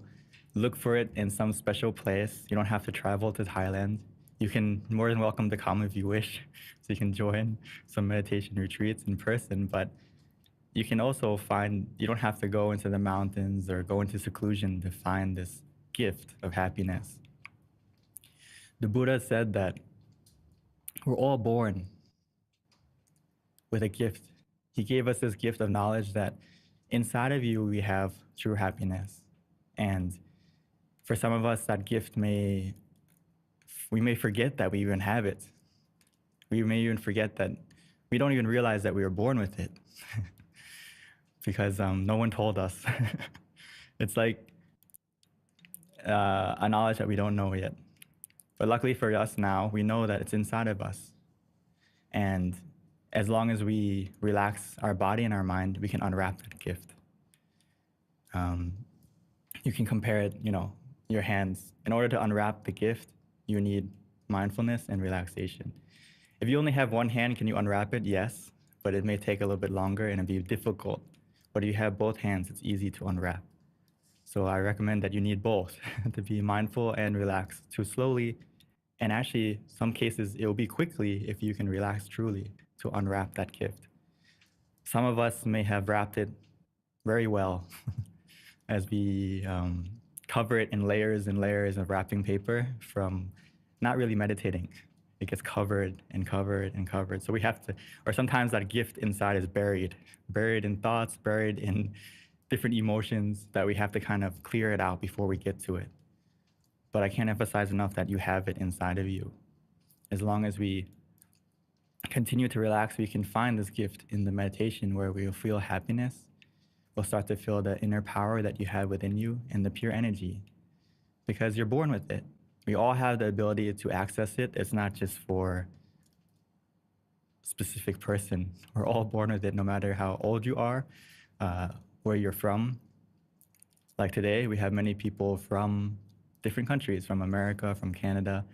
look for it in some special place. You don't have to travel to Thailand. You can more than welcome to come if you wish. So you can join some meditation retreats in person, but you can also you don't have to go into the mountains or go into seclusion to find this gift of happiness. The Buddha said that we're all born with a gift. He gave us this gift of knowledge that inside of you we have true happiness. And for some of us, that gift we may forget that we even have it. We may even forget that we don't even realize that we were born with it because no one told us. It's like a knowledge that we don't know yet. But luckily for us now, we know that it's inside of us. And as long as we relax our body and our mind, we can unwrap that gift. You can compare it, your hands. In order to unwrap the gift, you need mindfulness and relaxation. If you only have one hand, can you unwrap it? Yes, but it may take a little bit longer and it'll be difficult. But if you have both hands, it's easy to unwrap. So I recommend that you need both to be mindful and relaxed, to slowly, and actually some cases it will be quickly if you can relax truly to unwrap that gift. Some of us may have wrapped it very well as we cover it in layers and layers of wrapping paper from not really meditating. It gets covered and covered and covered. So we have to, or sometimes that gift inside is buried in thoughts, buried in different emotions that we have to kind of clear it out before we get to it. But I can't emphasize enough that you have it inside of you. As long as we continue to relax, we can find this gift in the meditation where we'll feel happiness. We'll start to feel the inner power that you have within you and the pure energy, because you're born with it. We all have the ability to access it. It's not just for a specific person. We're all born with it, no matter how old you are, where you're from. Like today, we have many people from different countries, from America, from Canada,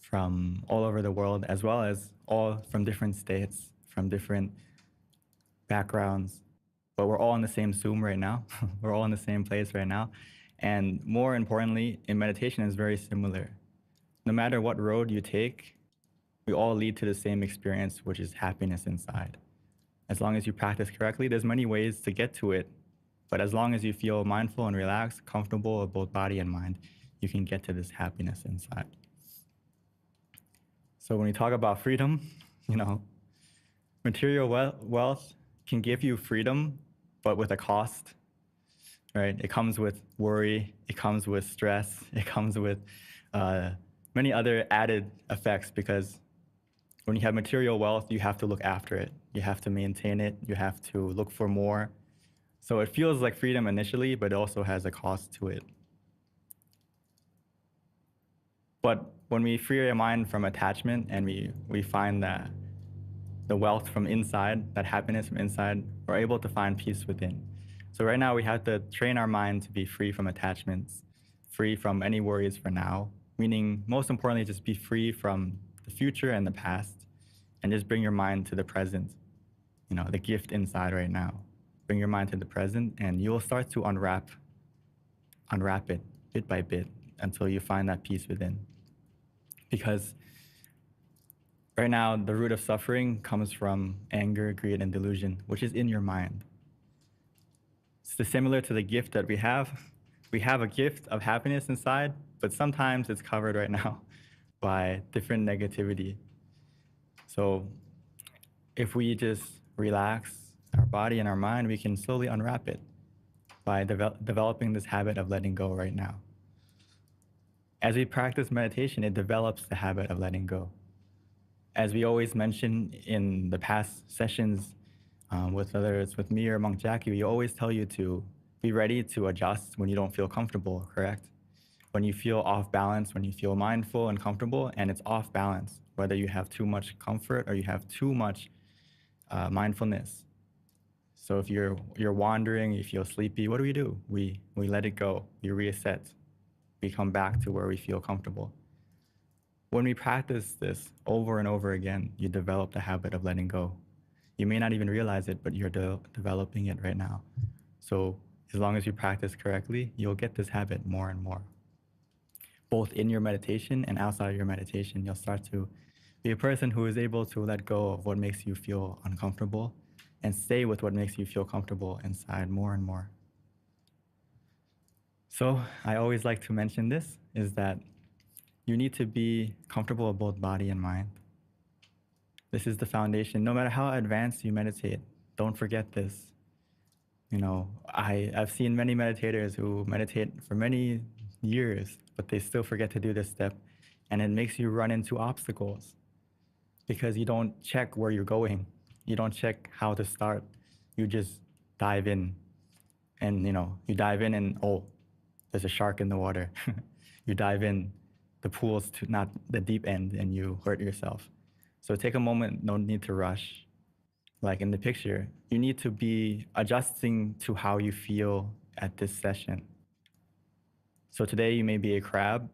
from all over the world, as well as all from different states, from different backgrounds. But we're all in the same Zoom right now. We're all in the same place right now. And more importantly, in meditation, it's very similar. No matter what road you take, we all lead to the same experience, which is happiness inside. As long as you practice correctly, there's many ways to get to it. But as long as you feel mindful and relaxed, comfortable with both body and mind, you can get to this happiness inside. So when we talk about freedom, material wealth can give you freedom, but with a cost, right? It comes with worry, it comes with stress, it comes with many other added effects, because when you have material wealth, you have to look after it. You have to maintain it. You have to look for more. So it feels like freedom initially, but it also has a cost to it. But when we free our mind from attachment and we find that the wealth from inside, that happiness from inside, we're able to find peace within. So right now we have to train our mind to be free from attachments, free from any worries for now, meaning most importantly, just be free from the future and the past, and just bring your mind to the present, the gift inside right now. Bring your mind to the present and you'll start to unwrap it bit by bit until you find that peace within. Because right now, the root of suffering comes from anger, greed, and delusion, which is in your mind. It's similar to the gift that we have. We have a gift of happiness inside, but sometimes it's covered right now by different negativity. So if we just relax our body and our mind, we can slowly unwrap it by developing this habit of letting go right now. As we practice meditation, it develops the habit of letting go. As we always mention in the past sessions, whether it's with me or Monk Jackie, we always tell you to be ready to adjust when you don't feel comfortable, correct? When you feel off balance, when you feel mindful and comfortable and it's off balance, whether you have too much comfort or you have too much mindfulness. So if you're wandering, you feel sleepy, what do? We let it go, we reset, we come back to where we feel comfortable. When we practice this over and over again, you develop the habit of letting go. You may not even realize it, but you're developing it right now. So as long as you practice correctly, you'll get this habit more and more. Both in your meditation and outside of your meditation, you'll start to be a person who is able to let go of what makes you feel uncomfortable and stay with what makes you feel comfortable inside more and more. So I always like to mention this, is that you need to be comfortable with both body and mind. This is the foundation. No matter how advanced you meditate, don't forget this. You know, I've seen many meditators who meditate for many years, but they still forget to do this step. And it makes you run into obstacles because you don't check where you're going. You don't check how to start. You just dive in. And, you know, you dive in and, oh, there's a shark in the water. You dive in, the pool's not the deep end, and you hurt yourself. So take a moment, no need to rush. Like in the picture, you need to be adjusting to how you feel at this session. So today you may be a crab,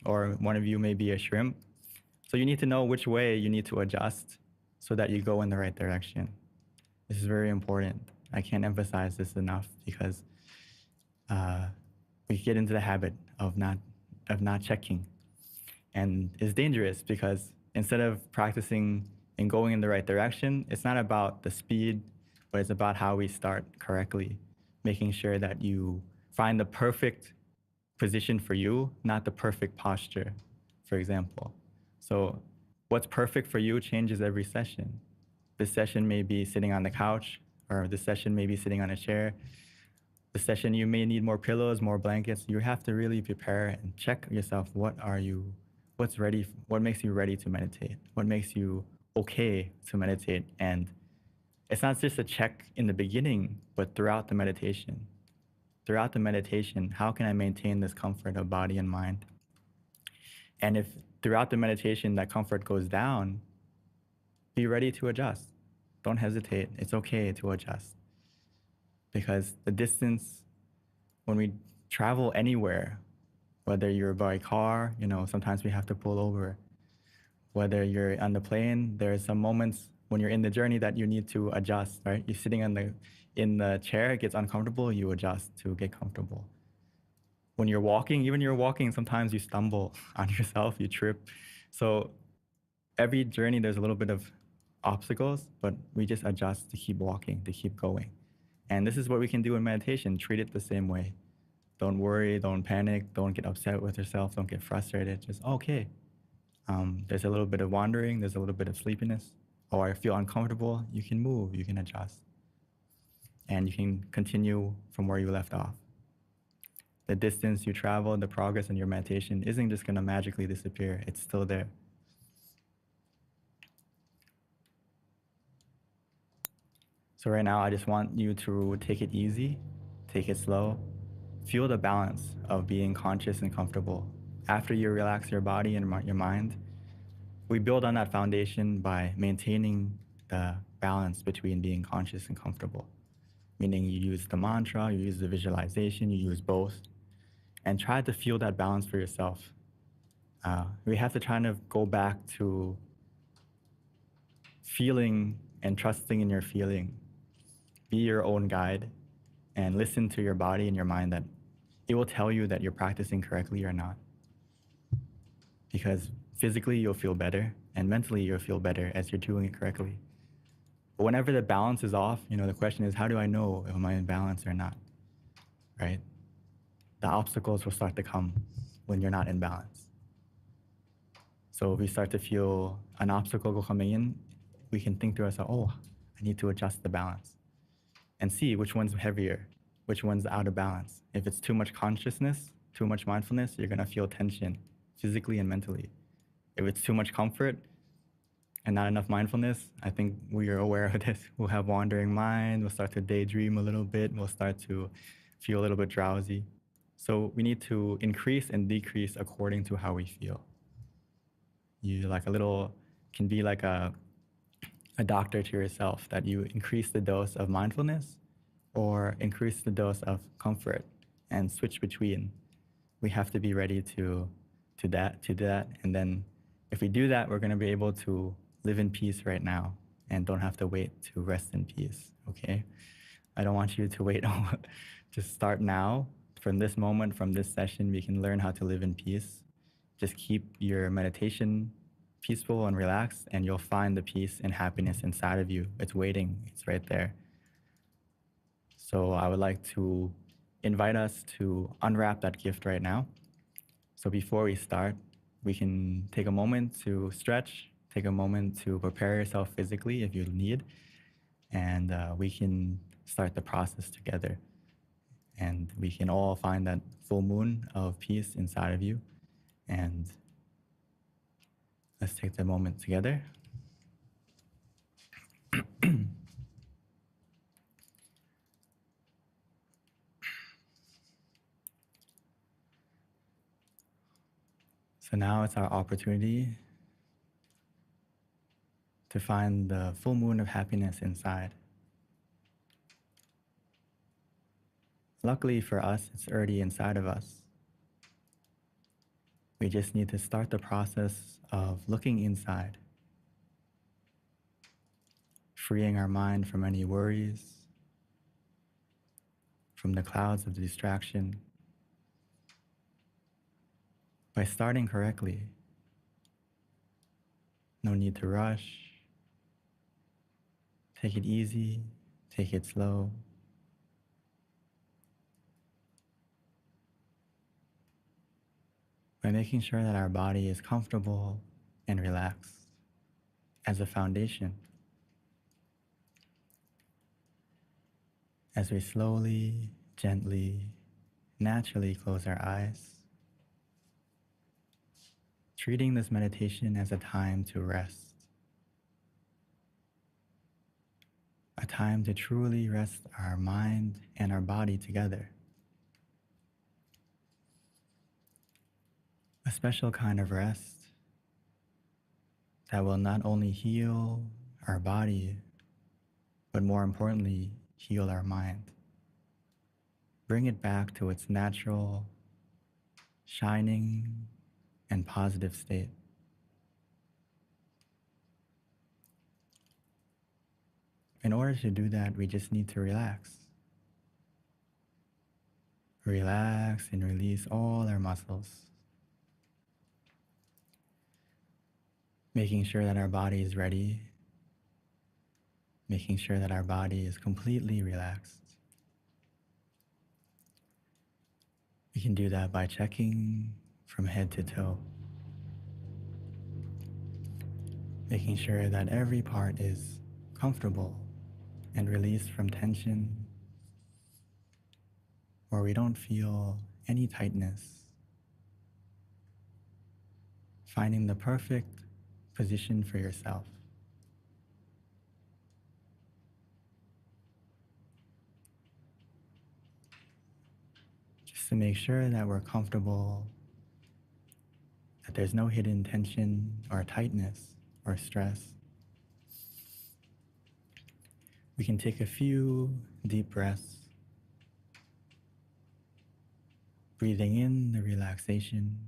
or one of you may be a shrimp. So you need to know which way you need to adjust so that you go in the right direction. This is very important. I can't emphasize this enough because we get into the habit of not checking. And it's dangerous because instead of practicing and going in the right direction, it's not about the speed, but it's about how we start correctly, making sure that you find the perfect position for you, not the perfect posture, for example. So what's perfect for you changes every session. This session may be sitting on the couch, or this session may be sitting on a chair. This session you may need more pillows, more blankets. You have to really prepare and check yourself. What's ready? What makes you ready to meditate? What makes you okay to meditate? And it's not just a check in the beginning, but throughout the meditation. Throughout the meditation, how can I maintain this comfort of body and mind? And if throughout the meditation that comfort goes down, be ready to adjust. Don't hesitate. It's okay to adjust. Because the distance, when we travel anywhere, whether you're by car, you know, sometimes we have to pull over. Whether you're on the plane, there are some moments when you're in the journey that you need to adjust, right? You're sitting in the chair, it gets uncomfortable, you adjust to get comfortable. When you're walking, even you're walking, sometimes you stumble on yourself, you trip. So every journey, there's a little bit of obstacles, but we just adjust to keep walking, to keep going. And this is what we can do in meditation, treat it the same way. Don't worry, don't panic, don't get upset with yourself, don't get frustrated, just, okay. There's a little bit of wandering, there's a little bit of sleepiness, or I feel uncomfortable, you can move, you can adjust. And you can continue from where you left off. The distance you travel, the progress in your meditation isn't just gonna magically disappear, it's still there. So right now, I just want you to take it easy, take it slow, feel the balance of being conscious and comfortable. After you relax your body and your mind, we build on that foundation by maintaining the balance between being conscious and comfortable. Meaning you use the mantra, you use the visualization, you use both, and try to feel that balance for yourself. We have to try to go back to feeling and trusting in your feeling. Be your own guide and listen to your body and your mind that it will tell you that you're practicing correctly or not. Because physically you'll feel better and mentally you'll feel better as you're doing it correctly. But whenever the balance is off, the question is, how do I know if I'm in balance or not, right? The obstacles will start to come when you're not in balance. So if we start to feel an obstacle coming in, we can think to ourselves, oh, I need to adjust the balance and see which one's heavier, which one's out of balance. If it's too much consciousness, too much mindfulness, you're gonna feel tension physically and mentally. If it's too much comfort and not enough mindfulness, I think we are aware of this. We'll have wandering mind, we'll start to daydream a little bit, we'll start to feel a little bit drowsy. So we need to increase and decrease according to how we feel. You can be like a doctor to yourself, that you increase the dose of mindfulness or increase the dose of comfort and switch between. We have to be ready to do that. And then if we do that, we're going to be able to live in peace right now and don't have to wait to rest in peace. Okay. I don't want you to wait. Just start now. From this moment, from this session, we can learn how to live in peace. Just keep your meditation peaceful and relaxed, and you'll find the peace and happiness inside of you. It's waiting, it's right there. So I would like to invite us to unwrap that gift right now. So before we start, we can take a moment to stretch, take a moment to prepare yourself physically if you need, and we can start the process together. And we can all find that full moon of peace inside of you. And let's take the moment together. So now it's our opportunity to find the full moon of happiness inside. Luckily for us, it's already inside of us. We just need to start the process of looking inside, freeing our mind from any worries, from the clouds of distraction. By starting correctly, no need to rush. Take it easy, take it slow. By making sure that our body is comfortable and relaxed as a foundation. As we slowly, gently, naturally close our eyes, treating this meditation as a time to rest, a time to truly rest our mind and our body together. A special kind of rest that will not only heal our body, but more importantly, heal our mind. Bring it back to its natural, shining, and positive state. In order to do that, we just need to relax. Relax and release all our muscles. Making sure that our body is ready. Making sure that our body is completely relaxed. We can do that by checking from head to toe. Making sure that every part is comfortable and released from tension, where we don't feel any tightness. Finding the perfect position for yourself. Just to make sure that we're comfortable, that there's no hidden tension or tightness or stress. We can take a few deep breaths, breathing in the relaxation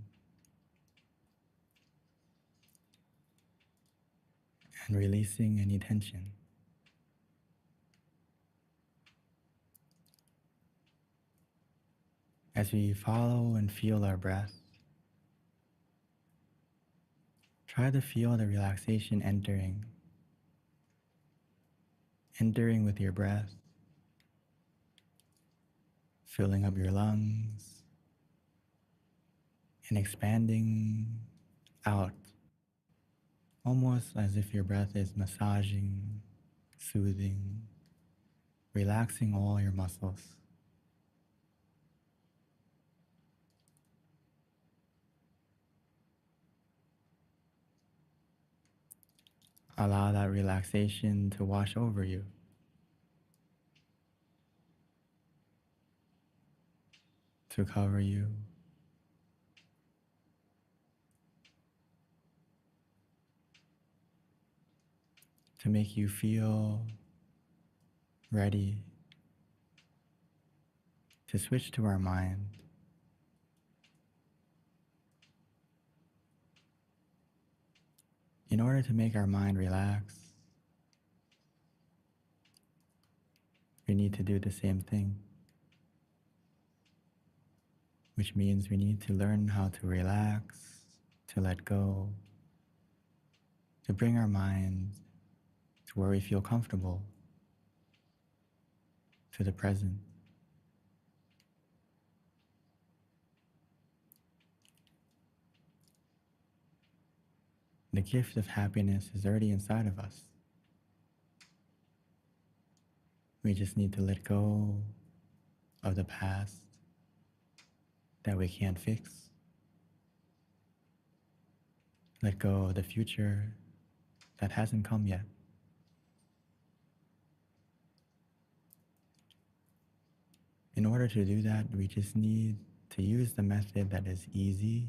and releasing any tension. As we follow and feel our breath, try to feel the relaxation entering entering with your breath, filling up your lungs, and expanding out, almost as if your breath is massaging, soothing, relaxing all your muscles. Allow that relaxation to wash over you. To cover you. To make you feel ready to switch to our mind. In order to make our mind relax, we need to do the same thing, which means we need to learn how to relax, to let go, to bring our mind to where we feel comfortable, to the present. The gift of happiness is already inside of us. We just need to let go of the past that we can't fix. Let go of the future that hasn't come yet. In order to do that, we just need to use the method that is easy,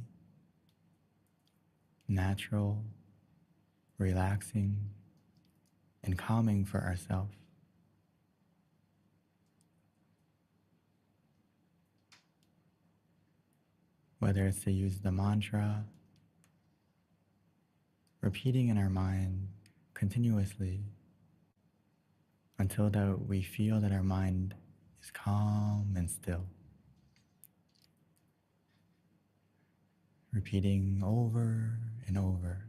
natural, relaxing, and calming for ourselves. Whether it's to use the mantra, repeating in our mind continuously until that we feel that our mind is calm and still. Repeating over and over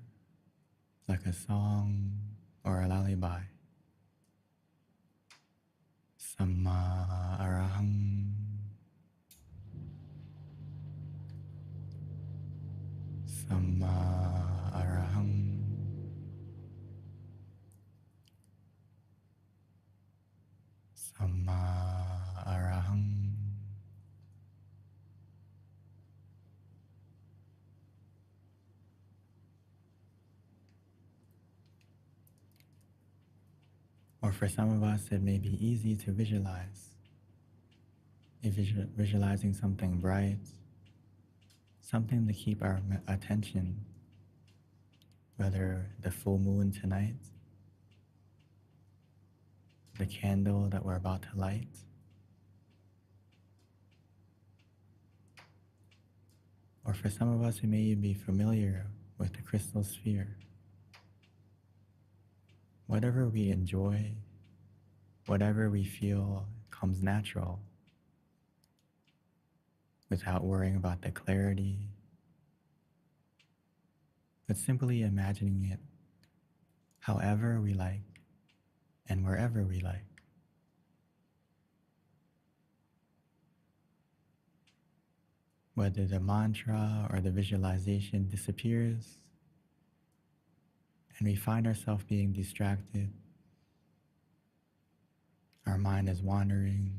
like a song or a lullaby. Samma arahang. Samma arahang. Samma arahang. Or for some of us, it may be easy to visualize. Visualizing something bright, something to keep our attention, whether the full moon tonight, the candle that we're about to light, or for some of us who may be familiar with the crystal sphere. Whatever we enjoy, whatever we feel comes natural, without worrying about the clarity, but simply imagining it however we like and wherever we like. Whether the mantra or the visualization disappears and we find ourselves being distracted, our mind is wandering,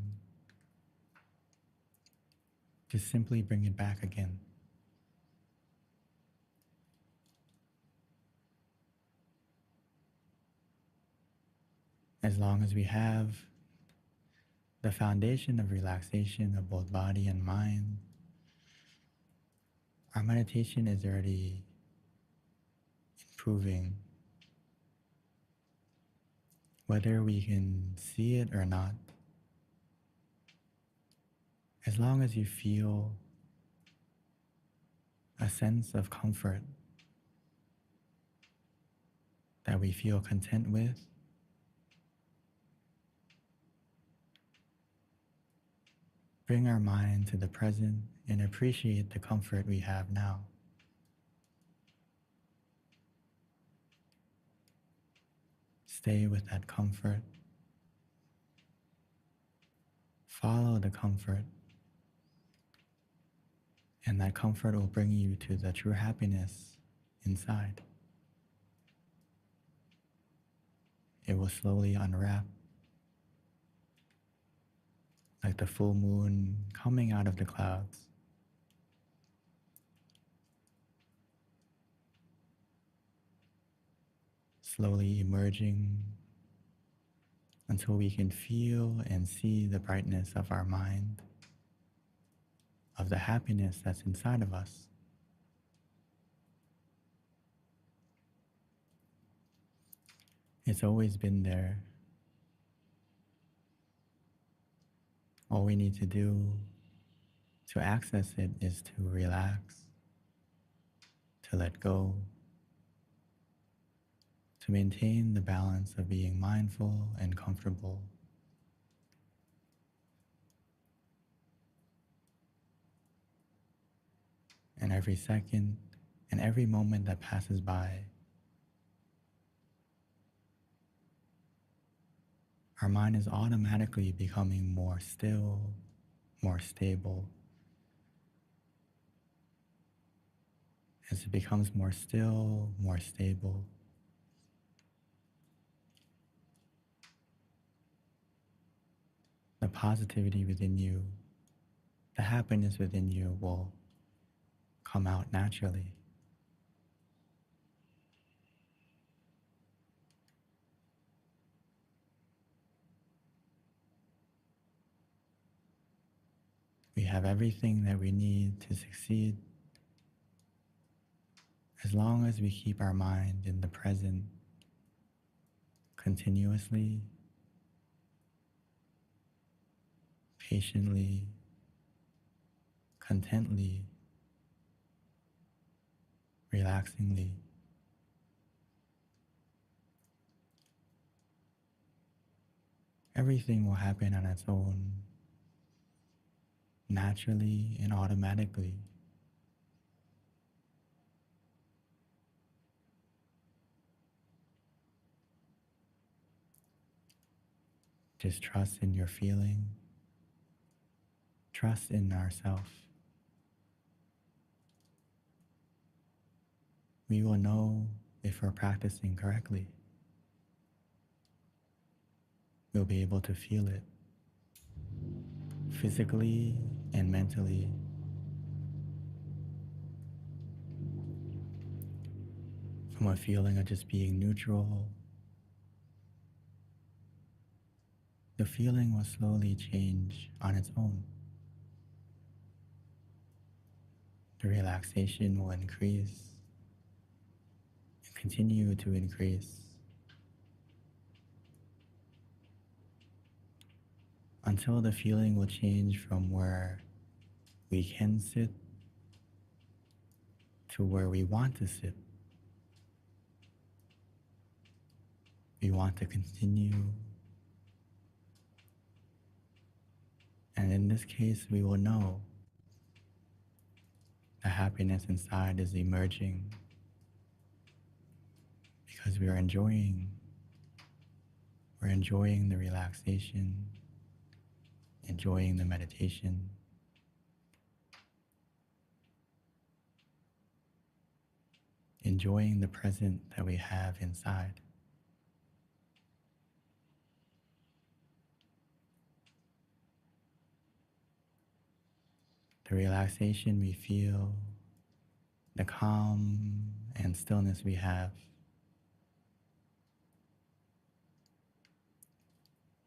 just simply bring it back again. As long as we have the foundation of relaxation of both body and mind, our meditation is already improving. Whether we can see it or not, as long as you feel a sense of comfort that we feel content with, bring our mind to the present and appreciate the comfort we have now. Stay with that comfort follow the comfort, and that comfort will bring you to the true happiness inside. It will slowly unwrap like the full moon coming out of the clouds. Slowly emerging until we can feel and see the brightness of our mind, of the happiness that's inside of us. It's always been there. All we need to do to access it is to relax, to let go, to maintain the balance of being mindful and comfortable. And every second and every moment that passes by, our mind is automatically becoming more still, more stable. As it becomes more still, more stable, the positivity within you, the happiness within you will come out naturally. We have everything that we need to succeed as long as we keep our mind in the present continuously, patiently, contently, relaxingly. Everything will happen on its own, naturally and automatically. Just trust in your feeling, trust in ourselves. We will know if we're practicing correctly. We'll be able to feel it physically and mentally. From a feeling of just being neutral, the feeling will slowly change on its own. The relaxation will increase and continue to increase until the feeling will change from where we can sit to where we want to sit. We want to continue. And in this case, we will know the happiness inside is emerging because we're enjoying the relaxation, enjoying the meditation, enjoying the present that we have inside. The relaxation we feel, the calm and stillness we have,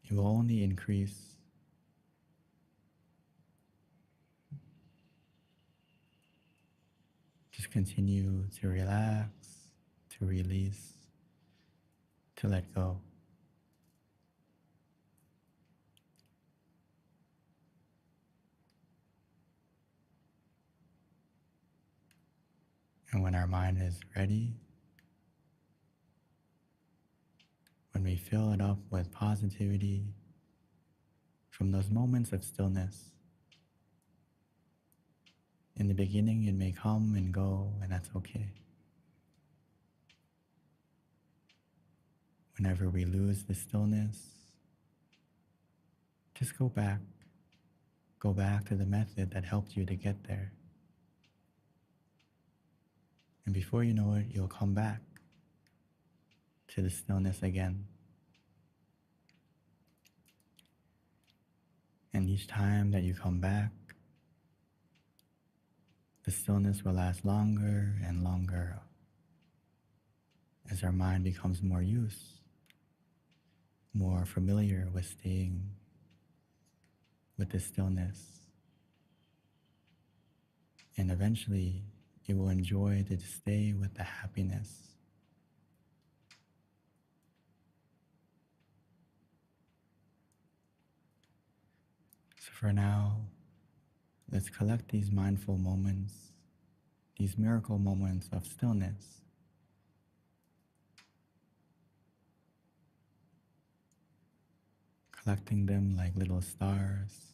it will only increase. Just continue to relax, to release, to let go. And when our mind is ready, when we fill it up with positivity from those moments of stillness, in the beginning it may come and go, and that's okay. Whenever we lose the stillness, just go back Go back to the method that helped you to get there. And before you know it, you'll come back to the stillness again. And each time that you come back, the stillness will last longer and longer as our mind becomes more familiar with staying with the stillness. And eventually, it will enjoy to stay with the happiness. So for now, let's collect these mindful moments, these miracle moments of stillness. Collecting them like little stars.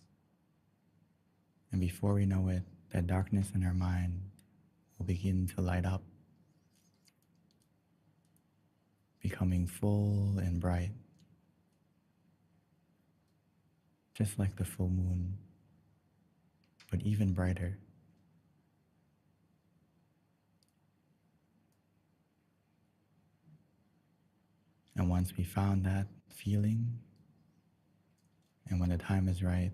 And before we know it, that darkness in our mind will begin to light up, becoming full and bright, just like the full moon, but even brighter. And once we found that feeling, and when the time is right,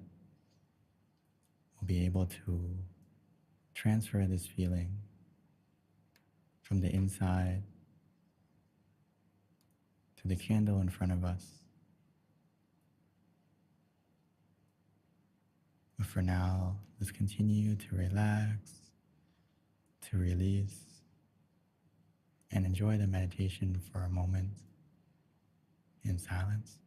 we'll be able to transfer this feeling from the inside to the candle in front of us. But for now, let's continue to relax, to release, and enjoy the meditation for a moment in silence.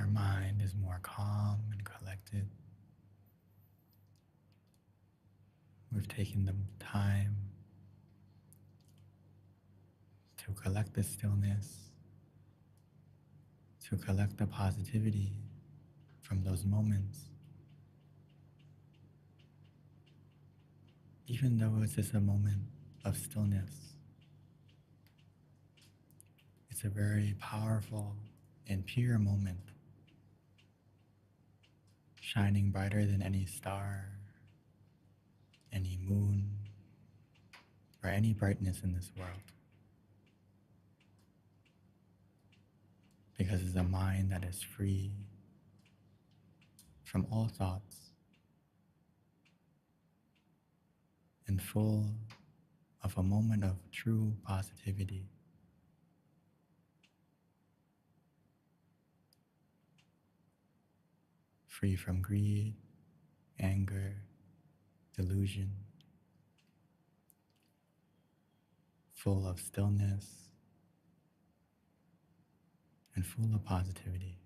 mind is more calm and collected. We've taken the time to collect the stillness, to collect the positivity from those moments. Even though it's just a moment of stillness, it's a very powerful and pure moment, shining brighter than any star, any moon, or any brightness in this world. Because it's a mind that is free from all thoughts and full of a moment of true positivity. Free from greed, anger, delusion, full of stillness, and full of positivity.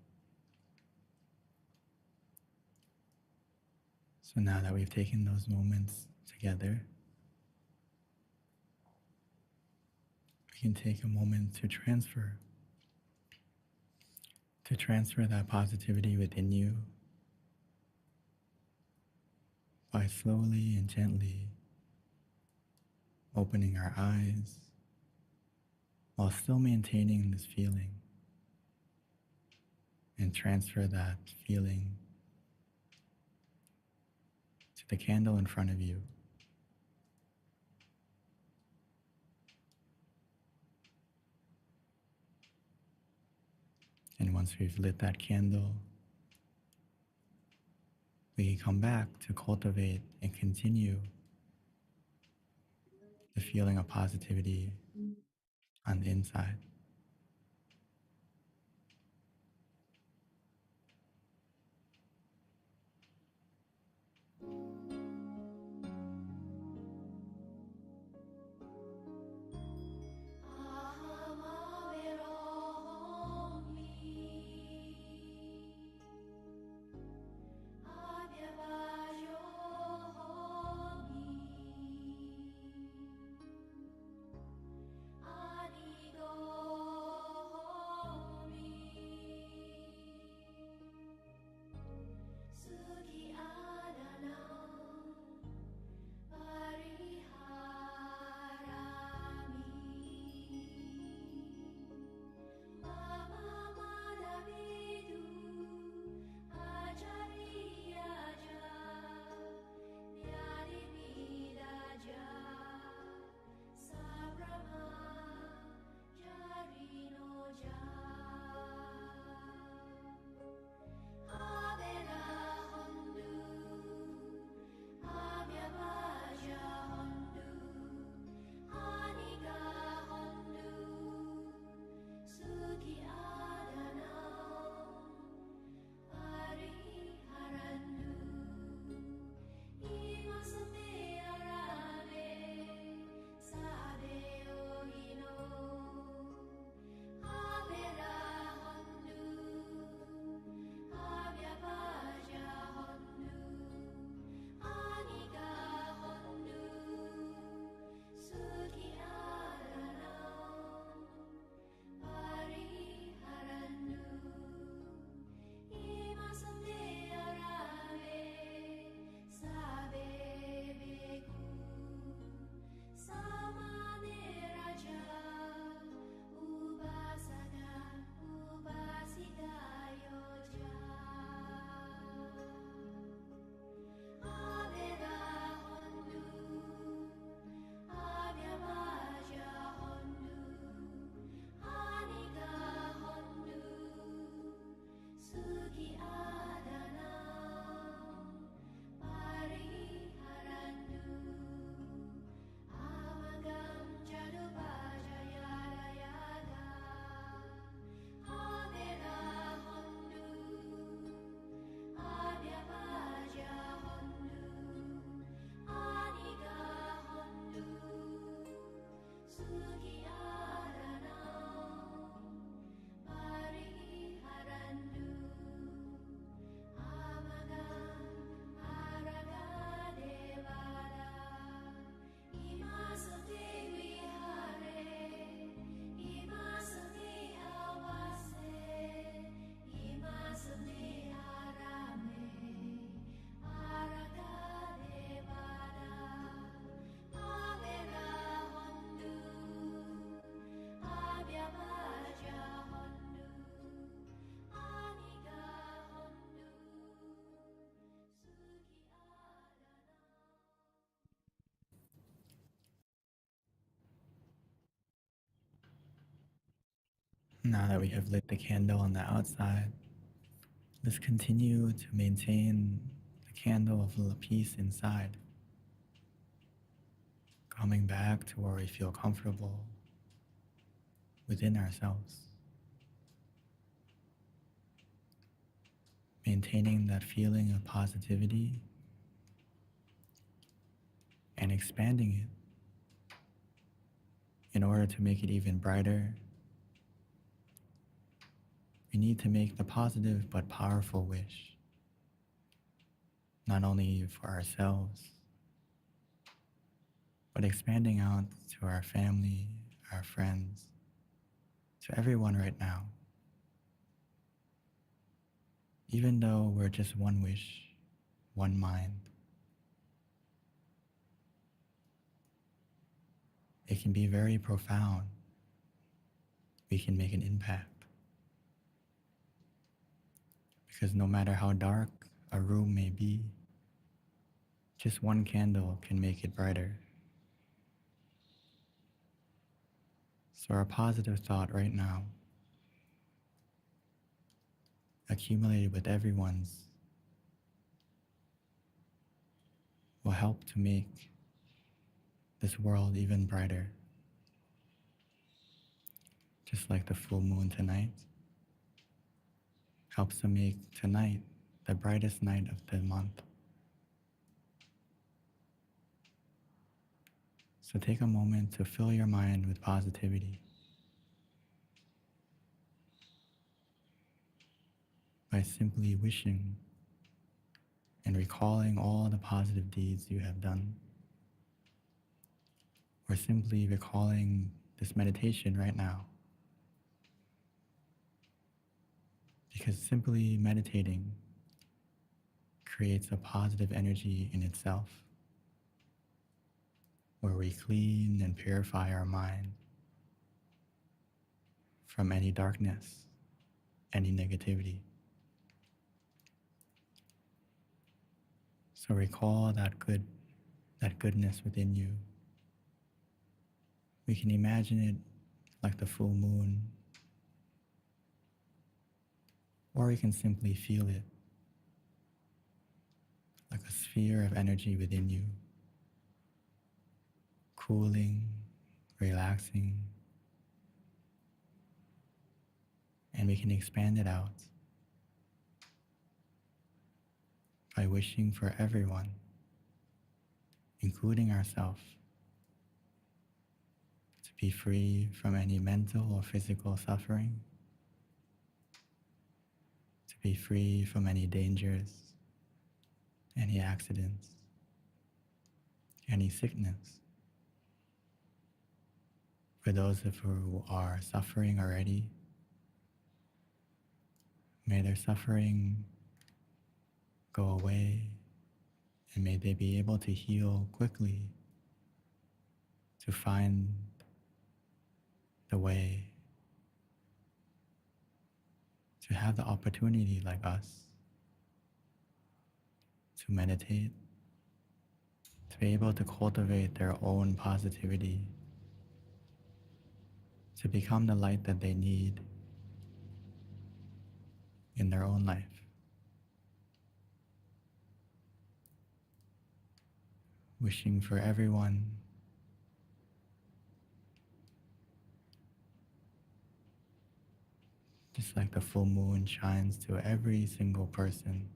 So now that we've taken those moments together, we can take a moment to transfer that positivity within you by slowly and gently opening our eyes while still maintaining this feeling, and transfer that feeling to the candle in front of you. And once we've lit that candle, we can come back to cultivate and continue the feeling of positivity on the inside. Go. Now that we have lit the candle on the outside, let's continue to maintain the candle of peace inside, coming back to where we feel comfortable within ourselves, maintaining that feeling of positivity and expanding it in order to make it even brighter. We need to make the positive but powerful wish, not only for ourselves, but expanding out to our family, our friends, to everyone right now. Even though we're just one wish, one mind, it can be very profound. We can make an impact. Because no matter how dark a room may be, just one candle can make it brighter. So our positive thought right now, accumulated with everyone's, will help to make this world even brighter. Just like the full moon tonight helps to make tonight the brightest night of the month. So take a moment to fill your mind with positivity by simply wishing and recalling all the positive deeds you have done, or simply recalling this meditation right now. Because simply meditating creates a positive energy in itself, where we clean and purify our mind from any darkness, any negativity. So recall that goodness within you. We can imagine it like the full moon, or we can simply feel it like a sphere of energy within you, cooling, relaxing, and we can expand it out by wishing for everyone, including ourselves, to be free from any mental or physical suffering, to be free from any dangers, any accidents, any sickness. For those of you who are suffering already, may their suffering go away, and may they be able to heal quickly to find the way to have the opportunity like us to meditate, to be able to cultivate their own positivity, to become the light that they need in their own life. Wishing for everyone just like the full moon shines to every single person.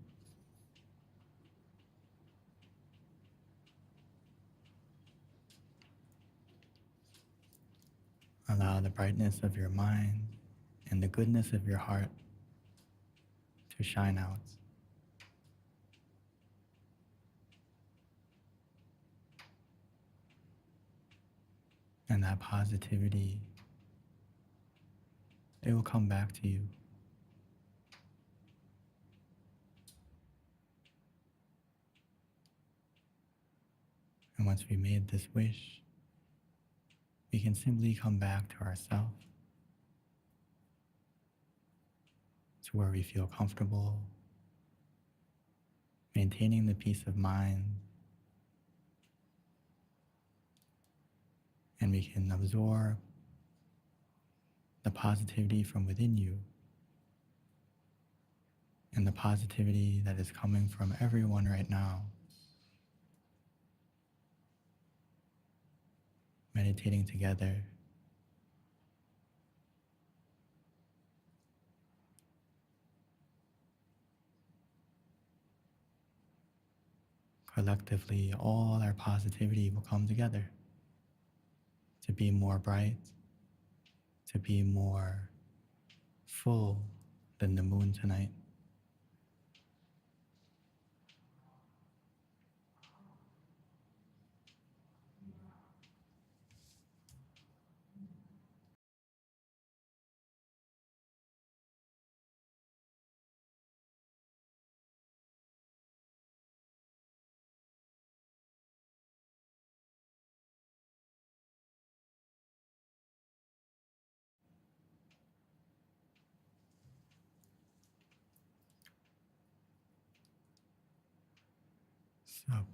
Allow the brightness of your mind and the goodness of your heart to shine out. And that positivity, it will come back to you. And once we made this wish, we can simply come back to ourselves, to where we feel comfortable, maintaining the peace of mind, and we can absorb the positivity from within you, and the positivity that is coming from everyone right now. Meditating together. Collectively, all our positivity will come together to be more bright, to be more full than the moon tonight.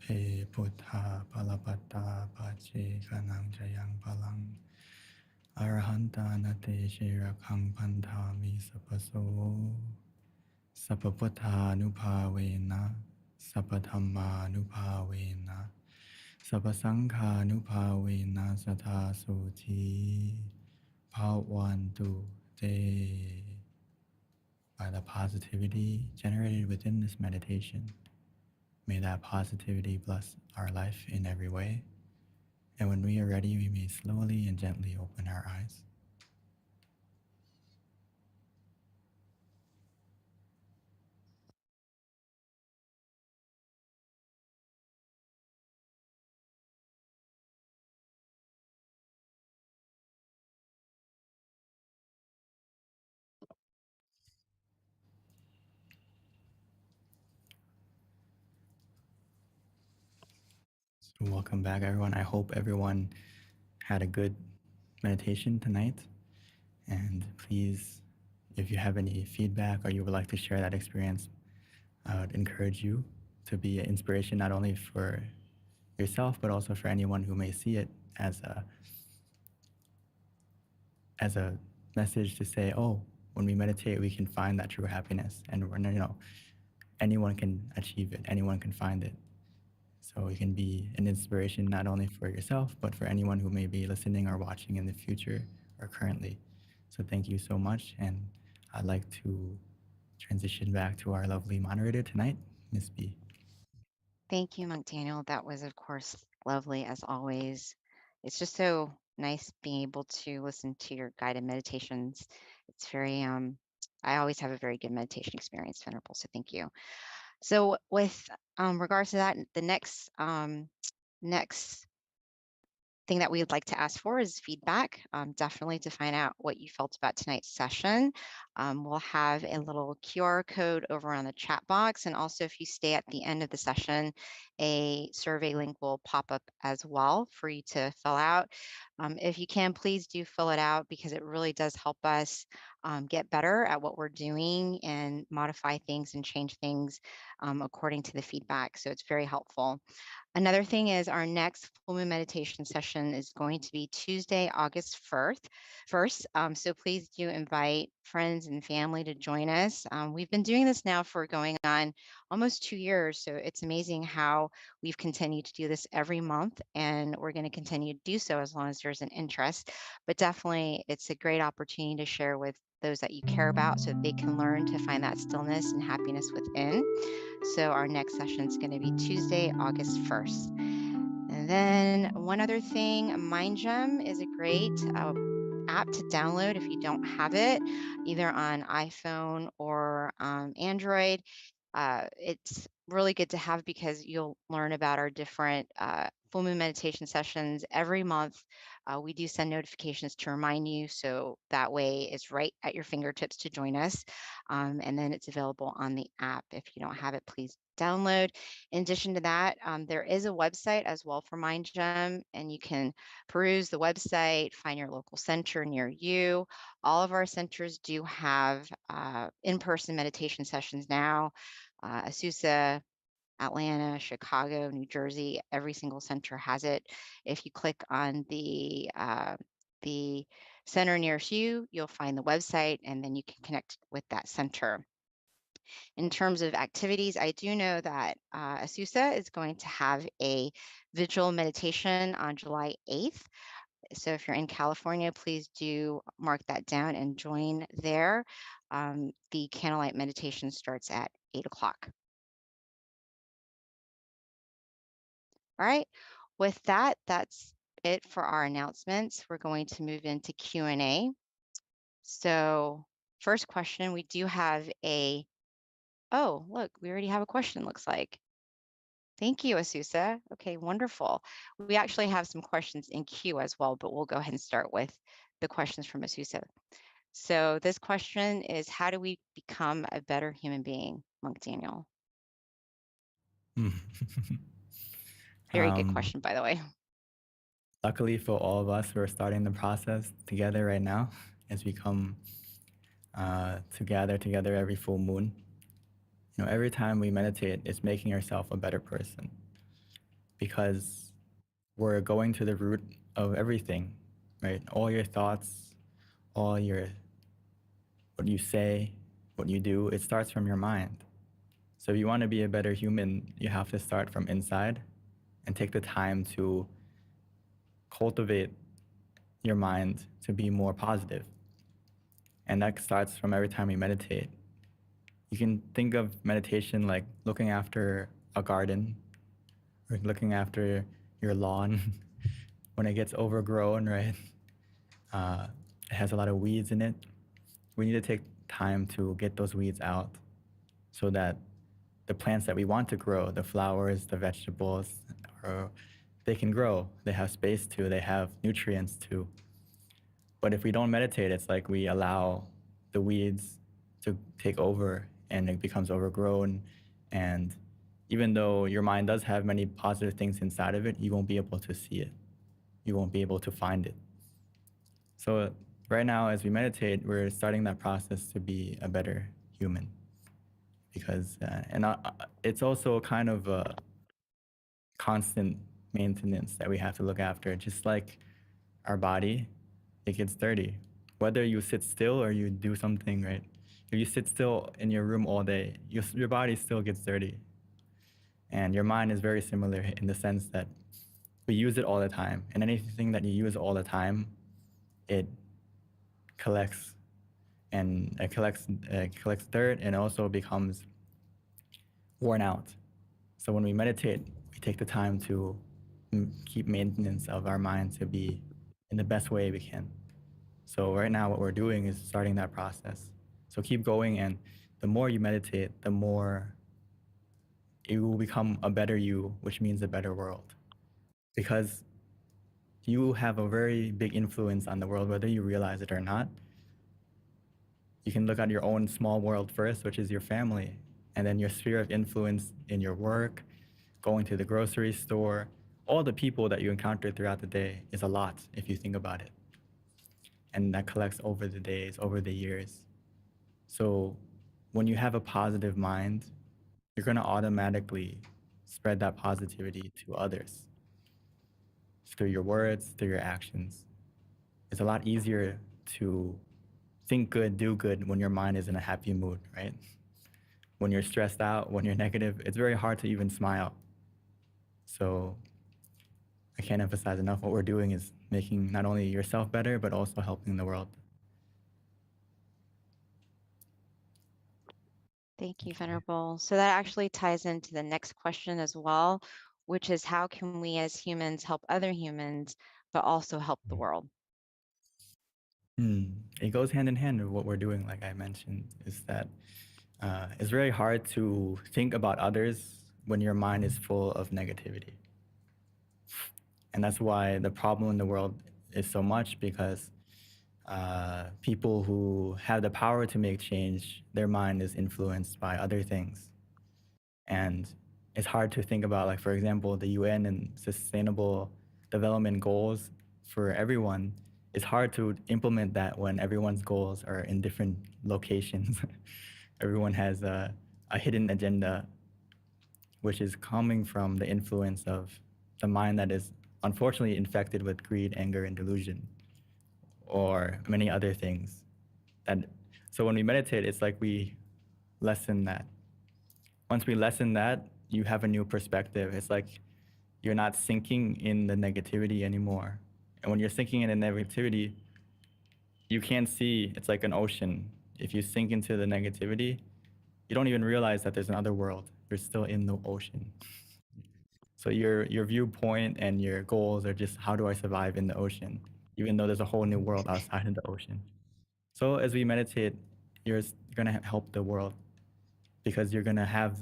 Sape Buddha Palapata Pache Kanang Jayang Palang Arahanta Nate Shirakang Pantami Sapaso Sapaputtha Nupavena Sapathamma Nupavena Sapasangha Nupavena Satha Suti Bhavantu Te. By the positivity generated within this meditation, may that positivity bless our life in every way. And when we are ready, we may slowly and gently open our eyes. So welcome back, everyone. I hope everyone had a good meditation tonight. And please, if you have any feedback or you would like to share that experience, I would encourage you to be an inspiration not only for yourself, but also for anyone who may see it as a message to say, oh, when we meditate, we can find that true happiness. And we're, anyone can achieve it, anyone can find it. So it can be an inspiration not only for yourself, but for anyone who may be listening or watching in the future or currently. So thank you so much. And I'd like to transition back to our lovely moderator tonight, Miss B. Thank you, Monk Daniel. That was, of course, lovely as always. It's just so nice being able to listen to your guided meditations. It's very, I always have a very good meditation experience, Venerable. So thank you. So with regards to that, the next thing that we would like to ask for is feedback, definitely to find out what you felt about tonight's session. We'll have a little QR code over on the chat box. And also if you stay at the end of the session, a survey link will pop up as well for you to fill out. If you can, please do fill it out because it really does help us get better at what we're doing and modify things and change things according to the feedback. So it's very helpful. Another thing is our next full moon meditation session is going to be Tuesday, August 1st. So please do invite friends and family to join us. We've been doing this now for going on almost 2 years. So it's amazing how we've continued to do this every month, and we're going to continue to do so as long as there's an interest. But definitely it's a great opportunity to share with those that you care about so that they can learn to find that stillness and happiness within. So our next session is going to be Tuesday, August 1st. And then one other thing, MindGem is a great app to download if you don't have it, either on iPhone or Android. It's really good to have because you'll learn about our different full moon meditation sessions every month. We do send notifications to remind you, so that way it's right at your fingertips to join us. And then it's available on the app. If you don't have it, please download. In addition to that, there is a website as well for MindGem, and you can peruse the website, find your local center near you. All of our centers do have in-person meditation sessions now. Azusa, Atlanta, Chicago, New Jersey, every single center has it. If you click on the center nearest you, you'll find the website, and then you can connect with that center. In terms of activities, I do know that Asusa is going to have a vigil meditation on July 8th. So if you're in California, please do mark that down and join there. The candlelight meditation starts at 8 o'clock. All right. With that, that's it for our announcements. We're going to move into Q&A. So first question, we do have oh, look, we already have a question, looks like. Thank you, Asusa. Okay, wonderful. We actually have some questions in queue as well, but we'll go ahead and start with the questions from Asusa. So this question is, how do we become a better human being, Monk Daniel? Very good question, by the way. Luckily for all of us, we're starting the process together right now as we come to gather together every full moon. You know, every time we meditate, it's making yourself a better person because we're going to the root of everything, right? All your thoughts, all your, what you say, what you do, it starts from your mind. So if you want to be a better human, you have to start from inside and take the time to cultivate your mind to be more positive. And that starts from every time we meditate. You can think of meditation like looking after a garden or looking after your lawn when it gets overgrown, right? It has a lot of weeds in it. We need to take time to get those weeds out so that the plants that we want to grow, the flowers, the vegetables, they can grow. They have space to, they have nutrients to. But if we don't meditate, it's like we allow the weeds to take over and it becomes overgrown. And even though your mind does have many positive things inside of it, you won't be able to see it. You won't be able to find it. So right now, as we meditate, we're starting that process to be a better human. Because, it's also kind of a constant maintenance that we have to look after. Just like our body, it gets dirty. Whether you sit still or you do something, right? If you sit still in your room all day, your body still gets dirty. And your mind is very similar in the sense that we use it all the time. And anything that you use all the time, it collects and it collects dirt and also becomes worn out. So when we meditate, we take the time to keep maintenance of our mind to be in the best way we can. So right now what we're doing is starting that process. So keep going, and the more you meditate, the more you will become a better you, which means a better world. Because you have a very big influence on the world, whether you realize it or not. You can look at your own small world first, which is your family, and then your sphere of influence in your work, going to the grocery store, all the people that you encounter throughout the day is a lot if you think about it. And that collects over the days, over the years. So when you have a positive mind, you're going to automatically spread that positivity to others through your words, through your actions. It's a lot easier to think good, do good when your mind is in a happy mood, right? When you're stressed out, when you're negative, it's very hard to even smile. So I can't emphasize enough, what we're doing is making not only yourself better, but also helping the world. Thank you, Venerable. So that actually ties into the next question as well, which is how can we as humans help other humans, but also help the world? It goes hand in hand with what we're doing, like I mentioned, is that it's very hard to think about others when your mind is full of negativity. And that's why the problem in the world is so much, because people who have the power to make change, their mind is influenced by other things. And it's hard to think about, like, for example, the UN and sustainable development goals for everyone. It's hard to implement that when everyone's goals are in different locations. Everyone has a hidden agenda, which is coming from the influence of the mind that is unfortunately infected with greed, anger, and delusion, or many other things. And so when we meditate, it's like we lessen that. Once we lessen that, you have a new perspective. It's like you're not sinking in the negativity anymore. And when you're sinking in the negativity, you can't see, it's like an ocean. If you sink into the negativity, you don't even realize that there's another world. You're still in the ocean. So your viewpoint and your goals are just, how do I survive in the ocean, even though there's a whole new world outside of the ocean. So as we meditate, you're going to help the world, because you're going to have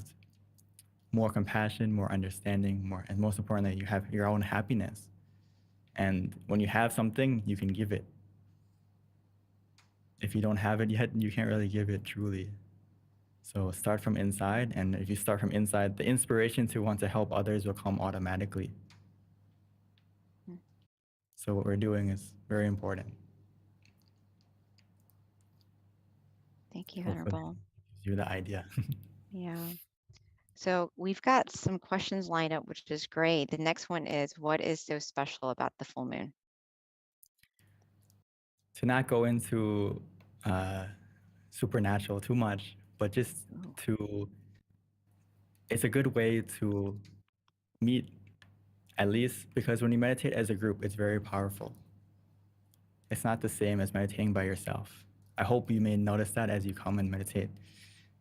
more compassion, more understanding, more, and most importantly, you have your own happiness. And when you have something, you can give it. If you don't have it yet, you can't really give it truly. So start from inside, and if you start from inside, the inspiration to want to help others will come automatically. So what we're doing is very important. Thank you, Hopefully Venerable. gives you the idea. Yeah. So we've got some questions lined up, which is great. The next one is, what is so special about the full moon? To not go into supernatural too much, but just to, it's a good way to meet, at least, because when you meditate as a group, it's very powerful. It's not the same as meditating by yourself. I hope you may notice that as you come and meditate,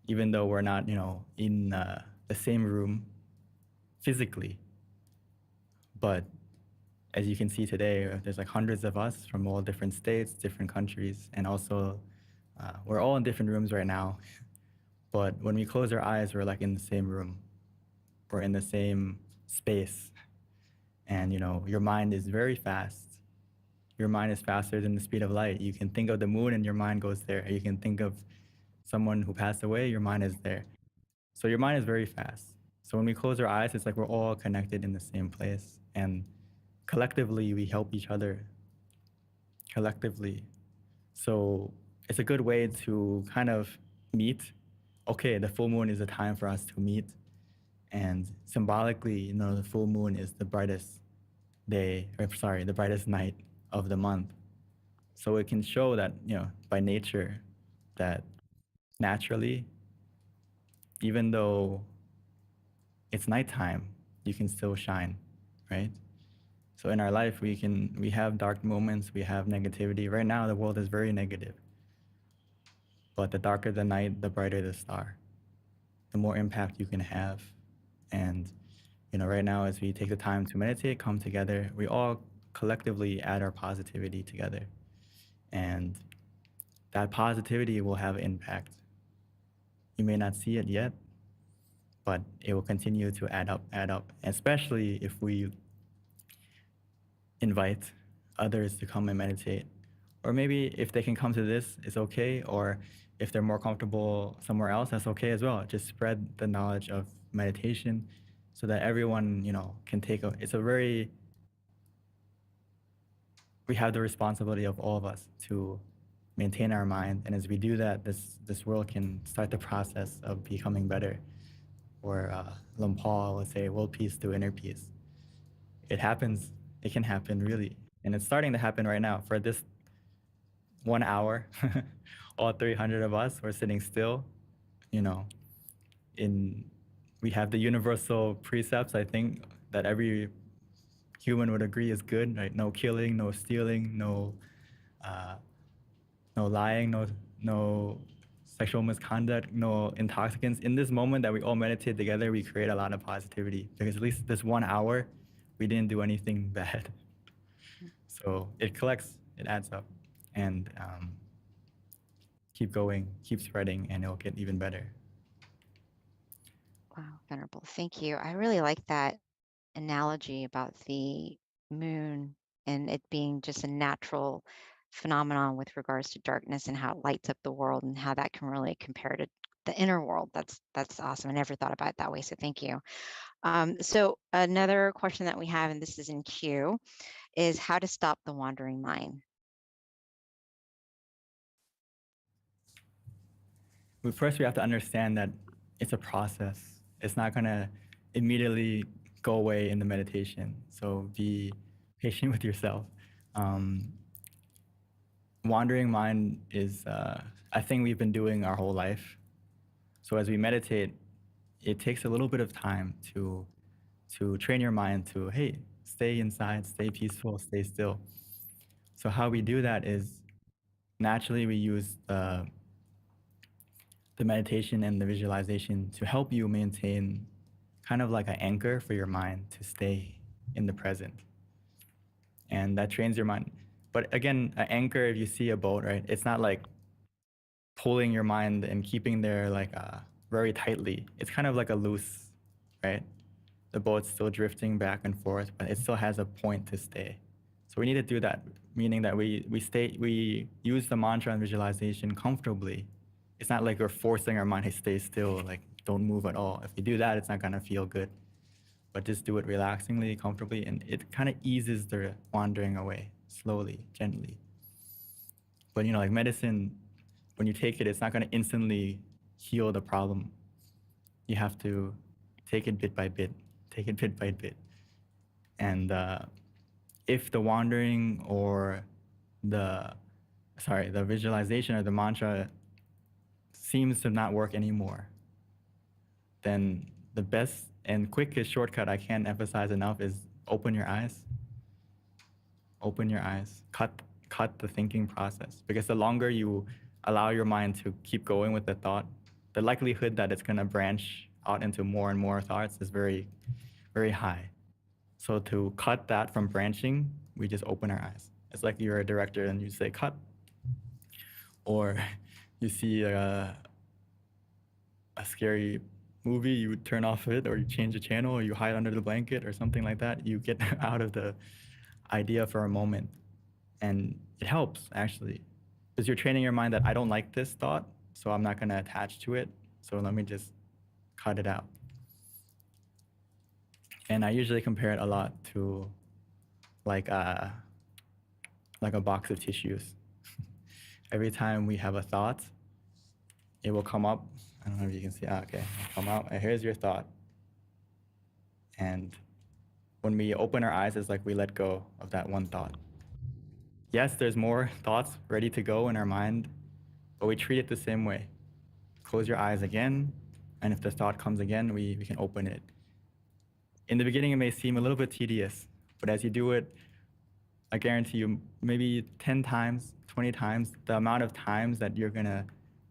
even though we're not, in the same room physically. But as you can see today, there's like hundreds of us from all different states, different countries, and also we're all in different rooms right now. But when we close our eyes, we're like in the same room. We're in the same space. And your mind is very fast. Your mind is faster than the speed of light. You can think of the moon and your mind goes there. You can think of someone who passed away, your mind is there. So your mind is very fast. So when we close our eyes, it's like we're all connected in the same place. And collectively, we help each other. Collectively. So it's a good way to kind of meet. Okay, the full moon is a time for us to meet. And symbolically, the full moon is the brightest the brightest night of the month. So it can show that, by nature, that naturally, even though it's nighttime, you can still shine, right? So in our life, we have dark moments, we have negativity. Right now, the world is very negative. But the darker the night, the brighter the star, the more impact you can have. And, right now, as we take the time to meditate, come together, we all collectively add our positivity together. And that positivity will have impact. You may not see it yet, but it will continue to add up, especially if we invite others to come and meditate. Or maybe if they can come to this, it's okay. Or if they're more comfortable somewhere else, that's okay as well. Just spread the knowledge of meditation so that everyone, can we have the responsibility of all of us to maintain our mind. And as we do that, this world can start the process of becoming better. Or Lum Paul would say, world peace through inner peace. It happens. It can happen, really. And it's starting to happen right now. For this 1 hour, all 300 of us, we're sitting still, we have the universal precepts, I think, that every human would agree is good, right? No killing, no stealing, no lying, no sexual misconduct, no intoxicants. In this moment that we all meditate together, we create a lot of positivity, because at least this 1 hour, we didn't do anything bad. So it collects, it adds up, and keep going, keep spreading, and it'll get even better. Wow, Venerable. Thank you. I really like that analogy about the moon and it being just a natural phenomenon with regards to darkness and how it lights up the world and how that can really compare to the inner world. That's awesome. I never thought about it that way. So thank you. So another question that we have, and this is in queue, is how to stop the wandering mind. But first, we have to understand that it's a process. It's not going to immediately go away in the meditation. So be patient with yourself. wandering mind is a thing we've been doing our whole life. So as we meditate, it takes a little bit of time to train your mind to, hey, stay inside, stay peaceful, stay still. So how we do that is naturally we use the meditation and the visualization to help you maintain kind of like an anchor for your mind to stay in the present. And that trains your mind. But again, an anchor, if you see a boat, right, it's not like pulling your mind and keeping there like very tightly. It's kind of like a loose, right? The boat's still drifting back and forth, but it still has a point to stay. So we need to do that, meaning that we use the mantra and visualization comfortably. It's not like we're forcing our mind to stay still, like don't move at all. If you do that, it's not gonna feel good. But just do it relaxingly, comfortably, and it kind of eases the wandering away slowly, gently. But you know, like medicine, when you take it, it's not gonna instantly heal the problem. You have to take it bit by bit, take it bit by bit. And if the wandering or the visualization or the mantra seems to not work anymore, then the best and quickest shortcut I can't emphasize enough is open your eyes. Open your eyes. Cut the thinking process. Because the longer you allow your mind to keep going with the thought, the likelihood that it's gonna branch out into more and more thoughts is very, very high. So to cut that from branching, we just open our eyes. It's like you're a director and you say cut, or you see a scary movie, you turn off it, or you change the channel, or you hide under the blanket, or something like that. You get out of the idea for a moment, and it helps actually, because you're training your mind that I don't like this thought, so I'm not going to attach to it. So let me just cut it out. And I usually compare it a lot to like a box of tissues. Every time we have a thought, it will come up. I don't know if you can see. Okay, it'll come out. And here's your thought. And when we open our eyes, it's like we let go of that one thought. Yes, there's more thoughts ready to go in our mind, but we treat it the same way. Close your eyes again, and if the thought comes again, we can open it. In the beginning, it may seem a little bit tedious, but as you do it, I guarantee you, maybe 10 times, 20 times, the amount of times that you're gonna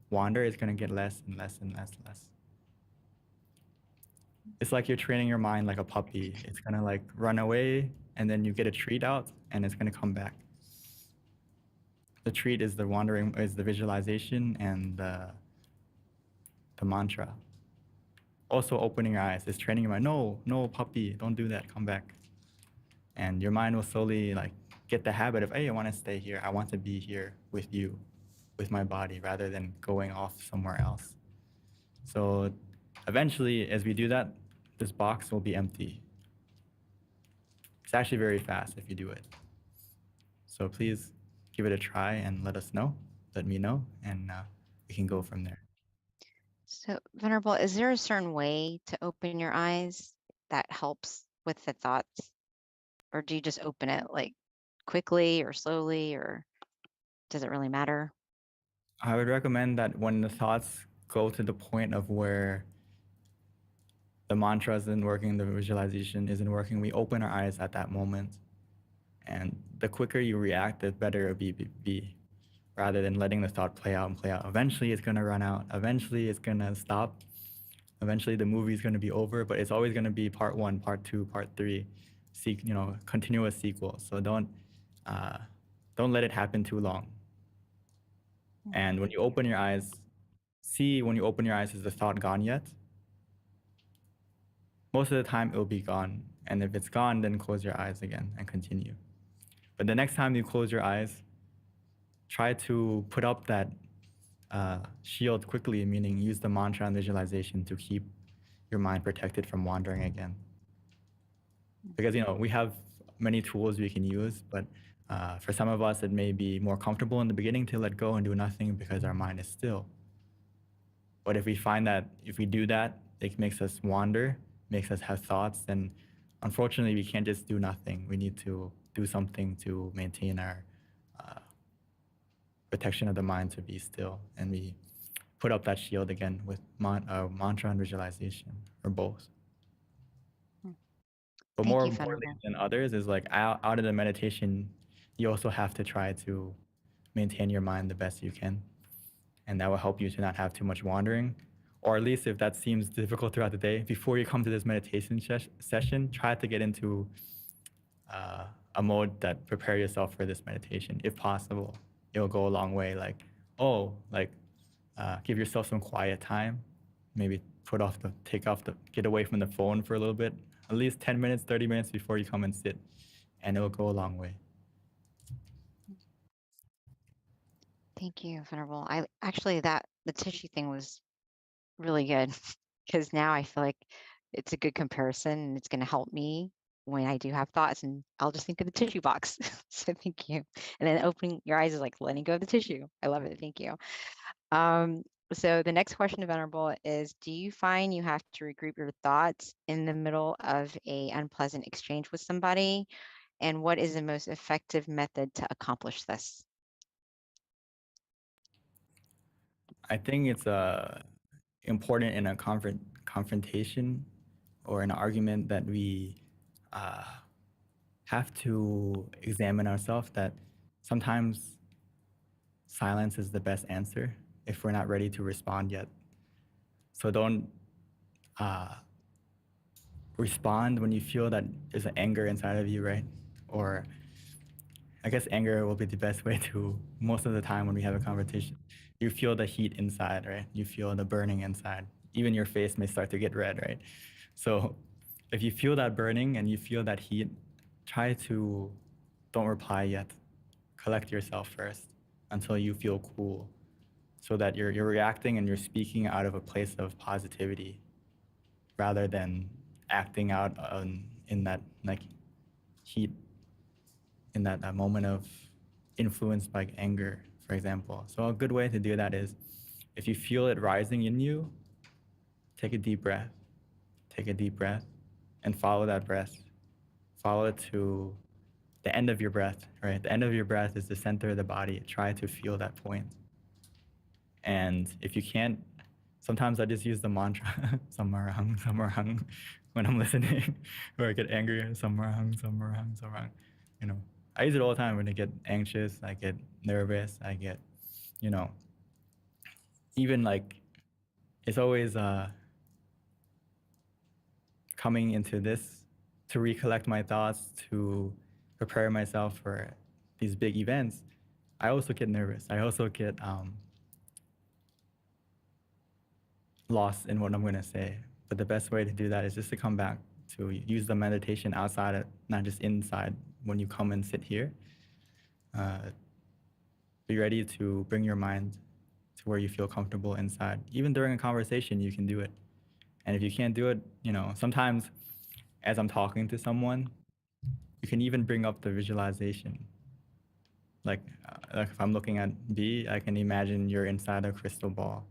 wander is gonna get less and less and less and less. It's like you're training your mind like a puppy. It's gonna like run away, and then you get a treat out, and it's gonna come back. The treat is the wandering, is the visualization and the mantra. Also opening your eyes is training your mind. No, puppy, don't do that, come back. And your mind will slowly like get the habit of, hey, I wanna stay here. I want to be here with you, with my body, rather than going off somewhere else. So eventually, as we do that, this box will be empty. It's actually very fast if you do it. So please give it a try and let us know, let me know, and we can go from there. So, Venerable, is there a certain way to open your eyes that helps with the thoughts? Or do you just open it like quickly or slowly, or does it really matter? I would recommend that when the thoughts go to the point of where the mantra isn't working, the visualization isn't working, we open our eyes at that moment. And the quicker you react, the better it'll be, rather than letting the thought play out and play out. Eventually it's gonna run out. Eventually it's gonna stop. Eventually the movie's gonna be over, but it's always gonna be part 1, part 2, part 3, continuous sequel. So don't let it happen too long. And when you open your eyes, when you open your eyes, is the thought gone yet? Most of the time it will be gone. And if it's gone, then close your eyes again and continue. But the next time you close your eyes, try to put up that shield quickly, meaning use the mantra and visualization to keep your mind protected from wandering again. Because we have many tools we can use, but for some of us, it may be more comfortable in the beginning to let go and do nothing because our mind is still. But if we find that if we do that, it makes us wander, makes us have thoughts, then unfortunately we can't just do nothing. We need to do something to maintain protection of the mind to be still, and we put up that shield again with mantra and visualization, or both. But Thank more you, importantly Venerable. than others is like out of the meditation, you also have to try to maintain your mind the best you can. And that will help you to not have too much wandering. Or at least if that seems difficult throughout the day, before you come to this meditation session, try to get into a mode that prepare yourself for this meditation, if possible. It'll go a long way. Like, give yourself some quiet time. Maybe get away from the phone for a little bit, at least 10 minutes, 30 minutes before you come and sit, and it will go a long way. Thank you, Venerable. I actually the tissue thing was really good because now I feel like it's a good comparison and it's going to help me when I do have thoughts, and I'll just think of the tissue box. So thank you. And then opening your eyes is like letting go of the tissue. I love it. Thank you. So the next question to Venerable is, do you find you have to regroup your thoughts in the middle of a unpleasant exchange with somebody? And what is the most effective method to accomplish this? I think it's important in a confrontation or an argument that we have to examine ourselves, that sometimes silence is the best answer if we're not ready to respond yet. So don't respond when you feel that there's an anger inside of you, right? Or I guess anger will be the best way to, most of the time when we have a conversation, you feel the heat inside, right? You feel the burning inside. Even your face may start to get red, right? So if you feel that burning and you feel that heat, don't reply yet. Collect yourself first until you feel cool, so that you're reacting and you're speaking out of a place of positivity rather than acting out in that like heat, in that moment of influenced by anger, for example. So a good way to do that is, if you feel it rising in you, take a deep breath. Take a deep breath and follow that breath. Follow it to the end of your breath, right? The end of your breath is the center of the body. Try to feel that point. And if you can't, sometimes I just use the mantra, samarahang, samarahang, when I'm listening, or I get angry, samarahang, samarahang, samarahang. You know, I use it all the time when I get anxious, I get nervous, I get, even like, it's always coming into this to recollect my thoughts, to prepare myself for these big events. I also get nervous. I also get lost in what I'm going to say. But the best way to do that is just to come back to use the meditation outside, not just inside. When you come and sit here, be ready to bring your mind to where you feel comfortable inside. Even during a conversation, you can do it. And if you can't do it, sometimes as I'm talking to someone, you can even bring up the visualization. Like if I'm looking at B, I can imagine you're inside a crystal ball,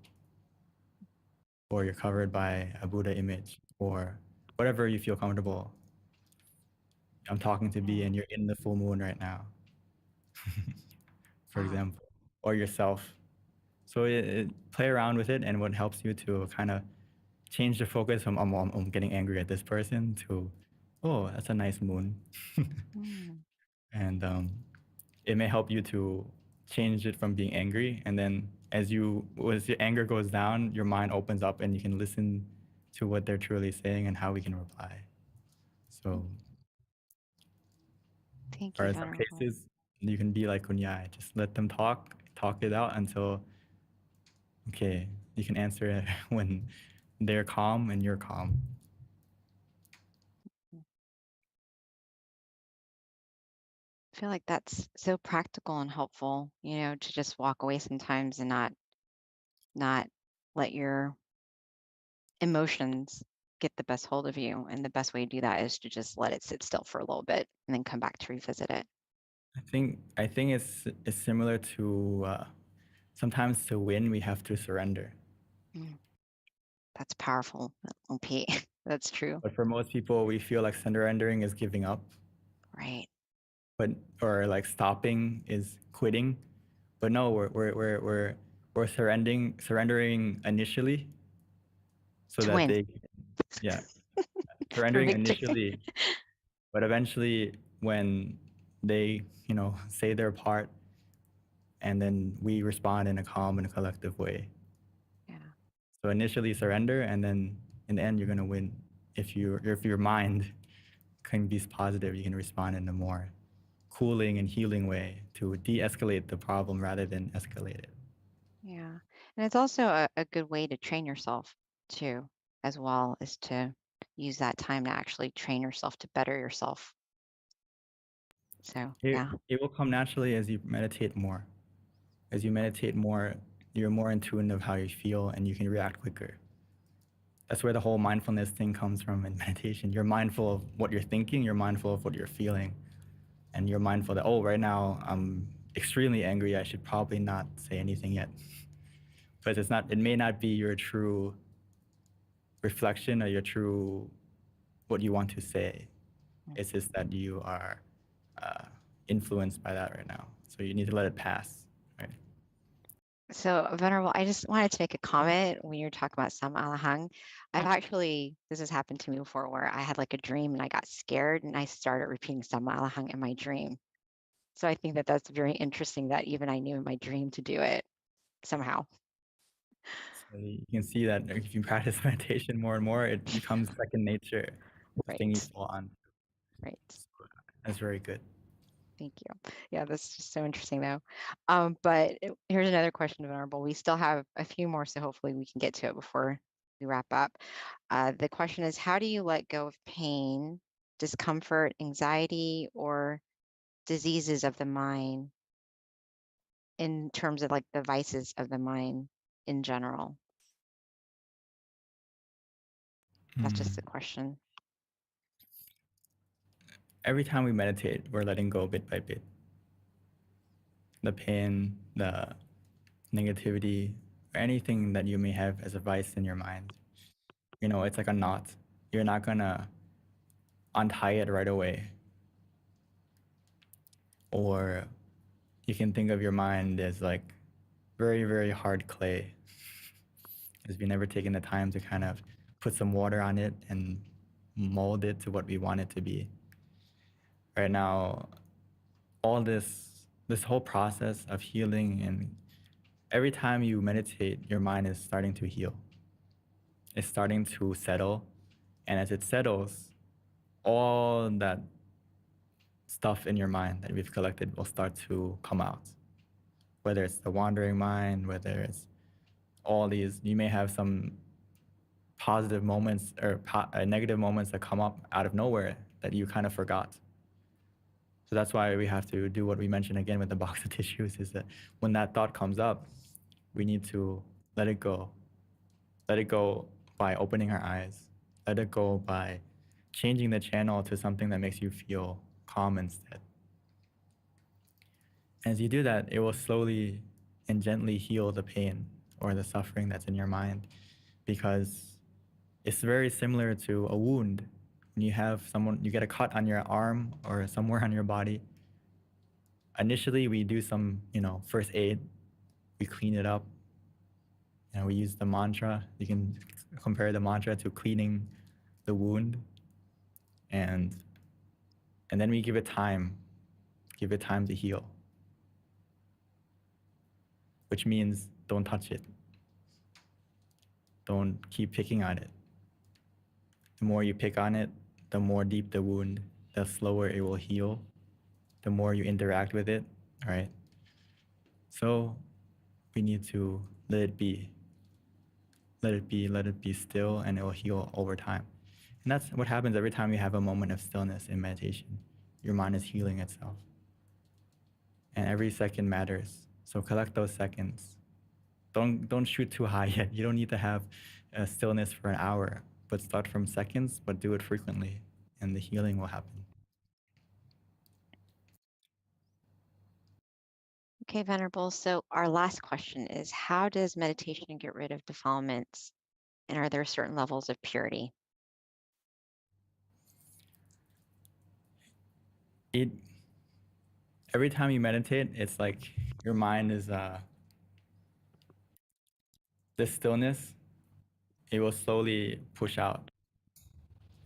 or you're covered by a Buddha image, or whatever you feel comfortable. I'm talking to B and you're in the full moon right now, for example, or yourself. So play around with it, and what helps you to kind of change the focus from I'm getting angry at this person to, oh, that's a nice moon. And it may help you to change it from being angry, and then as your anger goes down, your mind opens up and you can listen to what they're truly saying and how we can reply. So Thank or you, in some Venerable. cases, you can be like Kunyai, just let them talk it out until, okay, you can answer it when they're calm and you're calm. I feel like that's so practical and helpful, to just walk away sometimes and not let your emotions get the best hold of you. And the best way to do that is to just let it sit still for a little bit and then come back to revisit it. I think it's similar to sometimes to win we have to surrender. That's powerful, OP. That's true. But for most people, we feel like surrendering is giving up. Right. Or like stopping is quitting. But no, we're surrendering initially so To that win. they, yeah, For surrendering victory. initially, but eventually when they, say their part, and then we respond in a calm and collective way. Yeah. So initially surrender, and then in the end you're gonna win. If your mind can be positive, you can respond in a more cooling and healing way to de-escalate the problem rather than escalate it. Yeah. And it's also a good way to train yourself too, as well, is to use that time to actually train yourself to better yourself. So, yeah. It will come naturally as you meditate more. As you meditate more, you're more in tune of how you feel and you can react quicker. That's where the whole mindfulness thing comes from in meditation. You're mindful of what you're thinking, you're mindful of what you're feeling, and you're mindful that, oh, right now I'm extremely angry. I should probably not say anything yet. Because it may not be your true reflection or your true what you want to say. It's just that you are influenced by that right now. So you need to let it pass, right? So, Venerable, I just wanted to make a comment when you're talking about Sam Alahang. This has happened to me before where I had like a dream and I got scared and I started repeating Sam Alahang in my dream. So I think that that's very interesting that even I knew in my dream to do it somehow. So you can see that if you practice meditation more and more, it becomes second nature, the thing you Right. fall on. Right. That's very good. Thank you. Yeah, that's just so interesting though. But here's another question, Venerable. We still have a few more, so hopefully we can get to it before we wrap up. The question is, how do you let go of pain, discomfort, anxiety, or diseases of the mind in terms of like the vices of the mind in general? That's just a question. Every time we meditate, we're letting go bit by bit. The pain, the negativity, or anything that you may have as a vice in your mind. It's like a knot. You're not gonna untie it right away. Or you can think of your mind as like very, very hard clay. Because we've never taken the time to kind of put some water on it and mold it to what we want it to be. Right now, all this whole process of healing, and every time you meditate, your mind is starting to heal. It's starting to settle. And as it settles, all that stuff in your mind that we've collected will start to come out. Whether it's the wandering mind, whether it's all these, you may have some positive moments or negative moments that come up out of nowhere that you kind of forgot. So that's why we have to do what we mentioned again with the box of tissues, is that when that thought comes up, we need to let it go. Let it go by opening our eyes. Let it go by changing the channel to something that makes you feel calm instead. As you do that, it will slowly and gently heal the pain or the suffering that's in your mind, because it's very similar to a wound. When you get a cut on your arm or somewhere on your body, initially we do some, first aid. We clean it up. We use the mantra. You can compare the mantra to cleaning the wound, and then we give it time to heal, which means don't touch it. Don't keep picking on it. The more you pick on it, the more deep the wound, the slower it will heal, the more you interact with it, right? So we need to let it be. Let it be still, and it will heal over time. And that's what happens every time you have a moment of stillness in meditation. Your mind is healing itself. And every second matters. So collect those seconds. Don't shoot too high yet. You don't need to have stillness for an hour, but start from seconds, but do it frequently, and the healing will happen. Okay, Venerable. So our last question is, how does meditation get rid of defilements? And are there certain levels of purity? It every time you meditate, it's like your mind is this stillness. It will slowly push out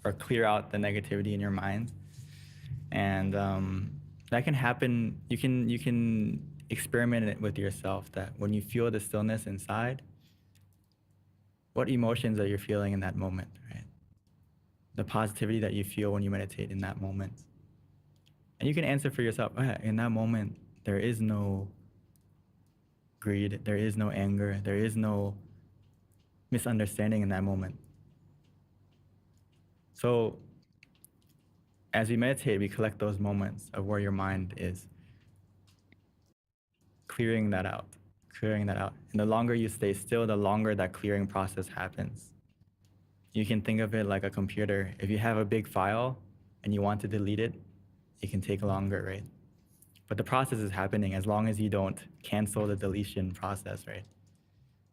or clear out the negativity in your mind, and that can happen. You can experiment it with yourself. That when you feel the stillness inside, what emotions are you feeling in that moment, right? The positivity that you feel when you meditate in that moment. And you can answer for yourself, "Oh, yeah, in that moment, there is no greed, there is no anger, there is no misunderstanding in that moment." So as we meditate, we collect those moments of where your mind is clearing that out, clearing that out. And the longer you stay still, the longer that clearing process happens. You can think of it like a computer. If you have a big file and you want to delete it, it can take longer, right? But the process is happening as long as you don't cancel the deletion process, right?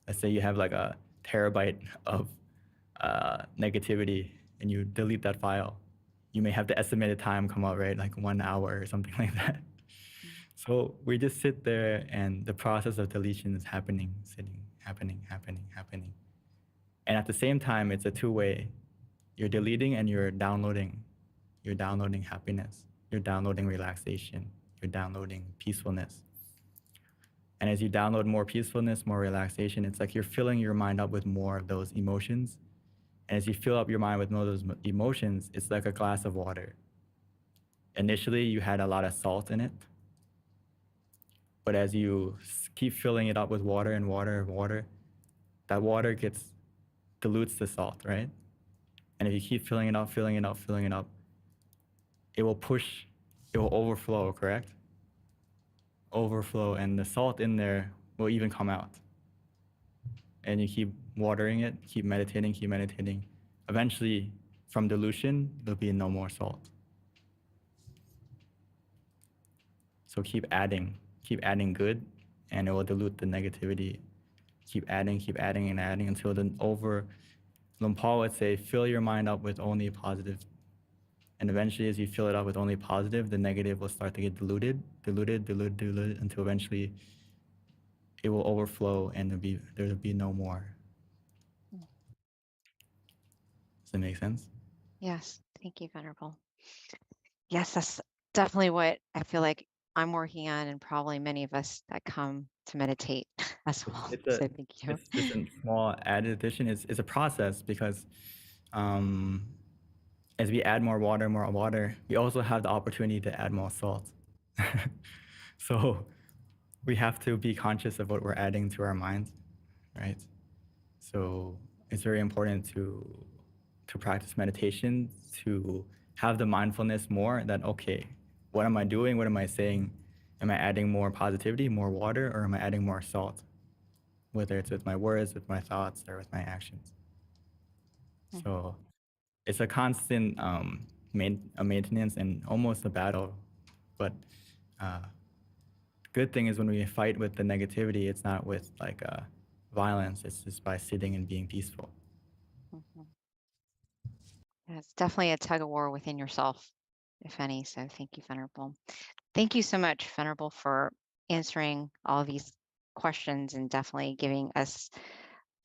Let's say you have like a terabyte of negativity and you delete that file. You may have the estimated time come out, right? Like 1 hour or something like that. So we just sit there and the process of deletion is happening, happening. And at the same time, it's a two-way. You're deleting and you're downloading. You're downloading happiness. You're downloading relaxation. You're downloading peacefulness. And as you download more peacefulness, more relaxation, it's like you're filling your mind up with more of those emotions. And as you fill up your mind with more of those emotions, it's like a glass of water. Initially, you had a lot of salt in it. But as you keep filling it up with water and water and water, that water dilutes the salt, right? And if you keep filling it up, it will overflow, correct? Overflow, and the salt in there will even come out. And you keep watering it, keep meditating. Eventually, from dilution, there'll be no more salt. So keep adding good, and it will dilute the negativity. Keep adding and adding until Paul would say, fill your mind up with only positive. And eventually, as you fill it up with only positive, the negative will start to get diluted until eventually it will overflow and there will be no more. Does that make sense? Yes, thank you, Venerable. Yes, that's definitely what I feel like I'm working on, and probably many of us that come to meditate as well. So thank you. It's just a small added addition. It's a process because as we add more water, we also have the opportunity to add more salt. So we have to be conscious of what we're adding to our minds, right? So it's very important to practice meditation, to have the mindfulness more that, okay, what am I doing? What am I saying? Am I adding more positivity, more water, or am I adding more salt? Whether it's with my words, with my thoughts, or with my actions. So it's a constant maintenance and almost a battle. But good thing is when we fight with the negativity, it's not with like violence. It's just by sitting and being peaceful. Yeah, it's definitely a tug of war within yourself, if any. So thank you, Venerable. Thank you so much, Venerable, for answering all these questions and definitely giving us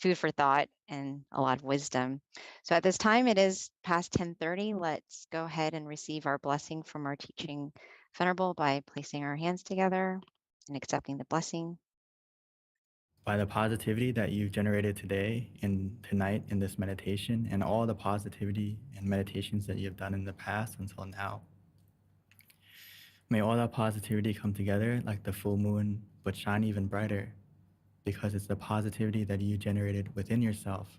food for thought and a lot of wisdom. So at this time, it is past 10:30. Let's go ahead and receive our blessing from our teaching Venerable by placing our hands together and accepting the blessing. By the positivity that you've generated today and tonight in this meditation, and all the positivity and meditations that you've done in the past until now, may all that positivity come together like the full moon, but shine even brighter, because it's the positivity that you generated within yourself